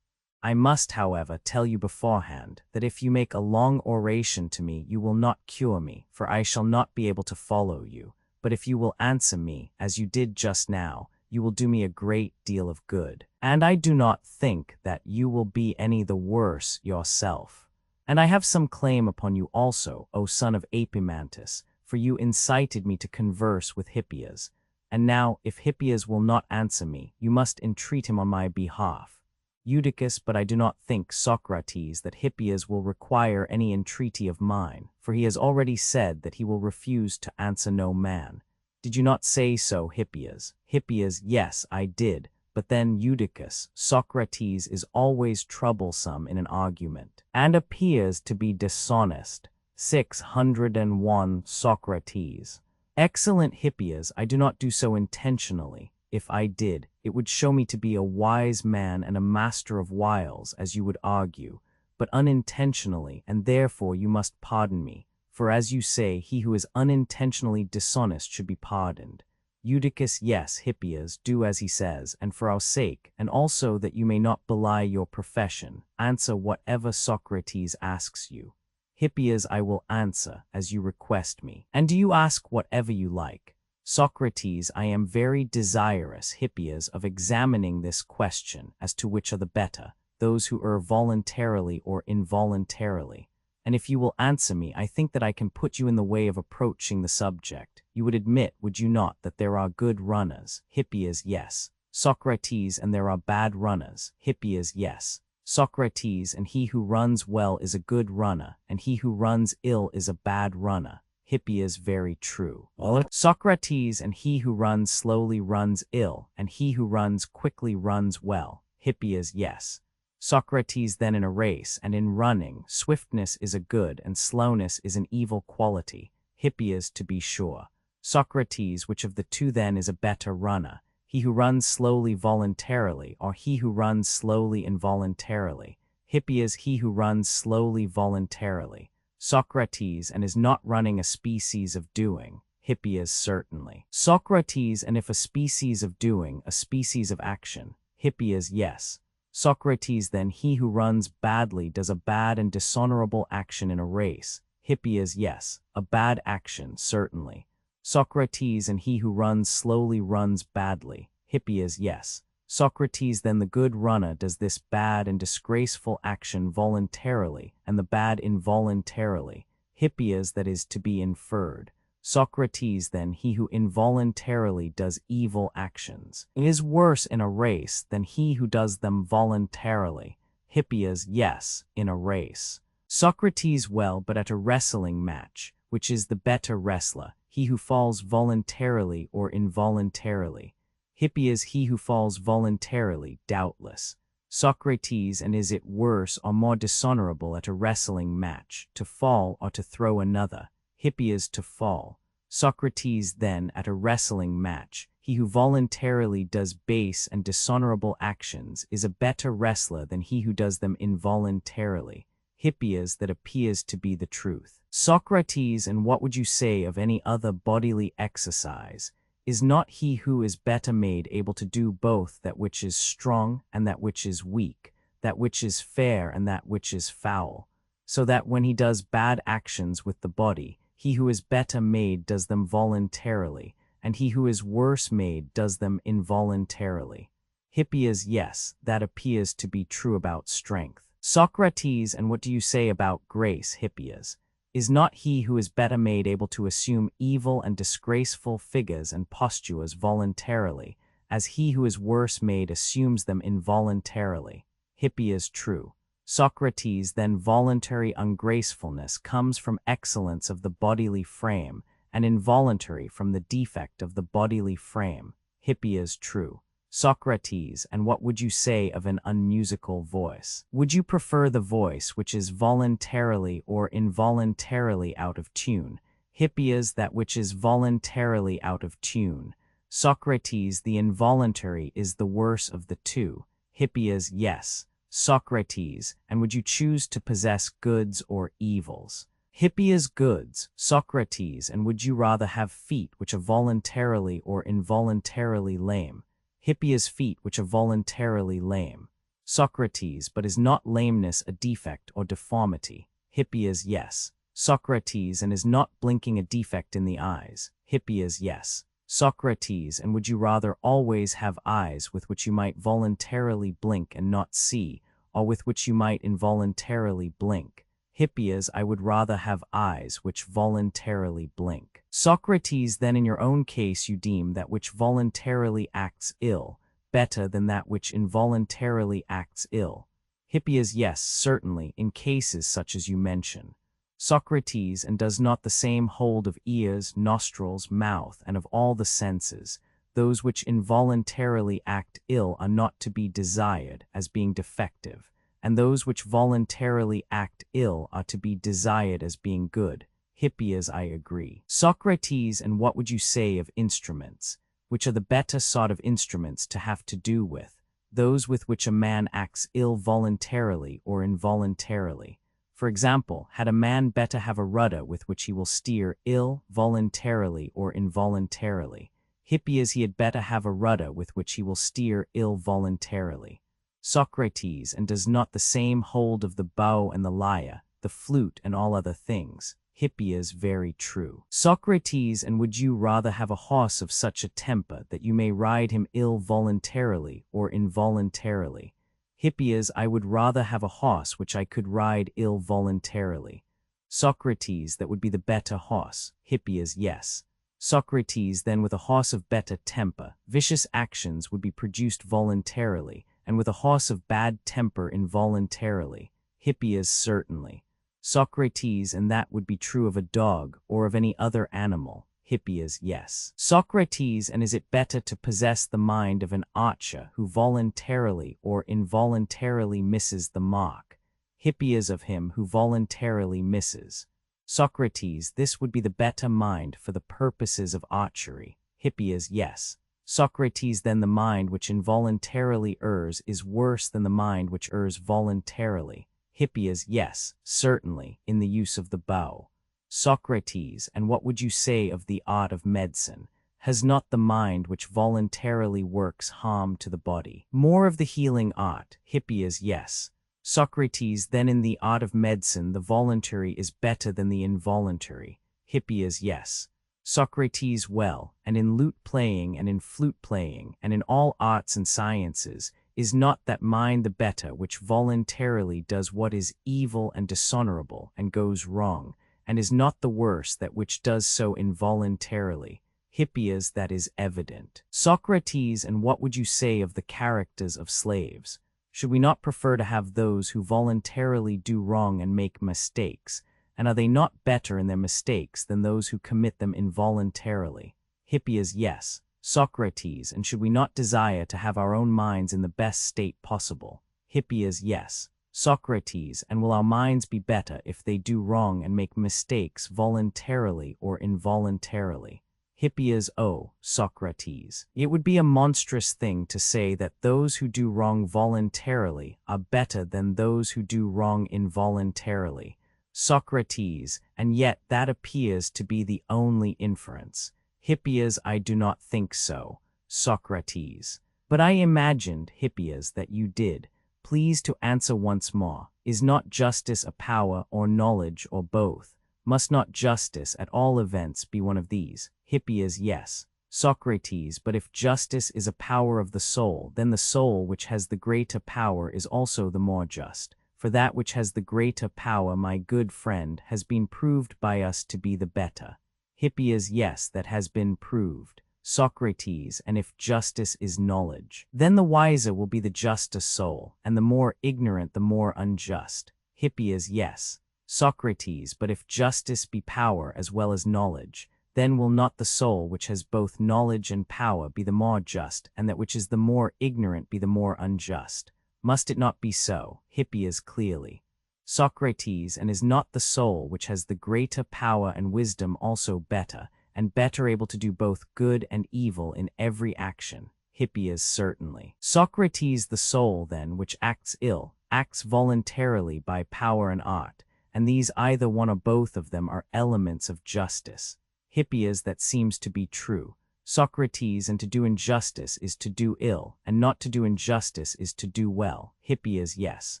I must, however, tell you beforehand that if you make a long oration to me, you will not cure me, for I shall not be able to follow you. But if you will answer me, as you did just now, you will do me a great deal of good. And I do not think that you will be any the worse yourself. And I have some claim upon you also, O son of Epimantus, for you incited me to converse with Hippias. And now, if Hippias will not answer me, you must entreat him on my behalf. Eutychus, but I do not think, Socrates, that Hippias will require any entreaty of mine, for he has already said that he will refuse to answer no man. Did you not say so, Hippias? Hippias, yes, I did, but then Eutychus, Socrates is always troublesome in an argument, and appears to be dishonest. 601 Socrates. Excellent Hippias, I do not do so intentionally. If I did, it would show me to be a wise man and a master of wiles, as you would argue, but unintentionally, and therefore you must pardon me. For as you say, he who is unintentionally dishonest should be pardoned. Eutychus, yes, Hippias, do as he says, and for our sake, and also that you may not belie your profession, answer whatever Socrates asks you. Hippias, I will answer, as you request me. And do you ask whatever you like? Socrates, I am very desirous, Hippias, of examining this question as to which are the better, those who err voluntarily or involuntarily. And if you will answer me, I think that I can put you in the way of approaching the subject. You would admit, would you not, that there are good runners? Hippias, yes. Socrates, and there are bad runners? Hippias, yes. Socrates, and he who runs well is a good runner, and he who runs ill is a bad runner. Hippias, very true. Socrates, and he who runs slowly runs ill, and he who runs quickly runs well. Hippias, yes. Socrates, then in a race, and in running, swiftness is a good, and slowness is an evil quality. Hippias, to be sure. Socrates, which of the two then is a better runner? He who runs slowly voluntarily, or he who runs slowly involuntarily? Hippias, he who runs slowly voluntarily. Socrates, and is not running a species of doing? Hippias, certainly. Socrates, and if a species of doing, a species of action? Hippias, yes. Socrates, then he who runs badly does a bad and dishonorable action in a race? Hippias, yes. A bad action, certainly. Socrates, and he who runs slowly runs badly? Hippias, yes. Socrates, then the good runner does this bad and disgraceful action voluntarily, and the bad involuntarily? Hippias, that is to be inferred. Socrates, then he who involuntarily does evil actions is worse in a race than he who does them voluntarily? Hippias, yes, in a race. Socrates, well, but at a wrestling match, which is the better wrestler, he who falls voluntarily or involuntarily? Hippias, he who falls voluntarily, doubtless. Socrates, and is it worse or more dishonorable at a wrestling match, to fall or to throw another? Hippias, to fall. Socrates, then, at a wrestling match, he who voluntarily does base and dishonorable actions is a better wrestler than he who does them involuntarily? Hippias, that appears to be the truth. Socrates, and what would you say of any other bodily exercise? Is not he who is better made able to do both that which is strong and that which is weak, that which is fair and that which is foul? So that when he does bad actions with the body, He who is better made does them voluntarily, and he who is worse made does them involuntarily. Hippias, yes, that appears to be true about strength. Socrates, and what do you say about grace, Hippias? Is not he who is better made able to assume evil and disgraceful figures and postures voluntarily, as he who is worse made assumes them involuntarily? Hippias, true. Socrates, then voluntary ungracefulness comes from excellence of the bodily frame, and involuntary from the defect of the bodily frame. Hippias, true. Socrates, and what would you say of an unmusical voice? Would you prefer the voice which is voluntarily or involuntarily out of tune? Hippias, that which is voluntarily out of tune. Socrates, the involuntary is the worse of the two. Hippias, yes. Socrates, and would you choose to possess goods or evils? Hippias, goods. Socrates, and would you rather have feet which are voluntarily or involuntarily lame? Hippias, feet which are voluntarily lame. Socrates, but is not lameness a defect or deformity? Hippias, yes. Socrates, and is not blinking a defect in the eyes? Hippias, yes. Socrates, and would you rather always have eyes with which you might voluntarily blink and not see, or with which you might involuntarily blink? Hippias, I would rather have eyes which voluntarily blink. Socrates, then in your own case you deem that which voluntarily acts ill better than that which involuntarily acts ill? Hippias, yes, certainly, in cases such as you mention. Socrates, and does not the same hold of ears, nostrils, mouth, and of all the senses? Those which involuntarily act ill are not to be desired as being defective, and those which voluntarily act ill are to be desired as being good. Hippias, I agree. Socrates, and what would you say of instruments? Which are the better sort of instruments to have to do with? Those with which a man acts ill voluntarily or involuntarily? For example, had a man better have a rudder with which he will steer ill voluntarily or involuntarily? Hippias, he had better have a rudder with which he will steer ill voluntarily. Socrates, and does not the same hold of the bow and the lyre, the flute and all other things? Hippias, very true. Socrates, and would you rather have a horse of such a temper that you may ride him ill voluntarily or involuntarily? Hippias, I would rather have a horse which I could ride ill voluntarily. Socrates, that would be the better horse. Hippias, yes. Socrates, then with a horse of better temper, vicious actions would be produced voluntarily, and with a horse of bad temper involuntarily? Hippias, certainly. Socrates, and that would be true of a dog or of any other animal? Hippias, yes. Socrates, and is it better to possess the mind of an archer who voluntarily or involuntarily misses the mark? Hippias, of him who voluntarily misses. Socrates, this would be the better mind for the purposes of archery? Hippias, yes. Socrates, then the mind which involuntarily errs is worse than the mind which errs voluntarily? Hippias, yes, certainly, in the use of the bow. Socrates, and what would you say of the art of medicine? Has not the mind which voluntarily works harm to the body? More of the healing art? Hippias, yes. Socrates, then in the art of medicine the voluntary is better than the involuntary? Hippias, yes. Socrates, well, and in lute playing and in flute playing and in all arts and sciences, is not that mind the better which voluntarily does what is evil and dishonorable and goes wrong, and is not the worse that which does so involuntarily? Hippias, that is evident. Socrates, and what would you say of the characters of slaves? Should we not prefer to have those who voluntarily do wrong and make mistakes, and are they not better in their mistakes than those who commit them involuntarily? Hippias, yes. Socrates, and should we not desire to have our own minds in the best state possible? Hippias, yes. Socrates, and will our minds be better if they do wrong and make mistakes voluntarily or involuntarily? Hippias, oh, Socrates, it would be a monstrous thing to say that those who do wrong voluntarily are better than those who do wrong involuntarily. Socrates, and yet that appears to be the only inference. Hippias, I do not think so. Socrates, but I imagined, Hippias, that you did. Please to answer once more. Is not justice a power or knowledge or both? Must not justice at all events be one of these? Hippias, yes. Socrates, but if justice is a power of the soul, then the soul which has the greater power is also the more just. For that which has the greater power, my good friend, has been proved by us to be the better. Hippias, yes, that has been proved. Socrates, and if justice is knowledge, then the wiser will be the juster soul, and the more ignorant the more unjust. Hippias, yes. Socrates, but if justice be power as well as knowledge, then will not the soul which has both knowledge and power be the more just, and that which is the more ignorant be the more unjust? Must it not be so? Hippias, clearly. Socrates, and is not the soul which has the greater power and wisdom also better, and better able to do both good and evil in every action? Hippias, certainly. Socrates, the soul, then, which acts ill, acts voluntarily by power and art, and these either one or both of them are elements of justice. Hippias, that seems to be true. Socrates, and to do injustice is to do ill, and not to do injustice is to do well. Hippias, yes.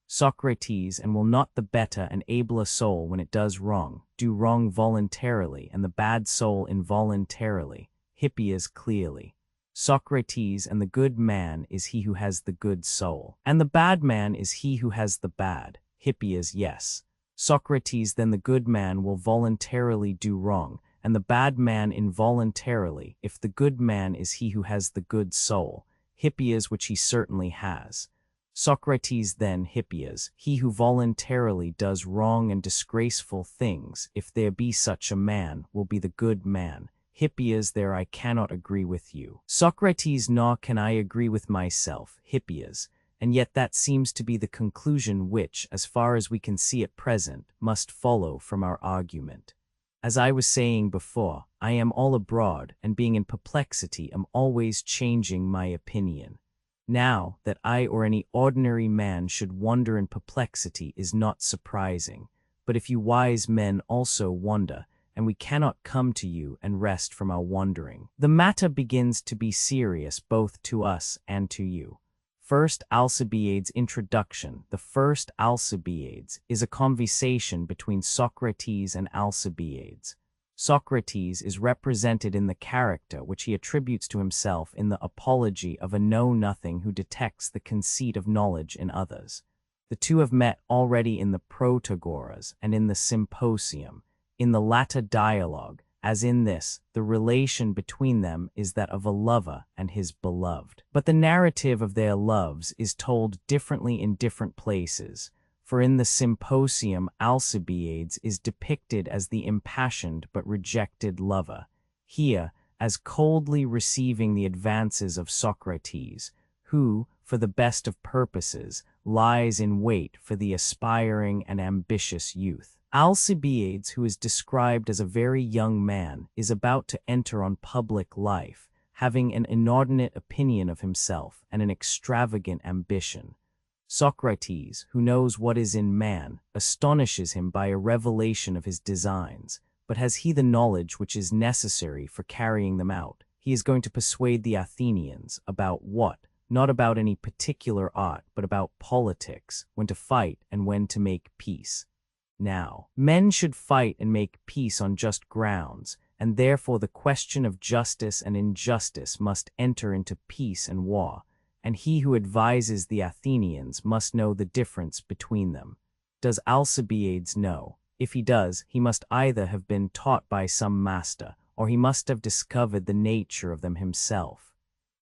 Socrates, and will not the better and abler soul, when it does wrong, do wrong voluntarily, and the bad soul involuntarily? Hippias, clearly. Socrates, and the good man is he who has the good soul, and the bad man is he who has the bad. Hippias, yes. Socrates, then the good man will voluntarily do wrong, and the bad man involuntarily, if the good man is he who has the good soul. Hippias, which he certainly has. Socrates, then, Hippias, he who voluntarily does wrong and disgraceful things, if there be such a man, will be the good man. Hippias, there I cannot agree with you. Socrates, nor can I agree with myself. Hippias, and yet that seems to be the conclusion which, as far as we can see at present, must follow from our argument. As I was saying before, I am all abroad, and being in perplexity am always changing my opinion. Now, that I or any ordinary man should wonder in perplexity is not surprising, but if you wise men also wonder, and we cannot come to you and rest from our wondering, the matter begins to be serious both to us and to you. First Alcibiades' introduction. The first Alcibiades is a conversation between Socrates and Alcibiades. Socrates is represented in the character which he attributes to himself in the Apology of a know-nothing who detects the conceit of knowledge in others. The two have met already in the Protagoras and in the Symposium. In the latter dialogue, as in this, the relation between them is that of a lover and his beloved. But the narrative of their loves is told differently in different places, for in the Symposium Alcibiades is depicted as the impassioned but rejected lover, here as coldly receiving the advances of Socrates, who, for the best of purposes, lies in wait for the aspiring and ambitious youth. Alcibiades, who is described as a very young man, is about to enter on public life, having an inordinate opinion of himself and an extravagant ambition. Socrates, who knows what is in man, astonishes him by a revelation of his designs, but has he the knowledge which is necessary for carrying them out? He is going to persuade the Athenians about what? Not about any particular art, but about politics, when to fight and when to make peace. Now, men should fight and make peace on just grounds, and therefore the question of justice and injustice must enter into peace and war, and he who advises the Athenians must know the difference between them. Does Alcibiades know? If he does, he must either have been taught by some master, or he must have discovered the nature of them himself.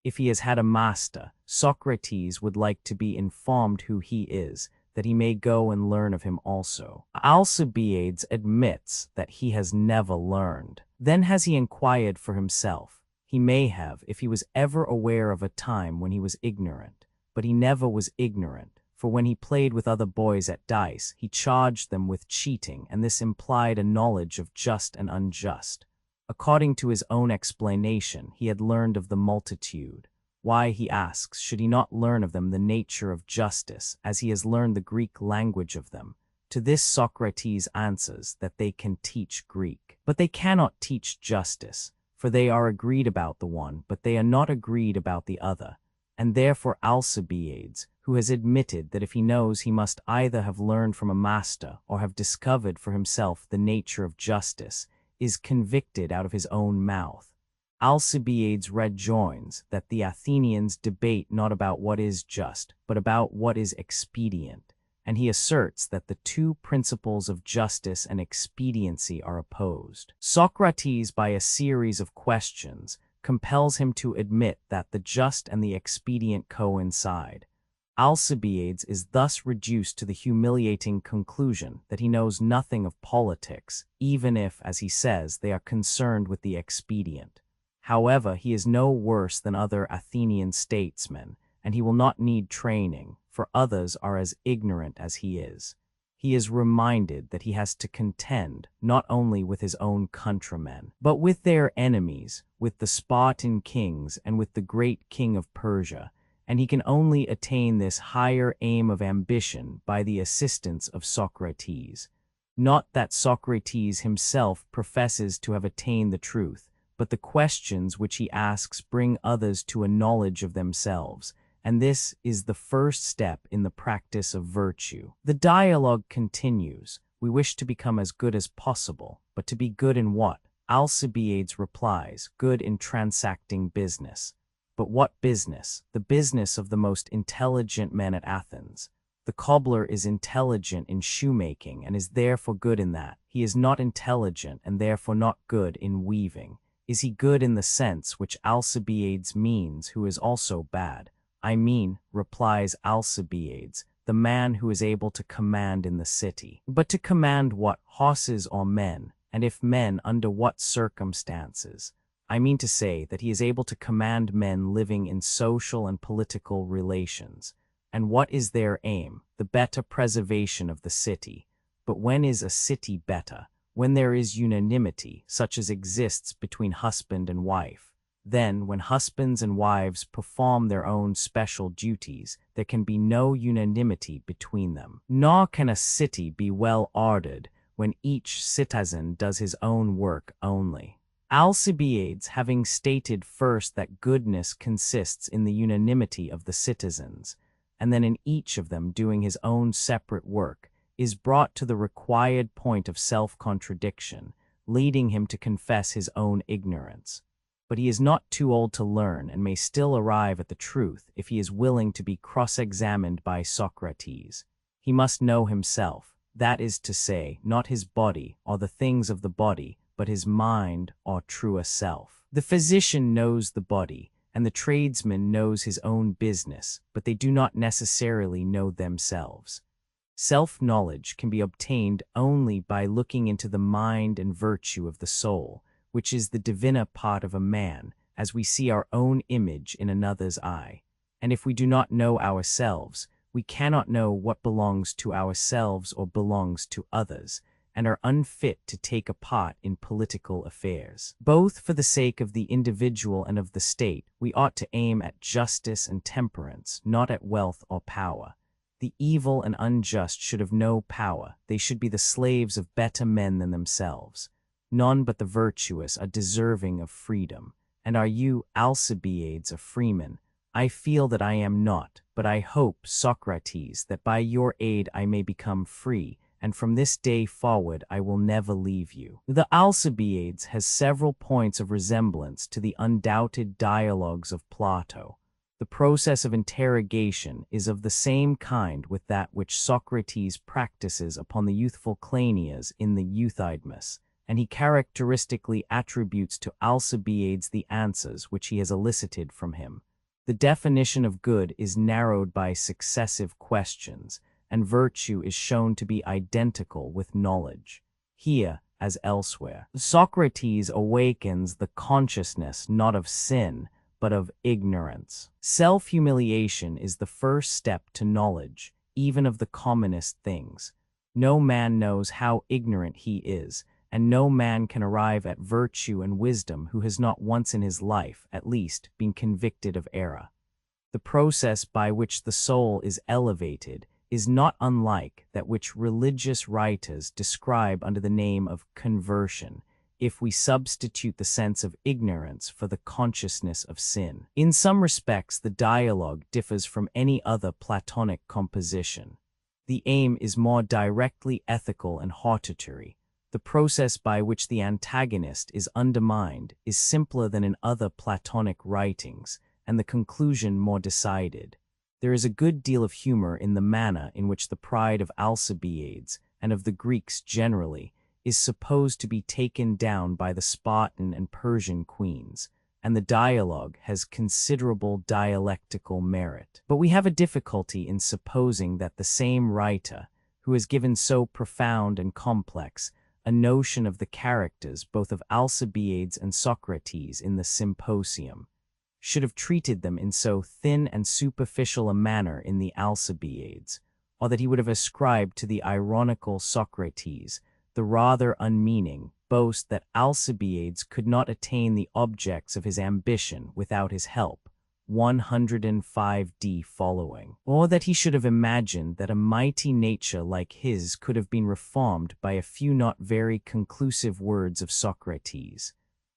If he has had a master, Socrates would like to be informed who he is, that he may go and learn of him also. Alcibiades admits that he has never learned. Then has he inquired for himself? He may have, if he was ever aware of a time when he was ignorant, but he never was ignorant, for when he played with other boys at dice, he charged them with cheating, and this implied a knowledge of just and unjust. According to his own explanation, he had learned of the multitude. Why, he asks, should he not learn of them the nature of justice, as he has learned the Greek language of them? To this Socrates answers that they can teach Greek, but they cannot teach justice, for they are agreed about the one, but they are not agreed about the other. and therefore Alcibiades, who has admitted that if he knows he must either have learned from a master or have discovered for himself the nature of justice, is convicted out of his own mouth. Alcibiades rejoins that the Athenians debate not about what is just, but about what is expedient, and he asserts that the two principles of justice and expediency are opposed. Socrates, by a series of questions, compels him to admit that the just and the expedient coincide. Alcibiades is thus reduced to the humiliating conclusion that he knows nothing of politics, even if, as he says, they are concerned with the expedient. However, he is no worse than other Athenian statesmen, and he will not need training, for others are as ignorant as he is. He is reminded that he has to contend not only with his own countrymen, but with their enemies, with the Spartan kings and with the great king of Persia, and he can only attain this higher aim of ambition by the assistance of Socrates. Not that Socrates himself professes to have attained the truth, but the questions which he asks bring others to a knowledge of themselves, and this is the first step in the practice of virtue. The dialogue continues. We wish to become as good as possible, but to be good in what? Alcibiades replies, good in transacting business. But what business? The business of the most intelligent men at Athens. The cobbler is intelligent in shoemaking and is therefore good in that. He is not intelligent and therefore not good in weaving. Is he good in the sense which Alcibiades means, who is also bad? I mean, replies Alcibiades, the man who is able to command in the city. But to command what? Horses or men? And if men, under what circumstances? I mean to say that he is able to command men living in social and political relations. And what is their aim? The better preservation of the city. But when is a city better? When there is unanimity, such as exists between husband and wife. Then, when husbands and wives perform their own special duties, there can be no unanimity between them. Nor can a city be well ordered when each citizen does his own work only. Alcibiades, having stated first that goodness consists in the unanimity of the citizens, and then in each of them doing his own separate work, is brought to the required point of self-contradiction, leading him to confess his own ignorance. But he is not too old to learn and may still arrive at the truth if he is willing to be cross-examined by Socrates. He must know himself, that is to say, not his body or the things of the body, but his mind or truer self. The physician knows the body, and the tradesman knows his own business, but they do not necessarily know themselves. Self-knowledge can be obtained only by looking into the mind and virtue of the soul, which is the diviner part of a man, as we see our own image in another's eye. And if we do not know ourselves, we cannot know what belongs to ourselves or belongs to others, and are unfit to take a part in political affairs. Both for the sake of the individual and of the state, we ought to aim at justice and temperance, not at wealth or power. The evil and unjust should have no power. They should be the slaves of better men than themselves. None but the virtuous are deserving of freedom. And are you, Alcibiades, a freeman? I feel that I am not, but I hope, Socrates, that by your aid I may become free, and from this day forward I will never leave you. The Alcibiades has several points of resemblance to the undoubted dialogues of Plato. The process of interrogation is of the same kind with that which Socrates practices upon the youthful Cleinias in the Euthydemus, and he characteristically attributes to Alcibiades the answers which he has elicited from him. The definition of good is narrowed by successive questions, and virtue is shown to be identical with knowledge. Here, as elsewhere, Socrates awakens the consciousness not of sin, but of ignorance. Self-humiliation is the first step to knowledge, even of the commonest things. No man knows how ignorant he is, and no man can arrive at virtue and wisdom who has not once in his life, at least, been convicted of error. The process by which the soul is elevated is not unlike that which religious writers describe under the name of conversion. if we substitute the sense of ignorance for the consciousness of sin. In some respects, the dialogue differs from any other Platonic composition. The aim is more directly ethical and hortatory. The process by which the antagonist is undermined is simpler than in other Platonic writings, and the conclusion more decided. There is a good deal of humor in the manner in which the pride of Alcibiades, and of the Greeks generally, is supposed to be taken down by the Spartan and Persian queens, and the dialogue has considerable dialectical merit. But we have a difficulty in supposing that the same writer, who has given so profound and complex a notion of the characters both of Alcibiades and Socrates in the Symposium, should have treated them in so thin and superficial a manner in the Alcibiades, or that he would have ascribed to the ironical Socrates the rather unmeaning boast that Alcibiades could not attain the objects of his ambition without his help, 105d following, or that he should have imagined that a mighty nature like his could have been reformed by a few not very conclusive words of Socrates.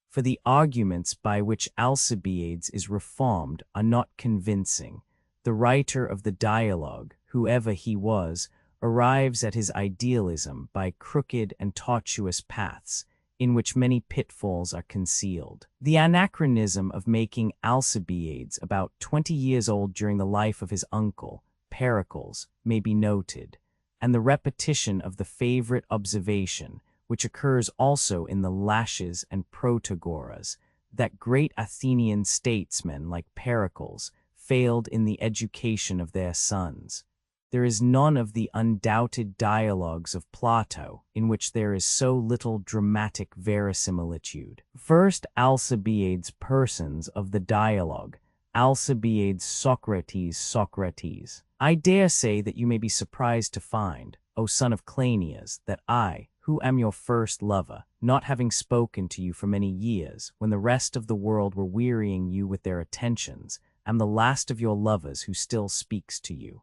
For the arguments by which Alcibiades is reformed are not convincing. The writer of the dialogue, whoever he was, arrives at his idealism by crooked and tortuous paths, in which many pitfalls are concealed. The anachronism of making Alcibiades about 20 years old during the life of his uncle, Pericles, may be noted, and the repetition of the favorite observation, which occurs also in the Laches and Protagoras, that great Athenian statesmen like Pericles failed in the education of their sons. There is none of the undoubted dialogues of Plato in which there is so little dramatic verisimilitude. First, Alcibiades' persons of the dialogue, Alcibiades Socrates. I dare say that you may be surprised to find, O son of Cleinias, that I, who am your first lover, not having spoken to you for many years, when the rest of the world were wearying you with their attentions, am the last of your lovers who still speaks to you.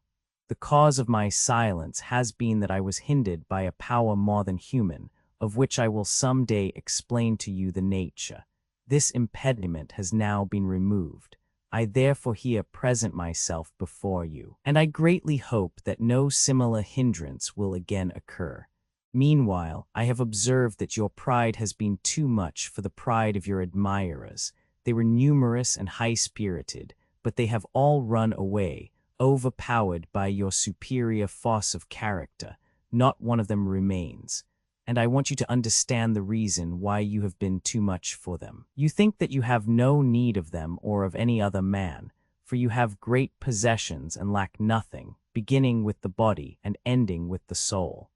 The cause of my silence has been that I was hindered by a power more than human, of which I will some day explain to you the nature. This impediment has now been removed. I therefore here present myself before you, and I greatly hope that no similar hindrance will again occur. Meanwhile, I have observed that your pride has been too much for the pride of your admirers. They were numerous and high-spirited, but they have all run away, overpowered by your superior force of character. Not one of them remains, and I want you to understand the reason why you have been too much for them. You think that you have no need of them or of any other man, for you have great possessions and lack nothing, beginning with the body and ending with the soul.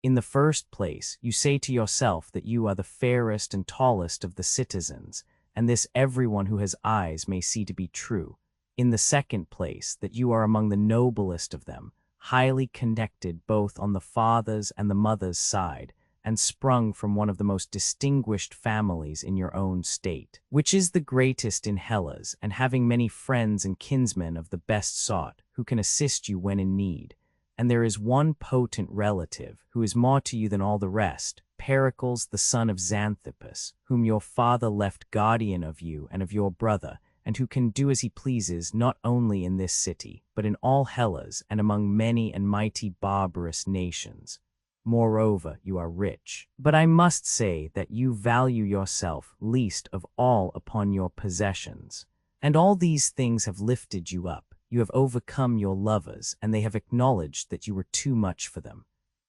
In the first place, you say to yourself that you are the fairest and tallest of the citizens, and this everyone who has eyes may see to be true. In the second place, that you are among the noblest of them, highly connected both on the father's and the mother's side, and sprung from one of the most distinguished families in your own state, which is the greatest in Hellas, and having many friends and kinsmen of the best sort, who can assist you when in need. And there is one potent relative, who is more to you than all the rest, Pericles the son of Xanthippus, whom your father left guardian of you and of your brother, and who can do as he pleases not only in this city, but in all Hellas and among many and mighty barbarous nations. Moreover, you are rich. But I must say that you value yourself least of all upon your possessions. And all these things have lifted you up. You have overcome your lovers, and they have acknowledged that you were too much for them.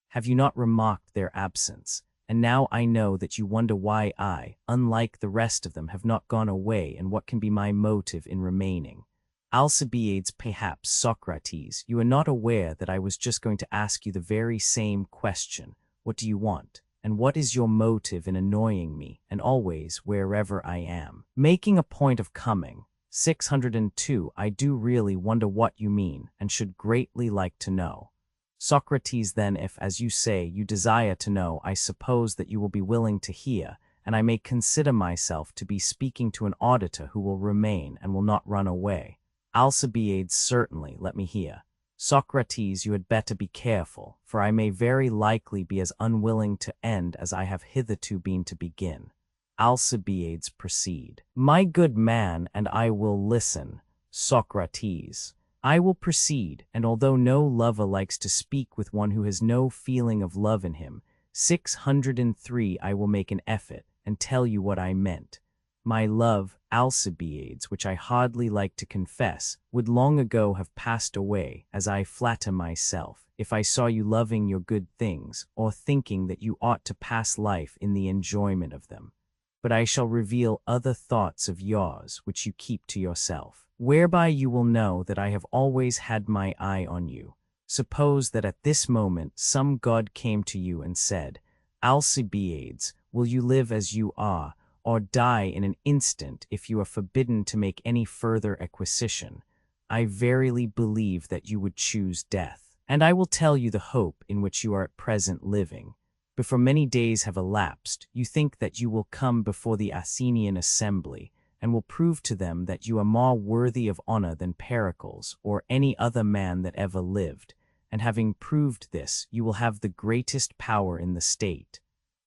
Have you not remarked their absence? And now I know that you wonder why I, unlike the rest of them, have not gone away, and what can be my motive in remaining. Alcibiades, perhaps Socrates, you are not aware that I was just going to ask you the very same question. What do you want? And what is your motive in annoying me, and always wherever I am? Making a point of coming. 602. I do really wonder what you mean, and should greatly like to know. Socrates, then, if, as you say, you desire to know, I suppose that you will be willing to hear, and I may consider myself to be speaking to an auditor who will remain and will not run away. Alcibiades, certainly, let me hear. Socrates, you had better be careful, for I may very likely be as unwilling to end as I have hitherto been to begin. Alcibiades, proceed. My good man, and I will listen. Socrates. I will proceed, and although no lover likes to speak with one who has no feeling of love in him, 603 I will make an effort, and tell you what I meant. My love, Alcibiades, which I hardly like to confess, would long ago have passed away, as I flatter myself, if I saw you loving your good things, or thinking that you ought to pass life in the enjoyment of them. But I shall reveal other thoughts of yours which you keep to yourself, whereby you will know that I have always had my eye on you. Suppose that at this moment some god came to you and said, Alcibiades, will you live as you are, or die in an instant if you are forbidden to make any further acquisition? I verily believe that you would choose death. And I will tell you the hope in which you are at present living. Before many days have elapsed, you think that you will come before the Athenian assembly, and will prove to them that you are more worthy of honor than Pericles or any other man that ever lived, and having proved this, you will have the greatest power in the state.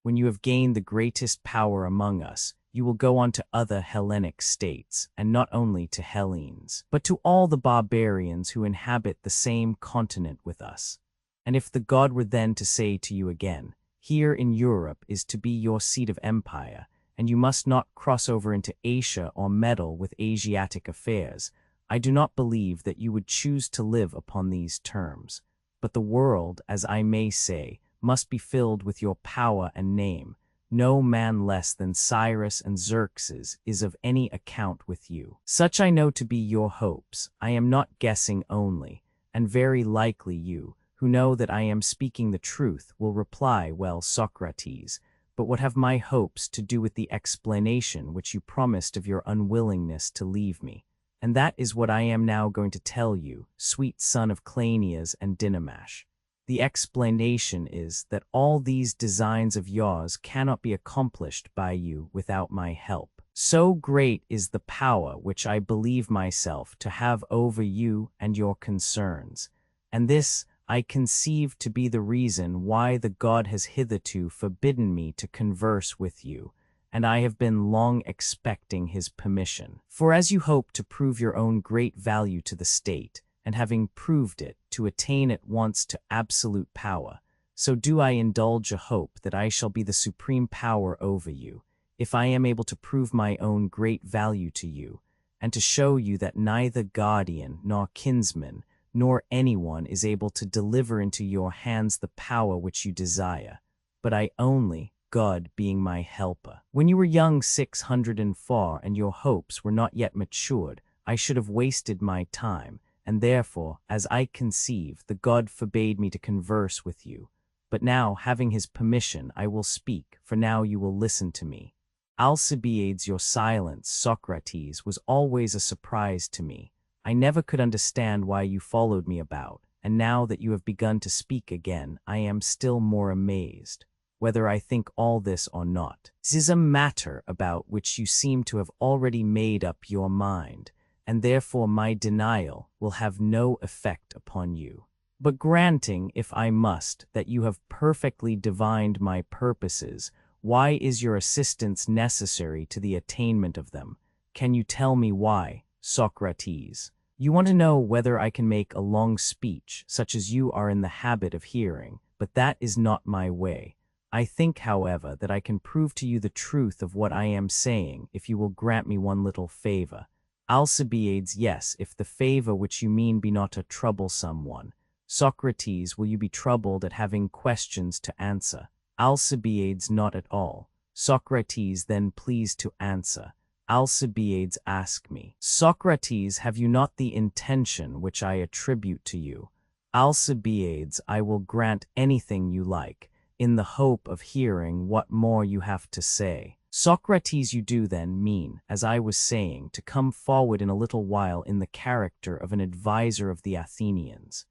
When you have gained the greatest power among us, you will go on to other Hellenic states, and not only to Hellenes, but to all the barbarians who inhabit the same continent with us. And if the god were then to say to you again, here in Europe is to be your seat of empire, and you must not cross over into Asia or meddle with Asiatic affairs, I do not believe that you would choose to live upon these terms. But the world, as I may say, must be filled with your power and name. No man less than Cyrus and Xerxes is of any account with you. Such I know to be your hopes. I am not guessing only, and very likely you, who know that I am speaking the truth, will reply, well, Socrates, but what have my hopes to do with the explanation which you promised of your unwillingness to leave me? And that is what I am now going to tell you, sweet son of Cleinias and Dynamash. The explanation is that all these designs of yours cannot be accomplished by you without my help. So great is the power which I believe myself to have over you and your concerns, and this I conceive to be the reason why the god has hitherto forbidden me to converse with you, and I have been long expecting his permission. For as you hope to prove your own great value to the state, and having proved it, to attain at once to absolute power, so do I indulge a hope that I shall be the supreme power over you, if I am able to prove my own great value to you, and to show you that neither guardian nor kinsman nor anyone is able to deliver into your hands the power which you desire, but I only, God being my helper. When you were young 604 and your hopes were not yet matured, I should have wasted my time, and therefore, as I conceive, the god forbade me to converse with you. But now, having his permission, I will speak, for now you will listen to me. Alcibiades, your silence, Socrates, was always a surprise to me. I never could understand why you followed me about, and now that you have begun to speak again, I am still more amazed. Whether I think all this or not, this is a matter about which you seem to have already made up your mind, and therefore my denial will have no effect upon you. But granting, if I must, that you have perfectly divined my purposes, why is your assistance necessary to the attainment of them? Can you tell me why, Socrates? You want to know whether I can make a long speech, such as you are in the habit of hearing, but that is not my way. I think, however, that I can prove to you the truth of what I am saying, if you will grant me one little favor. Alcibiades, yes, if the favor which you mean be not a troublesome one. Socrates, will you be troubled at having questions to answer? Alcibiades, not at all. Socrates, then please to answer. Alcibiades, ask me. Socrates, have you not the intention which I attribute to you? Alcibiades, I will grant anything you like, in the hope of hearing what more you have to say. Socrates, you do then mean, as I was saying, to come forward in a little while in the character of an adviser of the Athenians.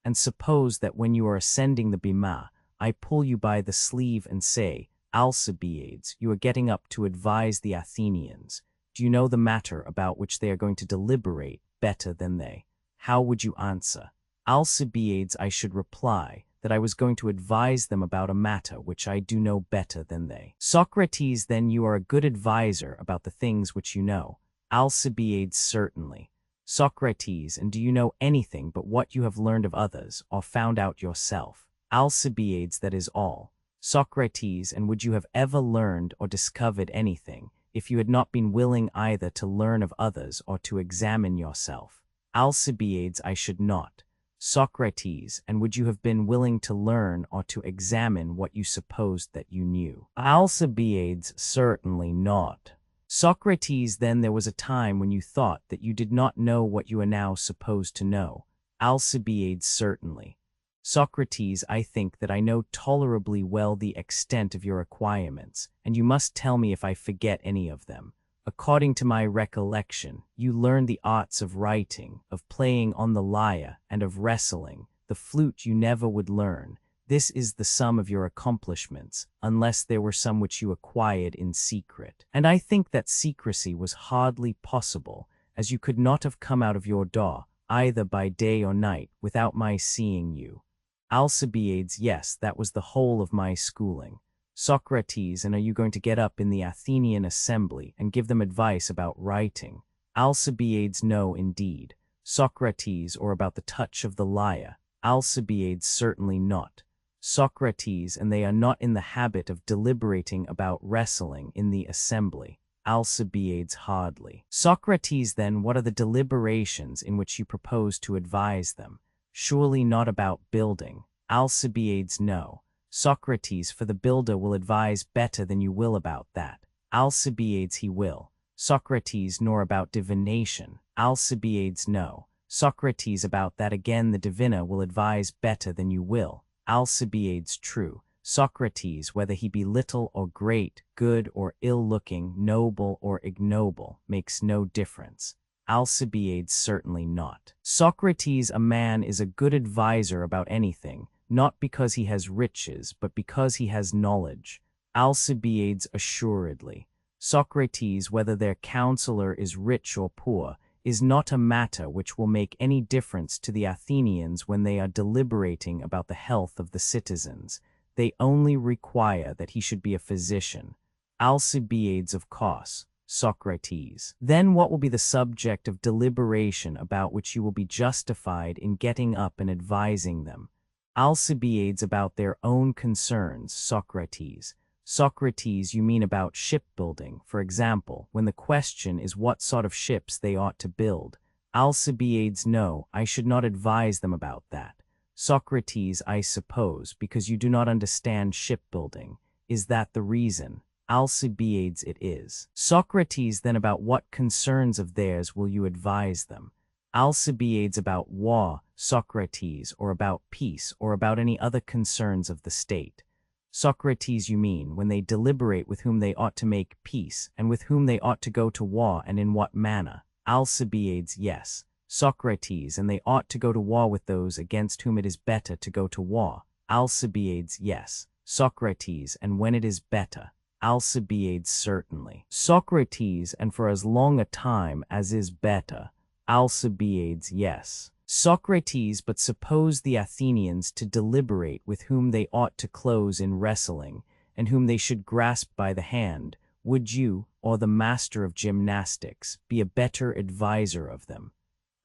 And suppose that when you are ascending the bema, I pull you by the sleeve and say, Alcibiades, you are getting up to advise the Athenians. Do you know the matter about which they are going to deliberate better than they? How would you answer? Alcibiades, I should reply that I was going to advise them about a matter which I do know better than they. Socrates, then you are a good adviser about the things which you know. Alcibiades, certainly. Socrates, and do you know anything but what you have learned of others or found out yourself? Alcibiades, that is all. Socrates, and would you have ever learned or discovered anything if you had not been willing either to learn of others or to examine yourself? Alcibiades, I should not. Socrates, and would you have been willing to learn or to examine what you supposed that you knew? Alcibiades, certainly not. Socrates, then there was a time when you thought that you did not know what you are now supposed to know. Alcibiades, certainly. Socrates, I think that I know tolerably well the extent of your acquirements, and you must tell me if I forget any of them. According to my recollection, you learned the arts of writing, of playing on the lyre, and of wrestling. The flute you never would learn. This is the sum of your accomplishments, unless there were some which you acquired in secret. And I think that secrecy was hardly possible, as you could not have come out of your door, either by day or night, without my seeing you. Alcibiades, yes, that was the whole of my schooling. Socrates, and are you going to get up in the Athenian assembly and give them advice about writing? Alcibiades, no, indeed. Socrates, or about the touch of the lyre? Alcibiades, certainly not. Socrates, and they are not in the habit of deliberating about wrestling in the assembly? Alcibiades, hardly. Socrates, then, what are the deliberations in which you propose to advise them? Surely not about building. Alcibiades, no. Socrates, for the builder will advise better than you will about that. Alcibiades, he will. Socrates, nor about divination. Alcibiades, no. Socrates, about that again the diviner will advise better than you will. Alcibiades, true. Socrates, whether he be little or great, good or ill-looking, noble or ignoble, makes no difference. Alcibiades, certainly not. Socrates, a man is a good adviser about anything, not because he has riches, but because he has knowledge. Alcibiades, assuredly. Socrates, whether their counselor is rich or poor, is not a matter which will make any difference to the Athenians when they are deliberating about the health of the citizens. They only require that he should be a physician. Alcibiades, of course. Socrates. Then what will be the subject of deliberation about which you will be justified in getting up and advising them? Alcibiades, about their own concerns. Socrates. Socrates, you mean about shipbuilding, for example, when the question is what sort of ships they ought to build. Alcibiades, no, I should not advise them about that. Socrates, I suppose, because you do not understand shipbuilding. Is that the reason? Alcibiades, it is. Socrates, then about what concerns of theirs will you advise them? Alcibiades, about war. Socrates, or about peace, or about any other concerns of the state. Socrates, you mean, when they deliberate with whom they ought to make peace, and with whom they ought to go to war, and in what manner? Alcibiades, yes. Socrates, and they ought to go to war with those against whom it is better to go to war. Alcibiades, yes. Socrates, and when it is better. Alcibiades, certainly. Socrates, and for as long a time as is better. Alcibiades, yes. Socrates, but suppose the Athenians to deliberate with whom they ought to close in wrestling, and whom they should grasp by the hand, would you, or the master of gymnastics, be a better adviser of them?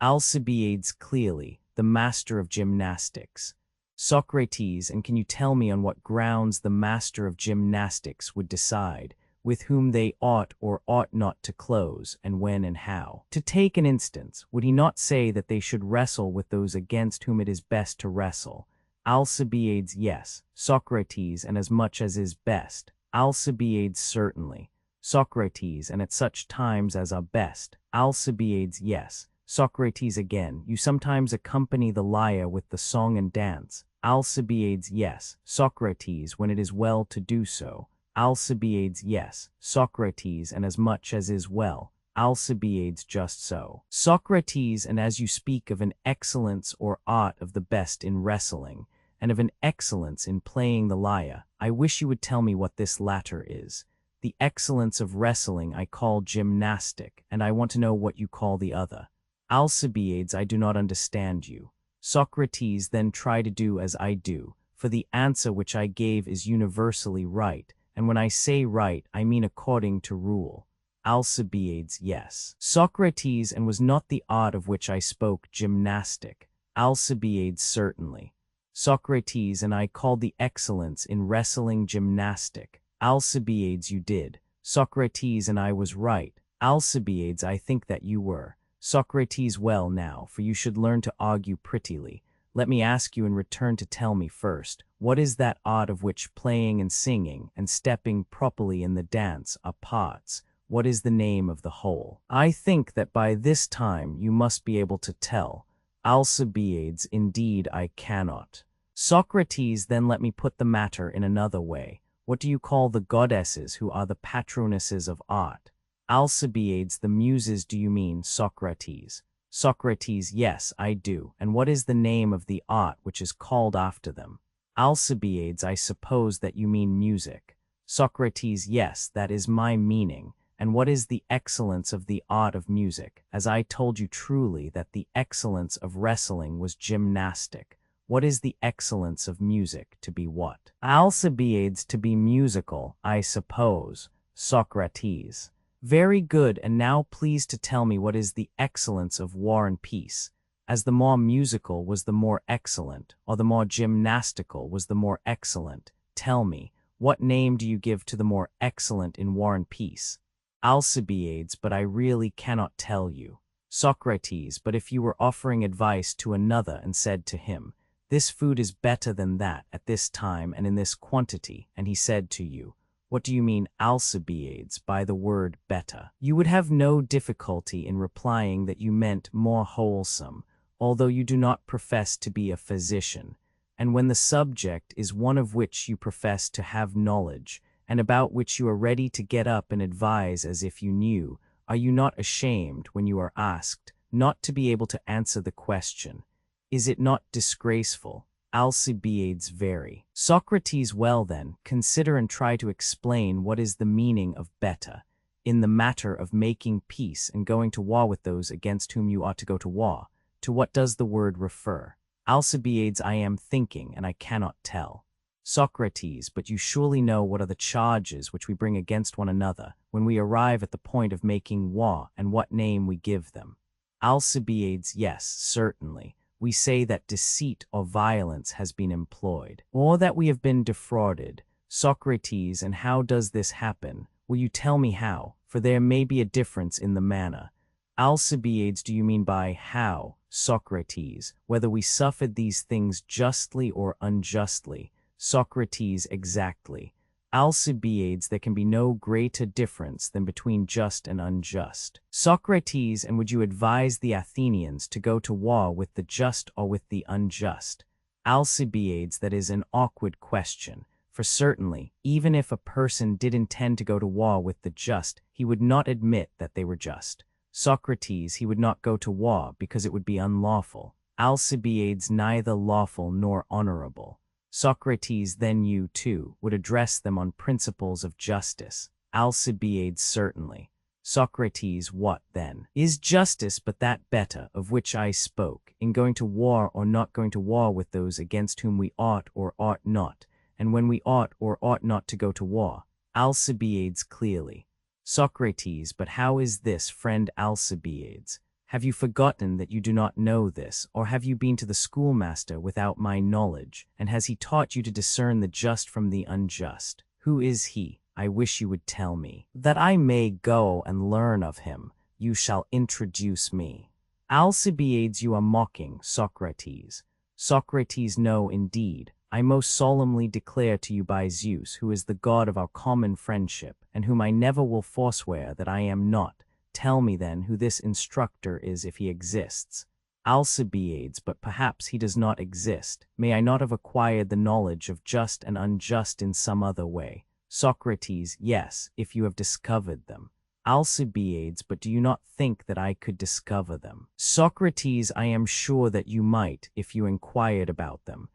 Alcibiades, clearly, the master of gymnastics. Socrates, and can you tell me on what grounds the master of gymnastics would decide with whom they ought or ought not to close, and when and how? To take an instance, would he not say that they should wrestle with those against whom it is best to wrestle? Alcibiades, yes. Socrates, and as much as is best. Alcibiades, certainly. Socrates, and at such times as are best. Alcibiades, yes. Socrates, again, you sometimes accompany the lyre with the song and dance. Alcibiades, yes. Socrates, when it is well to do so. Alcibiades, yes. Socrates, and as much as is well. Alcibiades, just so. Socrates, and as you speak of an excellence or art of the best in wrestling, and of an excellence in playing the lyre, I wish you would tell me what this latter is. The excellence of wrestling I call gymnastic, and I want to know what you call the other. Alcibiades, I do not understand you. Socrates, then try to do as I do, for the answer which I gave is universally right, and when I say right, I mean according to rule. Alcibiades, yes. Socrates, and was not the art of which I spoke gymnastic? Alcibiades, certainly. Socrates, and I called the excellence in wrestling gymnastic. Alcibiades, you did. Socrates, and I was right. Alcibiades, I think that you were. Socrates, well now, for you should learn to argue prettily. Let me ask you in return to tell me first, what is that art of which playing and singing and stepping properly in the dance are parts? What is the name of the whole? I think that by this time you must be able to tell. Alcibiades, indeed I cannot. Socrates, then let me put the matter in another way. What do you call the goddesses who are the patronesses of art? Alcibiades, the muses, do you mean, Socrates? Socrates, yes, I do. And what is the name of the art which is called after them? Alcibiades, I suppose that you mean music. Socrates, yes, that is my meaning. And what is the excellence of the art of music? As I told you truly that the excellence of wrestling was gymnastic. What is the excellence of music to be what? Alcibiades, to be musical, I suppose. Socrates. Very good, and now please to tell me what is the excellence of war and peace, as the more musical was the more excellent, or the more gymnastical was the more excellent. Tell me, what name do you give to the more excellent in war and peace? Alcibiades, but I really cannot tell you. Socrates, but if you were offering advice to another and said to him, this food is better than that at this time and in this quantity, and he said to you, what do you mean, Alcibiades, by the word better? You would have no difficulty in replying that you meant more wholesome, although you do not profess to be a physician, and when the subject is one of which you profess to have knowledge, and about which you are ready to get up and advise as if you knew, are you not ashamed, when you are asked, not to be able to answer the question? Is it not disgraceful? Alcibiades, very. Socrates, well then, consider and try to explain what is the meaning of better, in the matter of making peace and going to war with those against whom you ought to go to war. To what does the word refer? Alcibiades, I am thinking, and I cannot tell. Socrates, but you surely know what are the charges which we bring against one another when we arrive at the point of making war, and what name we give them. Alcibiades, yes, certainly. We say that deceit or violence has been employed, or that we have been defrauded. Socrates, and how does this happen? Will you tell me how? For there may be a difference in the manner. Alcibiades, do you mean by how? Socrates, whether we suffered these things justly or unjustly? Socrates, exactly. Alcibiades, there can be no greater difference than between just and unjust. Socrates, and would you advise the Athenians to go to war with the just or with the unjust? Alcibiades, that is an awkward question, for certainly, even if a person did intend to go to war with the just, he would not admit that they were just. Socrates, he would not go to war because it would be unlawful. Alcibiades, neither lawful nor honorable. Socrates, then you, too, would address them on principles of justice. Alcibiades, certainly. Socrates, what, then, is justice but that better of which I spoke, in going to war or not going to war with those against whom we ought or ought not, and when we ought or ought not to go to war? Alcibiades, clearly. Socrates, but how is this, friend Alcibiades? Have you forgotten that you do not know this, or have you been to the schoolmaster without my knowledge, and has he taught you to discern the just from the unjust? Who is he? I wish you would tell me, that I may go and learn of him. You shall introduce me. Alcibiades, you are mocking, Socrates. Socrates, no, indeed. I most solemnly declare to you by Zeus, who is the god of our common friendship, and whom I never will forswear, that I am not. Tell me then who this instructor is, if he exists. Alcibiades, but perhaps he does not exist. May I not have acquired the knowledge of just and unjust in some other way? Socrates, yes, if you have discovered them. Alcibiades, but do you not think that I could discover them? Socrates, I am sure that you might, if you inquired about them.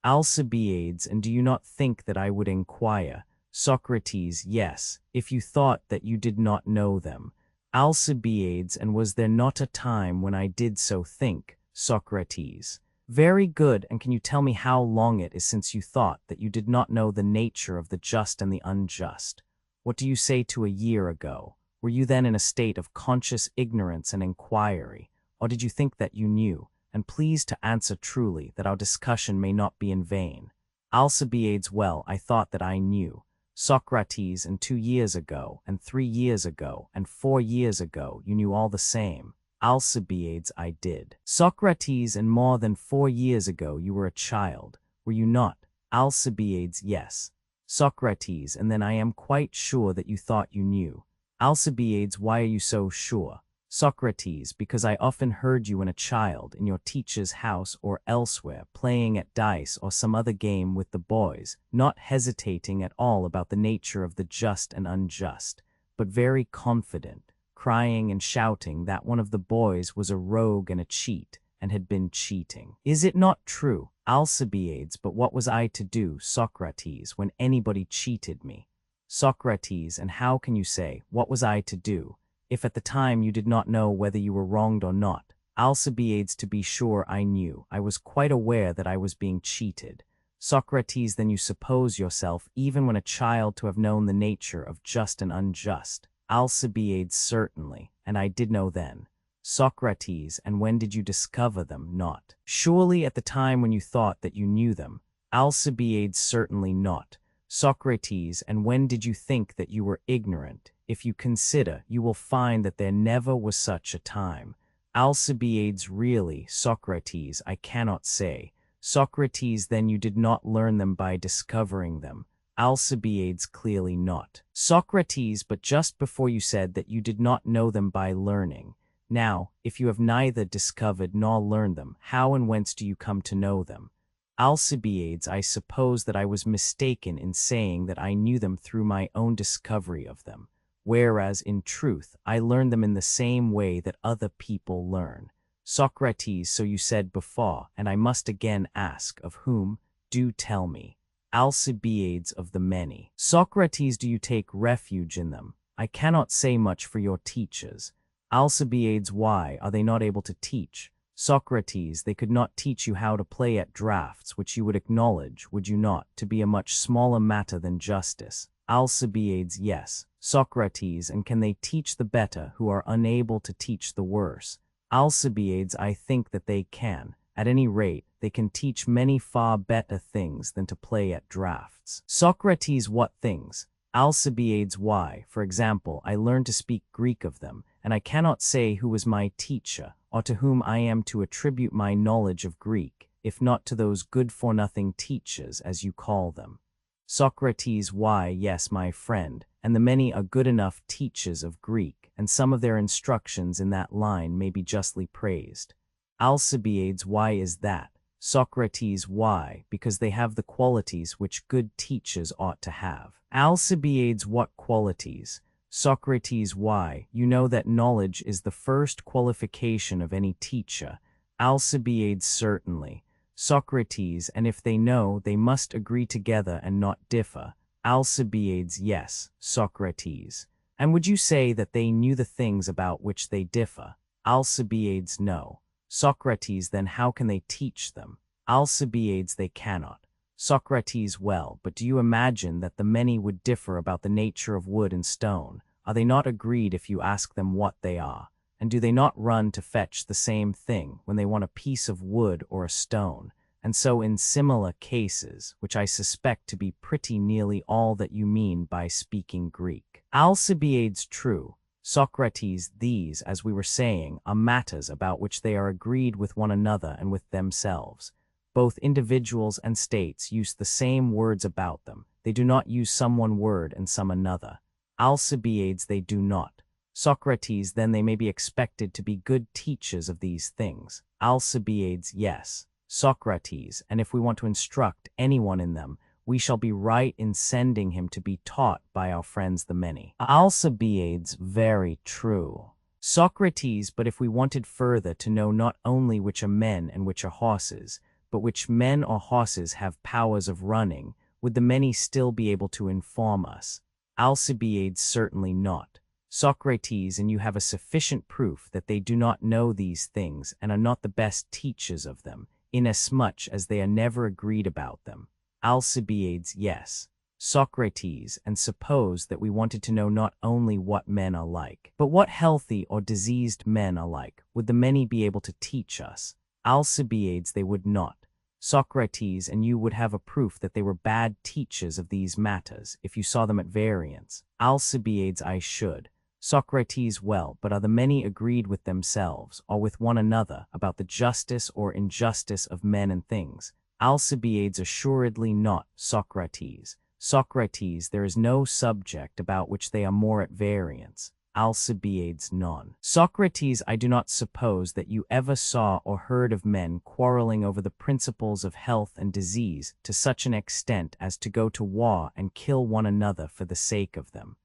Alcibiades, and do you not think that I would inquire? Socrates, yes, if you thought that you did not know them. Alcibiades, and was there not a time when I did so think? Socrates. Very good, and can you tell me how long it is since you thought that you did not know the nature of the just and the unjust? What do you say to a year ago? Were you then in a state of conscious ignorance and inquiry, or did you think that you knew? And please to answer truly, that our discussion may not be in vain. Alcibiades, well, I thought that I knew. Socrates, and 2 years ago, and 3 years ago, and 4 years ago, you knew all the same. Alcibiades, I did. Socrates, and more than 4 years ago you were a child, were you not? Alcibiades, yes. Socrates, and then I am quite sure that you thought you knew. Alcibiades, why are you so sure? Socrates, because I often heard you when a child in your teacher's house or elsewhere playing at dice or some other game with the boys, not hesitating at all about the nature of the just and unjust, but very confident, crying and shouting that one of the boys was a rogue and a cheat, and had been cheating. Is it not true? Alcibiades, but what was I to do, Socrates, when anybody cheated me? Socrates, and how can you say, what was I to do, if at the time you did not know whether you were wronged or not? Alcibiades, to be sure I knew. I was quite aware that I was being cheated. Socrates, then you suppose yourself, even when a child, to have known the nature of just and unjust? Alcibiades, certainly, and I did know then. Socrates, and when did you discover them? Not surely at the time when you thought that you knew them. Alcibiades, certainly not. Socrates, and when did you think that you were ignorant? If you consider, you will find that there never was such a time. Alcibiades, really, Socrates, I cannot say. Socrates, then you did not learn them by discovering them. Alcibiades, clearly not. Socrates, but just before you said that you did not know them by learning. Now, if you have neither discovered nor learned them, how and whence do you come to know them? Alcibiades, I suppose that I was mistaken in saying that I knew them through my own discovery of them, whereas in truth I learned them in the same way that other people learn. Socrates, so you said before, and I must again ask, of whom? Do tell me. Alcibiades, of the many. Socrates, do you take refuge in them? I cannot say much for your teachers. Alcibiades, why are they not able to teach? Socrates, they could not teach you how to play at draughts, which you would acknowledge, would you not, to be a much smaller matter than justice? Alcibiades, yes. Socrates, and can they teach the better who are unable to teach the worse? Alcibiades, I think that they can. At any rate, they can teach many far better things than to play at draughts. Socrates, what things? Alcibiades, why, for example, I learned to speak Greek of them, and I cannot say who was my teacher, or to whom I am to attribute my knowledge of Greek, if not to those good-for-nothing teachers, as you call them. Socrates, why, yes, my friend, and the many are good enough teachers of Greek, and some of their instructions in that line may be justly praised. Alcibiades, why is that? Socrates, why? Because they have the qualities which good teachers ought to have. Alcibiades, what qualities? Socrates, why? You know that knowledge is the first qualification of any teacher. Alcibiades, certainly. Socrates, and if they know, they must agree together and not differ. Alcibiades, yes. Socrates. And would you say that they knew the things about which they differ? Alcibiades, no. Socrates, then how can they teach them? Alcibiades, they cannot. Socrates, well, but do you imagine that the many would differ about the nature of wood and stone? Are they not agreed if you ask them what they are? And do they not run to fetch the same thing when they want a piece of wood or a stone? And so in similar cases, which I suspect to be pretty nearly all that you mean by speaking Greek. Alcibiades, true. Socrates, these, as we were saying, are matters about which they are agreed with one another and with themselves. Both individuals and states use the same words about them. They do not use some one word and some another. Alcibiades, they do not. Socrates, then they may be expected to be good teachers of these things. Alcibiades, yes. Socrates, and if we want to instruct anyone in them, we shall be right in sending him to be taught by our friends the many. Alcibiades, very true. Socrates, but if we wanted further to know not only which are men and which are horses, but which men or horses have powers of running, would the many still be able to inform us? Alcibiades, certainly not. Socrates, and you have a sufficient proof that they do not know these things and are not the best teachers of them, inasmuch as they are never agreed about them. Alcibiades, yes. Socrates, and suppose that we wanted to know not only what men are like, but what healthy or diseased men are like, would the many be able to teach us? Alcibiades, they would not. Socrates, and you would have a proof that they were bad teachers of these matters, if you saw them at variance. Alcibiades, I should. Socrates, well, but are the many agreed with themselves, or with one another, about the justice or injustice of men and things? Alcibiades, assuredly not. Socrates. Socrates, there is no subject about which they are more at variance. Alcibiades, none. Socrates, I do not suppose that you ever saw or heard of men quarreling over the principles of health and disease to such an extent as to go to war and kill one another for the sake of them.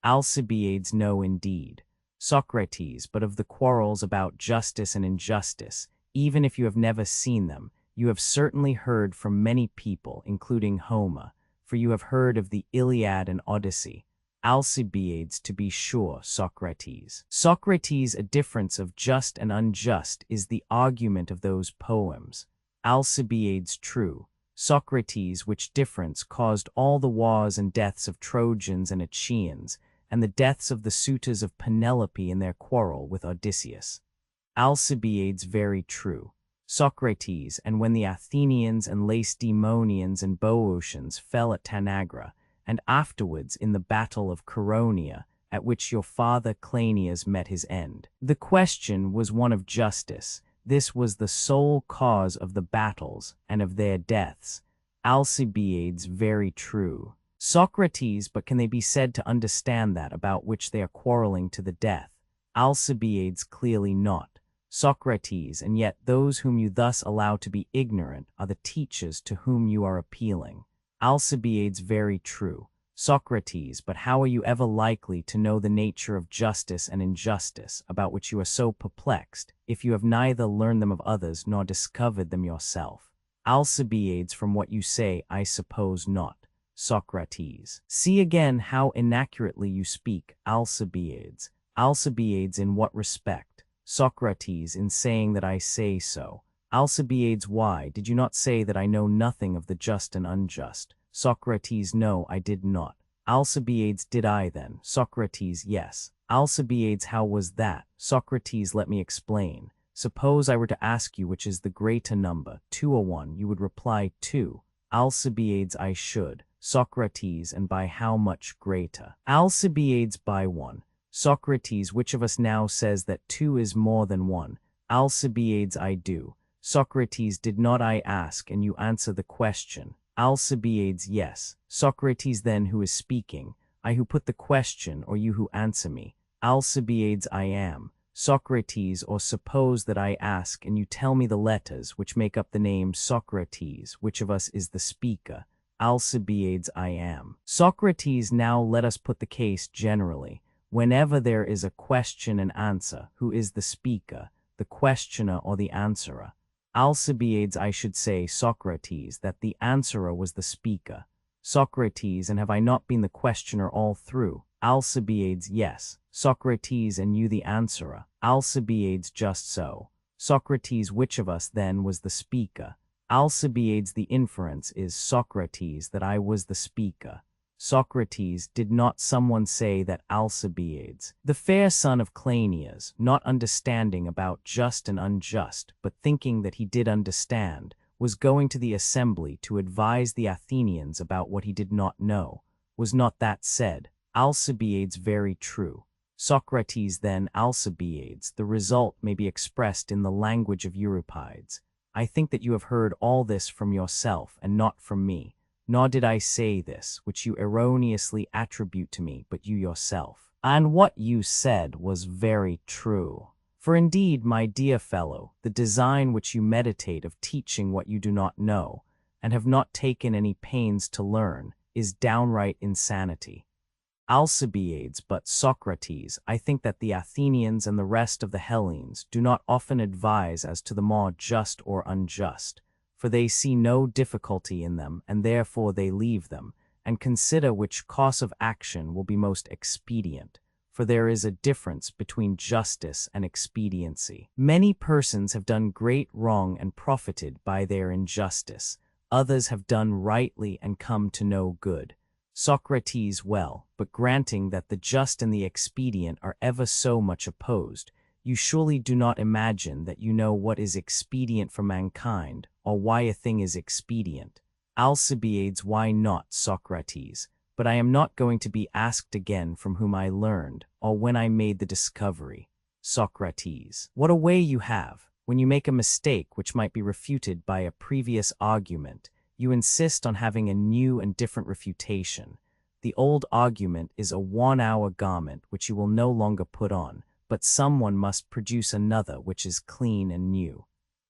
Alcibiades, no indeed. Socrates, but of the quarrels about justice and injustice, even if you have never seen them, you have certainly heard from many people, including Homer, for you have heard of the Iliad and Odyssey. Alcibiades, to be sure. Socrates. Socrates, a difference of just and unjust is the argument of those poems. Alcibiades, true. Socrates, which difference caused all the wars and deaths of Trojans and Achaeans, and the deaths of the suitors of Penelope in their quarrel with Odysseus. Alcibiades, very true. Socrates, and when the Athenians and Lacedaemonians and Boeotians fell at Tanagra, and afterwards in the battle of Chaeronea, at which your father Cleinias met his end. The question was one of justice. This was the sole cause of the battles and of their deaths. Alcibiades, very true. Socrates, but can they be said to understand that about which they are quarreling to the death? Alcibiades, clearly not. Socrates, and yet those whom you thus allow to be ignorant are the teachers to whom you are appealing. Alcibiades, very true. Socrates, but how are you ever likely to know the nature of justice and injustice, about which you are so perplexed, if you have neither learned them of others nor discovered them yourself? Alcibiades, from what you say, I suppose not. Socrates. See again how inaccurately you speak. Alcibiades. Alcibiades, in what respect? Socrates, in saying that I say so. Alcibiades, why did you not say that I know nothing of the just and unjust? Socrates, no, I did not. Alcibiades, did I then? Socrates, yes. Alcibiades, how was that? Socrates, let me explain. Suppose I were to ask you which is the greater number, 2 or 1, you would reply 2. Alcibiades, I should. Socrates, and by how much greater? Alcibiades, by 1. Socrates, which of us now says that 2 is more than 1? Alcibiades, I do. Socrates, did not I ask, and you answer the question? Alcibiades, yes. Socrates, then who is speaking? I who put the question, or you who answer me? Alcibiades, I am. Socrates, or suppose that I ask, and you tell me the letters which make up the name Socrates, which of us is the speaker? Alcibiades, I am. Socrates, now let us put the case generally. Whenever there is a question and answer, who is the speaker, the questioner or the answerer? Alcibiades, I should say, Socrates, that the answerer was the speaker. Socrates, and have I not been the questioner all through? Alcibiades, yes. Socrates, and you the answerer. Alcibiades, just so. Socrates, which of us then was the speaker? Alcibiades, the inference is, Socrates, that I was the speaker. Socrates, did not someone say that Alcibiades, the fair son of Cleinias, not understanding about just and unjust, but thinking that he did understand, was going to the assembly to advise the Athenians about what he did not know? Was not that said? Alcibiades, very true. Socrates, then, Alcibiades, the result may be expressed in the language of Euripides. I think that you have heard all this from yourself, and not from me. Nor did I say this, which you erroneously attribute to me, but you yourself. And what you said was very true. For indeed, my dear fellow, the design which you meditate of teaching what you do not know, and have not taken any pains to learn, is downright insanity. Alcibiades, but Socrates, I think that the Athenians and the rest of the Hellenes do not often advise as to the more just or unjust, for they see no difficulty in them, and therefore they leave them, and consider which course of action will be most expedient. for there is a difference between justice and expediency. Many persons have done great wrong and profited by their injustice. Others have done rightly and come to no good. Socrates, well, but granting that the just and the expedient are ever so much opposed, you surely do not imagine that you know what is expedient for mankind, or why a thing is expedient. Alcibiades, why not, Socrates? But I am not going to be asked again from whom I learned, or when I made the discovery. Socrates, what a way you have! When you make a mistake which might be refuted by a previous argument, you insist on having a new and different refutation. The old argument is a worn-out garment which you will no longer put on, but someone must produce another which is clean and new.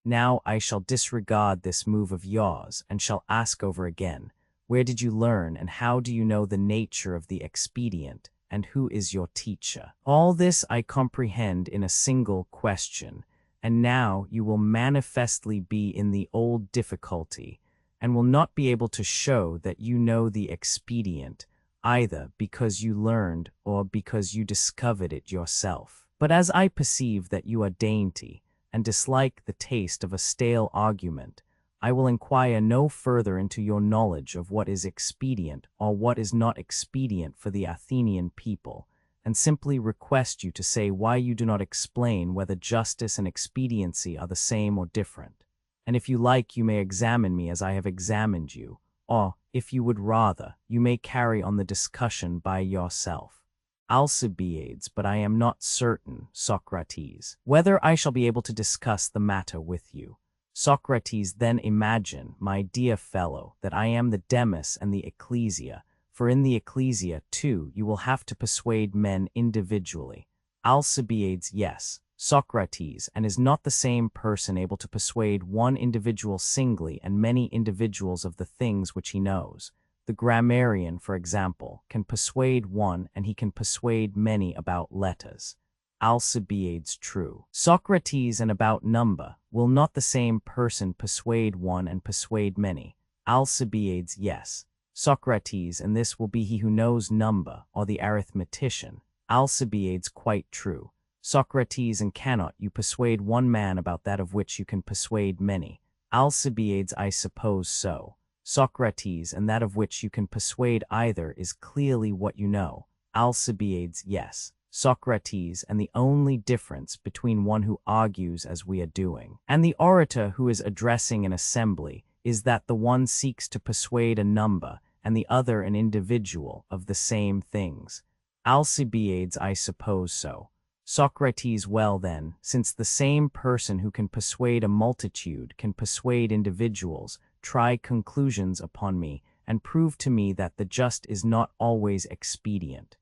Now I shall disregard this move of yours, and shall ask over again, where did you learn, and how do you know the nature of the expedient, and who is your teacher? All this I comprehend in a single question, and now you will manifestly be in the old difficulty, and will not be able to show that you know the expedient, either because you learned or because you discovered it yourself. But as I perceive that you are dainty, and dislike the taste of a stale argument, I will inquire no further into your knowledge of what is expedient or what is not expedient for the Athenian people, and simply request you to say why you do not explain whether justice and expediency are the same or different. And if you like, you may examine me as I have examined you, or, if you would rather, you may carry on the discussion by yourself. Alcibiades, but I am not certain, Socrates, whether I shall be able to discuss the matter with you. Socrates, then imagine, my dear fellow, that I am the Demus and the Ecclesia, for in the Ecclesia, too, you will have to persuade men individually. Alcibiades, yes. Socrates, and is not the same person able to persuade one individual singly and many individuals of the things which he knows? The grammarian, for example, can persuade one, and he can persuade many about letters. Alcibiades, true. Socrates, and about number, will not the same person persuade one and persuade many? Alcibiades, yes. Socrates, and this will be he who knows number, or the arithmetician. Alcibiades, quite true. Socrates, and cannot you persuade one man about that of which you can persuade many? Alcibiades, I suppose so. Socrates, and that of which you can persuade either is clearly what you know. Alcibiades, yes. Socrates, and the only difference between one who argues as we are doing, and the orator who is addressing an assembly, is that the one seeks to persuade a number, and the other an individual, of the same things. Alcibiades, I suppose so. Socrates, well then, since the same person who can persuade a multitude can persuade individuals, try conclusions upon me, and prove to me that the just is not always expedient.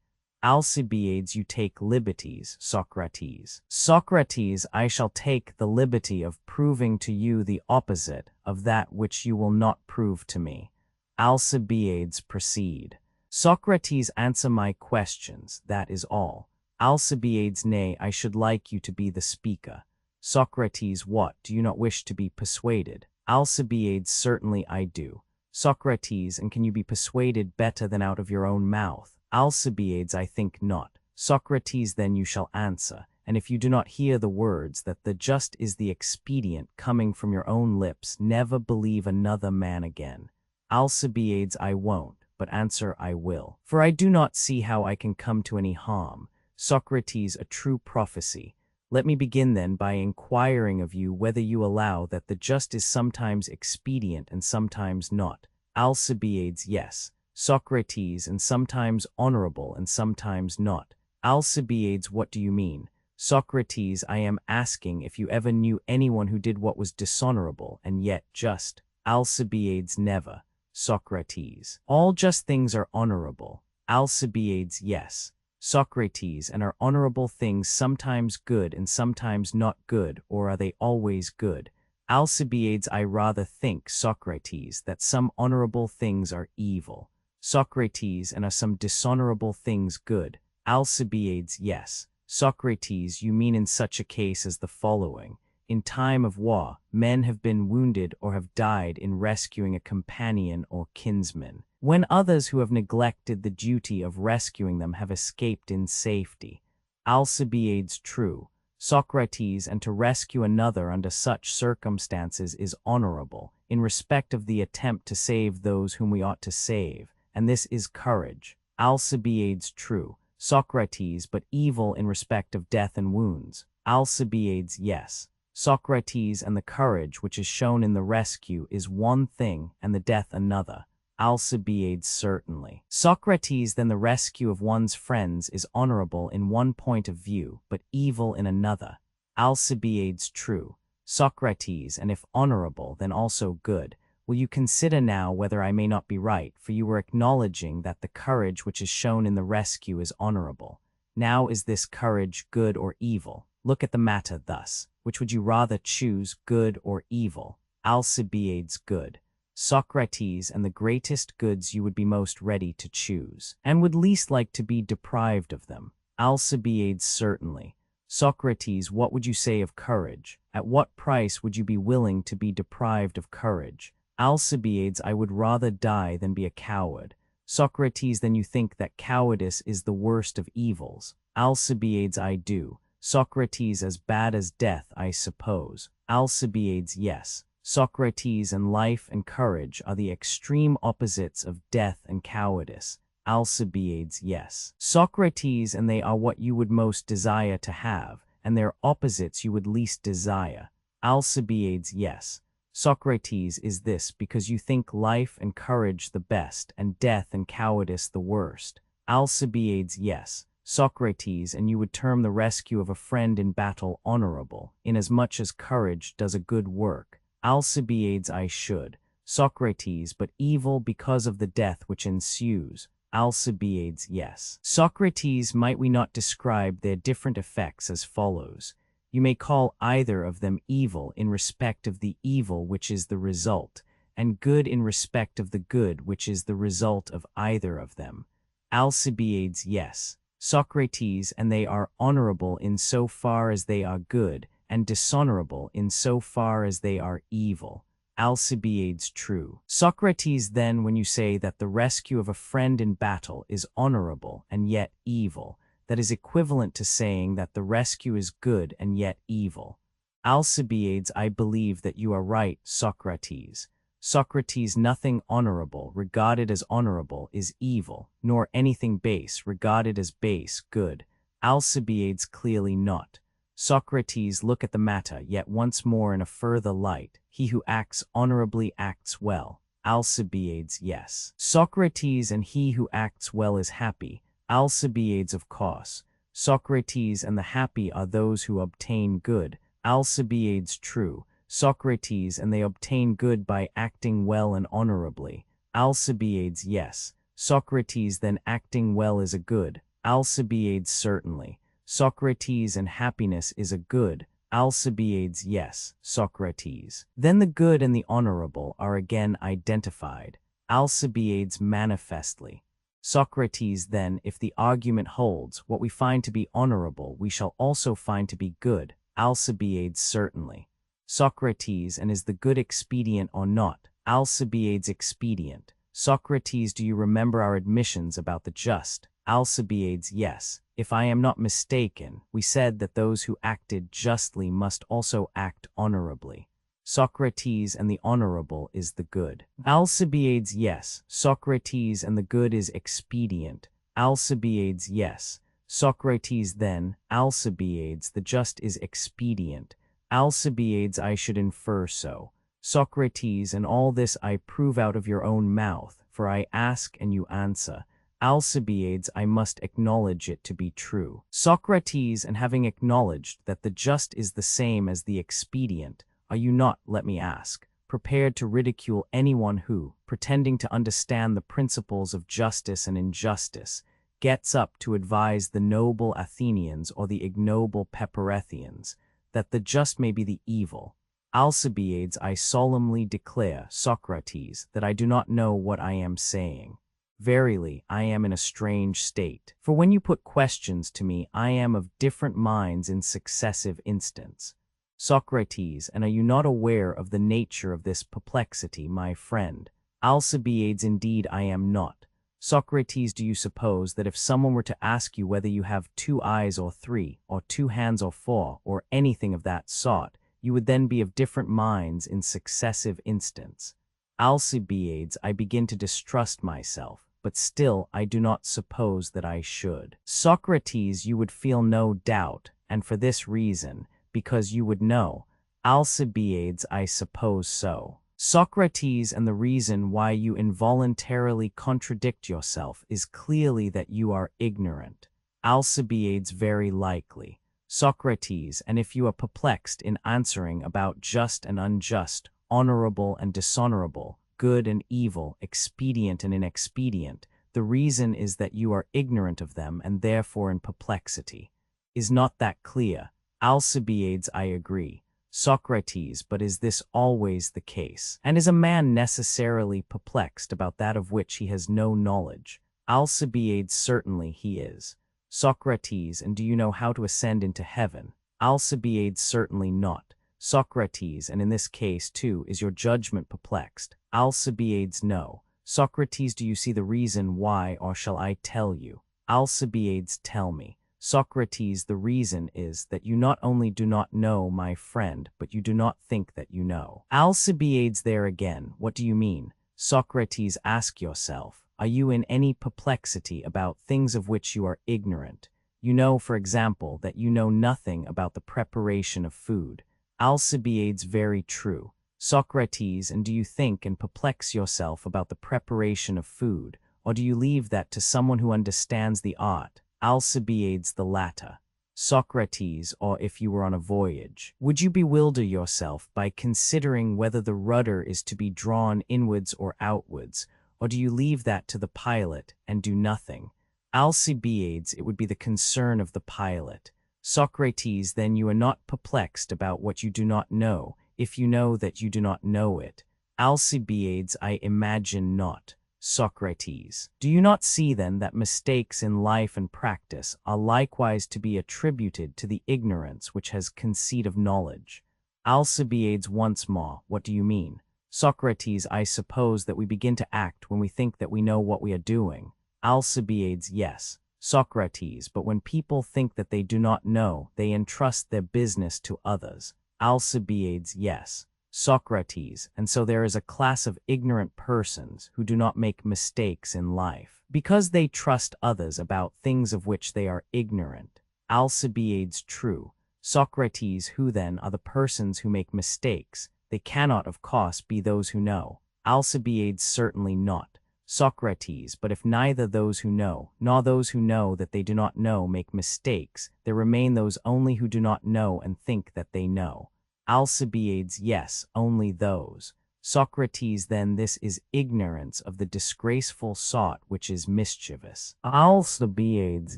Alcibiades, you take liberties, Socrates. Socrates, I shall take the liberty of proving to you the opposite of that which you will not prove to me. Alcibiades, proceed. Socrates, answer my questions, that is all. Alcibiades, nay, I should like you to be the speaker. Socrates, what, do you not wish to be persuaded? Alcibiades, certainly I do. Socrates, and can you be persuaded better than out of your own mouth? Alcibiades, I think not. Socrates, then you shall answer, and if you do not hear the words that the just is the expedient coming from your own lips, never believe another man again. Alcibiades, I won't, but answer I will, for I do not see how I can come to any harm. Socrates, a true prophecy. Let me begin then by inquiring of you whether you allow that the just is sometimes expedient and sometimes not. Alcibiades, yes. Socrates, and sometimes honorable and sometimes not. Alcibiades, what do you mean? Socrates, I am asking if you ever knew anyone who did what was dishonorable and yet just. Alcibiades, never. Socrates, all just things are honorable. Alcibiades, yes. Socrates, and are honorable things sometimes good and sometimes not good, or are they always good? Alcibiades, I rather think, Socrates, that some honorable things are evil. Socrates, and are some dishonorable things good? Alcibiades, yes. Socrates, you mean in such a case as the following. In time of war, men have been wounded or have died in rescuing a companion or kinsman. when others who have neglected the duty of rescuing them have escaped in safety. Alcibiades true, Socrates, and to rescue another under such circumstances is honorable, in respect of the attempt to save those whom we ought to save, and this is courage. Alcibiades true, Socrates, but evil in respect of death and wounds. Alcibiades yes, Socrates, and the courage which is shown in the rescue is one thing and the death another. Alcibiades certainly. Socrates, then the rescue of one's friends is honorable in one point of view, but evil in another. Alcibiades true, Socrates, and if honorable, then also good. Will you consider now whether I may not be right, for you were acknowledging that the courage which is shown in the rescue is honorable. Now is this courage good or evil? Look at the matter thus. Which would you rather choose, good or evil? Alcibiades good. Socrates, and the greatest goods you would be most ready to choose, and would least like to be deprived of them. Alcibiades certainly. Socrates, what would you say of courage? At what price would you be willing to be deprived of courage? Alcibiades, I would rather die than be a coward. Socrates, then you think that cowardice is the worst of evils? Alcibiades, I do. Socrates, as bad as death, I suppose. Alcibiades, yes. Socrates, and life and courage are the extreme opposites of death and cowardice. Alcibiades, yes. Socrates, and they are what you would most desire to have, and their opposites you would least desire. Alcibiades, yes. Socrates, is this because you think life and courage the best, and death and cowardice the worst? Alcibiades, yes. Socrates, and you would term the rescue of a friend in battle honorable, inasmuch as courage does a good work. Alcibiades, I should. Socrates, but evil because of the death which ensues. Alcibiades, yes. Socrates, might we not describe their different effects as follows? You may call either of them evil in respect of the evil which is the result, and good in respect of the good which is the result of either of them. Alcibiades, yes. Socrates, and they are honorable in so far as they are good, and dishonorable in so far as they are evil. Alcibiades true. Socrates, then, when you say that the rescue of a friend in battle is honorable and yet evil, that is equivalent to saying that the rescue is good and yet evil. Alcibiades, I believe that you are right, Socrates. Socrates, nothing honorable regarded as honorable is evil, nor anything base regarded as base good. Alcibiades, clearly not. Socrates, look at the matter yet once more in a further light. He who acts honorably acts well. Alcibiades, yes. Socrates, and he who acts well is happy. Alcibiades, of course. Socrates, and the happy are those who obtain good. Alcibiades true. Socrates, and they obtain good by acting well and honorably. Alcibiades, yes. Socrates, then acting well is a good. Alcibiades certainly. Socrates, and happiness is a good. Alcibiades, yes. Socrates. Then the good and the honorable are again identified. Alcibiades, manifestly. Socrates, then, if the argument holds, what we find to be honorable we shall also find to be good. Alcibiades, certainly. Socrates, and is the good expedient or not? Alcibiades, expedient. Socrates, do you remember our admissions about the just? Alcibiades, yes. If I am not mistaken, we said that those who acted justly must also act honorably. Socrates, and the honorable is the good. Alcibiades, yes. Socrates, and the good is expedient. Alcibiades, yes. Socrates, then. Alcibiades, the just is expedient. Alcibiades, I should infer so. Socrates, and all this I prove out of your own mouth, for I ask and you answer. Alcibiades, I must acknowledge it to be true. Socrates, and having acknowledged that the just is the same as the expedient, are you not, let me ask, prepared to ridicule anyone who, pretending to understand the principles of justice and injustice, gets up to advise the noble Athenians or the ignoble Peparethians, that the just may be the evil? Alcibiades, I solemnly declare, Socrates, that I do not know what I am saying. Verily, I am in a strange state. For when you put questions to me, I am of different minds in successive instants. Socrates, and are you not aware of the nature of this perplexity, my friend? Alcibiades, indeed I am not. Socrates, do you suppose that if someone were to ask you whether you have 2 eyes or 3, or 2 hands or 4, or anything of that sort, you would then be of different minds in successive instants? Alcibiades, I begin to distrust myself, but still I do not suppose that I should. Socrates, you would feel no doubt, and for this reason, because you would know. Alcibiades, I suppose so. Socrates, and the reason why you involuntarily contradict yourself is clearly that you are ignorant. Alcibiades, very likely. Socrates, and if you are perplexed in answering about just and unjust, honorable and dishonorable, good and evil, expedient and inexpedient, the reason is that you are ignorant of them and therefore in perplexity. Is not that clear? Alcibiades, I agree. Socrates, but is this always the case? And is a man necessarily perplexed about that of which he has no knowledge? Alcibiades, certainly he is. Socrates, and do you know how to ascend into heaven? Alcibiades, certainly not. Socrates, and in this case, too, is your judgment perplexed? Alcibiades, no. Socrates, do you see the reason why, or shall I tell you? Alcibiades, tell me. Socrates, the reason is that you not only do not know, my friend, but you do not think that you know. Alcibiades, there again, what do you mean? Socrates, ask yourself, are you in any perplexity about things of which you are ignorant? You know, for example, that you know nothing about the preparation of food. Alcibiades, very true. Socrates, and do you think and perplex yourself about the preparation of food, or do you leave that to someone who understands the art? Alcibiades, the latter. Socrates, or if you were on a voyage, would you bewilder yourself by considering whether the rudder is to be drawn inwards or outwards, or do you leave that to the pilot and do nothing? Alcibiades, it would be the concern of the pilot. Socrates, then you are not perplexed about what you do not know, if you know that you do not know it. Alcibiades, I imagine not. Socrates, do you not see then that mistakes in life and practice are likewise to be attributed to the ignorance which has conceit of knowledge? Alcibiades, once more, what do you mean? Socrates, I suppose that we begin to act when we think that we know what we are doing. Alcibiades, yes. Socrates, but when people think that they do not know, they entrust their business to others. Alcibiades, yes. Socrates, and so there is a class of ignorant persons who do not make mistakes in life, because they trust others about things of which they are ignorant. Alcibiades, true. Socrates, who then are the persons who make mistakes? They cannot, of course, be those who know. Alcibiades, certainly not. Socrates, but if neither those who know, nor those who know that they do not know make mistakes, there remain those only who do not know and think that they know. Alcibiades, yes, only those. Socrates, then this is ignorance of the disgraceful sort which is mischievous. Alcibiades,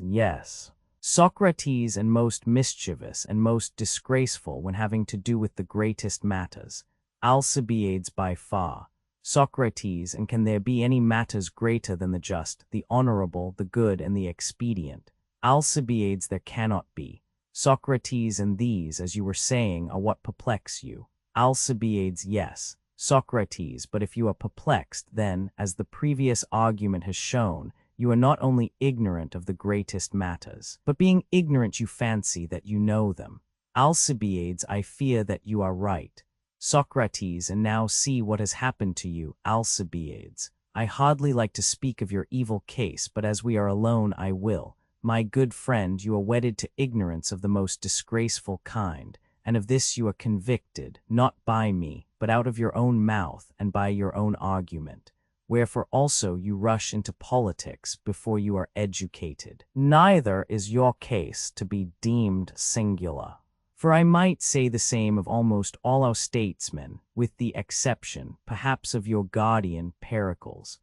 yes. Socrates, and most mischievous and most disgraceful when having to do with the greatest matters. Alcibiades, by far. Socrates, and can there be any matters greater than the just, the honorable, the good, and the expedient? Alcibiades, there cannot be. Socrates, and these, as you were saying, are what perplex you. Alcibiades, yes. Socrates, but if you are perplexed, then, as the previous argument has shown, you are not only ignorant of the greatest matters, but being ignorant you fancy that you know them. Alcibiades, I fear that you are right. Socrates, and now see what has happened to you. Alcibiades, I hardly like to speak of your evil case, but as we are alone I will. My good friend, you are wedded to ignorance of the most disgraceful kind, and of this you are convicted, not by me, but out of your own mouth and by your own argument. Wherefore also you rush into politics before you are educated. Neither is your case to be deemed singular. For I might say the same of almost all our statesmen, with the exception, perhaps, of your guardian, Pericles.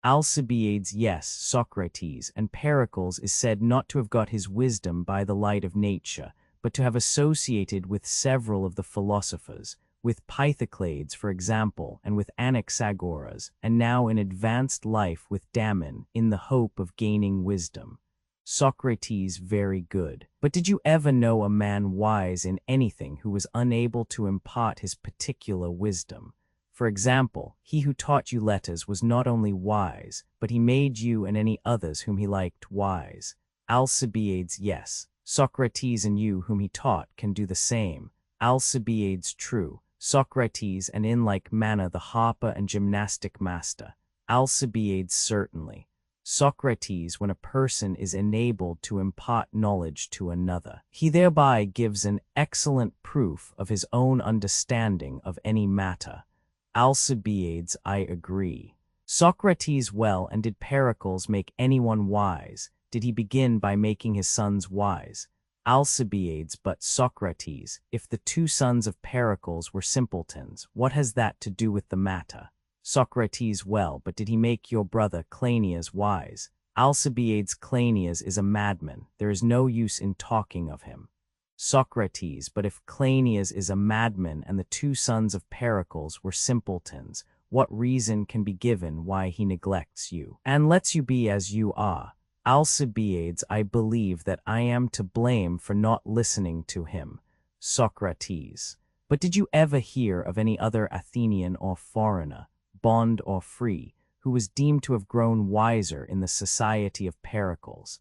Alcibiades, yes, Socrates, and Pericles is said not to have got his wisdom by the light of nature, but to have associated with several of the philosophers, with Pythoclades, for example, and with Anaxagoras, and now in advanced life with Damon, in the hope of gaining wisdom. Socrates, very good. But did you ever know a man wise in anything who was unable to impart his particular wisdom? For example, he who taught you letters was not only wise, but he made you and any others whom he liked wise. Alcibiades, yes. Socrates and you whom he taught can do the same. Alcibiades, true. Socrates, and in like manner the harper and gymnastic master. Alcibiades, certainly. Socrates, when a person is enabled to impart knowledge to another, he thereby gives an excellent proof of his own understanding of any matter. Alcibiades, I agree. Socrates, well, and did Pericles make anyone wise? Did he begin by making his sons wise? Alcibiades, but Socrates, if the two sons of Pericles were simpletons, what has that to do with the matter? Socrates, well, but did he make your brother Cleinias wise? Alcibiades, Cleinias is a madman. There is no use in talking of him. Socrates, but if Cleinias is a madman and the two sons of Pericles were simpletons, what reason can be given why he neglects you, and lets you be as you are? Alcibiades, I believe that I am to blame for not listening to him. Socrates, but did you ever hear of any other Athenian or foreigner, bond or free, who was deemed to have grown wiser in the society of Pericles?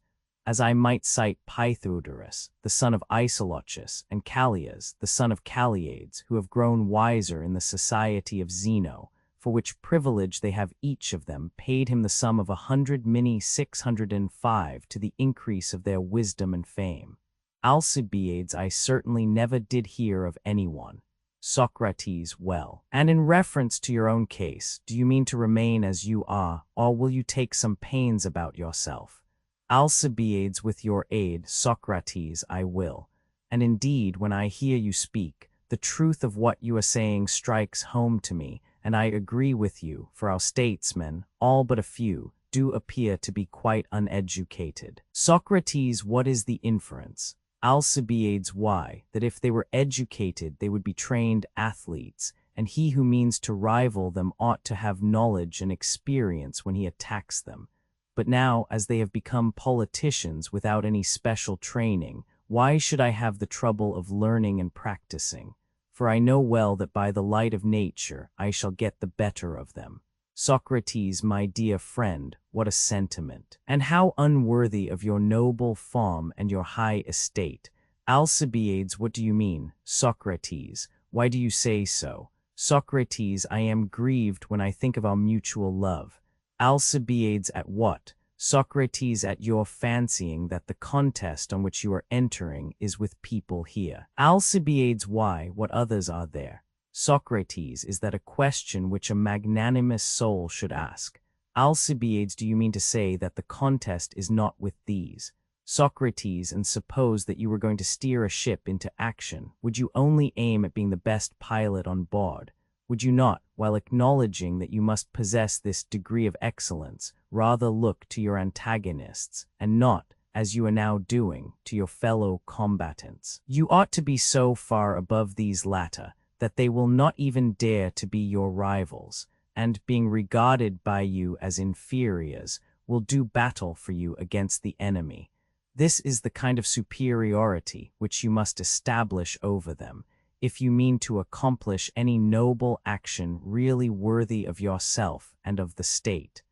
As I might cite Pythodorus, the son of Isolochus, and Callias, the son of Calliades, who have grown wiser in the society of Zeno, for which privilege they have each of them paid him the sum of 100,605 to the increase of their wisdom and fame. Alcibiades, I certainly never did hear of anyone. Socrates, well, and in reference to your own case, do you mean to remain as you are, or will you take some pains about yourself? Alcibiades, with your aid, Socrates, I will. And indeed, when I hear you speak, the truth of what you are saying strikes home to me, and I agree with you, for our statesmen, all but a few, do appear to be quite uneducated. Socrates, what is the inference? Alcibiades, why, that if they were educated they would be trained athletes, and he who means to rival them ought to have knowledge and experience when he attacks them. But now, as they have become politicians without any special training, why should I have the trouble of learning and practicing? For I know well that by the light of nature I shall get the better of them. Socrates, my dear friend, what a sentiment! And how unworthy of your noble farm and your high estate! Alcibiades, what do you mean? Socrates, why do you say so? Socrates, I am grieved when I think of our mutual love. Alcibiades, at what? Socrates, at your fancying that the contest on which you are entering is with people here. Alcibiades, why, what others are there? Socrates, is that a question which a magnanimous soul should ask? Alcibiades, do you mean to say that the contest is not with these? Socrates, and suppose that you were going to steer a ship into action, would you only aim at being the best pilot on board? Would you not, while acknowledging that you must possess this degree of excellence, rather look to your antagonists, and not, as you are now doing, to your fellow combatants? You ought to be so far above these latter, that they will not even dare to be your rivals, and, being regarded by you as inferiors, will do battle for you against the enemy. This is the kind of superiority which you must establish over them, if you mean to accomplish any noble action really worthy of yourself and of the state.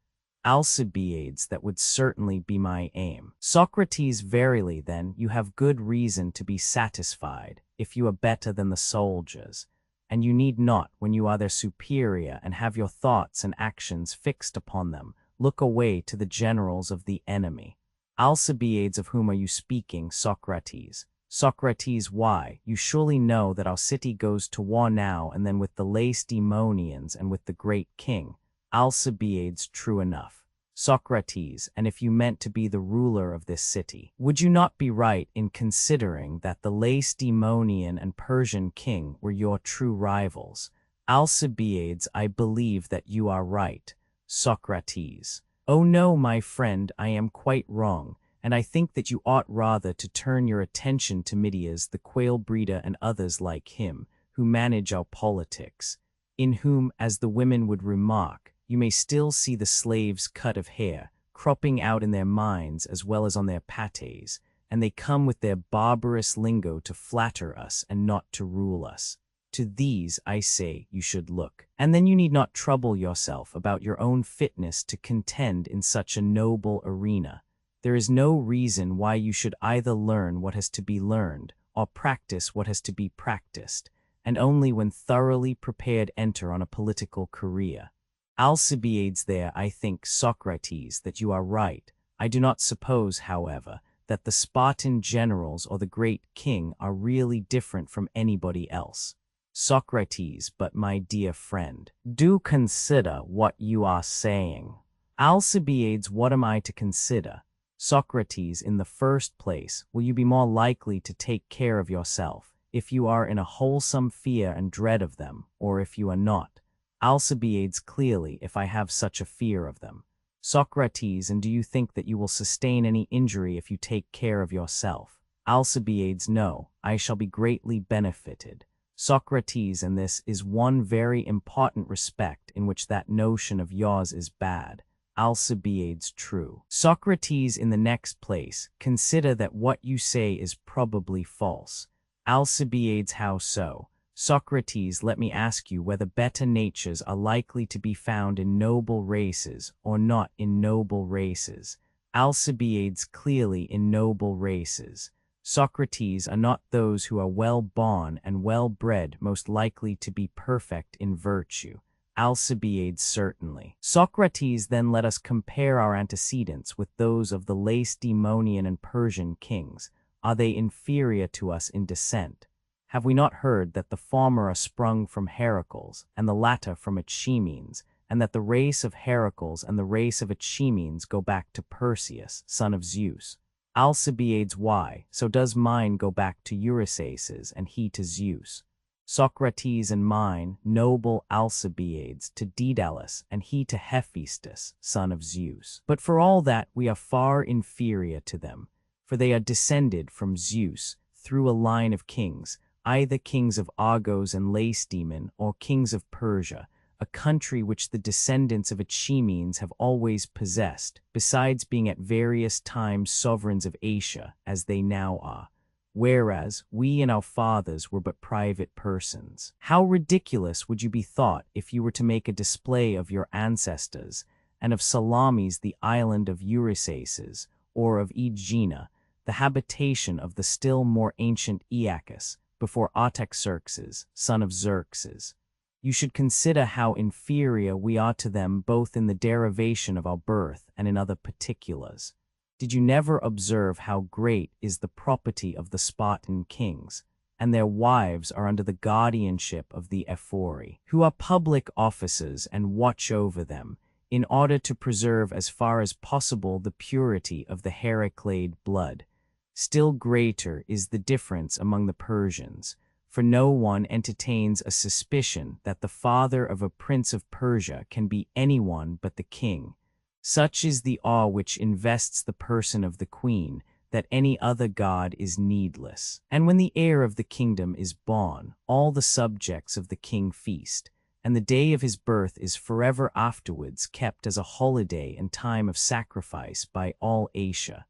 Alcibiades, that would certainly be my aim. Socrates, verily then, you have good reason to be satisfied, if you are better than the soldiers, and you need not, when you are their superior and have your thoughts and actions fixed upon them, look away to the generals of the enemy. Alcibiades, of whom are you speaking, Socrates? Socrates, why, you surely know that our city goes to war now and then with the Lacedaemonians and with the great king. Alcibiades, true enough. Socrates, and if you meant to be the ruler of this city, would you not be right in considering that the Lacedaemonian and Persian king were your true rivals? Alcibiades, I believe that you are right. Socrates, oh no, my friend, I am quite wrong, and I think that you ought rather to turn your attention to Midias the quail breeder and others like him, who manage our politics, in whom, as the women would remark, you may still see the slaves' cut of hair, cropping out in their minds as well as on their pates, and they come with their barbarous lingo to flatter us and not to rule us. To these, I say, you should look. And then you need not trouble yourself about your own fitness to contend in such a noble arena. There is no reason why you should either learn what has to be learned or practice what has to be practiced, and only when thoroughly prepared enter on a political career. Alcibiades there, I think, Socrates, that you are right. I do not suppose, however, that the Spartan generals or the great king are really different from anybody else. Socrates, but my dear friend, do consider what you are saying. Alcibiades, what am I to consider? Socrates, in the first place, will you be more likely to take care of yourself if you are in a wholesome fear and dread of them, or if you are not? Alcibiades, clearly, if I have such a fear of them. Socrates, and do you think that you will sustain any injury if you take care of yourself? Alcibiades, no, I shall be greatly benefited. Socrates, and this is one very important respect in which that notion of yours is bad. Alcibiades, true. Socrates, in the next place, consider that what you say is probably false. Alcibiades, how so? Socrates, let me ask you whether better natures are likely to be found in noble races or not in noble races. Alcibiades, clearly in noble races. Socrates, are not those who are well born and well bred most likely to be perfect in virtue? Alcibiades, certainly. Socrates, then let us compare our antecedents with those of the Lacedaemonian and Persian kings. Are they inferior to us in descent? Have we not heard that the former are sprung from Heracles, and the latter from Achaemens, and that the race of Heracles and the race of Achaemens go back to Perseus, son of Zeus? Alcibiades, why, so does mine go back to Eurystheus, and he to Zeus. Socrates, and mine, noble Alcibiades, to Daedalus, and he to Hephaestus, son of Zeus. But for all that, we are far inferior to them, for they are descended from Zeus through a line of kings, either kings of Argos and Lacedaemon or kings of Persia, a country which the descendants of Achaemens have always possessed, besides being at various times sovereigns of Asia, as they now are, whereas we and our fathers were but private persons. How ridiculous would you be thought if you were to make a display of your ancestors, and of Salamis, the island of Eurystheus, or of Aegina, the habitation of the still more ancient Aeacus, before Artaxerxes, son of Xerxes. You should consider how inferior we are to them both in the derivation of our birth and in other particulars. Did you never observe how great is the property of the Spartan kings, and their wives are under the guardianship of the Ephori, who are public officers and watch over them, in order to preserve as far as possible the purity of the Heracleid blood? Still greater is the difference among the Persians, for no one entertains a suspicion that the father of a prince of Persia can be anyone but the king. Such is the awe which invests the person of the queen, that any other god is needless. And when the heir of the kingdom is born, all the subjects of the king feast, and the day of his birth is forever afterwards kept as a holiday and time of sacrifice by all Asia.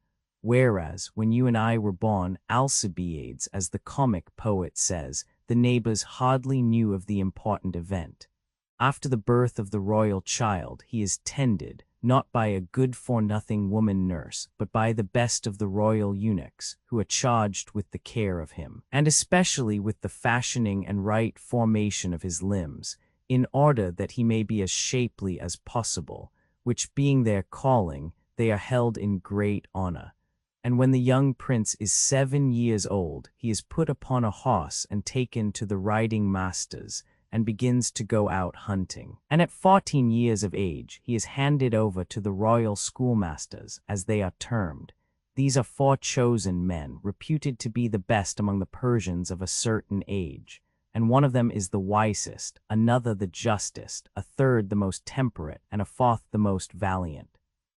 Whereas, when you and I were born, Alcibiades, as the comic poet says, the neighbors hardly knew of the important event. After the birth of the royal child, he is tended, not by a good-for-nothing woman nurse, but by the best of the royal eunuchs, who are charged with the care of him, and especially with the fashioning and right formation of his limbs, in order that he may be as shapely as possible, which being their calling, they are held in great honor. And when the young prince is 7 years old, he is put upon a horse and taken to the riding masters, and begins to go out hunting. And at 14 years of age, he is handed over to the royal schoolmasters, as they are termed. These are 4 chosen men, reputed to be the best among the Persians of a certain age. And one of them is the wisest, another the justest, a third the most temperate, and a fourth the most valiant.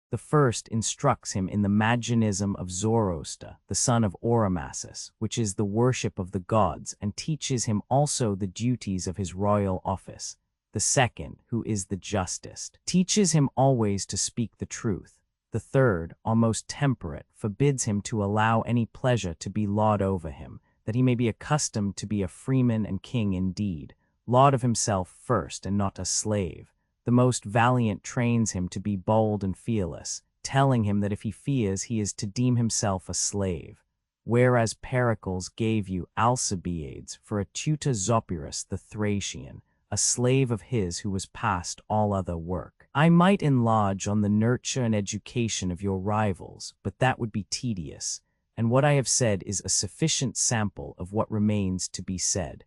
The first instructs him in the Magianism of Zoroaster, the son of Oromasis, which is the worship of the gods, and teaches him also the duties of his royal office. The second, who is the justest, teaches him always to speak the truth. The third, almost temperate, forbids him to allow any pleasure to be lord over him, that he may be accustomed to be a freeman and king indeed, laud of himself first and not a slave. The most valiant trains him to be bold and fearless, telling him that if he fears, he is to deem himself a slave. Whereas Pericles gave you Alcibiades for a tutor Zopyrus the Thracian, a slave of his who was past all other work. I might enlarge on the nurture and education of your rivals, but that would be tedious, and what I have said is a sufficient sample of what remains to be said.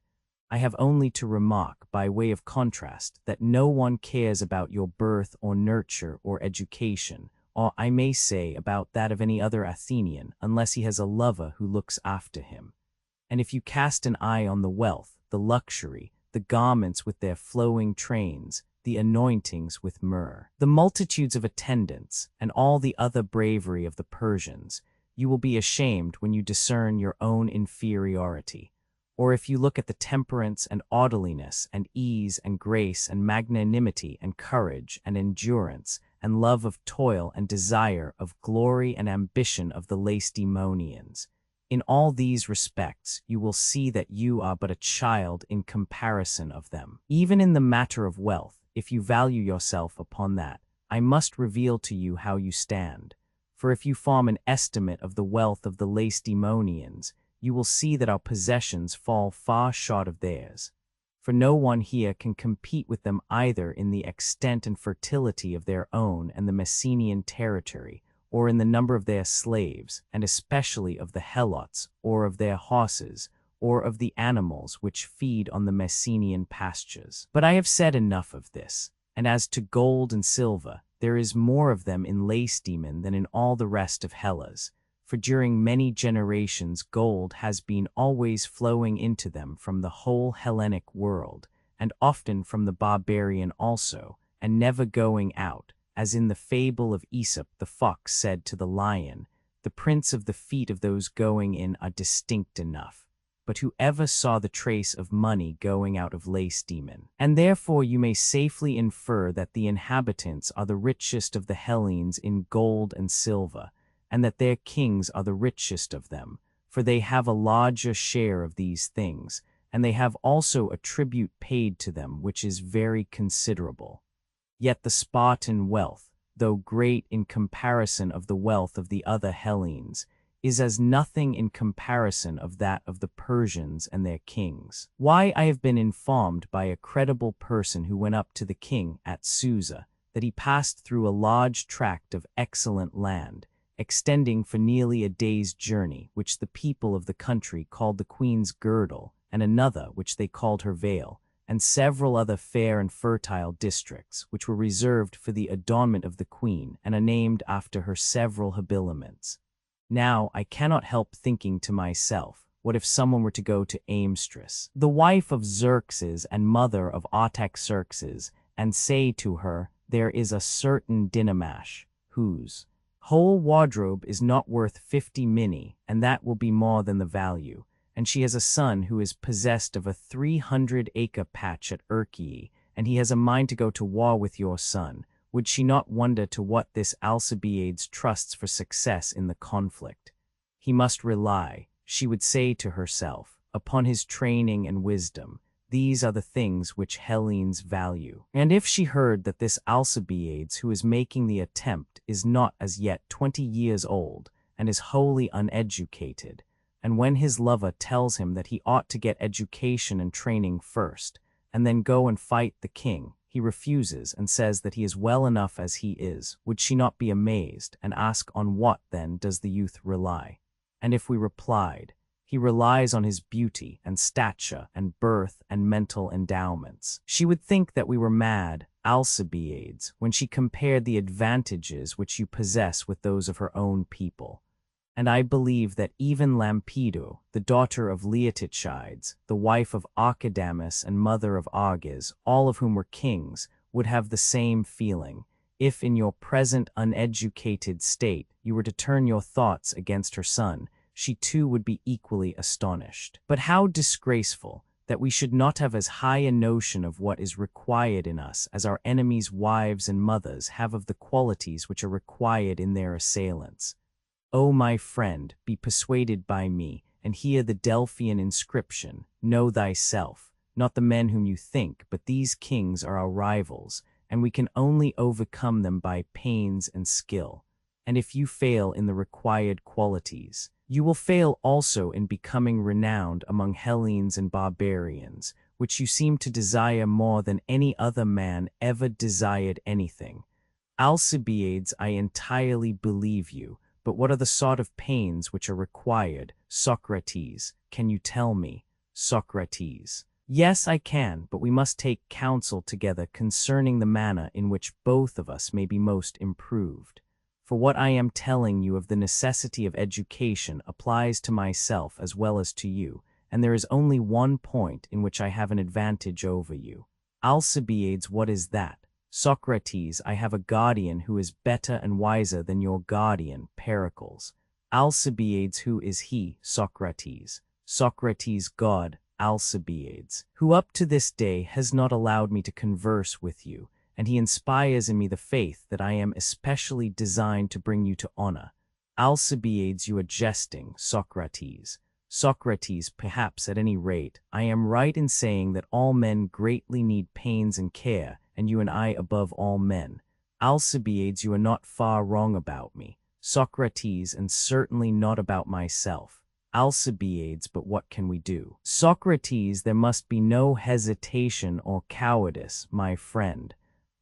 I have only to remark, by way of contrast, that no one cares about your birth or nurture or education, or I may say about that of any other Athenian, unless he has a lover who looks after him. And if you cast an eye on the wealth, the luxury, the garments with their flowing trains, the anointings with myrrh, the multitudes of attendants, and all the other bravery of the Persians, you will be ashamed when you discern your own inferiority. Or if you look at the temperance and orderliness and ease and grace and magnanimity and courage and endurance and love of toil and desire of glory and ambition of the Lacedaemonians, in all these respects you will see that you are but a child in comparison of them. Even in the matter of wealth, if you value yourself upon that, I must reveal to you how you stand. For if you form an estimate of the wealth of the Lacedaemonians, you will see that our possessions fall far short of theirs. For no one here can compete with them either in the extent and fertility of their own and the Messenian territory, or in the number of their slaves, and especially of the Helots, or of their horses, or of the animals which feed on the Messenian pastures. But I have said enough of this, and as to gold and silver, there is more of them in Lacedaemon than in all the rest of Hellas, for during many generations gold has been always flowing into them from the whole Hellenic world, and often from the barbarian also, and never going out, as in the fable of Aesop the fox said to the lion, the prints of the feet of those going in are distinct enough. But whoever saw the trace of money going out of Lacedaemon? And therefore you may safely infer that the inhabitants are the richest of the Hellenes in gold and silver, and that their kings are the richest of them, for they have a larger share of these things, and they have also a tribute paid to them which is very considerable. Yet the Spartan wealth, though great in comparison of the wealth of the other Hellenes, is as nothing in comparison of that of the Persians and their kings. Why, I have been informed by a credible person who went up to the king at Susa, that he passed through a large tract of excellent land, extending for nearly a day's journey, which the people of the country called the Queen's Girdle, and another which they called her Vale, and several other fair and fertile districts, which were reserved for the adornment of the Queen, and are named after her several habiliments. Now, I cannot help thinking to myself, what if someone were to go to Amstress, the wife of Xerxes and mother of Artaxerxes, and say to her, there is a certain Dynamesh, whose whole wardrobe is not worth 50 minae, and that will be more than the value, and she has a son who is possessed of a 300-acre patch at Urkii, and he has a mind to go to war with your son. Would she not wonder to what this Alcibiades trusts for success in the conflict? He must rely, she would say to herself, upon his training and wisdom. These are the things which Hellenes value. And if she heard that this Alcibiades who is making the attempt is not as yet 20 years old, and is wholly uneducated, and when his lover tells him that he ought to get education and training first, and then go and fight the king, he refuses and says that he is well enough as he is, would she not be amazed and ask on what, then, does the youth rely? And if we replied, he relies on his beauty and stature and birth and mental endowments, she would think that we were mad, Alcibiades, when she compared the advantages which you possess with those of her own people. And I believe that even Lampedo, the daughter of Leotychides, the wife of Archidamus and mother of Arges, all of whom were kings, would have the same feeling, if in your present uneducated state you were to turn your thoughts against her son. She too would be equally astonished. But how disgraceful that we should not have as high a notion of what is required in us as our enemies' wives and mothers have of the qualities which are required in their assailants. O my friend, be persuaded by me, and hear the Delphian inscription, "Know thyself," not the men whom you think, but these kings are our rivals, and we can only overcome them by pains and skill. And if you fail in the required qualities, you will fail also in becoming renowned among Hellenes and barbarians, which you seem to desire more than any other man ever desired anything. Alcibiades, I entirely believe you, but what are the sort of pains which are required, Socrates? Can you tell me, Socrates? Yes, I can, but we must take counsel together concerning the manner in which both of us may be most improved. For what I am telling you of the necessity of education applies to myself as well as to you, and there is only one point in which I have an advantage over you. Alcibiades, what is that? Socrates, I have a guardian who is better and wiser than your guardian, Pericles. Alcibiades, who is he? Socrates. Socrates, God, Alcibiades, who up to this day has not allowed me to converse with you, and he inspires in me the faith that I am especially designed to bring you to honor. Alcibiades, you are jesting, Socrates. Socrates, perhaps at any rate, I am right in saying that all men greatly need pains and care, and you and I above all men. Alcibiades, you are not far wrong about me, Socrates, and certainly not about myself. Alcibiades, but what can we do? Socrates, there must be no hesitation or cowardice, my friend.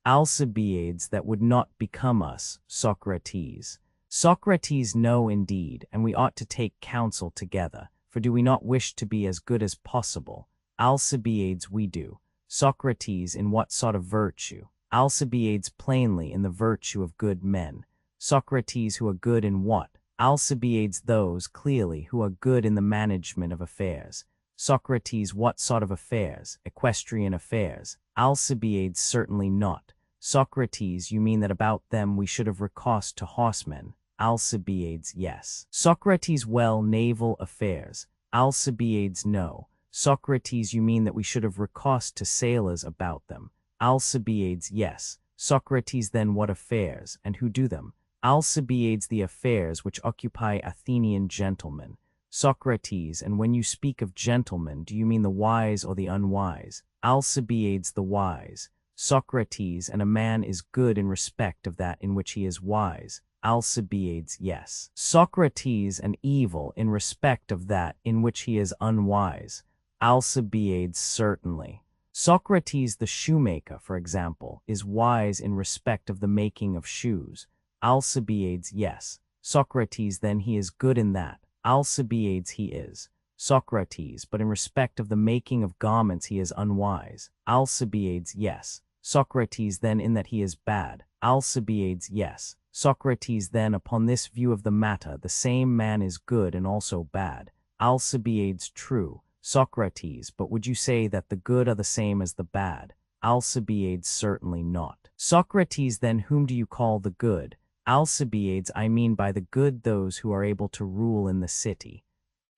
Alcibiades, that would not become us, Socrates. Socrates, no indeed, and we ought to take counsel together, for do we not wish to be as good as possible? Alcibiades, we do. Socrates, in what sort of virtue? Alcibiades, plainly in the virtue of good men. Socrates, who are good in what? Alcibiades, those, clearly, who are good in the management of affairs. Socrates, what sort of affairs? Equestrian affairs. Alcibiades, certainly not. Socrates, you mean that about them we should have recourse to horsemen. Alcibiades, yes. Socrates, well, naval affairs. Alcibiades, no. Socrates, you mean that we should have recourse to sailors about them. Alcibiades, yes. Socrates, then what affairs, and who do them? Alcibiades, the affairs which occupy Athenian gentlemen. Socrates, and when you speak of gentlemen, do you mean the wise or the unwise? Alcibiades, the wise. Socrates, and a man is good in respect of that in which he is wise. Alcibiades, yes. Socrates, and evil in respect of that in which he is unwise. Alcibiades, certainly. Socrates, the shoemaker, for example, is wise in respect of the making of shoes. Alcibiades, yes. Socrates, then he is good in that. Alcibiades, he is. Socrates, but in respect of the making of garments he is unwise. Alcibiades, yes. Socrates, then in that he is bad. Alcibiades, yes. Socrates, then upon this view of the matter the same man is good and also bad. Alcibiades, true. Socrates, but would you say that the good are the same as the bad? Alcibiades, certainly not. Socrates, then whom do you call the good? Alcibiades, I mean by the good those who are able to rule in the city.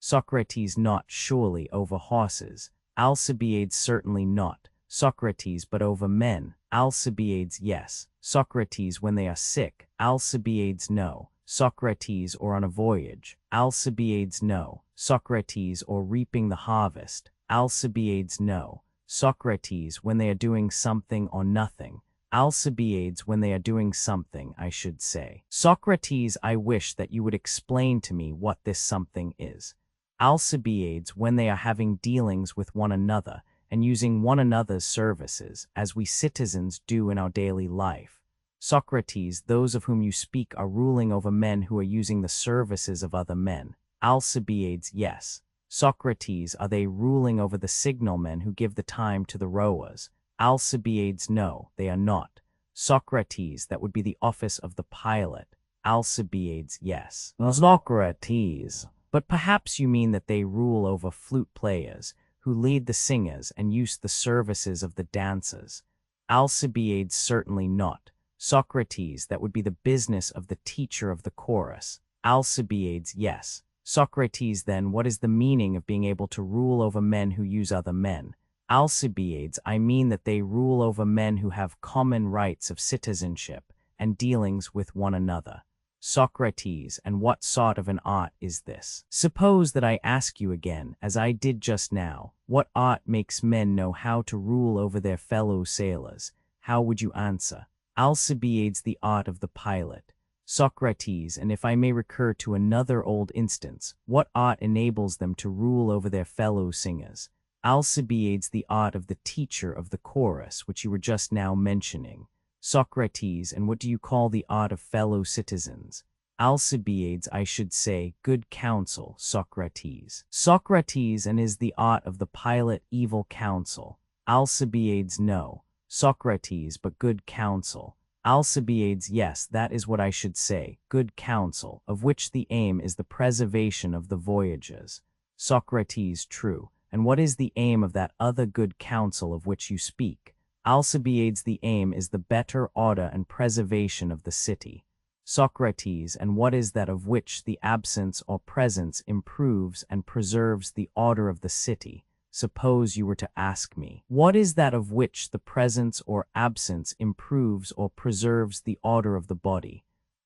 Socrates, not surely over horses. Alcibiades, certainly not. Socrates, but over men. Alcibiades, yes. Socrates, when they are sick. Alcibiades, no. Socrates, or on a voyage. Alcibiades, no. Socrates, or reaping the harvest. Alcibiades, no. Socrates, when they are doing something or nothing. Alcibiades, when they are doing something, I should say. Socrates, I wish that you would explain to me what this something is. Alcibiades, when they are having dealings with one another, and using one another's services, as we citizens do in our daily life. Socrates, those of whom you speak are ruling over men who are using the services of other men. Alcibiades, yes. Socrates, are they ruling over the signalmen who give the time to the rowers? Alcibiades, no, they are not. Socrates, that would be the office of the pilot. Alcibiades, yes. Socrates, but perhaps you mean that they rule over flute players, who lead the singers and use the services of the dancers. Alcibiades, certainly not. Socrates, that would be the business of the teacher of the chorus. Alcibiades, yes. Socrates, then what is the meaning of being able to rule over men who use other men? Alcibiades, I mean that they rule over men who have common rights of citizenship and dealings with one another. Socrates, and what sort of an art is this? Suppose that I ask you again, as I did just now, what art makes men know how to rule over their fellow sailors? How would you answer? Alcibiades, the art of the pilot. Socrates, and if I may recur to another old instance, what art enables them to rule over their fellow singers? Alcibiades, the art of the teacher of the chorus, which you were just now mentioning. Socrates, and what do you call the art of fellow citizens? Alcibiades, I should say, good counsel, Socrates. Socrates, and is the art of the pilot evil counsel? Alcibiades, no. Socrates, but good counsel. Alcibiades, yes, that is what I should say, good counsel, of which the aim is the preservation of the voyagers. Socrates, true. And what is the aim of that other good counsel of which you speak? Alcibiades, the aim is the better order and preservation of the city. Socrates, and what is that of which the absence or presence improves and preserves the order of the city? Suppose you were to ask me, what is that of which the presence or absence improves or preserves the order of the body?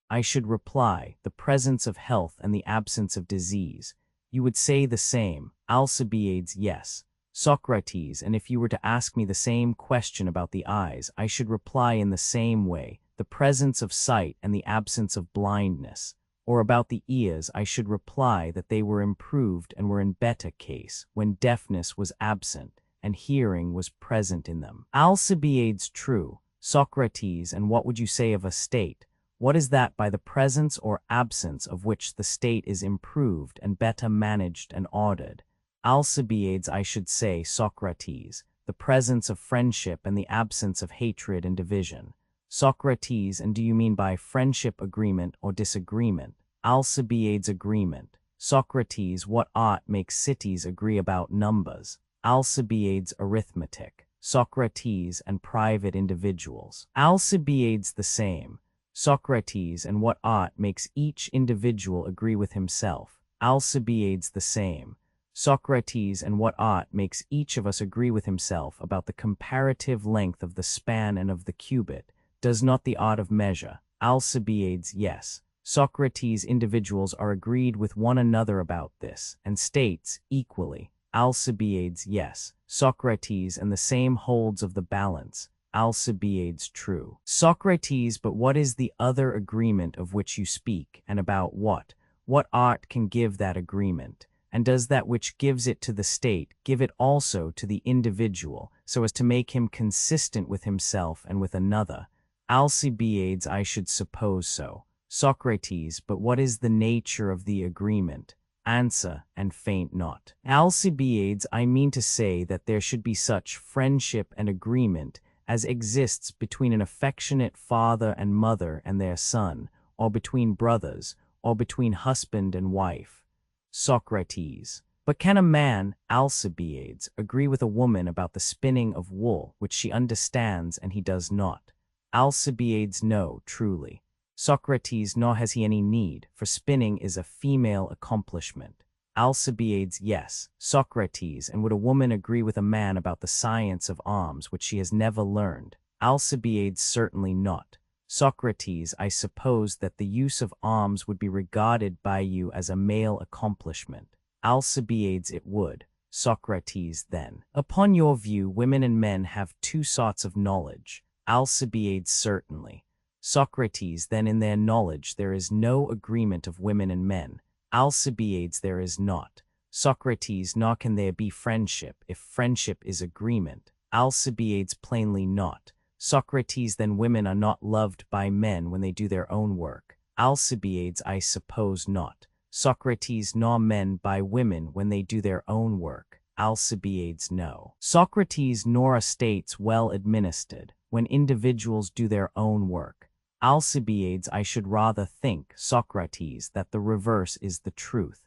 I should reply, the presence of health and the absence of disease. You would say the same. Alcibiades, yes. Socrates, and if you were to ask me the same question about the eyes, I should reply in the same way, the presence of sight and the absence of blindness. Or about the ears, I should reply that they were improved and were in better case when deafness was absent and hearing was present in them. Alcibiades, true. Socrates, and what would you say of a state? What is that by the presence or absence of which the state is improved and better managed and ordered? Alcibiades, I should say, Socrates, the presence of friendship and the absence of hatred and division. Socrates, and do you mean by friendship agreement or disagreement? Alcibiades, agreement. Socrates, what art makes cities agree about numbers? Alcibiades, arithmetic. Socrates, and private individuals. Alcibiades, the same. Socrates, and what art makes each individual agree with himself? Alcibiades, the same. Socrates, and what art makes each of us agree with himself about the comparative length of the span and of the cubit? Does not the art of measure? Alcibiades, yes. Socrates, individuals are agreed with one another about this, and states equally. Alcibiades, yes. Socrates, and the same holds of the balance. Alcibiades, true. Socrates, but what is the other agreement of which you speak, and about what? What art can give that agreement? And does that which gives it to the state give it also to the individual, so as to make him consistent with himself and with another? Alcibiades, I should suppose so. Socrates, but what is the nature of the agreement? Answer, and faint not. Alcibiades, I mean to say that there should be such friendship and agreement as exists between an affectionate father and mother and their son, or between brothers, or between husband and wife. Socrates, but can a man, Alcibiades, agree with a woman about the spinning of wool, which she understands and he does not? Alcibiades, no, truly. Socrates, nor has he any need, for spinning is a female accomplishment. Alcibiades, yes. Socrates, and would a woman agree with a man about the science of arms which she has never learned? Alcibiades, certainly not. Socrates, I suppose that the use of arms would be regarded by you as a male accomplishment. Alcibiades, it would. Socrates, then, upon your view, women and men have two sorts of knowledge. Alcibiades, certainly. Socrates, then in their knowledge there is no agreement of women and men. Alcibiades, there is not. Socrates, nor can there be friendship, if friendship is agreement. Alcibiades, plainly not. Socrates, then women are not loved by men when they do their own work. Alcibiades, I suppose not. Socrates, nor men by women when they do their own work. Alcibiades, no. Socrates, nor are states well administered when individuals do their own work. Alcibiades, I should rather think, Socrates, that the reverse is the truth.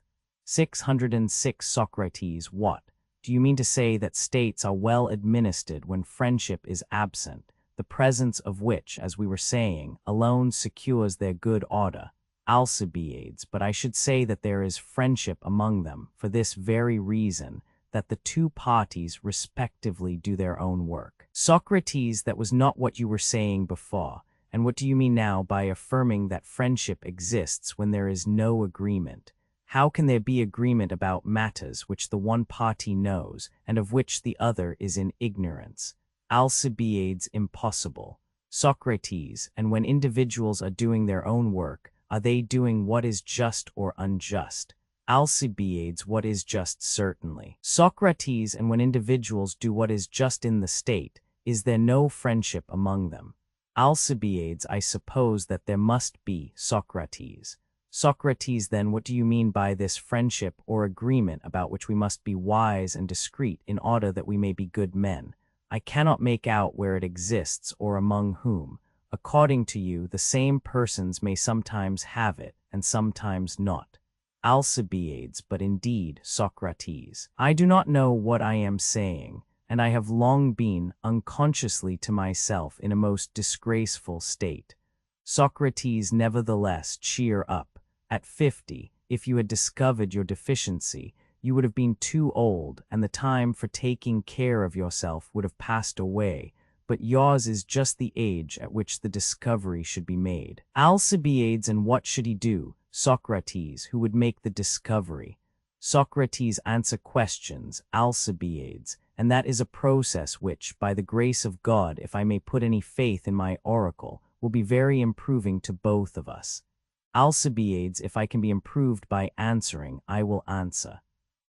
606 Socrates, what? Do you mean to say that states are well administered when friendship is absent, the presence of which, as we were saying, alone secures their good order? Alcibiades, but I should say that there is friendship among them, for this very reason, that the two parties respectively do their own work. Socrates, that was not what you were saying before, And what do you mean now by affirming that friendship exists when there is no agreement? How can there be agreement about matters which the one party knows and of which the other is in ignorance? Alcibiades, impossible. Socrates, and when individuals are doing their own work, are they doing what is just or unjust? Alcibiades, what is just certainly. Socrates, and when individuals do what is just in the state, is there no friendship among them? Alcibiades, I suppose that there must be. Socrates. Socrates, then what do you mean by this friendship or agreement about which we must be wise and discreet in order that we may be good men? I cannot make out where it exists or among whom. According to you, the same persons may sometimes have it and sometimes not. Alcibiades, but indeed, Socrates, I do not know what I am saying, and I have long been, unconsciously to myself, in a most disgraceful state. Socrates, nevertheless, cheer up. At 50, if you had discovered your deficiency, you would have been too old, and the time for taking care of yourself would have passed away, but yours is just the age at which the discovery should be made. Alcibiades, and what should he do? Socrates, who would make the discovery. Socrates, answer questions. Alcibiades, and that is a process which, by the grace of God, if I may put any faith in my oracle, will be very improving to both of us. Alcibiades, if I can be improved by answering, I will answer.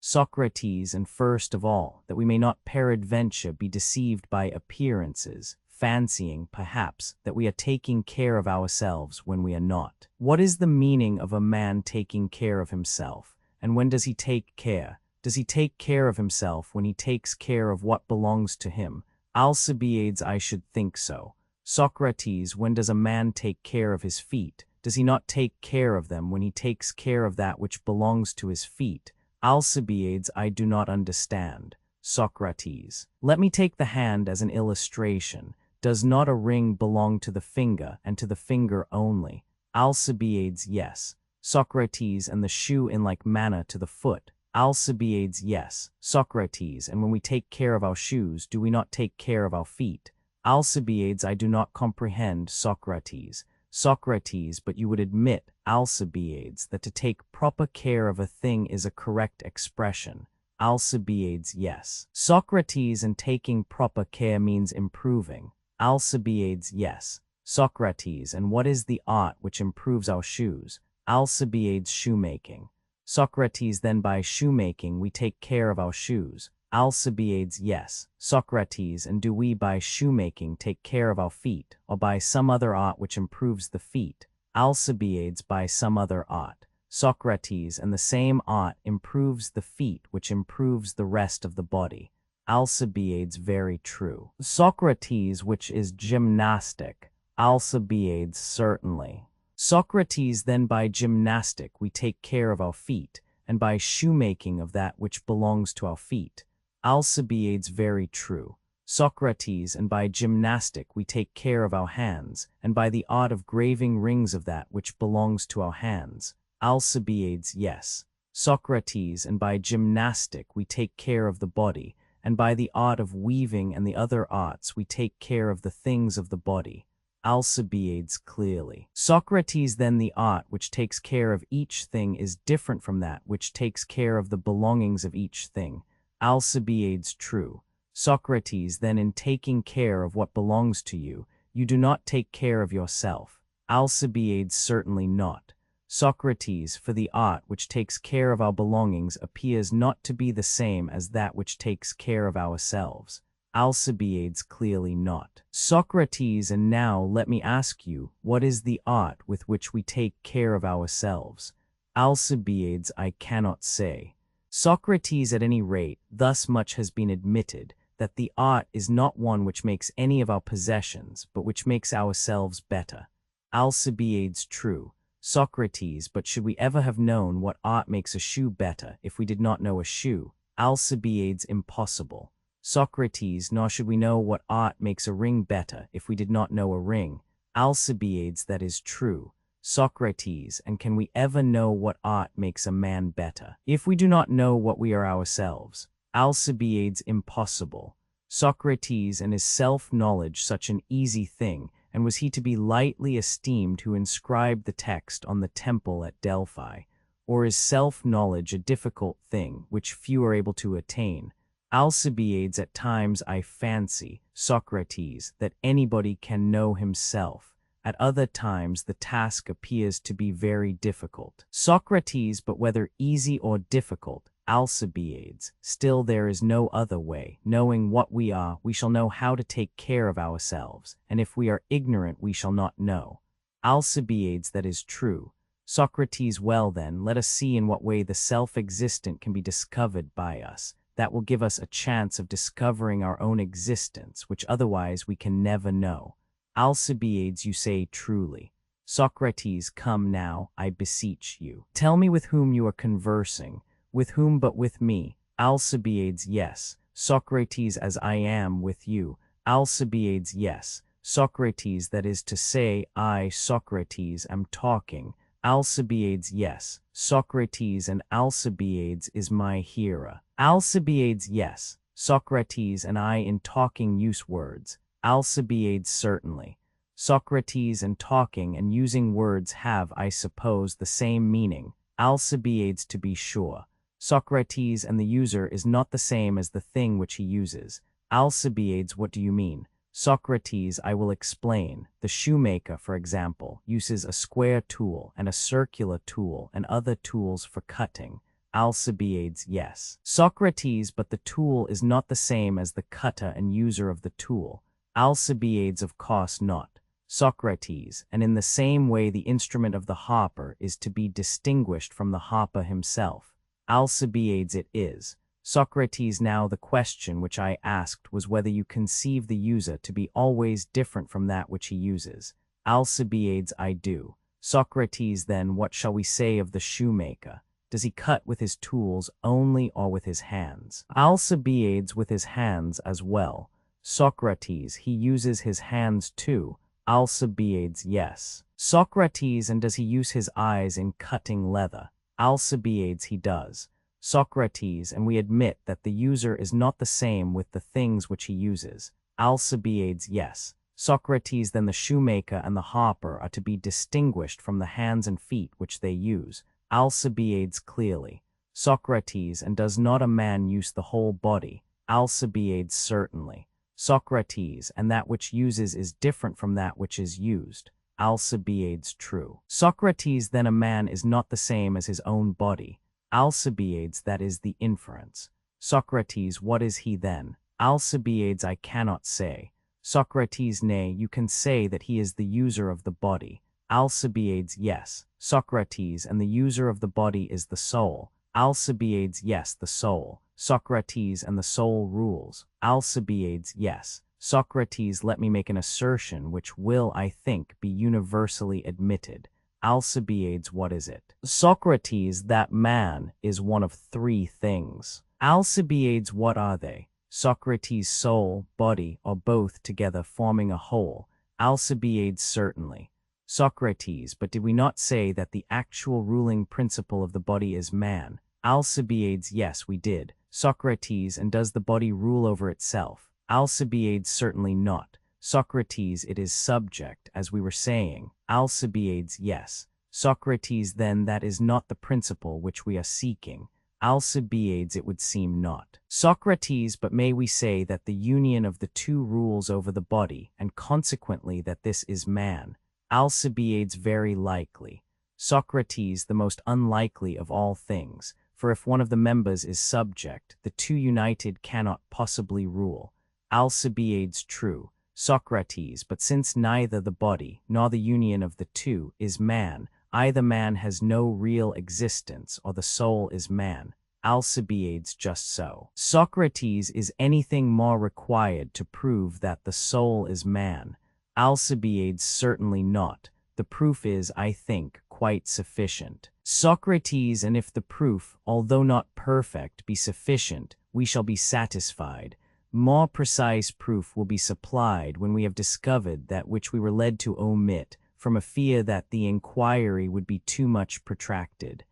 Socrates, and first of all, that we may not peradventure be deceived by appearances, fancying, perhaps, that we are taking care of ourselves when we are not. What is the meaning of a man taking care of himself, and when does he take care? Does he take care of himself when he takes care of what belongs to him? Alcibiades, I should think so. Socrates, when does a man take care of his feet? Does he not take care of them when he takes care of that which belongs to his feet? Alcibiades, I do not understand. Socrates, let me take the hand as an illustration. Does not a ring belong to the finger, and to the finger only? Alcibiades, yes. Socrates, and the shoe in like manner to the foot? Alcibiades, yes. Socrates, and when we take care of our shoes, do we not take care of our feet? Alcibiades, I do not comprehend. Socrates. Socrates, but you would admit, Alcibiades, that to take proper care of a thing is a correct expression. Alcibiades, yes. Socrates, and taking proper care means improving. Alcibiades, yes. Socrates, and what is the art which improves our shoes? Alcibiades, shoemaking. Socrates, then by shoemaking we take care of our shoes. Alcibiades, yes. Socrates, and do we by shoemaking take care of our feet, or by some other art which improves the feet? Alcibiades, by some other art. Socrates, and the same art improves the feet which improves the rest of the body. Alcibiades, very true. Socrates, which is gymnastic. Alcibiades, certainly. Socrates, then by gymnastic we take care of our feet, and by shoemaking of that which belongs to our feet. Alcibiades, very true. Socrates, and by gymnastic we take care of our hands, and by the art of graving rings of that which belongs to our hands. Alcibiades, yes. Socrates, and by gymnastic we take care of the body, and by the art of weaving and the other arts we take care of the things of the body. Alcibiades, clearly. Socrates, then the art which takes care of each thing is different from that which takes care of the belongings of each thing. Alcibiades, true. Socrates, then in taking care of what belongs to you, you do not take care of yourself. Alcibiades, certainly not. Socrates, for the art which takes care of our belongings appears not to be the same as that which takes care of ourselves. Alcibiades, clearly not. Socrates, and now let me ask you, what is the art with which we take care of ourselves? Alcibiades, I cannot say. Socrates, at any rate, thus much has been admitted, that the art is not one which makes any of our possessions, but which makes ourselves better. Alcibiades, true. Socrates, but should we ever have known what art makes a shoe better if we did not know a shoe? Alcibiades, impossible. Socrates, nor should we know what art makes a ring better if we did not know a ring. Alcibiades, that is true. Socrates, and can we ever know what art makes a man better if we do not know what we are ourselves? Alcibiades, impossible. Socrates, and is self-knowledge such an easy thing and was he to be lightly esteemed who inscribed the text on the temple at Delphi? Or is self-knowledge a difficult thing which few are able to attain? Alcibiades, at times I fancy, Socrates, that anybody can know himself. At other times the task appears to be very difficult. Socrates, but whether easy or difficult, Alcibiades, still there is no other way. Knowing what we are, we shall know how to take care of ourselves, and if we are ignorant we shall not know. Alcibiades, that is true. Socrates, well then, let us see in what way the self-existent can be discovered by us. That will give us a chance of discovering our own existence, which otherwise we can never know. Alcibiades, you say truly. Socrates, come now, I beseech you. Tell me with whom you are conversing. With whom but with me? Alcibiades, yes. Socrates, as I am with you. Alcibiades, yes. Socrates, that is to say, I, Socrates, am talking. Alcibiades, yes. Socrates, and Alcibiades is my hearer. Alcibiades, yes. Socrates, and I in talking use words. Alcibiades, certainly. Socrates, and talking and using words have, I suppose, the same meaning. Alcibiades, to be sure. Socrates, and the user is not the same as the thing which he uses. Alcibiades, what do you mean? Socrates, I will explain. The shoemaker, for example, uses a square tool and a circular tool and other tools for cutting. Alcibiades, yes. Socrates, but the tool is not the same as the cutter and user of the tool. Alcibiades, of course not. Socrates, and in the same way the instrument of the harper is to be distinguished from the harper himself. Alcibiades, it is. Socrates, now the question which I asked was whether you conceive the user to be always different from that which he uses. Alcibiades, I do. Socrates, then what shall we say of the shoemaker? Does he cut with his tools only or with his hands? Alcibiades, with his hands as well. Socrates, he uses his hands too. Alcibiades, yes. Socrates, and does he use his eyes in cutting leather? Alcibiades, he does. Socrates, and we admit that the user is not the same with the things which he uses. Alcibiades, yes. Socrates, then the shoemaker and the harper are to be distinguished from the hands and feet which they use. Alcibiades, clearly. Socrates, and does not a man use the whole body? Alcibiades, certainly. Socrates, and that which uses is different from that which is used. Alcibiades, true. Socrates, then a man is not the same as his own body. Alcibiades, that is the inference. Socrates, what is he then? Alcibiades, I cannot say. Socrates, nay, you can say that he is the user of the body. Alcibiades, yes. Socrates, and the user of the body is the soul. Alcibiades, yes, the soul. Socrates, and the soul rules. Alcibiades, yes. Socrates, let me make an assertion which will, I think, be universally admitted. Alcibiades, what is it? Socrates, that man is one of three things. Alcibiades, what are they? Socrates, soul, body, or both together forming a whole. Alcibiades, certainly. Socrates, but did we not say that the actual ruling principle of the body is man? Alcibiades, yes, we did. Socrates, and does the body rule over itself? Alcibiades, certainly not. Socrates, it is subject, as we were saying. Alcibiades, yes. Socrates, then that is not the principle which we are seeking. Alcibiades, it would seem not. Socrates, but may we say that the union of the two rules over the body, and consequently that this is man? Alcibiades, very likely. Socrates, the most unlikely of all things, for if one of the members is subject, the two united cannot possibly rule. Alcibiades, true. Socrates, but since neither the body, nor the union of the two, is man, either man has no real existence or the soul is man. Alcibiades, just so. Socrates, is anything more required to prove that the soul is man? Alcibiades, certainly not. The proof is, I think, quite sufficient. Socrates, and if the proof, although not perfect, be sufficient, we shall be satisfied. More precise proof will be supplied when we have discovered that which we were led to omit, from a fear that the inquiry would be too much protracted.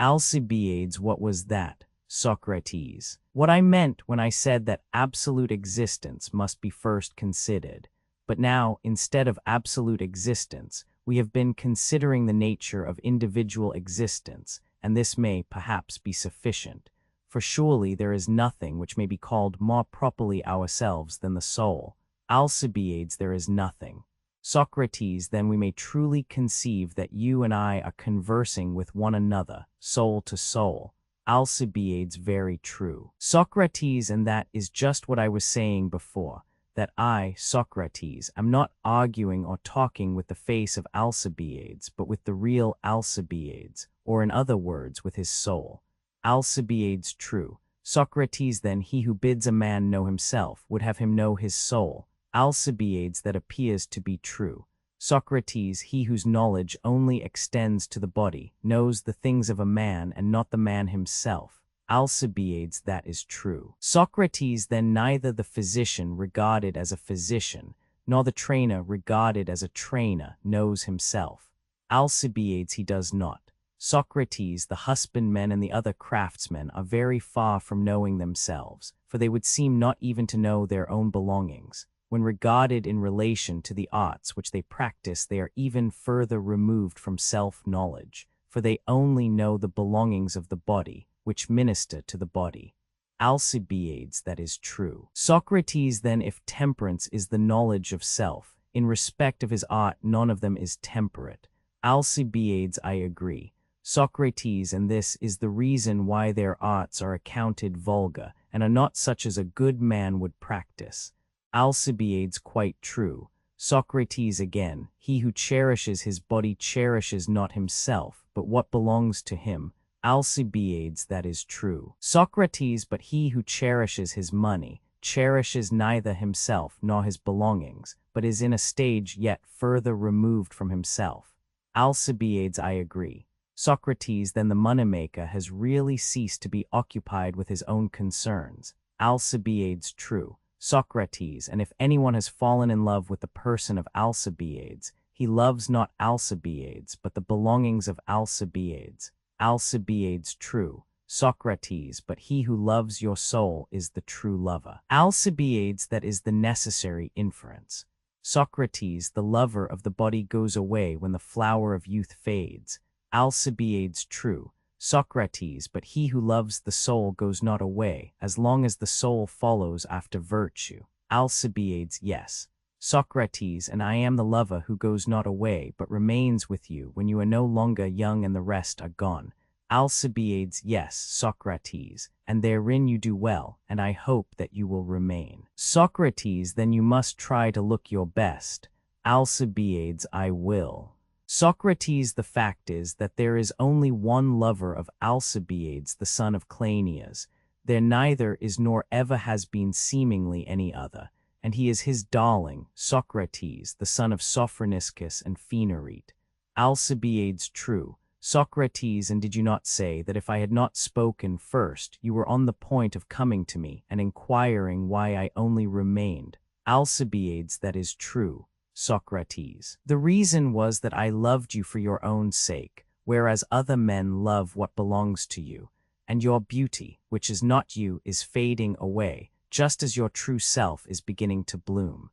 Alcibiades, what was that? Socrates. What I meant when I said that absolute existence must be first considered. But now, instead of absolute existence, we have been considering the nature of individual existence, and this may perhaps be sufficient. For surely there is nothing which may be called more properly ourselves than the soul. Alcibiades, there is nothing. Socrates, then we may truly conceive that you and I are conversing with one another, soul to soul. Alcibiades, very true. Socrates, and that is just what I was saying before, that I, Socrates, am not arguing or talking with the face of Alcibiades, but with the real Alcibiades, or in other words, with his soul. Alcibiades, true. Socrates, then, he who bids a man know himself would have him know his soul. Alcibiades, that appears to be true. Socrates, he whose knowledge only extends to the body, knows the things of a man and not the man himself. Alcibiades, that is true. Socrates, then neither the physician regarded as a physician, nor the trainer regarded as a trainer knows himself. Alcibiades, he does not. Socrates, the husbandmen and the other craftsmen are very far from knowing themselves, for they would seem not even to know their own belongings. When regarded in relation to the arts which they practice, they are even further removed from self-knowledge, for they only know the belongings of the body, which minister to the body. Alcibiades, that is true. Socrates, then, if temperance is the knowledge of self, in respect of his art none of them is temperate. Alcibiades, I agree. Socrates, and this is the reason why their arts are accounted vulgar, and are not such as a good man would practice. Alcibiades, quite true. Socrates, again, he who cherishes his body cherishes not himself, but what belongs to him. Alcibiades, that is true. Socrates, but he who cherishes his money cherishes neither himself nor his belongings, but is in a stage yet further removed from himself. Alcibiades, I agree. Socrates, then the moneymaker has really ceased to be occupied with his own concerns. Alcibiades, true. Socrates, and if anyone has fallen in love with the person of Alcibiades, he loves not Alcibiades, but the belongings of Alcibiades. Alcibiades, true. Socrates, but he who loves your soul is the true lover. Alcibiades, that is the necessary inference. Socrates, the lover of the body goes away when the flower of youth fades. Alcibiades, true. Socrates, but he who loves the soul goes not away, as long as the soul follows after virtue. Alcibiades, yes. Socrates, and I am the lover who goes not away, but remains with you when you are no longer young and the rest are gone. Alcibiades, yes, Socrates, and therein you do well, and I hope that you will remain. Socrates, then you must try to look your best. Alcibiades, I will. Socrates, the fact is that there is only one lover of Alcibiades, the son of Cleinias. There neither is nor ever has been seemingly any other, and he is his darling, Socrates, the son of Sophroniscus and Phaenarete. Alcibiades, true. Socrates, and did you not say that if I had not spoken first, you were on the point of coming to me and inquiring why I only remained? Alcibiades, that is true. Socrates, the reason was that I loved you for your own sake, whereas other men love what belongs to you, and your beauty, which is not you, is fading away, just as your true self is beginning to bloom.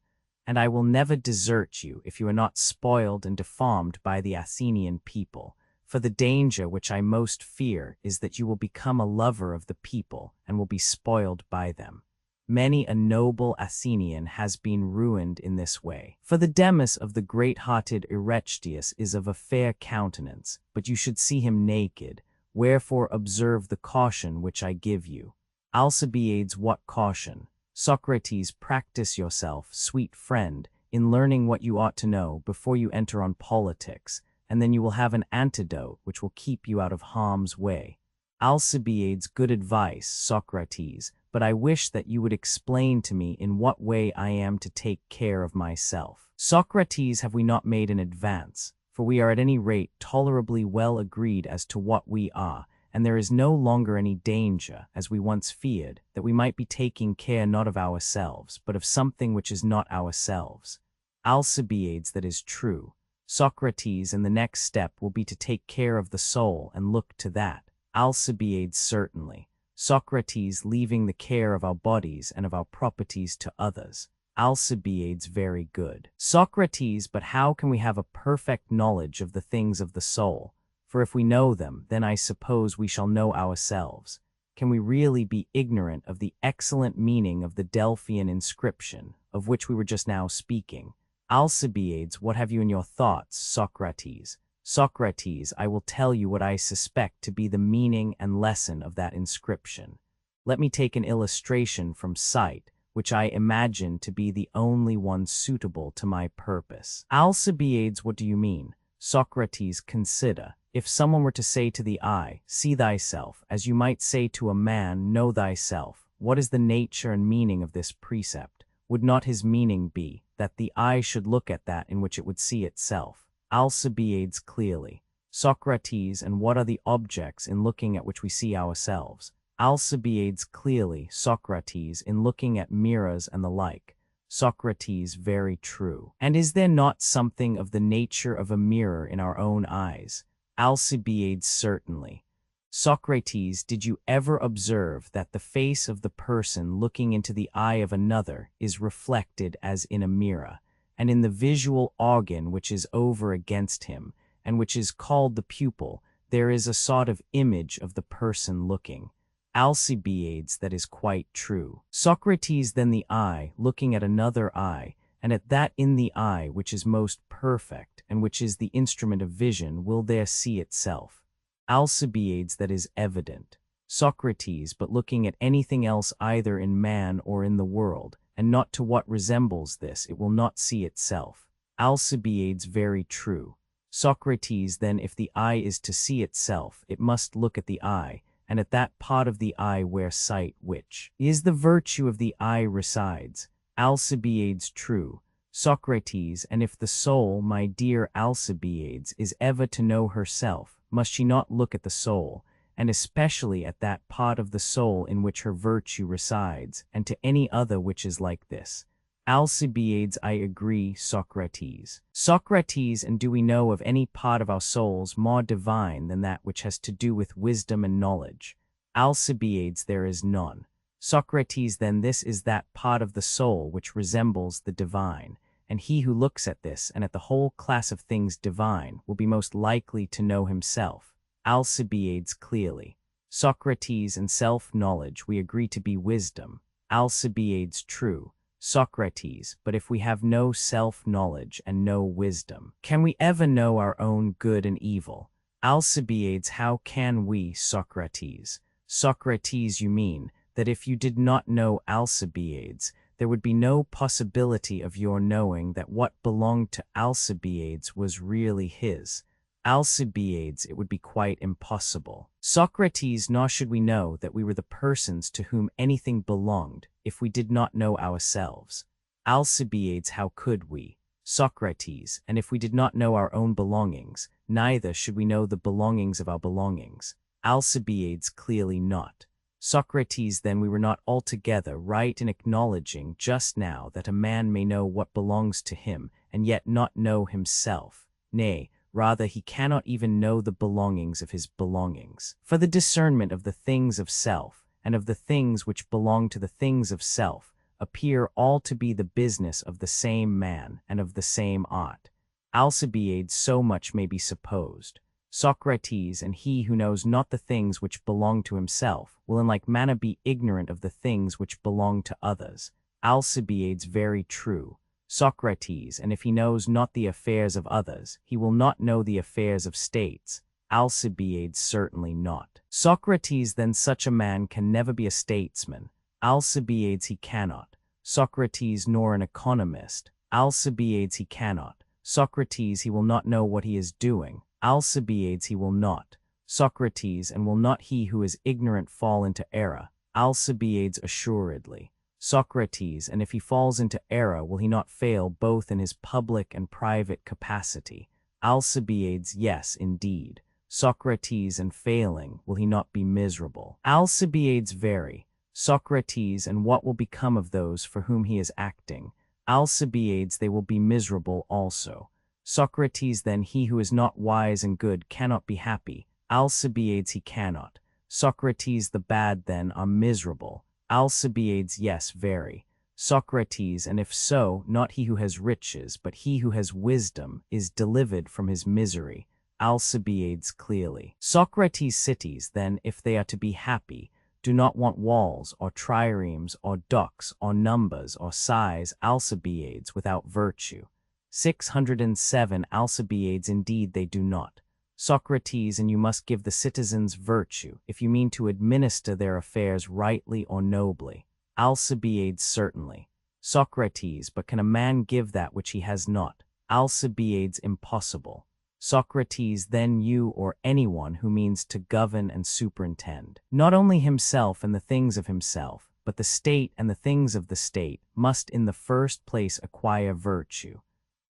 And I will never desert you if you are not spoiled and deformed by the Athenian people, for the danger which I most fear is that you will become a lover of the people and will be spoiled by them. Many a noble Athenian has been ruined in this way. For the Demus of the great-hearted Erechtheus is of a fair countenance, but you should see him naked, wherefore observe the caution which I give you. Alcibiades, what caution? Socrates, practice yourself, sweet friend, in learning what you ought to know before you enter on politics, and then you will have an antidote which will keep you out of harm's way. Alcibiades, good advice, Socrates, but I wish that you would explain to me in what way I am to take care of myself. Socrates, have we not made an advance? For we are at any rate tolerably well agreed as to what we are, and there is no longer any danger, as we once feared, that we might be taking care not of ourselves, but of something which is not ourselves. Alcibiades, that is true. Socrates, and the next step will be to take care of the soul and look to that. Alcibiades, certainly. Socrates, leaving the care of our bodies and of our properties to others. Alcibiades, very good. Socrates, but how can we have a perfect knowledge of the things of the soul? For if we know them, then I suppose we shall know ourselves. Can we really be ignorant of the excellent meaning of the Delphian inscription, of which we were just now speaking? Alcibiades, what have you in your thoughts, Socrates? Socrates, I will tell you what I suspect to be the meaning and lesson of that inscription. Let me take an illustration from sight, which I imagine to be the only one suitable to my purpose. Alcibiades, what do you mean? Socrates, consider. If someone were to say to the eye, see thyself, as you might say to a man, know thyself, what is the nature and meaning of this precept? Would not his meaning be that the eye should look at that in which it would see itself? Alcibiades, clearly. Socrates, and what are the objects in looking at which we see ourselves? Alcibiades, clearly. Socrates, in looking at mirrors and the like. Socrates, very true. And is there not something of the nature of a mirror in our own eyes? Alcibiades, certainly. Socrates, did you ever observe that the face of the person looking into the eye of another is reflected as in a mirror, and in the visual organ which is over against him, and which is called the pupil, there is a sort of image of the person looking? Alcibiades, that is quite true. Socrates, then the eye, looking at another eye, and at that in the eye which is most perfect, and which is the instrument of vision, will there see itself? Alcibiades, that is evident. Socrates, but looking at anything else either in man or in the world, and not to what resembles this, it will not see itself. Alcibiades, very true. Socrates, then if the eye is to see itself, it must look at the eye, and at that part of the eye where sight, which is the virtue of the eye, resides. Alcibiades, true. Socrates, and if the soul, my dear Alcibiades, is ever to know herself, must she not look at the soul, and especially at that part of the soul in which her virtue resides, and to any other which is like this? Alcibiades, I agree. Socrates. Socrates, and do we know of any part of our souls more divine than that which has to do with wisdom and knowledge? Alcibiades, there is none. Socrates, then this is that part of the soul which resembles the divine, and he who looks at this and at the whole class of things divine will be most likely to know himself. Alcibiades, clearly. Socrates, and self-knowledge we agree to be wisdom. Alcibiades, true. Socrates, but if we have no self-knowledge and no wisdom, can we ever know our own good and evil? Alcibiades, how can we? Socrates. Socrates, you mean that if you did not know Alcibiades, there would be no possibility of your knowing that what belonged to Alcibiades was really his. Alcibiades, it would be quite impossible. Socrates, nor should we know that we were the persons to whom anything belonged if we did not know ourselves. Alcibiades, how could we? Socrates, and if we did not know our own belongings, neither should we know the belongings of our belongings. Alcibiades, clearly not. Socrates, then we were not altogether right in acknowledging just now that a man may know what belongs to him and yet not know himself. Nay, rather he cannot even know the belongings of his belongings. For the discernment of the things of self, and of the things which belong to the things of self, appear all to be the business of the same man and of the same art. Alcibiades, so much may be supposed. Socrates, and he who knows not the things which belong to himself will in like manner be ignorant of the things which belong to others. Alcibiades, very true. Socrates, and if he knows not the affairs of others, he will not know the affairs of states. Alcibiades, certainly not. Socrates, then such a man can never be a statesman. Alcibiades, he cannot. Socrates, nor an economist. Alcibiades, he cannot. Socrates, he will not know what he is doing. Alcibiades, he will not. Socrates, and will not he who is ignorant fall into error? Alcibiades, assuredly. Socrates, and if he falls into error, will he not fail both in his public and private capacity? Alcibiades, yes, indeed. Socrates, and failing, will he not be miserable? Alcibiades, very. Socrates, and what will become of those for whom he is acting? Alcibiades, they will be miserable also. Socrates, then he who is not wise and good cannot be happy. Alcibiades, he cannot. Socrates, the bad then are miserable. Alcibiades, yes, very. Socrates, and if so, not he who has riches, but he who has wisdom is delivered from his misery. Alcibiades clearly. Socrates' cities, then, if they are to be happy, do not want walls, or triremes, or docks, or numbers, or size. Alcibiades without virtue. 607 Alcibiades indeed they do not. Socrates, and you must give the citizens virtue, if you mean to administer their affairs rightly or nobly. Alcibiades certainly. Socrates, but can a man give that which he has not? Alcibiades impossible. Socrates, then you or anyone who means to govern and superintend, not only himself and the things of himself, but the state and the things of the state, must in the first place acquire virtue.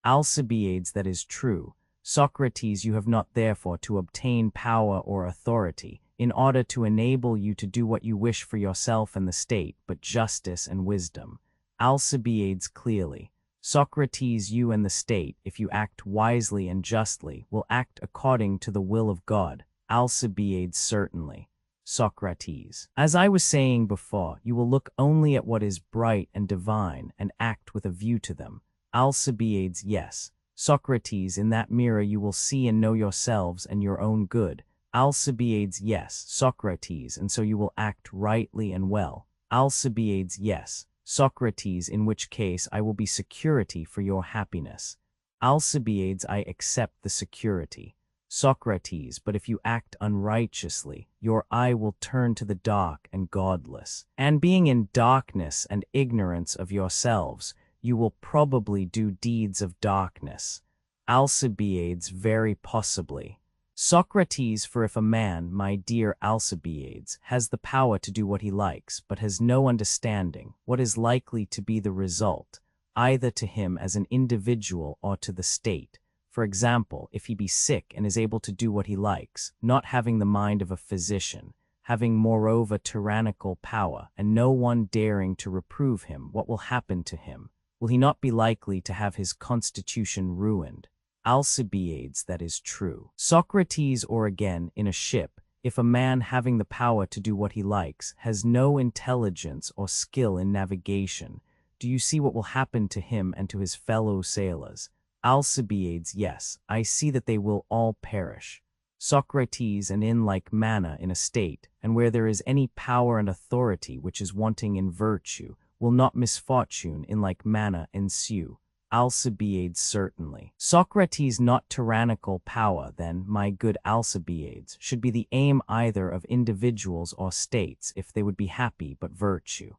Alcibiades, that is true. Socrates, you have not therefore to obtain power or authority, in order to enable you to do what you wish for yourself and the state, but justice and wisdom. Alcibiades clearly. Socrates, you and the state, if you act wisely and justly, will act according to the will of God. Alcibiades certainly. Socrates. As I was saying before, you will look only at what is bright and divine, and act with a view to them. Alcibiades, yes. Socrates, in that mirror you will see and know yourselves and your own good. Alcibiades, yes. Socrates, and so you will act rightly and well. Alcibiades, yes. Socrates, in which case I will be security for your happiness. Alcibiades, I accept the security. Socrates, but if you act unrighteously, your eye will turn to the dark and godless. And being in darkness and ignorance of yourselves, you will probably do deeds of darkness. Alcibiades, very possibly. Socrates, for if a man, my dear Alcibiades, has the power to do what he likes, but has no understanding, what is likely to be the result, either to him as an individual or to the state? For example, if he be sick and is able to do what he likes, not having the mind of a physician, having moreover tyrannical power, and no one daring to reprove him, what will happen to him? Will he not be likely to have his constitution ruined? Alcibiades, that is true. Socrates, or again, in a ship, if a man having the power to do what he likes has no intelligence or skill in navigation, do you see what will happen to him and to his fellow sailors? Alcibiades, yes, I see that they will all perish. Socrates, and in like manner in a state, and where there is any power and authority which is wanting in virtue, will not misfortune in like manner ensue? Alcibiades certainly. Socrates, not tyrannical power, then, my good Alcibiades, should be the aim either of individuals or states if they would be happy, but virtue.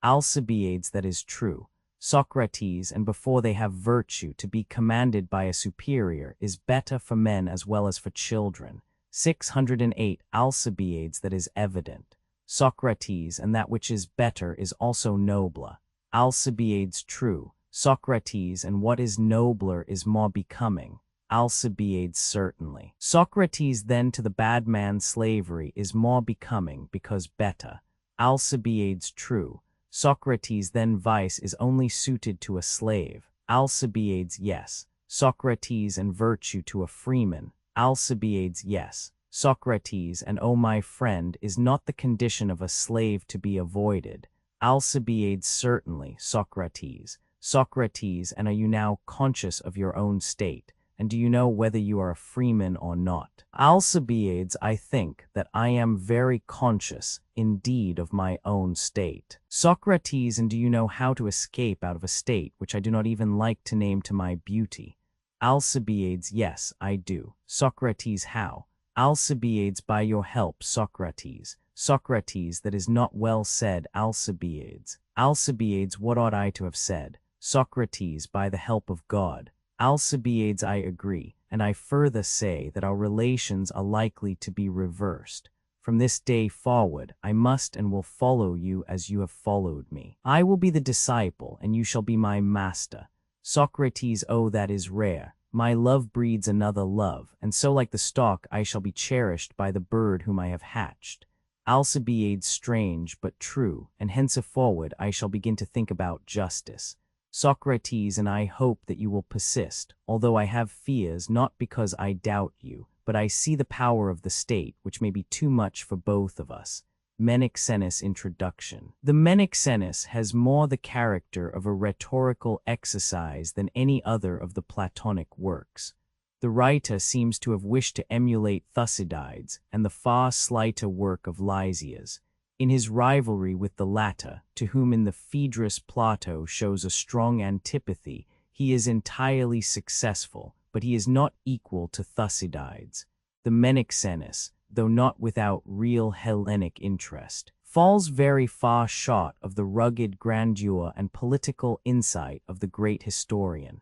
Alcibiades, that is true. Socrates, and before they have virtue, to be commanded by a superior is better for men as well as for children. 608 Alcibiades, that is evident. Socrates, and that which is better is also nobler. Alcibiades true. Socrates, and what is nobler is more becoming. Alcibiades certainly. Socrates, then to the bad man slavery is more becoming because better. Alcibiades true. Socrates, then vice is only suited to a slave. Alcibiades, yes. Socrates, and virtue to a freeman. Alcibiades, yes. Socrates, and O my friend, is not the condition of a slave to be avoided? Alcibiades certainly. Socrates. Socrates, and are you now conscious of your own state, and do you know whether you are a freeman or not? Alcibiades, I think that I am very conscious, indeed, of my own state. Socrates, and do you know how to escape out of a state which I do not even like to name to my beauty? Alcibiades, yes, I do. Socrates, how? Alcibiades, by your help. Socrates. Socrates, that is not well said. Alcibiades. Alcibiades, what ought I to have said? Socrates, by the help of God. Alcibiades, I agree, and I further say that our relations are likely to be reversed. From this day forward, I must and will follow you as you have followed me. I will be the disciple, and you shall be my master. Socrates, oh, that is rare. My love breeds another love, and so like the stalk I shall be cherished by the bird whom I have hatched. Alcibiades, strange but true, and henceforward I shall begin to think about justice. Socrates, and I hope that you will persist, although I have fears, not because I doubt you, but I see the power of the state, which may be too much for both of us. Menexenus Introduction. The Menexenus has more the character of a rhetorical exercise than any other of the Platonic works. The writer seems to have wished to emulate Thucydides and the far slighter work of Lysias. In his rivalry with the latter, to whom in the Phaedrus Plato shows a strong antipathy, he is entirely successful, but he is not equal to Thucydides. The Menexenus, though not without real Hellenic interest, falls very far short of the rugged grandeur and political insight of the great historian.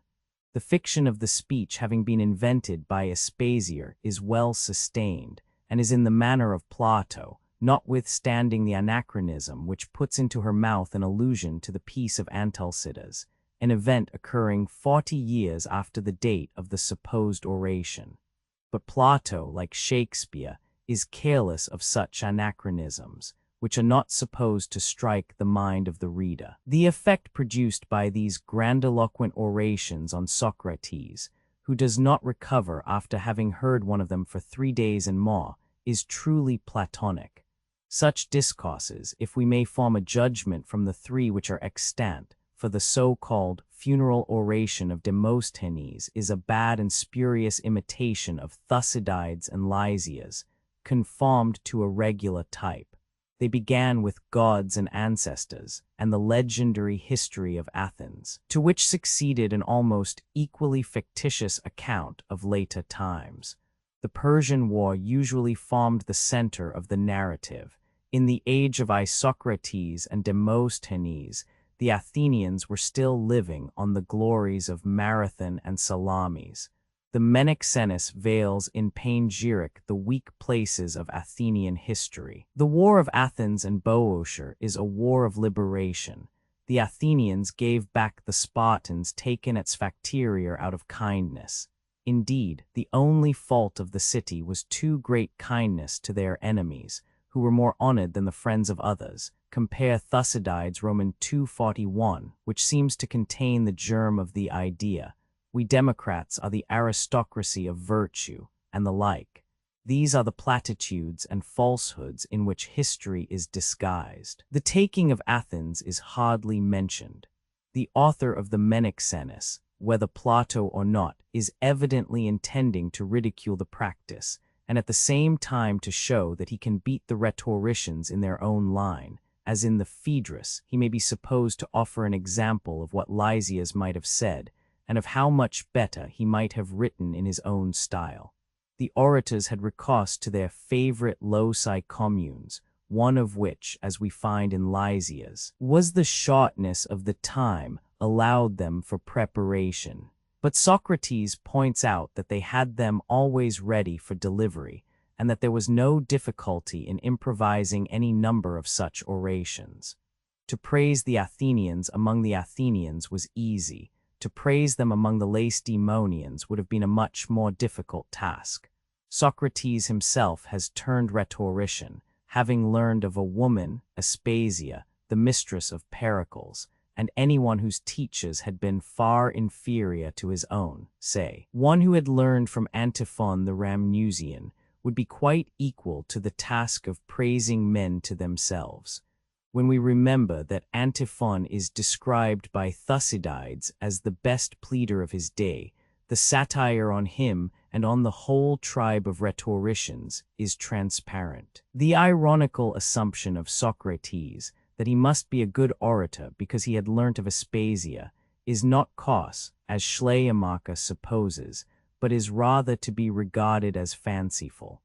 The fiction of the speech having been invented by Aspasia is well sustained, and is in the manner of Plato, notwithstanding the anachronism which puts into her mouth an allusion to the peace of Antalcidas, an event occurring 40 years after the date of the supposed oration. But Plato, like Shakespeare, is careless of such anachronisms, which are not supposed to strike the mind of the reader. The effect produced by these grandiloquent orations on Socrates, who does not recover after having heard one of them for 3 days and more, is truly Platonic. Such discourses, if we may form a judgment from the 3 which are extant, for the so-called funeral oration of Demosthenes is a bad and spurious imitation of Thucydides and Lysias, conformed to a regular type. They began with gods and ancestors, and the legendary history of Athens, to which succeeded an almost equally fictitious account of later times. The Persian War usually formed the center of the narrative. In the age of Isocrates and Demosthenes, the Athenians were still living on the glories of Marathon and Salamis. The Menexenus veils in panegyric the weak places of Athenian history. The War of Athens and Boeotia is a war of liberation. The Athenians gave back the Spartans taken at Sphacteria out of kindness. Indeed, the only fault of the city was too great kindness to their enemies, who were more honored than the friends of others. Compare Thucydides Roman 2:41, which seems to contain the germ of the idea. We Democrats are the aristocracy of virtue, and the like. These are the platitudes and falsehoods in which history is disguised. The taking of Athens is hardly mentioned. The author of the Menexenus, whether Plato or not, is evidently intending to ridicule the practice, and at the same time to show that he can beat the rhetoricians in their own line. As in the Phaedrus, he may be supposed to offer an example of what Lysias might have said, and of how much better he might have written in his own style. The orators had recourse to their favorite loci communes, one of which, as we find in Lysias, was the shortness of the time allowed them for preparation. But Socrates points out that they had them always ready for delivery, and that there was no difficulty in improvising any number of such orations. To praise the Athenians among the Athenians was easy. To praise them among the Lacedaemonians would have been a much more difficult task. Socrates himself has turned rhetorician, having learned of a woman, Aspasia, the mistress of Pericles, and anyone whose teachers had been far inferior to his own, say, one who had learned from Antiphon the Rhamnusian, would be quite equal to the task of praising men to themselves. When we remember that Antiphon is described by Thucydides as the best pleader of his day, the satire on him and on the whole tribe of rhetoricians is transparent. The ironical assumption of Socrates that he must be a good orator because he had learnt of Aspasia is not coarse, as Schleiermacher supposes, but is rather to be regarded as fanciful.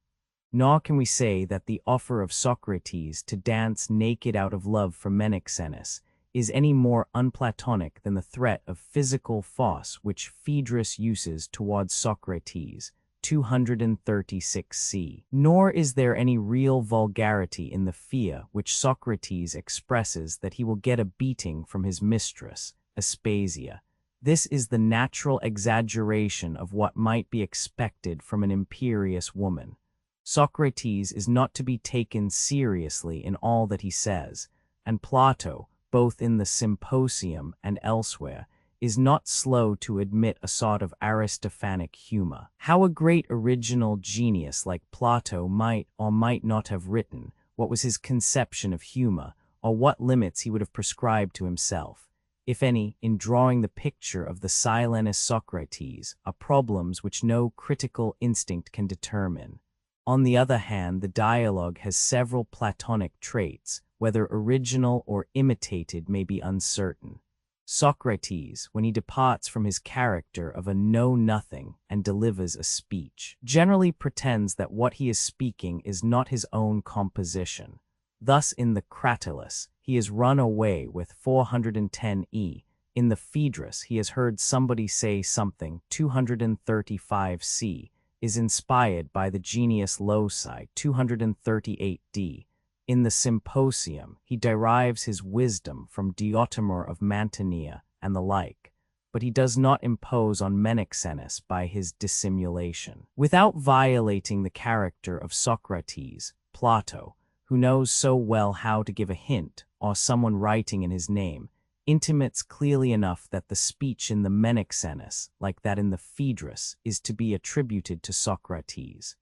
Nor can we say that the offer of Socrates to dance naked out of love for Menexenus is any more unplatonic than the threat of physical force which Phaedrus uses towards Socrates, 236 c. Nor is there any real vulgarity in the fear which Socrates expresses that he will get a beating from his mistress, Aspasia. This is the natural exaggeration of what might be expected from an imperious woman. Socrates is not to be taken seriously in all that he says, and Plato, both in the Symposium and elsewhere, is not slow to admit a sort of Aristophanic humor. How a great original genius like Plato might or might not have written what was his conception of humor, or what limits he would have prescribed to himself, if any, in drawing the picture of the Silenus Socrates, are problems which no critical instinct can determine. On the other hand, the dialogue has several Platonic traits, whether original or imitated may be uncertain. Socrates, when he departs from his character of a know-nothing and delivers a speech, generally pretends that what he is speaking is not his own composition. Thus in the Cratylus, he is run away with 410e. In the Phaedrus, he has heard somebody say something 235c, is inspired by the genius loci 238d. In the Symposium, he derives his wisdom from Diotimur of Mantinea and the like, but he does not impose on Menexenus by his dissimulation. Without violating the character of Socrates, Plato, who knows so well how to give a hint, or someone writing in his name, intimates clearly enough that the speech in the Menexenus, like that in the Phaedrus, is to be attributed to Socrates.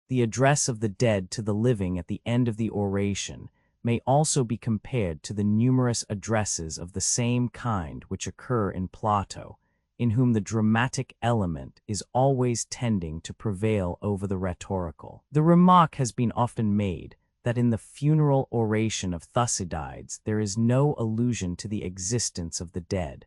The address of the dead to the living at the end of the oration may also be compared to the numerous addresses of the same kind which occur in Plato, in whom the dramatic element is always tending to prevail over the rhetorical. The remark has been often made that in the funeral oration of Thucydides there is no allusion to the existence of the dead,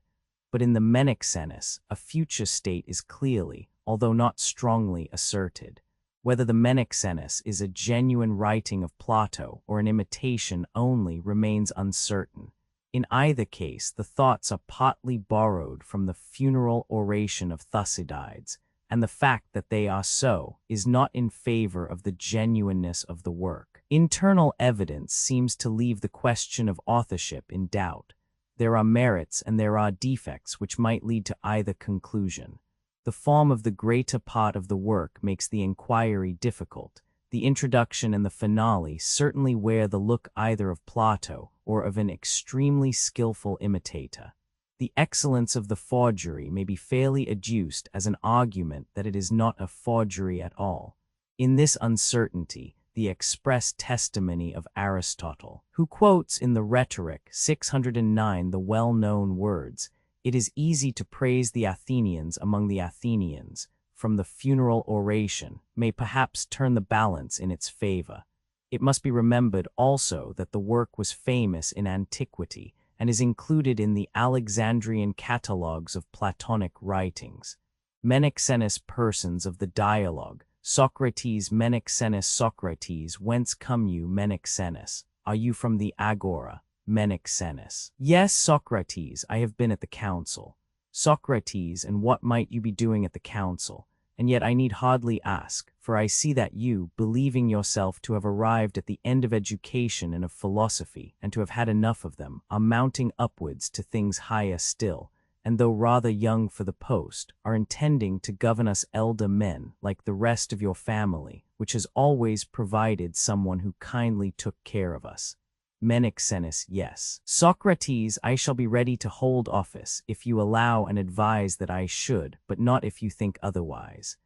but in the Menexenus a future state is clearly, although not strongly, asserted. Whether the Menexenus is a genuine writing of Plato or an imitation only remains uncertain. In either case, the thoughts are partly borrowed from the funeral oration of Thucydides, and the fact that they are so is not in favor of the genuineness of the work. Internal evidence seems to leave the question of authorship in doubt. There are merits and there are defects which might lead to either conclusion. The form of the greater part of the work makes the inquiry difficult. The introduction and the finale certainly wear the look either of Plato or of an extremely skillful imitator. The excellence of the forgery may be fairly adduced as an argument that it is not a forgery at all. In this uncertainty, the express testimony of Aristotle, who quotes in the Rhetoric 609 the well-known words, "It is easy to praise the Athenians among the Athenians," from the funeral oration, may perhaps turn the balance in its favor. It must be remembered also that the work was famous in antiquity and is included in the Alexandrian catalogues of Platonic writings. Menexenus persons of the dialogue, Socrates Menexenus Socrates, whence come you, Menexenus? Are you from the Agora? Menexenus. Yes, Socrates, I have been at the council. Socrates, and what might you be doing at the council? And yet I need hardly ask, for I see that you, believing yourself to have arrived at the end of education and of philosophy, and to have had enough of them, are mounting upwards to things higher still, and though rather young for the post, are intending to govern us elder men, like the rest of your family, which has always provided someone who kindly took care of us. Menexenus, yes. Socrates, I shall be ready to hold office if you allow and advise that I should, but not if you think otherwise.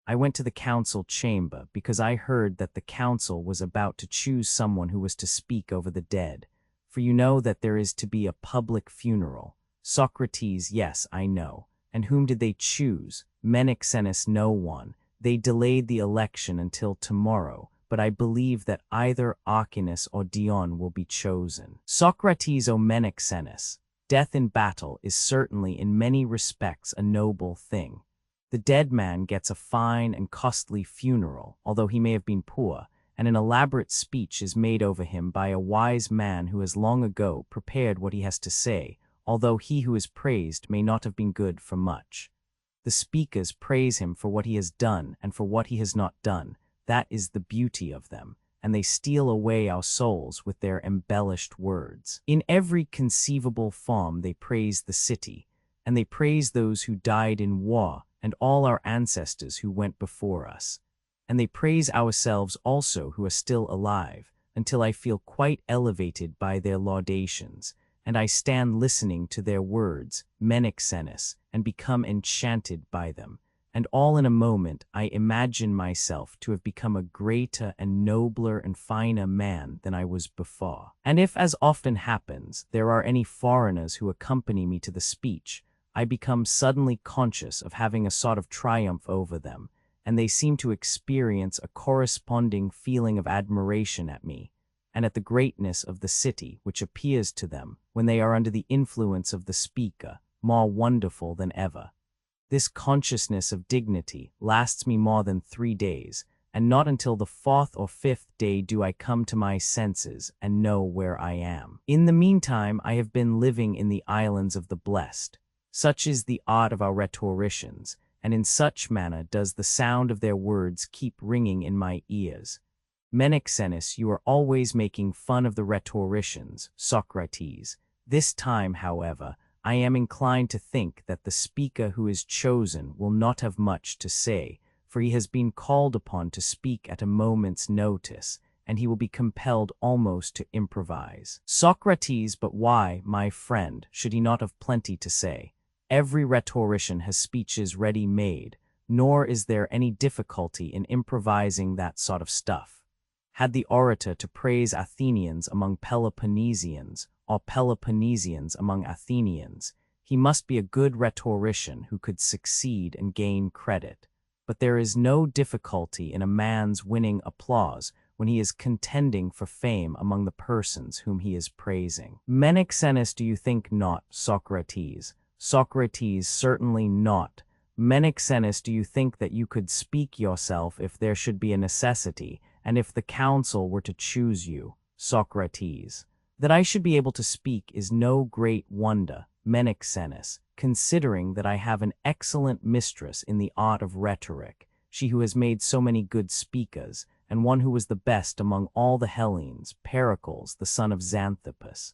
I went to the council chamber because I heard that the council was about to choose someone who was to speak over the dead, for you know that there is to be a public funeral. Socrates, yes, I know. And whom did they choose? Menexenus, no one. They delayed the election until tomorrow, but I believe that either Archinus or Dion will be chosen. Socrates, O Menexenus, death in battle is certainly in many respects a noble thing. The dead man gets a fine and costly funeral, although he may have been poor, and an elaborate speech is made over him by a wise man who has long ago prepared what he has to say, although he who is praised may not have been good for much. The speakers praise him for what he has done and for what he has not done. That is the beauty of them, and they steal away our souls with their embellished words. In every conceivable form they praise the city, and they praise those who died in war and all our ancestors who went before us. And they praise ourselves also who are still alive, until I feel quite elevated by their laudations, and I stand listening to their words, Menexenus, and become enchanted by them. and all in a moment I imagine myself to have become a greater and nobler and finer man than I was before. And if, as often happens, there are any foreigners who accompany me to the speech, I become suddenly conscious of having a sort of triumph over them, and they seem to experience a corresponding feeling of admiration at me, and at the greatness of the city, which appears to them, when they are under the influence of the speaker, more wonderful than ever. This consciousness of dignity lasts me more than 3 days, and not until the 4th or 5th day do I come to my senses and know where I am. In the meantime, I have been living in the islands of the blessed. Such is the art of our rhetoricians, and in such manner does the sound of their words keep ringing in my ears. Menexenus, you are always making fun of the rhetoricians, Socrates. This time, however, I am inclined to think that the speaker who is chosen will not have much to say, for he has been called upon to speak at a moment's notice, and he will be compelled almost to improvise. Socrates, but why, my friend, should he not have plenty to say? Every rhetorician has speeches ready-made, nor is there any difficulty in improvising that sort of stuff. Had the orator to praise Athenians among Peloponnesians, or Peloponnesians among Athenians, he must be a good rhetorician who could succeed and gain credit. But there is no difficulty in a man's winning applause when he is contending for fame among the persons whom he is praising. Menexenus, do you think not, Socrates? Socrates, certainly not. Menexenus, do you think that you could speak yourself if there should be a necessity, and if the council were to choose you? Socrates. That I should be able to speak is no great wonder, Menexenus, considering that I have an excellent mistress in the art of rhetoric, she who has made so many good speakers, and one who was the best among all the Hellenes, Pericles, the son of Xanthippus.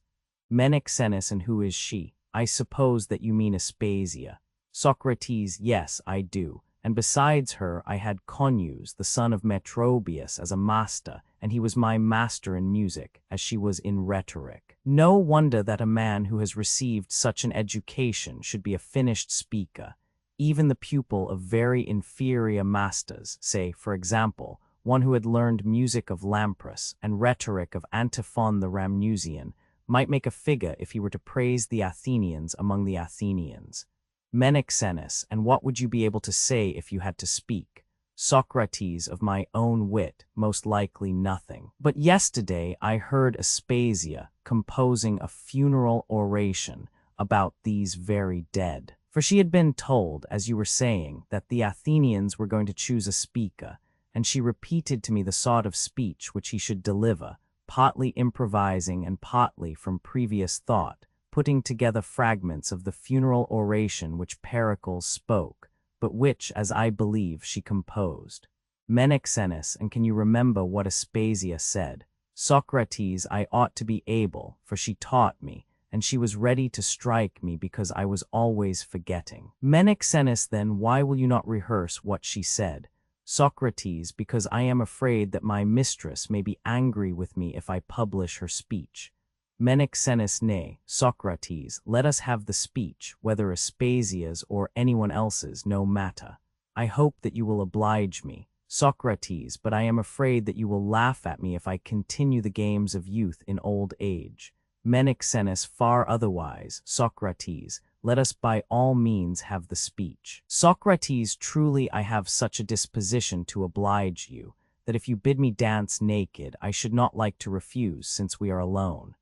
Menexenus, and who is she? I suppose that you mean Aspasia. Socrates, yes, I do. And besides her I had Conus, the son of Metrobius, as a master, and he was my master in music, as she was in rhetoric. No wonder that a man who has received such an education should be a finished speaker. Even the pupil of very inferior masters, say, for example, one who had learned music of Lamprus and rhetoric of Antiphon the Ramnusian, might make a figure if he were to praise the Athenians among the Athenians. Menexenus, and what would you be able to say if you had to speak? Socrates, of my own wit, most likely nothing. But yesterday I heard Aspasia composing a funeral oration about these very dead. For she had been told, as you were saying, that the Athenians were going to choose a speaker, and she repeated to me the sort of speech which he should deliver, partly improvising and partly from previous thought, putting together fragments of the funeral oration which Pericles spoke, but which, as I believe, she composed. Menexenus, and can you remember what Aspasia said? Socrates, I ought to be able, for she taught me, and she was ready to strike me because I was always forgetting. Menexenus, then, why will you not rehearse what she said? Socrates, because I am afraid that my mistress may be angry with me if I publish her speech. Menexenus, nay, Socrates, let us have the speech, whether Aspasia's or anyone else's, no matter. I hope that you will oblige me, Socrates, but I am afraid that you will laugh at me if I continue the games of youth in old age. Menexenus, far otherwise, Socrates, let us by all means have the speech. Socrates, truly I have such a disposition to oblige you, that if you bid me dance naked, I should not like to refuse, since we are alone.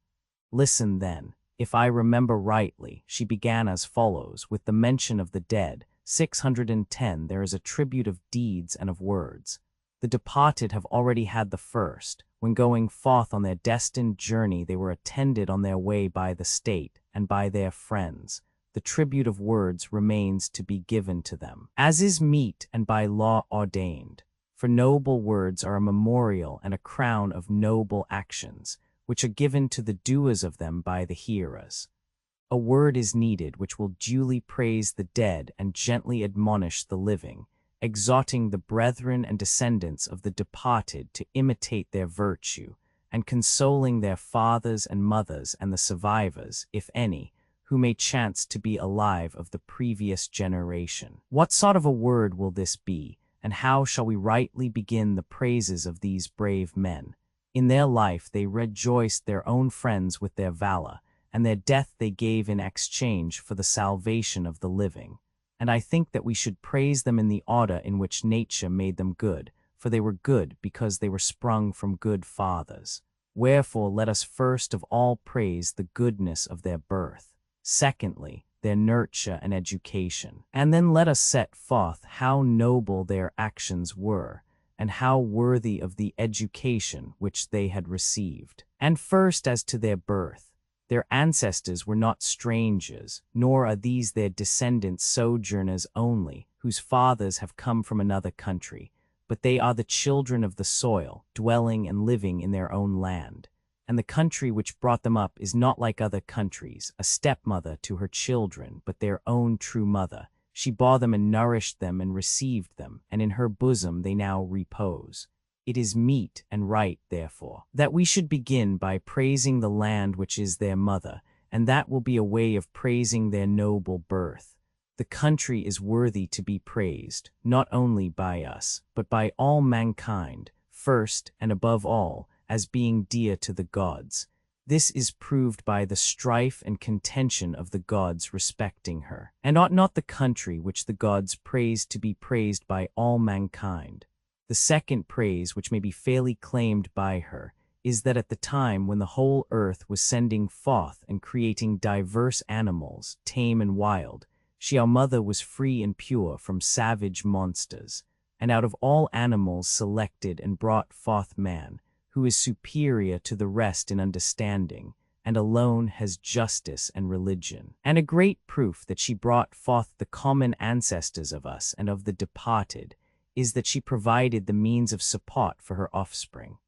Listen then. If I remember rightly, she began as follows, with the mention of the dead. 610 there is a tribute of deeds and of words. The departed have already had the first. When going forth on their destined journey, they were attended on their way by the state and by their friends. The tribute of words remains to be given to them, as is meet and by law ordained. For noble words are a memorial and a crown of noble actions, which are given to the doers of them by the hearers. A word is needed which will duly praise the dead and gently admonish the living, exhorting the brethren and descendants of the departed to imitate their virtue, and consoling their fathers and mothers and the survivors, if any, who may chance to be alive of the previous generation. What sort of a word will this be, and how shall we rightly begin the praises of these brave men? In their life they rejoiced their own friends with their valor, and their death they gave in exchange for the salvation of the living. And I think that we should praise them in the order in which nature made them good, for they were good because they were sprung from good fathers. Wherefore let us first of all praise the goodness of their birth, secondly, their nurture and education, and then let us set forth how noble their actions were, and how worthy of the education which they had received. And first as to their birth, their ancestors were not strangers, nor are these their descendants sojourners only, whose fathers have come from another country, but they are the children of the soil, dwelling and living in their own land. And the country which brought them up is not like other countries, a stepmother to her children, but their own true mother. She bore them and nourished them and received them, and in her bosom they now repose. It is meet and right, therefore, that we should begin by praising the land which is their mother, and that will be a way of praising their noble birth. The country is worthy to be praised, not only by us, but by all mankind, first and above all, as being dear to the gods. This is proved by the strife and contention of the gods respecting her. And ought not the country which the gods praise to be praised by all mankind? The second praise which may be fairly claimed by her is that at the time when the whole earth was sending forth and creating diverse animals, tame and wild, she our mother was free and pure from savage monsters, and out of all animals selected and brought forth man, who is superior to the rest in understanding, and alone has justice and religion. And a great proof that she brought forth the common ancestors of us and of the departed is that she provided the means of support for her offspring.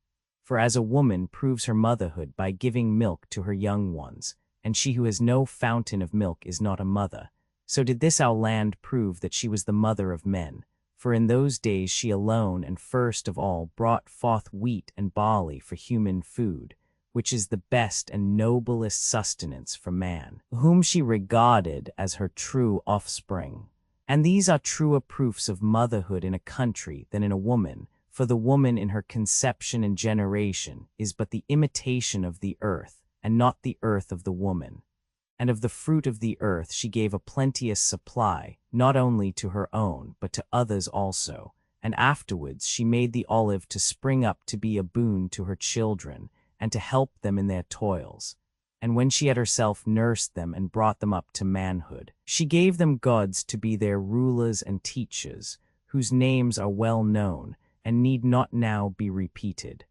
For as a woman proves her motherhood by giving milk to her young ones, and she who has no fountain of milk is not a mother, so did this our land prove that she was the mother of men. For in those days she alone and first of all brought forth wheat and barley for human food, which is the best and noblest sustenance for man, whom she regarded as her true offspring. And these are truer proofs of motherhood in a country than in a woman, for the woman in her conception and generation is but the imitation of the earth, and not the earth of the woman. And of the fruit of the earth she gave a plenteous supply, not only to her own, but to others also. And afterwards she made the olive to spring up to be a boon to her children, and to help them in their toils. And when she had herself nursed them and brought them up to manhood, she gave them gods to be their rulers and teachers, whose names are well known, and need not now be repeated.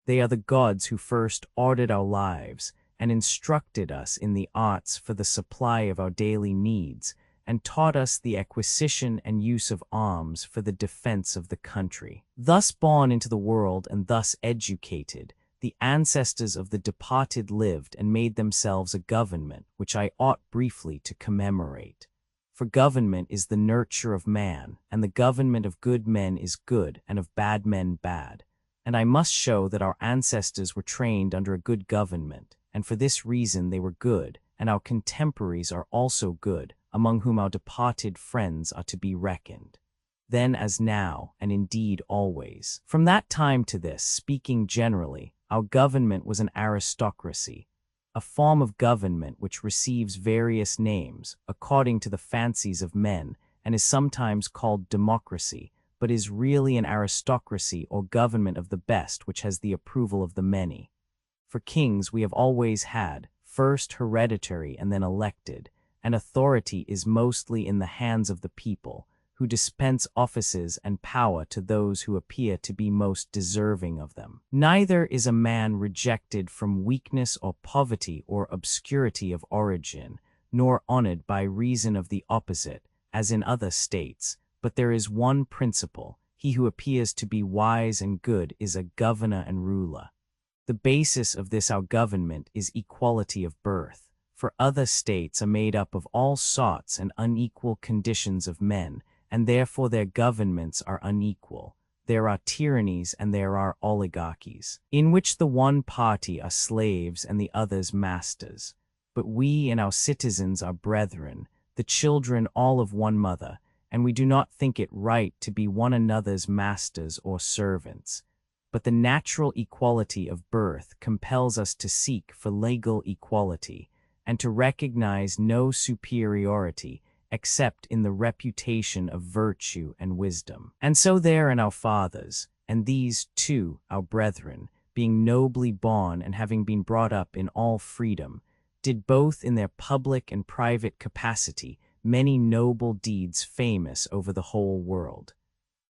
They are the gods who first ordered our lives, and instructed us in the arts for the supply of our daily needs, and taught us the acquisition and use of arms for the defense of the country. Thus born into the world and thus educated, the ancestors of the departed lived and made themselves a government, which I ought briefly to commemorate. For government is the nurture of man, and the government of good men is good, and of bad men bad. And I must show that our ancestors were trained under a good government, and for this reason they were good, and our contemporaries are also good, among whom our departed friends are to be reckoned. Then as now, and indeed always. From that time to this, speaking generally, our government was an aristocracy, a form of government which receives various names, according to the fancies of men, and is sometimes called democracy, but is really an aristocracy or government of the best which has the approval of the many. For kings we have always had, first hereditary and then elected, and authority is mostly in the hands of the people, who dispense offices and power to those who appear to be most deserving of them. Neither is a man rejected from weakness or poverty or obscurity of origin, nor honored by reason of the opposite, as in other states, but there is one principle: he who appears to be wise and good is a governor and ruler. The basis of this our government is equality of birth, for other states are made up of all sorts and unequal conditions of men, and therefore their governments are unequal. There are tyrannies and there are oligarchies, in which the one party are slaves and the others masters. but we and our citizens are brethren, the children all of one mother, and we do not think it right to be one another's masters or servants. But the natural equality of birth compels us to seek for legal equality, and to recognize no superiority except in the reputation of virtue and wisdom. And so there in our fathers, and these, too, our brethren, being nobly born and having been brought up in all freedom, did both in their public and private capacity many noble deeds famous over the whole world.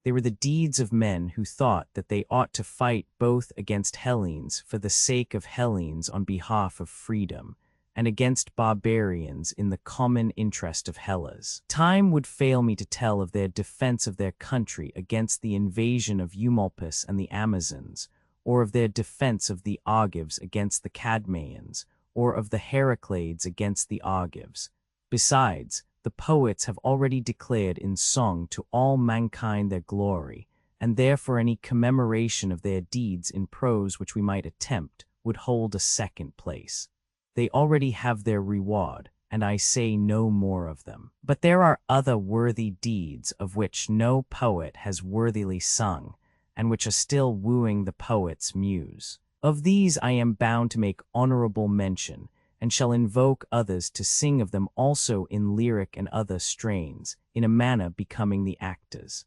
They were the deeds of men who thought that they ought to fight both against Hellenes for the sake of Hellenes on behalf of freedom, and against barbarians in the common interest of Hellas. Time would fail me to tell of their defense of their country against the invasion of Eumolpus and the Amazons, or of their defense of the Argives against the Cadmeans, or of the Heraclades against the Argives. Besides, the poets have already declared in song to all mankind their glory, and therefore any commemoration of their deeds in prose which we might attempt would hold a second place. They already have their reward, and I say no more of them. But there are other worthy deeds of which no poet has worthily sung, and which are still wooing the poet's muse. Of these I am bound to make honorable mention, and shall invoke others to sing of them also in lyric and other strains, in a manner becoming the actors.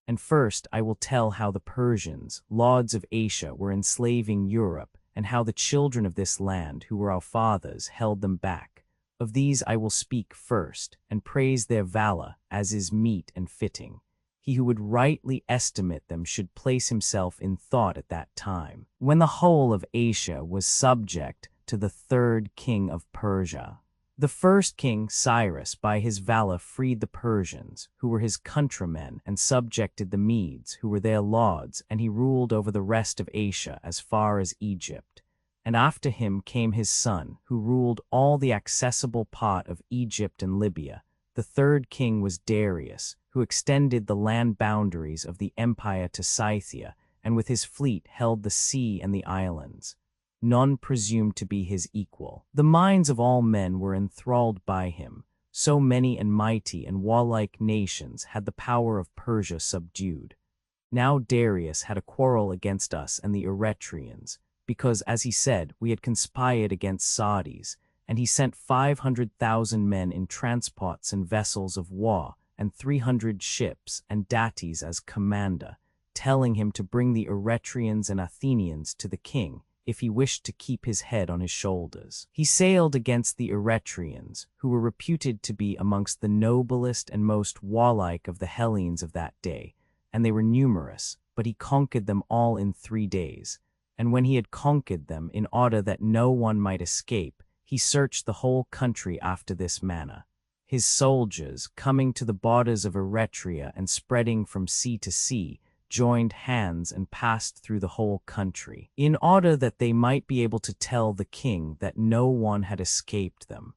And first I will tell how the Persians, lords of Asia, were enslaving Europe, and how the children of this land, who were our fathers, held them back. Of these I will speak first, and praise their valor, as is meet and fitting. He who would rightly estimate them should place himself in thought at that time, when the whole of Asia was subject to the third king of Persia. The first king, Cyrus, by his valor freed the Persians, who were his countrymen, and subjected the Medes, who were their lords, and he ruled over the rest of Asia as far as Egypt. And after him came his son, who ruled all the accessible part of Egypt and Libya. The third king was Darius, who extended the land boundaries of the empire to Scythia, and with his fleet held the sea and the islands. None presumed to be his equal. The minds of all men were enthralled by him. So many and mighty and warlike nations had the power of Persia subdued. Now Darius had a quarrel against us and the Eretrians, because, as he said, we had conspired against Sardes, and he sent 500,000 men in transports and vessels of war, and 300 ships, and Datis as commander, telling him to bring the Eretrians and Athenians to the king, if he wished to keep his head on his shoulders. He sailed against the Eretrians, who were reputed to be amongst the noblest and most warlike of the Hellenes of that day, and they were numerous, but he conquered them all in 3 days. And when he had conquered them, in order that no one might escape, he searched the whole country after this manner. His soldiers, coming to the borders of Eretria and spreading from sea to sea, joined hands and passed through the whole country, in order that they might be able to tell the king that no one had escaped them.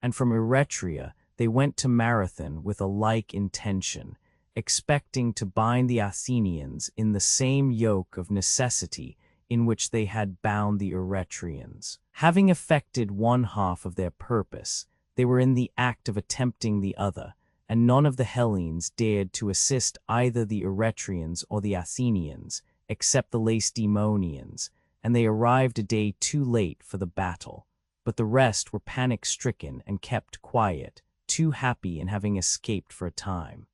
And from Eretria they went to Marathon with a like intention, expecting to bind the Athenians in the same yoke of necessity in which they had bound the Eretrians. Having effected one half of their purpose, they were in the act of attempting the other, and none of the Hellenes dared to assist either the Eretrians or the Athenians, except the Lacedaemonians, and they arrived a day too late for the battle. But the rest were panic-stricken and kept quiet, too happy in having escaped for a time.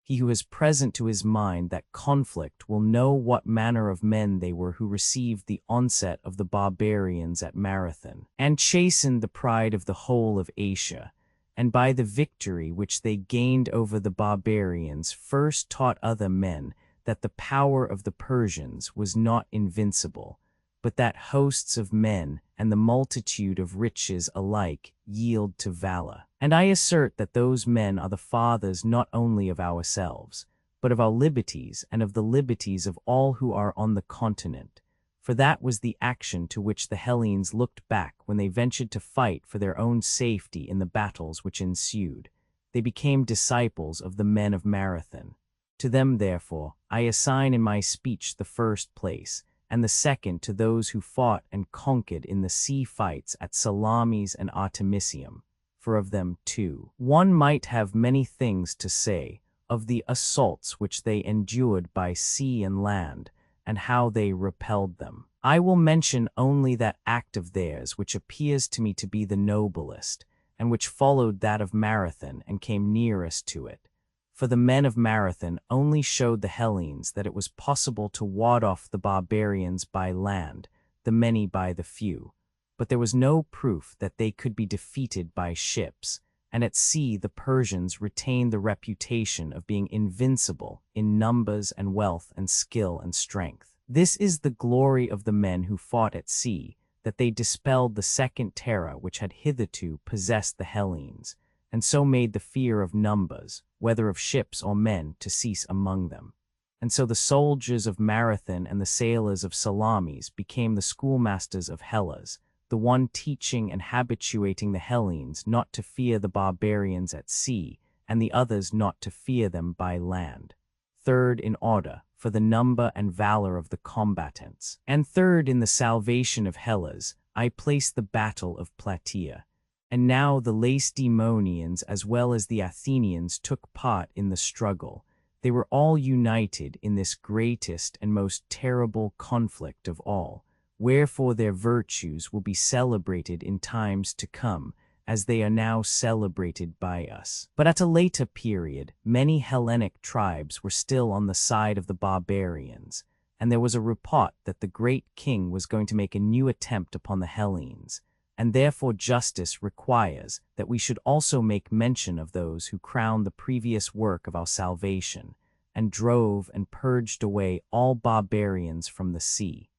He who has present to his mind that conflict will know what manner of men they were who received the onset of the barbarians at Marathon, and chastened the pride of the whole of Asia, and by the victory which they gained over the barbarians first taught other men that the power of the Persians was not invincible, but that hosts of men and the multitude of riches alike yield to valor. And I assert that those men are the fathers not only of ourselves, but of our liberties and of the liberties of all who are on the continent, for that was the action to which the Hellenes looked back when they ventured to fight for their own safety in the battles which ensued. They became disciples of the men of Marathon. To them, therefore, I assign in my speech the first place, and the second to those who fought and conquered in the sea fights at Salamis and Artemisium, for of them too. One might have many things to say of the assaults which they endured by sea and land, and how they repelled them. I will mention only that act of theirs which appears to me to be the noblest, and which followed that of Marathon and came nearest to it. For the men of Marathon only showed the Hellenes that it was possible to ward off the barbarians by land, the many by the few, but there was no proof that they could be defeated by ships, and at sea the Persians retained the reputation of being invincible in numbers and wealth and skill and strength. This is the glory of the men who fought at sea, that they dispelled the second terror which had hitherto possessed the Hellenes, and so made the fear of numbers, whether of ships or men, to cease among them. And so the soldiers of Marathon and the sailors of Salamis became the schoolmasters of Hellas, the one teaching and habituating the Hellenes not to fear the barbarians at sea, and the others not to fear them by land. Third in order, for the number and valor of the combatants. And third in the salvation of Hellas, I place the battle of Plataea. And now the Lacedaemonians as well as the Athenians took part in the struggle. They were all united in this greatest and most terrible conflict of all, wherefore their virtues will be celebrated in times to come, as they are now celebrated by us. But at a later period, many Hellenic tribes were still on the side of the barbarians, and there was a report that the great king was going to make a new attempt upon the Hellenes, and therefore justice requires that we should also make mention of those who crowned the previous work of our salvation, and drove and purged away all barbarians from the sea.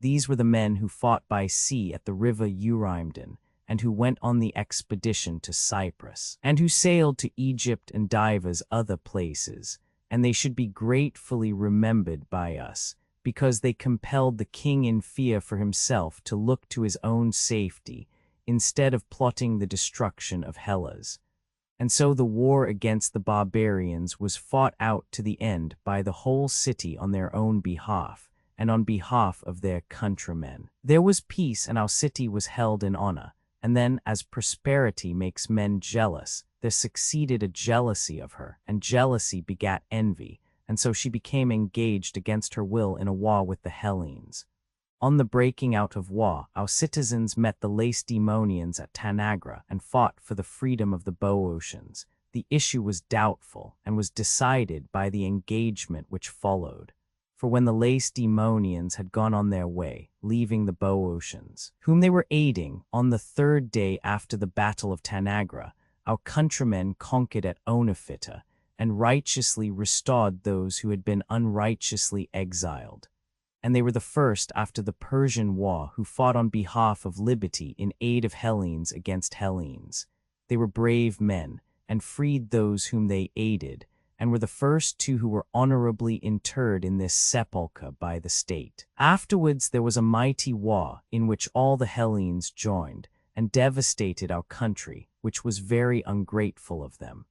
These were the men who fought by sea at the river Eurymedon, and who went on the expedition to Cyprus, and who sailed to Egypt and divers other places, and they should be gratefully remembered by us, because they compelled the king in fear for himself to look to his own safety, instead of plotting the destruction of Hellas. And so the war against the barbarians was fought out to the end by the whole city on their own behalf, and on behalf of their countrymen. There was peace, and our city was held in honor. And then, as prosperity makes men jealous, there succeeded a jealousy of her, and jealousy begat envy, and so she became engaged against her will in a war with the Hellenes. On the breaking out of war, our citizens met the Lacedaemonians at Tanagra and fought for the freedom of the Boeotians. The issue was doubtful, and was decided by the engagement which followed. For when the Lacedaemonians had gone on their way, leaving the Boeotians, whom they were aiding, on the third day after the battle of Tanagra, our countrymen conquered at Oenophita, and righteously restored those who had been unrighteously exiled. And they were the first after the Persian War who fought on behalf of liberty in aid of Hellenes against Hellenes. They were brave men, and freed those whom they aided, and were the first two who were honorably interred in this sepulchre by the state. Afterwards there was a mighty war, in which all the Hellenes joined, and devastated our country, which was very ungrateful of them.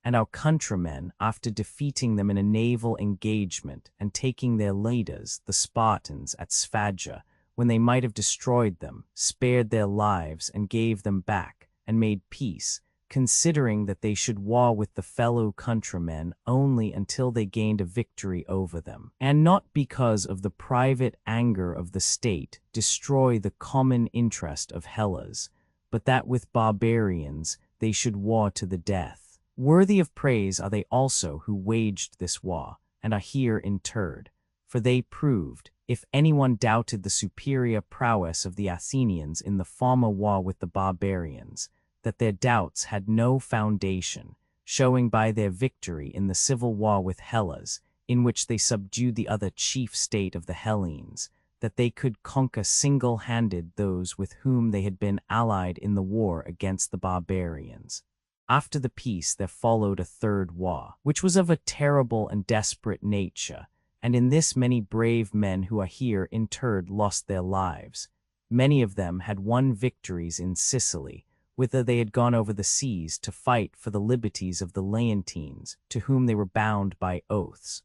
And our countrymen, after defeating them in a naval engagement, and taking their leaders, the Spartans, at Sphagia, when they might have destroyed them, spared their lives and gave them back, and made peace, considering that they should war with the fellow countrymen only until they gained a victory over them, and not because of the private anger of the state destroy the common interest of Hellas, but that with barbarians they should war to the death. Worthy of praise are they also who waged this war, and are here interred, for they proved, if anyone doubted the superior prowess of the Athenians in the former war with the barbarians, that their doubts had no foundation, showing by their victory in the civil war with Hellas, in which they subdued the other chief state of the Hellenes, that they could conquer single-handed those with whom they had been allied in the war against the barbarians. After the peace there followed a third war, which was of a terrible and desperate nature, and in this many brave men who are here interred lost their lives. Many of them had won victories in Sicily, whither they had gone over the seas to fight for the liberties of the Leontines, to whom they were bound by oaths.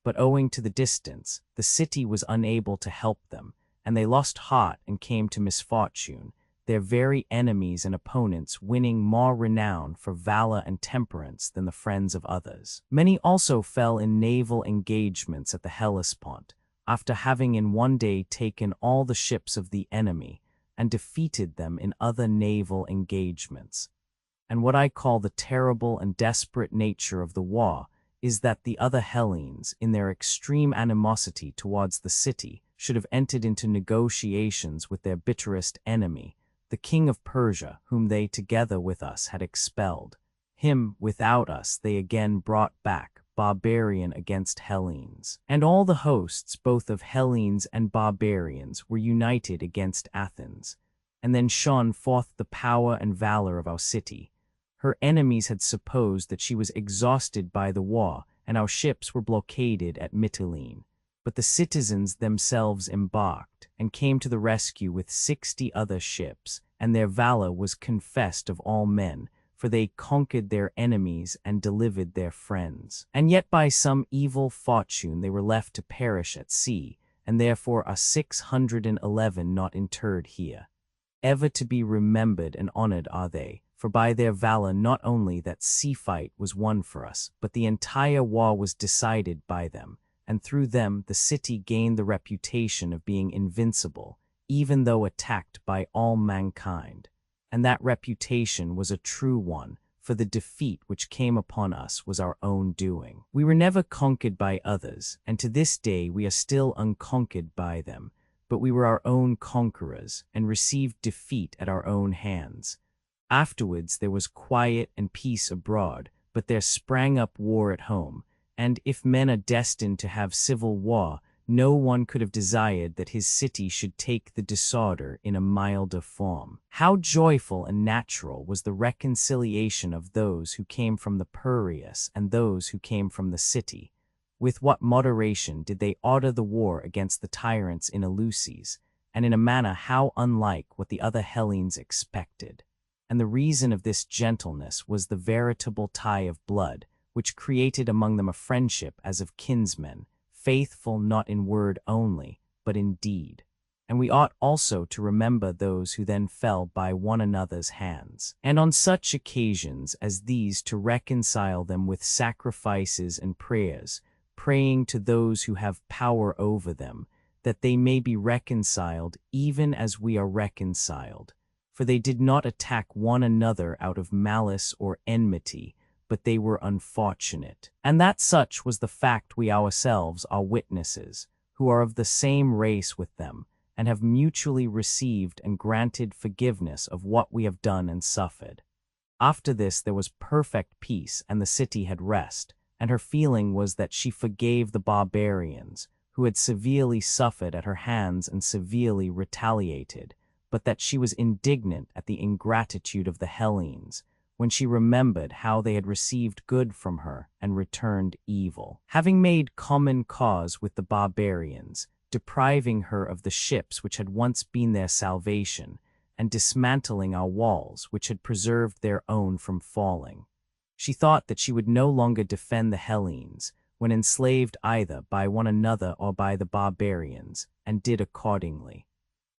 but owing to the distance, the city was unable to help them, and they lost heart and came to misfortune, their very enemies and opponents winning more renown for valor and temperance than the friends of others. Many also fell in naval engagements at the Hellespont, after having in one day taken all the ships of the enemy and defeated them in other naval engagements. And what I call the terrible and desperate nature of the war is that the other Hellenes, in their extreme animosity towards the city, should have entered into negotiations with their bitterest enemy, the king of Persia, whom they together with us had expelled. Him, without us, they again brought back, barbarian against Hellenes. And all the hosts, both of Hellenes and barbarians, were united against Athens. And then shone forth the power and valor of our city. Her enemies had supposed that she was exhausted by the war, and our ships were blockaded at Mytilene. But the citizens themselves embarked, and came to the rescue with 60 other ships, and their valor was confessed of all men, for they conquered their enemies and delivered their friends. And yet by some evil fortune they were left to perish at sea, and therefore are 611 not interred here. Ever to be remembered and honored are they, for by their valor not only that sea fight was won for us, but the entire war was decided by them, and through them the city gained the reputation of being invincible, even though attacked by all mankind. And that reputation was a true one, for the defeat which came upon us was our own doing. We were never conquered by others, and to this day we are still unconquered by them, but we were our own conquerors, and received defeat at our own hands. Afterwards there was quiet and peace abroad, but there sprang up war at home, and if men are destined to have civil war, no one could have desired that his city should take the disorder in a milder form. How joyful and natural was the reconciliation of those who came from the Piraeus and those who came from the city. With what moderation did they order the war against the tyrants in Eleusis, and in a manner how unlike what the other Hellenes expected. And the reason of this gentleness was the veritable tie of blood, which created among them a friendship as of kinsmen, faithful not in word only, but in deed. And we ought also to remember those who then fell by one another's hands, and on such occasions as these to reconcile them with sacrifices and prayers, praying to those who have power over them, that they may be reconciled even as we are reconciled. For they did not attack one another out of malice or enmity, but they were unfortunate. And that such was the fact we ourselves are witnesses, who are of the same race with them, and have mutually received and granted forgiveness of what we have done and suffered. After this there was perfect peace, and the city had rest, and her feeling was that she forgave the barbarians, who had severely suffered at her hands and severely retaliated, but that she was indignant at the ingratitude of the Hellenes, when she remembered how they had received good from her and returned evil. Having made common cause with the barbarians, depriving her of the ships which had once been their salvation, and dismantling our walls which had preserved their own from falling, she thought that she would no longer defend the Hellenes, when enslaved either by one another or by the barbarians, and did accordingly.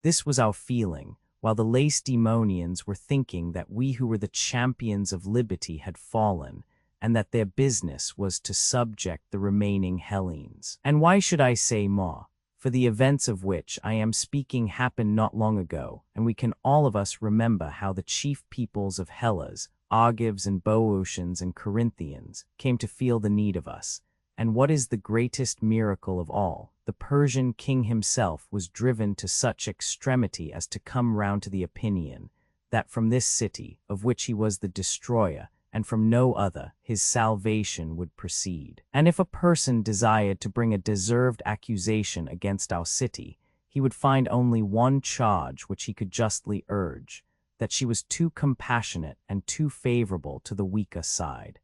This was our feeling, while the Lacedaemonians were thinking that we who were the champions of liberty had fallen, and that their business was to subject the remaining Hellenes. And why should I say more? For the events of which I am speaking happened not long ago, and we can all of us remember how the chief peoples of Hellas, Argives and Boeotians and Corinthians, came to feel the need of us. And what is the greatest miracle of all? The Persian king himself was driven to such extremity as to come round to the opinion that from this city, of which he was the destroyer, and from no other, his salvation would proceed. And if a person desired to bring a deserved accusation against our city, he would find only one charge which he could justly urge, that she was too compassionate and too favorable to the weaker side.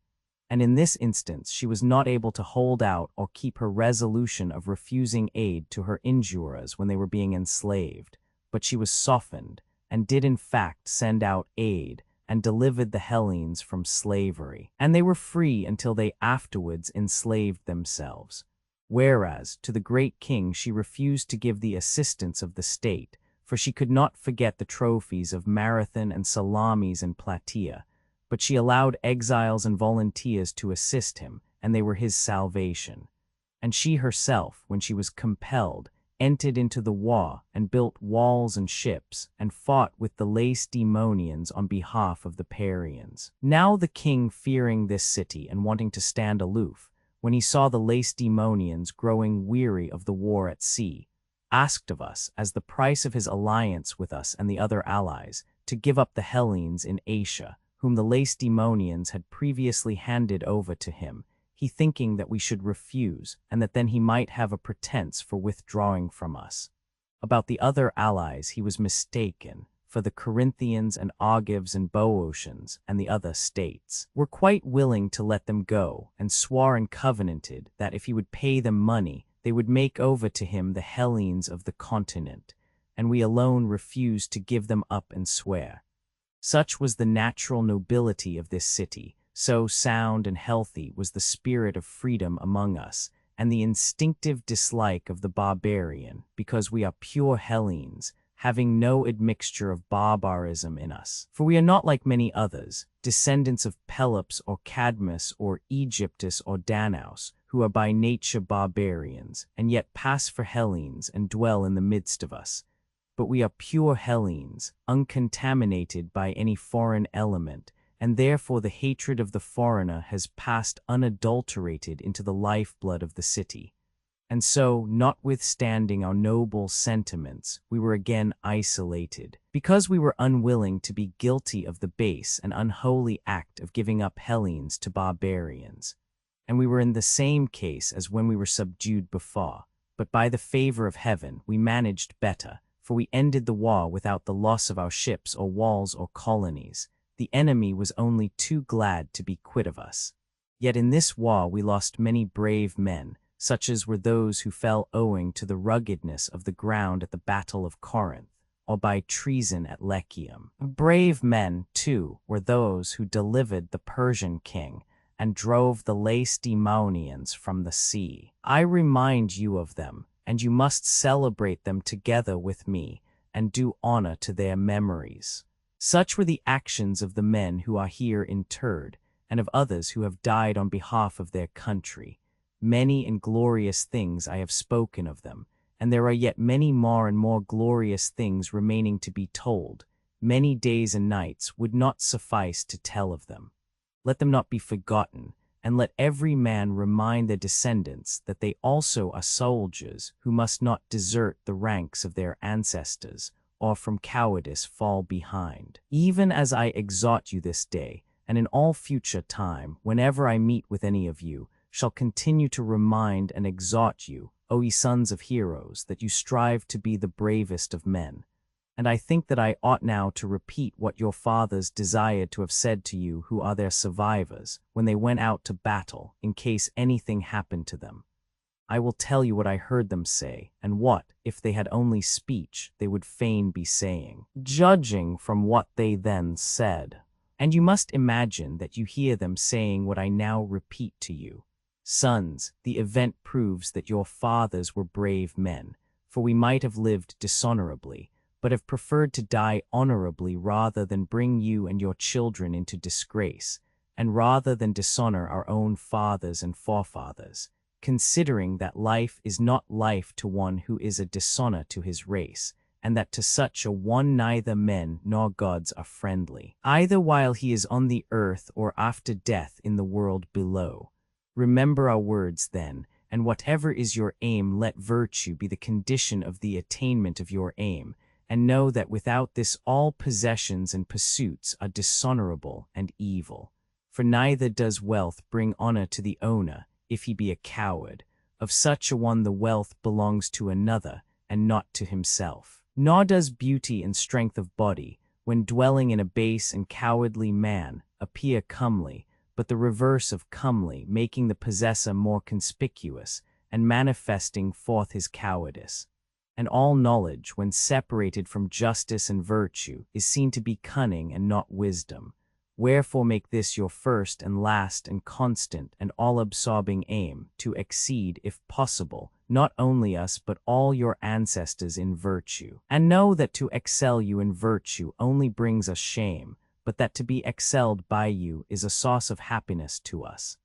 And in this instance she was not able to hold out or keep her resolution of refusing aid to her injurers when they were being enslaved, but she was softened, and did in fact send out aid, and delivered the Hellenes from slavery. And they were free until they afterwards enslaved themselves. whereas to the great king she refused to give the assistance of the state, for she could not forget the trophies of Marathon and Salamis and Plataea, but she allowed exiles and volunteers to assist him, and they were his salvation. And she herself, when she was compelled, entered into the war and built walls and ships, and fought with the Lacedaemonians on behalf of the Parians. Now the king, fearing this city and wanting to stand aloof, when he saw the Lacedaemonians growing weary of the war at sea, asked of us, as the price of his alliance with us and the other allies, to give up the Hellenes in Asia, whom the Lacedaemonians had previously handed over to him, he thinking that we should refuse, and that then he might have a pretense for withdrawing from us. About the other allies he was mistaken, for the Corinthians and Argives and Boeotians and the other states were quite willing to let them go, and swore and covenanted that if he would pay them money, they would make over to him the Hellenes of the continent, and we alone refused to give them up and swear. Such was the natural nobility of this city, so sound and healthy was the spirit of freedom among us, and the instinctive dislike of the barbarian, because we are pure Hellenes, having no admixture of barbarism in us. For we are not like many others, descendants of Pelops or Cadmus or Egyptus or Danaus, who are by nature barbarians, and yet pass for Hellenes and dwell in the midst of us. But we are pure Hellenes, uncontaminated by any foreign element, and therefore the hatred of the foreigner has passed unadulterated into the lifeblood of the city. And so, notwithstanding our noble sentiments, we were again isolated, because we were unwilling to be guilty of the base and unholy act of giving up Hellenes to barbarians. And we were in the same case as when we were subdued before, but by the favor of heaven we managed better, for we ended the war without the loss of our ships or walls or colonies. The enemy was only too glad to be quit of us. Yet in this war we lost many brave men, such as were those who fell owing to the ruggedness of the ground at the Battle of Corinth, or by treason at Lechium. Brave men, too, were those who delivered the Persian king, and drove the Lacedaemonians from the sea. I remind you of them, and you must celebrate them together with me, and do honor to their memories. Such were the actions of the men who are here interred, and of others who have died on behalf of their country. Many and glorious things I have spoken of them, and there are yet many more and more glorious things remaining to be told. Many days and nights would not suffice to tell of them. Let them not be forgotten, and let every man remind their descendants that they also are soldiers who must not desert the ranks of their ancestors, or from cowardice fall behind. Even as I exhort you this day, and in all future time, whenever I meet with any of you, shall continue to remind and exhort you, O ye sons of heroes, that you strive to be the bravest of men. And I think that I ought now to repeat what your fathers desired to have said to you who are their survivors, when they went out to battle, in case anything happened to them. I will tell you what I heard them say, and what, if they had only speech, they would fain be saying, judging from what they then said. And you must imagine that you hear them saying what I now repeat to you. Sons, the event proves that your fathers were brave men, for we might have lived dishonorably, but have preferred to die honorably rather than bring you and your children into disgrace, and rather than dishonor our own fathers and forefathers, considering that life is not life to one who is a dishonor to his race, and that to such a one neither men nor gods are friendly, either while he is on the earth or after death in the world below. Remember our words then, and whatever is your aim, let virtue be the condition of the attainment of your aim, and know that without this all possessions and pursuits are dishonorable and evil. For neither does wealth bring honor to the owner, if he be a coward. Of such a one the wealth belongs to another, and not to himself. Nor does beauty and strength of body, when dwelling in a base and cowardly man, appear comely, but the reverse of comely, making the possessor more conspicuous, and manifesting forth his cowardice. And all knowledge, when separated from justice and virtue, is seen to be cunning and not wisdom. Wherefore make this your first and last and constant and all-absorbing aim, to exceed, if possible, not only us but all your ancestors in virtue. And know that to excel you in virtue only brings us shame, but that to be excelled by you is a source of happiness to us.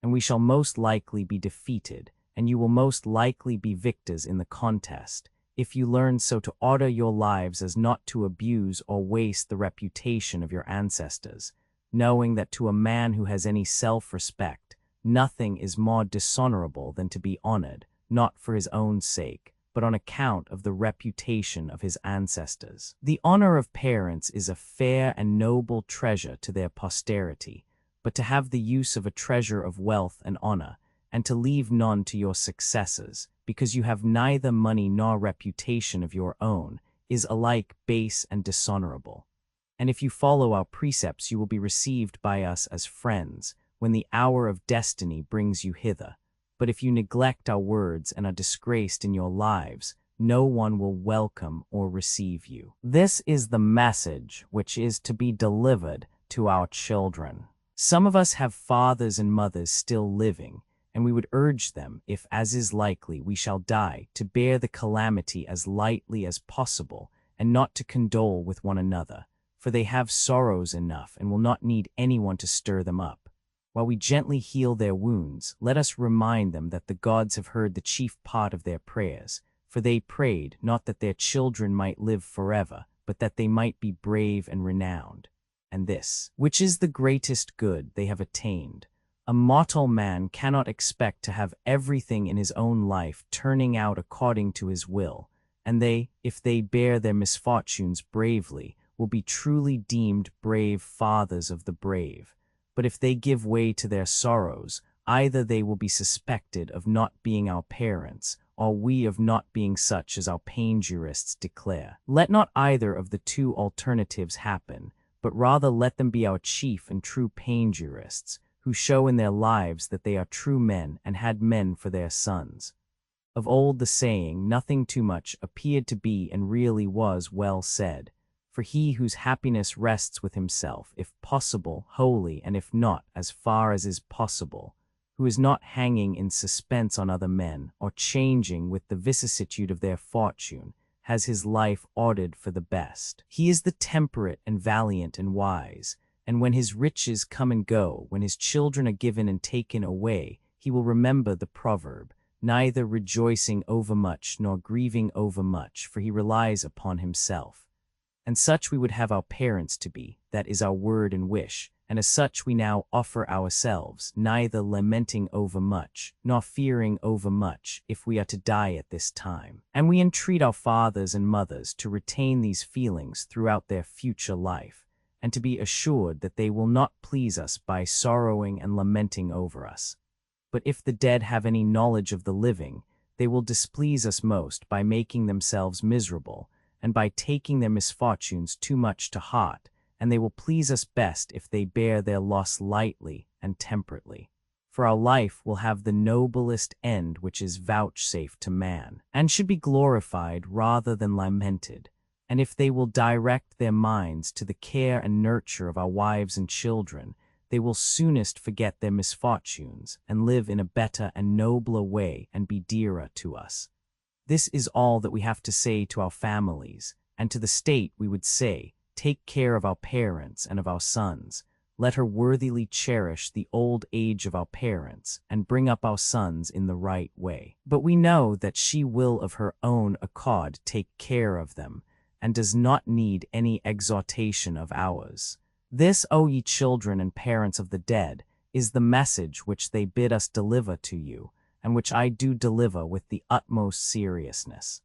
And we shall most likely be defeated, and you will most likely be victors in the contest, if you learn so to order your lives as not to abuse or waste the reputation of your ancestors, knowing that to a man who has any self-respect, nothing is more dishonorable than to be honored, not for his own sake, but on account of the reputation of his ancestors. The honor of parents is a fair and noble treasure to their posterity, but to have the use of a treasure of wealth and honor, and to leave none to your successors, because you have neither money nor reputation of your own, is alike base and dishonorable. And if you follow our precepts, you will be received by us as friends, when the hour of destiny brings you hither. But if you neglect our words and are disgraced in your lives, no one will welcome or receive you. This is the message which is to be delivered to our children. Some of us have fathers and mothers still living, and we would urge them, if as is likely we shall die, to bear the calamity as lightly as possible, and not to condole with one another, for they have sorrows enough and will not need anyone to stir them up. While we gently heal their wounds, let us remind them that the gods have heard the chief part of their prayers, for they prayed not that their children might live forever, but that they might be brave and renowned. And this, which is the greatest good, they have attained. A mortal man cannot expect to have everything in his own life turning out according to his will, and they, if they bear their misfortunes bravely, will be truly deemed brave fathers of the brave. But if they give way to their sorrows, either they will be suspected of not being our parents, or we of not being such as our panegyrists declare. Let not either of the two alternatives happen, but rather let them be our chief and true panegyrists, who show in their lives that they are true men and had men for their sons. Of old the saying, nothing too much, appeared to be and really was well said, for he whose happiness rests with himself, if possible, wholly, and if not, as far as is possible, who is not hanging in suspense on other men, or changing with the vicissitude of their fortune, has his life ordered for the best. He is the temperate and valiant and wise, and when his riches come and go, when his children are given and taken away, he will remember the proverb, neither rejoicing overmuch nor grieving overmuch, for he relies upon himself. And such we would have our parents to be, that is our word and wish, and as such we now offer ourselves, neither lamenting overmuch, nor fearing overmuch, if we are to die at this time. And we entreat our fathers and mothers to retain these feelings throughout their future life, and to be assured that they will not please us by sorrowing and lamenting over us. But if the dead have any knowledge of the living, they will displease us most by making themselves miserable, and by taking their misfortunes too much to heart, and they will please us best if they bear their loss lightly and temperately. For our life will have the noblest end which is vouchsafed to man, and should be glorified rather than lamented. And if they will direct their minds to the care and nurture of our wives and children, they will soonest forget their misfortunes, and live in a better and nobler way and be dearer to us. This is all that we have to say to our families, and to the state we would say, take care of our parents and of our sons. Let her worthily cherish the old age of our parents, and bring up our sons in the right way. But we know that she will of her own accord take care of them, and does not need any exhortation of ours. This, O ye children and parents of the dead, is the message which they bid us deliver to you, and which I do deliver with the utmost seriousness.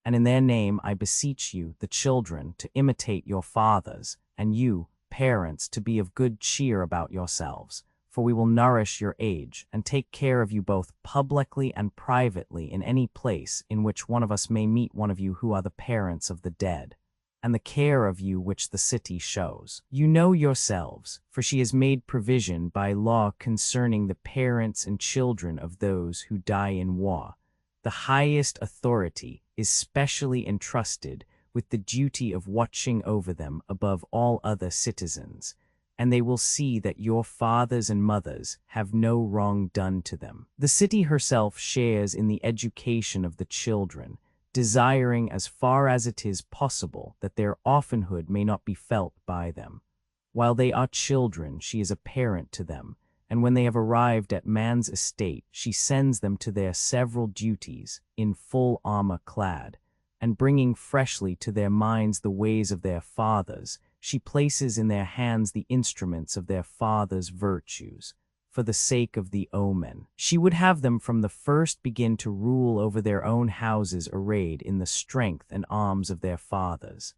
And in their name I beseech you, the children, to imitate your fathers, and you, parents, to be of good cheer about yourselves, for we will nourish your age, and take care of you both publicly and privately in any place in which one of us may meet one of you who are the parents of the dead, and the care of you which the city shows. You know yourselves, for she has made provision by law concerning the parents and children of those who die in war. The highest authority is specially entrusted with the duty of watching over them above all other citizens, and they will see that your fathers and mothers have no wrong done to them. The city herself shares in the education of the children, desiring as far as it is possible that their orphanhood may not be felt by them. While they are children, she is a parent to them, and when they have arrived at man's estate, she sends them to their several duties, in full armor clad, and bringing freshly to their minds the ways of their fathers, she places in their hands the instruments of their fathers' virtues. For the sake of the omen, she would have them from the first begin to rule over their own houses arrayed in the strength and arms of their fathers.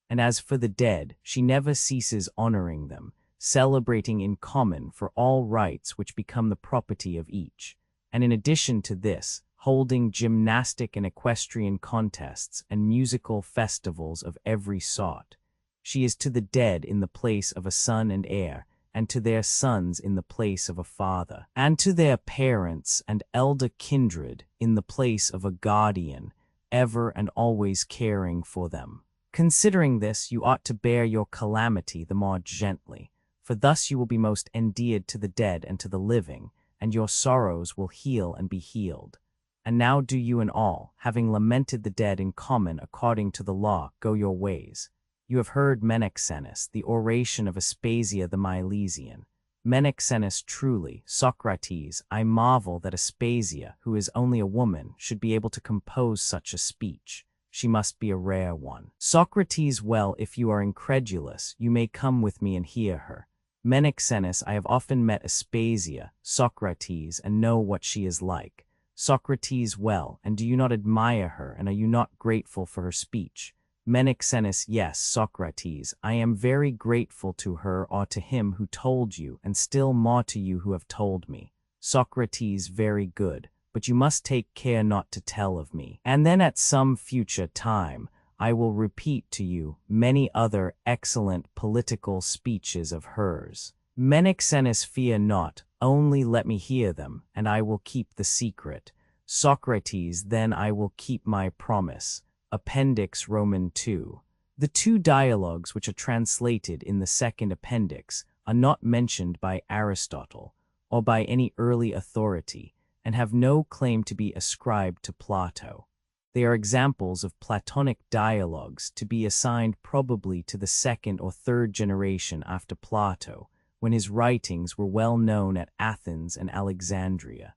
And as for the dead, she never ceases honoring them, celebrating in common for all rights which become the property of each, and in addition to this, holding gymnastic and equestrian contests and musical festivals of every sort. She is to the dead in the place of a son and heir, and to their sons in the place of a father, and to their parents and elder kindred in the place of a guardian, ever and always caring for them. Considering this, you ought to bear your calamity the more gently, for thus you will be most endeared to the dead and to the living, and your sorrows will heal and be healed. And now do you and all, having lamented the dead in common according to the law, go your ways. You have heard Menexenus, the oration of Aspasia the Milesian. Menexenus truly, Socrates, I marvel that Aspasia, who is only a woman, should be able to compose such a speech. She must be a rare one. Socrates, well, if you are incredulous, you may come with me and hear her. Menexenus, I have often met Aspasia, Socrates, and know what she is like. Socrates, well, and do you not admire her, and are you not grateful for her speech? Menexenus, yes, Socrates, I am very grateful to her or to him who told you, and still more to you who have told me. Socrates, very good, but you must take care not to tell of me. And then at some future time, I will repeat to you many other excellent political speeches of hers. Menexenus, fear not, only let me hear them, and I will keep the secret. Socrates, then I will keep my promise. Appendix Roman 2. The two dialogues which are translated in the second appendix are not mentioned by Aristotle or by any early authority, and have no claim to be ascribed to Plato. They are examples of Platonic dialogues to be assigned probably to the second or third generation after Plato, when his writings were well known at Athens and Alexandria.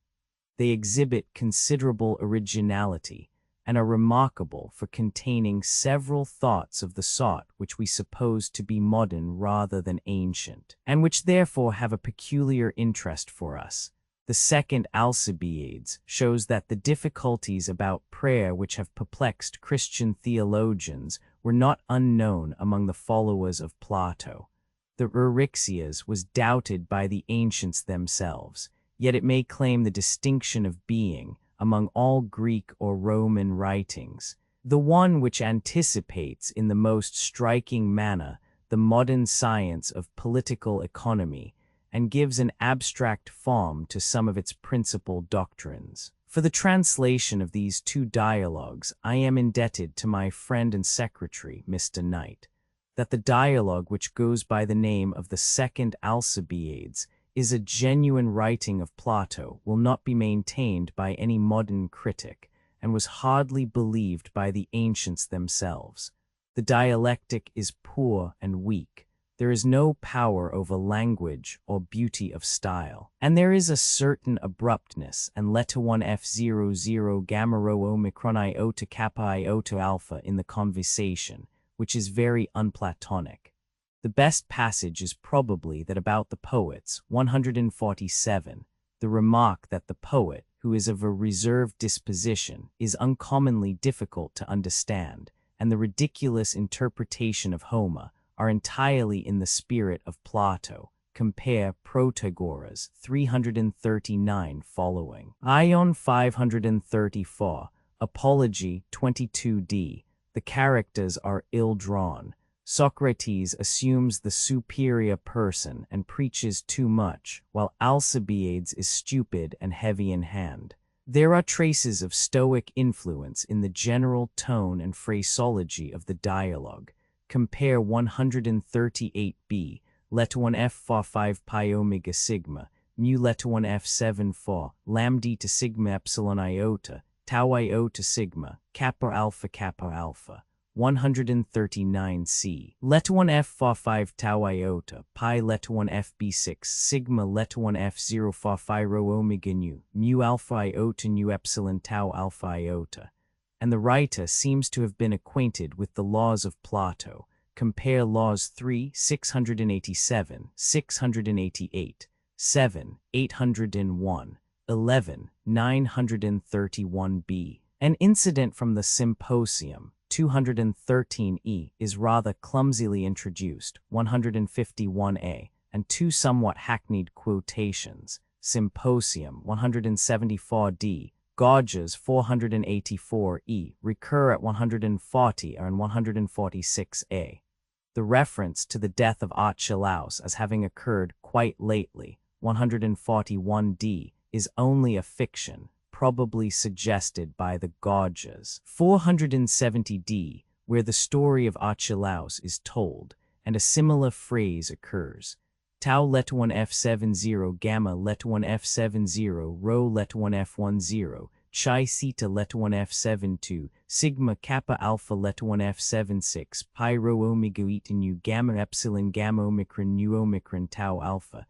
They exhibit considerable originality and are remarkable for containing several thoughts of the sort which we suppose to be modern rather than ancient, and which therefore have a peculiar interest for us. The second Alcibiades shows that the difficulties about prayer which have perplexed Christian theologians were not unknown among the followers of Plato. The Eurixias was doubted by the ancients themselves, yet it may claim the distinction of being, among all Greek or Roman writings, the one which anticipates in the most striking manner the modern science of political economy, and gives an abstract form to some of its principal doctrines. For the translation of these two dialogues, I am indebted to my friend and secretary, Mr. Knight. That the dialogue which goes by the name of the second Alcibiades is a genuine writing of Plato will not be maintained by any modern critic, and was hardly believed by the ancients themselves. The dialectic is poor and weak. There is no power over language or beauty of style, and there is a certain abruptness and leta 1 f00 gamma rho omicron iota kappa iota alpha in the conversation, which is very unplatonic. The best passage is probably that about the poets, 147, the remark that the poet, who is of a reserved disposition, is uncommonly difficult to understand, and the ridiculous interpretation of Homer are entirely in the spirit of Plato. Compare Protagoras 339 following. Ion 534, Apology 22d. The characters are ill-drawn. Socrates assumes the superior person and preaches too much, while Alcibiades is stupid and heavy in hand. There are traces of Stoic influence in the general tone and phraseology of the dialogue. Compare 138b, letter 1 f 4 5 pi omega sigma, mu letter 1 f 7 4, lambda to sigma epsilon iota, tau iota sigma, kappa alpha, 139c. Letter 1 f 4 5 tau iota, pi letter 1 f b6, sigma letter 1 f 0 4 phi rho omega nu, mu alpha iota nu epsilon tau alpha iota. And the writer seems to have been acquainted with the laws of Plato. Compare laws 3, 687, 688, 7, 801, 11, 931b. An incident from the Symposium, 213e, is rather clumsily introduced, 151a, and two somewhat hackneyed quotations, Symposium, 174d, Gauges 484e, recur at 140 and 146a. The reference to the death of Archelaus as having occurred quite lately, 141d, is only a fiction, probably suggested by the Gauges. 470d, where the story of Archelaus is told, and a similar phrase occurs. Tau letter 1 f70, gamma letter 1 f70, rho letter 1 f10, chi theta letter 1 f72, sigma kappa alpha letter 1 f76, pi rho omega eta nu gamma epsilon gamma omicron nu omicron tau alpha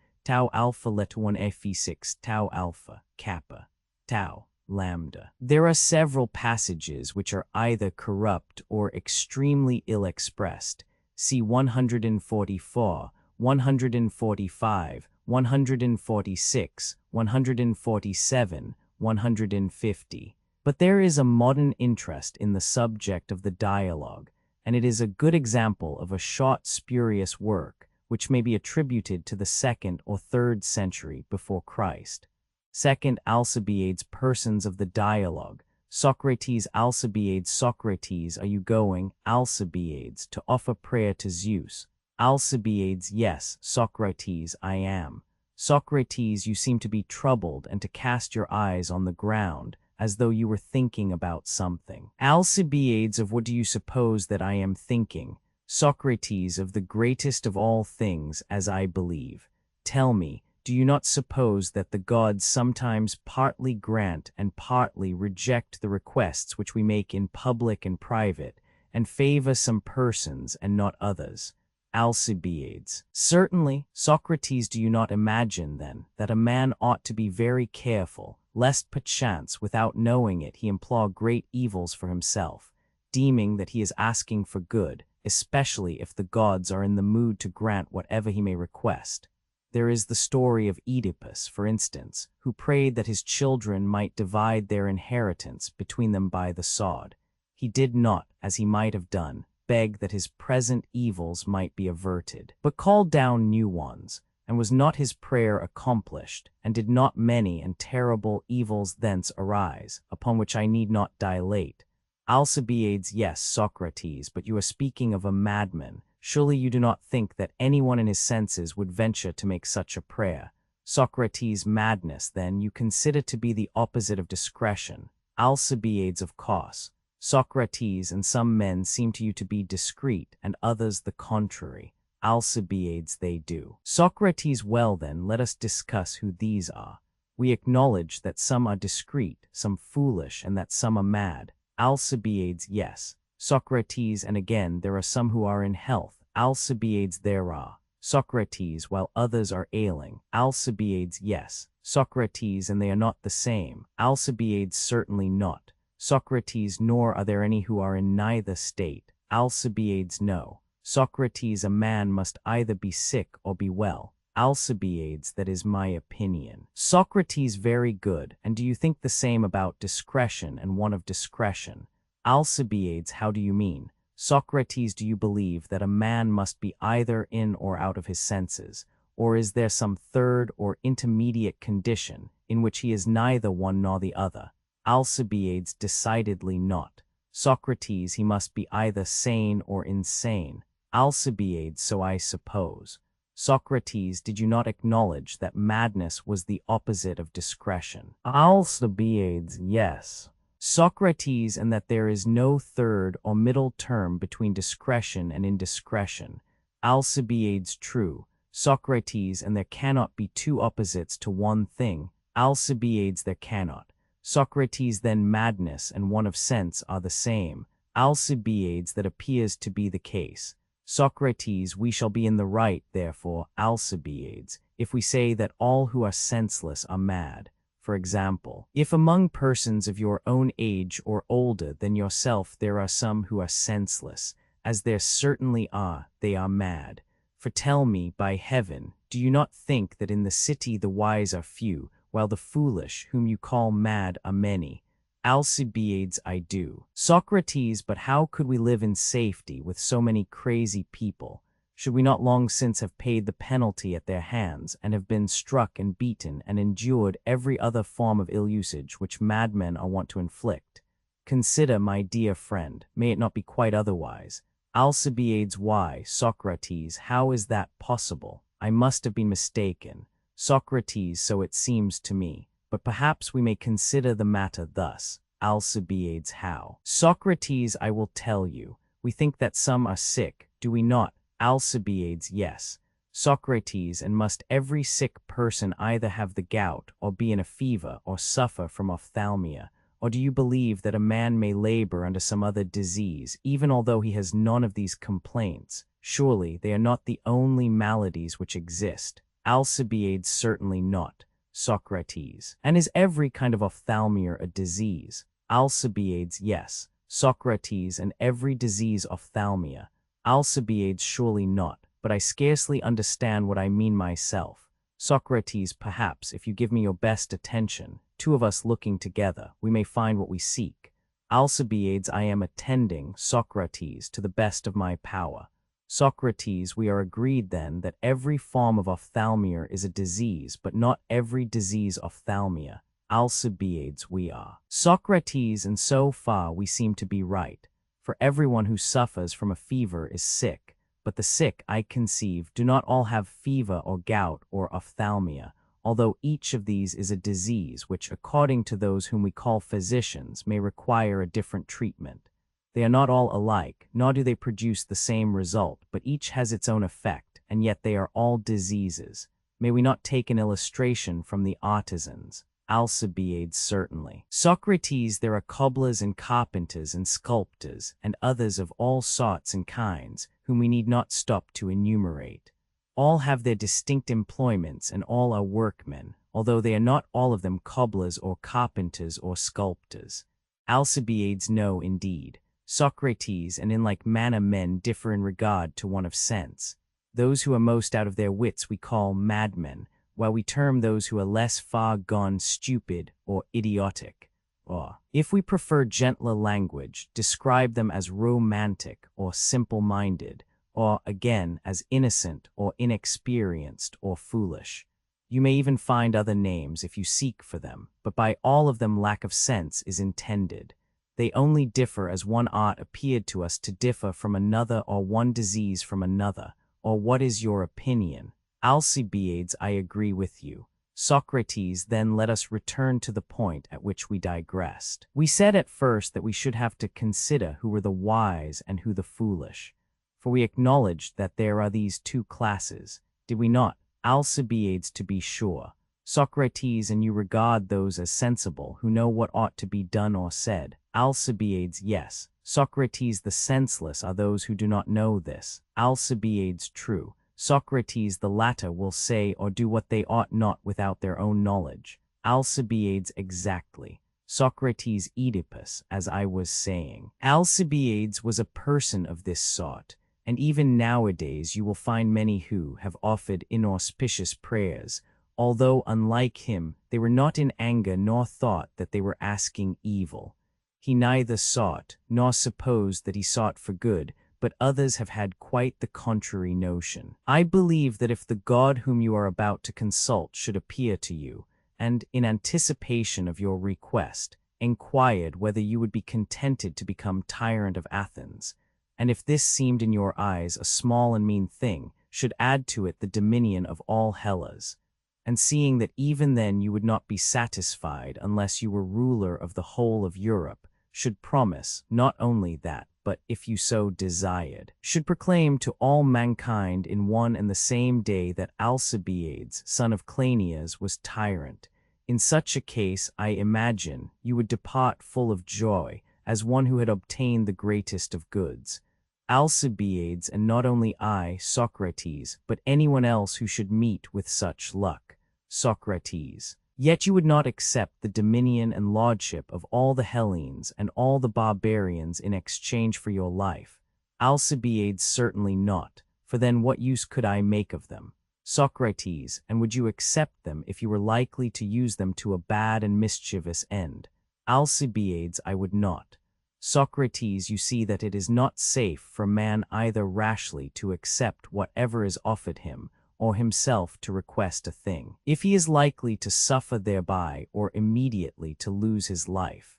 letter 1 fe6, tau alpha, kappa, tau, lambda. There are several passages which are either corrupt or extremely ill expressed. See 144, 145, 146, 147, 150. But there is a modern interest in the subject of the dialogue, and it is a good example of a short, spurious work which may be attributed to the 2nd or 3rd century before Christ. Second Alcibiades, Persons of the Dialogue. Socrates, Alcibiades, Socrates, are you going, Alcibiades, to offer prayer to Zeus? Alcibiades, yes, Socrates, I am. Socrates, you seem to be troubled and to cast your eyes on the ground, as though you were thinking about something. Alcibiades, of what do you suppose that I am thinking? Socrates, of the greatest of all things, as I believe. Tell me, do you not suppose that the gods sometimes partly grant and partly reject the requests which we make in public and private, and favor some persons and not others? Alcibiades. Certainly. Socrates, do you not imagine, then, that a man ought to be very careful, lest perchance, without knowing it, he implore great evils for himself, deeming that he is asking for good, especially if the gods are in the mood to grant whatever he may request? There is the story of Oedipus, for instance, who prayed that his children might divide their inheritance between them by the sword. He did not, as he might have done, beg that his present evils might be averted, but called down new ones, and was not his prayer accomplished, and did not many and terrible evils thence arise, upon which I need not dilate? Alcibiades, yes, Socrates, but you are speaking of a madman. Surely you do not think that anyone in his senses would venture to make such a prayer? Socrates, madness, then, you consider to be the opposite of discretion. Alcibiades, of course. Socrates, and some men seem to you to be discreet, and others the contrary. Alcibiades, they do. Socrates, well then, let us discuss who these are. We acknowledge that some are discreet, some foolish, and that some are mad. Alcibiades, yes. Socrates, and again, there are some who are in health. Alcibiades, there are. Socrates, while others are ailing. Alcibiades, yes. Socrates, and they are not the same. Alcibiades, certainly not. Socrates, nor are there any who are in neither state. Alcibiades, no. Socrates, a man must either be sick or be well. Alcibiades, that is my opinion. Socrates, very good, and do you think the same about discretion and one of discretion? Alcibiades, how do you mean? Socrates, do you believe that a man must be either in or out of his senses, or is there some third or intermediate condition in which he is neither one nor the other? Alcibiades, decidedly not. Socrates, he must be either sane or insane. Alcibiades, so I suppose. Socrates, did you not acknowledge that madness was the opposite of discretion? Alcibiades, yes. Socrates, and that there is no third or middle term between discretion and indiscretion. Alcibiades, true. Socrates, and there cannot be two opposites to one thing. Alcibiades, there cannot. Socrates, then madness and one of sense are the same. Alcibiades, that appears to be the case. Socrates, we shall be in the right, therefore, Alcibiades, if we say that all who are senseless are mad. For example, if among persons of your own age or older than yourself there are some who are senseless, as there certainly are, they are mad. For tell me, by heaven, do you not think that in the city the wise are few, while the foolish, whom you call mad, are many? Alcibiades, I do. Socrates, but how could we live in safety with so many crazy people? Should we not long since have paid the penalty at their hands, and have been struck and beaten, and endured every other form of ill usage which madmen are wont to inflict? Consider, my dear friend, may it not be quite otherwise? Alcibiades, why, Socrates, how is that possible? I must have been mistaken. Socrates, so it seems to me. But perhaps we may consider the matter thus. Alcibiades, how? Socrates, I will tell you. We think that some are sick, do we not? Alcibiades, yes. Socrates, and must every sick person either have the gout, or be in a fever, or suffer from ophthalmia? Or do you believe that a man may labor under some other disease, even although he has none of these complaints? Surely they are not the only maladies which exist. Alcibiades, certainly not. Socrates, and is every kind of ophthalmia a disease? Alcibiades, yes. Socrates, and every disease ophthalmia? Alcibiades, surely not, but I scarcely understand what I mean myself. Socrates, perhaps, if you give me your best attention, two of us looking together, we may find what we seek. Alcibiades, I am attending, Socrates, to the best of my power. Socrates, we are agreed then that every form of ophthalmia is a disease, but not every disease ophthalmia. Alcibiades, we are. Socrates, and so far we seem to be right. For everyone who suffers from a fever is sick, but the sick, I conceive, do not all have fever or gout or ophthalmia, although each of these is a disease which, according to those whom we call physicians, may require a different treatment. They are not all alike, nor do they produce the same result, but each has its own effect, and yet they are all diseases. May we not take an illustration from the artisans? Alcibiades, certainly. Socrates, there are cobblers and carpenters and sculptors, and others of all sorts and kinds, whom we need not stop to enumerate. All have their distinct employments, and all are workmen, although they are not all of them cobblers or carpenters or sculptors. Alcibiades, no, indeed. Socrates, and in like manner men differ in regard to one of sense. Those who are most out of their wits we call madmen, while we term those who are less far gone stupid or idiotic. Or, if we prefer gentler language, describe them as romantic or simple-minded, or, again, as innocent or inexperienced or foolish. You may even find other names if you seek for them, but by all of them lack of sense is intended. They only differ as one art appeared to us to differ from another, or one disease from another. Or what is your opinion? Alcibiades, I agree with you. Socrates, then let us return to the point at which we digressed. We said at first that we should have to consider who were the wise and who the foolish. For we acknowledged that there are these two classes, did we not? Alcibiades, to be sure. Socrates, and you regard those as sensible, who know what ought to be done or said. Alcibiades, yes. Socrates, the senseless are those who do not know this. Alcibiades, true. Socrates, the latter will say or do what they ought not without their own knowledge. Alcibiades, exactly. Socrates, Oedipus, as I was saying. Alcibiades was a person of this sort, and even nowadays you will find many who have offered inauspicious prayers, although, unlike him, they were not in anger nor thought that they were asking evil. He neither sought, nor supposed that he sought for good, but others have had quite the contrary notion. I believe that if the God whom you are about to consult should appear to you, and, in anticipation of your request, inquired whether you would be contented to become tyrant of Athens, and if this seemed in your eyes a small and mean thing, should add to it the dominion of all Hellas, and seeing that even then you would not be satisfied unless you were ruler of the whole of Europe, should promise not only that, but if you so desired, should proclaim to all mankind in one and the same day that Alcibiades, son of Cleinias, was tyrant. In such a case, I imagine, you would depart full of joy, as one who had obtained the greatest of goods. Alcibiades, and not only I, Socrates, but anyone else who should meet with such luck. Socrates. Yet you would not accept the dominion and lordship of all the Hellenes and all the barbarians in exchange for your life. Alcibiades, certainly not, for then what use could I make of them? Socrates, and would you accept them if you were likely to use them to a bad and mischievous end? Alcibiades, I would not. Socrates, you see that it is not safe for man either rashly to accept whatever is offered him, or himself to request a thing, if he is likely to suffer thereby or immediately to lose his life.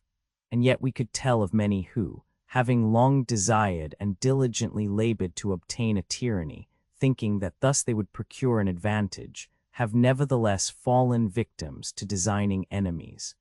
And yet we could tell of many who, having long desired and diligently labored to obtain a tyranny, thinking that thus they would procure an advantage, have nevertheless fallen victims to designing enemies.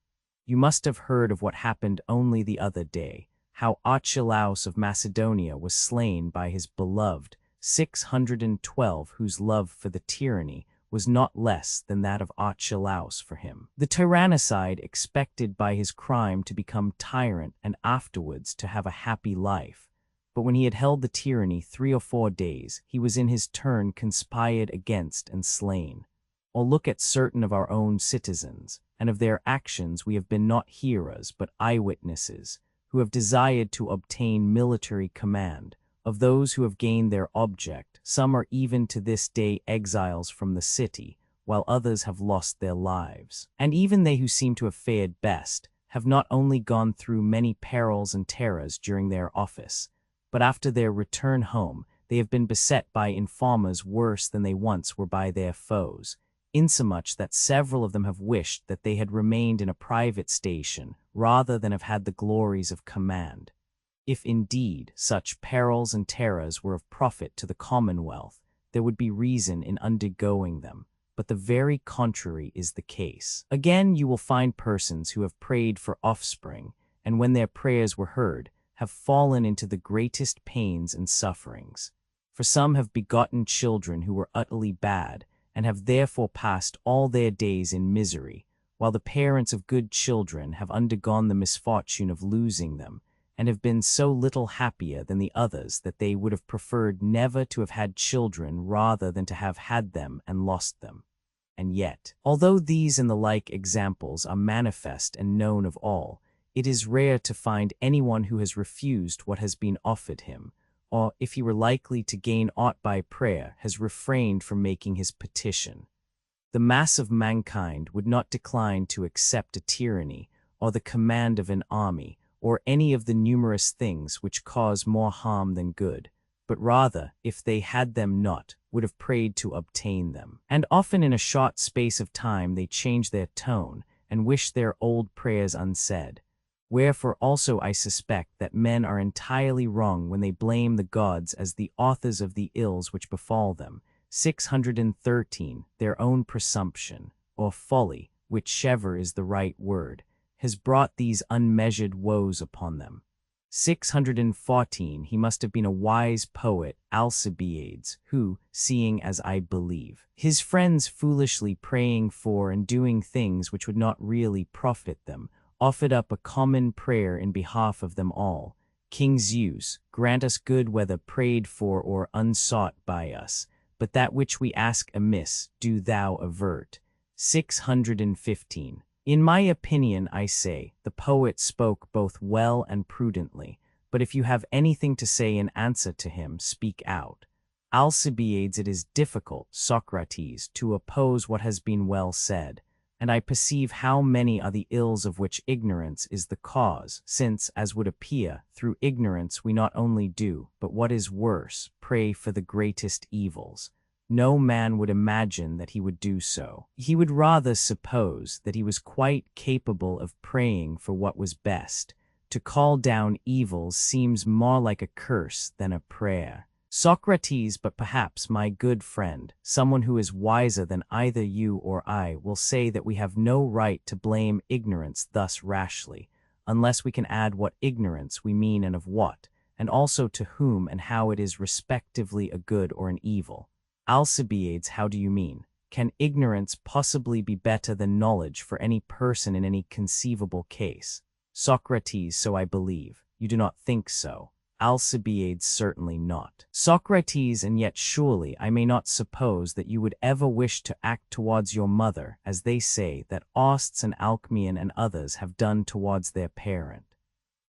You must have heard of what happened only the other day, how Archelaus of Macedonia was slain by his beloved 612, whose love for the tyranny was not less than that of Archelaus for him. The tyrannicide expected by his crime to become tyrant and afterwards to have a happy life. But when he had held the tyranny 3 or 4 days, he was in his turn conspired against and slain. Or look at certain of our own citizens, and of their actions we have been not hearers but eyewitnesses, who have desired to obtain military command. Of those who have gained their object, some are even to this day exiles from the city, while others have lost their lives. And even they who seem to have fared best have not only gone through many perils and terrors during their office, but after their return home they have been beset by informers worse than they once were by their foes, insomuch that several of them have wished that they had remained in a private station rather than have had the glories of command. If indeed such perils and terrors were of profit to the commonwealth, there would be reason in undergoing them, but the very contrary is the case. Again, you will find persons who have prayed for offspring, and when their prayers were heard, have fallen into the greatest pains and sufferings. For some have begotten children who were utterly bad, and have therefore passed all their days in misery, while the parents of good children have undergone the misfortune of losing them, and have been so little happier than the others that they would have preferred never to have had children rather than to have had them and lost them. And yet, although these and the like examples are manifest and known of all, it is rare to find anyone who has refused what has been offered him, or, if he were likely to gain aught by prayer, has refrained from making his petition. The mass of mankind would not decline to accept a tyranny, or the command of an army, or any of the numerous things which cause more harm than good, but rather, if they had them not, would have prayed to obtain them. And often in a short space of time they change their tone, and wish their old prayers unsaid. Wherefore also I suspect that men are entirely wrong when they blame the gods as the authors of the ills which befall them. 613, their own presumption, or folly, whichever is the right word, has brought these unmeasured woes upon them. 614, he must have been a wise poet, Alcibiades, who, seeing, as I believe, his friends foolishly praying for and doing things which would not really profit them, offered up a common prayer in behalf of them all. King Zeus, grant us good whether prayed for or unsought by us, but that which we ask amiss do thou avert. 615. In my opinion, I say, the poet spoke both well and prudently, but if you have anything to say in answer to him, speak out. Alcibiades, it is difficult, Socrates, to oppose what has been well said, and I perceive how many are the ills of which ignorance is the cause, since, as would appear, through ignorance we not only do, but what is worse, pray for the greatest evils. No man would imagine that he would do so. He would rather suppose that he was quite capable of praying for what was best. To call down evils seems more like a curse than a prayer. Socrates, but perhaps my good friend, someone who is wiser than either you or I, will say that we have no right to blame ignorance thus rashly, unless we can add what ignorance we mean and of what, and also to whom and how it is respectively a good or an evil. Alcibiades, how do you mean? Can ignorance possibly be better than knowledge for any person in any conceivable case? Socrates, so I believe. You do not think so. Alcibiades, certainly not. Socrates, and yet surely I may not suppose that you would ever wish to act towards your mother, as they say that Osts and Alcmaeon and others have done towards their parent.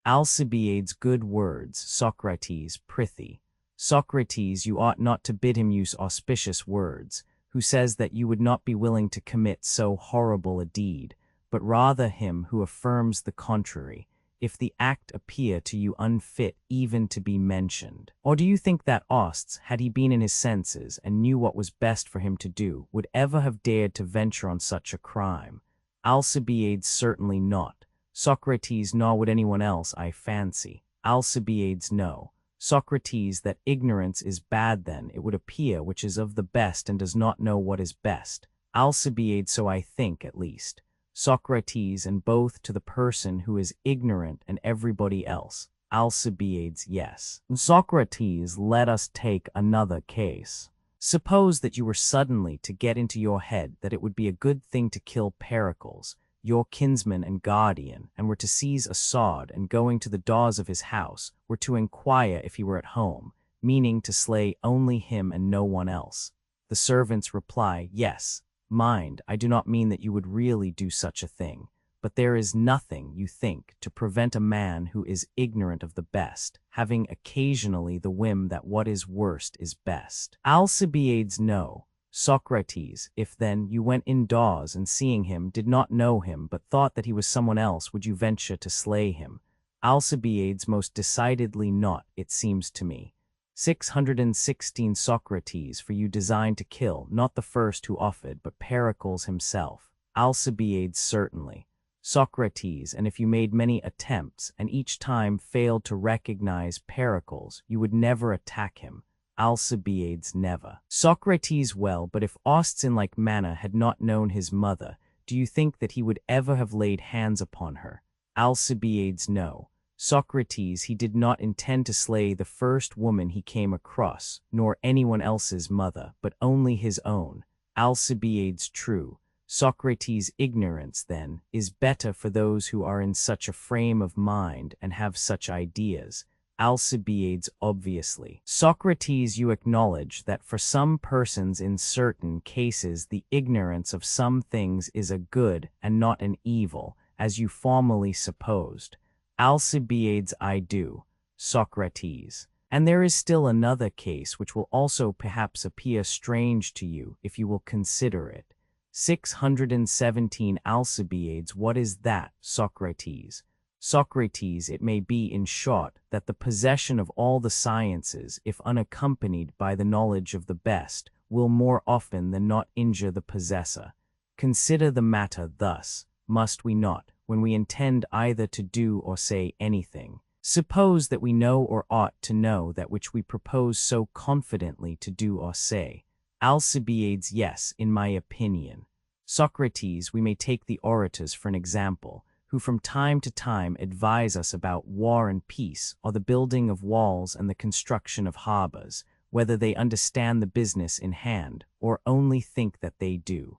Alcibiades, good words. Socrates, prithee. Socrates, you ought not to bid him use auspicious words, who says that you would not be willing to commit so horrible a deed, but rather him who affirms the contrary, if the act appear to you unfit even to be mentioned. Or do you think that Osts, had he been in his senses and knew what was best for him to do, would ever have dared to venture on such a crime? Alcibiades, certainly not. Socrates, nor would anyone else, I fancy. Alcibiades, no. Socrates, that ignorance is bad then, it would appear, which is of the best and does not know what is best. Alcibiades, so I think, at least. Socrates, and both to the person who is ignorant and everybody else. Alcibiades, yes. Socrates, let us take another case. Suppose that you were suddenly to get into your head that it would be a good thing to kill Pericles, your kinsman and guardian, and were to seize a sword, and going to the doors of his house, were to inquire if he were at home, meaning to slay only him and no one else. The servants reply, yes. Mind, I do not mean that you would really do such a thing, but there is nothing, you think, to prevent a man who is ignorant of the best, having occasionally the whim that what is worst is best. Alcibiades, no. Socrates, if then you went indoors and seeing him did not know him but thought that he was someone else, would you venture to slay him? Alcibiades, most decidedly not, it seems to me. 616 Socrates, for you designed to kill, not the first who offered, but Pericles himself. Alcibiades, certainly. Socrates, and if you made many attempts, and each time failed to recognize Pericles, you would never attack him. Alcibiades, never. Socrates, well, but if Osts in like manner had not known his mother, do you think that he would ever have laid hands upon her? Alcibiades, no. Socrates, he did not intend to slay the first woman he came across, nor anyone else's mother, but only his own. Alcibiades, true. Socrates, ignorance, then, is better for those who are in such a frame of mind and have such ideas. Alcibiades, obviously. Socrates, you acknowledge that for some persons in certain cases the ignorance of some things is a good and not an evil, as you formerly supposed. Alcibiades, I do. Socrates. And there is still another case which will also perhaps appear strange to you if you will consider it. 617 Alcibiades, what is that? Socrates. Socrates, it may be, in short, that the possession of all the sciences, if unaccompanied by the knowledge of the best, will more often than not injure the possessor. Consider the matter thus, must we not, when we intend either to do or say anything? Suppose that we know or ought to know that which we propose so confidently to do or say. Alcibiades, yes, in my opinion. Socrates, we may take the orators for an example, who from time to time advise us about war and peace, or the building of walls and the construction of harbors, whether they understand the business in hand, or only think that they do.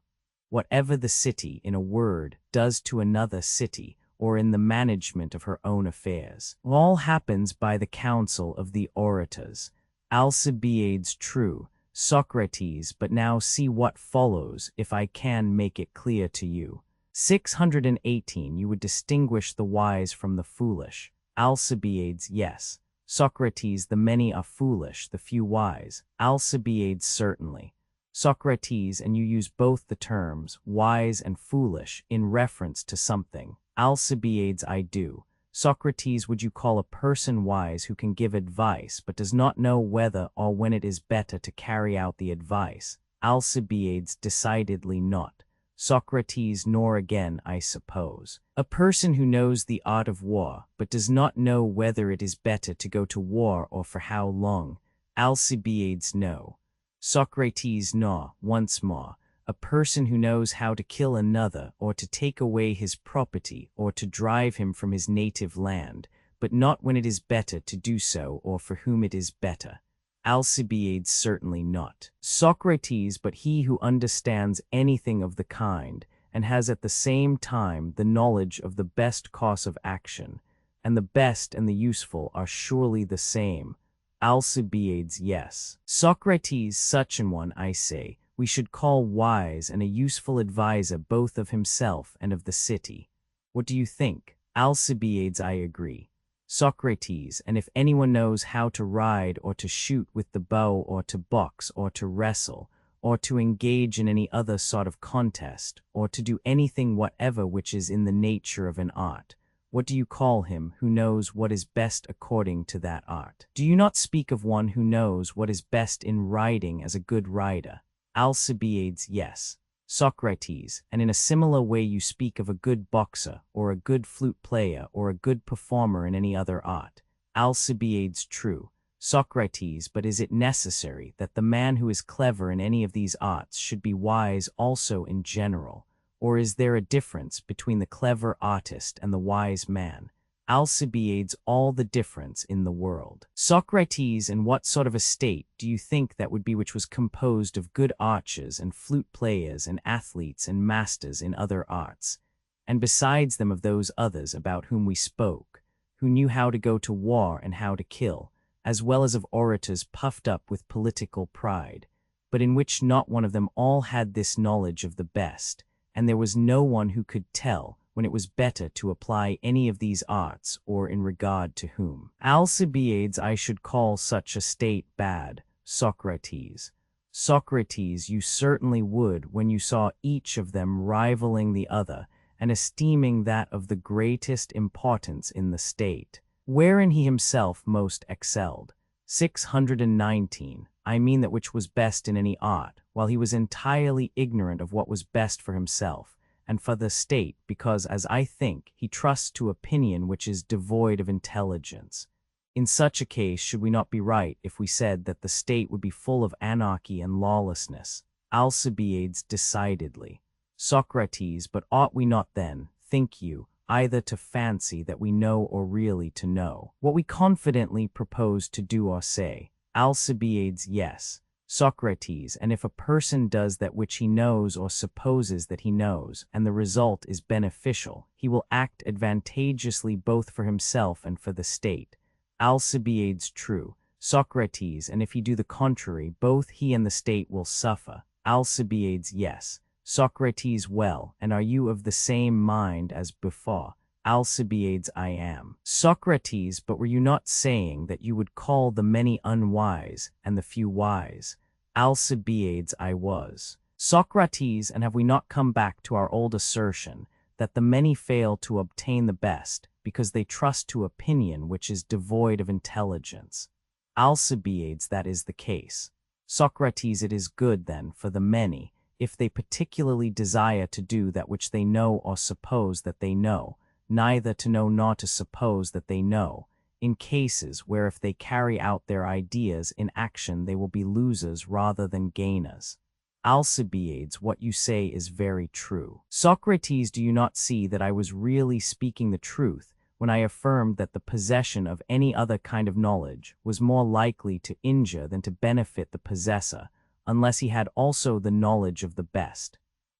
Whatever the city, in a word, does to another city, or in the management of her own affairs, all happens by the counsel of the orators. Alcibiades, true. Socrates, but now see what follows, if I can make it clear to you. 618 You would distinguish the wise from the foolish. Alcibiades, yes. Socrates, the many are foolish, the few wise. Alcibiades, certainly. Socrates, and you use both the terms, wise and foolish, in reference to something. Alcibiades, I do. Socrates, would you call a person wise who can give advice, but does not know whether or when it is better to carry out the advice? Alcibiades, decidedly not. Socrates, nor again, I suppose. A person who knows the art of war, but does not know whether it is better to go to war or for how long. Alcibiades, no. Socrates, nor, once more, a person who knows how to kill another, or to take away his property, or to drive him from his native land, but not when it is better to do so or for whom it is better. Alcibiades certainly not. Socrates, but he who understands anything of the kind, and has at the same time the knowledge of the best course of action, and the best and the useful are surely the same. Alcibiades, yes. Socrates, such an one, I say, we should call wise and a useful adviser both of himself and of the city. What do you think? Alcibiades, I agree. Socrates, and if anyone knows how to ride or to shoot with the bow or to box or to wrestle, or to engage in any other sort of contest, or to do anything whatever which is in the nature of an art, what do you call him who knows what is best according to that art? Do you not speak of one who knows what is best in riding as a good rider? Alcibiades, yes. Socrates, and in a similar way you speak of a good boxer, or a good flute player, or a good performer in any other art. Alcibiades, true. Socrates, but is it necessary that the man who is clever in any of these arts should be wise also in general? Or is there a difference between the clever artist and the wise man? Alcibiades, all the difference in the world. Socrates, and what sort of a state do you think that would be which was composed of good archers and flute players and athletes and masters in other arts, and besides them of those others about whom we spoke, who knew how to go to war and how to kill, as well as of orators puffed up with political pride, but in which not one of them all had this knowledge of the best, and there was no one who could tell when it was better to apply any of these arts, or in regard to whom. Alcibiades, I should call such a state bad. Socrates. Socrates, you certainly would when you saw each of them rivaling the other, and esteeming that of the greatest importance in the state, wherein he himself most excelled. 619. I mean that which was best in any art, while he was entirely ignorant of what was best for himself, and for the state, because, as I think, he trusts to opinion which is devoid of intelligence. In such a case should we not be right if we said that the state would be full of anarchy and lawlessness? Alcibiades, decidedly. Socrates, but ought we not then, think you, either to fancy that we know or really to know what we confidently propose to do or say? Alcibiades, yes. Socrates, and if a person does that which he knows or supposes that he knows, and the result is beneficial, he will act advantageously both for himself and for the state. Alcibiades, true. Socrates, and if he do the contrary, both he and the state will suffer. Alcibiades, yes. Socrates, well, and are you of the same mind as before? Alcibiades, I am. Socrates, but were you not saying that you would call the many unwise and the few wise? Alcibiades, I was. Socrates, and have we not come back to our old assertion that the many fail to obtain the best because they trust to opinion which is devoid of intelligence? Alcibiades, that is the case. Socrates, it is good then for the many, if they particularly desire to do that which they know or suppose that they know, neither to know nor to suppose that they know, in cases where if they carry out their ideas in action they will be losers rather than gainers. Alcibiades, what you say is very true. Socrates, do you not see that I was really speaking the truth when I affirmed that the possession of any other kind of knowledge was more likely to injure than to benefit the possessor, unless he had also the knowledge of the best?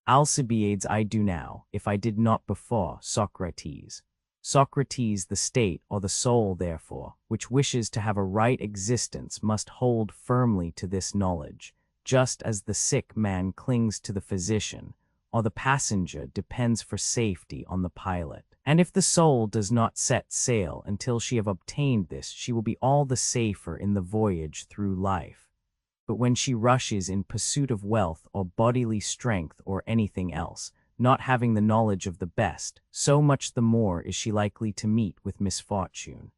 Alcibiades, I do now, if I did not before. Socrates. Socrates, the state, or the soul, therefore, which wishes to have a right existence must hold firmly to this knowledge, just as the sick man clings to the physician, or the passenger depends for safety on the pilot. And if the soul does not set sail until she have obtained this, she will be all the safer in the voyage through life. But when she rushes in pursuit of wealth or bodily strength or anything else, not having the knowledge of the best, so much the more is she likely to meet with misfortune.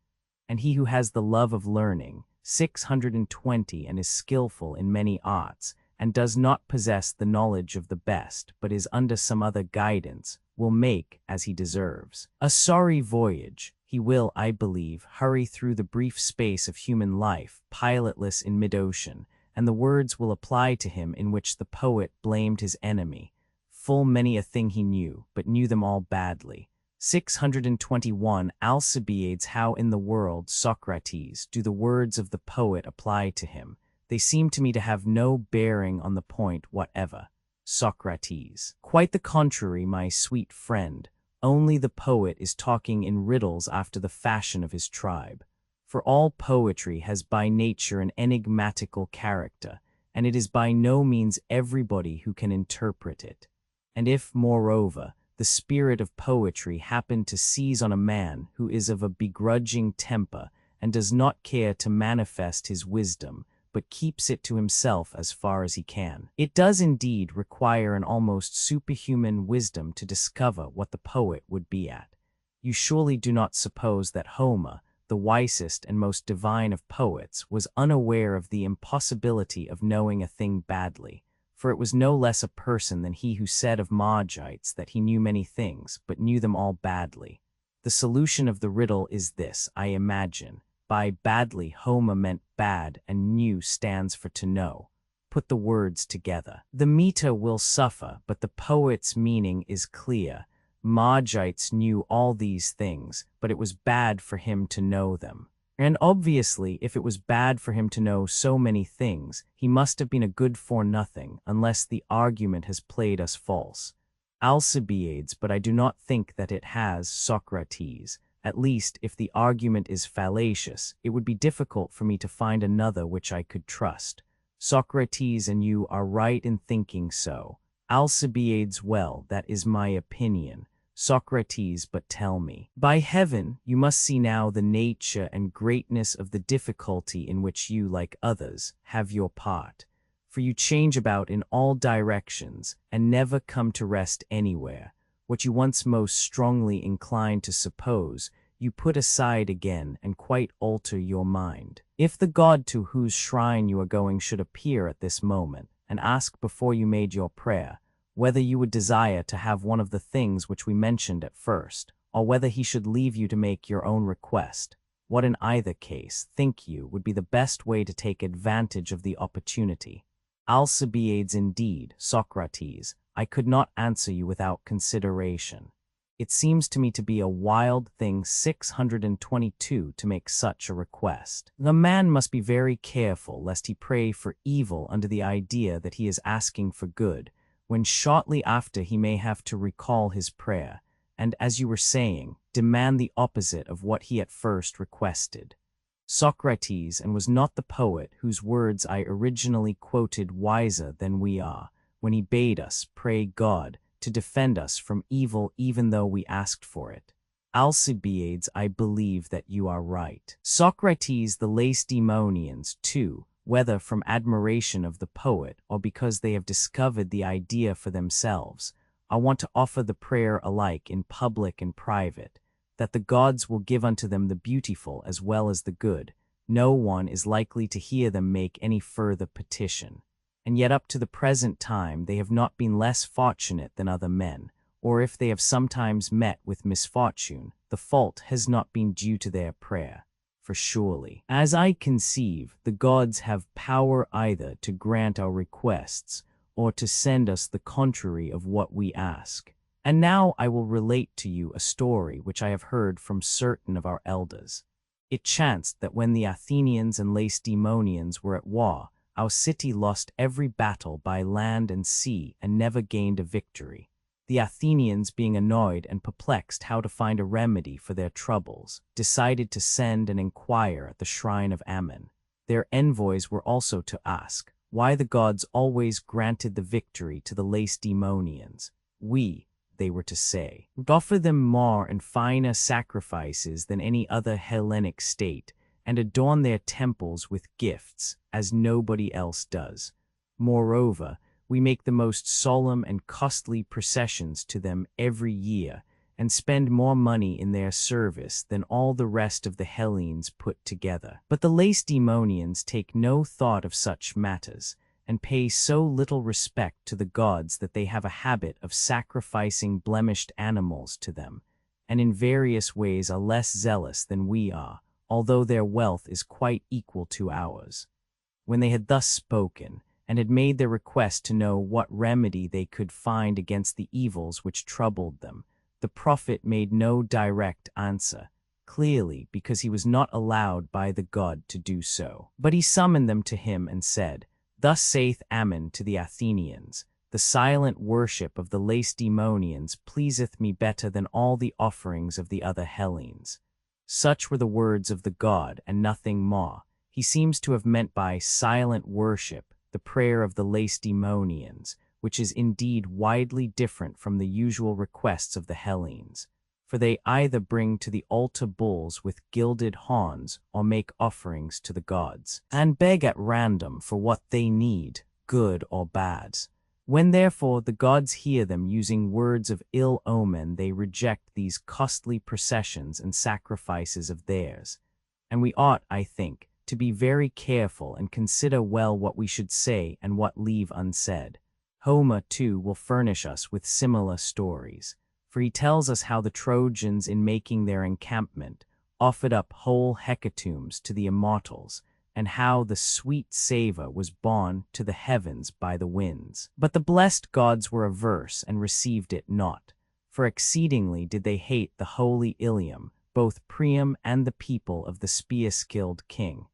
And he who has the love of learning, 620, and is skillful in many arts, and does not possess the knowledge of the best, but is under some other guidance, will make, as he deserves, a sorry voyage. He will, I believe, hurry through the brief space of human life, pilotless in mid-ocean, and the words will apply to him in which the poet blamed his enemy. Full many a thing he knew, but knew them all badly. 621 Alcibiades. How in the world, Socrates, do the words of the poet apply to him? They seem to me to have no bearing on the point whatever. Socrates. Quite the contrary, my sweet friend. Only the poet is talking in riddles after the fashion of his tribe. For all poetry has by nature an enigmatical character, and it is by no means everybody who can interpret it. And if, moreover, the spirit of poetry happen to seize on a man who is of a begrudging temper and does not care to manifest his wisdom, but keeps it to himself as far as he can, it does indeed require an almost superhuman wisdom to discover what the poet would be at. You surely do not suppose that Homer, the wisest and most divine of poets, was unaware of the impossibility of knowing a thing badly, for it was no less a person than he who said of Margites that he knew many things, but knew them all badly. The solution of the riddle is this, I imagine. By badly, Homer meant bad, and knew stands for to know. Put the words together. The meter will suffer, but the poet's meaning is clear. Margites knew all these things, but it was bad for him to know them. And obviously, if it was bad for him to know so many things, he must have been a good-for-nothing, unless the argument has played us false. Alcibiades, but I do not think that it has, Socrates. At least, if the argument is fallacious, it would be difficult for me to find another which I could trust. Socrates and you are right in thinking so. Alcibiades, well, that is my opinion. Socrates, but tell me. By heaven, you must see now the nature and greatness of the difficulty in which you, like others, have your part. For you change about in all directions, and never come to rest anywhere. What you once most strongly inclined to suppose, you put aside again and quite alter your mind. If the God to whose shrine you are going should appear at this moment, and ask before you made your prayer, whether you would desire to have one of the things which we mentioned at first, or whether he should leave you to make your own request, what in either case, think you, would be the best way to take advantage of the opportunity? Alcibiades, indeed, Socrates, I could not answer you without consideration. It seems to me to be a wild thing 622 to make such a request. The man must be very careful lest he pray for evil under the idea that he is asking for good, when shortly after he may have to recall his prayer, and, as you were saying, demand the opposite of what he at first requested. Socrates, and was not the poet whose words I originally quoted wiser than we are, when he bade us pray God to defend us from evil even though we asked for it? Alcibiades, I believe that you are right. Socrates, the Lacedaemonians, too, whether from admiration of the poet or because they have discovered the idea for themselves, I want to offer the prayer alike in public and private, that the gods will give unto them the beautiful as well as the good. No one is likely to hear them make any further petition. And yet up to the present time they have not been less fortunate than other men, or if they have sometimes met with misfortune, the fault has not been due to their prayer. For surely, as I conceive, the gods have power either to grant our requests, or to send us the contrary of what we ask. And now I will relate to you a story which I have heard from certain of our elders. It chanced that when the Athenians and Lacedaemonians were at war, our city lost every battle by land and sea and never gained a victory. The Athenians, being annoyed and perplexed how to find a remedy for their troubles, decided to send and inquire at the shrine of Ammon. Their envoys were also to ask why the gods always granted the victory to the Lacedaemonians. We, they were to say, would offer them more and finer sacrifices than any other Hellenic state, and adorn their temples with gifts, as nobody else does. Moreover, we make the most solemn and costly processions to them every year, and spend more money in their service than all the rest of the Hellenes put together. But the Lacedaemonians take no thought of such matters, and pay so little respect to the gods that they have a habit of sacrificing blemished animals to them, and in various ways are less zealous than we are, although their wealth is quite equal to ours. When they had thus spoken, and had made their request to know what remedy they could find against the evils which troubled them, The prophet made no direct answer, clearly because he was not allowed by the god to do so. But he summoned them to him and said, "Thus saith Ammon to the Athenians, the silent worship of the Lacedaemonians pleaseth me better than all the offerings of the other Hellenes." Such were the words of the god, and nothing more. He seems to have meant by silent worship the prayer of the Lacedaemonians, which is indeed widely different from the usual requests of the Hellenes, for they either bring to the altar bulls with gilded horns or make offerings to the gods, and beg at random for what they need, good or bad. When therefore the gods hear them using words of ill omen, they reject these costly processions and sacrifices of theirs. And we ought, I think, to be very careful and consider well what we should say and what leave unsaid. Homer, too, will furnish us with similar stories, for he tells us how the Trojans, in making their encampment, offered up whole hecatombs to the immortals, and how the sweet savor was borne to the heavens by the winds. But the blessed gods were averse and received it not, for exceedingly did they hate the holy Ilium, both Priam and the people of the spear-skilled king,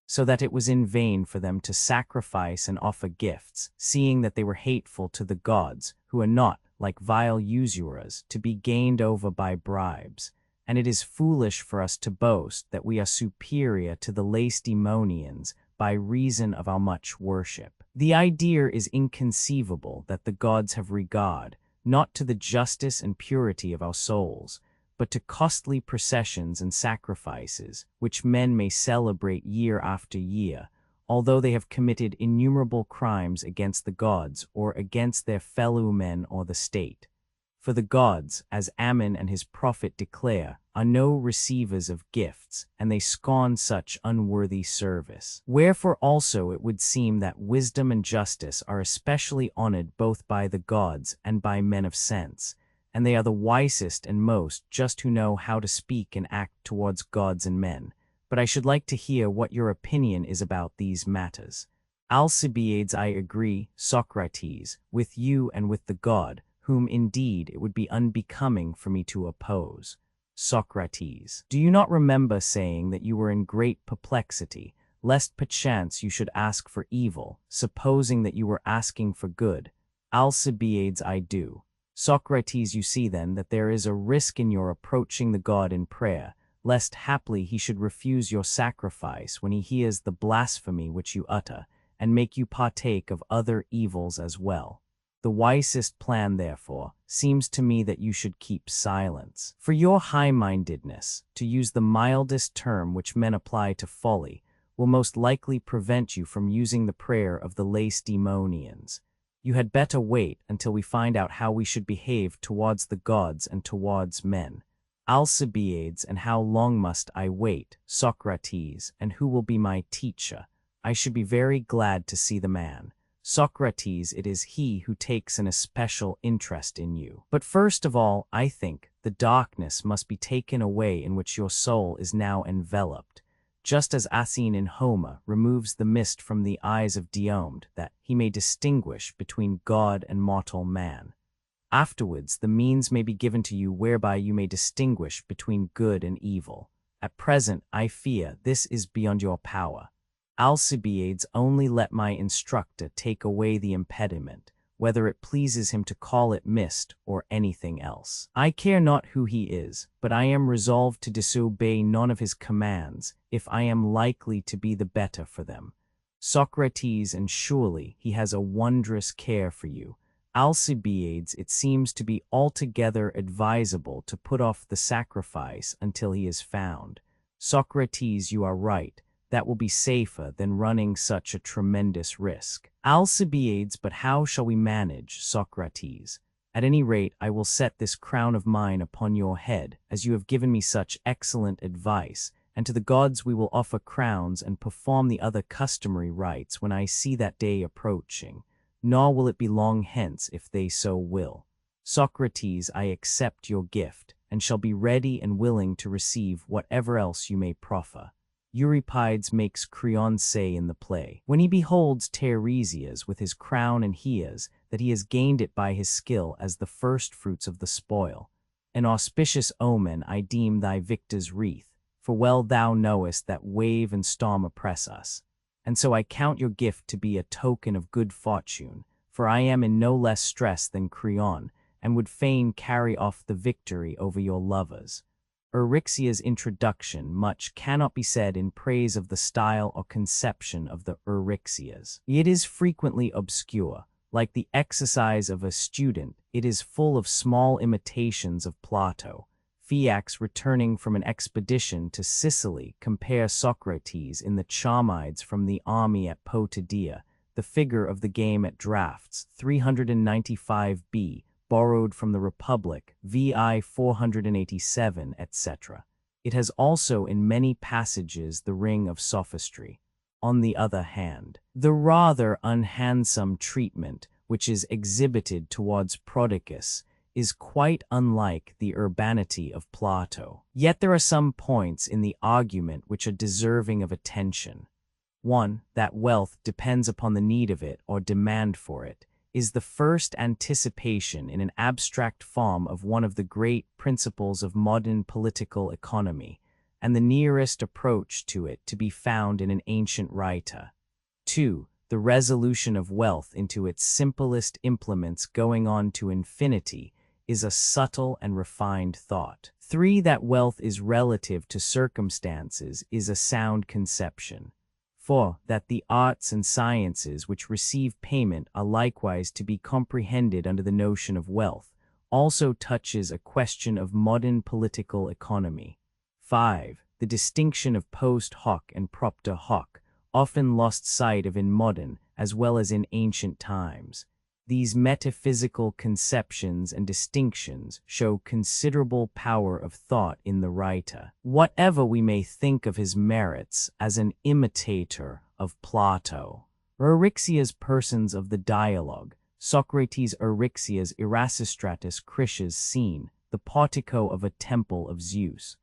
so that it was in vain for them to sacrifice and offer gifts, seeing that they were hateful to the gods, who are not, like vile usurers, to be gained over by bribes. And it is foolish for us to boast that we are superior to the Lacedaemonians by reason of our much worship. The idea is inconceivable that the gods have regard, not to the justice and purity of our souls, but to costly processions and sacrifices, which men may celebrate year after year, although they have committed innumerable crimes against the gods or against their fellow men or the state. For the gods, as Ammon and his prophet declare, are no receivers of gifts, and they scorn such unworthy service. Wherefore also it would seem that wisdom and justice are especially honored both by the gods and by men of sense, and they are the wisest and most just who know how to speak and act towards gods and men. But I should like to hear what your opinion is about these matters. Alcibiades, I agree, Socrates, with you and with the god, whom indeed it would be unbecoming for me to oppose. Socrates, do you not remember saying that you were in great perplexity, lest perchance you should ask for evil, supposing that you were asking for good? Alcibiades, I do. Socrates, you see then that there is a risk in your approaching the god in prayer, lest haply he should refuse your sacrifice when he hears the blasphemy which you utter, and make you partake of other evils as well. The wisest plan, therefore, seems to me that you should keep silence. For your high-mindedness, to use the mildest term which men apply to folly, will most likely prevent you from using the prayer of the Lacedaemonians. You had better wait until we find out how we should behave towards the gods and towards men. Alcibiades, and how long must I wait? Socrates, and who will be my teacher? I should be very glad to see the man. Socrates, it is he who takes an especial interest in you. But first of all, I think, the darkness must be taken away in which your soul is now enveloped, just as Athene in Homer removes the mist from the eyes of Diomed, that he may distinguish between God and mortal man. Afterwards, the means may be given to you whereby you may distinguish between good and evil. At present, I fear, this is beyond your power. Alcibiades, only let my instructor take away the impediment, whether it pleases him to call it mist or anything else. I care not who he is, but I am resolved to disobey none of his commands, if I am likely to be the better for them. Socrates, and surely he has a wondrous care for you. Alcibiades, it seems to be altogether advisable to put off the sacrifice until he is found. Socrates, you are right. That will be safer than running such a tremendous risk. Alcibiades, but how shall we manage, Socrates? At any rate, I will set this crown of mine upon your head, as you have given me such excellent advice, and to the gods we will offer crowns and perform the other customary rites when I see that day approaching, nor will it be long hence if they so will. Socrates, I accept your gift, and shall be ready and willing to receive whatever else you may proffer. Euripides makes Creon say in the play, when he beholds Teiresias with his crown and hears that he has gained it by his skill as the first fruits of the spoil, An auspicious omen I deem thy victor's wreath, for well thou knowest that wave and storm oppress us. And so I count your gift to be a token of good fortune, for I am in no less stress than Creon, and would fain carry off the victory over your lovers. Eurixia's introduction. Much cannot be said in praise of the style or conception of the Eurixias. It is frequently obscure. Like the exercise of a student, it is full of small imitations of Plato. Phaeax, returning from an expedition to Sicily, compare Socrates in the Charmides from the army at Potidaea, the figure of the game at drafts, 395b, borrowed from the Republic, vi 487, etc. It has also in many passages the ring of sophistry. On the other hand, the rather unhandsome treatment which is exhibited towards Prodicus is quite unlike the urbanity of Plato. Yet there are some points in the argument which are deserving of attention. One, that wealth depends upon the need of it or demand for it, is the first anticipation in an abstract form of one of the great principles of modern political economy, and the nearest approach to it to be found in an ancient writer. 2. The resolution of wealth into its simplest implements going on to infinity is a subtle and refined thought. 3. That wealth is relative to circumstances is a sound conception. 4. That the arts and sciences which receive payment are likewise to be comprehended under the notion of wealth, also touches a question of modern political economy. 5. The distinction of post hoc and propter hoc, often lost sight of in modern as well as in ancient times. These metaphysical conceptions and distinctions show considerable power of thought in the writer. Whatever we may think of his merits as an imitator of Plato, Eurixia's persons of the dialogue, Socrates Eurixia's Erasistratus Critias scene, the portico of a temple of Zeus.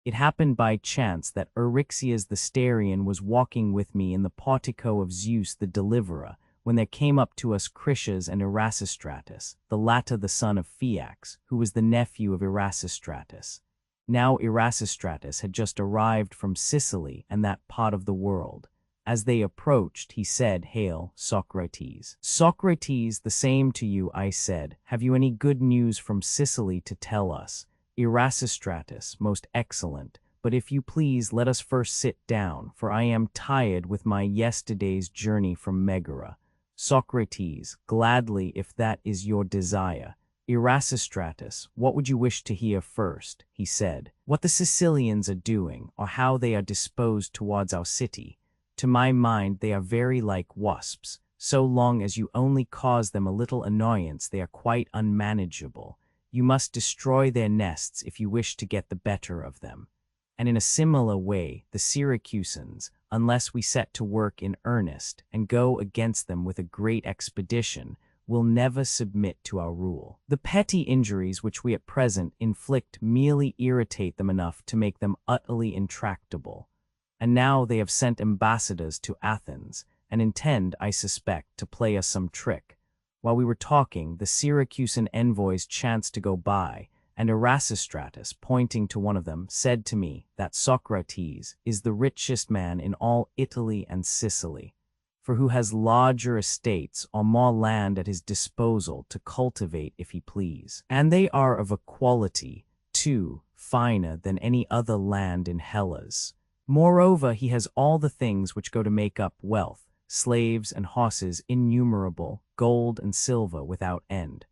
It happened by chance that Eurixias the Styrian was walking with me in the portico of Zeus the Deliverer, when there came up to us Critias and Erasistratus, the latter the son of Phaeax, who was the nephew of Erasistratus. Now Erasistratus had just arrived from Sicily and that part of the world. As they approached, he said, "Hail, Socrates." "Socrates, the same to you," I said. "Have you any good news from Sicily to tell us?" "Erasistratus, most excellent, but if you please let us first sit down, for I am tired with my yesterday's journey from Megara." Socrates, "Gladly, if that is your desire." "Erasistratus, what would you wish to hear first?" he said. "What the Sicilians are doing, or how they are disposed towards our city. To my mind they are very like wasps. So long as you only cause them a little annoyance they are quite unmanageable. You must destroy their nests if you wish to get the better of them. And in a similar way, the Syracusans, unless we set to work in earnest and go against them with a great expedition, will never submit to our rule. The petty injuries which we at present inflict merely irritate them enough to make them utterly intractable. And now they have sent ambassadors to Athens, and intend, I suspect, to play us some trick. While we were talking, the Syracusan envoys chanced to go by, and Erasistratus, pointing to one of them, said to me that Socrates is the richest man in all Italy and Sicily, for who has larger estates or more land at his disposal to cultivate if he please. And they are of a quality, too, finer than any other land in Hellas. Moreover, he has all the things which go to make up wealth, slaves and horses innumerable, gold and silver without end.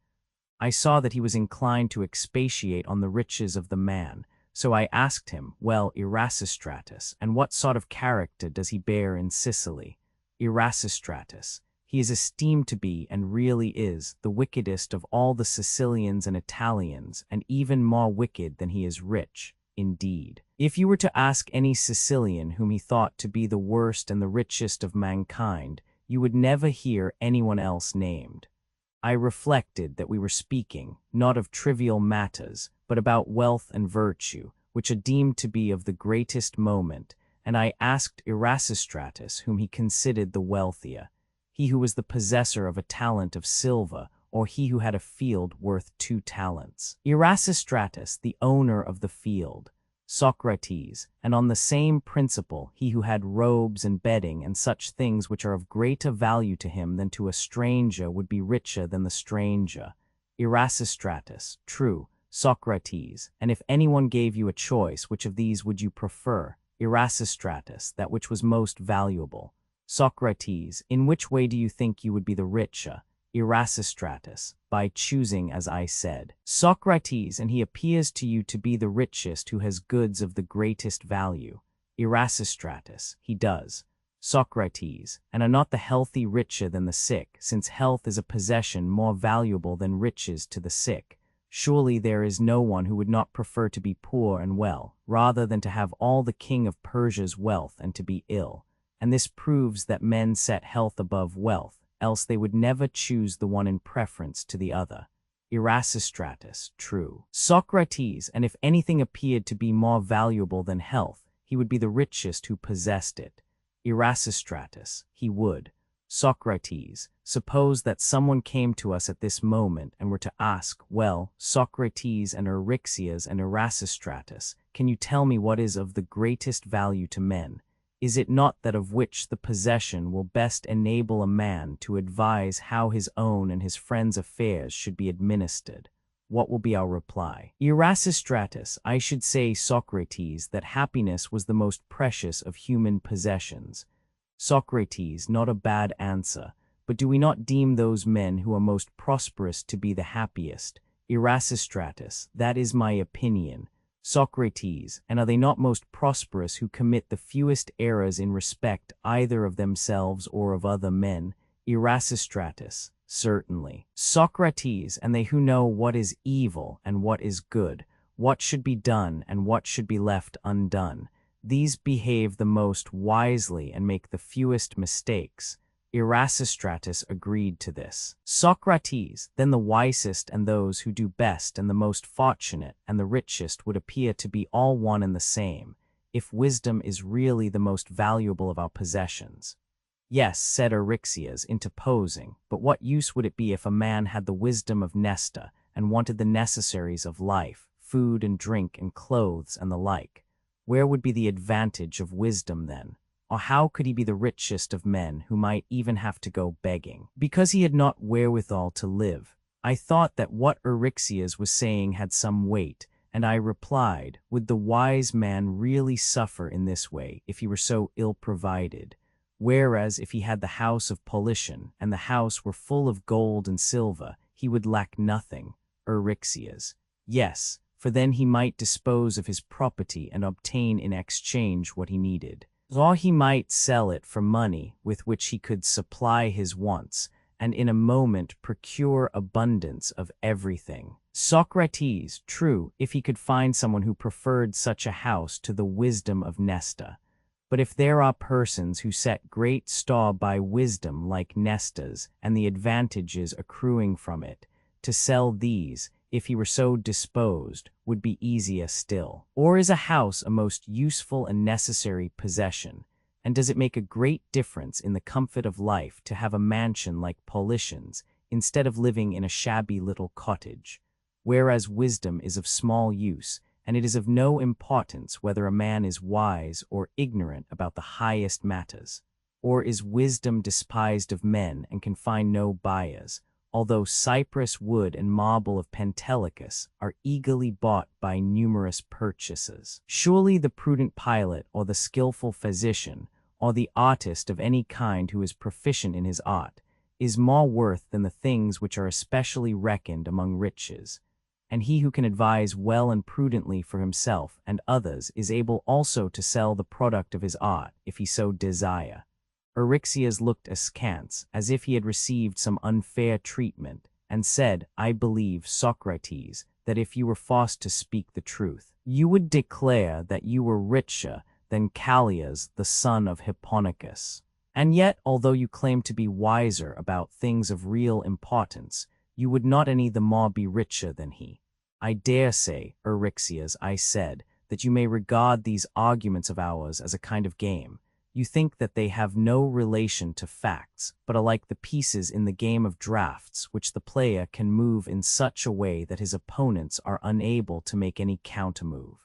I saw that he was inclined to expatiate on the riches of the man, so I asked him, "Well, Erasistratus, and what sort of character does he bear in Sicily?" "Erasistratus, he is esteemed to be, and really is, the wickedest of all the Sicilians and Italians, and even more wicked than he is rich. Indeed, if you were to ask any Sicilian whom he thought to be the worst and the richest of mankind, you would never hear anyone else named." I reflected that we were speaking, not of trivial matters, but about wealth and virtue, which are deemed to be of the greatest moment, and I asked Erasistratus whom he considered the wealthier, he who was the possessor of a talent of silver, or he who had a field worth 2 talents. Erasistratus, the owner of the field. Socrates, and on the same principle, he who had robes and bedding and such things which are of greater value to him than to a stranger would be richer than the stranger. Erasistratus, true. Socrates, and if anyone gave you a choice, which of these would you prefer? Erasistratus, that which was most valuable. Socrates, in which way do you think you would be the richer? Erasistratus, by choosing as I said. Socrates, and he appears to you to be the richest who has goods of the greatest value. Erasistratus, he does. Socrates, and are not the healthy richer than the sick, since health is a possession more valuable than riches to the sick? Surely there is no one who would not prefer to be poor and well, rather than to have all the king of Persia's wealth and to be ill. And this proves that men set health above wealth, else they would never choose the one in preference to the other. Erasistratus, true. Socrates, and if anything appeared to be more valuable than health, he would be the richest who possessed it. Erasistratus, he would. Socrates, suppose that someone came to us at this moment and were to ask, well, Socrates and Eryxias and Erasistratus, can you tell me what is of the greatest value to men? Is it not that of which the possession will best enable a man to advise how his own and his friends' affairs should be administered? What will be our reply? Erasistratus, I should say, Socrates, that happiness was the most precious of human possessions. Socrates, not a bad answer, but do we not deem those men who are most prosperous to be the happiest? Erasistratus, that is my opinion. Socrates, and are they not most prosperous who commit the fewest errors in respect either of themselves or of other men? Erasistratus, certainly. Socrates, and they who know what is evil and what is good, what should be done and what should be left undone. These behave the most wisely and make the fewest mistakes. Erasistratus agreed to this. Socrates, then the wisest and those who do best and the most fortunate and the richest would appear to be all one and the same, if wisdom is really the most valuable of our possessions. Yes, said Eryxias, interposing, but what use would it be if a man had the wisdom of Nesta and wanted the necessaries of life, food and drink and clothes and the like? Where would be the advantage of wisdom then? Or how could he be the richest of men who might even have to go begging? Because he had not wherewithal to live. I thought that what Eryxias was saying had some weight, and I replied, would the wise man really suffer in this way if he were so ill-provided? Whereas if he had the house of Politian, and the house were full of gold and silver, he would lack nothing. Eryxias. Yes, for then he might dispose of his property and obtain in exchange what he needed. Or he might sell it for money with which he could supply his wants, and in a moment procure abundance of everything. Socrates, true, if he could find someone who preferred such a house to the wisdom of Nesta. But if there are persons who set great store by wisdom like Nesta's and the advantages accruing from it, to sell these, if he were so disposed, would be easier still. Or is a house a most useful and necessary possession? And does it make a great difference in the comfort of life to have a mansion like Politian's, instead of living in a shabby little cottage? Whereas wisdom is of small use, and it is of no importance whether a man is wise or ignorant about the highest matters. Or is wisdom despised of men and can find no buyers, although cypress wood and marble of Pentelicus are eagerly bought by numerous purchasers? Surely the prudent pilot or the skillful physician, or the artist of any kind who is proficient in his art, is more worth than the things which are especially reckoned among riches. And he who can advise well and prudently for himself and others is able also to sell the product of his art, if he so desire. Eryxias looked askance, as if he had received some unfair treatment, and said, I believe, Socrates, that if you were forced to speak the truth, you would declare that you were richer than Callias, the son of Hipponicus. And yet, although you claim to be wiser about things of real importance, you would not any the more be richer than he. I dare say, Eryxias, I said, that you may regard these arguments of ours as a kind of game. You think that they have no relation to facts, but are like the pieces in the game of drafts which the player can move in such a way that his opponents are unable to make any countermove.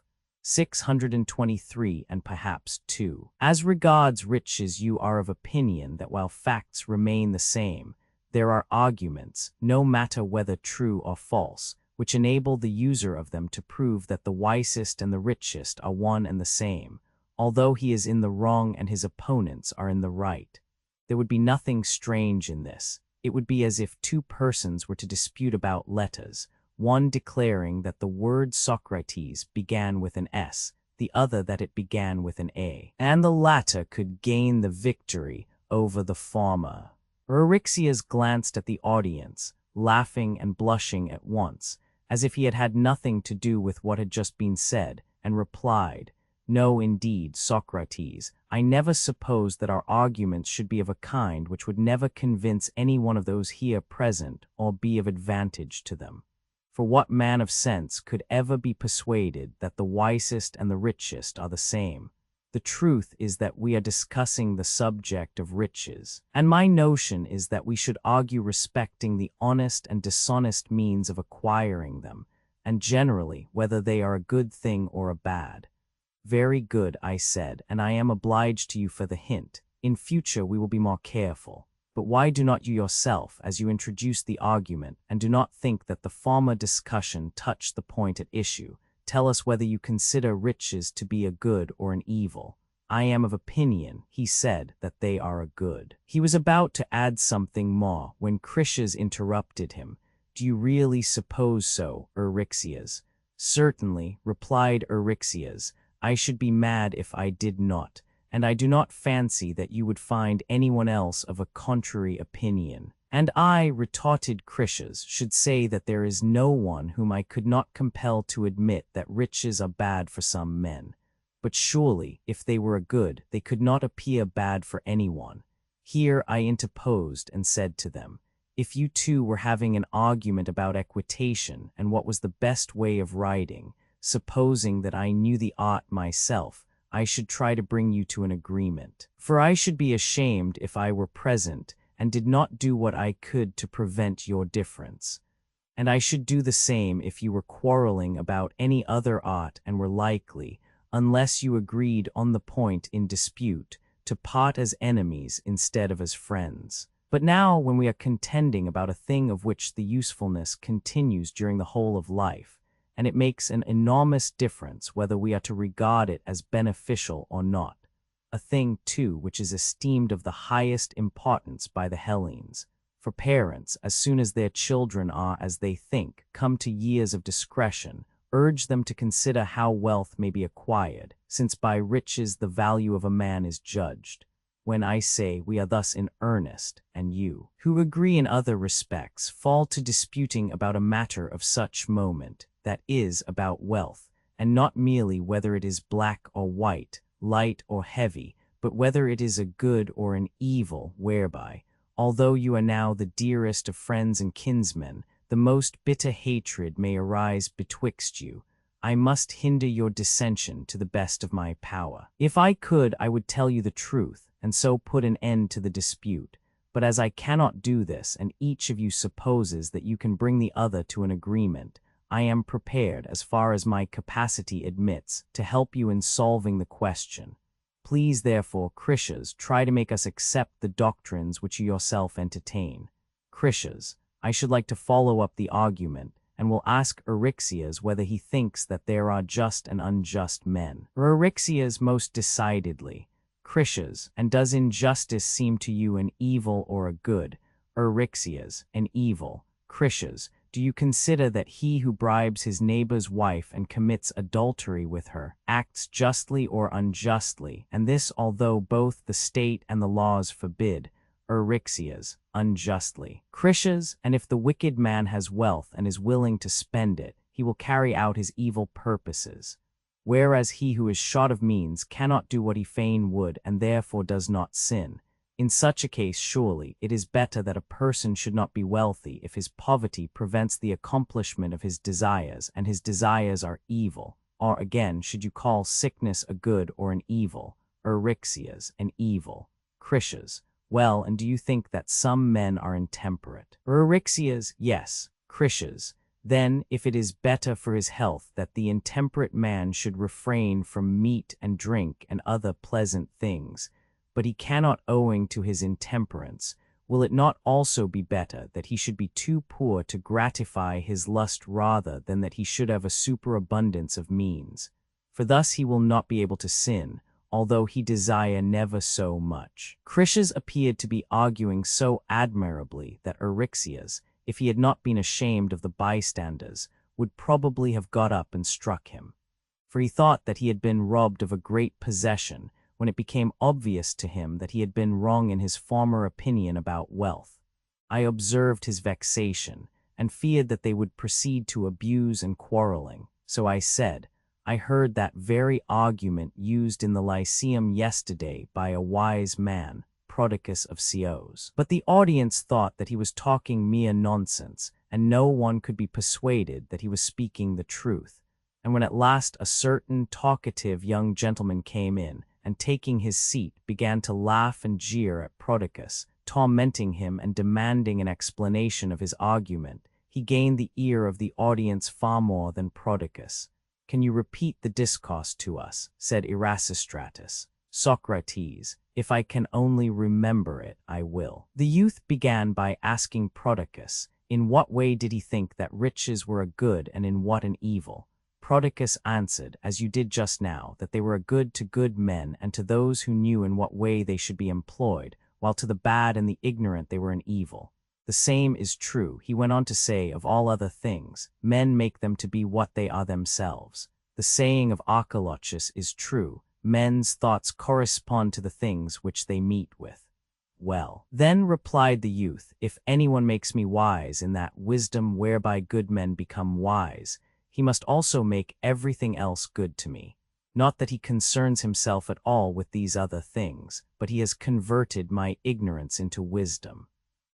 623 and perhaps 2. As regards riches, you are of opinion that while facts remain the same, there are arguments, no matter whether true or false, which enable the user of them to prove that the wisest and the richest are one and the same, although he is in the wrong and his opponents are in the right. There would be nothing strange in this. It would be as if two persons were to dispute about letters, one declaring that the word Socrates began with an S, the other that it began with an A, and the latter could gain the victory over the former. Eryxias glanced at the audience, laughing and blushing at once, as if he had had nothing to do with what had just been said, and replied, "No, indeed, Socrates, I never supposed that our arguments should be of a kind which would never convince any one of those here present or be of advantage to them. For what man of sense could ever be persuaded that the wisest and the richest are the same? The truth is that we are discussing the subject of riches, and my notion is that we should argue respecting the honest and dishonest means of acquiring them, and generally whether they are a good thing or a bad." "Very good," I said, "and I am obliged to you for the hint. In future we will be more careful. But why do not you yourself, as you introduce the argument, and do not think that the former discussion touched the point at issue, tell us whether you consider riches to be a good or an evil?" "I am of opinion," he said, "that they are a good." He was about to add something more when Critias interrupted him. "Do you really suppose so, Eryxias?" "Certainly," replied Eryxias. "I should be mad if I did not, and I do not fancy that you would find anyone else of a contrary opinion." "And I," retorted Critias, "should say that there is no one whom I could not compel to admit that riches are bad for some men. But surely, if they were good, they could not appear bad for anyone." Here I interposed and said to them, "If you two were having an argument about equitation and what was the best way of riding, supposing that I knew the art myself, I should try to bring you to an agreement. For I should be ashamed if I were present and did not do what I could to prevent your difference. And I should do the same if you were quarreling about any other art and were likely, unless you agreed on the point in dispute, to part as enemies instead of as friends. But now, when we are contending about a thing of which the usefulness continues during the whole of life, and it makes an enormous difference whether we are to regard it as beneficial or not, a thing, too, which is esteemed of the highest importance by the Hellenes. For parents, as soon as their children are, as they think, come to years of discretion, urge them to consider how wealth may be acquired, since by riches the value of a man is judged. When I say we are thus in earnest, and you, who agree in other respects, fall to disputing about a matter of such moment, that is, about wealth, and not merely whether it is black or white, light or heavy, but whether it is a good or an evil, whereby, although you are now the dearest of friends and kinsmen, the most bitter hatred may arise betwixt you, I must hinder your dissension to the best of my power. If I could, I would tell you the truth, and so put an end to the dispute. But as I cannot do this, and each of you supposes that you can bring the other to an agreement, I am prepared, as far as my capacity admits, to help you in solving the question. Please, therefore, Critias, try to make us accept the doctrines which you yourself entertain. Critias, I should like to follow up the argument, and will ask Eryxias whether he thinks that there are just and unjust men. Eryxias, most decidedly. Critias, and does injustice seem to you an evil or a good? Eryxias, an evil. Critias, do you consider that he who bribes his neighbor's wife and commits adultery with her acts justly or unjustly, and this although both the state and the laws forbid? Eryxias, unjustly. Critias, and if the wicked man has wealth and is willing to spend it, he will carry out his evil purposes. Whereas he who is short of means cannot do what he fain would and therefore does not sin. In such a case, surely, it is better that a person should not be wealthy if his poverty prevents the accomplishment of his desires, and his desires are evil. Or again, should you call sickness a good or an evil? Eryxias, and evil. Critias, well, and do you think that some men are intemperate? Eryxias, yes. Critias, then, if it is better for his health that the intemperate man should refrain from meat and drink and other pleasant things, but he cannot owing to his intemperance, will it not also be better that he should be too poor to gratify his lust rather than that he should have a superabundance of means? For thus he will not be able to sin, although he desire never so much. Critias appeared to be arguing so admirably that Eryxias, if he had not been ashamed of the bystanders, would probably have got up and struck him. For he thought that he had been robbed of a great possession, when it became obvious to him that he had been wrong in his former opinion about wealth. I observed his vexation, and feared that they would proceed to abuse and quarreling. So I said, I heard that very argument used in the Lyceum yesterday by a wise man, Prodicus of Ceos. But the audience thought that he was talking mere nonsense, and no one could be persuaded that he was speaking the truth. And when at last a certain talkative young gentleman came in, and taking his seat began to laugh and jeer at Prodicus, tormenting him and demanding an explanation of his argument, he gained the ear of the audience far more than Prodicus. Can you repeat the discourse to us? Said Erasistratus. Socrates, if I can only remember it, I will. The youth began by asking Prodicus, in what way did he think that riches were a good and in what an evil? Prodicus answered, as you did just now, that they were a good to good men and to those who knew in what way they should be employed, while to the bad and the ignorant they were an evil. The same is true, he went on to say, of all other things. Men make them to be what they are themselves. The saying of Archilochus is true. Men's thoughts correspond to the things which they meet with. Well, then replied the youth, if anyone makes me wise in that wisdom whereby good men become wise, he must also make everything else good to me. Not that he concerns himself at all with these other things, but he has converted my ignorance into wisdom.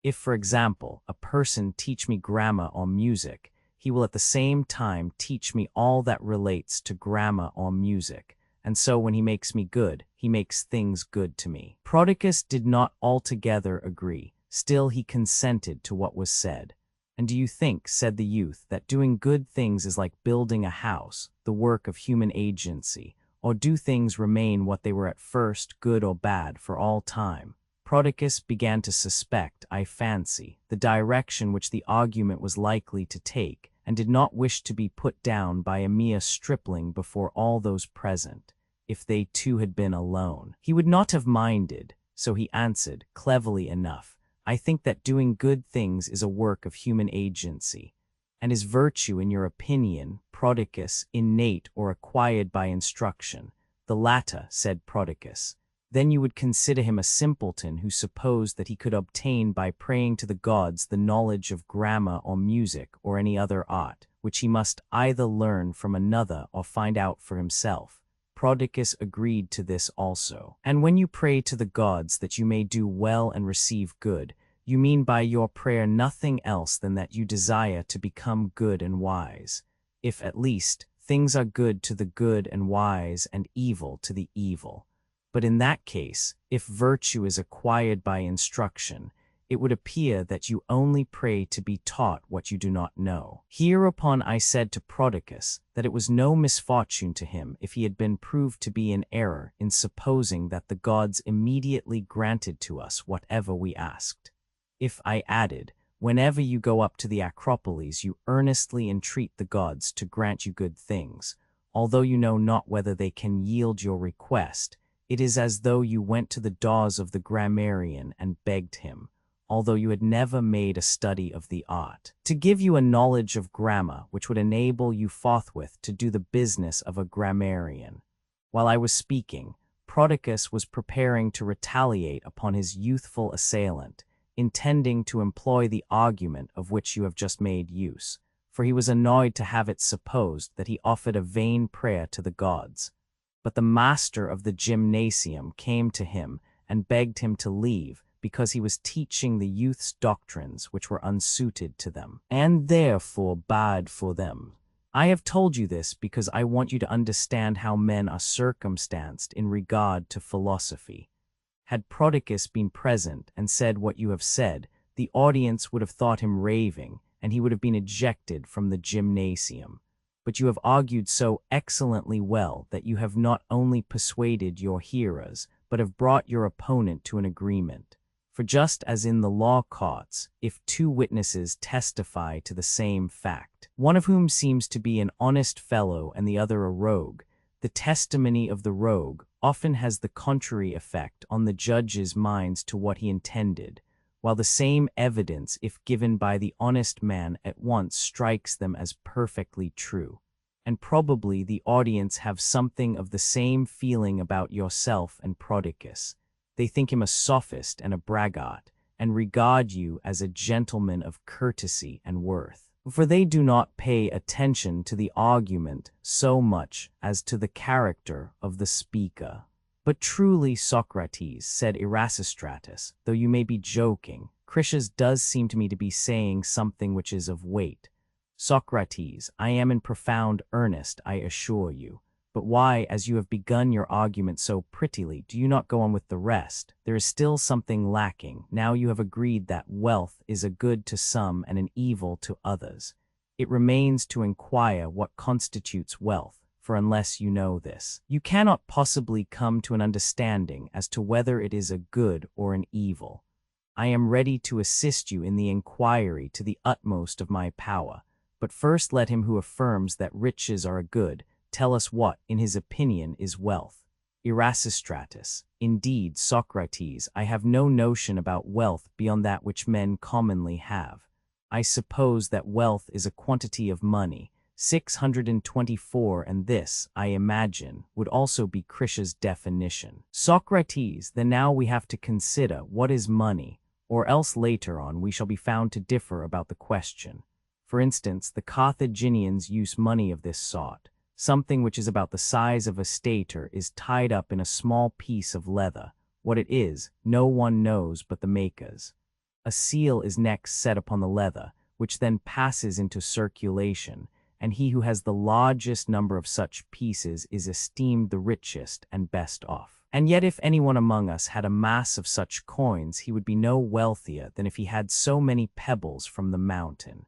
If, for example, a person teach me grammar or music, he will at the same time teach me all that relates to grammar or music, and so when he makes me good, he makes things good to me. Prodicus did not altogether agree, still he consented to what was said. And do you think, said the youth, that doing good things is like building a house, the work of human agency, or do things remain what they were at first, good or bad, for all time? Prodicus began to suspect, I fancy, the direction which the argument was likely to take, and did not wish to be put down by a mere stripling before all those present. If they too had been alone, he would not have minded, so he answered, cleverly enough, I think that doing good things is a work of human agency. And is virtue, in your opinion, Prodicus, innate or acquired by instruction? The latter, said Prodicus. Then you would consider him a simpleton who supposed that he could obtain by praying to the gods the knowledge of grammar or music or any other art, which he must either learn from another or find out for himself. Prodicus agreed to this also. And when you pray to the gods that you may do well and receive good, you mean by your prayer nothing else than that you desire to become good and wise. If, at least, things are good to the good and wise and evil to the evil. But in that case, if virtue is acquired by instruction, it would appear that you only pray to be taught what you do not know. Hereupon I said to Prodicus that it was no misfortune to him if he had been proved to be in error in supposing that the gods immediately granted to us whatever we asked. If, I added, whenever you go up to the Acropolis you earnestly entreat the gods to grant you good things, although you know not whether they can yield your request, it is as though you went to the doors of the grammarian and begged him, although you had never made a study of the art, to give you a knowledge of grammar which would enable you forthwith to do the business of a grammarian. While I was speaking, Prodicus was preparing to retaliate upon his youthful assailant, intending to employ the argument of which you have just made use, for he was annoyed to have it supposed that he offered a vain prayer to the gods. But the master of the gymnasium came to him and begged him to leave, because he was teaching the youth's doctrines which were unsuited to them, and therefore bad for them. I have told you this because I want you to understand how men are circumstanced in regard to philosophy. Had Prodicus been present and said what you have said, the audience would have thought him raving, and he would have been ejected from the gymnasium. But you have argued so excellently well that you have not only persuaded your hearers, but have brought your opponent to an agreement. For just as in the law courts, if two witnesses testify to the same fact, one of whom seems to be an honest fellow and the other a rogue, the testimony of the rogue often has the contrary effect on the judge's minds to what he intended, while the same evidence, if given by the honest man, at once strikes them as perfectly true. And probably the audience have something of the same feeling about yourself and Prodicus. They think him a sophist and a braggart, and regard you as a gentleman of courtesy and worth. For they do not pay attention to the argument so much as to the character of the speaker. But truly, Socrates, said Erasistratus, though you may be joking, Critias does seem to me to be saying something which is of weight. Socrates, I am in profound earnest, I assure you. But why, as you have begun your argument so prettily, do you not go on with the rest? There is still something lacking. Now you have agreed that wealth is a good to some and an evil to others. It remains to inquire what constitutes wealth, for unless you know this, you cannot possibly come to an understanding as to whether it is a good or an evil. I am ready to assist you in the inquiry to the utmost of my power, but first let him who affirms that riches are a good tell us what, in his opinion, is wealth. Erasistratus, indeed, Socrates, I have no notion about wealth beyond that which men commonly have. I suppose that wealth is a quantity of money, 624, and this, I imagine, would also be Critias' definition. Socrates, then now we have to consider what is money, or else later on we shall be found to differ about the question. For instance, the Carthaginians use money of this sort. Something which is about the size of a stater is tied up in a small piece of leather. What it is, no one knows but the makers. A seal is next set upon the leather, which then passes into circulation, and he who has the largest number of such pieces is esteemed the richest and best off. And yet if anyone among us had a mass of such coins, he would be no wealthier than if he had so many pebbles from the mountain.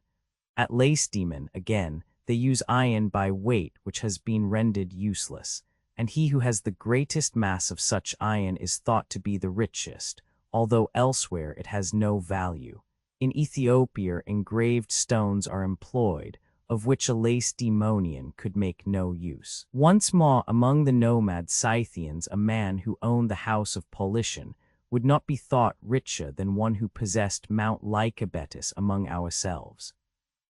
At Lacedaemon, again, they use iron by weight, which has been rendered useless, and he who has the greatest mass of such iron is thought to be the richest, although elsewhere it has no value. In Ethiopia engraved stones are employed, of which a Lacedaemonian could make no use. Once more, among the nomad Scythians, a man who owned the house of Politian would not be thought richer than one who possessed Mount Lycabettus among ourselves.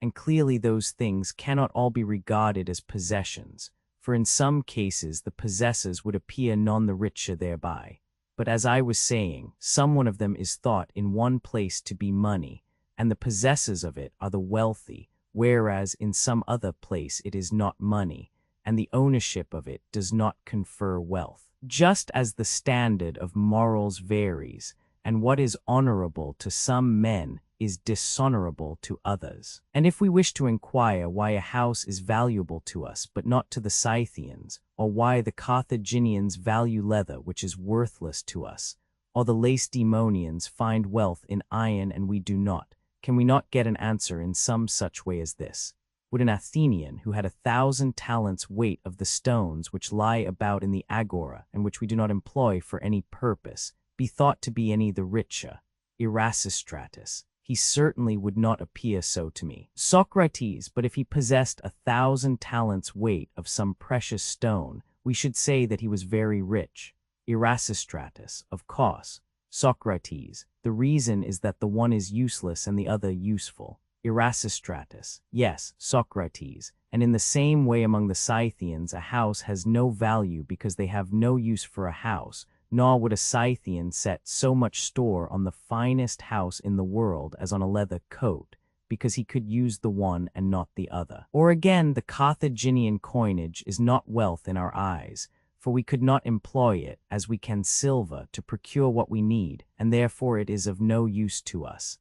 And clearly those things cannot all be regarded as possessions, for in some cases the possessors would appear none the richer thereby. But as I was saying, some one of them is thought in one place to be money, and the possessors of it are the wealthy, whereas in some other place it is not money, and the ownership of it does not confer wealth. Just as the standard of morals varies, and what is honorable to some men is dishonorable to others. And if we wish to inquire why a house is valuable to us but not to the Scythians, or why the Carthaginians value leather which is worthless to us, or the Lacedaemonians find wealth in iron and we do not, can we not get an answer in some such way as this? Would an Athenian who had 1,000 talents weight of the stones which lie about in the agora and which we do not employ for any purpose be thought to be any the richer? Erasistratus, he certainly would not appear so to me. Socrates, but if he possessed 1,000 talents weight of some precious stone, we should say that he was very rich. Erasistratus, of course. Socrates, the reason is that the one is useless and the other useful. Erasistratus, yes, Socrates, and in the same way among the Scythians a house has no value because they have no use for a house, nor would a Scythian set so much store on the finest house in the world as on a leather coat, because he could use the one and not the other. Or again, the Carthaginian coinage is not wealth in our eyes, for we could not employ it, as we can silver, to procure what we need, and therefore it is of no use to us.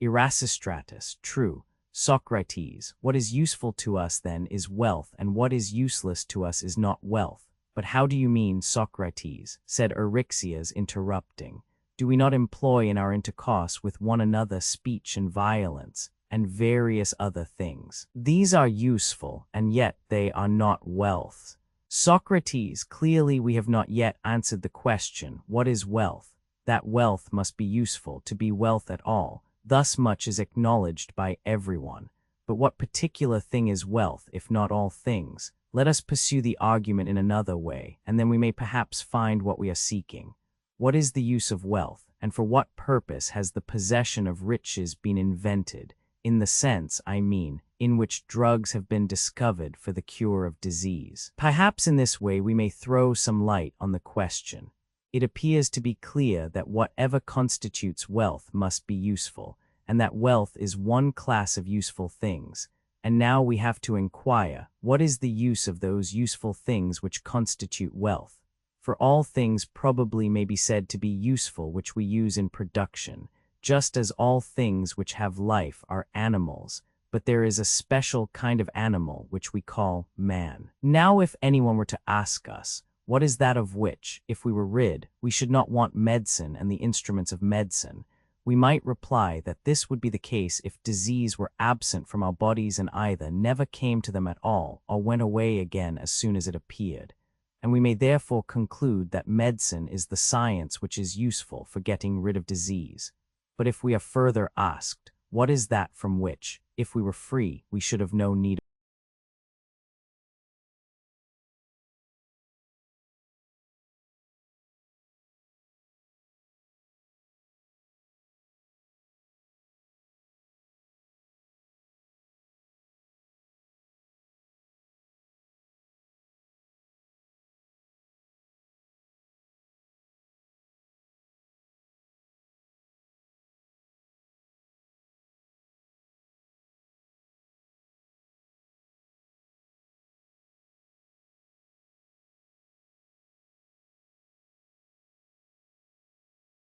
Erasistratus, true. Socrates, what is useful to us then is wealth, and what is useless to us is not wealth. But how do you mean, Socrates? Said Eryxias, interrupting. Do we not employ in our intercourse with one another speech and violence, and various other things? These are useful, and yet they are not wealth. Socrates, clearly we have not yet answered the question, what is wealth? That wealth must be useful to be wealth at all. Thus much is acknowledged by everyone. But what particular thing is wealth, if not all things? Let us pursue the argument in another way, and then we may perhaps find what we are seeking. What is the use of wealth, and for what purpose has the possession of riches been invented, in the sense, I mean, in which drugs have been discovered for the cure of disease? Perhaps in this way we may throw some light on the question. It appears to be clear that whatever constitutes wealth must be useful, and that wealth is one class of useful things. And now we have to inquire, what is the use of those useful things which constitute wealth? For all things probably may be said to be useful which we use in production, just as all things which have life are animals, but there is a special kind of animal which we call man. Now if anyone were to ask us, what is that of which, if we were rid, we should not want medicine and the instruments of medicine, we might reply that this would be the case if disease were absent from our bodies and either never came to them at all or went away again as soon as it appeared. And we may therefore conclude that medicine is the science which is useful for getting rid of disease. But if we are further asked, what is that from which, if we were free, we should have no need